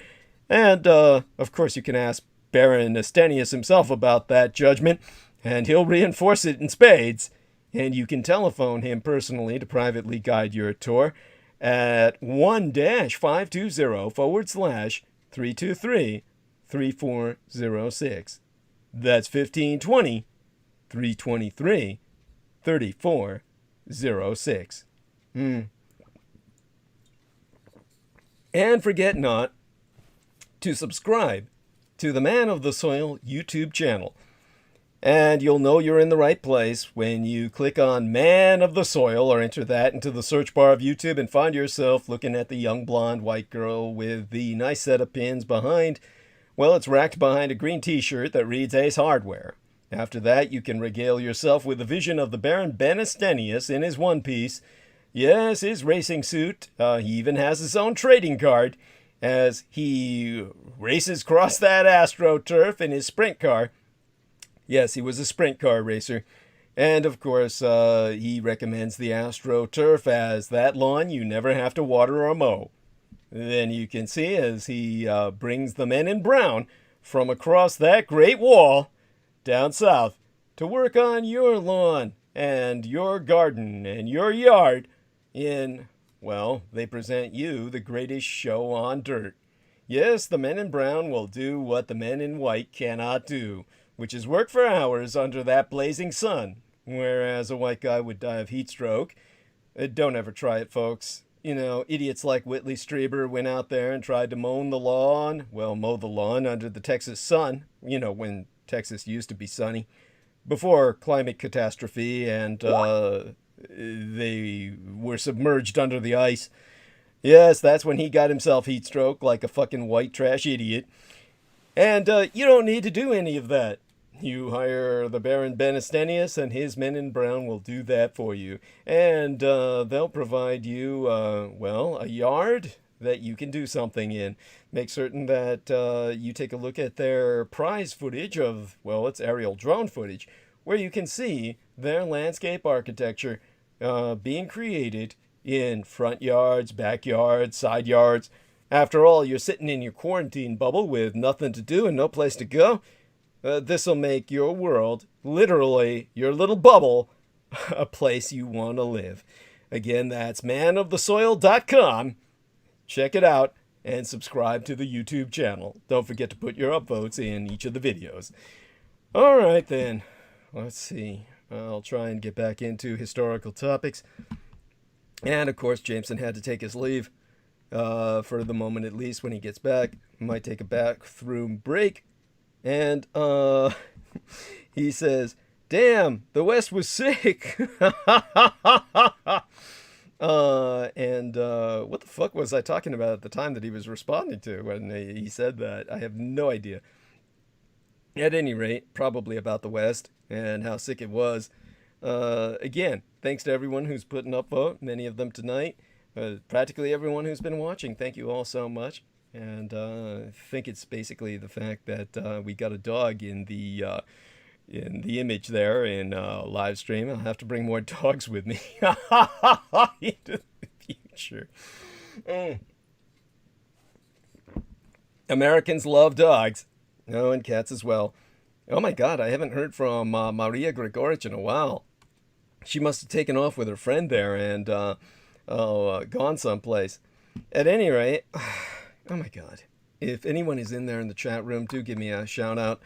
And, of course, you can ask Baron Astenius himself about that judgment, and he'll reinforce it in spades. And you can telephone him personally to privately guide your tour. at 1-520/323-3406. That's 1520-323-3406. And forget not to subscribe to the Man of the Soil YouTube channel. And you'll know you're in the right place when you click on Man of the Soil or enter that into the search bar of YouTube and find yourself looking at the young blonde white girl with the nice set of pins behind. Well, it's racked behind a green t-shirt that reads Ace Hardware. After that, you can regale yourself with a vision of the Baron Benestenius in his one piece. Yes, his racing suit. He even has his own trading card as he races across that AstroTurf in his sprint car. Yes, he was a sprint car racer. And of course, he recommends the AstroTurf as that lawn you never have to water or mow. Then you can see as he brings the men in brown from across that great wall down south to work on your lawn and your garden and your yard in, well, they present you the greatest show on dirt. Yes, the men in brown will do what the men in white cannot do, which is work for hours under that blazing sun, whereas a white guy would die of heat stroke. Don't ever try it, folks. You know, idiots like Whitley Strieber went out there and tried to mow the lawn under the Texas sun, you know, when Texas used to be sunny, before climate catastrophe and they were submerged under the ice. Yes, that's when he got himself heat stroke like a fucking white trash idiot. And you don't need to do any of that. You hire the Baron Benestenius and his men in brown will do that for you. And they'll provide you, a yard that you can do something in. Make certain that you take a look at their prize footage of, well, it's aerial drone footage, where you can see their landscape architecture being created in front yards, backyards, side yards. After all, you're sitting in your quarantine bubble with nothing to do and no place to go. This'll make your world, literally your little bubble, a place you want to live. Again, that's manofthesoil.com. Check it out and subscribe to the YouTube channel. Don't forget to put your upvotes in each of the videos. All right, then. Let's see. I'll try and get back into historical topics. And, of course, Jameson had to take his leave. For the moment, at least, when he gets back. Might take a bathroom break. And he says, damn, the West was sick. And what the fuck was I talking about at the time that he was responding to when he said that? I have no idea. At any rate, probably about the West and how sick it was. Again, thanks to everyone who's put an upvote, many of them tonight. Practically everyone who's been watching. Thank you all so much. And I think it's basically the fact that we got a dog in the image there in live stream. I'll have to bring more dogs with me into the future. Americans love dogs. Oh, and cats as well. Oh my God, I haven't heard from Maria Grigorich in a while. She must have taken off with her friend there and gone someplace. At any rate, oh my God. If anyone is in there in the chat room, do give me a shout out.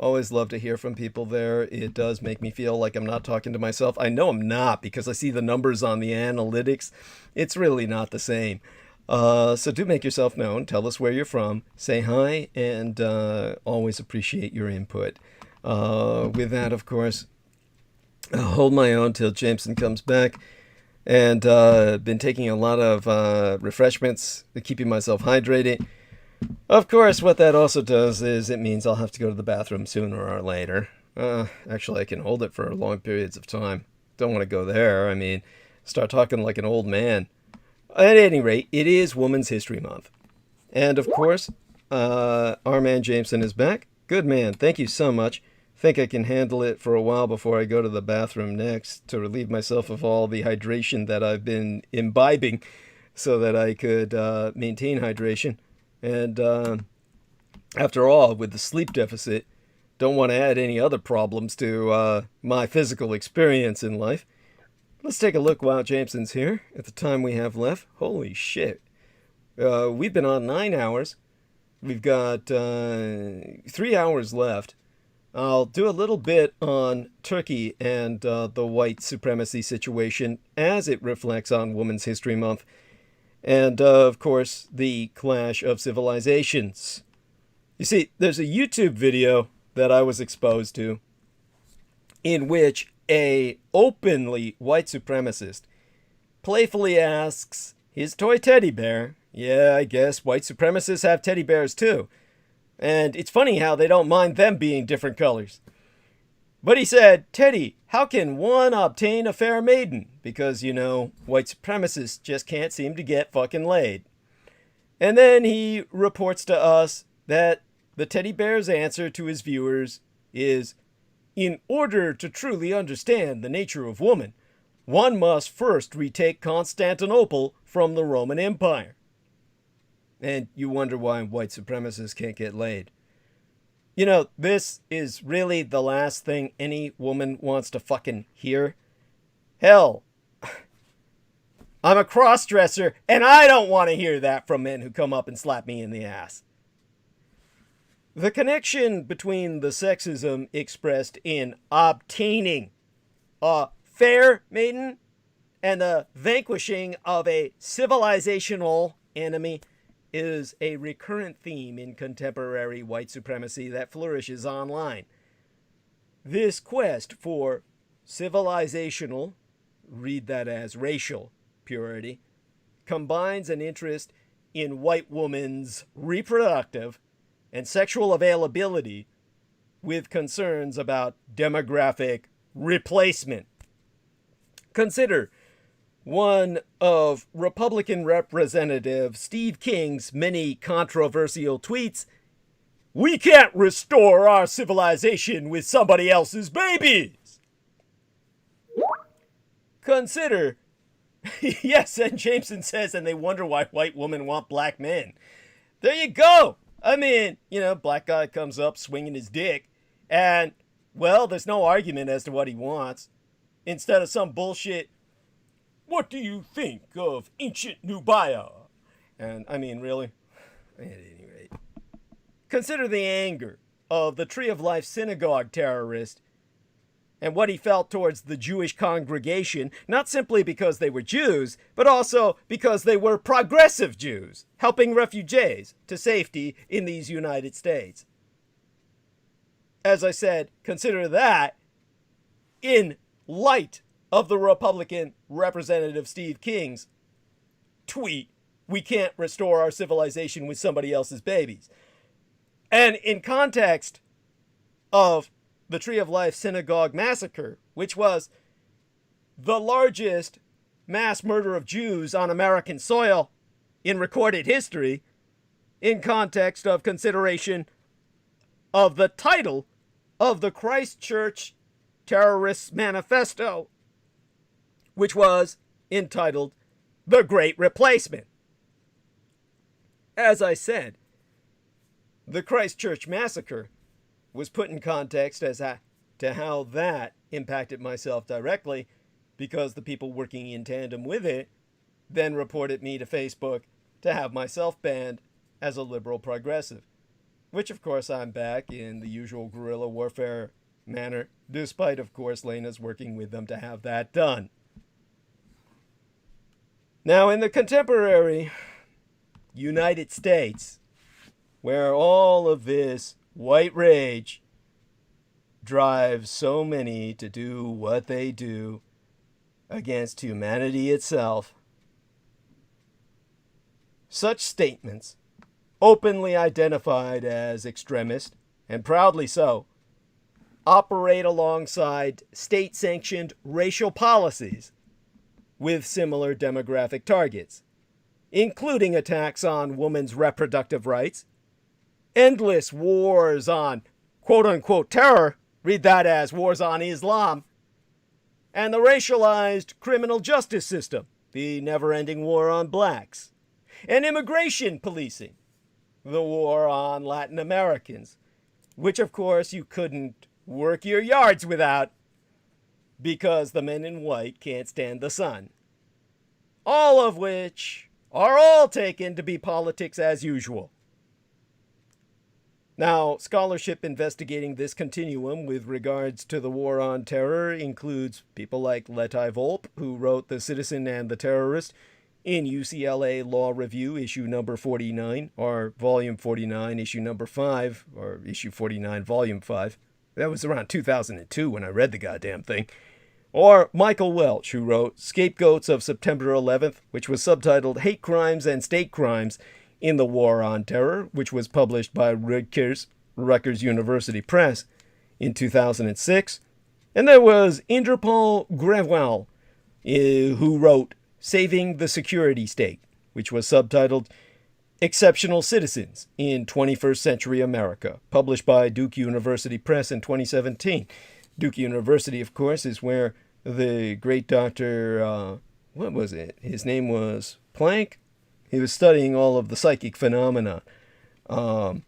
Always love to hear from people there. It does make me feel like I'm not talking to myself. I know I'm not because I see the numbers on the analytics. It's really not the same. So do make yourself known. Tell us where you're from. Say hi, and always appreciate your input. With that, of course, I'll hold my own till Jameson comes back. And been taking a lot of refreshments, keeping myself hydrated. Of course, what that also does is it means I'll have to go to the bathroom sooner or later. Actually, I can hold it for long periods of time. Don't want to go there. I mean, start talking like an old man. At any rate, it is Women's History Month. And of course, our man Jameson is back. Good man. Thank you so much. Think I can handle it for a while before I go to the bathroom next to relieve myself of all the hydration that I've been imbibing so that I could maintain hydration. And after all, with the sleep deficit, don't want to add any other problems to my physical experience in life. Let's take a look while Jameson's here at the time we have left. Holy shit. We've been on 9 hours. We've got 3 hours left. I'll do a little bit on Turkey and the white supremacy situation as it reflects on Women's History Month. And, of course, the clash of civilizations. You see, there's a YouTube video that I was exposed to in which a openly white supremacist playfully asks his toy teddy bear, yeah, I guess white supremacists have teddy bears too, and it's funny how they don't mind them being different colors. But he said, Teddy, how can one obtain a fair maiden? Because, you know, white supremacists just can't seem to get fucking laid. And then he reports to us that the teddy bear's answer to his viewers is, in order to truly understand the nature of woman, one must first retake Constantinople from the Roman Empire. And you wonder why white supremacists can't get laid. You know, this is really the last thing any woman wants to fucking hear. Hell, I'm a cross-dresser, and I don't want to hear that from men who come up and slap me in the ass. The connection between the sexism expressed in obtaining a fair maiden and the vanquishing of a civilizational enemy is a recurrent theme in contemporary white supremacy that flourishes online. This quest for civilizational, read that as racial, purity, combines an interest in white woman's reproductive and sexual availability with concerns about demographic replacement. Consider one of Republican Representative Steve King's many controversial tweets, "We can't restore our civilization with somebody else's babies." Consider, yes, and Jameson says, and they wonder why white women want black men. There you go. I mean, you know, black guy comes up swinging his dick, and, well, there's no argument as to what he wants. Instead of some bullshit, what do you think of ancient Nubia? And, I mean, really? At any rate. Consider the anger of the Tree of Life synagogue terrorist and what he felt towards the Jewish congregation, not simply because they were Jews, but also because they were progressive Jews, helping refugees to safety in these United States. As I said, consider that in light of the Republican Representative Steve King's tweet, "We can't restore our civilization with somebody else's babies." And in context of the Tree of Life synagogue massacre, which was the largest mass murder of Jews on American soil in recorded history, in context of consideration of the title of the Christchurch Terrorists Manifesto, which was entitled The Great Replacement. As I said, the Christchurch Massacre was put in context as to how that impacted myself directly, because the people working in tandem with it then reported me to Facebook to have myself banned as a liberal progressive, which of course I'm back in the usual guerrilla warfare manner, despite of course Lena's working with them to have that done. Now in the contemporary United States, where all of this white rage drives so many to do what they do against humanity itself, such statements, openly identified as extremist, and proudly so, operate alongside state-sanctioned racial policies with similar demographic targets, including attacks on women's reproductive rights, endless wars on quote-unquote terror, read that as wars on Islam, and the racialized criminal justice system, the never-ending war on blacks, and immigration policing, the war on Latin Americans, which of course you couldn't work your yards without. because the men in white can't stand the sun. All of which are all taken to be politics as usual. Now, scholarship investigating this continuum with regards to the war on terror includes people like Letai Volpe, who wrote The Citizen and the Terrorist in UCLA Law Review, issue number 49, or volume 49, issue number 5, or issue 49, volume 5. That was around 2002 when I read the goddamn thing. Or Michael Welch, who wrote Scapegoats of September 11th, which was subtitled Hate Crimes and State Crimes in the War on Terror, which was published by Rutgers University Press in 2006. And there was Inderpal Grewal, who wrote Saving the Security State, which was subtitled Exceptional Citizens in 21st Century America, published by Duke University Press in 2017. Duke University, of course, is where the great Dr. What was it? His name was Planck. He was studying all of the psychic phenomena. God,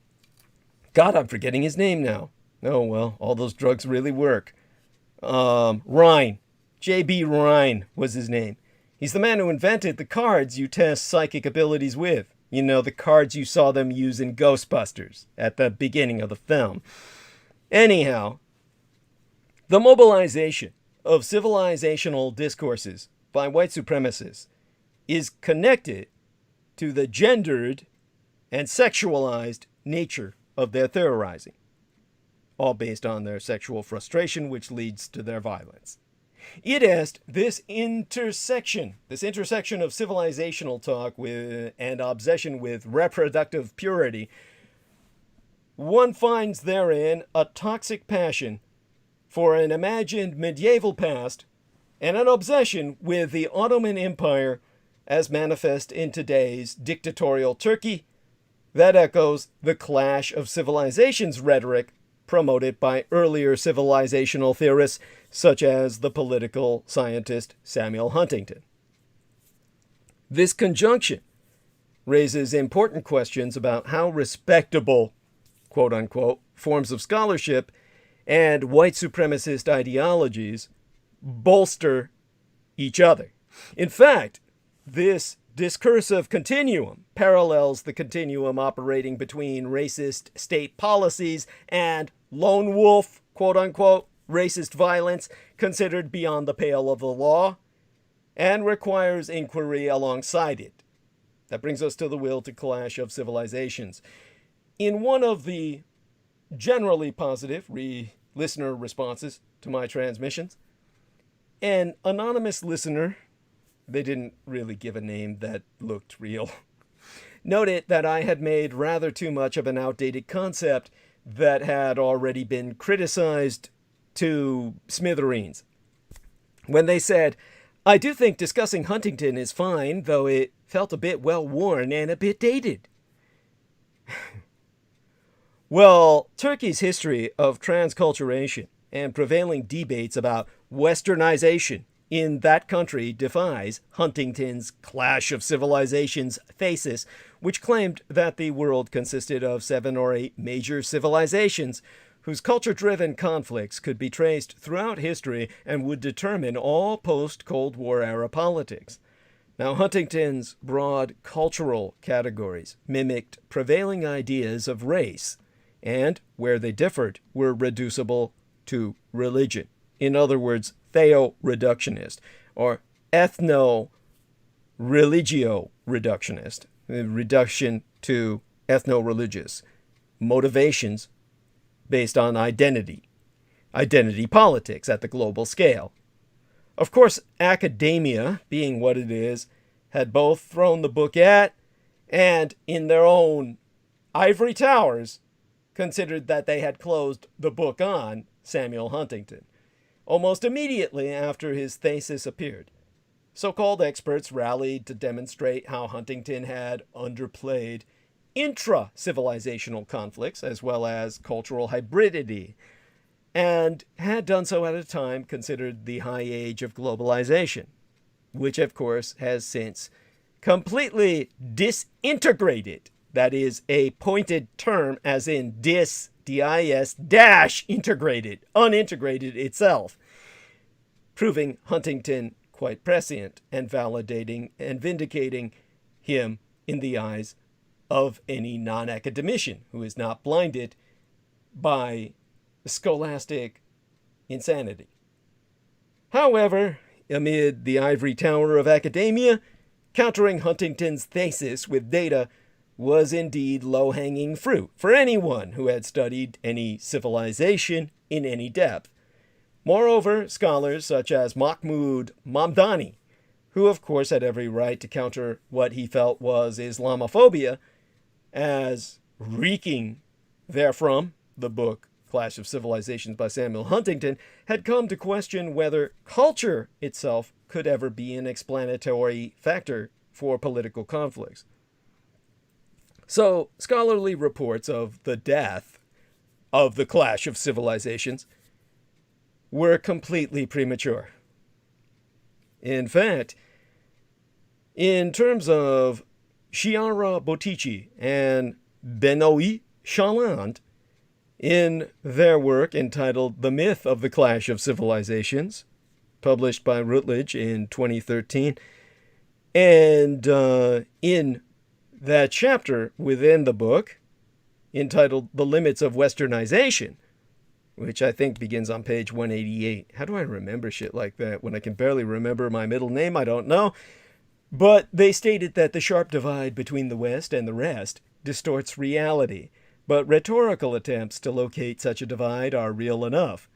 I'm forgetting his name now. Oh, well, all those drugs really work. Rhine. J.B. Rhine was his name. He's the man who invented the cards you test psychic abilities with. You know, the cards you saw them use in Ghostbusters at the beginning of the film. Anyhow, the mobilization of civilizational discourses by white supremacists is connected to the gendered and sexualized nature of their terrorizing, all based on their sexual frustration, which leads to their violence. It is this intersection of civilizational talk and obsession with reproductive purity, one finds therein a toxic passion for an imagined medieval past and an obsession with the Ottoman Empire as manifest in today's dictatorial Turkey that echoes the clash of civilizations rhetoric promoted by earlier civilizational theorists such as the political scientist Samuel Huntington. This conjunction raises important questions about how respectable, quote-unquote, forms of scholarship and white supremacist ideologies bolster each other. In fact, this discursive continuum parallels the continuum operating between racist state policies and lone wolf, quote-unquote, racist violence considered beyond the pale of the law, and requires inquiry alongside it. That brings us to the will to clash of civilizations. In one of the generally positive listener responses to my transmissions, an anonymous listener, they didn't really give a name that looked real, noted that I had made rather too much of an outdated concept that had already been criticized to smithereens. When they said, I do think discussing Huntington is fine, though it felt a bit well-worn and a bit dated. Well, Turkey's history of transculturation and prevailing debates about westernization in that country defies Huntington's Clash of Civilizations thesis, which claimed that the world consisted of 7 or 8 major civilizations whose culture-driven conflicts could be traced throughout history and would determine all post-Cold War era politics. Now, Huntington's broad cultural categories mimicked prevailing ideas of race, and, where they differed, were reducible to religion. In other words, theo-reductionist, or ethno-religio-reductionist, reduction to ethno-religious, motivations based on identity politics at the global scale. Of course, academia, being what it is, had both thrown the book at and, in their own ivory towers, considered that they had closed the book on Samuel Huntington almost immediately after his thesis appeared. So-called experts rallied to demonstrate how Huntington had underplayed intra-civilizational conflicts as well as cultural hybridity, and had done so at a time considered the high age of globalization, which of course has since completely disintegrated. That is a pointed term as in dis-dash integrated, unintegrated itself. proving Huntington quite prescient and validating and vindicating him in the eyes of any non-academician who is not blinded by scholastic insanity. However, amid the ivory tower of academia, countering Huntington's thesis with data was indeed low-hanging fruit for anyone who had studied any civilization in any depth. Moreover, scholars such as Mahmoud Mamdani, who of course had every right to counter what he felt was Islamophobia as reeking therefrom, the book Clash of Civilizations by Samuel Huntington, had come to question whether culture itself could ever be an explanatory factor for political conflicts. So, scholarly reports of the death of the Clash of Civilizations were completely premature. In fact, in terms of Chiara Bottici and Benoît Chaland, in their work entitled The Myth of the Clash of Civilizations, published by Routledge in 2013, and in that chapter within the book, entitled The Limits of Westernization, which I think begins on page 188. How do I remember shit like that when I can barely remember my middle name? I don't know. But they stated that the sharp divide between the West and the rest distorts reality. But rhetorical attempts to locate such a divide are real enough.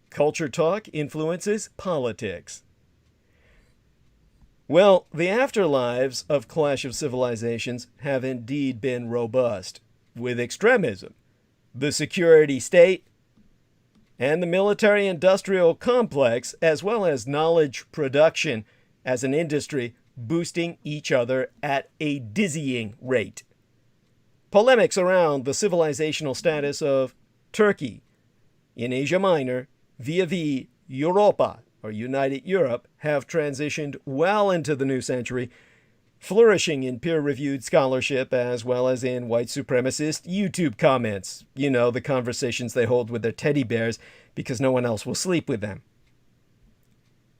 Culture talk influences politics. Well, the afterlives of Clash of Civilizations have indeed been robust, with extremism, the security state, and the military-industrial complex, as well as knowledge production as an industry, boosting each other at a dizzying rate. Polemics around the civilizational status of Turkey in Asia Minor vis-a-vis Europa, or United Europe, have transitioned well into the new century, flourishing in peer-reviewed scholarship as well as in white supremacist YouTube comments. You know, the conversations they hold with their teddy bears because no one else will sleep with them.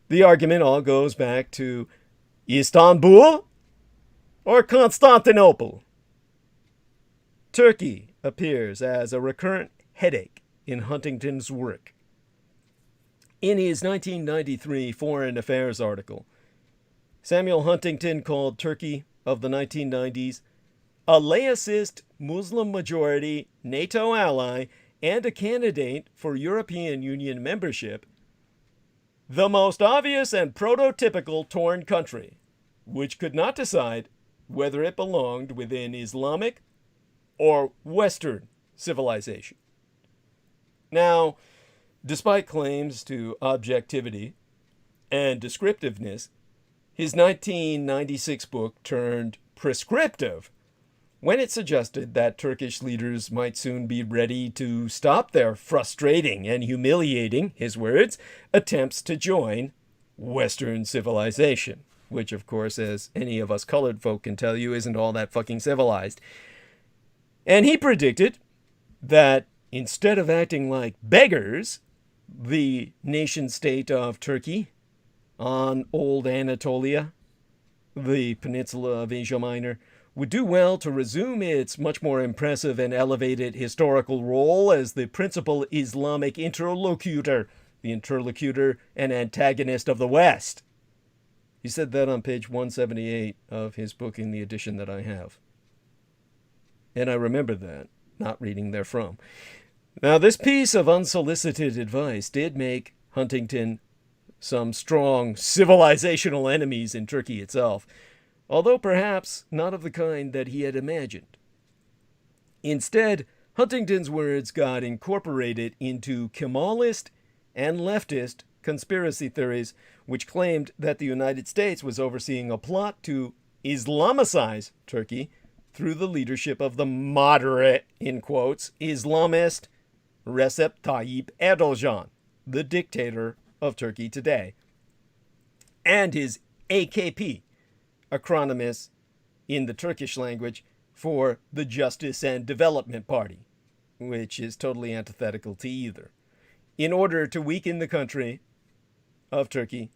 The argument all goes back to Istanbul or Constantinople. Turkey appears as a recurrent headache in Huntington's work. In his 1993 Foreign Affairs article, Samuel Huntington called Turkey of the 1990s a laicist Muslim-majority NATO ally and a candidate for European Union membership, the most obvious and prototypical torn country, which could not decide whether it belonged within Islamic or Western civilization. Now, despite claims to objectivity and descriptiveness, his 1996 book turned prescriptive when it suggested that Turkish leaders might soon be ready to stop their frustrating and humiliating, his words, attempts to join Western civilization, which, of course, as any of us colored folk can tell you, isn't all that fucking civilized. And he predicted that instead of acting like beggars, the nation-state of Turkey on old Anatolia, the peninsula of Asia Minor, would do well to resume its much more impressive and elevated historical role as the principal Islamic interlocutor, the interlocutor and antagonist of the West. He said that on page 178 of his book in the edition that I have. And I remember that, not reading therefrom. Now, this piece of unsolicited advice did make Huntington some strong civilizational enemies in Turkey itself, although perhaps not of the kind that he had imagined. Instead, Huntington's words got incorporated into Kemalist and leftist conspiracy theories, which claimed that the United States was overseeing a plot to Islamicize Turkey through the leadership of the moderate, in quotes, Islamist Recep Tayyip Erdogan, the dictator of Turkey today, and his AKP, acronymous in the Turkish language for the Justice and Development Party, which is totally antithetical to either, in order to weaken the country of Turkey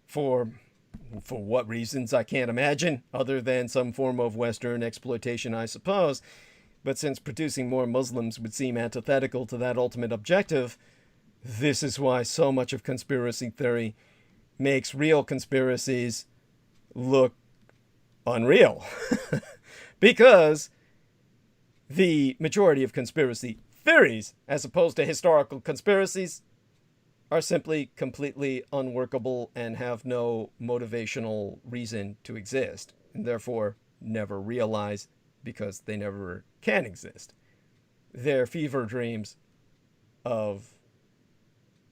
for what reasons I can't imagine, other than some form of Western exploitation, I suppose. But since producing more Muslims would seem antithetical to that ultimate objective, this is why so much of conspiracy theory makes real conspiracies look unreal. Because the majority of conspiracy theories, as opposed to historical conspiracies, are simply completely unworkable and have no motivational reason to exist, and therefore never realize because they never can exist. They're fever dreams of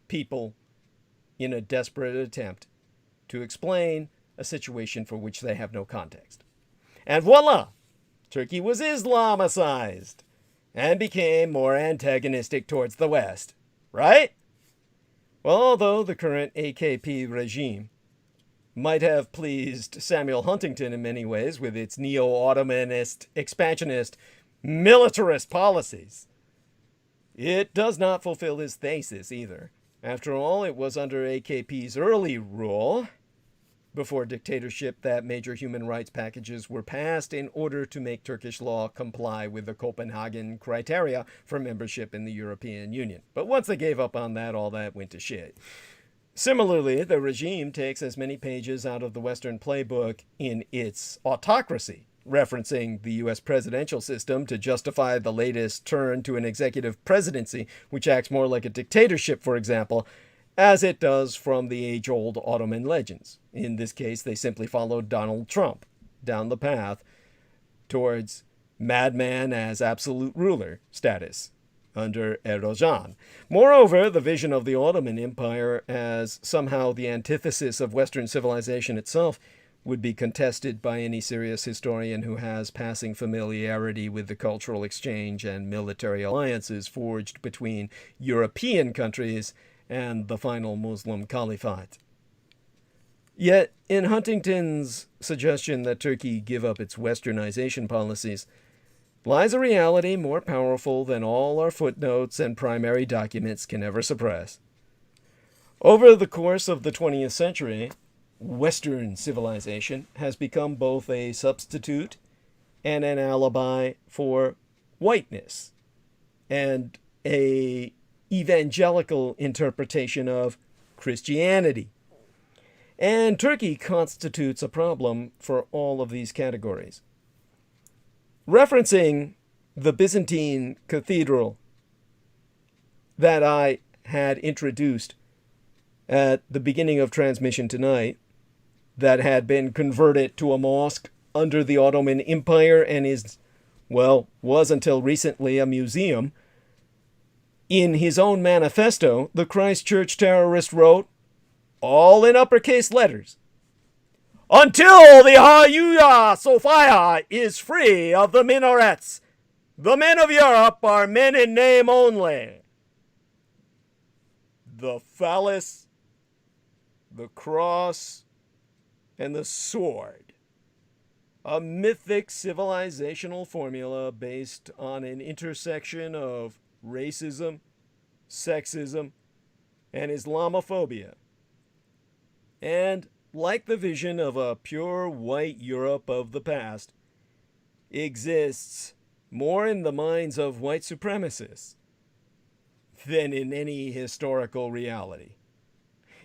people in a desperate attempt to explain a situation for which they have no context. And voila! Turkey was Islamicized and became more antagonistic towards the West. Right? Well, although the current AKP regime might have pleased Samuel Huntington in many ways with its neo-Ottomanist, expansionist, militarist policies, it does not fulfill his thesis either. After all, it was under AKP's early rule, before dictatorship, that major human rights packages were passed in order to make Turkish law comply with the Copenhagen criteria for membership in the European Union. But once they gave up on that, all that went to shit. Similarly, the regime takes as many pages out of the Western playbook in its autocracy, referencing the U.S. presidential system to justify the latest turn to an executive presidency, which acts more like a dictatorship, for example, as it does from the age-old Ottoman legends. In this case, they simply followed Donald Trump down the path towards madman as absolute ruler status under Erdogan. Moreover, the vision of the Ottoman Empire as somehow the antithesis of Western civilization itself would be contested by any serious historian who has passing familiarity with the cultural exchange and military alliances forged between European countries and the final Muslim caliphate. Yet, in Huntington's suggestion that Turkey give up its westernization policies, lies a reality more powerful than all our footnotes and primary documents can ever suppress. Over the course of the 20th century, Western civilization has become both a substitute and an alibi for whiteness, and a evangelical interpretation of Christianity. And Turkey constitutes a problem for all of these categories. Referencing the Byzantine cathedral that I had introduced at the beginning of transmission tonight, that had been converted to a mosque under the Ottoman Empire and was until recently a museum, in his own manifesto, the Christchurch terrorist wrote, all in uppercase letters, "Until the Hagia Sophia is free of the minarets, the men of Europe are men in name only." The phallus, the cross, and the sword. A mythic civilizational formula based on an intersection of racism, sexism, and Islamophobia. And, like the vision of a pure white Europe of the past, exists more in the minds of white supremacists than in any historical reality.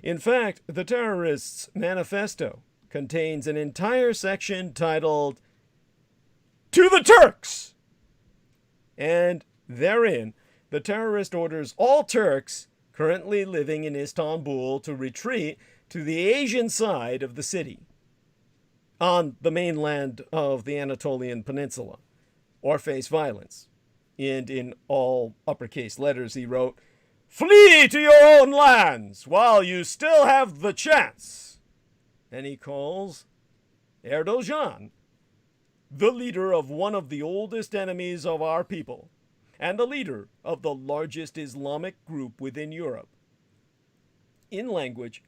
In fact, the terrorists' manifesto contains an entire section titled, "To the Turks!" And therein, the terrorist orders all Turks currently living in Istanbul to retreat to the Asian side of the city, on the mainland of the Anatolian Peninsula, or face violence. And in all uppercase letters he wrote, "Flee to your own lands while you still have the chance." And he calls Erdogan the leader of one of the oldest enemies of our people, and the leader of the largest Islamic group within Europe, in language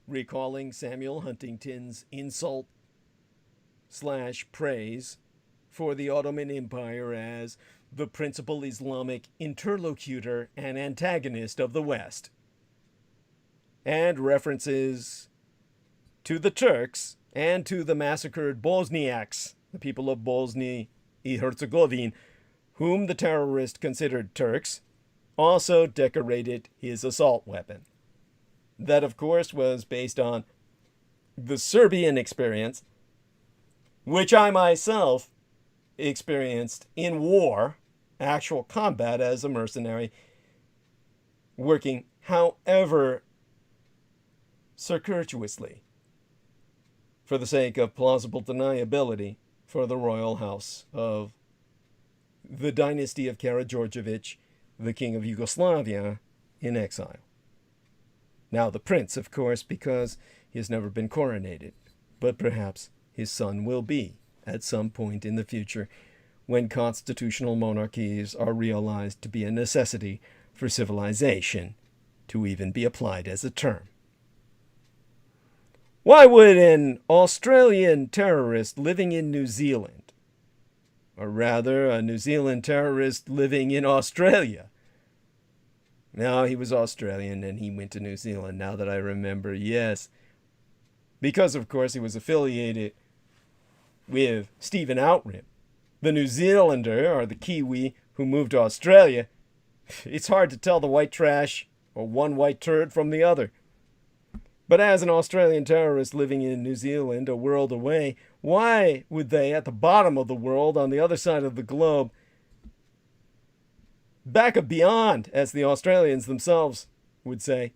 recalling Samuel Huntington's insult/praise for the Ottoman Empire as the principal Islamic interlocutor and antagonist of the West. and references to the Turks and to the massacred Bosniaks, the people of Bosnia and Herzegovina, whom the terrorist considered Turks, also decorated his assault weapon. That, of course, was based on the Serbian experience, which I myself experienced in war, actual combat as a mercenary, working however circuitously for the sake of plausible deniability for the royal house of the dynasty of Karađorđević, the king of Yugoslavia, in exile. Now the prince, of course, because he has never been coronated, but perhaps his son will be at some point in the future when constitutional monarchies are realized to be a necessity for civilization to even be applied as a term. Why would an Australian terrorist living in New Zealand, or rather a New Zealand terrorist living in Australia? No, he was Australian and he went to New Zealand, now that I remember, yes. Because, of course, he was affiliated with Stephen Outram, the New Zealander, or the Kiwi, who moved to Australia. It's hard to tell the white trash or one white turd from the other. But as an Australian terrorist living in New Zealand, a world away, why would they, at the bottom of the world, on the other side of the globe, back of beyond, as the Australians themselves would say,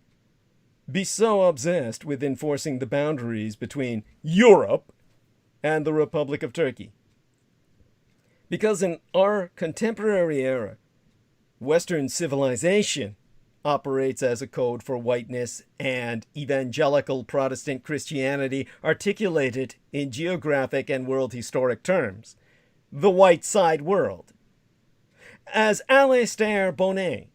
be so obsessed with enforcing the boundaries between Europe and the Republic of Turkey? Because in our contemporary era, Western civilization operates as a code for whiteness and evangelical Protestant Christianity articulated in geographic and world historic terms. The white side world. As Alastair Bonnet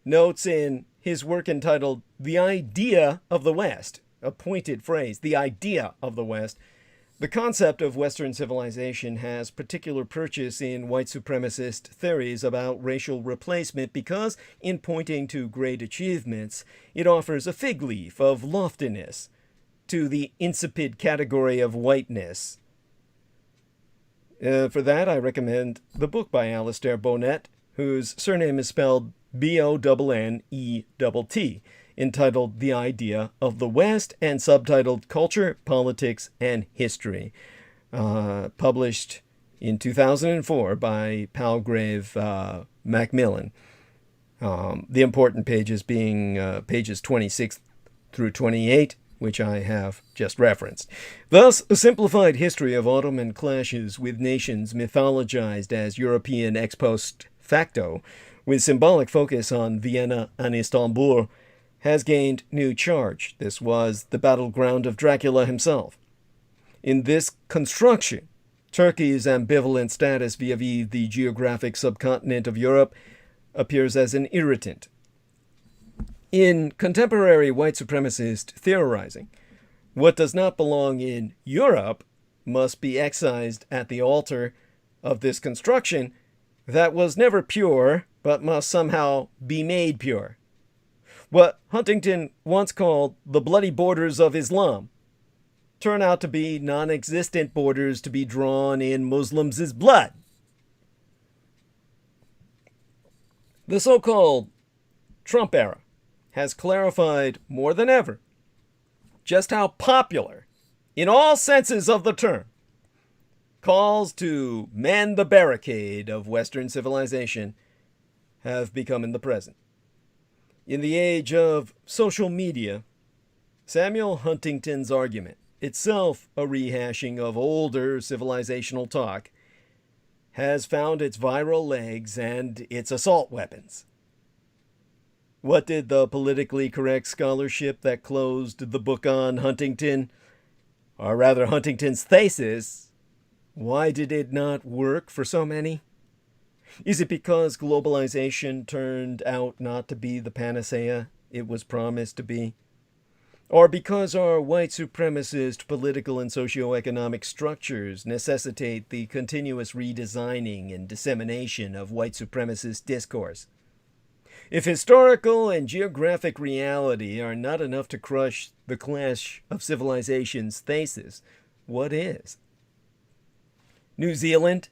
notes in his work entitled The Idea of the West, a pointed phrase, the idea of the West, the concept of Western civilization has particular purchase in white supremacist theories about racial replacement because, in pointing to great achievements, it offers a fig leaf of loftiness to the insipid category of whiteness. For that, I recommend the book by Alastair Bonnet, whose surname is spelled Bonnett, entitled The Idea of the West and subtitled Culture, Politics, and History, published in 2004 by Palgrave Macmillan. The important pages being pages 26 through 28, which I have just referenced. Thus, a simplified history of Ottoman clashes with nations mythologized as European ex post facto, with symbolic focus on Vienna and Istanbul, has gained new charge. This was the battleground of Dracula himself. In this construction, Turkey's ambivalent status vis-a-vis the geographic subcontinent of Europe appears as an irritant. In contemporary white supremacist theorizing, what does not belong in Europe must be excised at the altar of this construction that was never pure, but must somehow be made pure. What Huntington once called the bloody borders of Islam turn out to be non-existent borders to be drawn in Muslims' blood. The so-called Trump era has clarified more than ever just how popular, in all senses of the term, calls to man the barricade of Western civilization have become in the present. In the age of social media, Samuel Huntington's argument, itself a rehashing of older civilizational talk, has found its viral legs and its assault weapons. What did the politically correct scholarship that closed the book on Huntington, or rather Huntington's thesis, why did it not work for so many? Is it because globalization turned out not to be the panacea it was promised to be? Or because our white supremacist political and socioeconomic structures necessitate the continuous redesigning and dissemination of white supremacist discourse? If historical and geographic reality are not enough to crush the clash of civilizations thesis, what is? New Zealand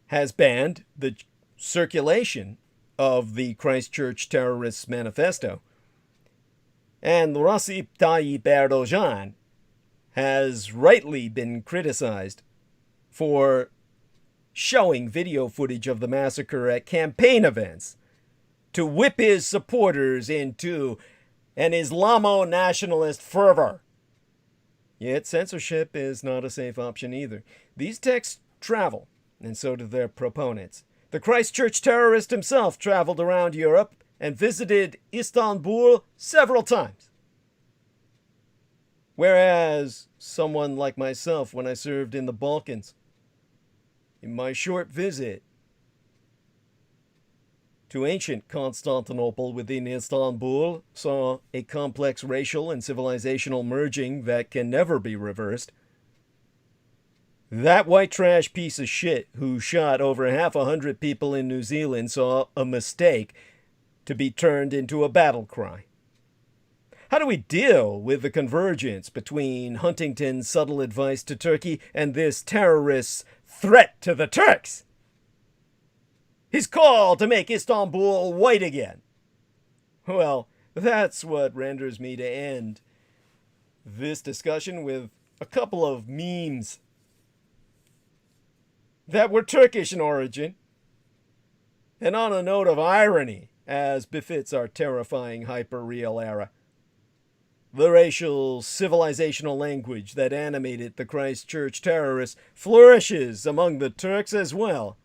has banned the circulation of the Christchurch Terrorists Manifesto, and Recep Tayyip Erdogan has rightly been criticized for showing video footage of the massacre at campaign events to whip his supporters into an Islamo-nationalist fervor. Yet censorship is not a safe option either. These texts travel, and so do their proponents. The Christchurch terrorist himself traveled around Europe and visited Istanbul several times. Whereas someone like myself, when I served in the Balkans, in my short visit to ancient Constantinople within Istanbul, saw a complex racial and civilizational merging that can never be reversed. That white trash piece of shit who shot over 100 people in New Zealand saw a mistake to be turned into a battle cry. How do we deal with the convergence between Huntington's subtle advice to Turkey and this terrorist's threat to the Turks? His call to make Istanbul white again. Well, that's what renders me to end this discussion with a couple of memes that were Turkish in origin, and on a note of irony, as befits our terrifying hyper-real era. The racial, civilizational language that animated the Christchurch terrorists flourishes among the Turks as well.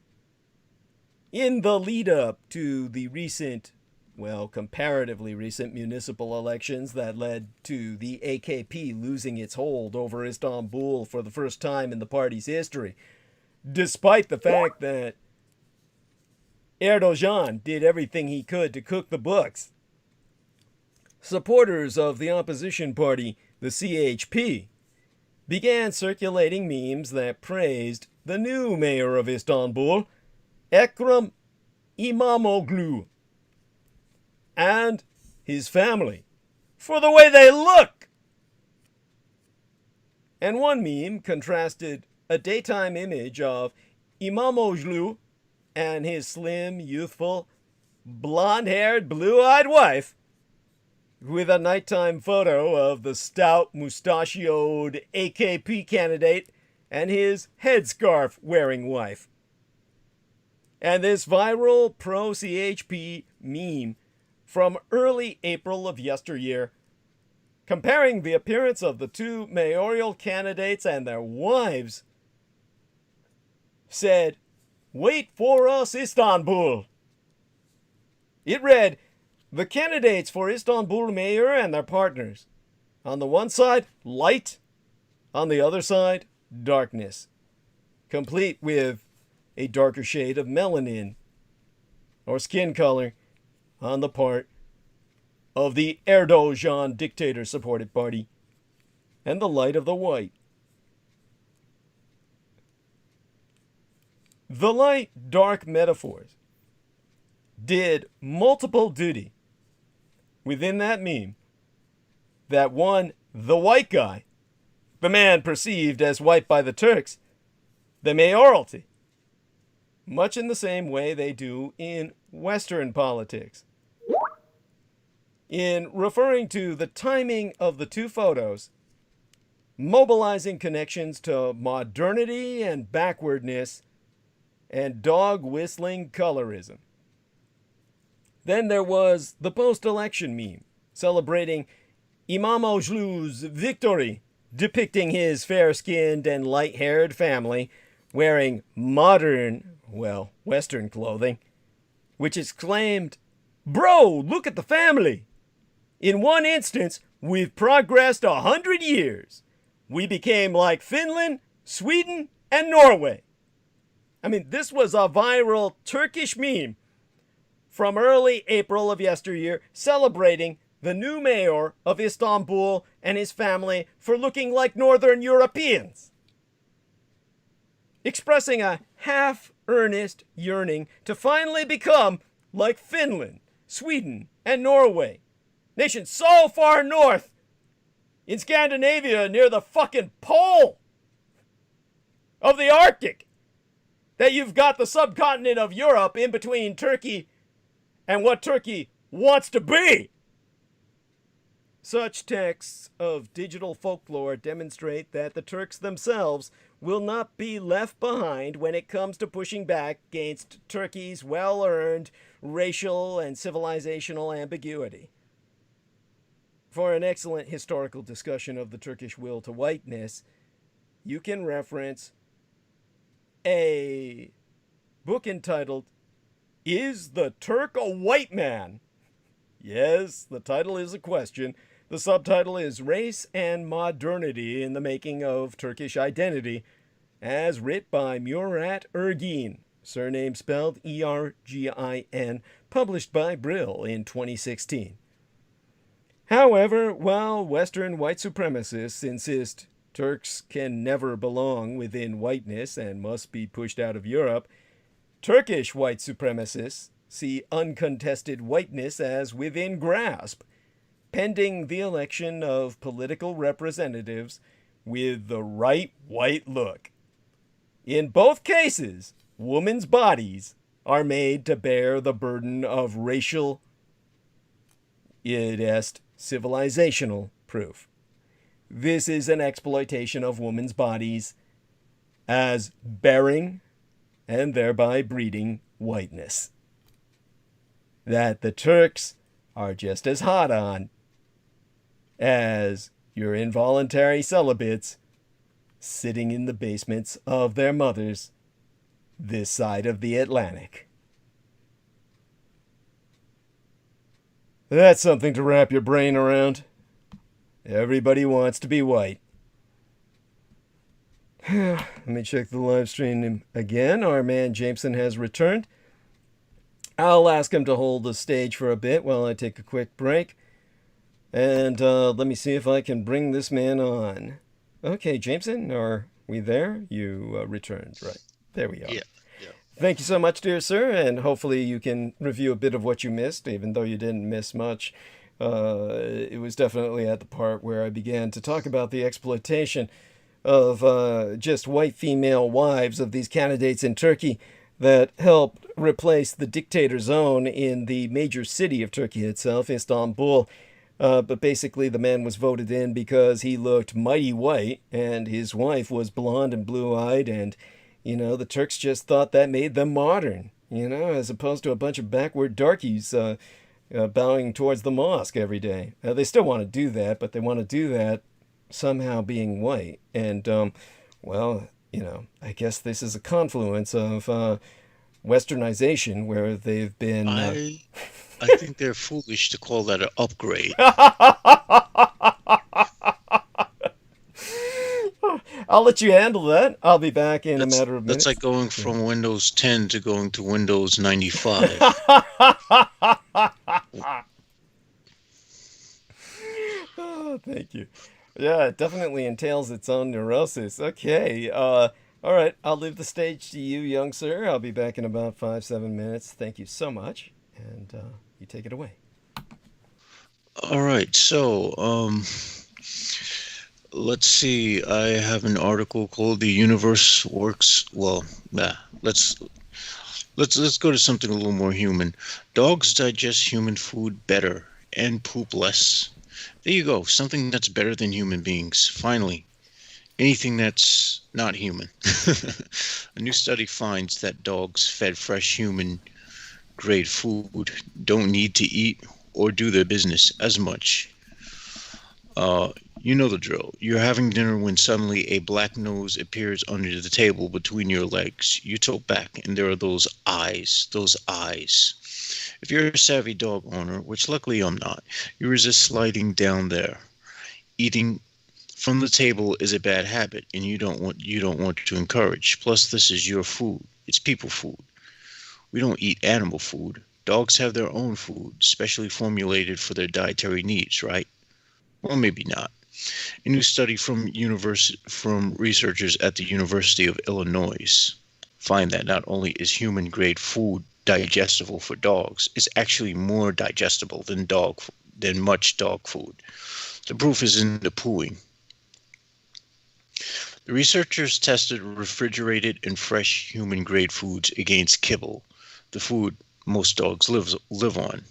In the lead-up to the recent, well, comparatively recent municipal elections that led to the AKP losing its hold over Istanbul for the first time in the party's history, despite the fact that Erdogan did everything he could to cook the books, supporters of the opposition party, the CHP, began circulating memes that praised the new mayor of Istanbul, Ekrem İmamoğlu, and his family for the way they look. And one meme contrasted a daytime image of İmamoğlu and his slim, youthful, blonde-haired, blue-eyed wife with a nighttime photo of the stout, mustachioed AKP candidate and his headscarf-wearing wife. And this viral pro-CHP meme from early April of yesteryear, comparing the appearance of the two mayoral candidates and their wives, said, "Wait for us, Istanbul." It read, the candidates for Istanbul mayor and their partners. On the one side, light. On the other side, darkness. Complete with a darker shade of melanin or skin color on the part of the Erdogan dictator-supported party and the light of the white. The light-dark metaphors did multiple duty within that meme that one, the white guy, the man perceived as white by the Turks, the mayoralty, much in the same way they do in Western politics. In referring to the timing of the two photos, mobilizing connections to modernity and backwardness and dog-whistling colorism. Then there was the post-election meme, celebrating İmamoğlu's victory, depicting his fair-skinned and light-haired family wearing modern, well, Western clothing, which exclaimed, "Bro, look at the family! In one instance, we've progressed 100 years. We became like Finland, Sweden, and Norway." I mean, this was a viral Turkish meme from early April of yesteryear, celebrating the new mayor of Istanbul and his family for looking like Northern Europeans, expressing a half-earnest yearning to finally become like Finland, Sweden, and Norway. Nations so far north in Scandinavia near the fucking pole of the Arctic that you've got the subcontinent of Europe in between Turkey and what Turkey wants to be. Such texts of digital folklore demonstrate that the Turks themselves will not be left behind when it comes to pushing back against Turkey's well-earned racial and civilizational ambiguity. For an excellent historical discussion of the Turkish will to whiteness, you can reference a book entitled, "Is the Turk a White Man?" Yes, the title is a question. The subtitle is Race and Modernity in the Making of Turkish Identity, as writ by Murat Ergin, surname spelled E-R-G-I-N, published by Brill in 2016. However, while Western white supremacists insist Turks can never belong within whiteness and must be pushed out of Europe, Turkish white supremacists see uncontested whiteness as within grasp, pending the election of political representatives with the right white look. In both cases, women's bodies are made to bear the burden of racial, id est civilizational proof. This is an exploitation of women's bodies as bearing and thereby breeding whiteness that the Turks are just as hot on as your involuntary celibates sitting in the basements of their mothers this side of the Atlantic. That's something to wrap your brain around. Everybody wants to be white. Let me check the live stream again. Our man Jameson has returned. I'll ask him to hold the stage for a bit while I take a quick break. And let me see if I can bring this man on. Okay, Jameson, are we there? You returned, right? There we are. Yeah. Thank you so much, dear sir, and hopefully you can review a bit of what you missed, even though you didn't miss much. It was definitely at the part where I began to talk about the exploitation of just white female wives of these candidates in Turkey that helped replace the dictator zone in the major city of Turkey itself, Istanbul. But basically the man was voted in because he looked mighty white and his wife was blonde and blue-eyed, and you know, the Turks just thought that made them modern, you know, as opposed to a bunch of backward darkies bowing towards the mosque every day. They still want to do that, but they want to do that somehow being white. And, well, you know, I guess this is a confluence of westernization where they've been... I think they're foolish to call that an upgrade. I'll let you handle that. I'll be back in a matter of minutes. That's like going from Windows 10 to going to Windows 95. Oh, thank you. Yeah, it definitely entails its own neurosis. Okay. All right. I'll leave the stage to you, young sir. I'll be back in about 5-7 minutes. Thank you so much. And you take it away. All right. So, let's see. I have an article called "The Universe Works." Well, let's go to something a little more human. Dogs digest human food better and poop less. There you go. Something that's better than human beings. Finally, anything that's not human. A new study finds that dogs fed fresh human-grade food don't need to eat or do their business as much. You know the drill. You're having dinner when suddenly a black nose appears under the table between your legs. You tilt back and there are those eyes. If you're a savvy dog owner, which luckily I'm not, you resist sliding down there. Eating from the table is a bad habit and you don't want to encourage. Plus this is your food. It's people food. We don't eat animal food. Dogs have their own food, specially formulated for their dietary needs, right? Well, maybe not. A new study from researchers at the University of Illinois find that not only is human-grade food digestible for dogs is actually more digestible than much dog food. The proof is in the pooing. The researchers tested refrigerated and fresh human-grade foods against kibble, the food most dogs live on.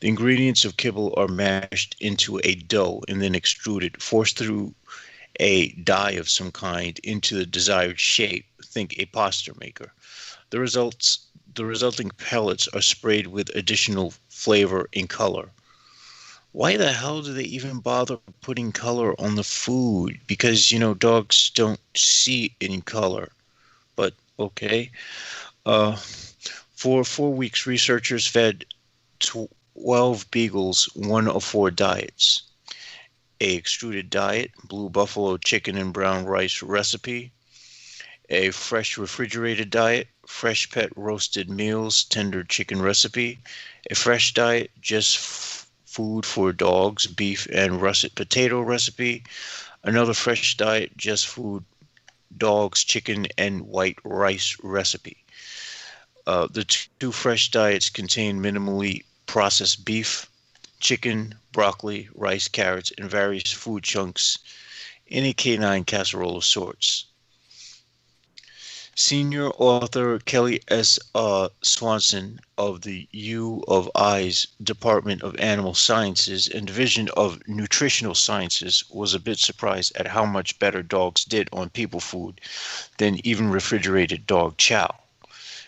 The ingredients of kibble are mashed into a dough and then extruded, forced through a die of some kind into the desired shape. Think a pasta maker. The resulting pellets are sprayed with additional flavor and color. Why the hell do they even bother putting color on the food? Because, dogs don't see any color. But, okay. For 4 weeks, researchers fed 12 beagles one of 4 diets. A extruded diet, blue buffalo chicken and brown rice recipe. A fresh refrigerated diet, fresh pet roasted meals, tender chicken recipe. A fresh diet, just food for dogs, beef and russet potato recipe. Another fresh diet, just food, dogs, chicken and white rice recipe. The 2 fresh diets contain minimally processed beef, chicken, broccoli, rice, carrots, and various food chunks in a canine casserole of sorts. Senior author Kelly S. Swanson of the U of I's Department of Animal Sciences and Division of Nutritional Sciences was a bit surprised at how much better dogs did on people food than even refrigerated dog chow.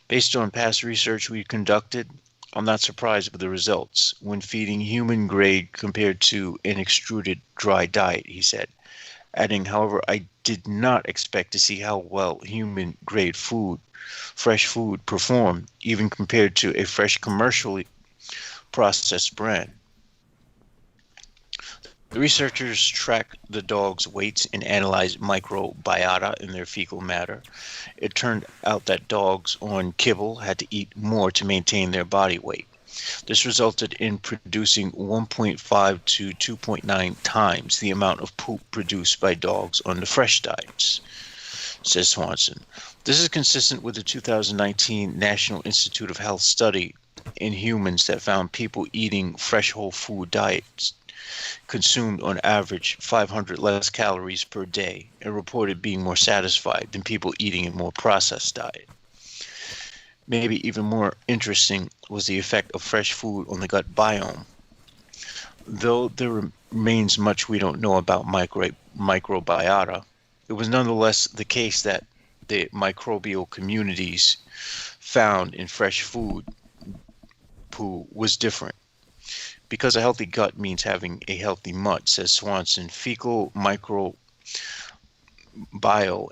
Based on past research we conducted, I'm not surprised with the results when feeding human grade compared to an extruded dry diet, he said. Adding, however, I did not expect to see how well human grade food, fresh food, performed, even compared to a fresh commercially processed brand. The researchers tracked the dogs' weights and analyzed microbiota in their fecal matter. It turned out that dogs on kibble had to eat more to maintain their body weight. This resulted in producing 1.5 to 2.9 times the amount of poop produced by dogs on the fresh diets, says Swanson. This is consistent with the 2019 National Institute of Health study in humans that found people eating fresh whole food diets consumed on average 500 less calories per day and reported being more satisfied than people eating a more processed diet. Maybe even more interesting was the effect of fresh food on the gut biome. Though there remains much we don't know about microbiota, it was nonetheless the case that the microbial communities found in fresh food poo was different. Because a healthy gut means having a healthy mutt, says Swanson, fecal microbiome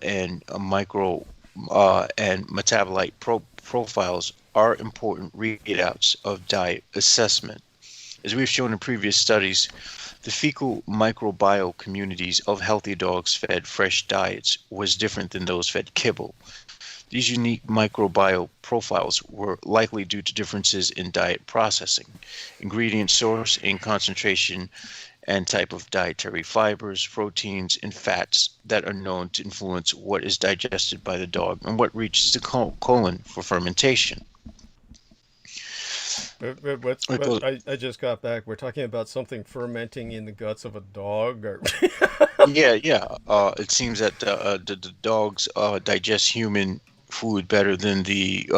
and metabolite profiles are important readouts of diet assessment. As we've shown in previous studies, the fecal microbiome communities of healthy dogs fed fresh diets was different than those fed kibble. These unique microbiome profiles were likely due to differences in diet processing, ingredient source and concentration, and type of dietary fibers, proteins, and fats that are known to influence what is digested by the dog and what reaches the colon for fermentation. I just got back. We're talking about something fermenting in the guts of a dog? Or... Yeah. It seems that the dogs digest human food better than the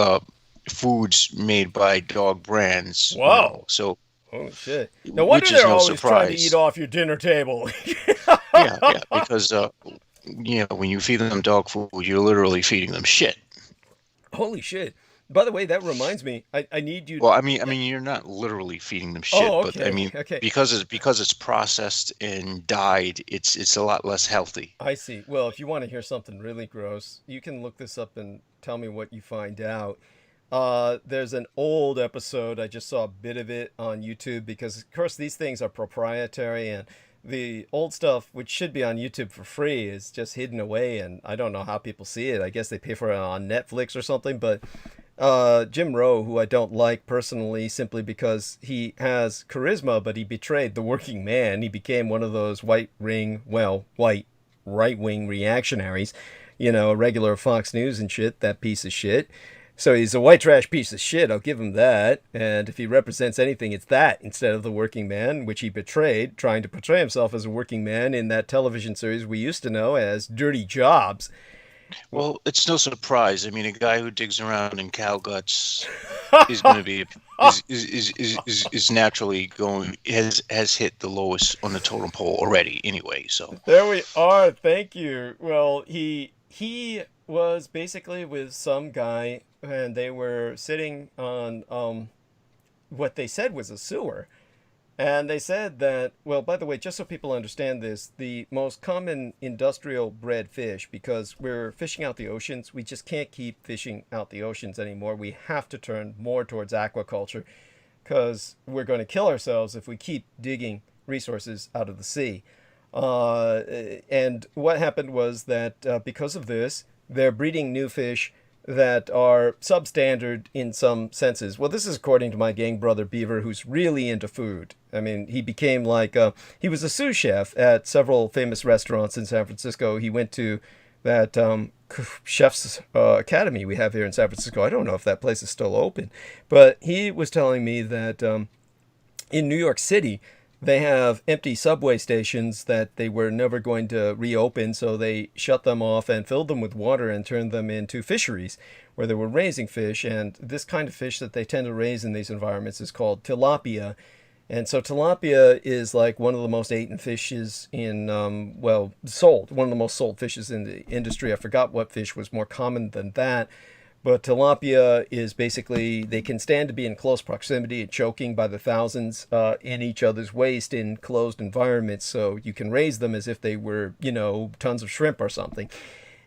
foods made by dog brands. Wow. So. Oh shit! No wonder they're always trying to eat off your dinner table. yeah, because when you feed them dog food, you're literally feeding them shit. Holy shit! By the way, that reminds me, I need you. Well, I mean, you're not literally feeding them shit, but I mean, because it's processed and dyed, it's a lot less healthy. I see. Well, if you want to hear something really gross, you can look this up and tell me what you find out. There's an old episode. I just saw a bit of it on YouTube because, of course, these things are proprietary, and the old stuff, which should be on YouTube for free, is just hidden away, and I don't know how people see it. I guess they pay for it on Netflix or something, but Jim Rowe, who I don't like personally simply because he has charisma, but he betrayed the working man. He became one of those white right-wing reactionaries, regular Fox News and shit, that piece of shit. So he's a white trash piece of shit, I'll give him that. And if he represents anything, it's that instead of the working man, which he betrayed, trying to portray himself as a working man in that television series we used to know as Dirty Jobs. Well, it's no surprise. I mean, a guy who digs around in cow guts is going to be is naturally going has hit the lowest on the totem pole already. Anyway, so there we are. Thank you. Well, he was basically with some guy, and they were sitting on what they said was a sewer. And they said that, well, by the way, just so people understand this, the most common industrial bred fish, because we're fishing out the oceans, we just can't keep fishing out the oceans anymore. We have to turn more towards aquaculture because we're going to kill ourselves if we keep digging resources out of the sea. And what happened was that because of this, they're breeding new fish that are substandard in some senses. Well, this is according to my gang brother Beaver, who's really into food. I mean, he became like, he was a sous chef at several famous restaurants in San Francisco. He went to that chef's academy we have here in San Francisco. I don't know if that place is still open, but he was telling me that in New York City, they have empty subway stations that they were never going to reopen, so they shut them off and filled them with water and turned them into fisheries where they were raising fish. And this kind of fish that they tend to raise in these environments is called tilapia. And so tilapia is like one of the most eaten fishes in, sold. One of the most sold fishes in the industry. I forgot what fish was more common than that. But tilapia is basically, they can stand to be in close proximity and choking by the thousands in each other's waist in closed environments. So you can raise them as if they were, tons of shrimp or something.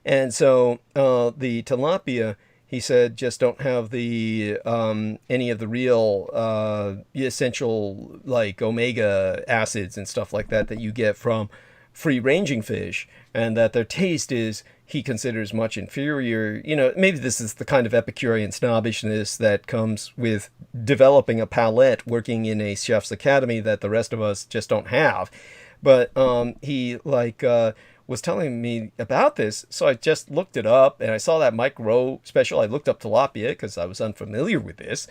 And so the tilapia, he said, just don't have the any of the real essential like omega acids and stuff like that you get from free-ranging fish, and that their taste is, he considers, much inferior. Maybe this is the kind of Epicurean snobbishness that comes with developing a palate working in a chef's academy that the rest of us just don't have. But he was telling me about this, so I just looked it up, and I saw that Mike Rowe special. I looked up tilapia because I was unfamiliar with this.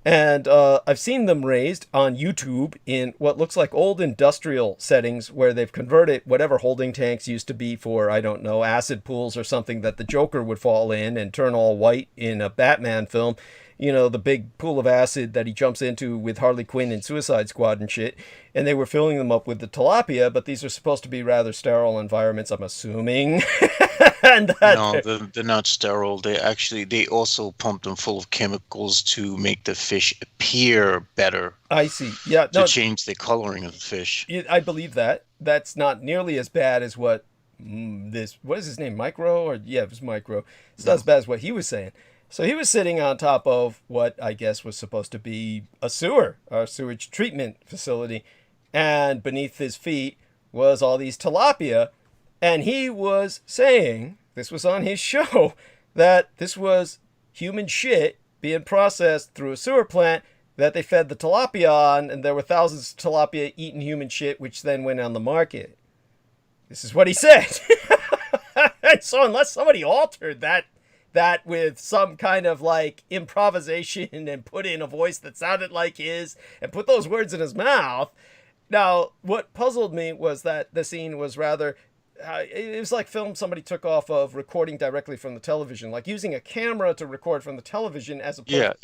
And I've seen them raised on YouTube in what looks like old industrial settings where they've converted whatever holding tanks used to be for, I don't know, acid pools or something that the Joker would fall in and turn all white in a Batman film. The big pool of acid that he jumps into with Harley Quinn and Suicide Squad and shit. And they were filling them up with the tilapia, but these are supposed to be rather sterile environments, I'm assuming. No, they're not sterile. They also pump them full of chemicals to make the fish appear better. I see. Yeah. To change the coloring of the fish. I believe that. That's not nearly as bad as what what is his name? Micro? Or yeah, it was Micro. It's not as bad as what he was saying. So he was sitting on top of what I guess was supposed to be a sewage treatment facility. And beneath his feet was all these tilapia. And he was saying, this was on his show, that this was human shit being processed through a sewer plant that they fed the tilapia on. And there were thousands of tilapia eating human shit, which then went on the market. This is what he said. So unless somebody altered that with some kind of like improvisation and put in a voice that sounded like his and put those words in his mouth. Now, what puzzled me was that the scene was rather, it was like film somebody took off of recording directly from the television, like using a camera to record from the television as opposed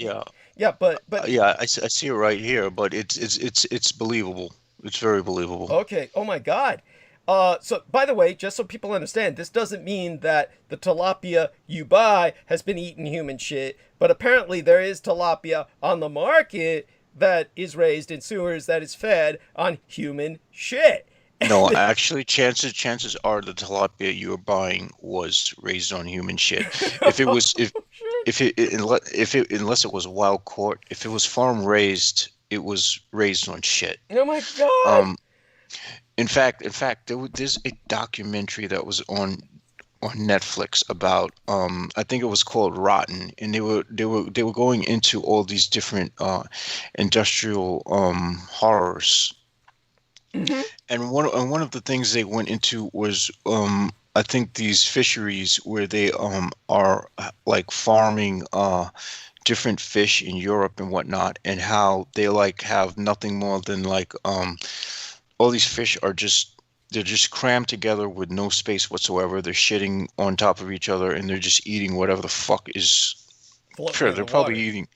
but I see it right here, but it's believable. It's very believable. Okay. Oh my God. So, by the way, just so people understand, this doesn't mean that the tilapia you buy has been eating human shit, but apparently there is tilapia on the market that is raised in sewers that is fed on human shit. No, actually, chances are the tilapia you're buying was raised on human shit. If it was, unless it was wild caught, if it was farm raised, it was raised on shit. Oh my God. In fact, there's a documentary that was on Netflix about I think it was called Rotten, and they were going into all these different industrial horrors. Mm-hmm. And one of the things they went into was I think these fisheries where they are like farming different fish in Europe and whatnot, and how they like have nothing more than like all these fish are they're just crammed together with no space whatsoever. They're shitting on top of each other, and they're just eating whatever the fuck is. Sure, they're probably eating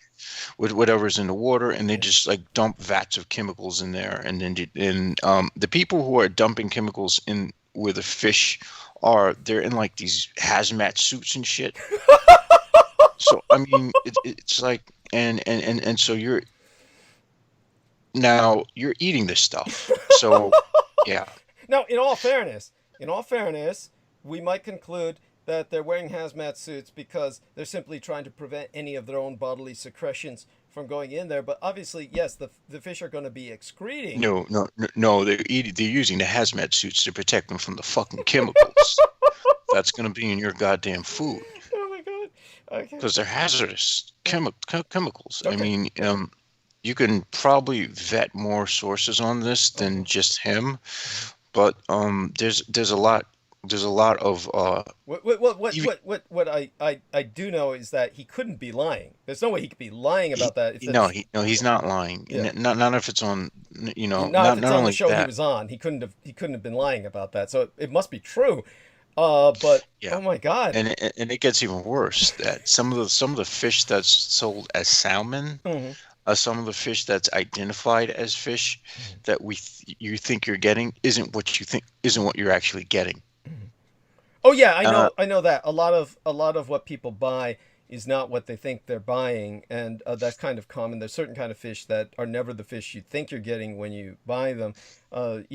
with whatever's in the water, and they just like dump vats of chemicals in there, and then the people who are dumping chemicals in where the fish they're in like these hazmat suits and shit. So I mean, it's like, and so you're eating this stuff. So yeah. Now, in all fairness, we might conclude that they're wearing hazmat suits because they're simply trying to prevent any of their own bodily secretions from going in there. But obviously, yes, the fish are going to be excreting. No, they're using the hazmat suits to protect them from the fucking chemicals that's going to be in your goddamn food. Oh my god. Okay. Because they're hazardous chemicals. Okay. I mean, you can probably vet more sources on this than just him, but there's a lot of what I do know is that he couldn't be lying. There's no way he could be lying about that. He's not lying. Yeah. Not if it's on, not if it's not on only the show that. he was on. He couldn't have been lying about that. So it must be true. But Yeah. oh my god. And it gets even worse that some of the fish that's sold as salmon, some of the fish that's identified as fish that you think you're getting isn't what you're actually getting. Oh yeah, I know that a lot of what people buy is not what they think they're buying, and that's kind of common. There's certain kind of fish that are never the fish you think you're getting when you buy them. In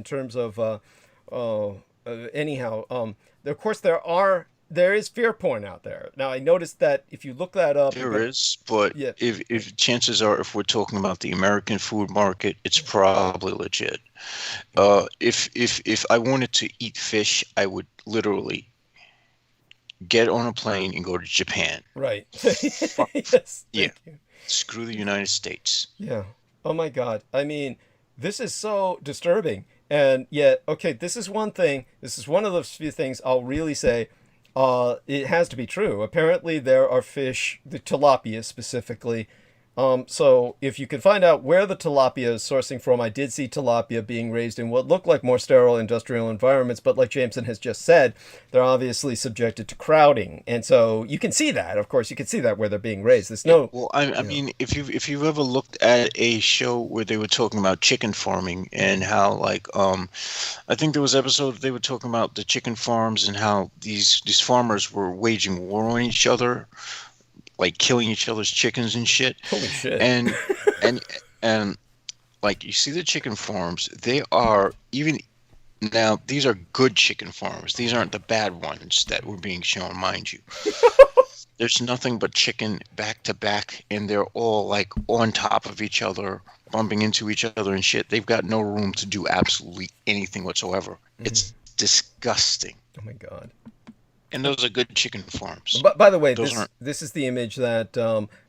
terms of anyhow, of course there is fear porn out there. Now I noticed that if you look that up, There is, but Yeah. if chances are, if we're talking about the American food market, it's probably legit. If I wanted to eat fish, I would literally get on a plane and go to Japan. right? Yes. Yeah. Thank you. Screw the United States. Yeah. Oh my God. I mean, this is so disturbing. And yet, okay, this is one thing. This is one of those few things I'll really say. It has to be true. Apparently, there are fish, the tilapia specifically. So if you can find out where the tilapia is sourcing from, I did see tilapia being raised in what looked like more sterile industrial environments, but like Jameson has just said, they're obviously subjected to crowding, and so you can see that. Of course, you can see that where they're being raised. There's no. Well, I mean, if you've ever looked at a show where they were talking about chicken farming and how like I think there was an episode they were talking about the chicken farms and how these farmers were waging war on each other, like killing each other's chickens and shit. Holy shit. And like you see the chicken farms, they are even now these are good chicken farms. These aren't the bad ones that were being shown, mind you. There's nothing but chicken back to back, and they're all like on top of each other, bumping into each other and shit. They've got no room to do absolutely anything whatsoever. It's disgusting. Oh my God. And those are good chicken farms. But by the way, Those aren't. this is the image that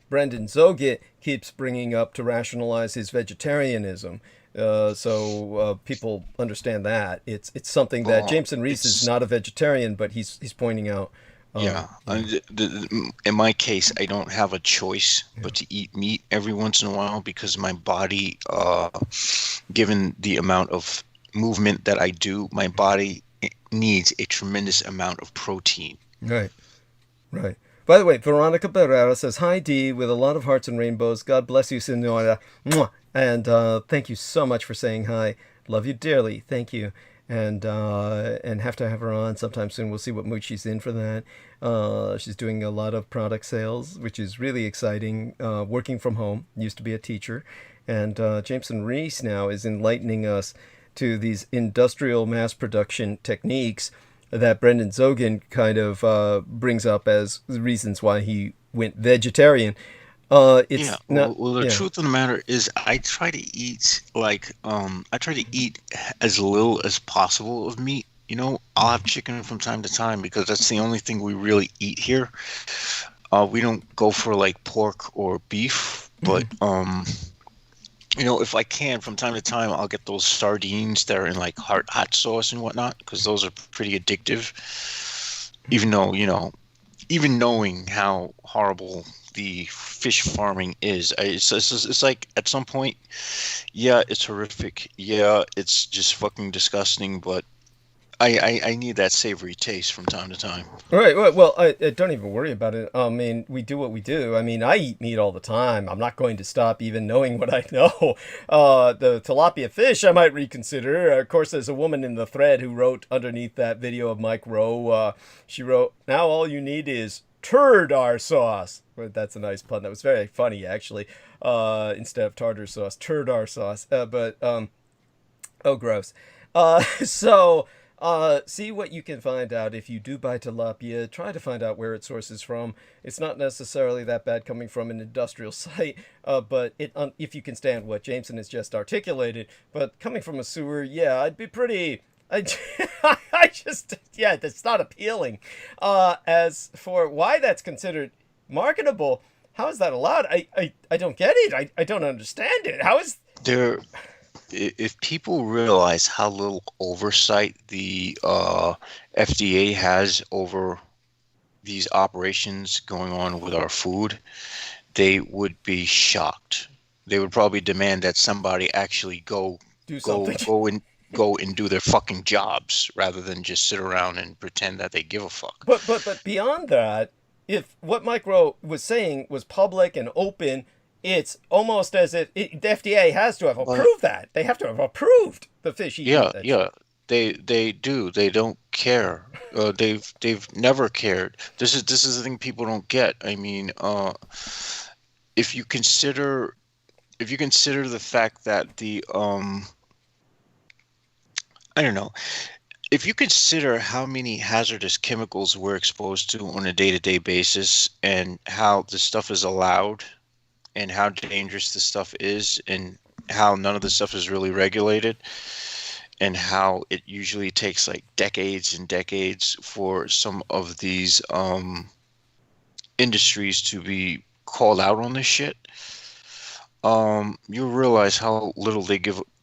Brendan Zogit keeps bringing up to rationalize his vegetarianism. So people understand that it's something that Jameson Reese is not a vegetarian, but he's pointing out. In my case, I don't have a choice but to eat meat every once in a while because my body, given the amount of movement that I do, my body needs a tremendous amount of protein. Right. By the way, Veronica Barrera says, "Hi, Dee, with a lot of hearts and rainbows. God bless you, Senora. Mwah. And thank you so much for saying hi. Love you dearly. Thank you. And have to have her on sometime soon. We'll see what mood she's in for that. She's doing a lot of product sales, which is really exciting. Working from home. Used to be a teacher. And Jameson Reese now is enlightening us to these industrial mass production techniques that Brendan Zogin kind of brings up as reasons why he went vegetarian. The truth of the matter is I try to eat as little as possible of meat. You know, I'll have chicken from time to time because that's the only thing we really eat here. We don't go for like pork or beef, but You know, if I can, from time to time, I'll get those sardines that are in like hot sauce and whatnot, because those are pretty addictive. Even though, you know, even knowing how horrible the fish farming is, it's like at some point, yeah, it's horrific. Yeah, it's just fucking disgusting, but I need that savory taste from time to time. Right. Well, I don't even worry about it. I mean, we do what we do. I mean, I eat meat all the time. I'm not going to stop even knowing what I know. The tilapia fish, I might reconsider. Of course, there's a woman in the thread who wrote underneath that video of Mike Rowe. She wrote, "Now all you need is turdar sauce." Well, that's a nice pun. That was very funny, actually. Instead of tartar sauce, turdar sauce. Oh, gross. So... see what you can find out. If you do buy tilapia, try to find out where its source is from. It's not necessarily that bad coming from an industrial site, but if you can stand what Jameson has just articulated. But coming from a sewer, yeah, I'd be pretty... I just, yeah, that's not appealing. As for why that's considered marketable, how is that allowed? I don't get it. I don't understand it. How is... There... If people realize how little oversight the FDA has over these operations going on with our food, they would be shocked. They would probably demand that somebody actually go and do their fucking jobs rather than just sit around and pretend that they give a fuck. But beyond that, if what Mike Rowe was saying was public and open, it's almost as if the FDA has to have approved that. They have to have approved the fish eating. Yeah. They do. They don't care. They've never cared. This is the thing people don't get. I mean, if you consider the fact that the I don't know. If you consider how many hazardous chemicals we're exposed to on a day-to-day basis and how this stuff is allowed, and how dangerous this stuff is, and how none of this stuff is really regulated, and how it usually takes like decades and decades for some of these industries to be called out on this shit, you realize how little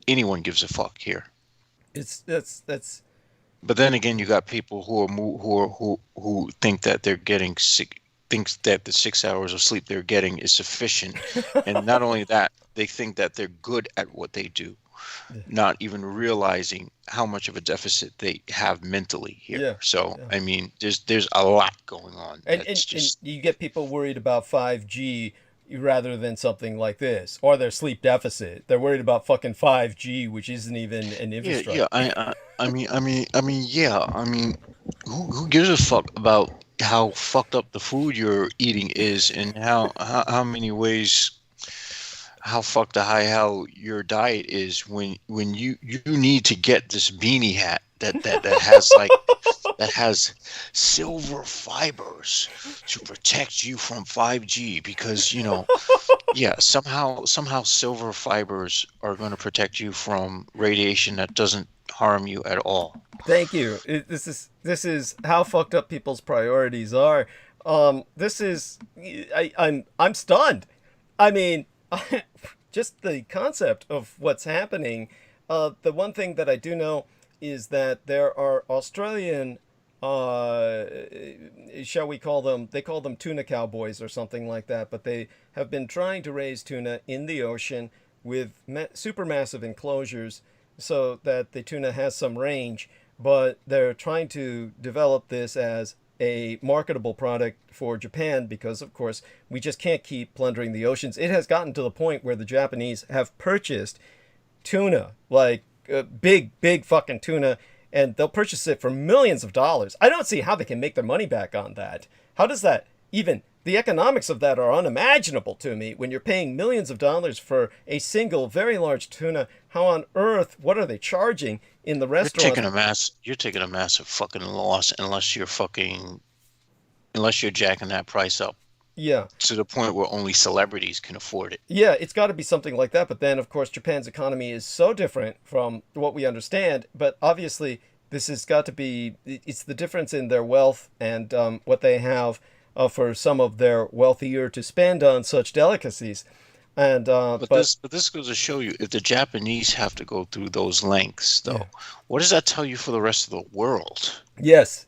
anyone gives a fuck here. That's. But then again, you got people who think that they're getting sick. Thinks that the 6 hours of sleep they're getting is sufficient. And not only that, they think that they're good at what they do, not even realizing how much of a deficit they have mentally here. Yeah. So, I mean, there's a lot going on. And you get people worried about 5G rather than something like this, or their sleep deficit. They're worried about fucking 5G, which isn't even an infrastructure. Yeah. I mean, who gives a fuck about how fucked up the food you're eating is, and how many ways, how fucked the high hell your diet is when you need to get this beanie hat that has like that has silver fibers to protect you from 5G, because somehow silver fibers are going to protect you from radiation that doesn't harm you at all. Thank you. This is how fucked up people's priorities are. I'm stunned. I mean, just the concept of what's happening. The one thing that I do know is that there are Australian, shall we call them? They call them tuna cowboys or something like that. But they have been trying to raise tuna in the ocean with supermassive enclosures, so that the tuna has some range, but they're trying to develop this as a marketable product for Japan because, of course, we just can't keep plundering the oceans. It has gotten to the point where the Japanese have purchased tuna, like big fucking tuna, and they'll purchase it for millions of dollars. I don't see how they can make their money back on that. How does that even... The economics of that are unimaginable to me. When you're paying millions of dollars for a single very large tuna, how on earth, what are they charging in the restaurant? You're taking a massive fucking loss unless you're jacking that price up. Yeah. To the point where only celebrities can afford it. Yeah, it's got to be something like that. But then, of course, Japan's economy is so different from what we understand. But obviously, this has got to be, it's the difference in their wealth and what they have for some of their wealthier to spend on such delicacies. And But this goes to show you, if the Japanese have to go through those lengths, though, Yeah. what does that tell you for the rest of the world? yes,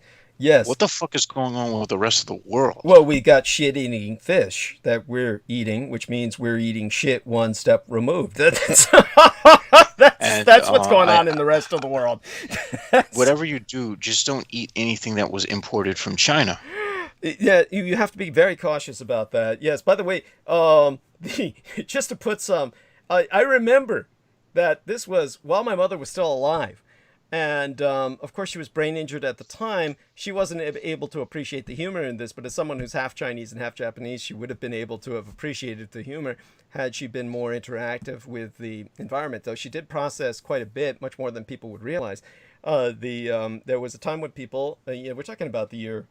What the fuck is going on with the rest of the world? Well, we got shit-eating fish that we're eating, which means we're eating shit one step removed. That's what's going on in the rest of the world. Whatever you do, just don't eat anything that was imported from China. Yeah, you have to be very cautious about that. Yes. By the way, just to put some, I remember that this was while my mother was still alive. And of course, she was brain injured at the time. She wasn't able to appreciate the humor in this, but as someone who's half Chinese and half Japanese, she would have been able to have appreciated the humor had she been more interactive with the environment. Though she did process quite a bit, much more than people would realize. There was a time when people, we're talking about the year.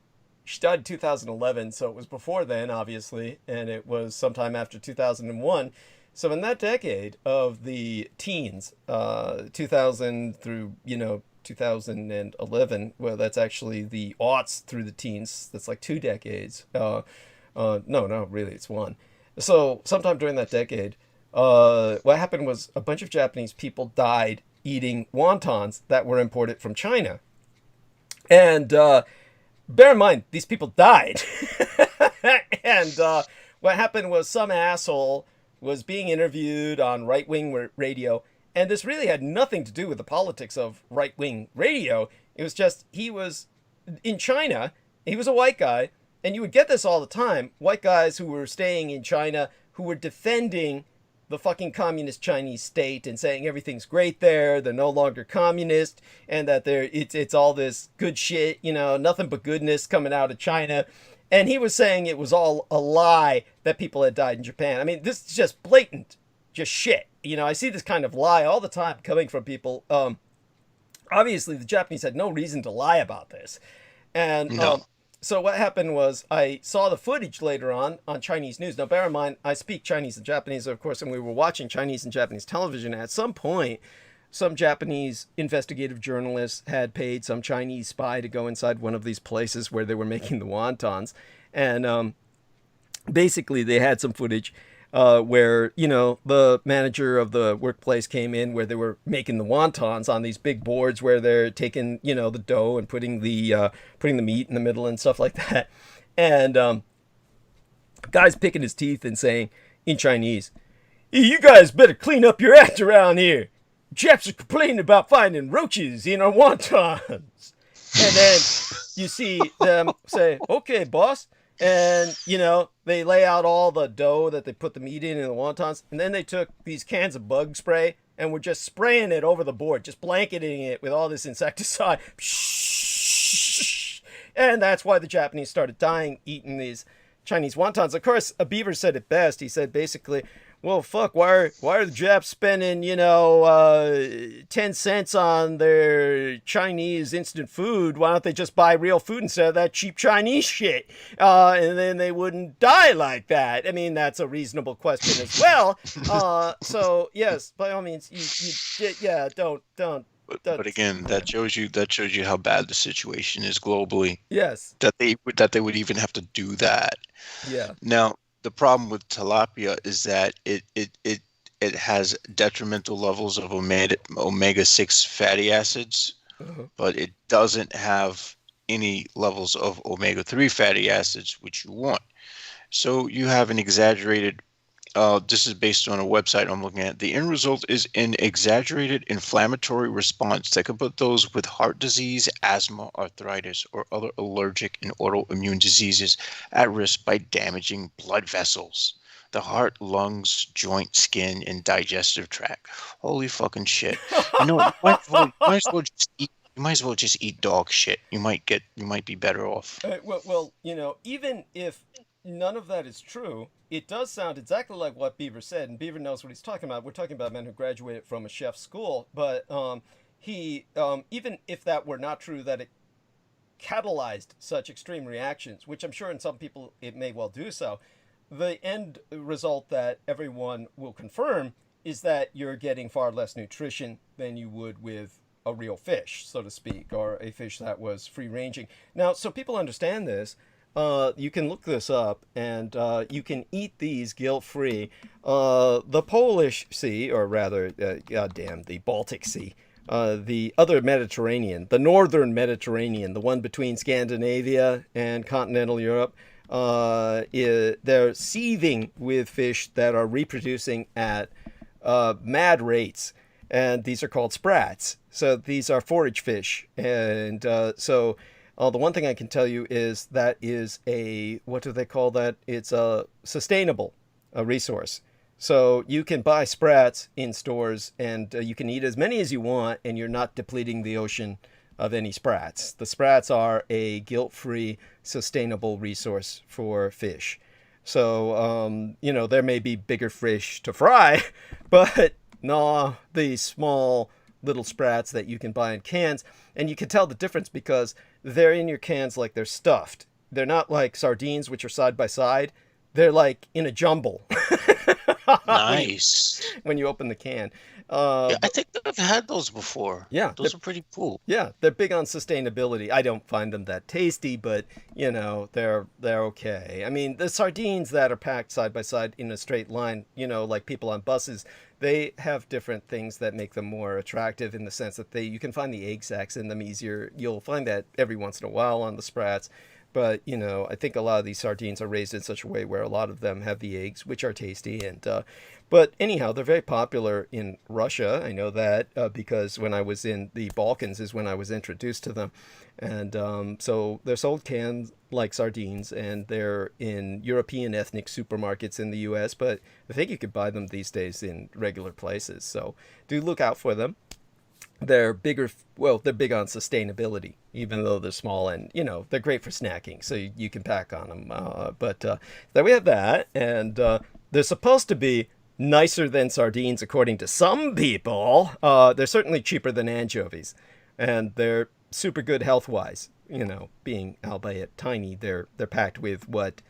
She died in 2011, so it was before then, obviously, and it was sometime after 2001. So in that decade of the teens, 2000 through, 2011, well, that's actually the aughts through the teens. That's like 2 decades. No, really, it's one. So sometime during that decade, what happened was a bunch of Japanese people died eating wontons that were imported from China. And bear in mind, these people died. And what happened was some asshole was being interviewed on right-wing radio, and this really had nothing to do with the politics of right-wing radio. It was just, he was in China, he was a white guy, and you would get this all the time, white guys who were staying in China, who were defending the fucking communist Chinese state and saying everything's great there, they're no longer communist, and that it's all this good shit, nothing but goodness coming out of China. And he was saying it was all a lie that people had died in Japan. I mean, this is just blatant, just shit. I see this kind of lie all the time coming from people. Obviously, the Japanese had no reason to lie about this. And No. So what happened was I saw the footage later on Chinese news. Now, bear in mind, I speak Chinese and Japanese, of course, and we were watching Chinese and Japanese television. At some point, some Japanese investigative journalists had paid some Chinese spy to go inside one of these places where they were making the wontons. And basically, they had some footage where, the manager of the workplace came in where they were making the wontons on these big boards where they're taking, the dough and putting the meat in the middle and stuff like that. And guy's picking his teeth and saying in Chinese, "You guys better clean up your act around here. Japs are complaining about finding roaches in our wontons." And then you see them say, "Okay, boss." And, they lay out all the dough that they put the meat in the wontons. And then they took these cans of bug spray and were just spraying it over the board, just blanketing it with all this insecticide. And that's why the Japanese started dying eating these Chinese wontons. Of course, a beaver said it best. He said basically, well, fuck, why are the Japs spending, 10 cents on their Chinese instant food? Why don't they just buy real food instead of that cheap Chinese shit? And then they wouldn't die like that. I mean, that's a reasonable question as well. So, yes, by all means, don't. But again, that shows you how bad the situation is globally. Yes. That they would even have to do that. Yeah. Now, the problem with tilapia is that it has detrimental levels of omega-6 fatty acids, but it doesn't have any levels of omega-3 fatty acids, which you want. So you have an exaggerated, this is based on a website I'm looking at. The end result is an exaggerated inflammatory response that could put those with heart disease, asthma, arthritis, or other allergic and autoimmune diseases at risk by damaging blood vessels, the heart, lungs, joint, skin, and digestive tract. Holy fucking shit. You might as well just eat dog shit. You might be better off. Well, even if none of that is true, it does sound exactly like what Beaver said, and Beaver knows what he's talking about. We're talking about men who graduated from a chef school, but he, even if that were not true, that it catalyzed such extreme reactions, which I'm sure in some people it may well do so, the end result that everyone will confirm is that you're getting far less nutrition than you would with a real fish, so to speak, or a fish that was free-ranging. Now, so people understand this, you can look this up, and you can eat these guilt-free. The Polish Sea, or rather, goddamn, the Baltic Sea, the other Mediterranean, the northern Mediterranean, the one between Scandinavia and continental Europe, they're seething with fish that are reproducing at mad rates. And these are called sprats. So these are forage fish. And the one thing I can tell you is that is what do they call that? It's a sustainable resource. So you can buy sprats in stores, and you can eat as many as you want, and you're not depleting the ocean of any sprats. The sprats are a guilt-free, sustainable resource for fish. So, there may be bigger fish to fry, but no, the small little sprats that you can buy in cans, and you can tell the difference because they're in your cans like they're stuffed. They're not like sardines, which are side by side. They're like in a jumble. Nice. When you open the can. Yeah, I think I've had those before. Yeah. Those are pretty cool. Yeah, they're big on sustainability. I don't find them that tasty, but, they're okay. I mean, the sardines that are packed side by side in a straight line, like people on buses, they have different things that make them more attractive in the sense that you can find the egg sacs in them easier. You'll find that every once in a while on the sprats. But, I think a lot of these sardines are raised in such a way where a lot of them have the eggs, which are tasty. But anyhow, they're very popular in Russia. I know that because when I was in the Balkans is when I was introduced to them. And so they're sold canned like sardines, and they're in European ethnic supermarkets in the U.S., but I think you could buy them these days in regular places. So do look out for them. They're bigger, they're big on sustainability, even though they're small, and, they're great for snacking, so you can pack on them. But then we have that, and they're supposed to be nicer than sardines, according to some people. They're certainly cheaper than anchovies, and they're super good health-wise. Being albeit tiny, they're packed with what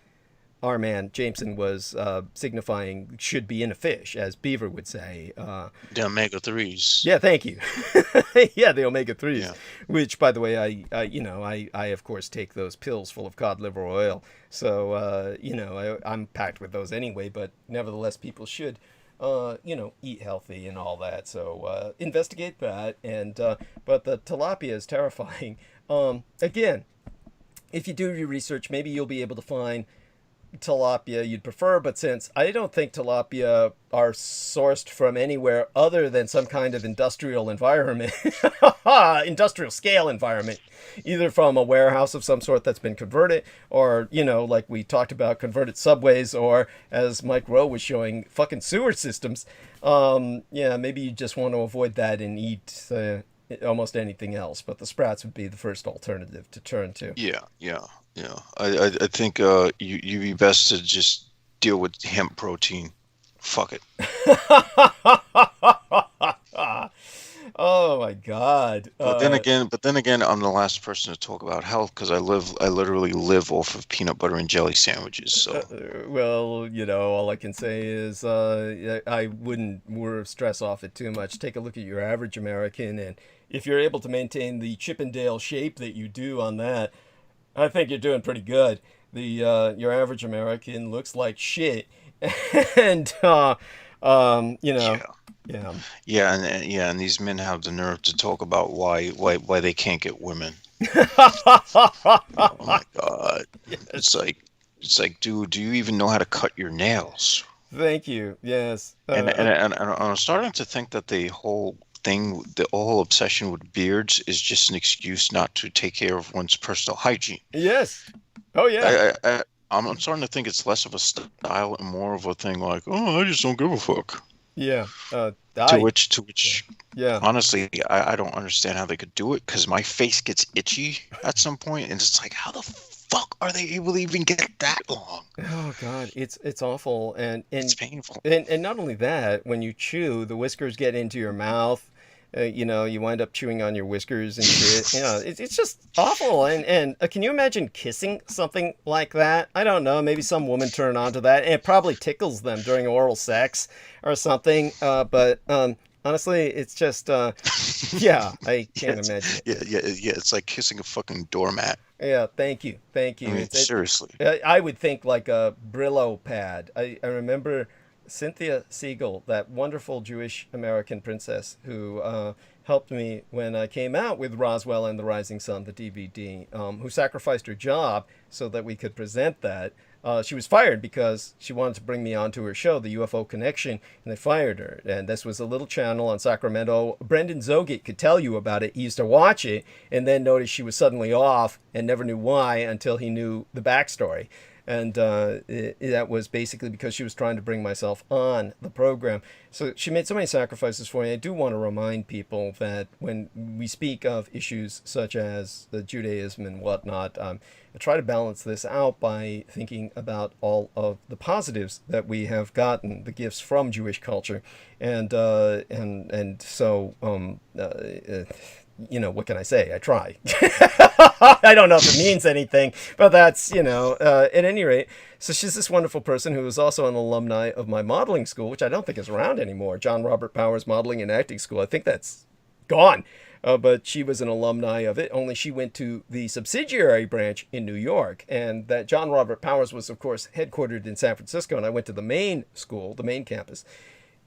our man Jameson was signifying should be in a fish, as Beaver would say. The omega-3s. Yeah, thank you. Yeah, the omega-3s, Yeah. which, by the way, I of course take those pills full of cod liver oil. So, I'm packed with those anyway, but nevertheless, people should, eat healthy and all that. So, investigate that. And, but the tilapia is terrifying. Again, if you do your research, maybe you'll be able to find tilapia you'd prefer, but since I don't think tilapia are sourced from anywhere other than some kind of industrial environment, industrial scale environment, either from a warehouse of some sort that's been converted, or, like we talked about, converted subways, or as Mike Rowe was showing, fucking sewer systems. Maybe you just want to avoid that and eat almost anything else, but the sprats would be the first alternative to turn to. Yeah. I think you'd be best to just deal with hemp protein. Fuck it. Oh my God. But then again, I'm the last person to talk about health because I literally live off of peanut butter and jelly sandwiches. So all I can say is I wouldn't stress off it too much. Take a look at your average American, and if you're able to maintain the Chippendale shape that you do on that, I think you're doing pretty good. Your average American looks like shit, and and these men have the nerve to talk about why they can't get women. Oh my God! Yes. It's like, dude, do you even know how to cut your nails? Thank you. Yes. And I'm starting to think that the whole obsession with beards is just an excuse not to take care of one's personal hygiene. Yes. Oh yeah. I'm starting to think it's less of a style and more of a thing like, oh, I just don't give a fuck. Yeah. To which, yeah. Honestly, I don't understand how they could do it because my face gets itchy at some point, and it's like, how the fuck are they able to even get that long? Oh God, it's awful, and it's painful. And not only that, when you chew, the whiskers get into your mouth. You wind up chewing on your whiskers and shit. It's just awful. And can you imagine kissing something like that? I don't know. Maybe some woman turned on to that, and it probably tickles them during oral sex or something. But Honestly, it's just, yeah, I can't It's, imagine. yeah. It's like kissing a fucking doormat. Yeah, thank you. Thank you. I mean, seriously. I would think like a Brillo pad. I remember Cynthia Siegel, that wonderful Jewish American princess who helped me when I came out with Roswell and the Rising Sun, the DVD, who sacrificed her job so that we could present that. She was fired because she wanted to bring me onto her show, the UFO Connection, and they fired her. And this was a little channel on Sacramento. Brendan Zogit could tell you about it. He used to watch it and then noticed she was suddenly off and never knew why until he knew the backstory. And that was basically because she was trying to bring myself on the program. So she made so many sacrifices for me. I do want to remind people that when we speak of issues such as the Judaism and whatnot, I try to balance this out by thinking about all of the positives that we have gotten, the gifts from Jewish culture, and so you know, what can I say? I try. I don't know if it means anything, but that's, you know, at any rate. So she's this wonderful person who is also an alumni of my modeling school, which I don't think is around anymore. John Robert Powers Modeling and Acting School. I think that's gone. But she was an alumni of it, only she went to the subsidiary branch in New York. And that John Robert Powers was, of course, headquartered in San Francisco. And I went to the main school, the main campus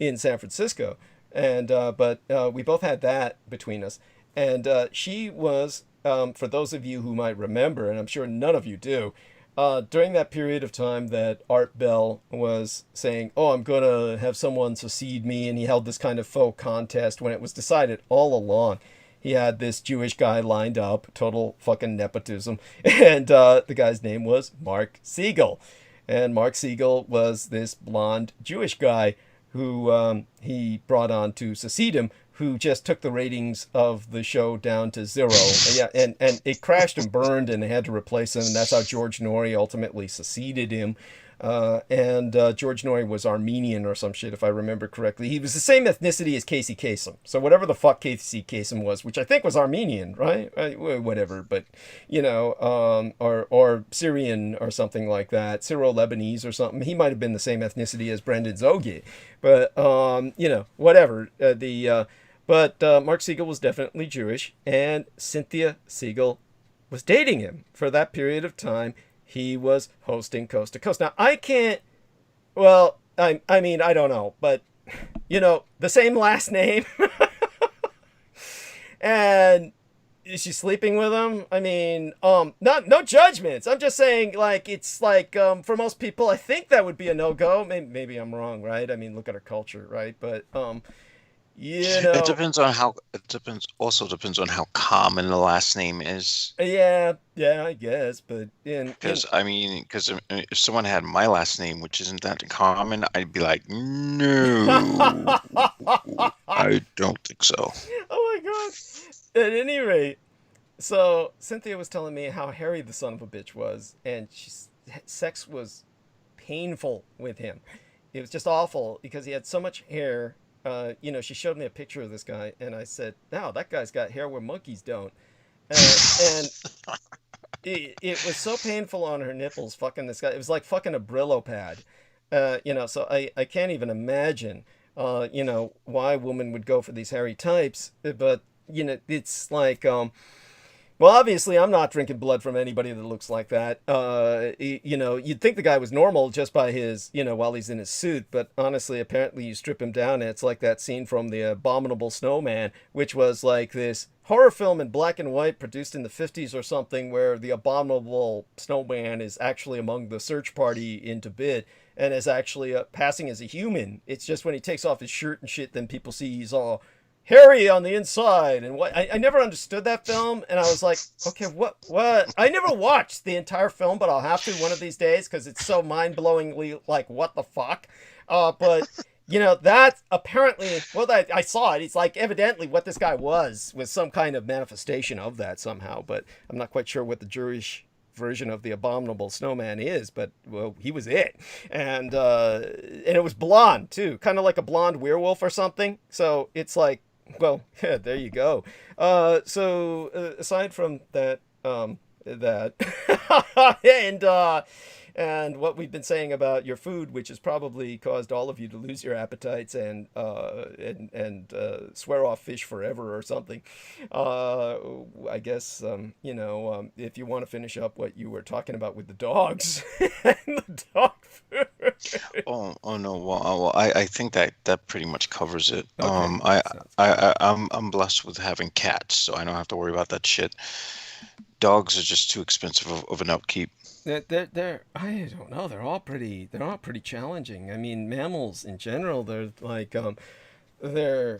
in San Francisco. And but we both had that between us. And she was, for those of you who might remember, and I'm sure none of you do, during that period of time that Art Bell was saying, oh, I'm going to have someone succeed me, and he held this kind of faux contest when it was decided all along he had this Jewish guy lined up, total fucking nepotism, and the guy's name was Mark Siegel. And Mark Siegel was this blonde Jewish guy who he brought on to succeed him, who just took the ratings of the show down to 0. Yeah, and it crashed and burned, and they had to replace him, and that's how George Norrie ultimately succeeded him. And George Norrie was Armenian or some shit, if I remember correctly. He was the same ethnicity as Casey Kasem. So whatever the fuck Casey Kasem was, which I think was Armenian, right? Whatever, but, you know, or Syrian or something like that, Syro-Lebanese or something. He might have been the same ethnicity as Brendan Zogit, but, you know, whatever. But Mark Siegel was definitely Jewish, and Cynthia Siegel was dating him for that period of time. He was hosting Coast to Coast. Now, I can't, well, I mean, I don't know, but, you know, the same last name. And is she sleeping with him? I mean, no judgments. I'm just saying, like, it's like, for most people, I think that would be a no-go. Maybe I'm wrong, right? I mean, look at our culture, right? But, you know, It depends on how common the last name is. yeah, I guess, but Because if someone had my last name, which isn't that common, I'd be like, no, I don't think so. Oh my god. At any rate, so Cynthia was telling me how hairy the son of a bitch was, and sex was painful with him. It was just awful because he had so much hair. You know, she showed me a picture of this guy, and I said, "No, that guy's got hair where monkeys don't." And it was so painful on her nipples, fucking this guy. It was like fucking a Brillo pad. You know, so I can't even imagine, you know, why a woman would go for these hairy types. But, you know, it's like, well, obviously, I'm not drinking blood from anybody that looks like that. You know, you'd think the guy was normal just by his, you know, while he's in his suit. But honestly, apparently you strip him down, and it's like that scene from The Abominable Snowman, which was like this horror film in black and white produced in the 50s or something, where the Abominable Snowman is actually among the search party in Tibet and is actually passing as a human. It's just when he takes off his shirt and shit, then people see he's all hairy on the inside. And what I never understood that film, and I was like, okay, what I never watched the entire film, but I'll have to one of these days because it's so mind-blowingly like, what the fuck. But you know, that apparently, well, I saw it, it's like evidently what this guy was some kind of manifestation of that somehow, but I'm not quite sure what the Jewish version of the Abominable Snowman is, but well, he was it. And it was blonde too, kind of like a blonde werewolf or something. So it's like, well, yeah, there you go. So aside from that, and and what we've been saying about your food, which has probably caused all of you to lose your appetites and swear off fish forever or something. I guess if you want to finish up what you were talking about with the dogs and the dog food. Oh no. Well, I think that pretty much covers it. Okay. I'm blessed with having cats, so I don't have to worry about that shit. Dogs are just too expensive of an upkeep. They're I don't know, they're all pretty challenging. I mean, mammals in general, they're like they're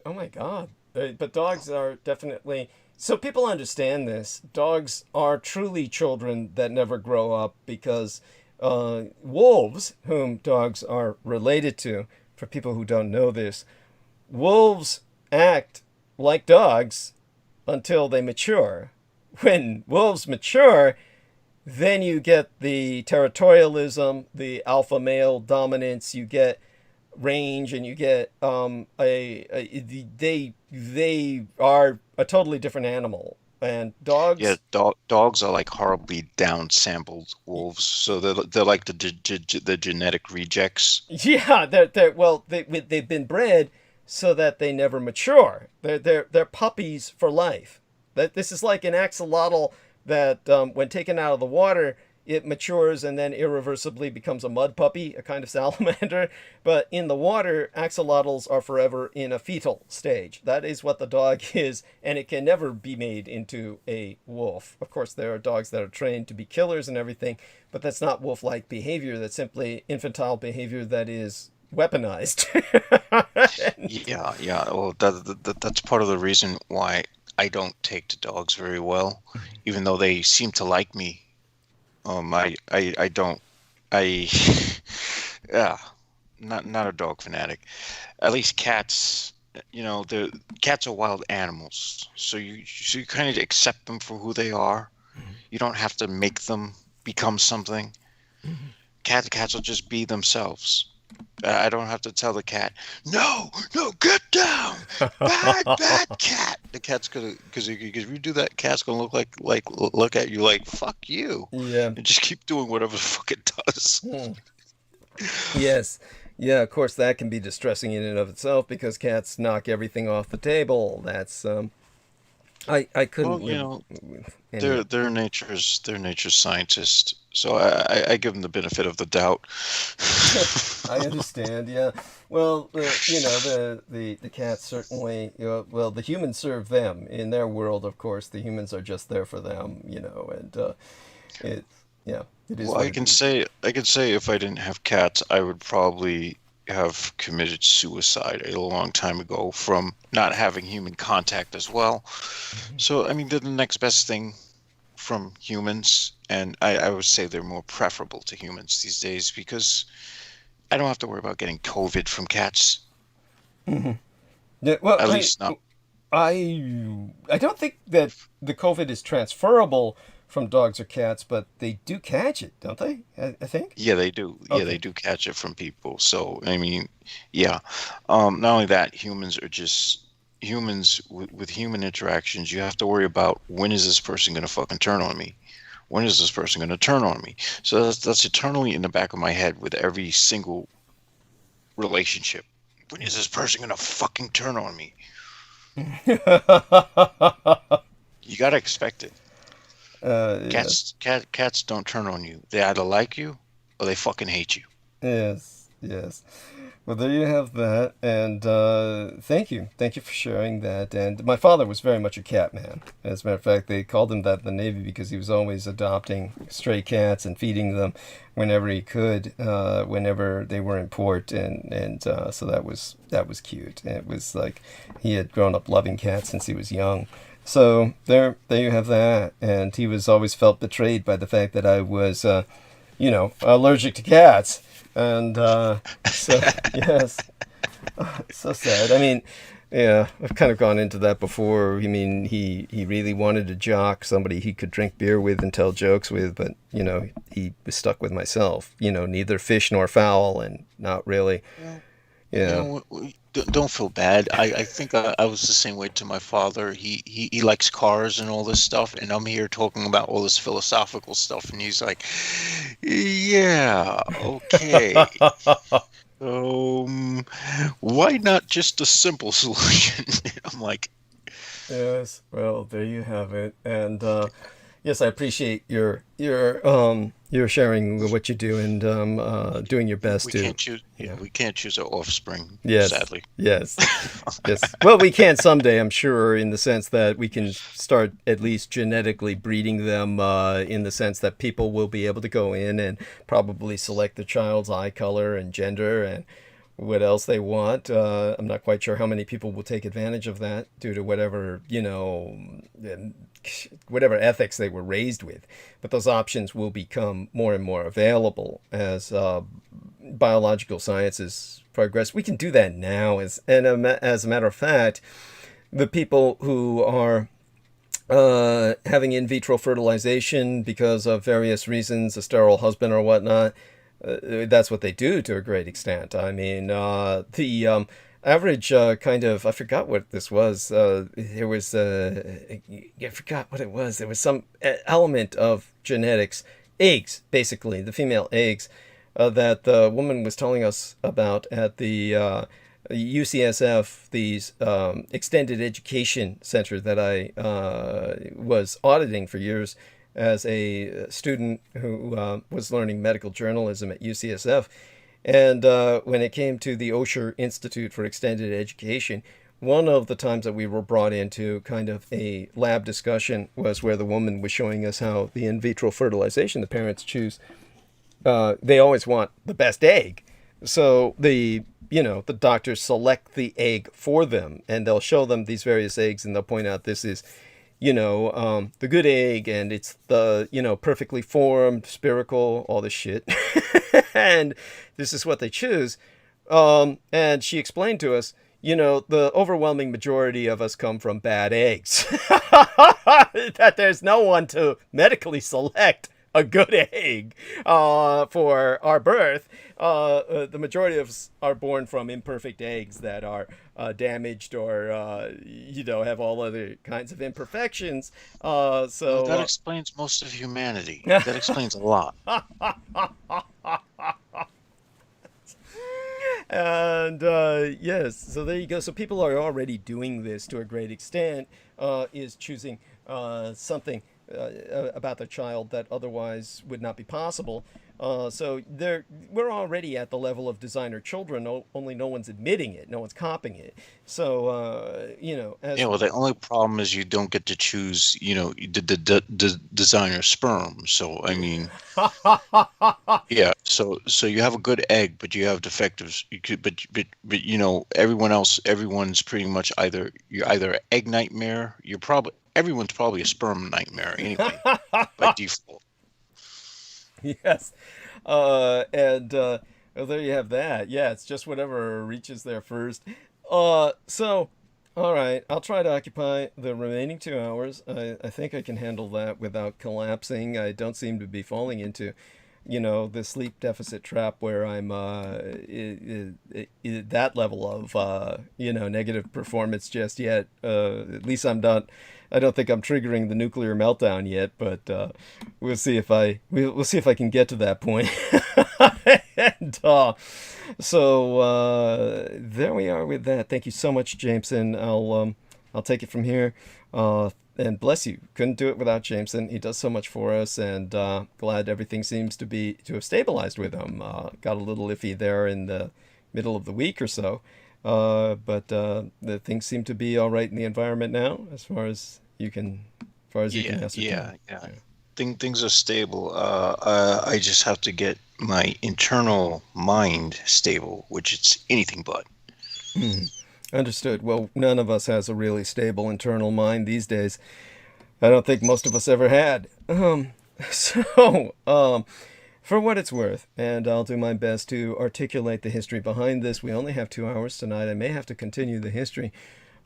oh my God. But dogs are definitely, so people understand this. Dogs are truly children that never grow up, because wolves, whom dogs are related to, for people who don't know this, wolves act like dogs until they mature. When wolves mature, then you get the territorialism, the alpha male dominance, you get range, and you get they are a totally different animal. And dogs, Yeah, dogs are like horribly downsampled wolves, so they're like the genetic rejects. yeah, they've been bred so that they never mature. They're puppies for life. This is like an axolotl that when taken out of the water, it matures and then irreversibly becomes a mud puppy, a kind of salamander. But in the water, axolotls are forever in a fetal stage. That is what the dog is, and it can never be made into a wolf. Of course, there are dogs that are trained to be killers and everything, but that's not wolf-like behavior. That's simply infantile behavior that is weaponized. Yeah. Well, that's part of the reason why I don't take to dogs very well, even though they seem to like me. I don't. Yeah, not a dog fanatic. At least cats, cats are wild animals, so you kind of accept them for who they are. You don't have to make them become something. Cats will just be themselves. I don't have to tell the cat, no, get down, bad cat. The cat's gonna, because if you do that, cat's gonna look at you like fuck you, Yeah. and just keep doing whatever the fuck it does. Yes. Yeah, of course, that can be distressing in and of itself, because cats knock everything off the table. That's I couldn't Well, live with any. they're nature's scientists, so I give them the benefit of the doubt. I understand. Yeah. Well, the cats certainly. Well, the humans serve them in their world. Of course, the humans are just there for them. And it. Yeah, it is. Well, what I it can is. say if I didn't have cats, I would probably have committed suicide a long time ago from not having human contact as well. So, I mean, they're the next best thing from humans, and I would say they're more preferable to humans these days, because I don't have to worry about getting COVID from cats. Yeah, well, At least not. I don't think that the COVID is transferable from dogs or cats, but they do catch it, don't they? I think. Yeah, they do. Yeah, Okay. they do catch it from people. So, I mean, yeah. Not only that, humans with human interactions, you have to worry about, when is this person going to fucking turn on me? When is this person going to turn on me? So that's eternally in the back of my head with every single relationship. When is this person going to fucking turn on me? You got to expect it. Yeah. Cats don't turn on you. They either like you or they fucking hate you. Yes. Yes. Well, there you have that, and thank you for sharing that. And my father was very much a cat man. As a matter of fact, they called him that in the Navy because he was always adopting stray cats and feeding them whenever he could, whenever they were in port, and so that was cute. It was like he had grown up loving cats since he was young. So there you have that. And he was always felt betrayed by the fact that I was, allergic to cats. And so, yes, so sad. I mean, yeah, I've kind of gone into that before. I mean, he really wanted a jock, somebody he could drink beer with and tell jokes with, but, he was stuck with myself. Neither fish nor fowl, and not really. Yeah. Don't feel bad. I think I was the same way to my father. He likes cars and all this stuff, and I'm here talking about all this philosophical stuff, and he's like, yeah, okay. Why not just a simple solution? I'm like, Yes. Well, there you have it. And yes, I appreciate your sharing what you do and doing your best we to. can't choose. Yeah. We can't choose our offspring. Yes. Sadly. Yes. Yes. Well, we can someday, I'm sure, in the sense that we can start at least genetically breeding them in the sense that people will be able to go in and probably select the child's eye color and gender and what else they want. I'm not quite sure how many people will take advantage of that due to whatever, whatever ethics they were raised with. But those options will become more and more available as biological sciences progress. We can do that now. As a matter of fact, the people who are having in vitro fertilization because of various reasons, a sterile husband or whatnot, that's what they do to a great extent. I mean, the average kind of, I forgot what this was. There was, I forgot what it was. There was some element of genetics, eggs, basically, the female eggs, that the woman was telling us about at the UCSF, these extended education center that I was auditing for years as a student who was learning medical journalism at UCSF. And when it came to the Osher Institute for Extended Education, one of the times that we were brought into kind of a lab discussion was where the woman was showing us how the in vitro fertilization, the parents choose, they always want the best egg. So the doctors select the egg for them, and they'll show them these various eggs, and they'll point out this is the good egg, and it's the, perfectly formed, spherical, all this shit. And this is what they choose. And she explained to us, the overwhelming majority of us come from bad eggs. That there's no one to medically select a good egg for our birth. The majority of us are born from imperfect eggs that are damaged or have all other kinds of imperfections. So that explains most of humanity. That explains a lot. And yes, so there you go. So people are already doing this to a great extent, is choosing something about their child that otherwise would not be possible. So we're already at the level of designer children, only no one's admitting it, no one's copying it. So, well, the only problem is you don't get to choose, the designer sperm. So, I mean, yeah. So you have a good egg, but you have defectives. But everyone's pretty much you're either an egg nightmare. Everyone's probably a sperm nightmare anyway, by default. Yes. Well, there you have that. Yeah, it's just whatever reaches there first. So, all right, I'll try to occupy the remaining 2 hours. I think I can handle that without collapsing. I don't seem to be falling into, the sleep deficit trap where I'm that level of, negative performance just yet. At least I'm not. I don't think I'm triggering the nuclear meltdown yet, but we'll see if I can get to that point. And so there we are with that. Thank you so much, Jameson. I'll take it from here. And bless you. Couldn't do it without Jameson. He does so much for us, and glad everything seems to have stabilized with him. Got a little iffy there in the middle of the week or so. But the things seem to be all right in the environment now, as far as you can ascertain. Yeah. Things are stable. I just have to get my internal mind stable, which it's anything but. Understood. Well, none of us has a really stable internal mind these days. I don't think most of us ever had. For what it's worth, and I'll do my best to articulate the history behind this. We only have 2 hours tonight. I may have to continue the history.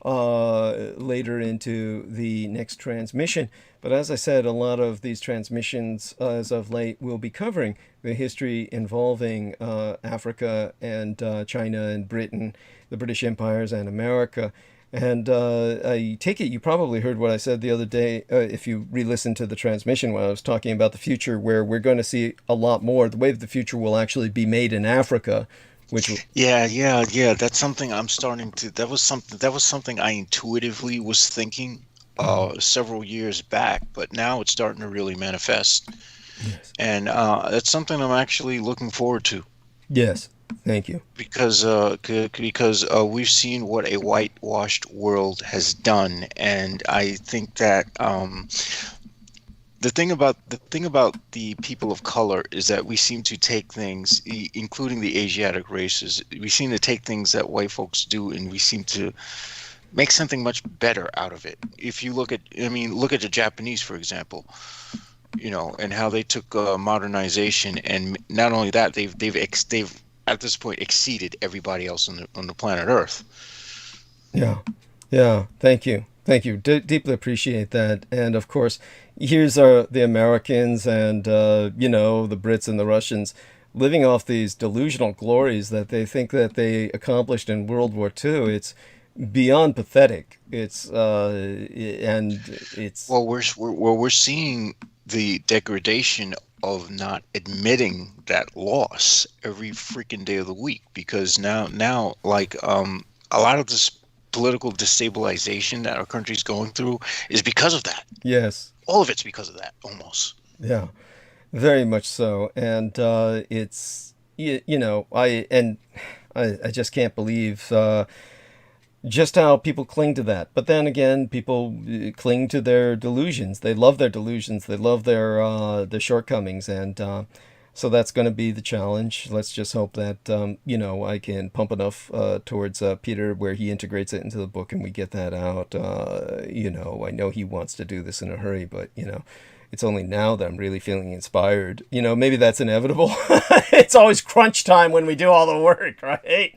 later into the next transmission. But as I said, a lot of these transmissions as of late will be covering the history involving Africa and China and Britain, the British empires and America. And I take it you probably heard what I said the other day, if you re-listen to the transmission when I was talking about the future, where we're going to see a lot more. The way of the future will actually be made in Africa, which yeah. That's something I'm starting to. That was something I intuitively was thinking several years back, but now it's starting to really manifest. Yes. And that's something I'm actually looking forward to. Yes. Thank you. Because we've seen what a whitewashed world has done, and I think that the thing about the people of color is that we seem to take things, including the Asiatic races, we seem to take things that white folks do, and we seem to make something much better out of it. If you look at the Japanese, for example, and how they took modernization, and not only that, they've at this point exceeded everybody else on the planet Earth. Yeah. Thank you. Deeply appreciate that. And of course, here's the Americans and the Brits and the Russians living off these delusional glories that they think that they accomplished in World War II. It's beyond pathetic. It's we're seeing the degradation of not admitting that loss every freaking day of the week, because now like a lot of this political destabilization that our country's going through is because of that. Yes. All of it's because of that, almost. Yeah, very much so. And it's, I just can't believe just how people cling to that. But then again, people cling to their delusions. They love their delusions. They love their shortcomings. And so that's going to be the challenge. Let's just hope that, I can pump enough towards Peter where he integrates it into the book and we get that out. I know he wants to do this in a hurry, but, it's only now that I'm really feeling inspired. Maybe that's inevitable. It's always crunch time when we do all the work, right?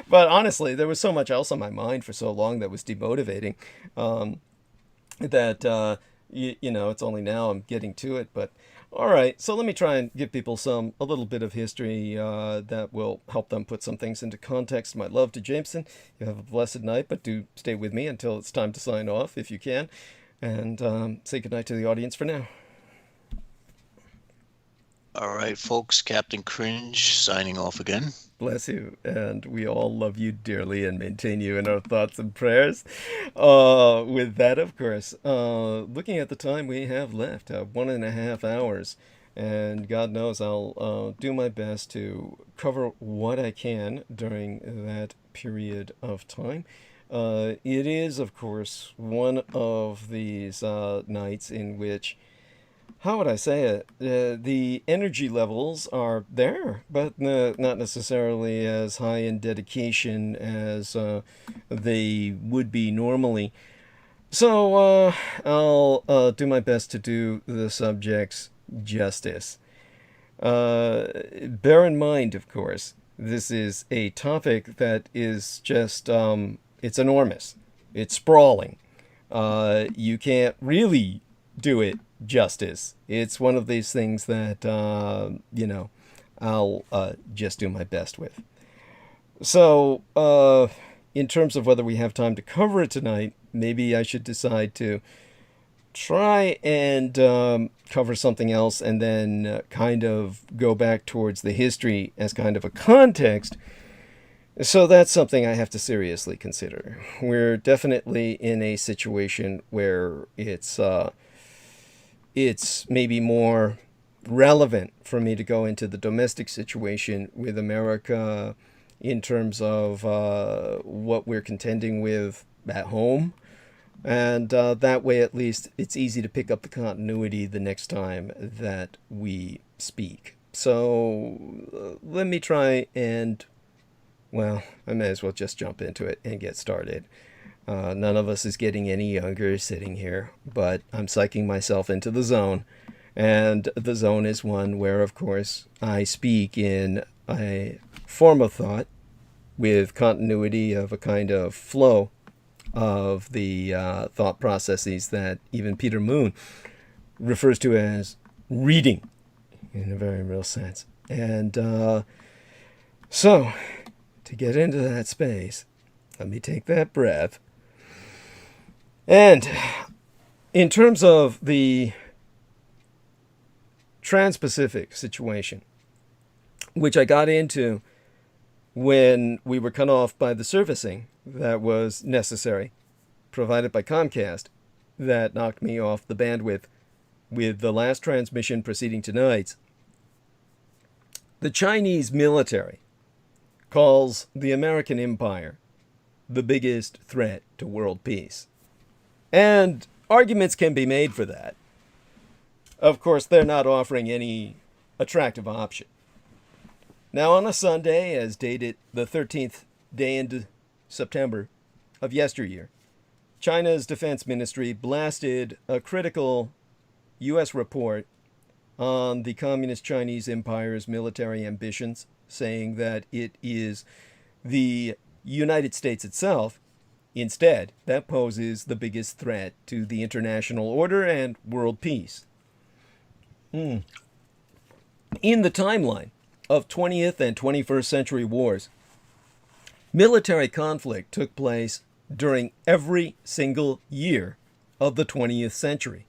But honestly, there was so much else on my mind for so long that was demotivating that, it's only now I'm getting to it. But all right, so let me try and give people a little bit of history that will help them put some things into context. My love to Jameson. You have a blessed night, but do stay with me until it's time to sign off if you can. And say goodnight to the audience for now. All right, folks, Captain Cringe signing off again. Bless you, and we all love you dearly and maintain you in our thoughts and prayers. With that, of course, looking at the time we have left, 1.5 hours, and God knows I'll do my best to cover what I can during that period of time. It is, of course, one of these nights in which, how would I say it, the energy levels are there, but not necessarily as high in dedication as they would be normally. So I'll do my best to do the subjects justice. Bear in mind, of course, this is a topic that is just... it's enormous. It's sprawling. You can't really do it justice. It's one of these things that, I'll just do my best with. So, in terms of whether we have time to cover it tonight, maybe I should decide to try and cover something else and then kind of go back towards the history as kind of a context. So that's something I have to seriously consider. We're definitely in a situation where it's maybe more relevant for me to go into the domestic situation with America in terms of what we're contending with at home. And that way, at least, it's easy to pick up the continuity the next time that we speak. So let me try and... well, I may as well just jump into it and get started. None of us is getting any younger sitting here, but I'm psyching myself into the zone. And the zone is one where, of course, I speak in a form of thought with continuity of a kind of flow of the thought processes that even Peter Moon refers to as reading in a very real sense. And so, to get into that space, let me take that breath. And in terms of the Trans-Pacific situation, which I got into when we were cut off by the servicing that was necessary, provided by Comcast, that knocked me off the bandwidth with the last transmission preceding tonight's. The Chinese military calls the American empire the biggest threat to world peace. And arguments can be made for that. Of course, they're not offering any attractive option. Now, on a Sunday, as dated the 13th day into September of yesteryear, China's defense ministry blasted a critical U.S. report on the Communist Chinese Empire's military ambitions, saying that it is the United States itself, instead, that poses the biggest threat to the international order and world peace. In the timeline of 20th and 21st century wars, military conflict took place during every single year of the 20th century.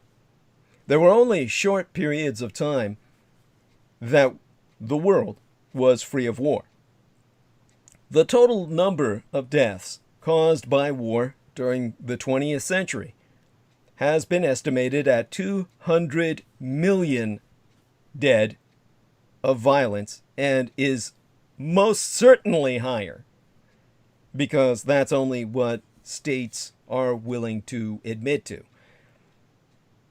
There were only short periods of time that the world was free of war. The total number of deaths caused by war during the 20th century has been estimated at 200 million dead of violence, and is most certainly higher, because that's only what states are willing to admit to.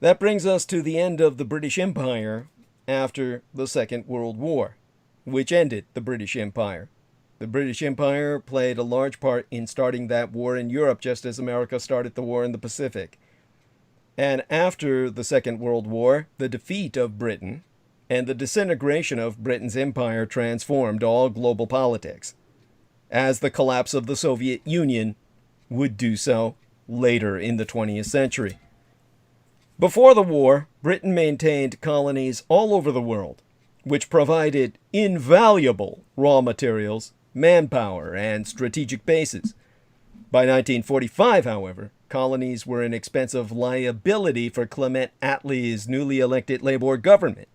That brings us to the end of the British Empire after the Second World War, which ended the British Empire. The British Empire played a large part in starting that war in Europe, just as America started the war in the Pacific. And after the Second World War, the defeat of Britain and the disintegration of Britain's empire transformed all global politics, as the collapse of the Soviet Union would do so later in the 20th century. Before the war, Britain maintained colonies all over the world, which provided invaluable raw materials, manpower, and strategic bases. By 1945, however, colonies were an expensive liability for Clement Attlee's newly elected Labour government.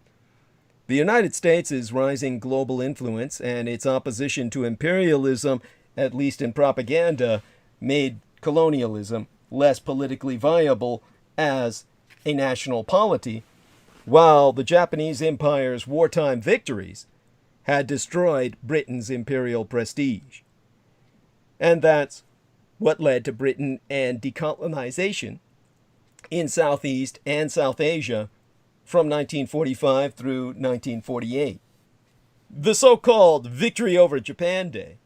The United States' rising global influence and its opposition to imperialism, at least in propaganda, made colonialism less politically viable as a national polity, while the Japanese Empire's wartime victories had destroyed Britain's imperial prestige. And that's what led to Britain and decolonization in Southeast and South Asia from 1945 through 1948. The so-called Victory over Japan Day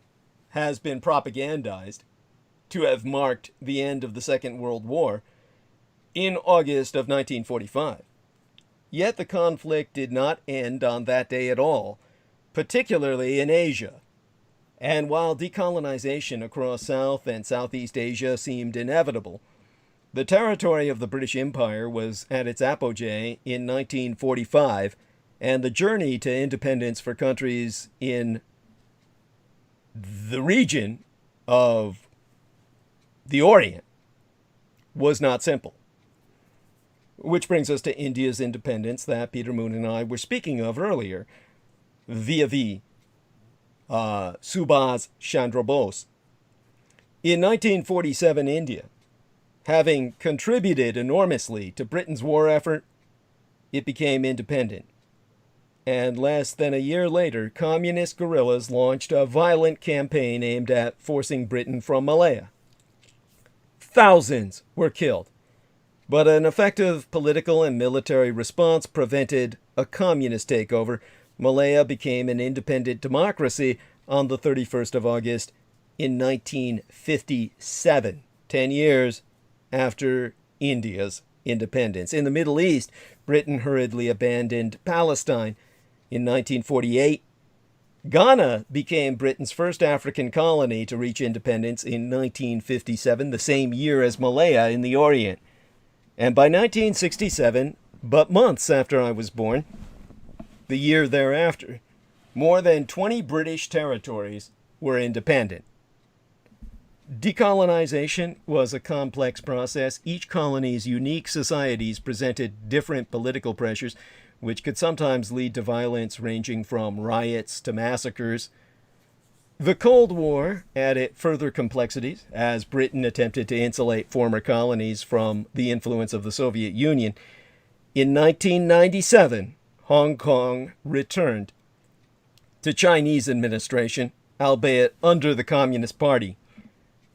has been propagandized to have marked the end of the Second World War in August of 1945. Yet the conflict did not end on that day at all, particularly in Asia. And while decolonization across South and Southeast Asia seemed inevitable, the territory of the British Empire was at its apogee in 1945, and the journey to independence for countries in the region of the Orient was not simple. Which brings us to India's independence that Peter Moon and I were speaking of earlier, vis-a-vis Subhas Chandra Bose. In 1947, India, having contributed enormously to Britain's war effort, it became independent. And less than a year later, communist guerrillas launched a violent campaign aimed at forcing Britain from Malaya. Thousands were killed, but an effective political and military response prevented a communist takeover. Malaya became an independent democracy on the 31st of August in 1957, 10 years after India's independence. In the Middle East, Britain hurriedly abandoned Palestine in 1948 Ghana became Britain's first African colony to reach independence in 1957, the same year as Malaya in the Orient. And by 1967, but months after I was born, the year thereafter, more than 20 British territories were independent. Decolonization was a complex process. Each colony's unique societies presented different political pressures, which could sometimes lead to violence ranging from riots to massacres. The Cold War added further complexities as Britain attempted to insulate former colonies from the influence of the Soviet Union. In 1997, Hong Kong returned to Chinese administration, albeit under the Communist Party.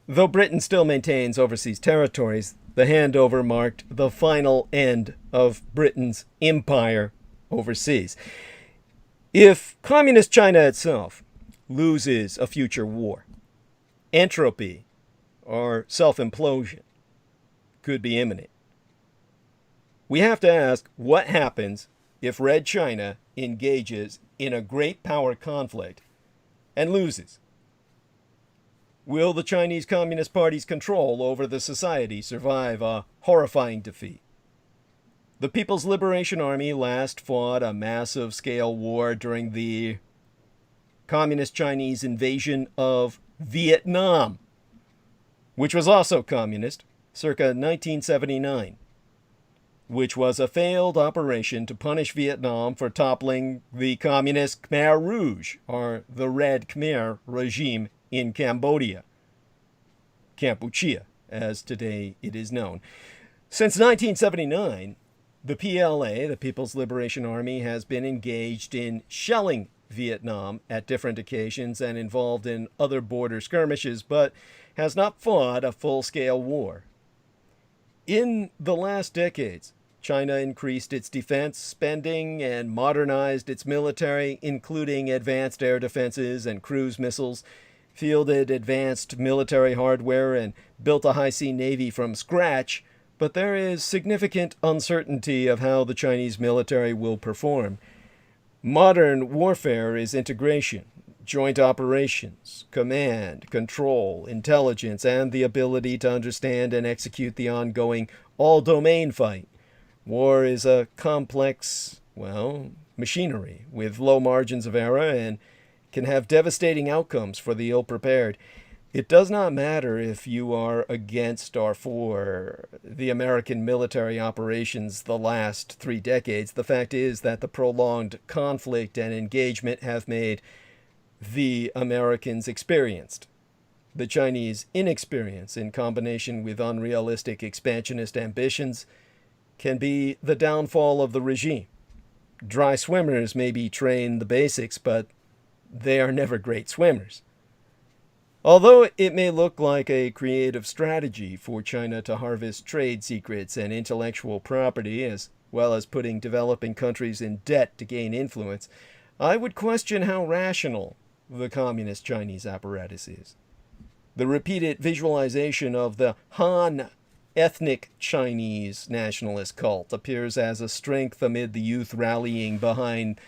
Though Britain still maintains overseas territories, the handover marked the final end of Britain's empire overseas. If Communist China itself loses a future war, entropy or self-implosion could be imminent. We have to ask what happens if Red China engages in a great power conflict and loses. Will the Chinese Communist Party's control over the society survive a horrifying defeat? The People's Liberation Army last fought a massive scale war during the Communist Chinese invasion of Vietnam, which was also communist, circa 1979, which was a failed operation to punish Vietnam for toppling the communist Khmer Rouge, or the Red Khmer regime in Cambodia, Kampuchea, as today it is known. Since 1979, the PLA, the People's Liberation Army, has been engaged in shelling Vietnam at different occasions and involved in other border skirmishes, but has not fought a full-scale war. In the last decades, China increased its defense spending and modernized its military, including advanced air defenses and cruise missiles, fielded advanced military hardware, and built a high-sea navy from scratch, but there is significant uncertainty of how the Chinese military will perform. Modern warfare is integration, joint operations, command, control, intelligence, and the ability to understand and execute the ongoing all-domain fight. War is a complex, machinery with low margins of error and can have devastating outcomes for the ill-prepared. It does not matter if you are against or for the American military operations the last 3 decades. The fact is that the prolonged conflict and engagement have made the Americans experienced. The Chinese inexperience, in combination with unrealistic expansionist ambitions, can be the downfall of the regime. Dry swimmers may be trained the basics, but they are never great swimmers. Although it may look like a creative strategy for China to harvest trade secrets and intellectual property, as well as putting developing countries in debt to gain influence, I would question how rational the communist Chinese apparatus is. The repeated visualization of the Han ethnic Chinese nationalist cult appears as a strength amid the youth rallying behind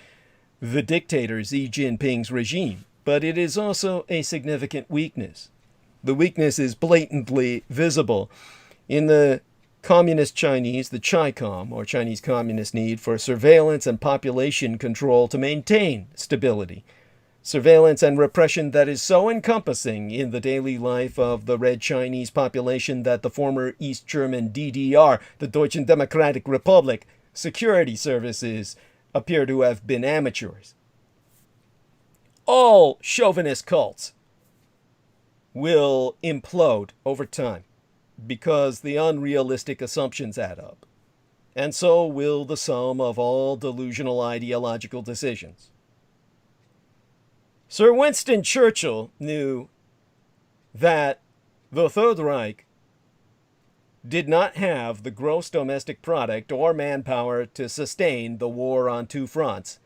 the dictator Xi Jinping's regime, but it is also a significant weakness. The weakness is blatantly visible in the communist Chinese, the CHICOM, or Chinese Communist need for surveillance and population control to maintain stability. Surveillance and repression that is so encompassing in the daily life of the Red Chinese population that the former East German DDR, the Deutschen Democratic Republic, security services appear to have been amateurs. All chauvinist cults will implode over time because the unrealistic assumptions add up, and so will the sum of all delusional ideological decisions. Sir Winston Churchill knew that the Third Reich did not have the gross domestic product or manpower to sustain the war on 2 fronts,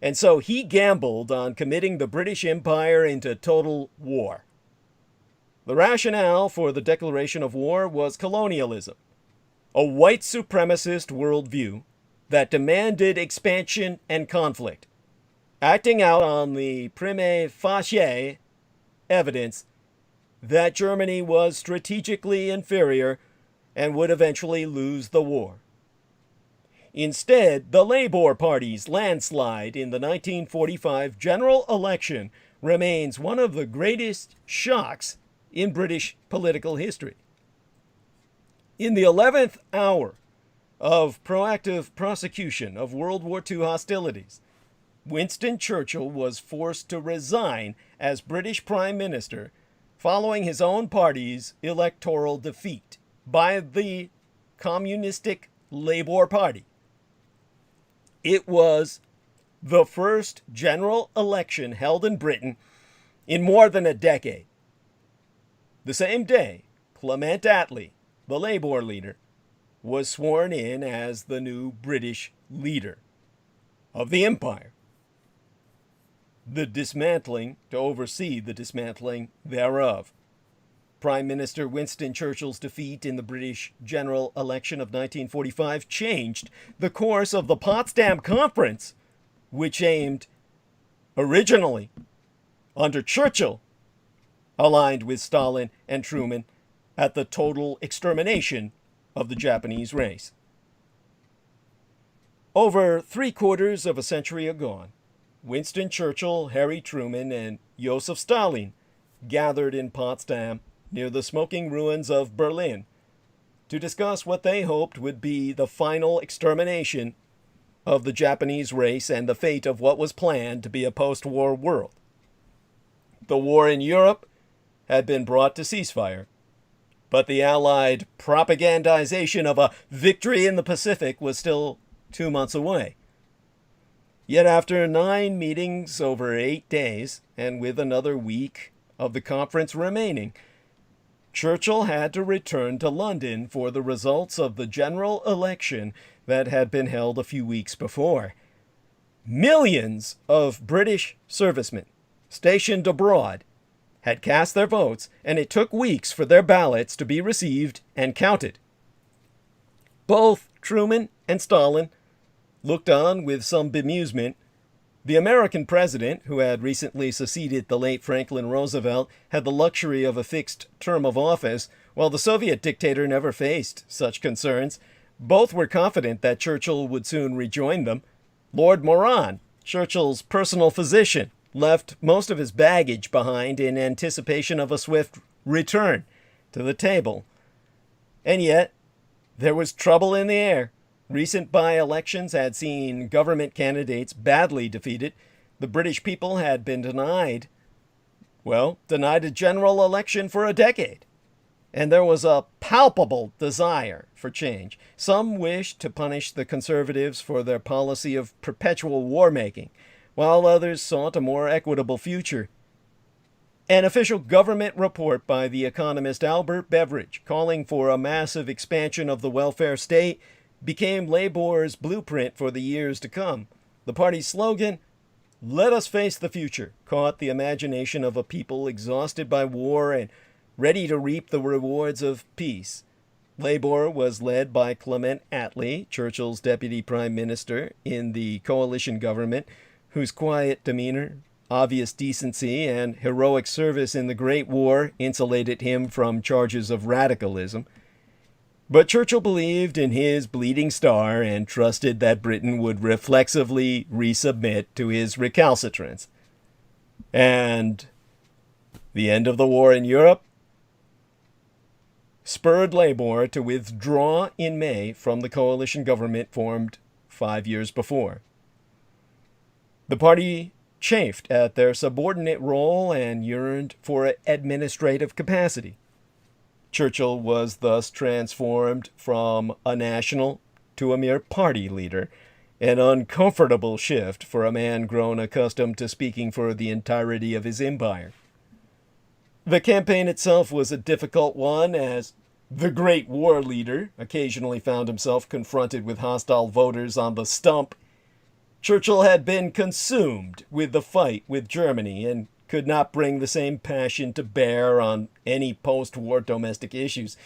and so he gambled on committing the British Empire into total war. The rationale for the declaration of war was colonialism, a white supremacist worldview that demanded expansion and conflict. acting out on the prima facie evidence that Germany was strategically inferior and would eventually lose the war. Instead, the Labour Party's landslide in the 1945 general election remains one of the greatest shocks in British political history. In the 11th hour of proactive prosecution of World War II hostilities, Winston Churchill was forced to resign as British Prime Minister following his own party's electoral defeat by the Communistic Labour Party. It was the first general election held in Britain in more than a decade. The same day, Clement Attlee, the Labour leader, was sworn in as the new British leader of the empire. To oversee the dismantling thereof. Prime Minister Winston Churchill's defeat in the British general election of 1945 changed the course of the Potsdam Conference, which aimed, originally, under Churchill, aligned with Stalin and Truman, at the total extermination of the Japanese race. Over 3/4 of a century ago, Winston Churchill, Harry Truman, and Joseph Stalin gathered in Potsdam near the smoking ruins of Berlin to discuss what they hoped would be the final extermination of the Japanese race and the fate of what was planned to be a post-war world. The war in Europe had been brought to ceasefire, but the Allied propagandization of a victory in the Pacific was still 2 months away. Yet after 9 meetings over 8 days, and with another week of the conference remaining, Churchill had to return to London for the results of the general election that had been held a few weeks before. Millions of British servicemen stationed abroad had cast their votes, and it took weeks for their ballots to be received and counted. Both Truman and Stalin looked on with some bemusement. The American president, who had recently succeeded the late Franklin Roosevelt, had the luxury of a fixed term of office, while the Soviet dictator never faced such concerns. Both were confident that Churchill would soon rejoin them. Lord Moran, Churchill's personal physician, left most of his baggage behind in anticipation of a swift return to the table. And yet, there was trouble in the air. Recent by-elections had seen government candidates badly defeated. The British people had been denied a general election for a decade. And there was a palpable desire for change. Some wished to punish the Conservatives for their policy of perpetual war-making, while others sought a more equitable future. An official government report by the economist Albert Beveridge calling for a massive expansion of the welfare state became Labour's blueprint for the years to come. The party's slogan, "Let us face the future," caught the imagination of a people exhausted by war and ready to reap the rewards of peace. Labour was led by Clement Attlee, Churchill's deputy prime minister in the coalition government, whose quiet demeanor, obvious decency, and heroic service in the Great War insulated him from charges of radicalism. But Churchill believed in his bleeding star and trusted that Britain would reflexively resubmit to his recalcitrance. And the end of the war in Europe spurred Labour to withdraw in May from the coalition government formed 5 years before. The party chafed at their subordinate role and yearned for administrative capacity. Churchill was thus transformed from a national to a mere party leader, an uncomfortable shift for a man grown accustomed to speaking for the entirety of his empire. The campaign itself was a difficult one, as the great war leader occasionally found himself confronted with hostile voters on the stump. Churchill had been consumed with the fight with Germany and could not bring the same passion to bear on any post-war domestic issues.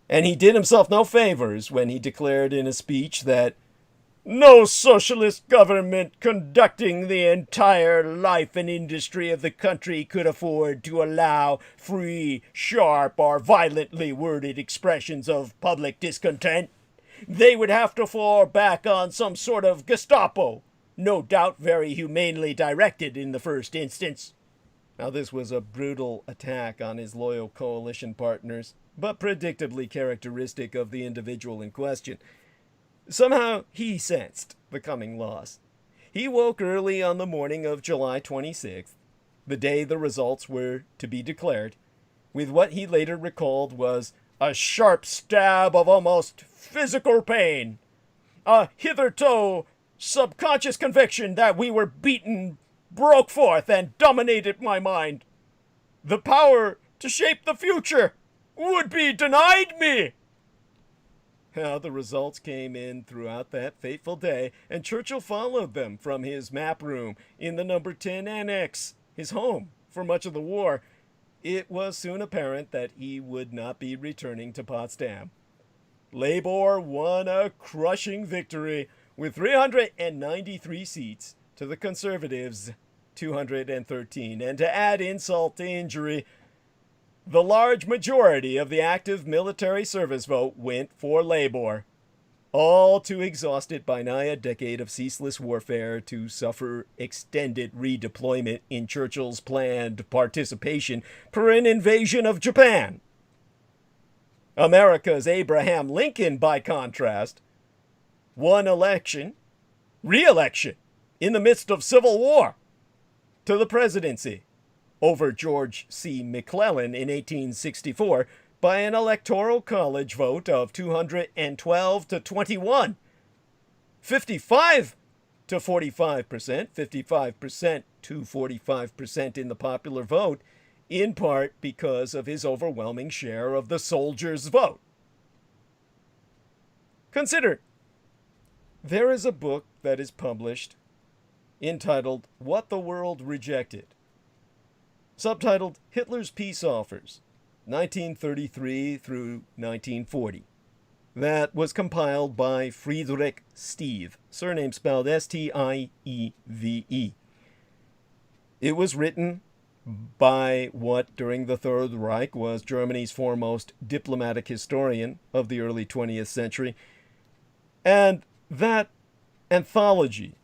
And he did himself no favors when he declared in a speech that No socialist government conducting the entire life and industry of the country could afford to allow free, sharp, or violently worded expressions of public discontent. They would have to fall back on some sort of Gestapo, no doubt very humanely directed in the first instance. Now, this was a brutal attack on his loyal coalition partners, but predictably characteristic of the individual in question. Somehow, he sensed the coming loss. He woke early on the morning of July 26th, the day the results were to be declared, with what he later recalled was a sharp stab of almost physical pain, a hitherto subconscious conviction that we were beaten broke forth and dominated my mind. The power to shape the future would be denied me. How the results came in throughout that fateful day, and Churchill followed them from his map room in the number 10 annex, his home for much of the war. It was soon apparent that he would not be returning to Potsdam. Labour won a crushing victory with 393 seats to the Conservatives' 213, and to add insult to injury, the large majority of the active military service vote went for Labour, all too exhausted by nigh a decade of ceaseless warfare to suffer extended redeployment in Churchill's planned participation per an invasion of Japan. America's Abraham Lincoln, by contrast, won re-election, in the midst of civil war, to the presidency over George C. McClellan in 1864 by an electoral college vote of 212 to 21, 55 to 45%, 55% to 45% in the popular vote, in part because of his overwhelming share of the soldiers' vote. Consider, there is a book that is published entitled What the World Rejected, subtitled Hitler's Peace Offers, 1933 through 1940. That was compiled by Friedrich Stieve, surname spelled S-T-I-E-V-E. It was written by what, during the Third Reich, was Germany's foremost diplomatic historian of the early 20th century. And that anthology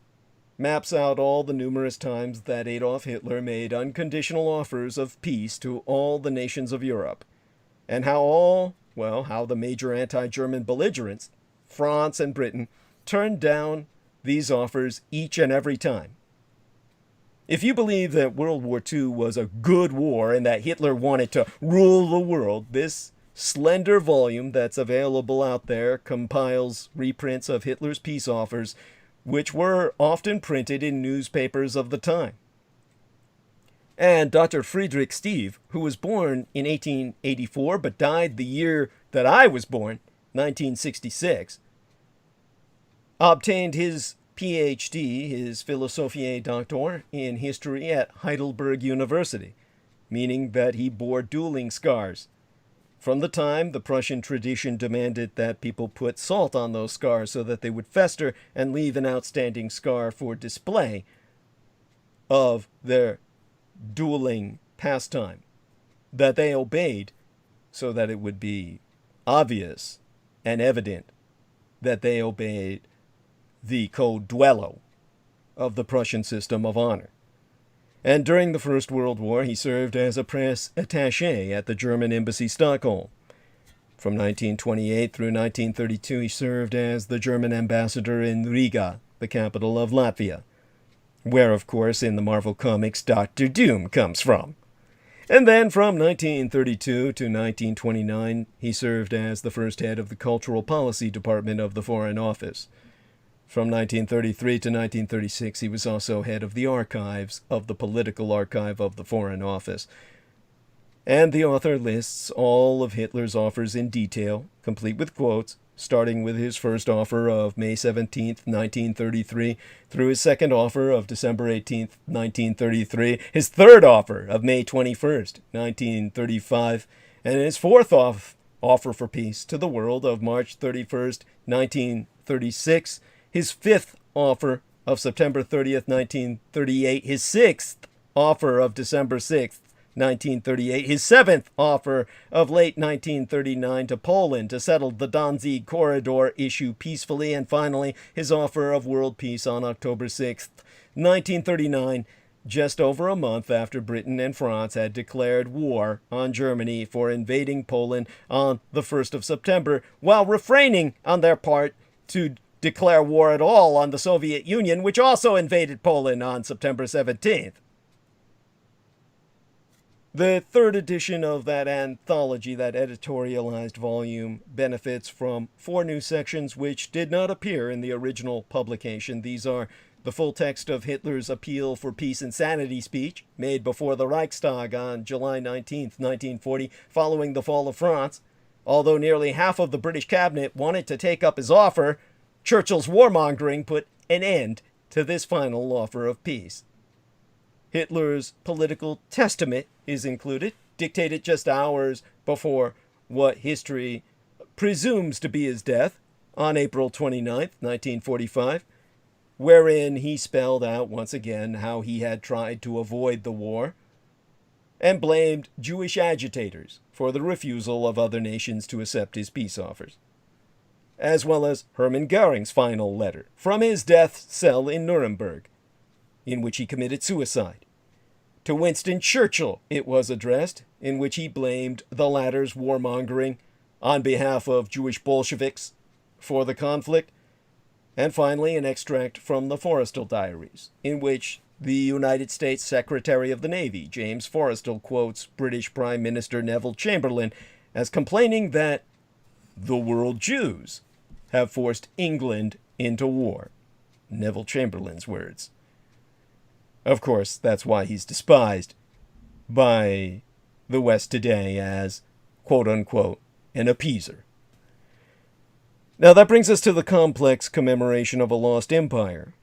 maps out all the numerous times that Adolf Hitler made unconditional offers of peace to all the nations of Europe, and how the major anti-German belligerents, France and Britain, turned down these offers each and every time. If you believe that World War II was a good war and that Hitler wanted to rule the world, this slender volume that's available out there compiles reprints of Hitler's peace offers, which were often printed in newspapers of the time. And Dr. Friedrich Stieve, who was born in 1884 but died the year that I was born, 1966, obtained his PhD, his Philosophiae Doctor, in history at Heidelberg University, meaning that he bore dueling scars. From the time the Prussian tradition demanded that people put salt on those scars so that they would fester and leave an outstanding scar for display of their dueling pastime, that they obeyed so that it would be obvious and evident that they obeyed the code duello of the Prussian system of honor. And during the First World War, he served as a press attaché at the German embassy Stockholm. From 1928 through 1932, he served as the German ambassador in Riga, the capital of Latvia, where, of course, in the Marvel Comics, Dr. Doom comes from. And then from 1932 to 1929, he served as the first head of the Cultural Policy Department of the Foreign Office. From 1933 to 1936, he was also head of the archives of the Political Archive of the Foreign Office. And the author lists all of Hitler's offers in detail, complete with quotes, starting with his first offer of May 17, 1933, through his second offer of December 18, 1933, his third offer of May 21, 1935, and his fourth offer for peace to the world of March 31, 1936, his 5th offer of September 30th, 1938, his 6th offer of December 6th, 1938, his 7th offer of late 1939 to Poland to settle the Danzig corridor issue peacefully, and finally his offer of world peace on October 6th, 1939, just over a month after Britain and France had declared war on Germany for invading Poland on the 1st of September, while refraining on their part to declare war at all on the Soviet Union, which also invaded Poland on September 17th. The 3rd edition of that anthology, that editorialized volume, benefits from 4 new sections which did not appear in the original publication. These are the full text of Hitler's appeal for peace and sanity speech, made before the Reichstag on July 19, 1940, following the fall of France. Although nearly half of the British cabinet wanted to take up his offer, Churchill's warmongering put an end to this final offer of peace. Hitler's political testament is included, dictated just hours before what history presumes to be his death on April 29, 1945, wherein he spelled out once again how he had tried to avoid the war and blamed Jewish agitators for the refusal of other nations to accept his peace offers, as well as Hermann Goering's final letter from his death cell in Nuremberg, in which he committed suicide. To Winston Churchill it was addressed, in which he blamed the latter's warmongering on behalf of Jewish Bolsheviks for the conflict. And finally, an extract from the Forrestal Diaries, in which the United States Secretary of the Navy, James Forrestal, quotes British Prime Minister Neville Chamberlain as complaining that the world Jews have forced England into war. Neville Chamberlain's words. Of course, that's why he's despised by the West today as, quote-unquote, an appeaser. Now that brings us to the complex commemoration of a lost empire.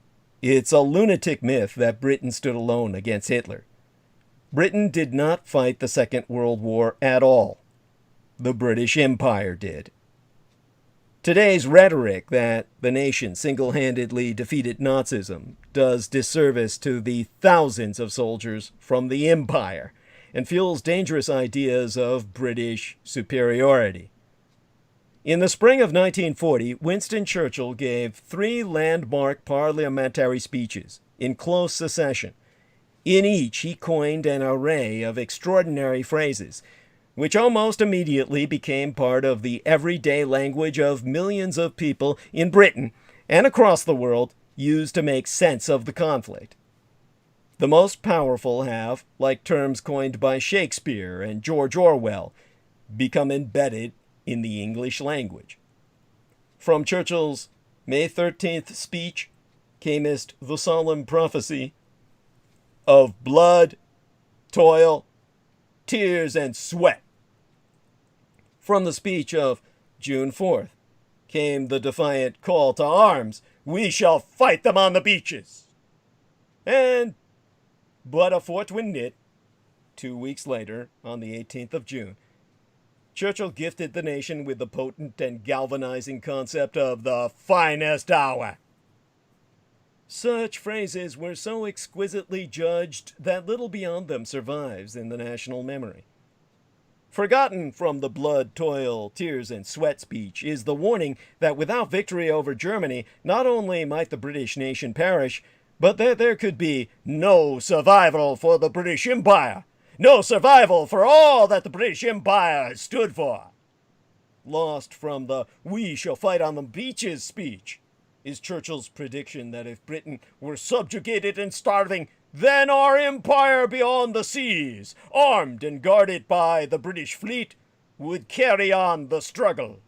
It's a lunatic myth that Britain stood alone against Hitler. Britain did not fight the Second World War at all. The British Empire did. Today's rhetoric that the nation single-handedly defeated Nazism does disservice to the thousands of soldiers from the empire and fuels dangerous ideas of British superiority. In the spring of 1940, Winston Churchill gave 3 landmark parliamentary speeches in close succession. In each, he coined an array of extraordinary phrases, which almost immediately became part of the everyday language of millions of people in Britain and across the world used to make sense of the conflict. The most powerful have, like terms coined by Shakespeare and George Orwell, become embedded in the English language. From Churchill's May 13th speech camest the solemn prophecy of blood, toil, tears, and sweat. From the speech of June 4th came the defiant call to arms, "We shall fight them on the beaches." And but a fortwinit, 2 weeks later, on the 18th of June, Churchill gifted the nation with the potent and galvanizing concept of the finest hour. Such phrases were so exquisitely judged that little beyond them survives in the national memory. Forgotten from the blood, toil, tears, and sweat speech is the warning that without victory over Germany, not only might the British nation perish, but that there could be no survival for the British Empire. No survival for all that the British Empire has stood for. Lost from the "we shall fight on the beaches" speech is Churchill's prediction that if Britain were subjugated and starving, then our empire beyond the seas, armed and guarded by the British fleet, would carry on the struggle.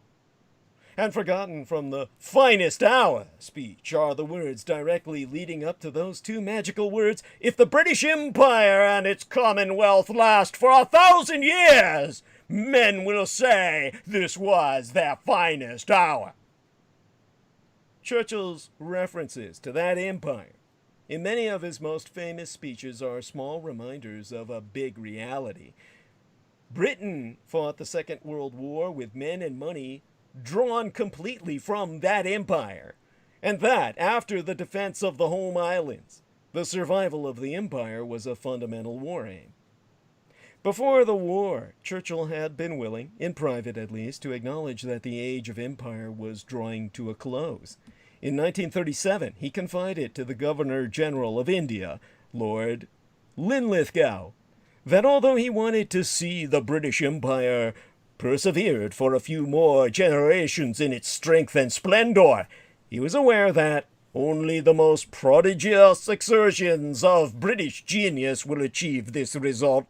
And forgotten from the finest hour speech are the words directly leading up to those 2 magical words, "If the British Empire and its Commonwealth last for 1,000 years, men will say this was their finest hour." Churchill's references to that empire in many of his most famous speeches are small reminders of a big reality. Britain fought the Second World War with men and money drawn completely from that empire, and that after the defense of the home islands, the survival of the empire was a fundamental war aim. Before the war, Churchill had been willing, in private at least, to acknowledge that the age of empire was drawing to a close. In 1937, he confided to the Governor-General of India, Lord Linlithgow, that although he wanted to see the British Empire persevered for a few more generations in its strength and splendor, he was aware that only the most prodigious exertions of British genius will achieve this result.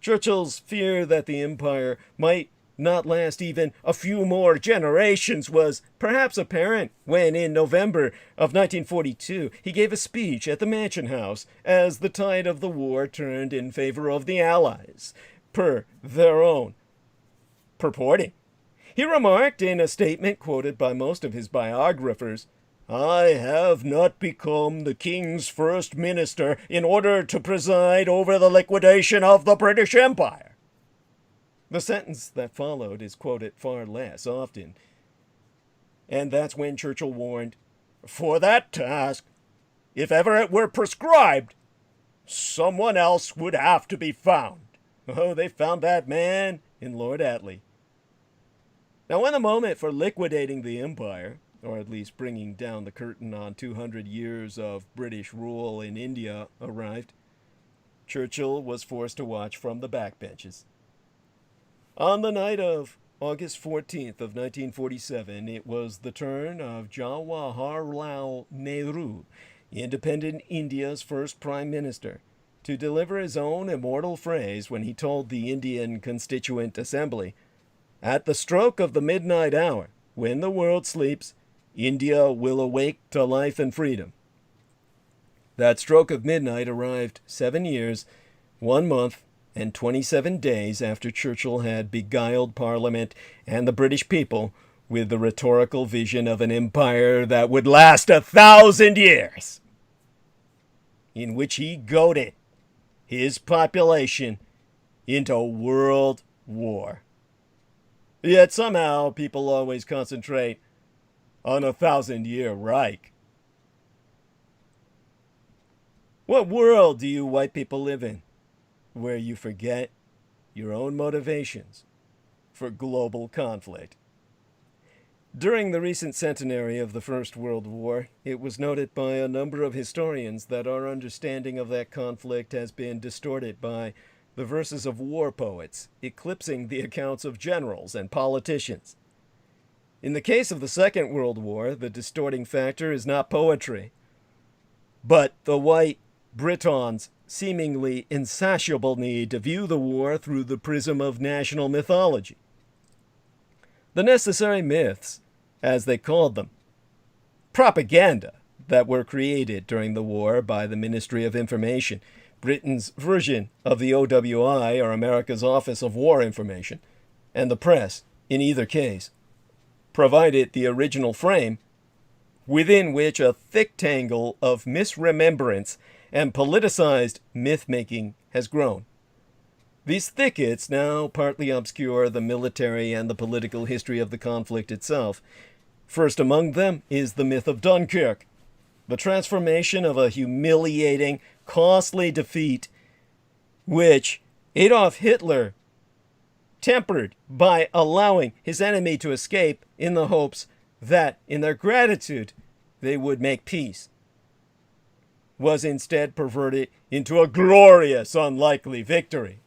Churchill's fear that the empire might not last even a few more generations was perhaps apparent when, in November of 1942, he gave a speech at the Mansion House as the tide of the war turned in favor of the Allies, per their own purporting. He remarked in a statement quoted by most of his biographers, "I have not become the King's first minister in order to preside over the liquidation of the British Empire." The sentence that followed is quoted far less often. And that's when Churchill warned, "For that task, if ever it were prescribed, someone else would have to be found." Oh, they found that man in Lord Attlee. Now, when the moment for liquidating the empire, or at least bringing down the curtain on 200 years of British rule in India, arrived, Churchill was forced to watch from the backbenches. On the night of August 14th of 1947, it was the turn of Jawaharlal Nehru, independent India's first prime minister, to deliver his own immortal phrase when he told the Indian Constituent Assembly, "At the stroke of the midnight hour, when the world sleeps, India will awake to life and freedom." That stroke of midnight arrived 7 years, 1 month, and 27 days after Churchill had beguiled Parliament and the British people with the rhetorical vision of an empire that would last 1,000 years, in which he goaded his population into world war. Yet somehow people always concentrate on 1,000-year Reich. What world do you white people live in, where you forget your own motivations for global conflict? During the recent centenary of the First World War, it was noted by a number of historians that our understanding of that conflict has been distorted by the verses of war poets, eclipsing the accounts of generals and politicians. In the case of the Second World War, the distorting factor is not poetry, but the white Britons' seemingly insatiable need to view the war through the prism of national mythology. The necessary myths, as they called them, propaganda that were created during the war by the Ministry of Information, Britain's version of the OWI, or America's Office of War Information, and the press, in either case, provided the original frame within which a thick tangle of misremembrance and politicized myth-making has grown. These thickets now partly obscure the military and the political history of the conflict itself. First among them is the myth of Dunkirk, the transformation of a humiliating, costly defeat which Adolf Hitler tempered by allowing his enemy to escape in the hopes that, in their gratitude, they would make peace, was instead perverted into a glorious, unlikely victory,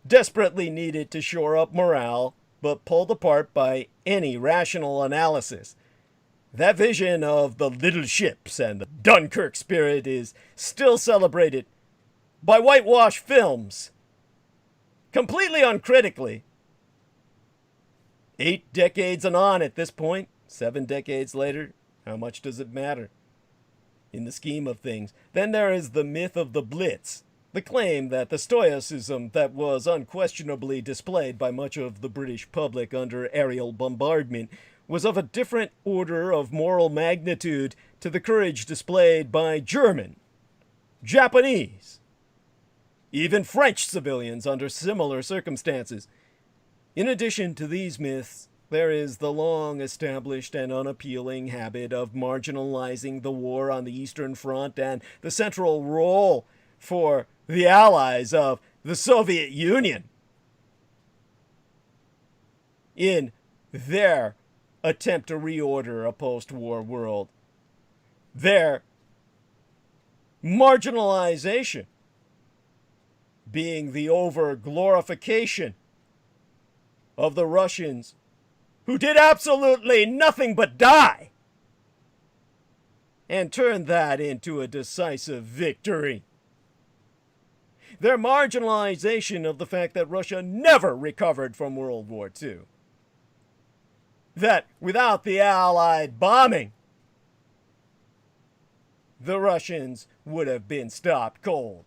desperately needed to shore up morale, but pulled apart by any rational analysis. That vision of the little ships and the Dunkirk spirit is still celebrated by whitewash films, completely uncritically. 8 decades and on at this point, 7 decades later, how much does it matter in the scheme of things? Then there is the myth of the Blitz, the claim that the stoicism that was unquestionably displayed by much of the British public under aerial bombardment was of a different order of moral magnitude to the courage displayed by German, Japanese, even French civilians under similar circumstances. In addition to these myths, there is the long-established and unappealing habit of marginalizing the war on the Eastern Front and the central role for the allies of the Soviet Union in their attempt to reorder a post-war world. Their marginalization being the over-glorification of the Russians, who did absolutely nothing but die, and turned that into a decisive victory. Their marginalization of the fact that Russia never recovered from World War II. That without the Allied bombing, the Russians would have been stopped cold.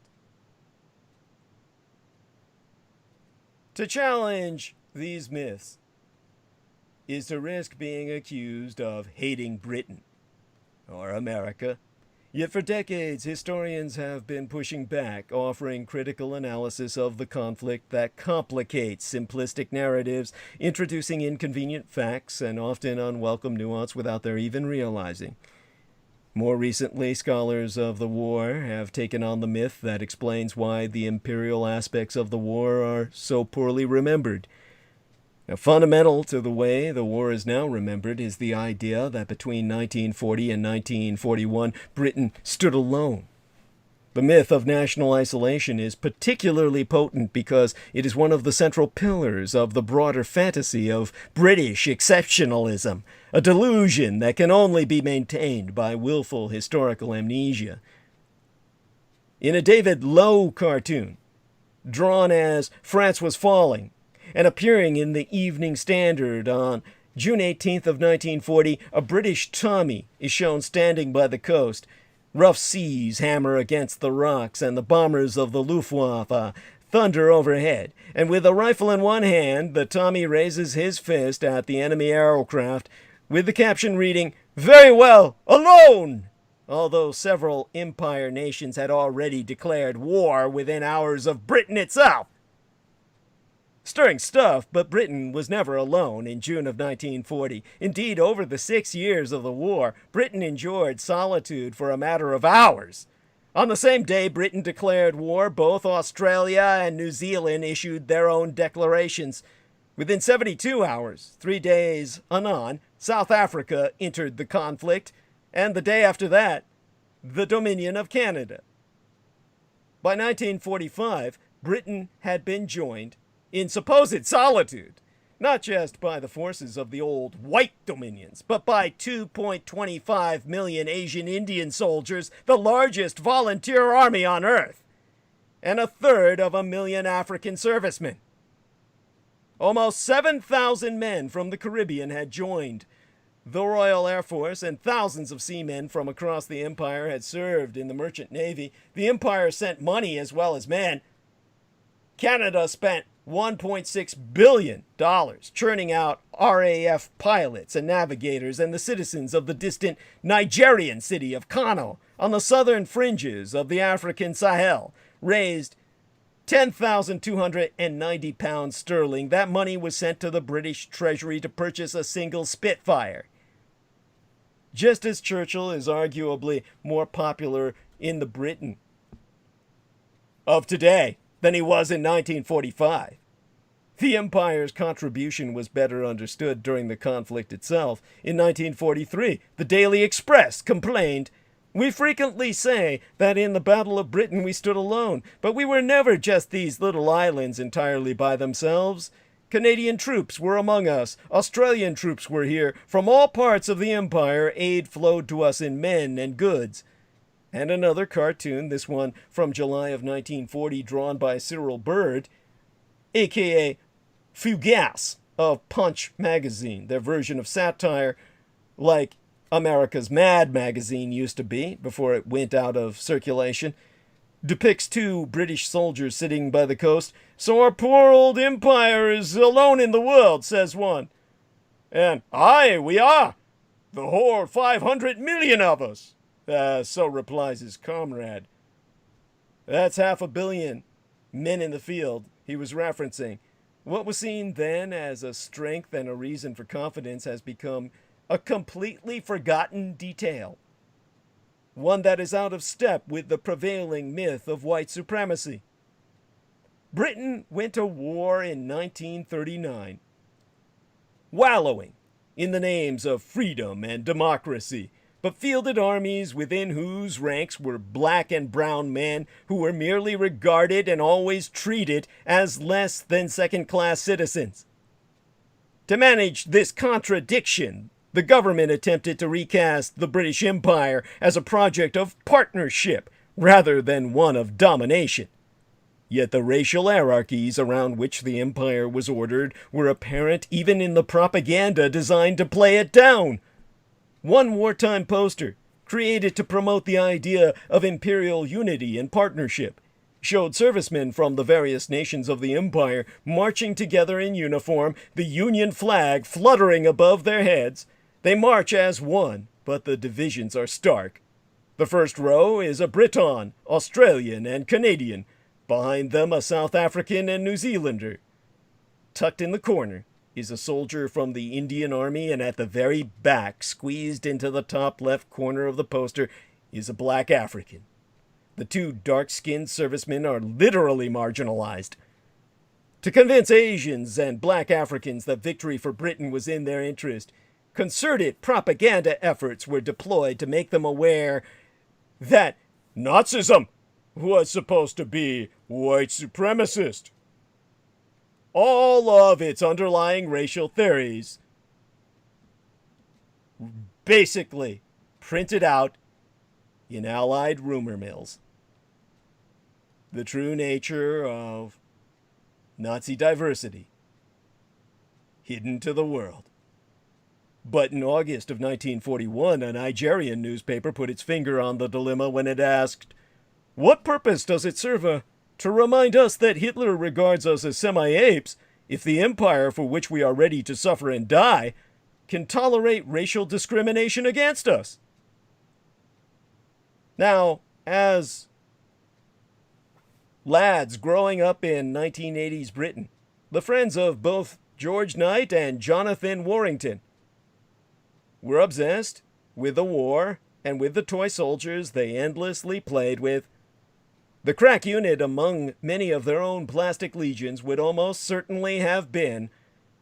To challenge these myths is to risk being accused of hating Britain or America. Yet for decades, historians have been pushing back, offering critical analysis of the conflict that complicates simplistic narratives, introducing inconvenient facts and often unwelcome nuance without their even realizing. More recently, scholars of the war have taken on the myth that explains why the imperial aspects of the war are so poorly remembered. Now, fundamental to the way the war is now remembered is the idea that between 1940 and 1941, Britain stood alone. The myth of national isolation is particularly potent because it is one of the central pillars of the broader fantasy of British exceptionalism, a delusion that can only be maintained by willful historical amnesia. In a David Lowe cartoon, drawn as France Was Falling, and appearing in the Evening Standard on June 18th of 1940, a British Tommy is shown standing by the coast. Rough seas hammer against the rocks, and the bombers of the Luftwaffe thunder overhead. And with a rifle in one hand, the Tommy raises his fist at the enemy aircraft, with the caption reading, "Very well, alone!" Although several empire nations had already declared war within hours of Britain itself. Stirring stuff, but Britain was never alone in June of 1940. Indeed, over the 6 years of the war, Britain endured solitude for a matter of hours. On the same day Britain declared war, both Australia and New Zealand issued their own declarations. Within 72 hours, 3 days anon, South Africa entered the conflict, and the day after that, the Dominion of Canada. By 1945, Britain had been joined in supposed solitude, not just by the forces of the old white dominions, but by 2.25 million Asian Indian soldiers, the largest volunteer army on earth, and 1/3 of a million African servicemen. Almost 7,000 men from the Caribbean had joined the Royal Air Force, and thousands of seamen from across the empire had served in the merchant navy. The empire sent money as well as men. Canada spent $1.6 billion churning out RAF pilots and navigators, and the citizens of the distant Nigerian city of Kano on the southern fringes of the African Sahel raised £10,290 sterling. That money was sent to the British Treasury to purchase a single Spitfire. Just as Churchill is arguably more popular in the Britain of today than he was in 1945. The empire's contribution was better understood during the conflict itself. In 1943, the Daily Express complained, "We frequently say that in the Battle of Britain we stood alone, but we were never just these little islands entirely by themselves. Canadian troops were among us. Australian troops were here. From all parts of the empire, aid flowed to us in men and goods." And another cartoon, this one from July of 1940, drawn by Cyril Bird, a.k.a. Fugass of Punch magazine, their version of satire, like America's Mad magazine used to be before it went out of circulation, depicts 2 British soldiers sitting by the coast. "So our poor old empire is alone in the world," says one. And, "Aye, we are, the whole 500 million of us." So replies his comrade. That's 500 million men in the field he was referencing. What was seen then as a strength and a reason for confidence has become a completely forgotten detail. One that is out of step with the prevailing myth of white supremacy. Britain went to war in 1939, wallowing in the names of freedom and democracy, but fielded armies within whose ranks were black and brown men who were merely regarded and always treated as less than second-class citizens. To manage this contradiction, the government attempted to recast the British Empire as a project of partnership rather than one of domination. Yet the racial hierarchies around which the empire was ordered were apparent even in the propaganda designed to play it down. One wartime poster, created to promote the idea of imperial unity and partnership, showed servicemen from the various nations of the empire marching together in uniform, the Union flag fluttering above their heads. They march as one, but the divisions are stark. The first row is a Briton, Australian, and Canadian. Behind them, a South African and New Zealander. Tucked in the corner is a soldier from the Indian Army, and at the very back, squeezed into the top left corner of the poster, is a black African. The two dark-skinned servicemen are literally marginalized. To convince Asians and black Africans that victory for Britain was in their interest, concerted propaganda efforts were deployed to make them aware that Nazism was supposed to be white supremacist. All of its underlying racial theories basically printed out in Allied rumor mills. The true nature of Nazi diversity hidden to the world. But in August of 1941, a Nigerian newspaper put its finger on the dilemma when it asked, "What purpose does it serve to remind us that Hitler regards us as semi-apes if the empire for which we are ready to suffer and die can tolerate racial discrimination against us?" Now, as lads growing up in 1980s Britain, the friends of both George Knight and Jonathan Warrington were obsessed with the war and with the toy soldiers they endlessly played with. The crack unit among many of their own plastic legions would almost certainly have been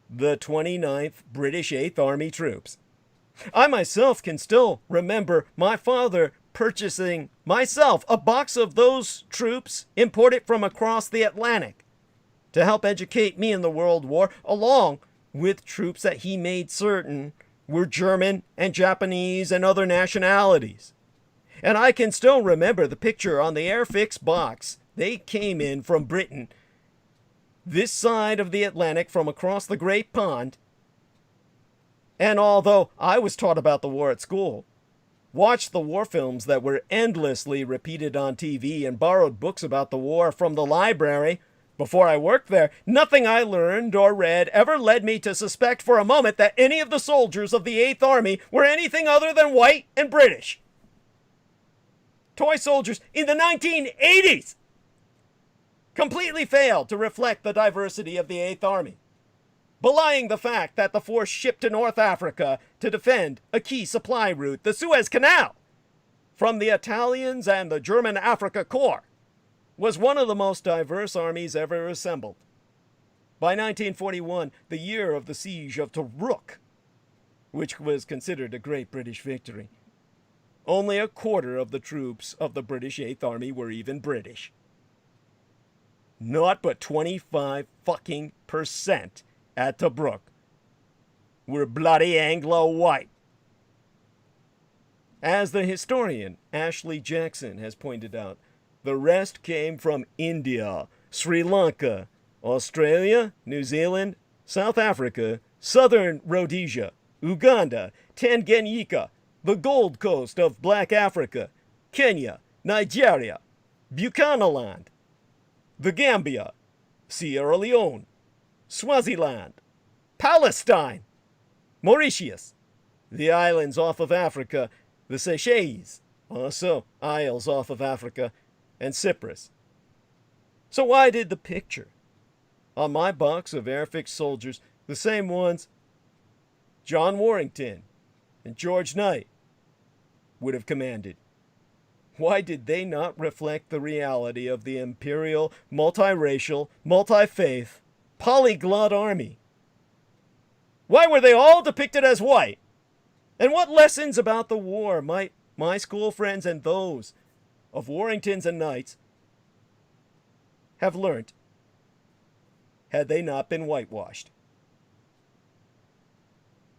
the 29th British 8th Army troops. I myself can still remember my father purchasing myself a box of those troops imported from across the Atlantic to help educate me in the World War, along with troops that he made certain were German and Japanese and other nationalities. And I can still remember the picture on the Airfix box. They came in from Britain, this side of the Atlantic from across the Great Pond. And although I was taught about the war at school, watched the war films that were endlessly repeated on TV, and borrowed books about the war from the library before I worked there, nothing I learned or read ever led me to suspect for a moment that any of the soldiers of the 8th Army were anything other than white and British. Toy soldiers in the 1980s completely failed to reflect the diversity of the 8th Army, belying the fact that the force shipped to North Africa to defend a key supply route, the Suez Canal, from the Italians and the German Afrika Korps, was one of the most diverse armies ever assembled. By 1941, the year of the siege of Tobruk, which was considered a great British victory, only a quarter of the troops of the British 8th Army were even British. Not but 25% at Tobruk were bloody Anglo-white. As the historian Ashley Jackson has pointed out, the rest came from India, Sri Lanka, Australia, New Zealand, South Africa, Southern Rhodesia, Uganda, Tanganyika, the Gold Coast of Black Africa, Kenya, Nigeria, Bucanaland, the Gambia, Sierra Leone, Swaziland, Palestine, Mauritius, the islands off of Africa, the Seychelles, also isles off of Africa, and Cyprus. So why did the picture on my box of air-fixed soldiers, the same ones John Warrington and George Knight would have commanded. Why did they not reflect the reality of the imperial, multiracial, multi-faith, polyglot army? Why were they all depicted as white? And what lessons about the war might my school friends and those of Warringtons and Knights have learnt had they not been whitewashed?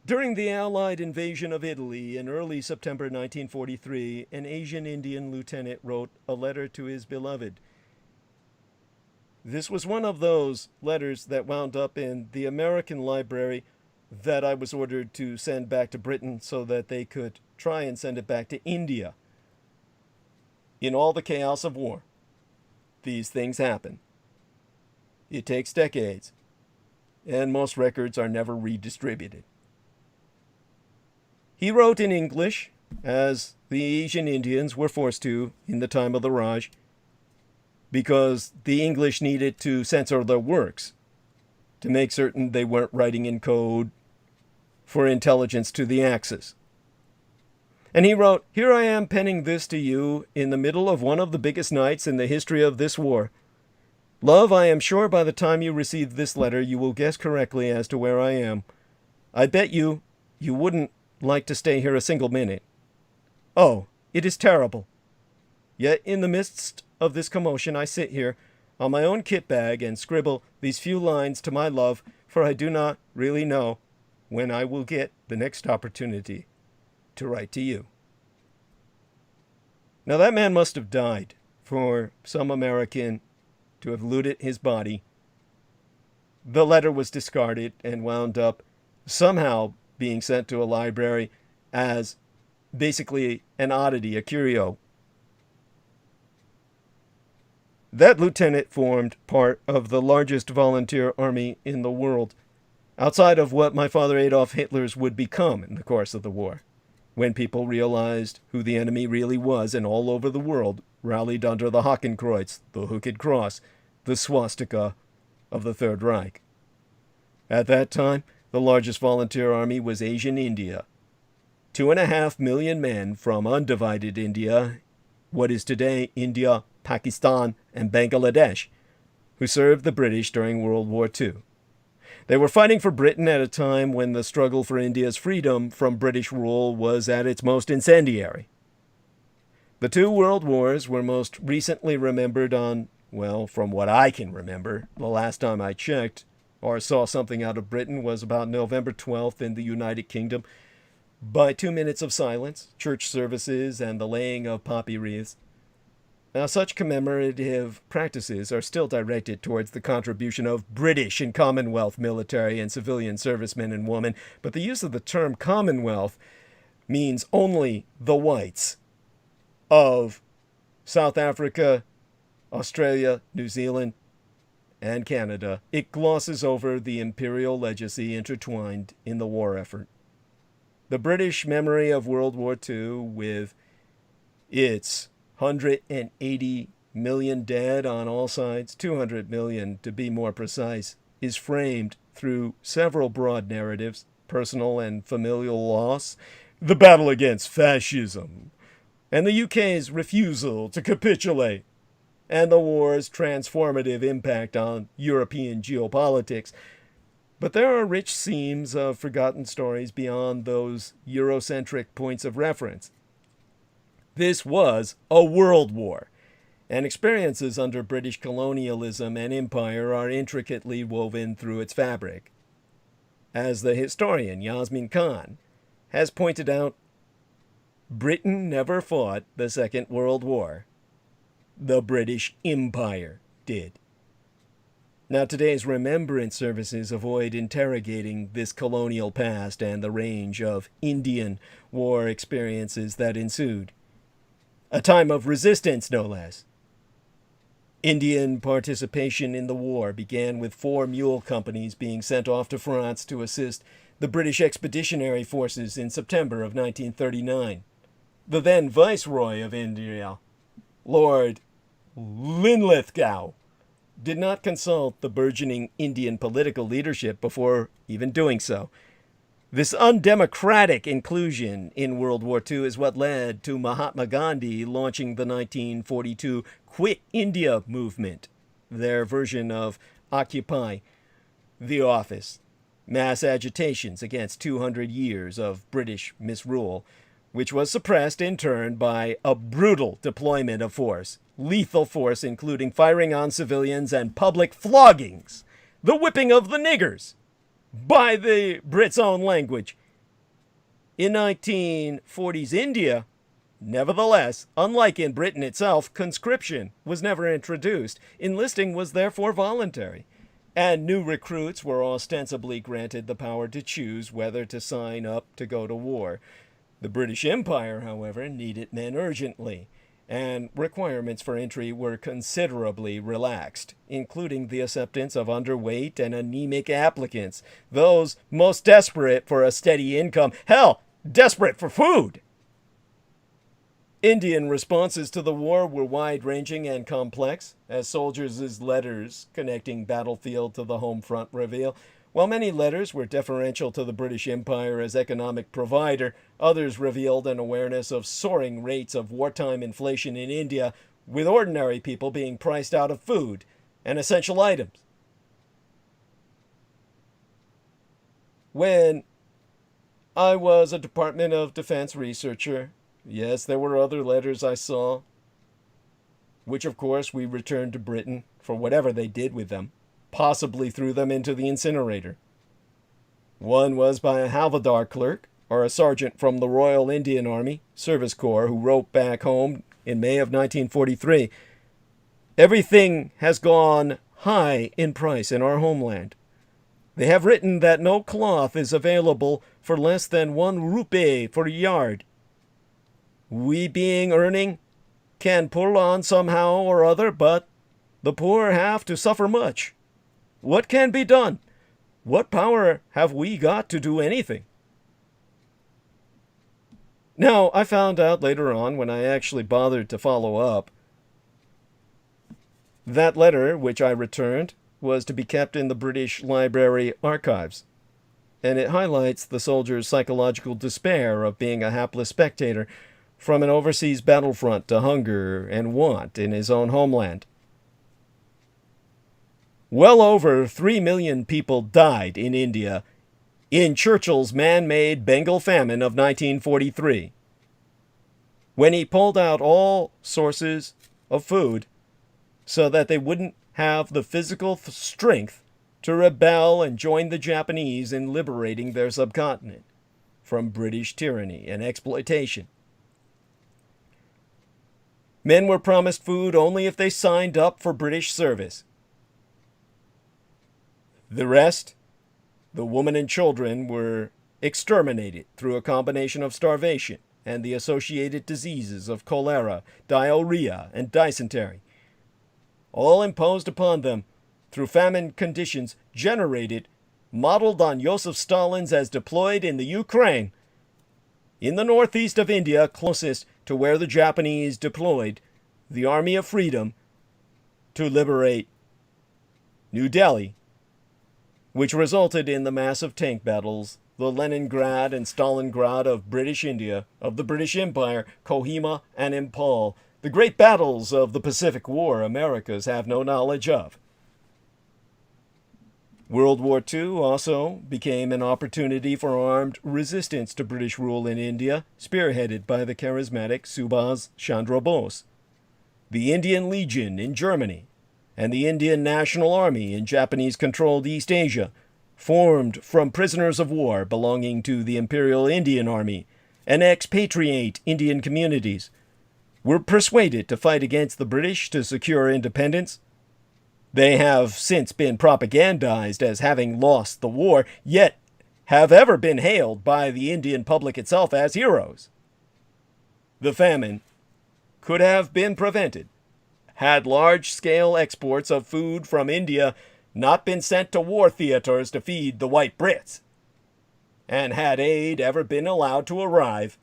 During the Allied invasion of Italy in early September 1943, an Asian Indian lieutenant wrote a letter to his beloved. This was one of those letters that wound up in the American library that I was ordered to send back to Britain so that they could try and send it back to India. In all the chaos of war, these things happen. It takes decades, and most records are never redistributed. He wrote in English, as the Asian Indians were forced to in the time of the Raj, because the English needed to censor their works to make certain they weren't writing in code for intelligence to the Axis. And he wrote, "Here I am penning this to you in the middle of one of the biggest nights in the history of this war. Love, I am sure by the time you receive this letter, you will guess correctly as to where I am. I bet you wouldn't like to stay here a single minute. Oh, it is terrible. Yet in the midst of this commotion I sit here on my own kit bag and scribble these few lines to my love, for I do not really know when I will get the next opportunity to write to you." Now that man must have died for some American to have looted his body. The letter was discarded and wound up somehow being sent to a library as basically an oddity, a curio. That lieutenant formed part of the largest volunteer army in the world, outside of what my father Adolf Hitler's would become in the course of the war, when people realized who the enemy really was and all over the world rallied under the Hakenkreuz, the Hooked Cross, the swastika of the Third Reich. At that time, the largest volunteer army was Asian India. 2.5 million men from undivided India, what is today India, Pakistan, and Bangladesh, who served the British during World War II. They were fighting for Britain at a time when the struggle for India's freedom from British rule was at its most incendiary. The two world wars were most recently remembered on, well, from what I can remember, the last time I checked or saw something out of Britain was about November 12th in the United Kingdom, by 2 minutes of silence, church services, and the laying of poppy wreaths. Now, such commemorative practices are still directed towards the contribution of British and Commonwealth military and civilian servicemen and women, but the use of the term Commonwealth means only the whites of South Africa, Australia, New Zealand, and Canada. It glosses over the imperial legacy intertwined in the war effort. The British memory of World War II, with its 180 million dead on all sides, 200 million to be more precise, is framed through several broad narratives: personal and familial loss, the battle against fascism, and the UK's refusal to capitulate, and the war's transformative impact on European geopolitics. But there are rich seams of forgotten stories beyond those Eurocentric points of reference. This was a world war, and experiences under British colonialism and empire are intricately woven through its fabric. As the historian Yasmin Khan has pointed out, Britain never fought the Second World War. The British Empire did. Now, today's remembrance services avoid interrogating this colonial past and the range of Indian war experiences that ensued. A time of resistance, no less. Indian participation in the war began with 4 mule companies being sent off to France to assist the British Expeditionary Forces in September of 1939. The then Viceroy of India, Lord Linlithgow, did not consult the burgeoning Indian political leadership before even doing so. This undemocratic inclusion in World War II is what led to Mahatma Gandhi launching the 1942 Quit India movement, their version of Occupy the Office, mass agitations against 200 years of British misrule, which was suppressed in turn by a brutal deployment of force, lethal force including firing on civilians and public floggings, the whipping of the niggers, by the Brits' own language. In 1940s India, nevertheless, unlike in Britain itself, conscription was never introduced. Enlisting was therefore voluntary, and new recruits were ostensibly granted the power to choose whether to sign up to go to war. The British Empire, however, needed men urgently, and requirements for entry were considerably relaxed, including the acceptance of underweight and anemic applicants, those most desperate for a steady income, hell, desperate for food. Indian responses to the war were wide-ranging and complex, as soldiers' letters connecting battlefield to the home front reveal. While many letters were deferential to the British Empire as economic provider, others revealed an awareness of soaring rates of wartime inflation in India, with ordinary people being priced out of food and essential items. When I was a Department of Defense researcher, yes, there were other letters I saw, which of course we returned to Britain for whatever they did with them. Possibly threw them into the incinerator. One was by a Havildar clerk, or a sergeant from the Royal Indian Army Service Corps, who wrote back home in May of 1943, "Everything has gone high in price in our homeland. They have written that no cloth is available for less than 1 rupee for a yard. We, being earning, can pull on somehow or other, but the poor have to suffer much. What can be done? What power have we got to do anything?" Now, I found out later on, when I actually bothered to follow up, that letter, which I returned, was to be kept in the British Library archives, and it highlights the soldier's psychological despair of being a hapless spectator from an overseas battlefront to hunger and want in his own homeland. Well over 3 million people died in India in Churchill's man-made Bengal famine of 1943, when he pulled out all sources of food so that they wouldn't have the physical strength to rebel and join the Japanese in liberating their subcontinent from British tyranny and exploitation. Men were promised food only if they signed up for British service. The rest, the women and children, were exterminated through a combination of starvation and the associated diseases of cholera, diarrhea, and dysentery, all imposed upon them through famine conditions modeled on Joseph Stalin's as deployed in the Ukraine, in the northeast of India, closest to where the Japanese deployed the Army of Freedom to liberate New Delhi, which resulted in the massive tank battles, the Leningrad and Stalingrad of British India, of the British Empire, Kohima and Impal, the great battles of the Pacific War Americas have no knowledge of. World War II also became an opportunity for armed resistance to British rule in India, spearheaded by the charismatic Subhas Chandra Bose, the Indian Legion in Germany, and the Indian National Army in Japanese-controlled East Asia, formed from prisoners of war belonging to the Imperial Indian Army and expatriate Indian communities, were persuaded to fight against the British to secure independence. They have since been propagandized as having lost the war, yet have ever been hailed by the Indian public itself as heroes. The famine could have been prevented had large-scale exports of food from India not been sent to war theaters to feed the white Brits, and had aid ever been allowed to arrive.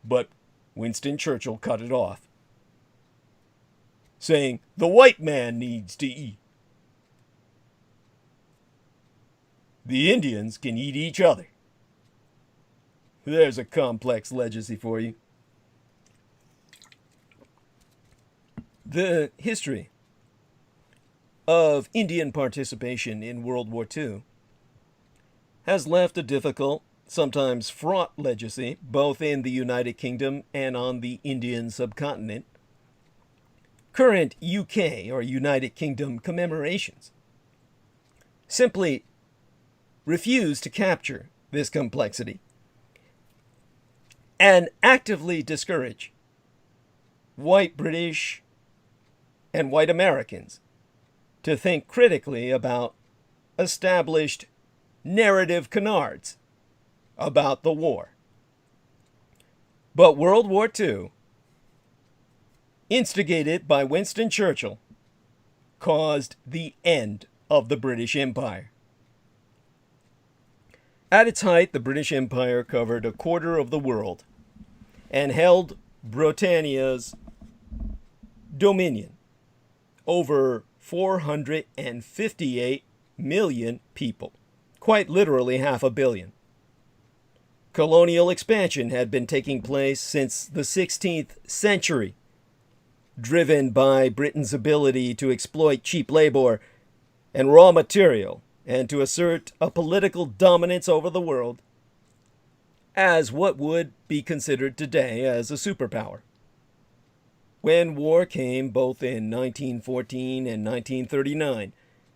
But Winston Churchill cut it off. saying, the white man needs to eat. The Indians can eat each other. There's a complex legacy for you. The history of Indian participation in World War II has left a difficult, sometimes fraught legacy, both in the United Kingdom and on the Indian subcontinent. Current UK, or United Kingdom, commemorations simply refuse to capture this complexity and actively discourage white British and white Americans to think critically about established narrative canards about the war. But World War II, instigated by Winston Churchill, caused the end of the British Empire. At its height, the British Empire covered a quarter of the world and held Britannia's dominion over 458 million people, quite literally 500 million. Colonial expansion had been taking place since the 16th century, driven by Britain's ability to exploit cheap labor and raw material and to assert a political dominance over the world as what would be considered today as a superpower. When war came both in 1914 and 1939,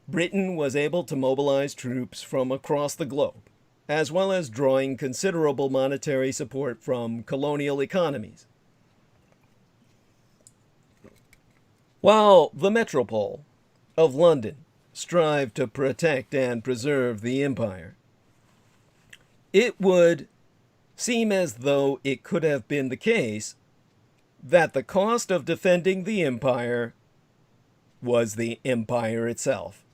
Britain was able to mobilize troops from across the globe, as well as drawing considerable monetary support from colonial economies. While the metropole of London strived to protect and preserve the empire, it would seem as though it could have been the case that the cost of defending the empire was the empire itself.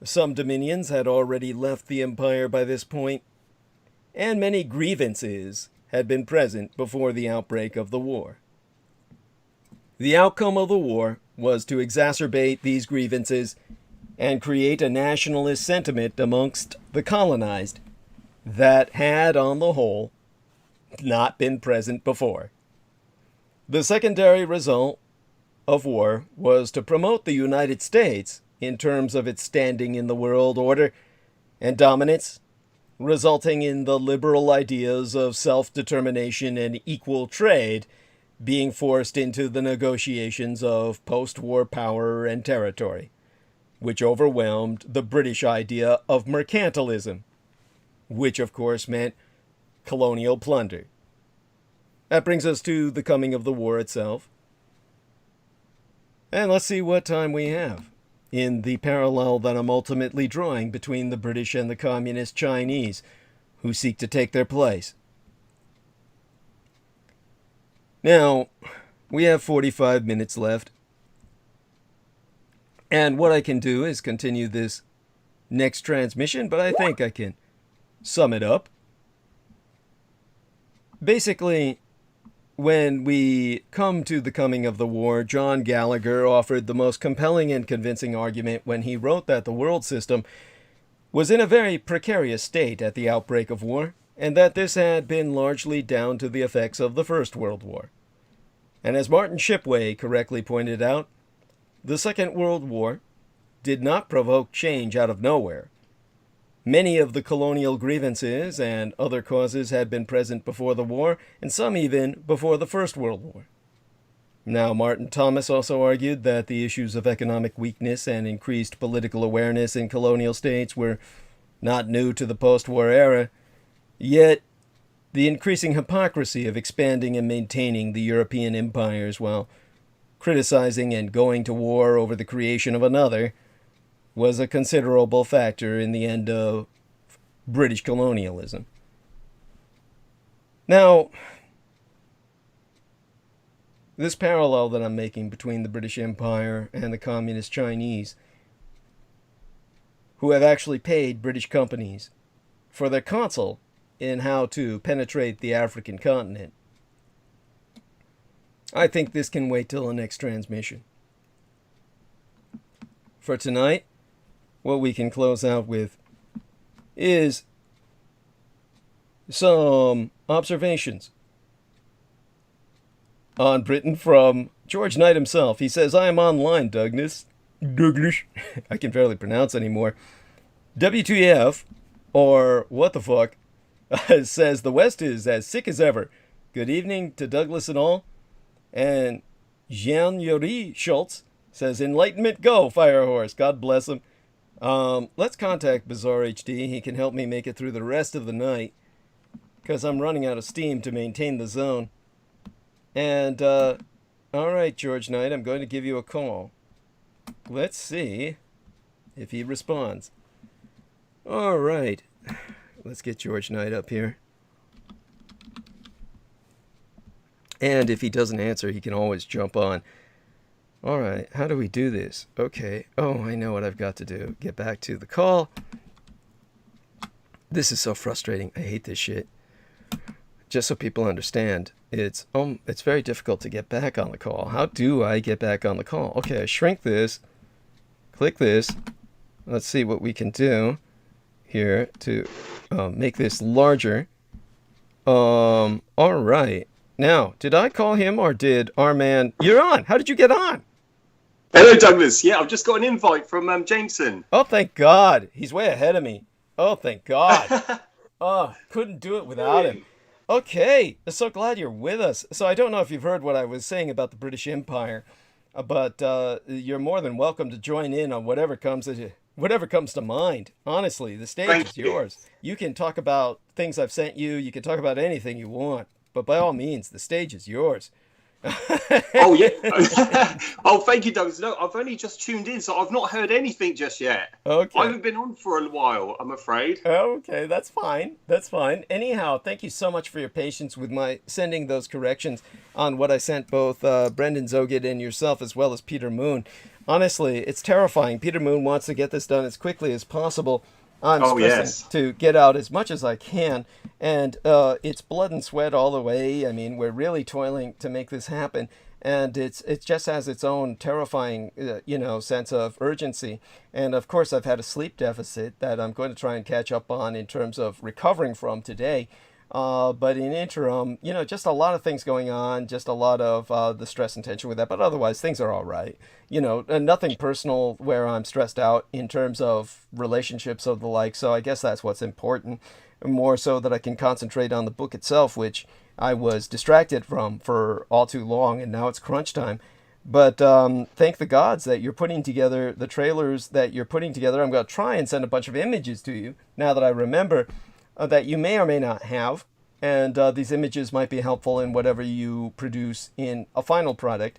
Some dominions had already left the empire by this point, and many grievances had been present before the outbreak of the war. The outcome of the war was to exacerbate these grievances and create a nationalist sentiment amongst the colonized that had, on the whole, not been present before. The secondary result of war was to promote the United States in terms of its standing in the world order and dominance, resulting in the liberal ideas of self-determination and equal trade being forced into the negotiations of post-war power and territory, which overwhelmed the British idea of mercantilism, which of course meant colonial plunder. That brings us to the coming of the war itself. And let's see what time we have in the parallel that I'm ultimately drawing between the British and the Communist Chinese, who seek to take their place. Now, we have 45 minutes left. And what I can do is continue this next transmission, but I think I can sum it up. Basically, when we come to the coming of the war, John Gallagher offered the most compelling and convincing argument when he wrote that the world system was in a very precarious state at the outbreak of war, and that this had been largely down to the effects of the First World War. And as Martin Shipway correctly pointed out, the Second World War did not provoke change out of nowhere. Many of the colonial grievances and other causes had been present before the war, and some even before the First World War. Now, Martin Thomas also argued that the issues of economic weakness and increased political awareness in colonial states were not new to the post-war era, yet the increasing hypocrisy of expanding and maintaining the European empires while criticizing and going to war over the creation of another was a considerable factor in the end of British colonialism. Now, this parallel that I'm making between the British Empire and the Communist Chinese, who have actually paid British companies for their counsel in how to penetrate the African continent, I think this can wait till the next transmission. For tonight, what we can close out with is some observations on Britain from George Knight himself. He says, I am online, Douglas. I can barely pronounce anymore. WTF, or what the fuck, says the West is as sick as ever. Good evening to Douglas and all. And Jean-Yuri Schultz says, Enlightenment go, Firehorse. God bless him. Let's contact Bizarre HD. He can help me make it through the rest of the night, because I'm running out of steam to maintain the zone. And, all right, George Knight, I'm going to give you a call. Let's see if he responds. All right. Let's get George Knight up here. And if he doesn't answer, he can always jump on. All right, how do we do this? Okay. Oh, I know what I've got to do. Get back to the call. This is so frustrating. I hate this shit. Just so people understand, it's very difficult to get back on the call. How do I get back on the call? Okay, I shrink this. Click this. Let's see what we can do here to make this larger. All right. Now, did I call him or did our man... You're on. How did you get on? Hello, Douglas. Yeah, I've just got an invite from Jameson. Oh, thank God. He's way ahead of me. Oh, thank God. Oh, couldn't do it without him. Okay, so glad you're with us. So I don't know if you've heard what I was saying about the British Empire, but you're more than welcome to join in on whatever comes to mind. Honestly, the stage is yours. You can talk about things I've sent you. You can talk about anything you want. But by all means, the stage is yours. Oh, yeah. Oh, thank you, Douglas. No, I've only just tuned in, so I've not heard anything just yet. Okay. I haven't been on for a while, I'm afraid. Okay, that's fine. That's fine. Anyhow, thank you so much for your patience with my sending those corrections on what I sent both Brendan Zogid and yourself, as well as Peter Moon. Honestly, it's terrifying. Peter Moon wants to get this done as quickly as possible. I'm stressing to get out as much as I can, and it's blood and sweat all the way. I mean, we're really toiling to make this happen, and it just has its own terrifying, sense of urgency. And of course, I've had a sleep deficit that I'm going to try and catch up on in terms of recovering from today. But in interim, just a lot of things going on, just a lot of the stress and tension with that. But otherwise, things are all right. Nothing personal where I'm stressed out in terms of relationships or the like. So I guess that's what's important, more so that I can concentrate on the book itself, which I was distracted from for all too long. And now it's crunch time. But thank the gods that you're putting together the trailers that you're putting together. I'm going to try and send a bunch of images to you now that I remember. That you may or may not have, and these images might be helpful in whatever you produce in a final product.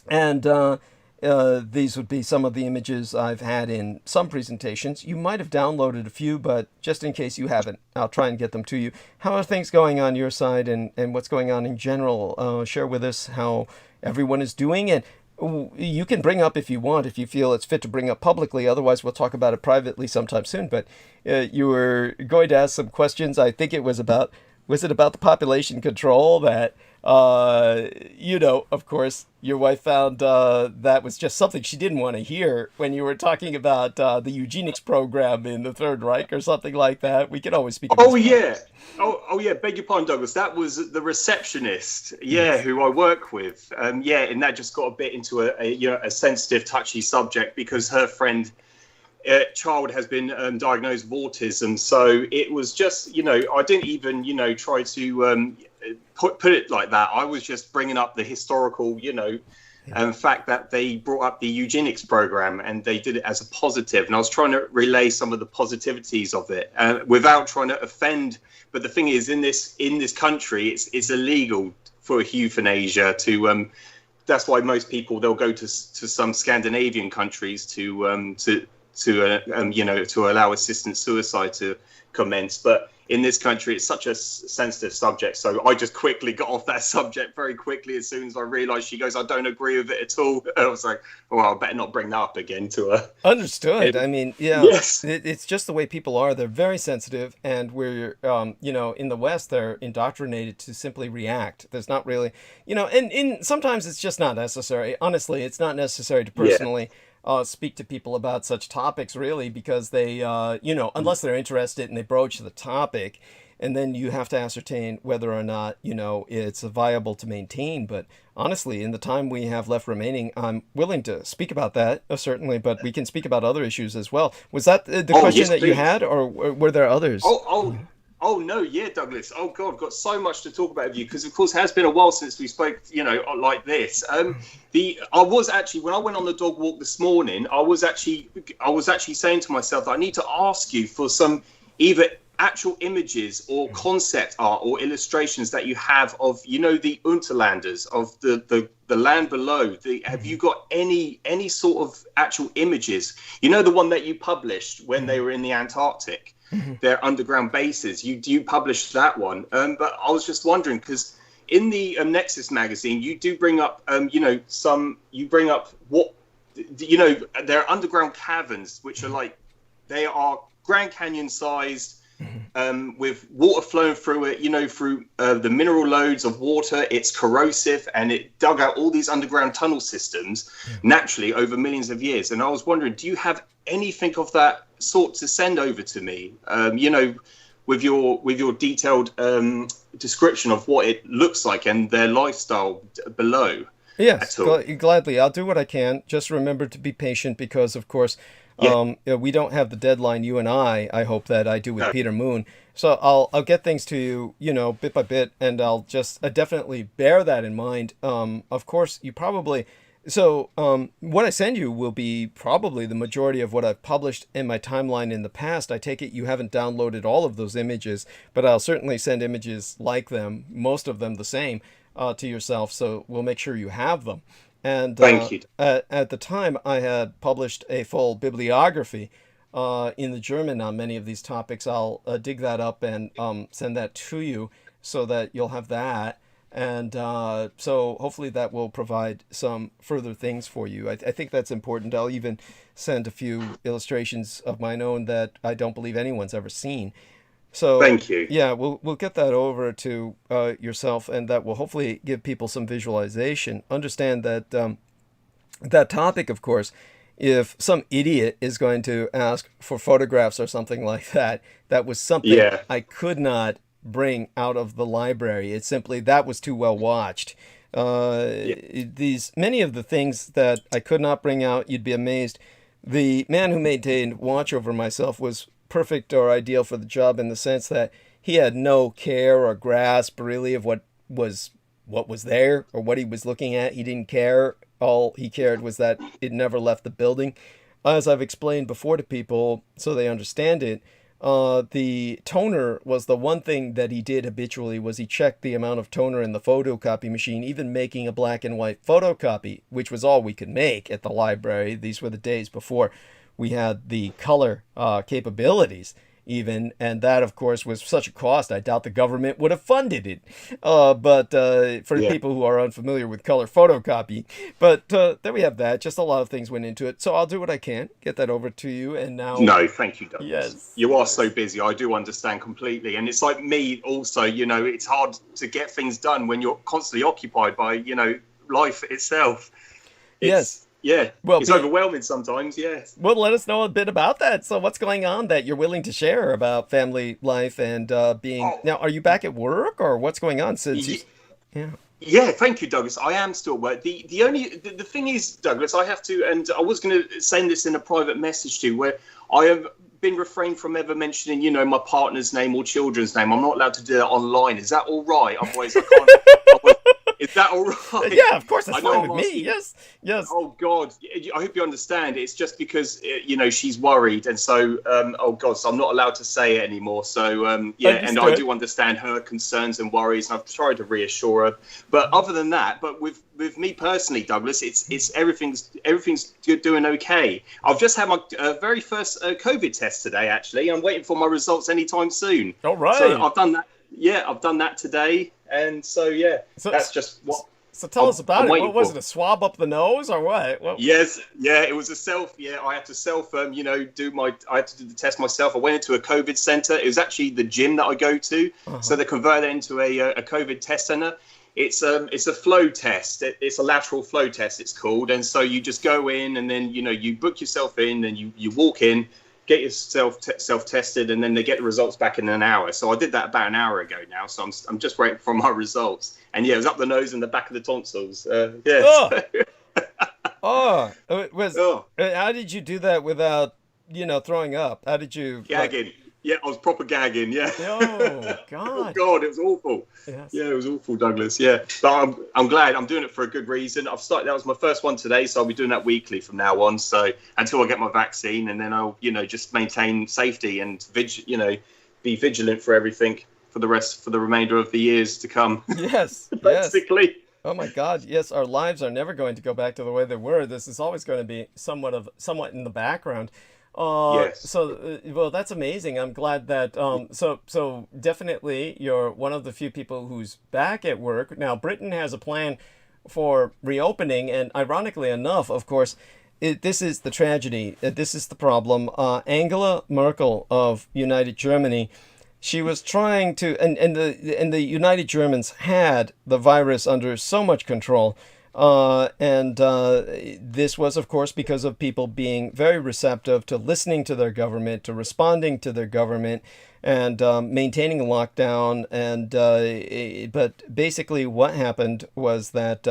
And these would be some of the images I've had in some presentations. You might have downloaded a few, but just in case you haven't, I'll try and get them to you. How are things going on your side, and what's going on in general? Share with us how everyone is doing, and you can bring up if you want, if you feel it's fit to bring up publicly. Otherwise, we'll talk about it privately sometime soon. But you were going to ask some questions. I think it was about the population control that, of course, your wife found that was just something she didn't want to hear when you were talking about the eugenics program in the Third Reich or something like that. We can always speak about yeah. Oh, yeah. Beg your pardon, Douglas. That was the receptionist, who I work with. And that just got a bit into a sensitive, touchy subject because her friend child has been diagnosed with autism. So it was just, I didn't even, try to put it like that. I was just bringing up the historical, fact that they brought up the eugenics program and they did it as a positive. And I was trying to relay some of the positivities of it without trying to offend. But the thing is, in this country, it's illegal for euthanasia to. That's why most people, they'll go to some Scandinavian countries to allow assisted suicide to commence. But in this country, it's such a sensitive subject. So I just quickly got off that subject very quickly as soon as I realised. She goes, I don't agree with it at all. And I was like, well, I better not bring that up again to her. Understood. I mean, yeah, yes. It's just the way people are. They're very sensitive, and we're, you know, in the West, they're indoctrinated to simply react. There's not really, you know, and sometimes it's just not necessary. Honestly, it's not necessary to personally speak to people about such topics, really, because they, you know, unless they're interested and they broach the topic, and then you have to ascertain whether or not, you know, it's viable to maintain. But honestly, in the time we have left remaining, I'm willing to speak about that, certainly, but we can speak about other issues as well. Was that the question that you had, or were there others? Oh no, yeah, Douglas. Oh God, I've got so much to talk about with you, because of course it has been a while since we spoke, you know, like this. I was actually, when I went on the dog walk this morning, I was actually saying to myself that I need to ask you for some either actual images or concept art or illustrations that you have of, you know, the Unterlanders, of the land below. Have you got any sort of actual images? You know, the one that you published when they were in the Antarctic. Their underground bases. You published that one, but I was just wondering, because in the Nexus magazine, you do bring up, you know, you bring up what, you know, their underground caverns, which are like, they are Grand Canyon sized, with water flowing through it, you know, through the mineral loads of water. It's corrosive, and it dug out all these underground tunnel systems naturally over millions of years. And I was wondering, do you have anything of that sort to send over to me, you know, with your detailed description of what it looks like and their lifestyle below? Yes, gladly. I'll do what I can. Just remember to be patient, because of course we don't have the deadline, you and I hope that I do with Peter Moon. So I'll get things to you, you know, bit by bit, and I'll just definitely bear that in mind. Of course, you probably, so what I send you will be probably the majority of what I've published in my timeline in the past. I take it you haven't downloaded all of those images, but I'll certainly send images like them, most of them the same, to yourself, so we'll make sure you have them. And thank you. At the time, I had published a full bibliography in the German on many of these topics. I'll dig that up and send that to you so that you'll have that. And so hopefully that will provide some further things for you. I think that's important. I'll even send a few illustrations of my own that I don't believe anyone's ever seen. So thank you. Yeah, we'll get that over to yourself, and that will hopefully give people some visualization. Understand that that topic, of course, if some idiot is going to ask for photographs or something like that, that was something I could not bring out of the library. It's simply that was too well watched. Many of the things that I could not bring out, you'd be amazed. The man who maintained watch over myself was perfect or ideal for the job, in the sense that he had no care or grasp really of what was there or what he was looking at. He didn't care. All he cared was that it never left the building. As I've explained before to people so they understand it, the toner was the one thing that he did habitually. Was he checked the amount of toner in the photocopy machine, even making a black and white photocopy, which was all we could make at the library. These were the days before we had the color capabilities even, and that of course was such a cost. I doubt the government would have funded it, but for people who are unfamiliar with color photocopy. But there we have that. Just a lot of things went into it, so I'll do what I can, get that over to you. And now, no, thank you, Douglas. Yes, you are so busy. I do understand completely, and it's like me also, you know, it's hard to get things done when you're constantly occupied by, you know, life itself. Yeah, well, it's overwhelming sometimes, yes. Well, let us know a bit about that. So what's going on that you're willing to share about family life and being... Now, are you back at work, or what's going on since you... Yeah, thank you, Douglas. I am still at work. The thing is, Douglas, I have to, and I was going to send this in a private message to you, where I have been refrained from ever mentioning, you know, my partner's name or children's name. I'm not allowed to do that online. Is that all right? Otherwise, I can't... Is that all right? Yeah, of course, it's I know fine I'm with me. asking- Yes, yes. Oh God, I hope you understand. It's just because she's worried, and so oh God, so I'm not allowed to say it anymore. So yeah, and I Understood. do understand her concerns and worries, and I've tried to reassure her. But other than that, but with me personally, Douglas, it's everything's doing okay. I've just had my very first COVID test today. Actually, I'm waiting for my results anytime soon. All right. So I've done that. Yeah, I've done that today, and so yeah, So- that's just what. So tell us about I'm it. waiting What was for. it? A swab up the nose or what? Yes, yeah, it was a self. Yeah, I had to self, I had to do the test myself. I went into a COVID center. It was actually the gym that I go to. So they converted it into a COVID test center. It's a flow test. It's a lateral flow test, it's called. And so you just go in and then, you book yourself in and you walk in, get yourself self-tested, and then they get the results back in an hour. So I did that about an hour ago now. So I'm just waiting for my results. And yeah, it was up the nose and the back of the tonsils. Yeah. Oh. It was. Oh. How did you do that without, throwing up? How did you? Gagging. Yeah, I was proper gagging. Yeah. Oh Oh God. God, it was awful. Yes. Yeah, it was awful, Douglas. Yeah, but I'm glad I'm doing it for a good reason. I've started. That was my first one today, so I'll be doing that weekly from now on. So until I get my vaccine, and then I'll just maintain safety and be vigilant for everything for the remainder of the years to come. Yes. Yes. Basically. Oh my God. Yes, our lives are never going to go back to the way they were. This is always going to be somewhat in the background. Yes. So, well, that's amazing. I'm glad that, so definitely you're one of the few people who's back at work. Now, Britain has a plan for reopening, and ironically enough, of course, this is the tragedy. This is the problem. Angela Merkel of United Germany, she was trying to, and the United Germans had the virus under so much control. This was, of course, because of people being very receptive to listening to their government, to responding to their government, and maintaining a lockdown. But basically what happened was that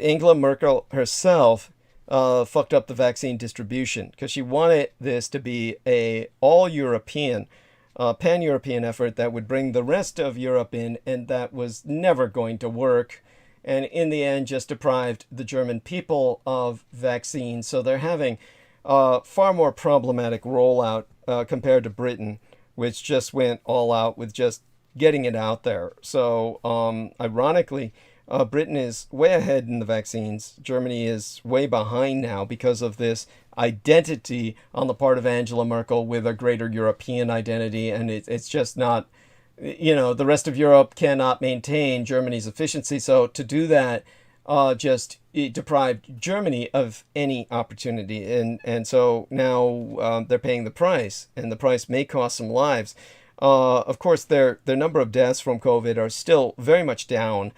Angela Merkel herself fucked up the vaccine distribution because she wanted this to be a all-European, pan-European effort that would bring the rest of Europe in, and that was never going to work. And in the end, just deprived the German people of vaccines. So they're having far more problematic rollout compared to Britain, which just went all out with just getting it out there. So ironically, Britain is way ahead in the vaccines. Germany is way behind now because of this identity on the part of Angela Merkel with a greater European identity. And it's just not... the rest of Europe cannot maintain Germany's efficiency. So to do that, it deprived Germany of any opportunity. And so now they're paying the price, and the price may cost some lives. Of course, their number of deaths from COVID are still very much down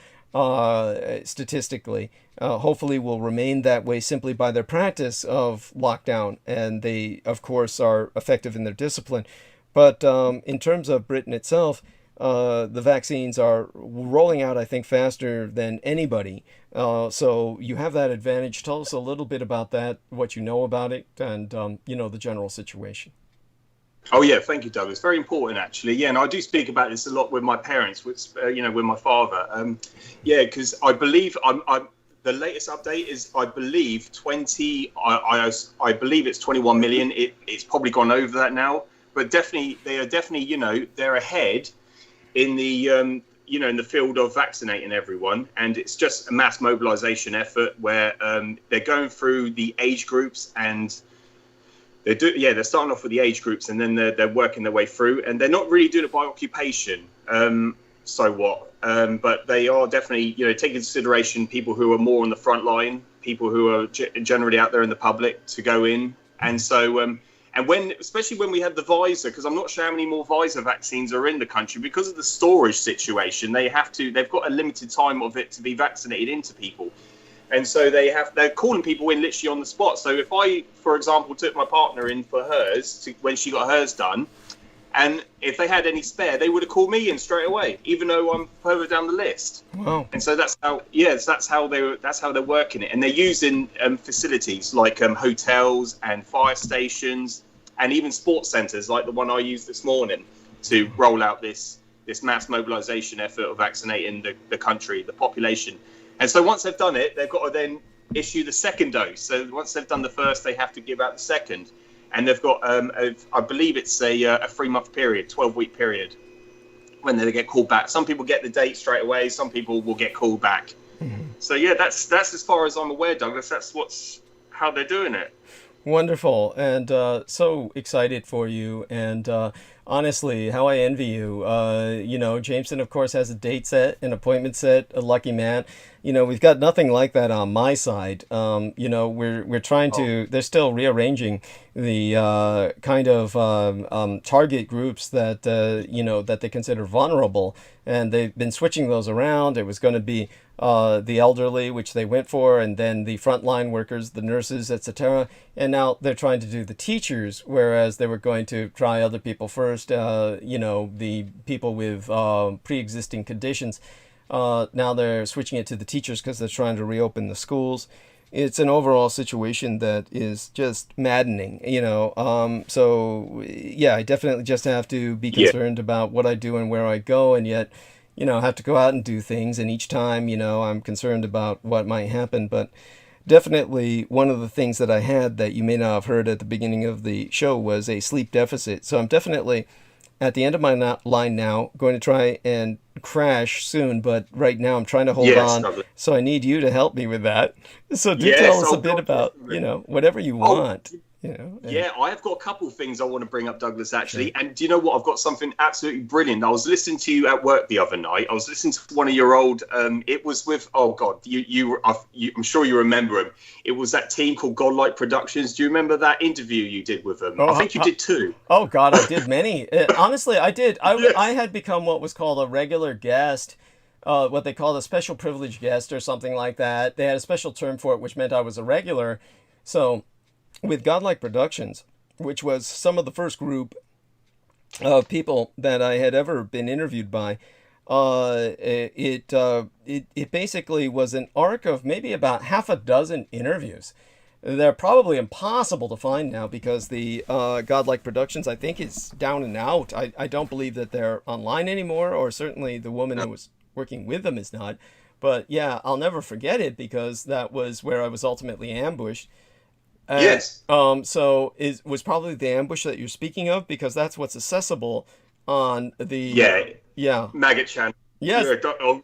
statistically. Hopefully will remain that way simply by their practice of lockdown. And they, of course, are effective in their discipline. But in terms of Britain itself, the vaccines are rolling out, I think, faster than anybody. So you have that advantage. Tell us a little bit about that, what you know about it, and, the general situation. Oh, yeah. Thank you, Douglas. Very important, actually. Yeah, and I do speak about this a lot with my parents, with my father. Because I believe the latest update is, I believe, I believe it's 21 million. It's probably gone over that now. But definitely, they're ahead in the, in the field of vaccinating everyone. And it's just a mass mobilization effort where they're going through the age groups, and they're starting off with the age groups, and then they're working their way through. And they're not really doing it by occupation. So what? But they are definitely, taking into consideration people who are more on the front line, people who are generally out there in the public to go in. And so... and especially when we had the Pfizer, because I'm not sure how many more Pfizer vaccines are in the country, because of the storage situation, they've got a limited time of it to be vaccinated into people. And so they're calling people in literally on the spot. So if I, for example, took my partner in for hers when she got hers done, and if they had any spare, they would have called me in straight away, even though I'm further down the list. Wow. And so that's how they're working it. And they're using facilities like hotels and fire stations, and even sports centres like the one I used this morning to roll out this this mass mobilization effort of vaccinating the country, the population. And so once they've done it, they've got to then issue the second dose. So once they've done the first, they have to give out the second. And they've got, I believe it's a 3-month period, 12-week period, when they get called back. Some people get the date straight away. Some people will get called back. So yeah, that's as far as I'm aware, Douglas. That's how they're doing it. Wonderful, and so excited for you, and honestly, how I envy you. You know, Jameson, of course, has a date set, an appointment set, a lucky man. You know, we've got nothing like that on my side. You know, we're trying to, they're still rearranging the kind of target groups that, you know, that they consider vulnerable, and they've been switching those around. It was going to be the elderly, which they went for, and then the frontline workers, the nurses, etc. And now they're trying to do the teachers, whereas they were going to try other people first, you know, the people with pre-existing conditions. Now they're switching it to the teachers because they're trying to reopen the schools. It's an overall situation that is just maddening, you know. So, yeah, I definitely just have to be concerned about what I do and where I go, and yet, you know, have to go out and do things. And each time, you know, I'm concerned about what might happen. But definitely one of the things that I had that you may not have heard at the beginning of the show was a sleep deficit. So I'm definitely at the end of my line now, going to try and crash soon. But right now I'm trying to hold on. Lovely. So I need you to help me with that. So do tell us a bit about, you know, whatever you want. You know, yeah, I have got a couple of things I want to bring up, Douglas, actually. And do you know what? I've got something absolutely brilliant. I was listening to you at work the other night. I was listening to one of your old, it was with, oh God, I'm sure you remember him. It was that team called Godlike Productions. Do you remember that interview you did with them? I think you did too. Oh God, I did many. Honestly, I did. I had become what was called a regular guest. What they called a special privileged guest or something like that. They had a special term for it, which meant I was a regular. So with Godlike Productions, which was some of the first group of people that I had ever been interviewed by, it basically was an arc of maybe about half a dozen interviews. They're probably impossible to find now because the Godlike Productions, I think, is down and out. I don't believe that they're online anymore, or certainly the woman who was working with them is not. But yeah, I'll never forget it because that was where I was ultimately ambushed. Yes. So was probably the ambush that you're speaking of, because that's what's accessible on the Maggot channel. Yes.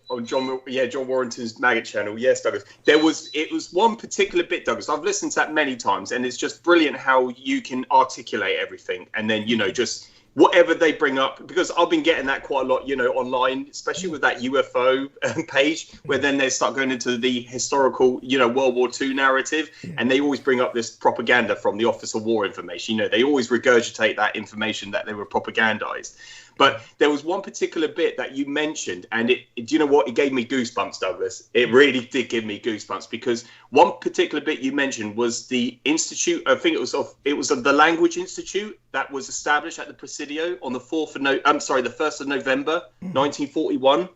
On John Warrington's Maggot channel. Yes, Douglas. It was one particular bit, Douglas. I've listened to that many times, and it's just brilliant how you can articulate everything, and then, you know, just whatever they bring up, because I've been getting that quite a lot, you know, online, especially with that UFO page, where then they start going into the historical, you know, World War II narrative, and they always bring up this propaganda from the Office of War Information. You know, they always regurgitate that information that they were propagandized. But there was one particular bit that you mentioned, and do you know what? It gave me goosebumps, Douglas. It really did give me goosebumps, because one particular bit you mentioned was the institute. I think it was the Language Institute that was established at the Presidio on the 1st of November, 1941.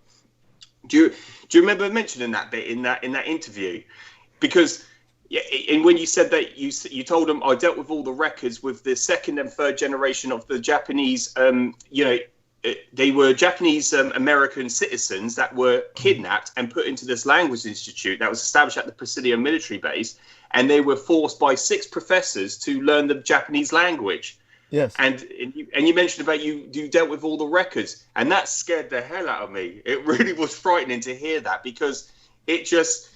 Do you remember mentioning that bit in that interview? Because and when you said that, you told them, I dealt with all the records with the second and third generation of the Japanese, you know, they were Japanese American citizens that were kidnapped and put into this language institute that was established at the Presidio military base, and they were forced by 6 professors to learn the Japanese language. Yes. And you mentioned about you dealt with all the records, and that scared the hell out of me. It really was frightening to hear that, because it just...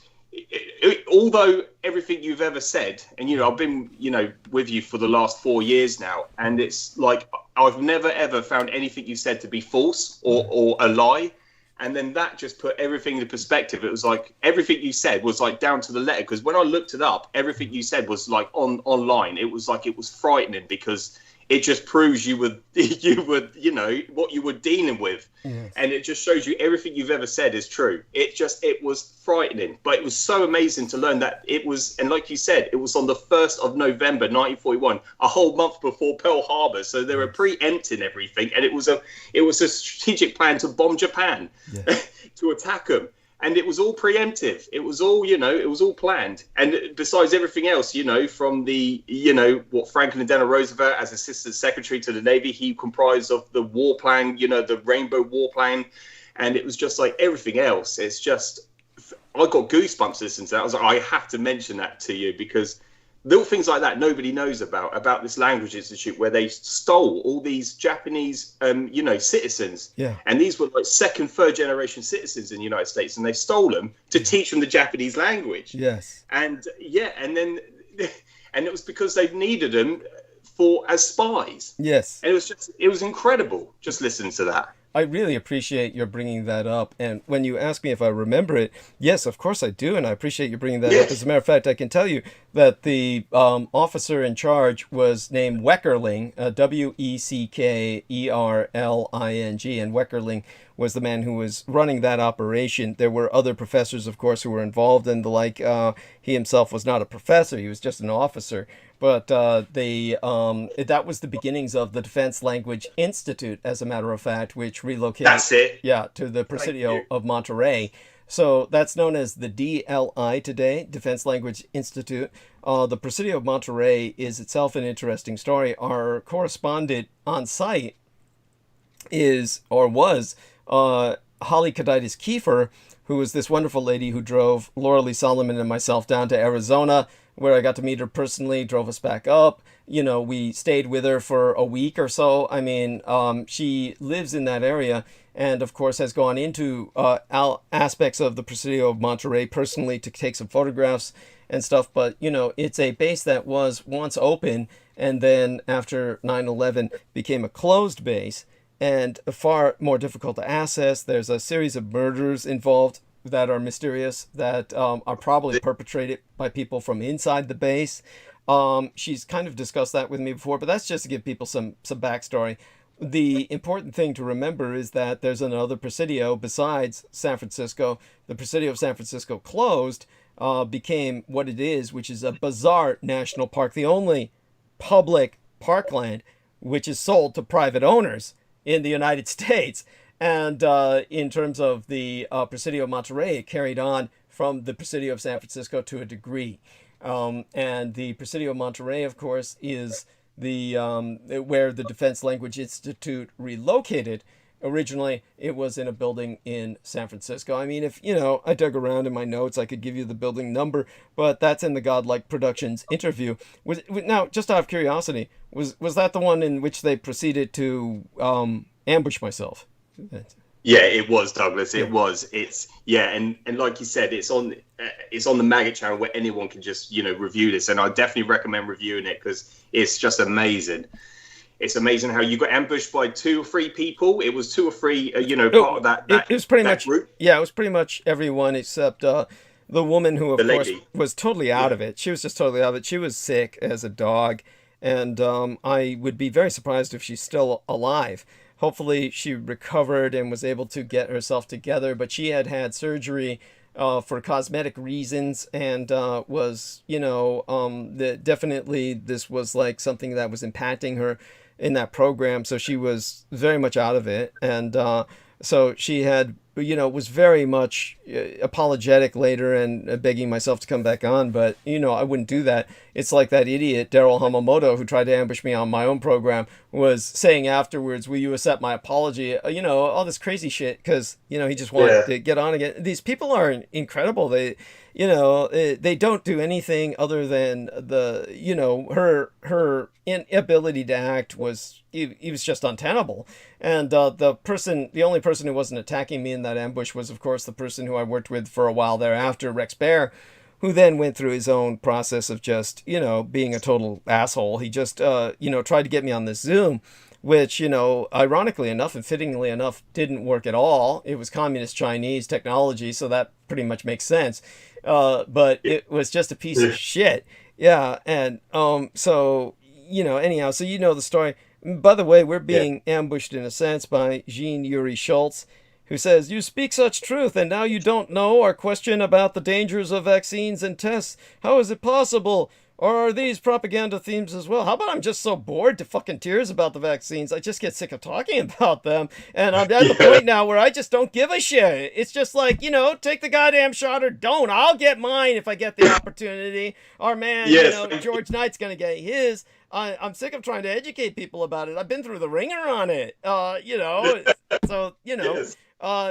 although everything you've ever said, and, you know, I've been, you know, with you for the last 4 years now, and it's like I've never ever found anything you said to be false or a lie, and then that just put everything into perspective. It was like everything you said was like down to the letter, because when I looked it up, everything you said was like online. It was like, it was frightening, because it just proves you were, you know, what you were dealing with. Yes. And it just shows you everything you've ever said is true. It was frightening, but it was so amazing to learn that it was, and like you said, it was on the 1st of November, 1941, a whole month before Pearl Harbor. So they were preempting everything. And it was a strategic plan to bomb Japan, to attack them. And it was all preemptive. It was all, it was all planned. And besides everything else, from the, what Franklin Delano Roosevelt as Assistant Secretary to the Navy, he comprised of the war plan, the Rainbow War Plan. And it was just like everything else. It's just, I got goosebumps listening to that. I was like, I have to mention that to you because little things like that nobody knows about this language institute where they stole all these Japanese, citizens. Yeah. And these were like second, third generation citizens in the United States, and they stole them to teach them the Japanese language. Yes. And and it was because they needed them as spies. Yes. And it was incredible just listening to that. I really appreciate your bringing that up. And when you ask me if I remember it, yes, of course I do. And I appreciate you bringing that up. As a matter of fact, I can tell you that the officer in charge was named Weckerling, Weckerling. And Weckerling was the man who was running that operation. There were other professors, of course, who were involved in the like. He himself was not a professor. He was just an officer. But that was the beginnings of the Defense Language Institute, as a matter of fact, which relocated That's it. Yeah, to the Presidio of Monterey. So that's known as the DLI today, Defense Language Institute. The Presidio of Monterey is itself an interesting story. Our correspondent on site was Holly Kaditis Kiefer, who was this wonderful lady who drove Laura Lee Solomon and myself down to Arizona, where I got to meet her personally, drove us back up. We stayed with her for a week or so. I mean, she lives in that area and, of course, has gone into aspects of the Presidio of Monterey personally to take some photographs and stuff. But, it's a base that was once open and then after 9/11 became a closed base and far more difficult to access. There's a series of murders involved that are mysterious, that are probably perpetrated by people from inside the base. She's kind of discussed that with me before, but that's just to give people some backstory. The important thing to remember is that there's another Presidio besides San Francisco. The Presidio of San Francisco closed, became what it is, which is a bizarre national park, the only public parkland which is sold to private owners in the United States. And in terms of the Presidio of Monterey, it carried on from the Presidio of San Francisco to a degree. And the Presidio of Monterey, of course, is the where the Defense Language Institute relocated. Originally, it was in a building in San Francisco. I mean, if, I dug around in my notes, I could give you the building number, but that's in the Godlike Productions interview. Now, just out of curiosity, was that the one in which they proceeded to ambush myself? Yeah, it was, Douglas. It was. And like you said, it's on the Maggot channel where anyone can just review this, and I definitely recommend reviewing it because it's just amazing. It's amazing how you got ambushed by 2 or 3 people. It was 2 or 3, part of that. It was pretty that much group. Yeah, it was pretty much everyone except the woman who, of course, was totally out of it. She was just totally out of it. She was sick as a dog, and I would be very surprised if she's still alive. Hopefully she recovered and was able to get herself together, but she had surgery for cosmetic reasons and was, definitely this was like something that was impacting her in that program. So she was very much out of it. And so she had, was very much apologetic later and begging myself to come back on. But, I wouldn't do that. It's like that idiot, Daryl Hamamoto, who tried to ambush me on my own program, was saying afterwards, will you accept my apology? All this crazy shit because, he just wanted to get on again. These people are incredible. They don't do anything other than her inability to act was, it was just untenable. And the only person who wasn't attacking me in that ambush was, of course, the person who I worked with for a while thereafter, Rex Bear, who then went through his own process of just, being a total asshole. He just, tried to get me on this Zoom, which, ironically enough and fittingly enough, didn't work at all. It was communist Chinese technology, so that pretty much makes sense. But it was just a piece of shit. Yeah, and so, anyhow, so the story. By the way, we're being ambushed in a sense by Jean Yuri Schultz, who says, you speak such truth, and now you don't know our question about the dangers of vaccines and tests. How is it possible? or are these propaganda themes as well? How about I'm just so bored to fucking tears about the vaccines, I just get sick of talking about them, and I'm at the point now where I just don't give a shit. It's just like, you know, take the goddamn shot or don't. I'll get mine if I get the opportunity. Our man, Yes. you know, George Knight's gonna get his. I'm sick of trying to educate people about it. I've been through the ringer on it. You know, so, you know, Yes.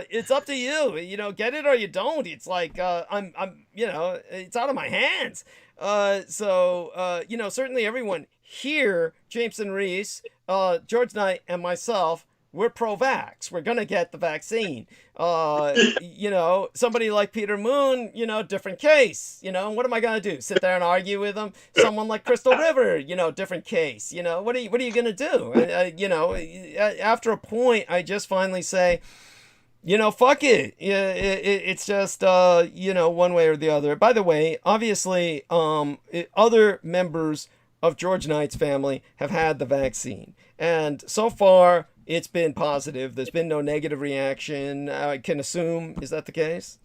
it's up to you. You know, get it or you don't. It's like, I'm, you know, it's out of my hands. So, you know, certainly everyone here, Jameson Reese, George Knight, and myself, we're pro-vax. We're going to get the vaccine. You know, somebody like Peter Moon, you know, different case. You know, what am I going to do? Sit there and argue with him? Someone like Crystal River, you know, different case. You know, what are you going to do? You know, after a point, I just finally say, you know, fuck it. It's just, you know, one way or the other. By the way, obviously, other members of George Knight's family have had the vaccine. And so far, it's been positive. There's been no negative reaction. I can assume, is that the case?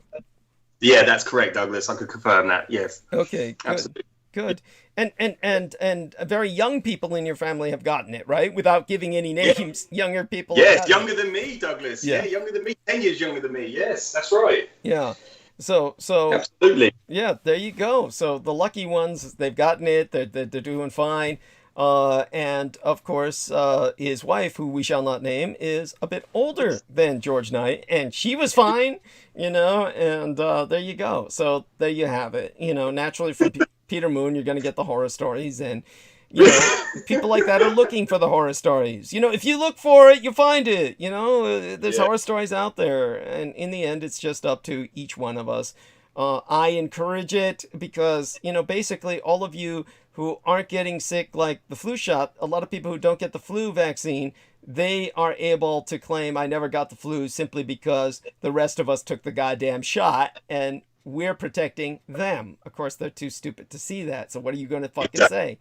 Yeah, that's correct, Douglas. I could confirm that. Yes. Okay. Good. Absolutely. Good. And very young people in your family have gotten it, right? Without giving any names, younger people. Yes, younger than me, Douglas. Yeah. Yeah, younger than me. 10 years younger than me. Yes, that's right. Yeah. So Absolutely. yeah, there you go. So the lucky ones, they've gotten it. They're doing fine. And of course, his wife, who we shall not name, is a bit older than George Knight, and she was fine, you know, and there you go. So there you have it. You know, naturally from Peter Moon, you're going to get the horror stories, and, you know, people like that are looking for the horror stories. You know, if you look for it, you find it. You know, there's horror stories out there, and in the end, it's just up to each one of us. I encourage it because, you know, basically all of you who aren't getting sick like the flu shot, a lot of people who don't get the flu vaccine, they are able to claim I never got the flu simply because the rest of us took the goddamn shot and we're protecting them. Of course, they're too stupid to see that. So what are you going to fucking say?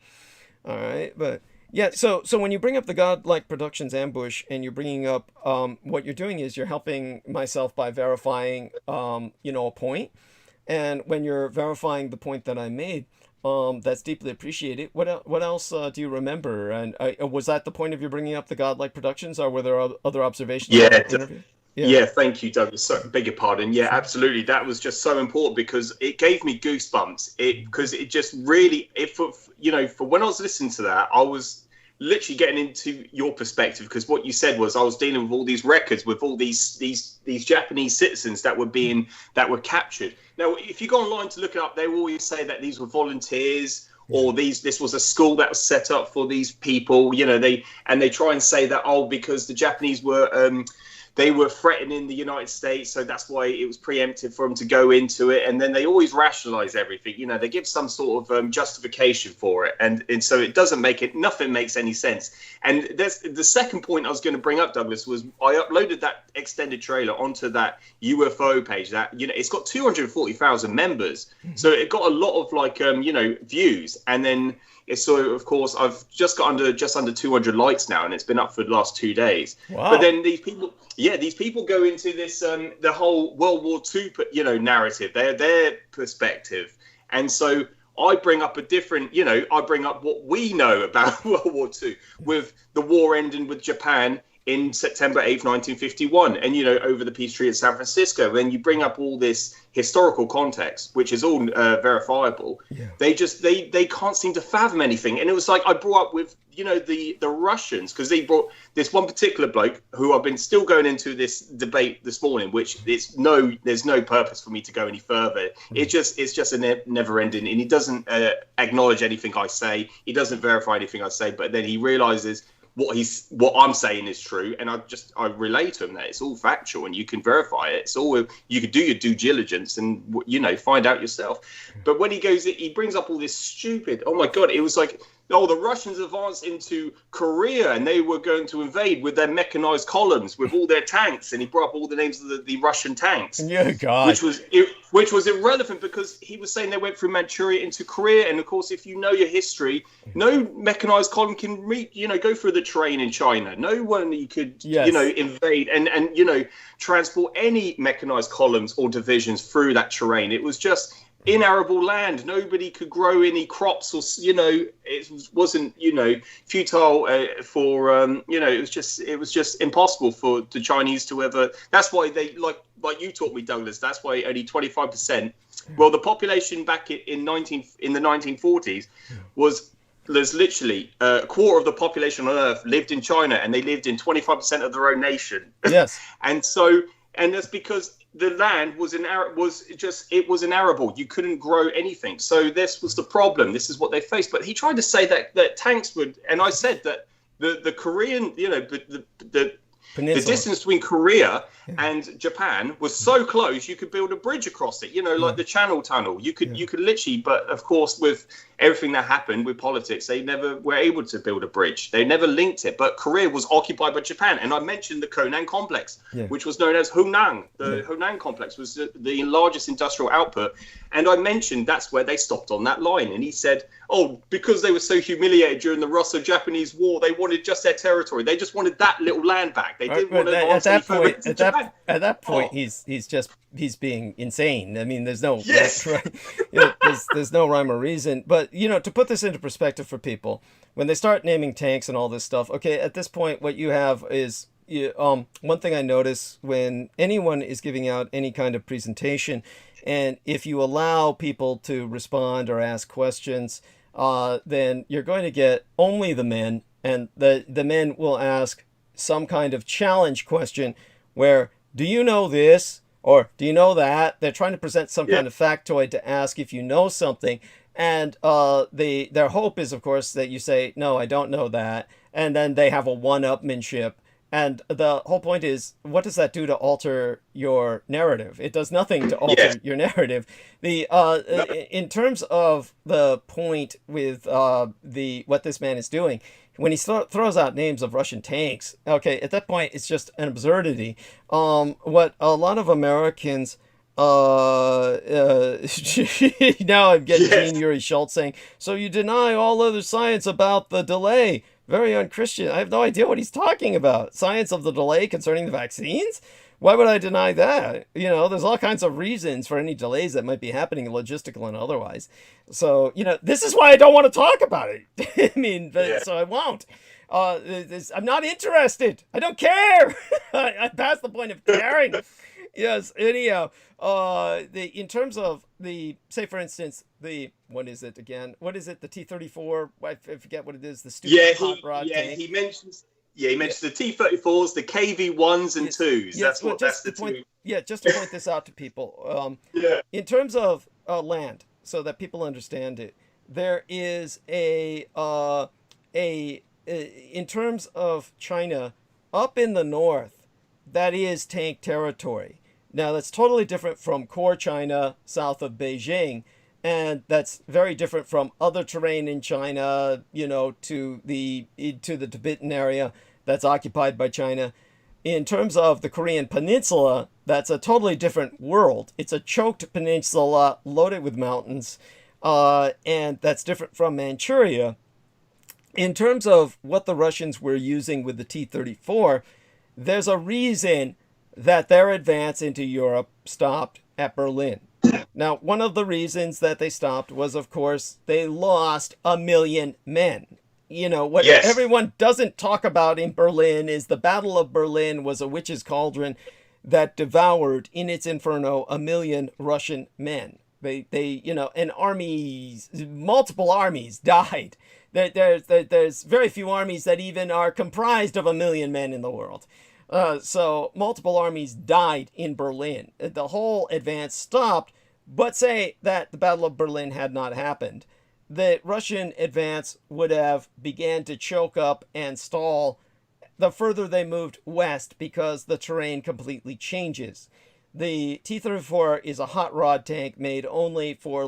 All right. But yeah, so when you bring up the Godlike Productions ambush and you're bringing up what you're doing is you're helping myself by verifying, you know, a point. And when you're verifying the point that I made, that's deeply appreciated. What else do you remember? And was that the point of you bringing up the Godlike Productions, or were there other observations? Yeah, thank you, Douglas. So, beg your pardon. Yeah, absolutely. That was just so important because it gave me goosebumps. Because it just really, for when I was listening to that, I was literally getting into your perspective, because what you said was I was dealing with all these records with all these Japanese citizens that were captured. Now, if you go online to look it up, they always say that these were volunteers, or this was a school that was set up for these people. You know, they try and say that, because the Japanese were they were threatening the United States, so that's why it was preemptive for them to go into it. And then they always rationalize everything. You know, they give some sort of justification for it. And so it doesn't nothing makes any sense. And that's the second point I was going to bring up, Douglas, was I uploaded that extended trailer onto that UFO page that, you know, it's got 240,000 members. So it got a lot of views. And then so of course I've just got just under 200 likes now, and it's been up for the last 2 days. Wow. But then these people go into this the whole World War II narrative, their perspective, and so I bring up a different, I bring up what we know about World War II, with the war ending with Japan in September 8th, 1951, and, over the peace treaty at San Francisco. Then you bring up all this historical context, which is all verifiable. Yeah. They can't seem to fathom anything. And it was like I brought up with, the Russians, because they brought this one particular bloke who I've been still going into this debate this morning, which there's no purpose for me to go any further. It's just a never ending, and he doesn't acknowledge anything I say. He doesn't verify anything I say, but then he realizes what I'm saying is true, and I relay to him that it's all factual and you can verify it. It's all, you could do your due diligence and find out yourself. But when he brings up all this stupid, oh my god, it was like, the Russians advanced into Korea and they were going to invade with their mechanized columns with all their tanks, and he brought up all the names of the Russian tanks. Yeah, God. Which was irrelevant, because he was saying they went through Manchuria into Korea, and of course, if you know your history, no mechanized column can go through the terrain in China. No one you could invade and transport any mechanized columns or divisions through that terrain. It was just inarable land. Nobody could grow any crops, or it wasn't futile for it was just impossible for the Chinese to ever. That's why they like you taught me, Douglas. That's why only 25%. Well, the population back in the 1940s there's literally a quarter of the population on Earth lived in China, and they lived in 25% of their own nation. Yes. And that's because the land was inarable. You couldn't grow anything. So this was the problem. This is what they faced. But he tried to say that tanks would, and I said that the Korean, the distance between Korea and Japan was so close you could build a bridge across it, like the Channel Tunnel. You could literally, but of course with everything that happened with politics, they never were able to build a bridge. They never linked it. But Korea was occupied by Japan. And I mentioned the Conan complex, which was known as Hunang. The Hunang complex was the largest industrial output. And I mentioned that's where they stopped on that line. And he said, because they were so humiliated during the Russo-Japanese War, they wanted just their territory. They just wanted that little land back. They didn't want to advance any further into Japan. At that point, he's being insane. I mean, there's no there's no rhyme or reason. But to put this into perspective for people, when they start naming tanks and all this stuff, okay, at this point, what you have is one thing I notice when anyone is giving out any kind of presentation, and if you allow people to respond or ask questions, then you're going to get only the men, and the men will ask some kind of challenge question where, do you know this? Or do you know that? They're trying to present some kind of factoid to ask if you know something. And their hope is, of course, that you say, no, I don't know that. And then they have a one-upmanship. And the whole point is, what does that do to alter your narrative? It does nothing to alter your narrative. In terms of the point with what this man is doing, when he throws out names of Russian tanks, okay, at that point, it's just an absurdity. What a lot of Americans, now I'm getting Gene Yuri Schultz saying, so you deny all other science about the delay. Very unchristian. I have no idea what he's talking about. Science of the delay concerning the vaccines? Why would I deny that? There's all kinds of reasons for any delays that might be happening, logistical and otherwise. So, this is why I don't want to talk about it. I mean, so I won't. I'm not interested. I don't care. I'm past the point of caring. Yes, anyhow, in terms of say for instance, what is it again? What is it? The T-34? I forget what it is. The stupid hot rod tank. He mentions the T-34s, the KV-1s and 2s. That's the point. Yeah, just to point this out to people. In terms of land, so that people understand it, there is in terms of China, up in the north, that is tank territory. Now, that's totally different from core China south of Beijing, and that's very different from other terrain in China, to the Tibetan area that's occupied by China. In terms of the Korean Peninsula, that's a totally different world. It's a choked peninsula loaded with mountains, and that's different from Manchuria. In terms of what the Russians were using with the T-34, there's a reason that their advance into Europe stopped at Berlin. Now, one of the reasons that they stopped was, of course, they lost 1 million men. What everyone doesn't talk about in Berlin is the Battle of Berlin was a witch's cauldron that devoured in its inferno 1 million Russian men. And armies, multiple armies died. There's very few armies that even are comprised of 1 million men in the world. So multiple armies died in Berlin. The whole advance stopped, but say that the Battle of Berlin had not happened, the Russian advance would have began to choke up and stall the further they moved west because the terrain completely changes. The T-34 is a hot rod tank made only for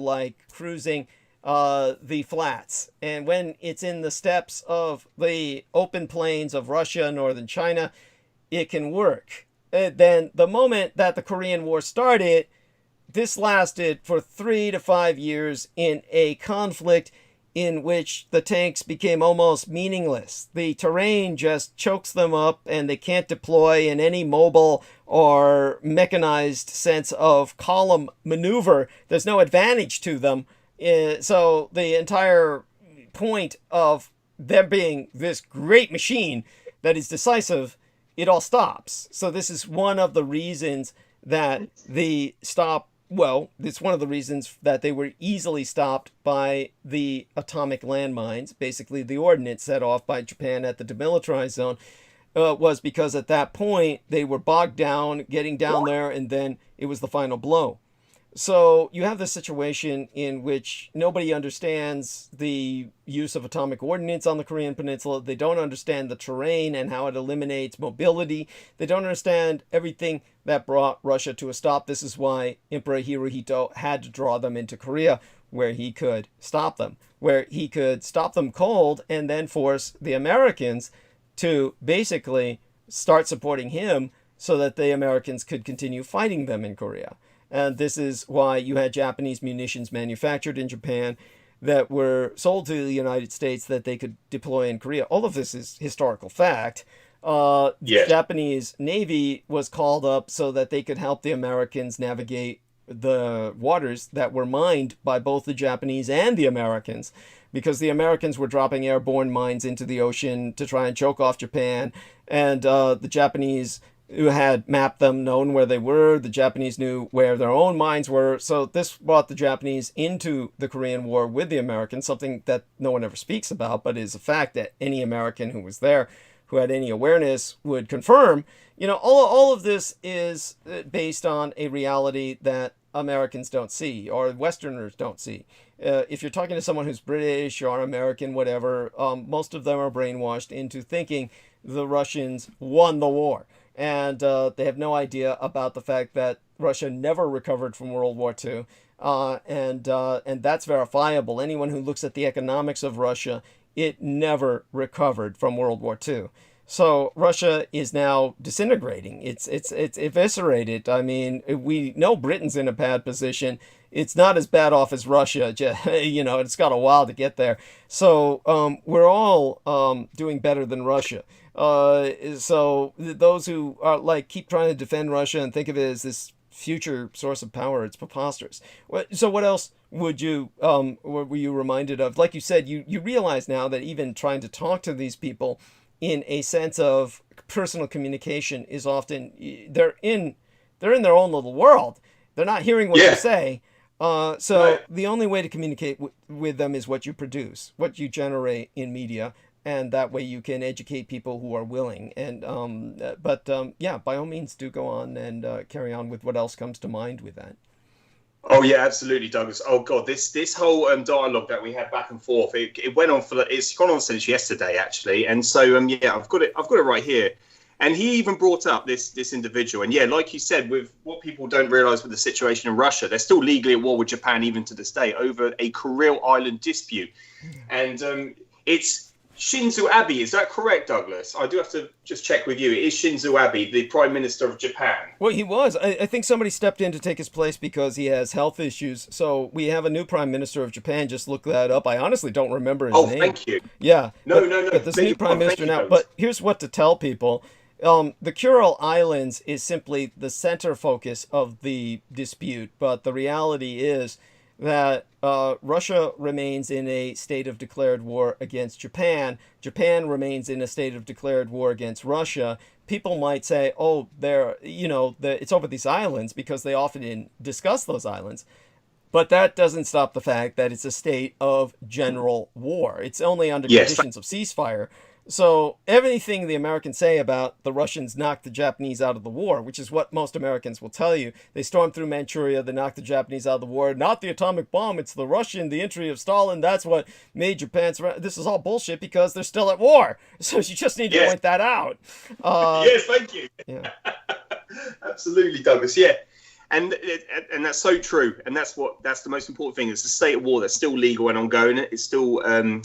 cruising the flats. And when it's in the steppes of the open plains of Russia, northern China, it can work. Then the moment that the Korean War started, this lasted for 3 to 5 years in a conflict in which the tanks became almost meaningless. The terrain just chokes them up and they can't deploy in any mobile or mechanized sense of column maneuver. There's no advantage to them. So the entire point of there being this great machine that is decisive, it all stops. So this is one of the reasons that it's one of the reasons that they were easily stopped by the atomic landmines, basically the ordnance set off by Japan at the demilitarized zone, was because at that point they were bogged down, getting down there, and then it was the final blow. So you have this situation in which nobody understands the use of atomic ordnance on the Korean Peninsula. They don't understand the terrain and how it eliminates mobility. They don't understand everything that brought Russia to a stop. This is why Emperor Hirohito had to draw them into Korea, where he could stop them, where he could stop them cold and then force the Americans to basically start supporting him so that the Americans could continue fighting them in Korea. And this is why you had Japanese munitions manufactured in Japan that were sold to the United States that they could deploy in Korea. All of this is historical fact. The Japanese Navy was called up so that they could help the Americans navigate the waters that were mined by both the Japanese and the Americans, because the Americans were dropping airborne mines into the ocean to try and choke off Japan. And the Japanese, who had mapped them, known where they were. The Japanese knew where their own mines were. So this brought the Japanese into the Korean War with the Americans, something that no one ever speaks about, but is a fact that any American who was there, who had any awareness, would confirm. You know, all of this is based on a reality that Americans don't see, or Westerners don't see. If you're talking to someone who's British or American, whatever, most of them are brainwashed into thinking the Russians won the war. And they have no idea about the fact that Russia never recovered from World War II. And that's verifiable. Anyone who looks at the economics of Russia, it never recovered from World War II. So Russia is now disintegrating. It's eviscerated. I mean, we know Britain's in a bad position. It's not as bad off as Russia. You know, it's got a while to get there. So we're all doing better than Russia. So those who are keep trying to defend Russia and think of it as this future source of power, it's preposterous. So what else would you were you reminded of? Like you said, you realize now that even trying to talk to these people in a sense of personal communication is often they're in their own little world. They're not hearing what you say. So the only way to communicate with them is what you produce, what you generate in media. And that way you can educate people who are willing. And yeah, by all means, do go on and carry on with what else comes to mind with that. Oh yeah, absolutely, Douglas. Oh god, this whole dialogue that we had back and forth, it went on it's gone on since yesterday actually. And so yeah, I've got it right here. And he even brought up this individual. And yeah, like you said, with what people don't realize with the situation in Russia, they're still legally at war with Japan even to this day over a Kuril Island dispute. And it's Shinzo Abe, is that correct, Douglas? I do have to just check with you. It is Shinzo Abe, the Prime Minister of Japan. Well, he was. I think somebody stepped in to take his place because he has health issues. So we have a new Prime Minister of Japan. Just look that up. I honestly don't remember his name. Oh, thank you. Yeah. No. But this new Prime Minister now. But here's what to tell people. The Kuril Islands is simply the center focus of the dispute. But the reality is that Russia remains in a state of declared war against Japan. Japan remains in a state of declared war against Russia. People might say, oh, it's over these islands because they often discuss those islands. But that doesn't stop the fact that it's a state of general war. It's only under conditions of ceasefire. So everything the Americans say about the Russians knocked the Japanese out of the war, which is what most Americans will tell you. They stormed through Manchuria, they knocked the Japanese out of the war. Not the atomic bomb, it's the Russian, the entry of Stalin. That's what made Japan surrender. This is all bullshit because they're still at war. So you just need to point that out. Yes, thank you. Yeah. Absolutely, Douglas. Yeah. And that's so true, and that's the most important thing. It's a state of war that's still legal and ongoing. It's still in